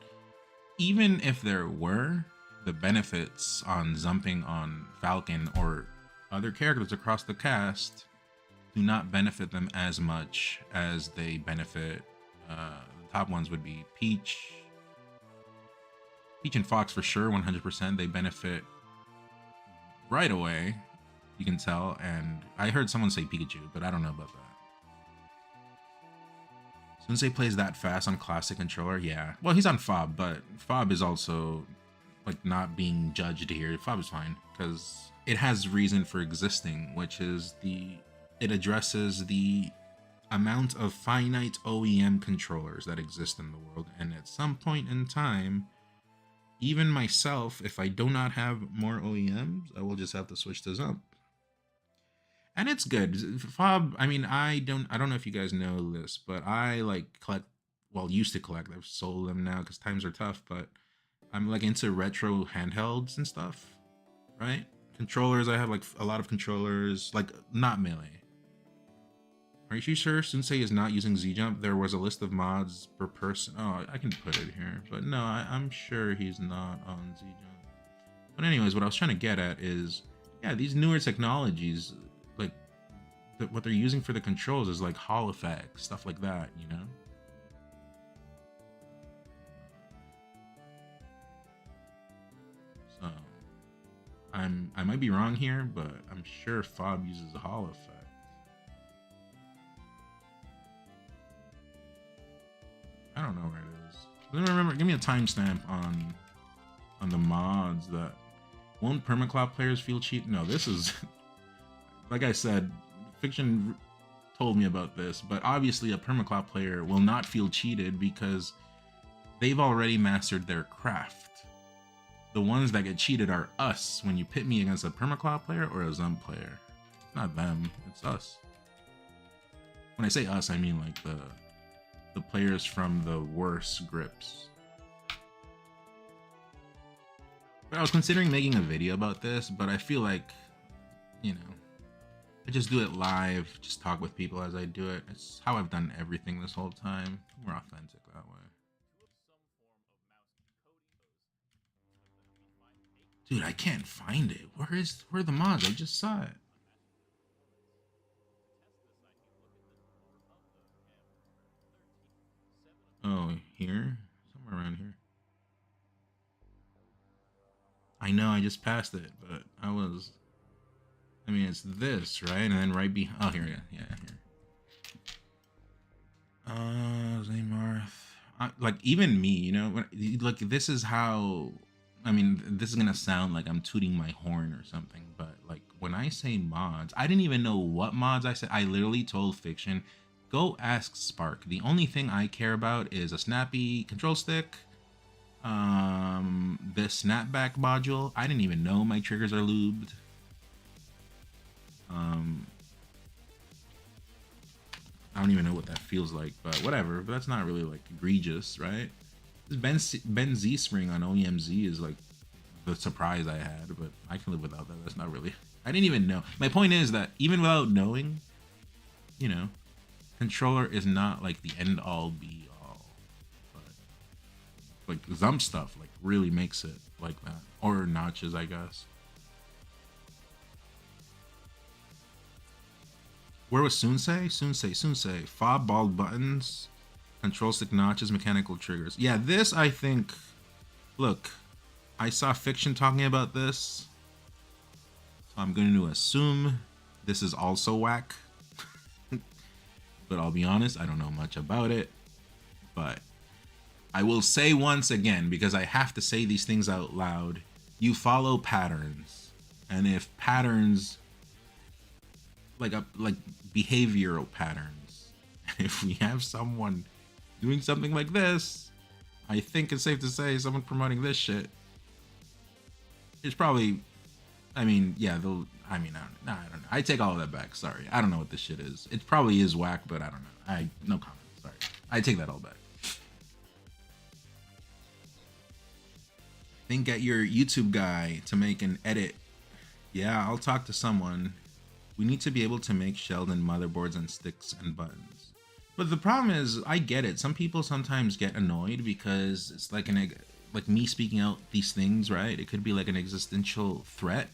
even if there were, the benefits on zumping on Falcon or other characters across the cast do not benefit them as much as they benefit. The top ones would be Peach and Fox for sure, 100%. They benefit right away, you can tell. And I heard someone say Pikachu, but I don't know about that. Sensei plays that fast on classic controller, yeah. Well, he's on FOB, but FOB is also like not being judged here. FOB is fine because it has reason for existing, which is it addresses the amount of finite OEM controllers that exist in the world, and at some point in time, even myself, if I do not have more OEMs, I will just have to switch to Zump. And it's good. Fob, I mean, I don't know if you guys know this, but I like collect, well, used to collect. I've sold them now because times are tough, but I'm like into retro handhelds and stuff, right? Controllers, I have like a lot of controllers, like not Melee. Are you sure Sensei is not using Z-Jump? There was a list of mods per person. Oh, I can put it here, but no, I'm sure he's not on Z-Jump. But anyways, what I was trying to get at is, yeah, these newer technologies, like what they're using for the controls is like Hall effects, stuff like that, you know? So, I might be wrong here, but I'm sure Fob uses a Hall effect. I don't know where it is. Remember, give me a timestamp on the mods that won't permaclop players feel cheat. No, this is like I said, Fiction told me about this, but obviously a permaclop player will not feel cheated because they've already mastered their craft. The ones that get cheated are us when you pit me against a permaclop player or a Zump player. It's not them, it's us. When I say us, I mean like the players from the worse grips. But I was considering making a video about this, but I feel like, you know, I just do it live, just talk with people as I do it. It's how I've done everything this whole time. More authentic that way. Dude, I can't find it. Where are the mods? I just saw it. Oh, here? Somewhere around here. I know, I just passed it, but I mean, it's this, right? And then right behind, oh, here, yeah, here. Zamarth. Like, even me, you know, like, this is how, I mean, this is gonna sound like I'm tooting my horn or something, but, like, when I say mods, I didn't even know what mods I said. I literally told Fiction, go ask Spark. The only thing I care about is a snappy control stick, this snapback module. I didn't even know my triggers are lubed. I don't even know what that feels like, but whatever. But that's not really like egregious, right? This Ben Z spring on OEMZ is like the surprise I had, but I can live without that. That's not really. I didn't even know. My point is that even without knowing, you know, controller is not like the end all be all, but like Zump stuff like really makes it like that, or notches, I guess. Where was Sensei? Sensei. Fob bald buttons, control stick notches, mechanical triggers. Yeah, this I think. Look, I saw Fiction talking about this, so I'm going to assume this is also whack. But I'll be honest, I don't know much about it. But I will say once again, because I have to say these things out loud, you follow patterns. And if patterns, like behavioral patterns, if we have someone doing something like this, I think it's safe to say someone promoting this shit, it's probably, I mean, yeah, I don't know. I take all of that back. Sorry. I don't know what this shit is. It probably is whack, but I don't know. No comment. Sorry. I take that all back. Then get your YouTube guy to make an edit. Yeah, I'll talk to someone. We need to be able to make Sheldon motherboards and sticks and buttons. But the problem is, I get it. Some people sometimes get annoyed because it's like like me speaking out these things, right? It could be like an existential threat.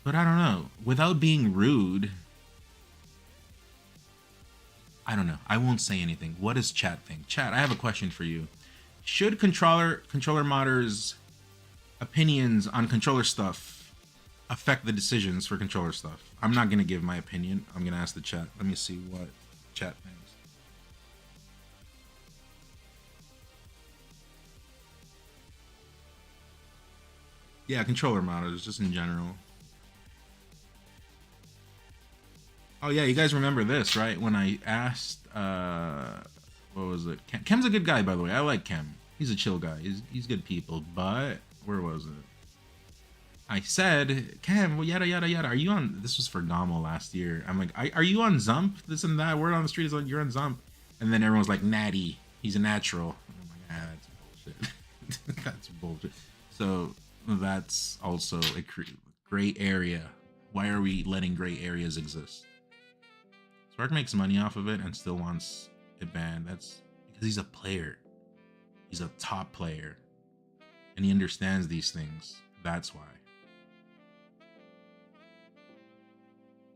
But I don't know. Without being rude, I don't know. I won't say anything. What does chat think? Chat, I have a question for you. Should controller modders' opinions on controller stuff affect the decisions for controller stuff? I'm not gonna give my opinion. I'm gonna ask the chat. Let me see what chat thinks. Yeah, controller modders, just in general. Oh yeah, you guys remember this, right? When I asked, what was it? Kem's a good guy, by the way. I like Kem. He's a chill guy. He's good people. But where was it? I said, Kem, well, yada yada yada. Are you on? This was for Gamo last year. I'm like, are you on Zump? This and that. Word on the street is like you're on Zump, and then everyone's like, Natty. He's a natural. I'm like, that's bullshit. That's bullshit. So that's also a gray area. Why are we letting gray areas exist? Spark makes money off of it and still wants it banned. That's because he's a player. He's a top player. And he understands these things. That's why.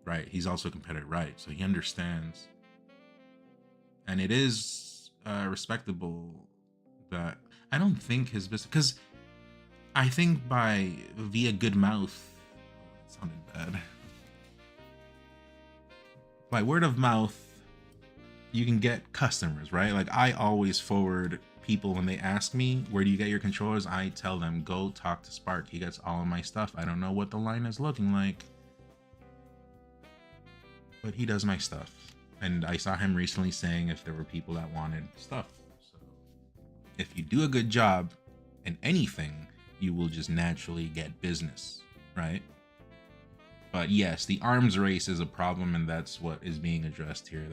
Right. He's also a competitor. Right. So he understands. And it is respectable that I don't think his business, because I think via good mouth, it sounded bad. By word of mouth, you can get customers, right? Like I always forward people when they ask me, where do you get your controllers? I tell them, go talk to Spark. He gets all of my stuff. I don't know what the line is looking like, but he does my stuff. And I saw him recently saying if there were people that wanted stuff. So if you do a good job in anything, you will just naturally get business, right? But yes, the arms race is a problem, and that's what is being addressed here.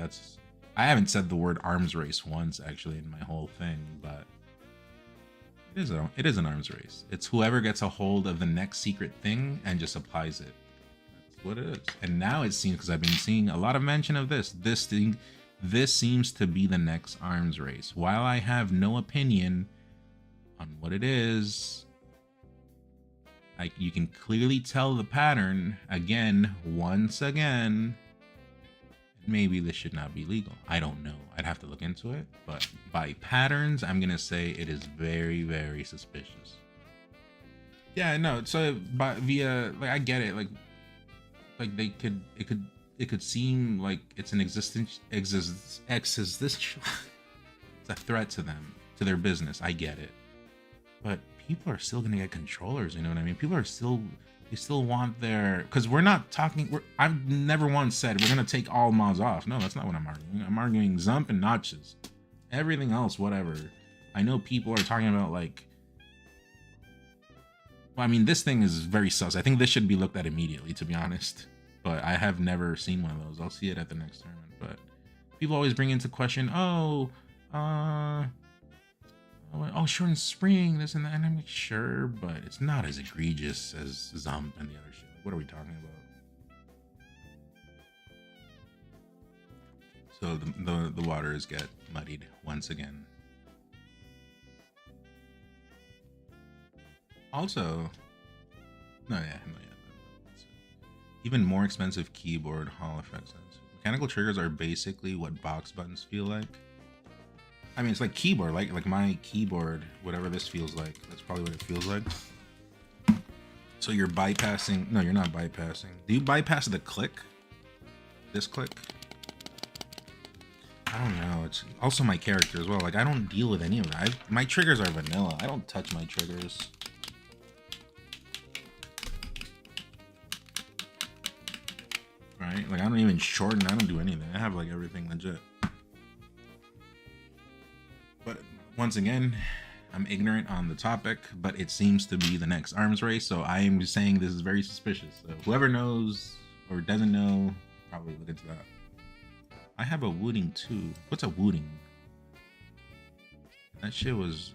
I haven't said the word arms race once actually in my whole thing, but it is an arms race. It's whoever gets a hold of the next secret thing and just applies it. That's what it is. And now it seems, because I've been seeing a lot of mention of this seems to be the next arms race. While I have no opinion on what it is, you can clearly tell the pattern once again. Maybe this should not be legal. I don't know. I'd have to look into it. But by patterns, I'm gonna say it is very, very suspicious. Yeah, no. So, via I get it. Like it could seem like it's an existential. It's a threat to them, to their business. I get it. But people are still gonna get controllers, you know what I mean? People are they still want their, because we're not talking, I've never once said we're gonna take all mods off. No, that's not what I'm arguing. I'm arguing Zump and notches. Everything else, whatever. I know people are talking about like, well, I mean, this thing is very sus. I think this should be looked at immediately, to be honest. But I have never seen one of those. I'll see it at the next tournament. But people always bring into question, sure, in spring, this and that, and I'm like, sure, but it's not as egregious as Zump and the other shit. What are we talking about? So the waters get muddied once again. Also, even more expensive keyboard Hall effects. Mechanical triggers are basically what box buttons feel like. I mean, it's like keyboard, like my keyboard, whatever this feels like. That's probably what it feels like. So you're bypassing. No, you're not bypassing. Do you bypass the click? This click? I don't know. It's also my character as well. Like, I don't deal with any of that. My triggers are vanilla. I don't touch my triggers. Right? Like, I don't even shorten. I don't do anything. I have, like, everything legit. But once again, I'm ignorant on the topic, but it seems to be the next arms race, so I am just saying this is very suspicious. So whoever knows or doesn't know, probably look into that. I have a Wooting too. What's a Wooting? That shit was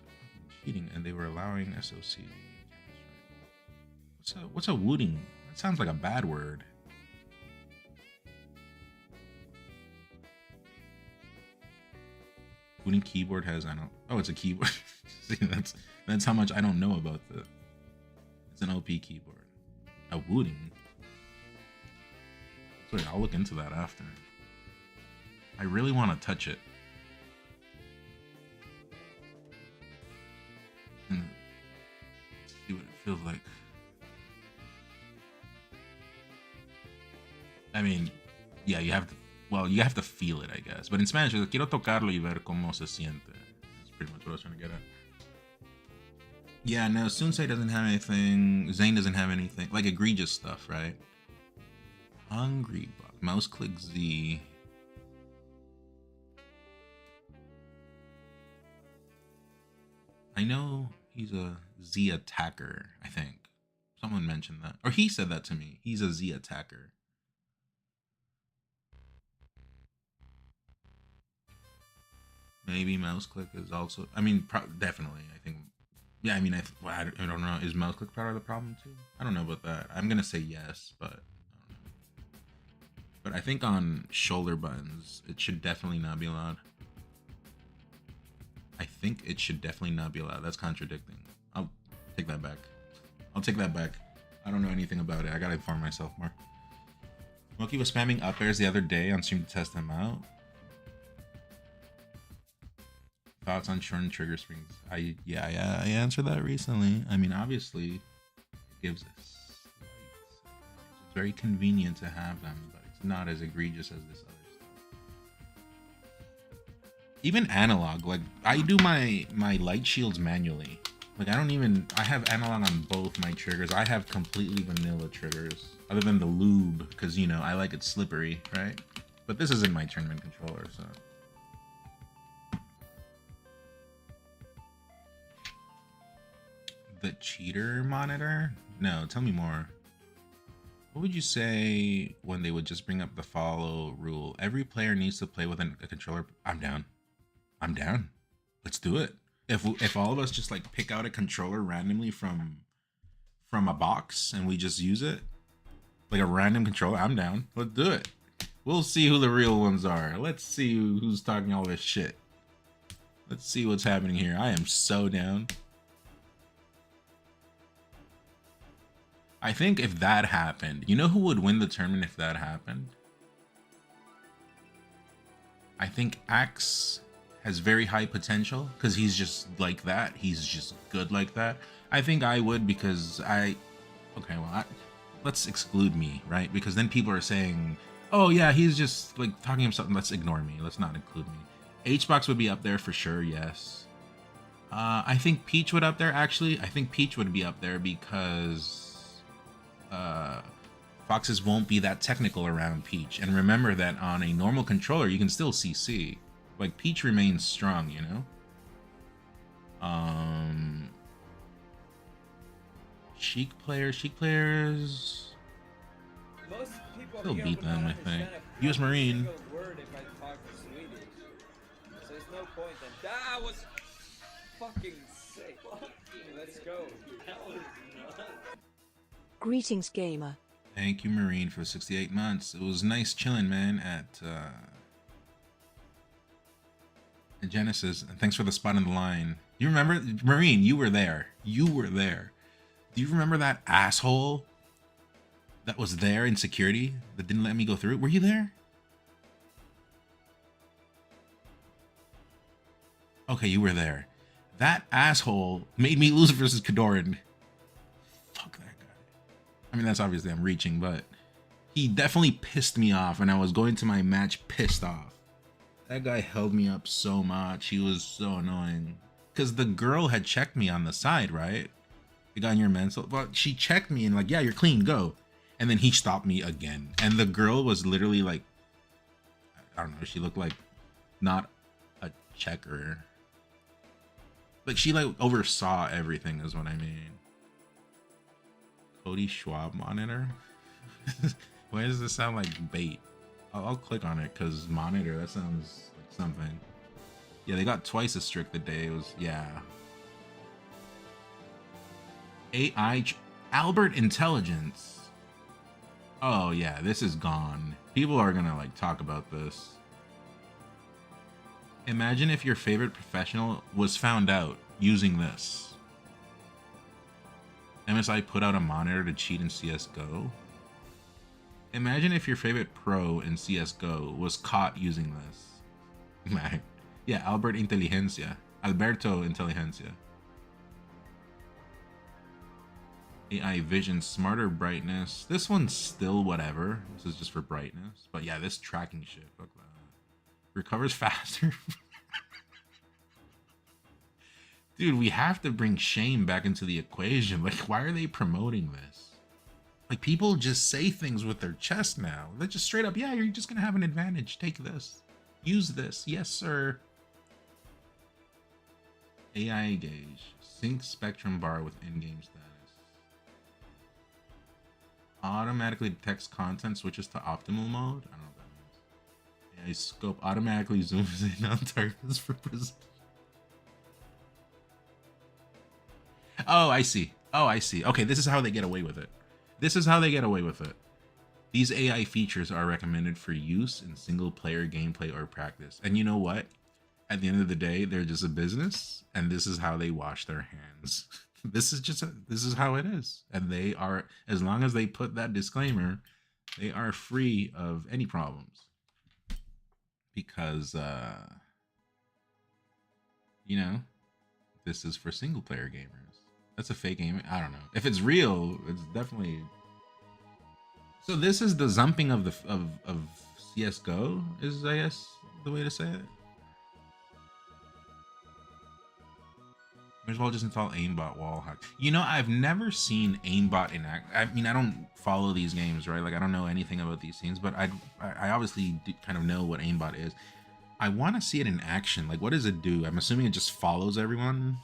cheating, and they were allowing SOC. What's a Wooting? That sounds like a bad word. Wooting keyboard has, it's a keyboard. See, that's how much I don't know about it's an OP keyboard. A Wooting. Wait, I'll look into that after. I really want to touch it. See what it feels like. I mean, yeah, you have to feel it, I guess. But in Spanish, it's quiero tocarlo y ver cómo se siente. That's pretty much what I was trying to get at. Yeah, no, Sunsei doesn't have anything. Zane doesn't have anything. Like egregious stuff, right? Hungry Buck. Mouse click Z. I know he's a Z attacker, I think. Someone mentioned that. Or he said that to me. He's a Z attacker. Maybe mouse click is also... I mean, definitely, I think... Yeah, I mean, I don't know. Is mouse click part of the problem too? I don't know about that. I'm going to say yes, but... I don't know. But I think on shoulder buttons, it should definitely not be allowed. I think it should definitely not be allowed. That's contradicting. I'll take that back. I'll take that back. I don't know anything about it. I gotta inform myself more. Smokey was spamming up airs the other day on stream to test them out. Thoughts on shortened trigger springs? I answered that recently. I mean, obviously, it gives us it's very convenient to have them, but it's not as egregious as this other stuff. Even analog, like I do my light shields manually. Like I have analog on both my triggers. I have completely vanilla triggers, other than the lube, because you know I like it slippery, right? But this isn't my tournament controller, so. The cheater monitor? No, tell me more. What would you say when they would just bring up the follow rule? Every player needs to play with a controller. I'm down. I'm down. Let's do it. If all of us just like pick out a controller randomly from a box and we just use it, like a random controller, I'm down. Let's do it. We'll see who the real ones are. Let's see who's talking all this shit. Let's see what's happening here. I am so down. I think if that happened, you know who would win the tournament if that happened? I think Axe has very high potential because he's just like that. He's just good like that. I think I would because let's exclude me, right? Because then people are saying, oh yeah, he's just like talking himself. Let's ignore me. Let's not include me. HBox would be up there for sure, yes. I think Peach would up there, actually. I think Peach would be up there because Foxes won't be that technical around Peach. And remember that on a normal controller, you can still CC. Like, Peach remains strong, you know? Sheik players... Most people still here beat would them, not I think. understand a US Marine. single word if I talk Swedish. So there's no point then. That was fucking sick. Let's go. Greetings, gamer. Thank you, Marine, for 68 months. It was nice chilling, man, at Genesis. And thanks for the spot in the line. You remember? Marine, you were there. You were there. Do you remember that asshole that was there in security that didn't let me go through? Were you there? Okay, you were there. That asshole made me lose versus Kadoran. Fuck that guy. I mean, that's obviously I'm reaching, but he definitely pissed me off, and I was going to my match pissed off. That guy held me up so much. He was so annoying. Because the girl had checked me on the side, right? The guy in your mental. But she checked me and like, yeah, you're clean, go. And then he stopped me again. And the girl was literally like, I don't know, she looked like not a checker. Like, she like oversaw everything is what I mean. Cody Schwab monitor? Why does this sound like bait? I'll click on it because monitor, that sounds like something. Yeah, they got twice as strict the day. It was, yeah. AI Albert Intelligence. Oh yeah, this is gone. People are gonna like talk about this. Imagine if your favorite professional was found out using this. MSI put out a monitor to cheat in CSGO. Imagine if your favorite pro in CSGO was caught using this. Yeah, Alberto Inteligencia. AI Vision, smarter brightness. This one's still whatever. This is just for brightness. But yeah, this tracking shit. Fuck that. Recovers faster. Dude, we have to bring shame back into the equation. Like, why are they promoting this? Like, people just say things with their chest now. They're just straight up, yeah, you're just gonna have an advantage. Take this. Use this. Yes, sir. AI gauge. Sync spectrum bar with in-game status. Automatically detects content, switches to optimal mode. I don't know what that means. AI scope automatically zooms in on targets for precision. Oh, I see. Oh, I see. Okay, this is how they get away with it. This is how they get away with it. These AI features are recommended for use in single-player gameplay or practice. And you know what? At the end of the day, they're just a business, and this is how they wash their hands. This is how it is. And they are, as long as they put that disclaimer, they are free of any problems. Because, you know, this is for single-player gamers. That's a fake game. I don't know. If it's real, it's definitely. So this is the zumping of the of CS:GO, is I guess the way to say it. Might as well just install aimbot wall hack. You know, I've never seen aimbot in act. I mean, I don't follow these games, right? Like, I don't know anything about these things, but I obviously do kind of know what aimbot is. I want to see it in action. Like, what does it do? I'm assuming it just follows everyone.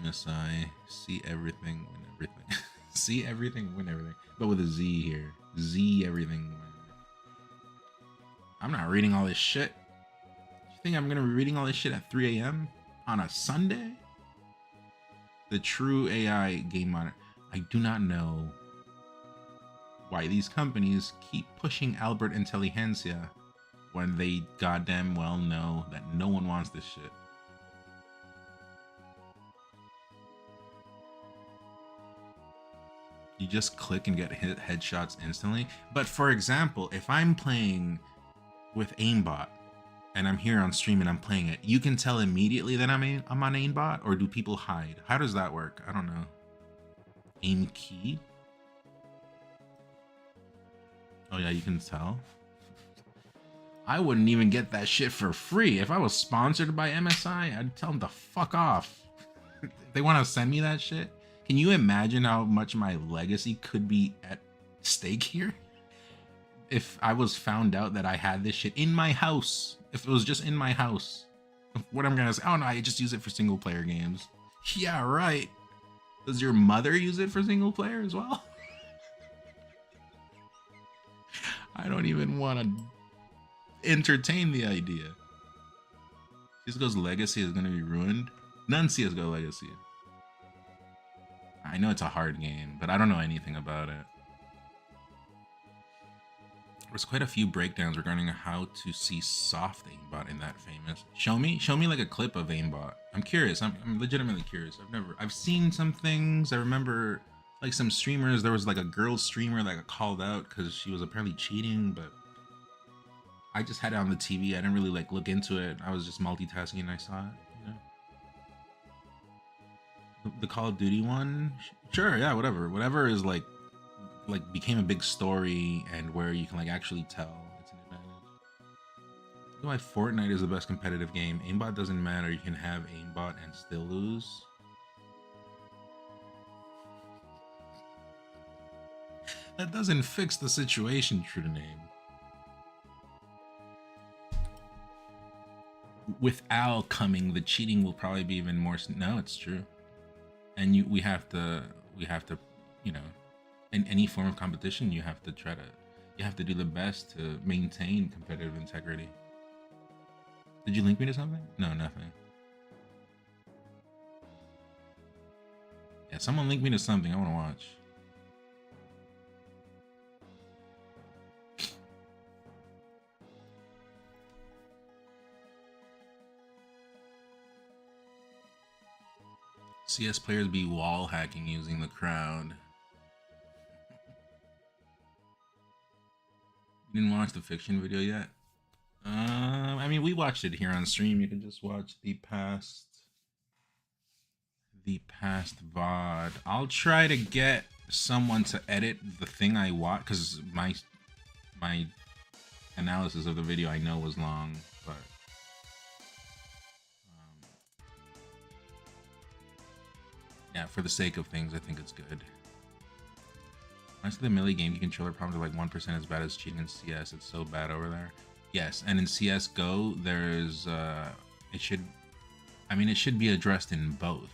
MSI, see everything, win everything. See everything, win everything. But with a Z here. Z everything, win everything. I'm not reading all this shit. You think I'm gonna be reading all this shit at 3 a.m. on a Sunday? The true AI game monitor. I do not know why these companies keep pushing Albert Intelligentsia when they goddamn well know that no one wants this shit. You just click and get hit headshots instantly. But for example, if I'm playing with aimbot and I'm here on stream and I'm playing it, you can tell immediately that I'm on aimbot, or do people hide? How does that work? I don't know. Aim key? Oh yeah, you can tell. I wouldn't even get that shit for free. If I was sponsored by MSI, I'd tell them to fuck off. If they want to send me that shit. Can you imagine how much my legacy could be at stake here? If I was found out that I had this shit in my house. If it was just in my house. What I'm gonna say, oh no, I just use it for single player games. Yeah, right. Does your mother use it for single player as well? I don't even want to entertain the idea. CSGO's legacy is gonna be ruined. None CSGO legacy. I know it's a hard game, but I don't know anything about it. There's quite a few breakdowns regarding how to see soft aimbot in that famous. Show me like a clip of aimbot. I'm curious. I'm legitimately curious. I've seen some things. I remember like some streamers. There was like a girl streamer that got called out because she was apparently cheating, but I just had it on the TV. I didn't really like look into it. I was just multitasking and I saw it. The Call of Duty one, sure, yeah, whatever is like became a big story and where you can like actually tell it's an advantage. That's why Fortnite is the best competitive game. Aimbot doesn't matter. You can have aimbot and still lose. That doesn't fix the situation, true to name. With Al coming, the cheating will probably be even more. No, it's true. And we have to, you know, in any form of competition, you have to do the best to maintain competitive integrity. Did you link me to something? No, nothing. Yeah, someone link me to something I want to watch. CS players be wall hacking using the crowd. You didn't watch the fiction video yet? I mean, we watched it here on stream. You can just watch the past VOD. I'll try to get someone to edit the thing I watch, because my analysis of the video I know was long, but Yeah, for the sake of things, I think it's good. Honestly, the melee game controller problems are like 1% as bad as cheating in CS. It's so bad over there. Yes, and in CS:GO, there's it should be addressed in both.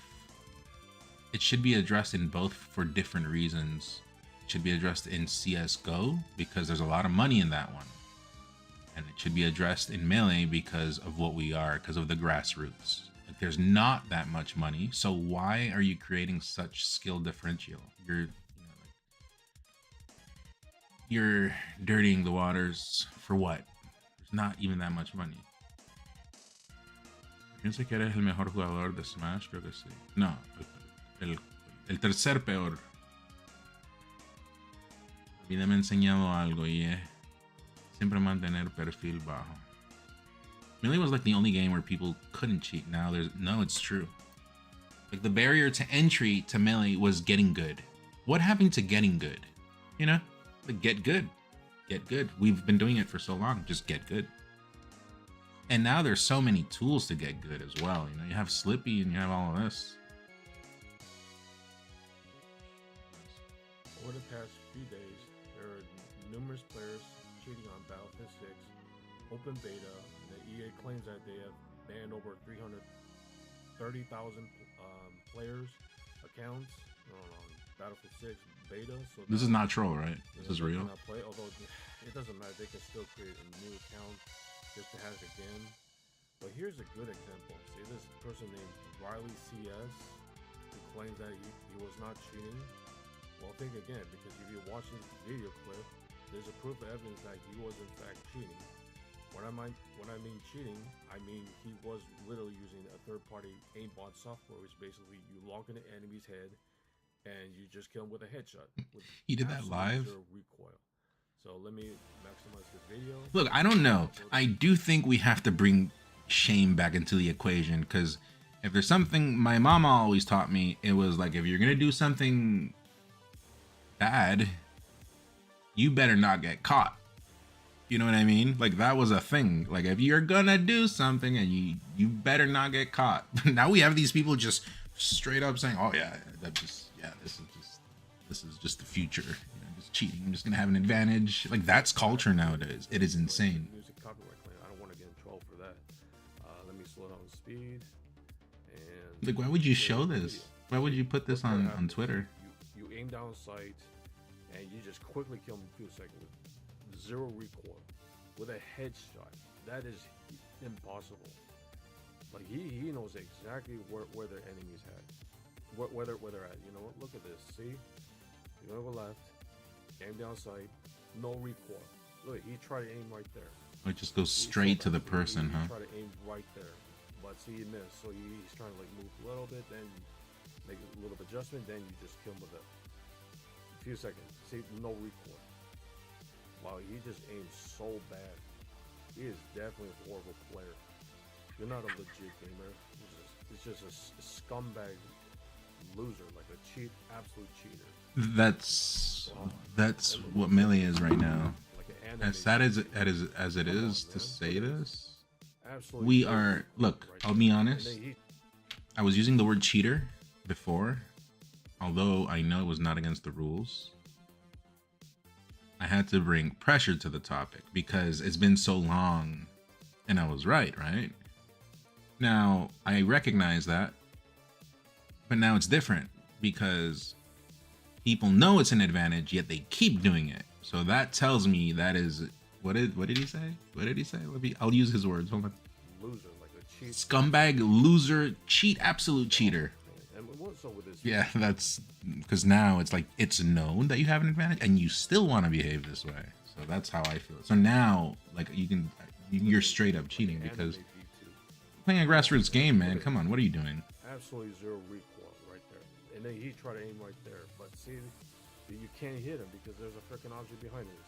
It should be addressed in both for different reasons. It should be addressed in CS:GO because there's a lot of money in that one. And it should be addressed in Melee because of what we are, because of the grassroots. Like, there's not that much money, so why are you creating such skill differential? You're dirtying the waters for what? There's not even that much money. Piensa que eres el mejor jugador de Smash, creo que sí. No, el tercer peor. La vida me ha enseñado algo y es siempre mantener perfil bajo. Melee was like the only game where people couldn't cheat. Now it's true. Like, the barrier to entry to Melee was getting good. What happened to getting good? You know? Like, get good. Get good. We've been doing it for so long. Just get good. And now there's so many tools to get good as well. You know, you have Slippy and you have all of this. Over the past few days, there are numerous players cheating on Battlefield 6 open beta, and the EA claims that they have banned over 330,000 players' accounts on Battlefield 6 beta. So This is not troll, right? This is real. Play, although it doesn't matter, they can still create a new account just to have it again. But here's a good example. See, this person named Riley CS, who claims that he was not cheating. Well, think again, because if you're watching this video clip, there's a proof of evidence that he was in fact cheating. When I mean cheating, I mean he was literally using a third-party aimbot software, which basically you log in the enemy's head and you just kill him with a headshot. He did that live? Zero recoil. So let me maximize the video. Look, I don't know. I do think we have to bring shame back into the equation, because if there's something my mama always taught me, it was like, if you're gonna do something bad, you better not get caught. You know what I mean? Like, that was a thing. Like, if you're gonna do something, and you better not get caught. Now we have these people just straight up saying, oh yeah, this is just the future. You know, just cheating. I'm just gonna have an advantage. Like, that's culture nowadays. It is insane. Music copyright claim. I don't want to get in trouble for that. Let me slow down the speed. And like, why would you show this? Why would you put this on Twitter? You aim down sight, and you just quickly kill him in 2 seconds with zero recoil, with a headshot. That is impossible. Like, he knows exactly where their enemies at, where they're at. You know what? Look at this. See, you're gonna go left, aim down sight, no recoil. Look, he tried to aim right there. It just goes straight to the person, he huh? Try to aim right there, but see, he missed. So he's trying to like move a little bit, then make a little adjustment, then you just kill him with a few seconds. See, no recoil. Wow, he just aimed so bad. He is definitely a horrible player. You're not a legit gamer. It's just a scumbag loser, like a absolute cheater. That's what Melee is right now. As sad as it is to say this, we are. Look, I'll be honest. I was using the word cheater before, although I know it was not against the rules. I had to bring pressure to the topic because it's been so long, and I was right? Now, I recognize that, but now it's different because people know it's an advantage, yet they keep doing it. So that tells me that is, what did he say? What did he say? I'll use his words. Hold on. Loser, like a cheat. Scumbag, loser, cheat, absolute cheater. And what's up with this? Yeah, that's because now it's like, it's known that you have an advantage and you still want to behave this way. So that's how I feel. So now, like, you're straight up cheating because playing a grassroots game, man. Come on, what are you doing? Absolutely zero recoil right there. And then he tried to aim right there, but see, you can't hit him because there's a freaking object behind it.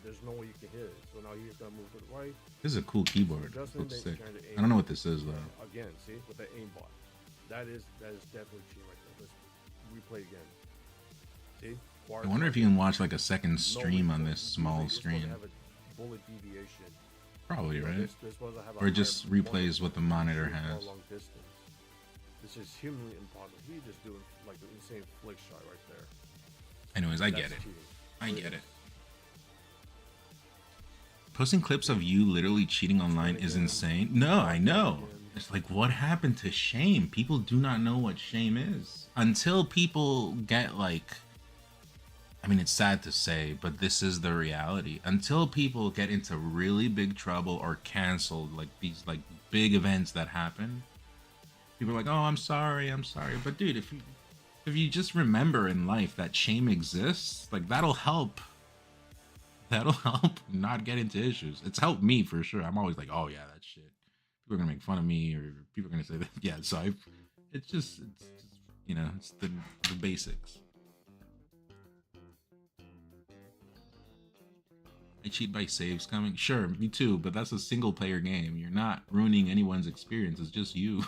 There's no way you can hit it. So now he's gonna move to the right. This is a cool keyboard. Looks sick. I don't know what this is though. Again, see, with the aimbot. That is definitely cheating right there. Let's replay again. See? I wonder if you can watch like a second stream on this small screen. Bullet deviation. Probably, right? Or it just replays what the monitor has. This It's just humanly impossible. He's just doing like an insane flick shot right there. Anyways, I That's get it. cheating. I get it. Posting clips of you literally cheating online is insane. No, I know. It's like, what happened to shame? People do not know what shame is. Until people get like, I mean, it's sad to say, but this is the reality. Until people get into really big trouble or canceled, like these like big events that happen, people are like, oh, I'm sorry. But dude, if you just remember in life that shame exists, like that'll help not get into issues. It's helped me for sure. I'm always like, oh yeah, that shit. People are gonna make fun of me, or people are gonna say that. Yeah, so it's just you know, it's the basics. I cheat by saves coming. Sure, me too, but that's a single player game. You're not ruining anyone's experience. It's just you.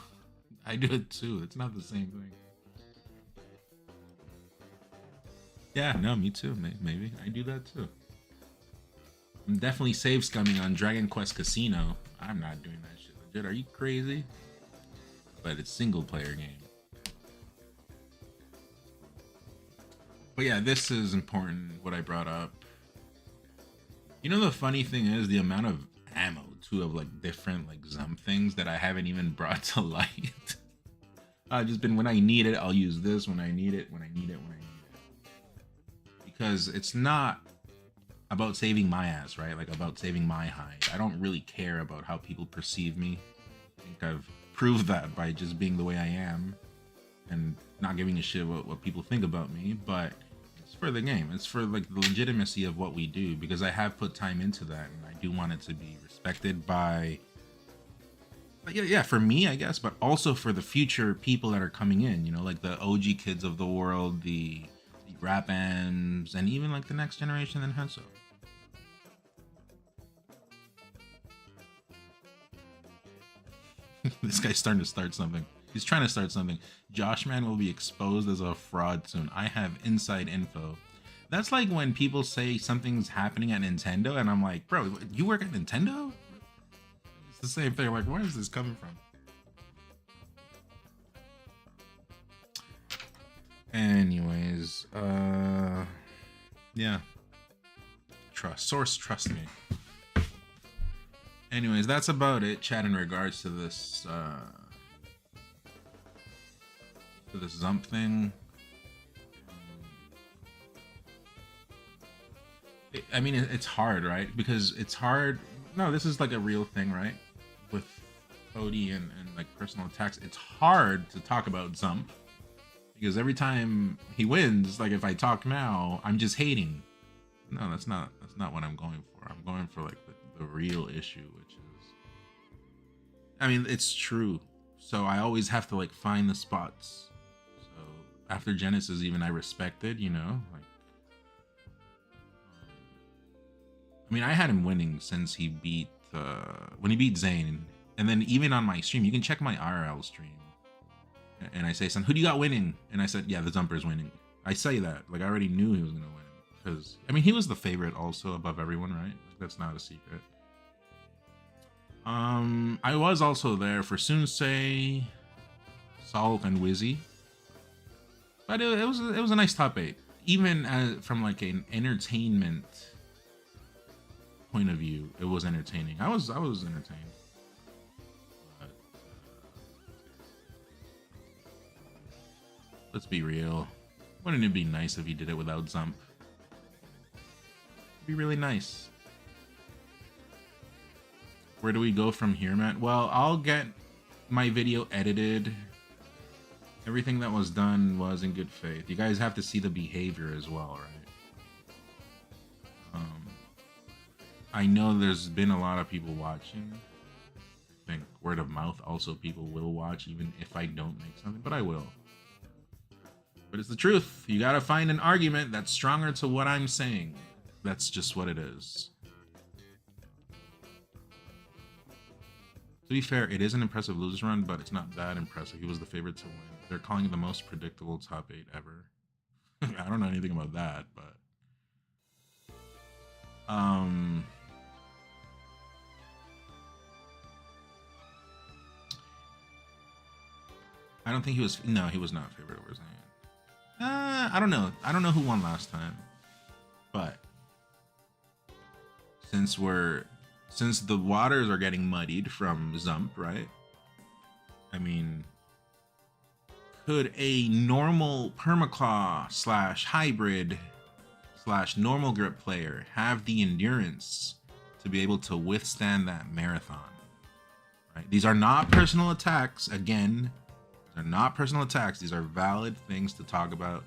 I do it too. It's not the same thing. Yeah, no, me too. Maybe I do that too. I'm definitely save scumming on Dragon Quest Casino. I'm not doing that shit legit. Are you crazy? But it's single player game. But yeah, this is important, what I brought up. You know, the funny thing is the amount of ammo too of like different like Zump things that I haven't even brought to light. I've just been, when I need it, I'll use this. When I need it, when I need it. Because it's not about saving my ass, right? Like about saving my hide. I don't really care about how people perceive me. I think I've proved that by just being the way I am and not giving a shit about what people think about me. But it's for the game. It's for like the legitimacy of what we do, because I have put time into that and I do want it to be respected by, yeah, for me, I guess, but also for the future people that are coming in, you know, like the OG kids of the world, the rap ams, and even like the next generation in Henso. This guy's starting to start something. He's trying to start something. Joshman will be exposed as a fraud soon. I have inside info. That's like when people say something's happening at Nintendo, and I'm like, bro, you work at Nintendo? It's the same thing. Like, where is this coming from? Anyways, yeah. Source, trust me. Anyways, that's about it, chat, in regards to this Zump thing. I mean, it's hard, right? Because it's hard. No, this is like a real thing, right? With Cody and like personal attacks, it's hard to talk about Zump because every time he wins, like if I talk now, I'm just hating. No, that's not what I'm going for. I'm going for like the real issue, which is, I mean, it's true. So I always have to like find the spots. So after Genesis, even I respected, you know, like, I mean, I had him winning since he beat, when he beat Zayn. And then even on my stream, you can check my IRL stream. And I say, son, who do you got winning? And I said, yeah, the Zumper's winning. I say that, like I already knew he was going to win. Because, I mean, he was the favorite also above everyone, right? That's not a secret. I was also there for Sunsei, Salk, and Wizzy. But it was a nice top 8. Even from like an entertainment point of view, it was entertaining. I was entertained. But, let's be real. Wouldn't it be nice if he did it without Zump? It'd be really nice. Where do we go from here, Matt? Well, I'll get my video edited. Everything that was done was in good faith. You guys have to see the behavior as well, right? I know there's been a lot of people watching. I think word of mouth also people will watch even if I don't make something, but I will. But it's the truth. You gotta find an argument that's stronger to what I'm saying. That's just what it is. To be fair, it is an impressive losers run, but it's not that impressive. He was the favorite to win. They're calling it the most predictable top 8 ever. I don't know anything about that, but I don't think he was. No, he was not favorite over Zayn. I don't know. I don't know who won last time, but since the waters are getting muddied from Zump, right? I mean, could a normal Permaclaw / hybrid / normal grip player have the endurance to be able to withstand that marathon? Right? These are not personal attacks. Again, they're not personal attacks. These are valid things to talk about.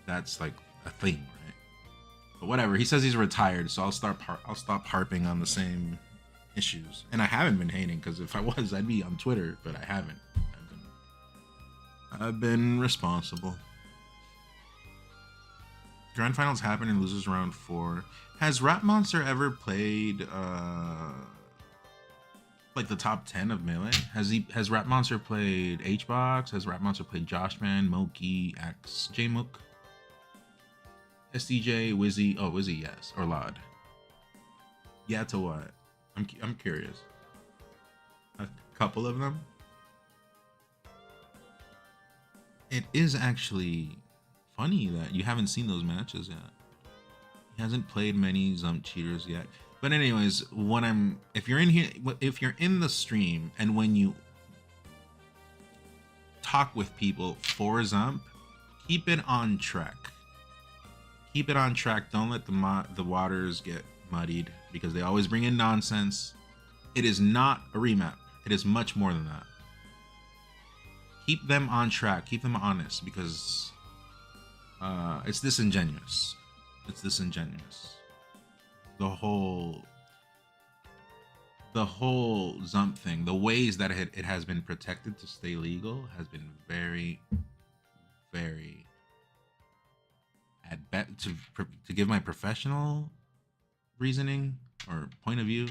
That's like a thing, right? But whatever. He says he's retired, so I'll stop harping on the same issues. And I haven't been hating, because if I was, I'd be on Twitter, but I haven't. I've been responsible. Grand finals happen and loses round 4. Has Rap Monster ever played like the top 10 of Melee? Has Rap Monster played HBox? Has Rap Monster played Joshman, Moki, X, Jmook, SDJ, Wizzy? Oh, Wizzy, yes. Or Lod. Yeah, to what? I'm curious. A couple of them? It is actually funny that you haven't seen those matches yet. He hasn't played many Zump cheaters yet. But anyways, if you're in here, if you're in the stream and when you talk with people for Zump, keep it on track. Keep it on track. Don't let the waters get muddied, because they always bring in nonsense. It is not a remap. It is much more than that. Keep them on track. Keep them honest, because it's disingenuous. It's disingenuous. The whole Zump thing, the ways that it has been protected to stay legal has been very, very, to give my professional reasoning or point of view,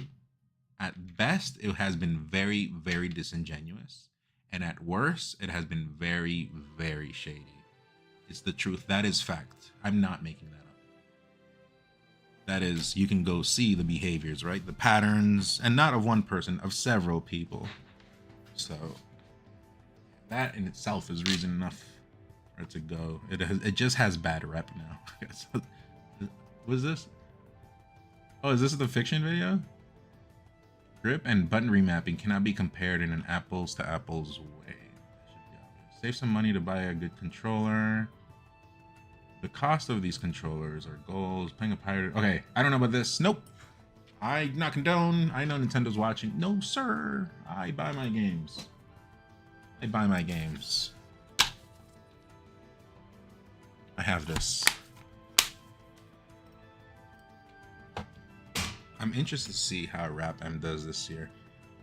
at best it has been very, very disingenuous, and at worst it has been very, very shady. It's the truth. That is fact. I'm not making that up. That is, you can go see the behaviors, right? The patterns, and not of one person, of several people. So that in itself is reason enough for it to go. It just has bad rep now. What is this? Oh, is this the fiction video? Grip and button remapping cannot be compared in an apples to apples way. Save some money to buy a good controller. The cost of these controllers are goals. Playing a pirate. Okay, I don't know about this. Nope. I not condone. I know Nintendo's watching. No, sir. I buy my games. I buy my games. I have this. I'm interested to see how Rap-M does this year.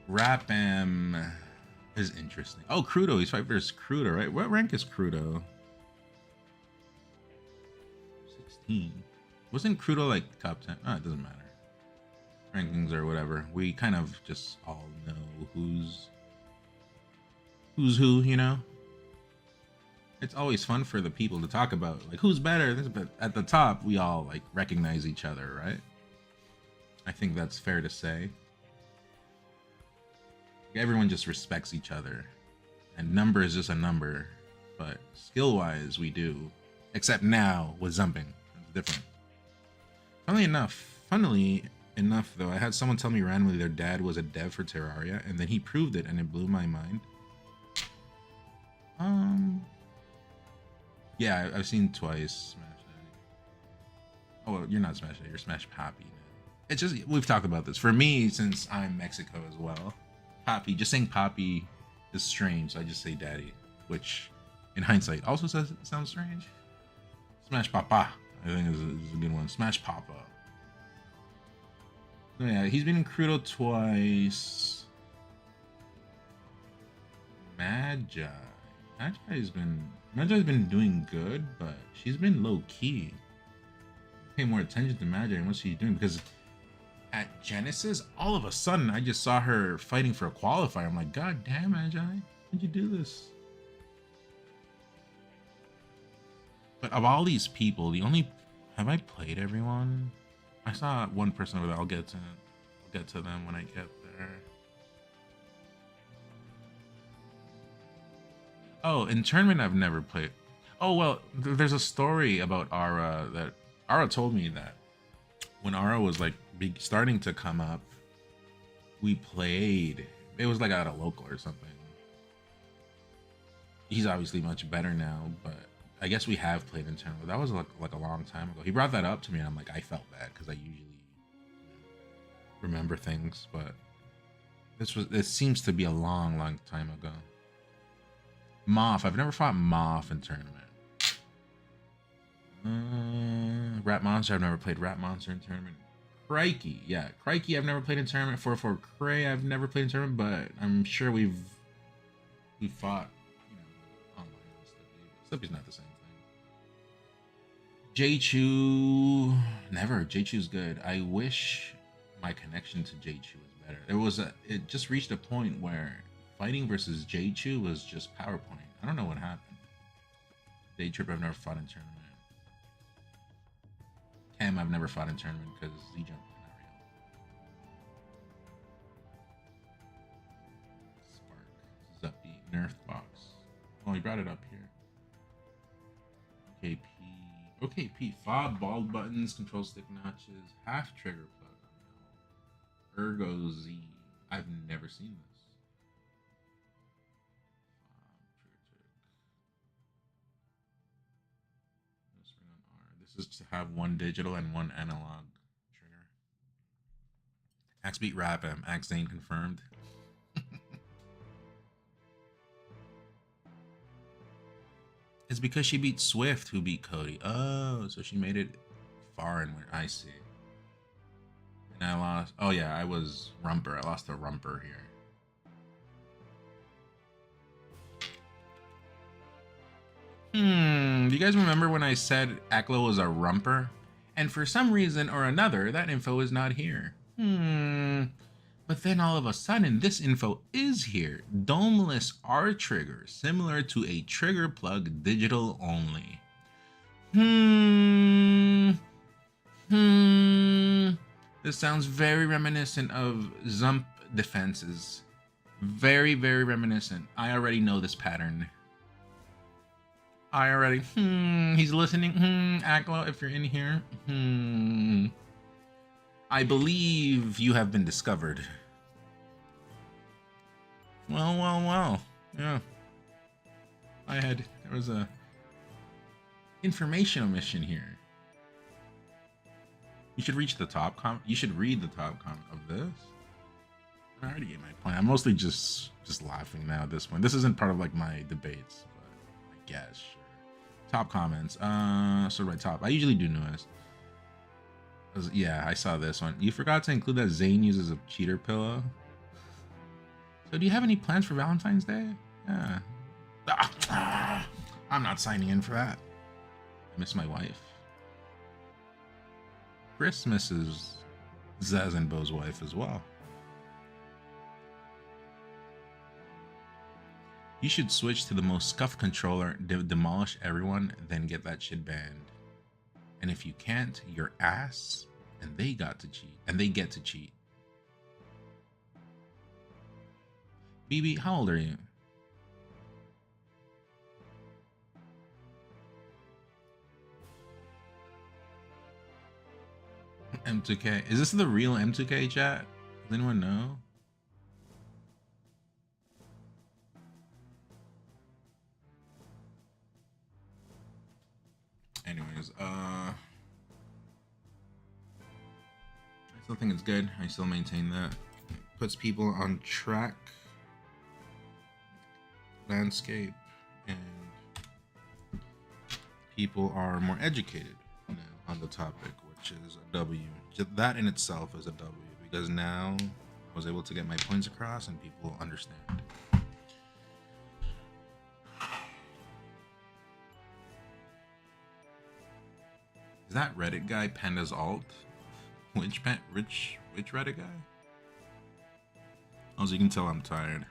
Rap-M is interesting. Oh, Crudo. He's fighting versus Crudo, right? What rank is Crudo? 16. Wasn't Crudo like top 10? Oh, it doesn't matter. Rankings or whatever. We kind of just all know who's who, you know? It's always fun for the people to talk about, like, who's better? But at the top, we all, like, recognize each other, right? I think that's fair to say. Everyone just respects each other. And number is just a number. But skill-wise, we do. Except now with Zumping. It's different. Funnily enough, though, I had someone tell me randomly their dad was a dev for Terraria, and then he proved it, and it blew my mind. Yeah, I've seen twice Smash Daddy. Oh, well, you're not Smash Daddy, you're Smash Papi. It's just, we've talked about this. For me, since I'm Mexico as well, Papi, just saying Papi is strange, so I just say Daddy, which in hindsight also sounds strange. Smash Papa, I think is a good one. Smash Papa. So yeah, he's been in Crudo twice. Magi's been doing good, but she's been low key. Pay more attention to Magi and what she's doing, because at Genesis, all of a sudden, I just saw her fighting for a qualifier. I'm like, God damn, Magi, how'd you do this? But of all these people, have I played everyone? I saw one person over there. I'll get to them when I get there. Oh, in tournament I've never played. Oh well, there's a story about Ara that Ara told me that when Ara was like starting to come up, we played. It was like at a local or something. He's obviously much better now, but I guess we have played in tournament. That was like a long time ago. He brought that up to me, and I'm like, I felt bad because I usually remember things, but this seems to be a long time ago. Moth. I've never fought Moth in tournament. Rat Monster. I've never played Rat Monster in tournament. Crikey. Yeah, Crikey I've never played in tournament. 4-4 Cray I've never played in tournament, but I'm sure we've fought, you know, online and stuff. Stuffy's not the same thing. J-Chew. Never. J-Chew's good. I wish my connection to J-Chew was better. It just reached a point where fighting versus J-Chew was just PowerPoint. I don't know what happened. Day Trip I've never fought in tournament. Cam I've never fought in tournament because Z-Jump not real. Spark. Zuppy. Nerf box. Oh, he brought it up here. OKP. Fob, bald buttons, control stick notches, half trigger plug. Ergo Z. I've never seen this. This is to have one digital and one analog trigger. Axe beat Rap M. Axe Zane confirmed. It's because she beat Swift, who beat Cody. Oh, so she made it far and where I see. And I lost. Oh yeah, I was Rumper. I lost to Rumper here. Do you guys remember when I said Aklo was a rumper? And for some reason or another, that info is not here. But then all of a sudden, this info is here. Domeless R trigger, similar to a trigger plug, digital only. This sounds very reminiscent of Zump defenses. Very, very reminiscent. I already know this pattern. He's listening. Aklo, if you're in here. I believe you have been discovered. Well. Yeah. There was a informational mission here. You should reach the top comment. You should read the top comment of this. I already get my point. I'm mostly just laughing now at this point. This isn't part of like my debates, but I guess. Sure. Top comments. So right top. I usually do newest. Yeah, I saw this one. You forgot to include that Zane uses a cheater pillow. So do you have any plans for Valentine's Day? Yeah. I'm not signing in for that. I miss my wife. Chris misses Zaz and Bo's wife as well. You should switch to the most scuffed controller, demolish everyone, then get that shit banned. And if you can't, your ass, and they get to cheat. BB, how old are you? M2K. Is this the real M2K chat? Does anyone know? Anyways, I still think it's good. I still maintain that. It puts people on track, landscape, and people are more educated on the topic, which is a W. That in itself is a W, because now I was able to get my points across and people understand. Is that Reddit guy Panda's alt? Which Reddit guy? As you can tell, I'm tired.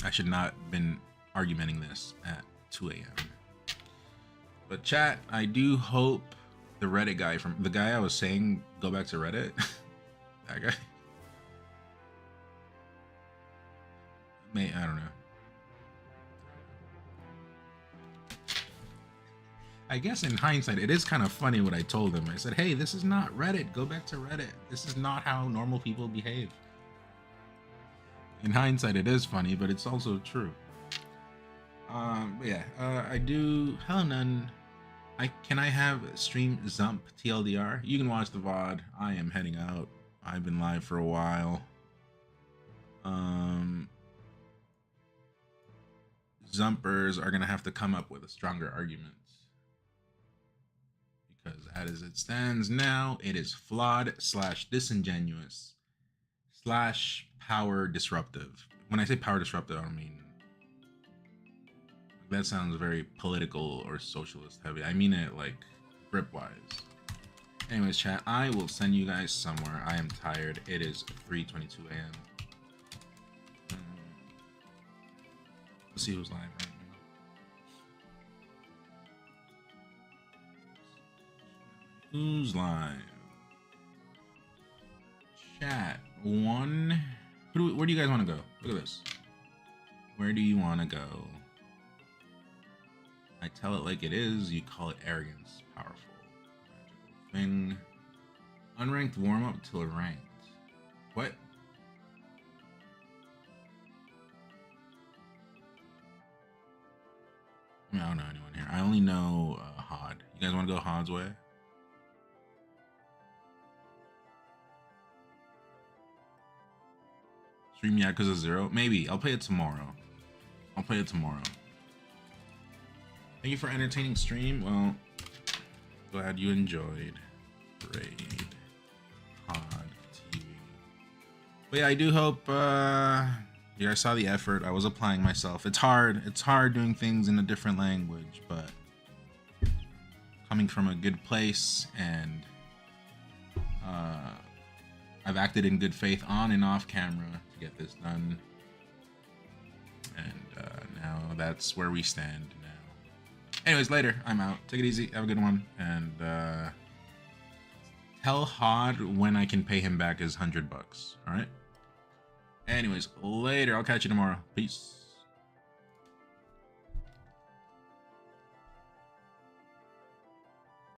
I should not have been argumenting this at 2 a.m. But chat, I do hope the Reddit guy from the guy I was saying go back to Reddit. That guy. I don't know. I guess in hindsight, it is kind of funny what I told him. I said, hey, this is not Reddit. Go back to Reddit. This is not how normal people behave. In hindsight, it is funny, but it's also true. But yeah, I do. Hello, None. Can I have stream Zump TLDR? You can watch the VOD. I am heading out. I've been live for a while. Zumpers are gonna have to come up with a stronger argument, because as it stands now, it is flawed / disingenuous / power disruptive. When I say power disruptive, I don't mean that sounds very political or socialist heavy. I mean it like grip wise. Anyways, chat, I will send you guys somewhere. I am tired. It is 3:22 a.m. Let's see who's live right now. Who's live? Chat. One. Where do you guys want to go? Look at this. Where do you want to go? I tell it like it is. You call it arrogance. Powerful. Magical thing. Unranked warm up till ranked. What? I don't know anyone here. I only know Hod. You guys want to go Hod's way? Stream Yakuza 0? Maybe. I'll play it tomorrow. Thank you for entertaining stream. Well, glad you enjoyed. Raid. Hod TV. But yeah, I do hope you guys saw the effort. I was applying myself. It's hard. It's hard doing things in a different language, but coming from a good place, and I've acted in good faith on and off camera to get this done. And now that's where we stand now. Anyways, later. I'm out. Take it easy. Have a good one. And tell Hod when I can pay him back his $100. All right? Anyways, later. I'll catch you tomorrow. Peace.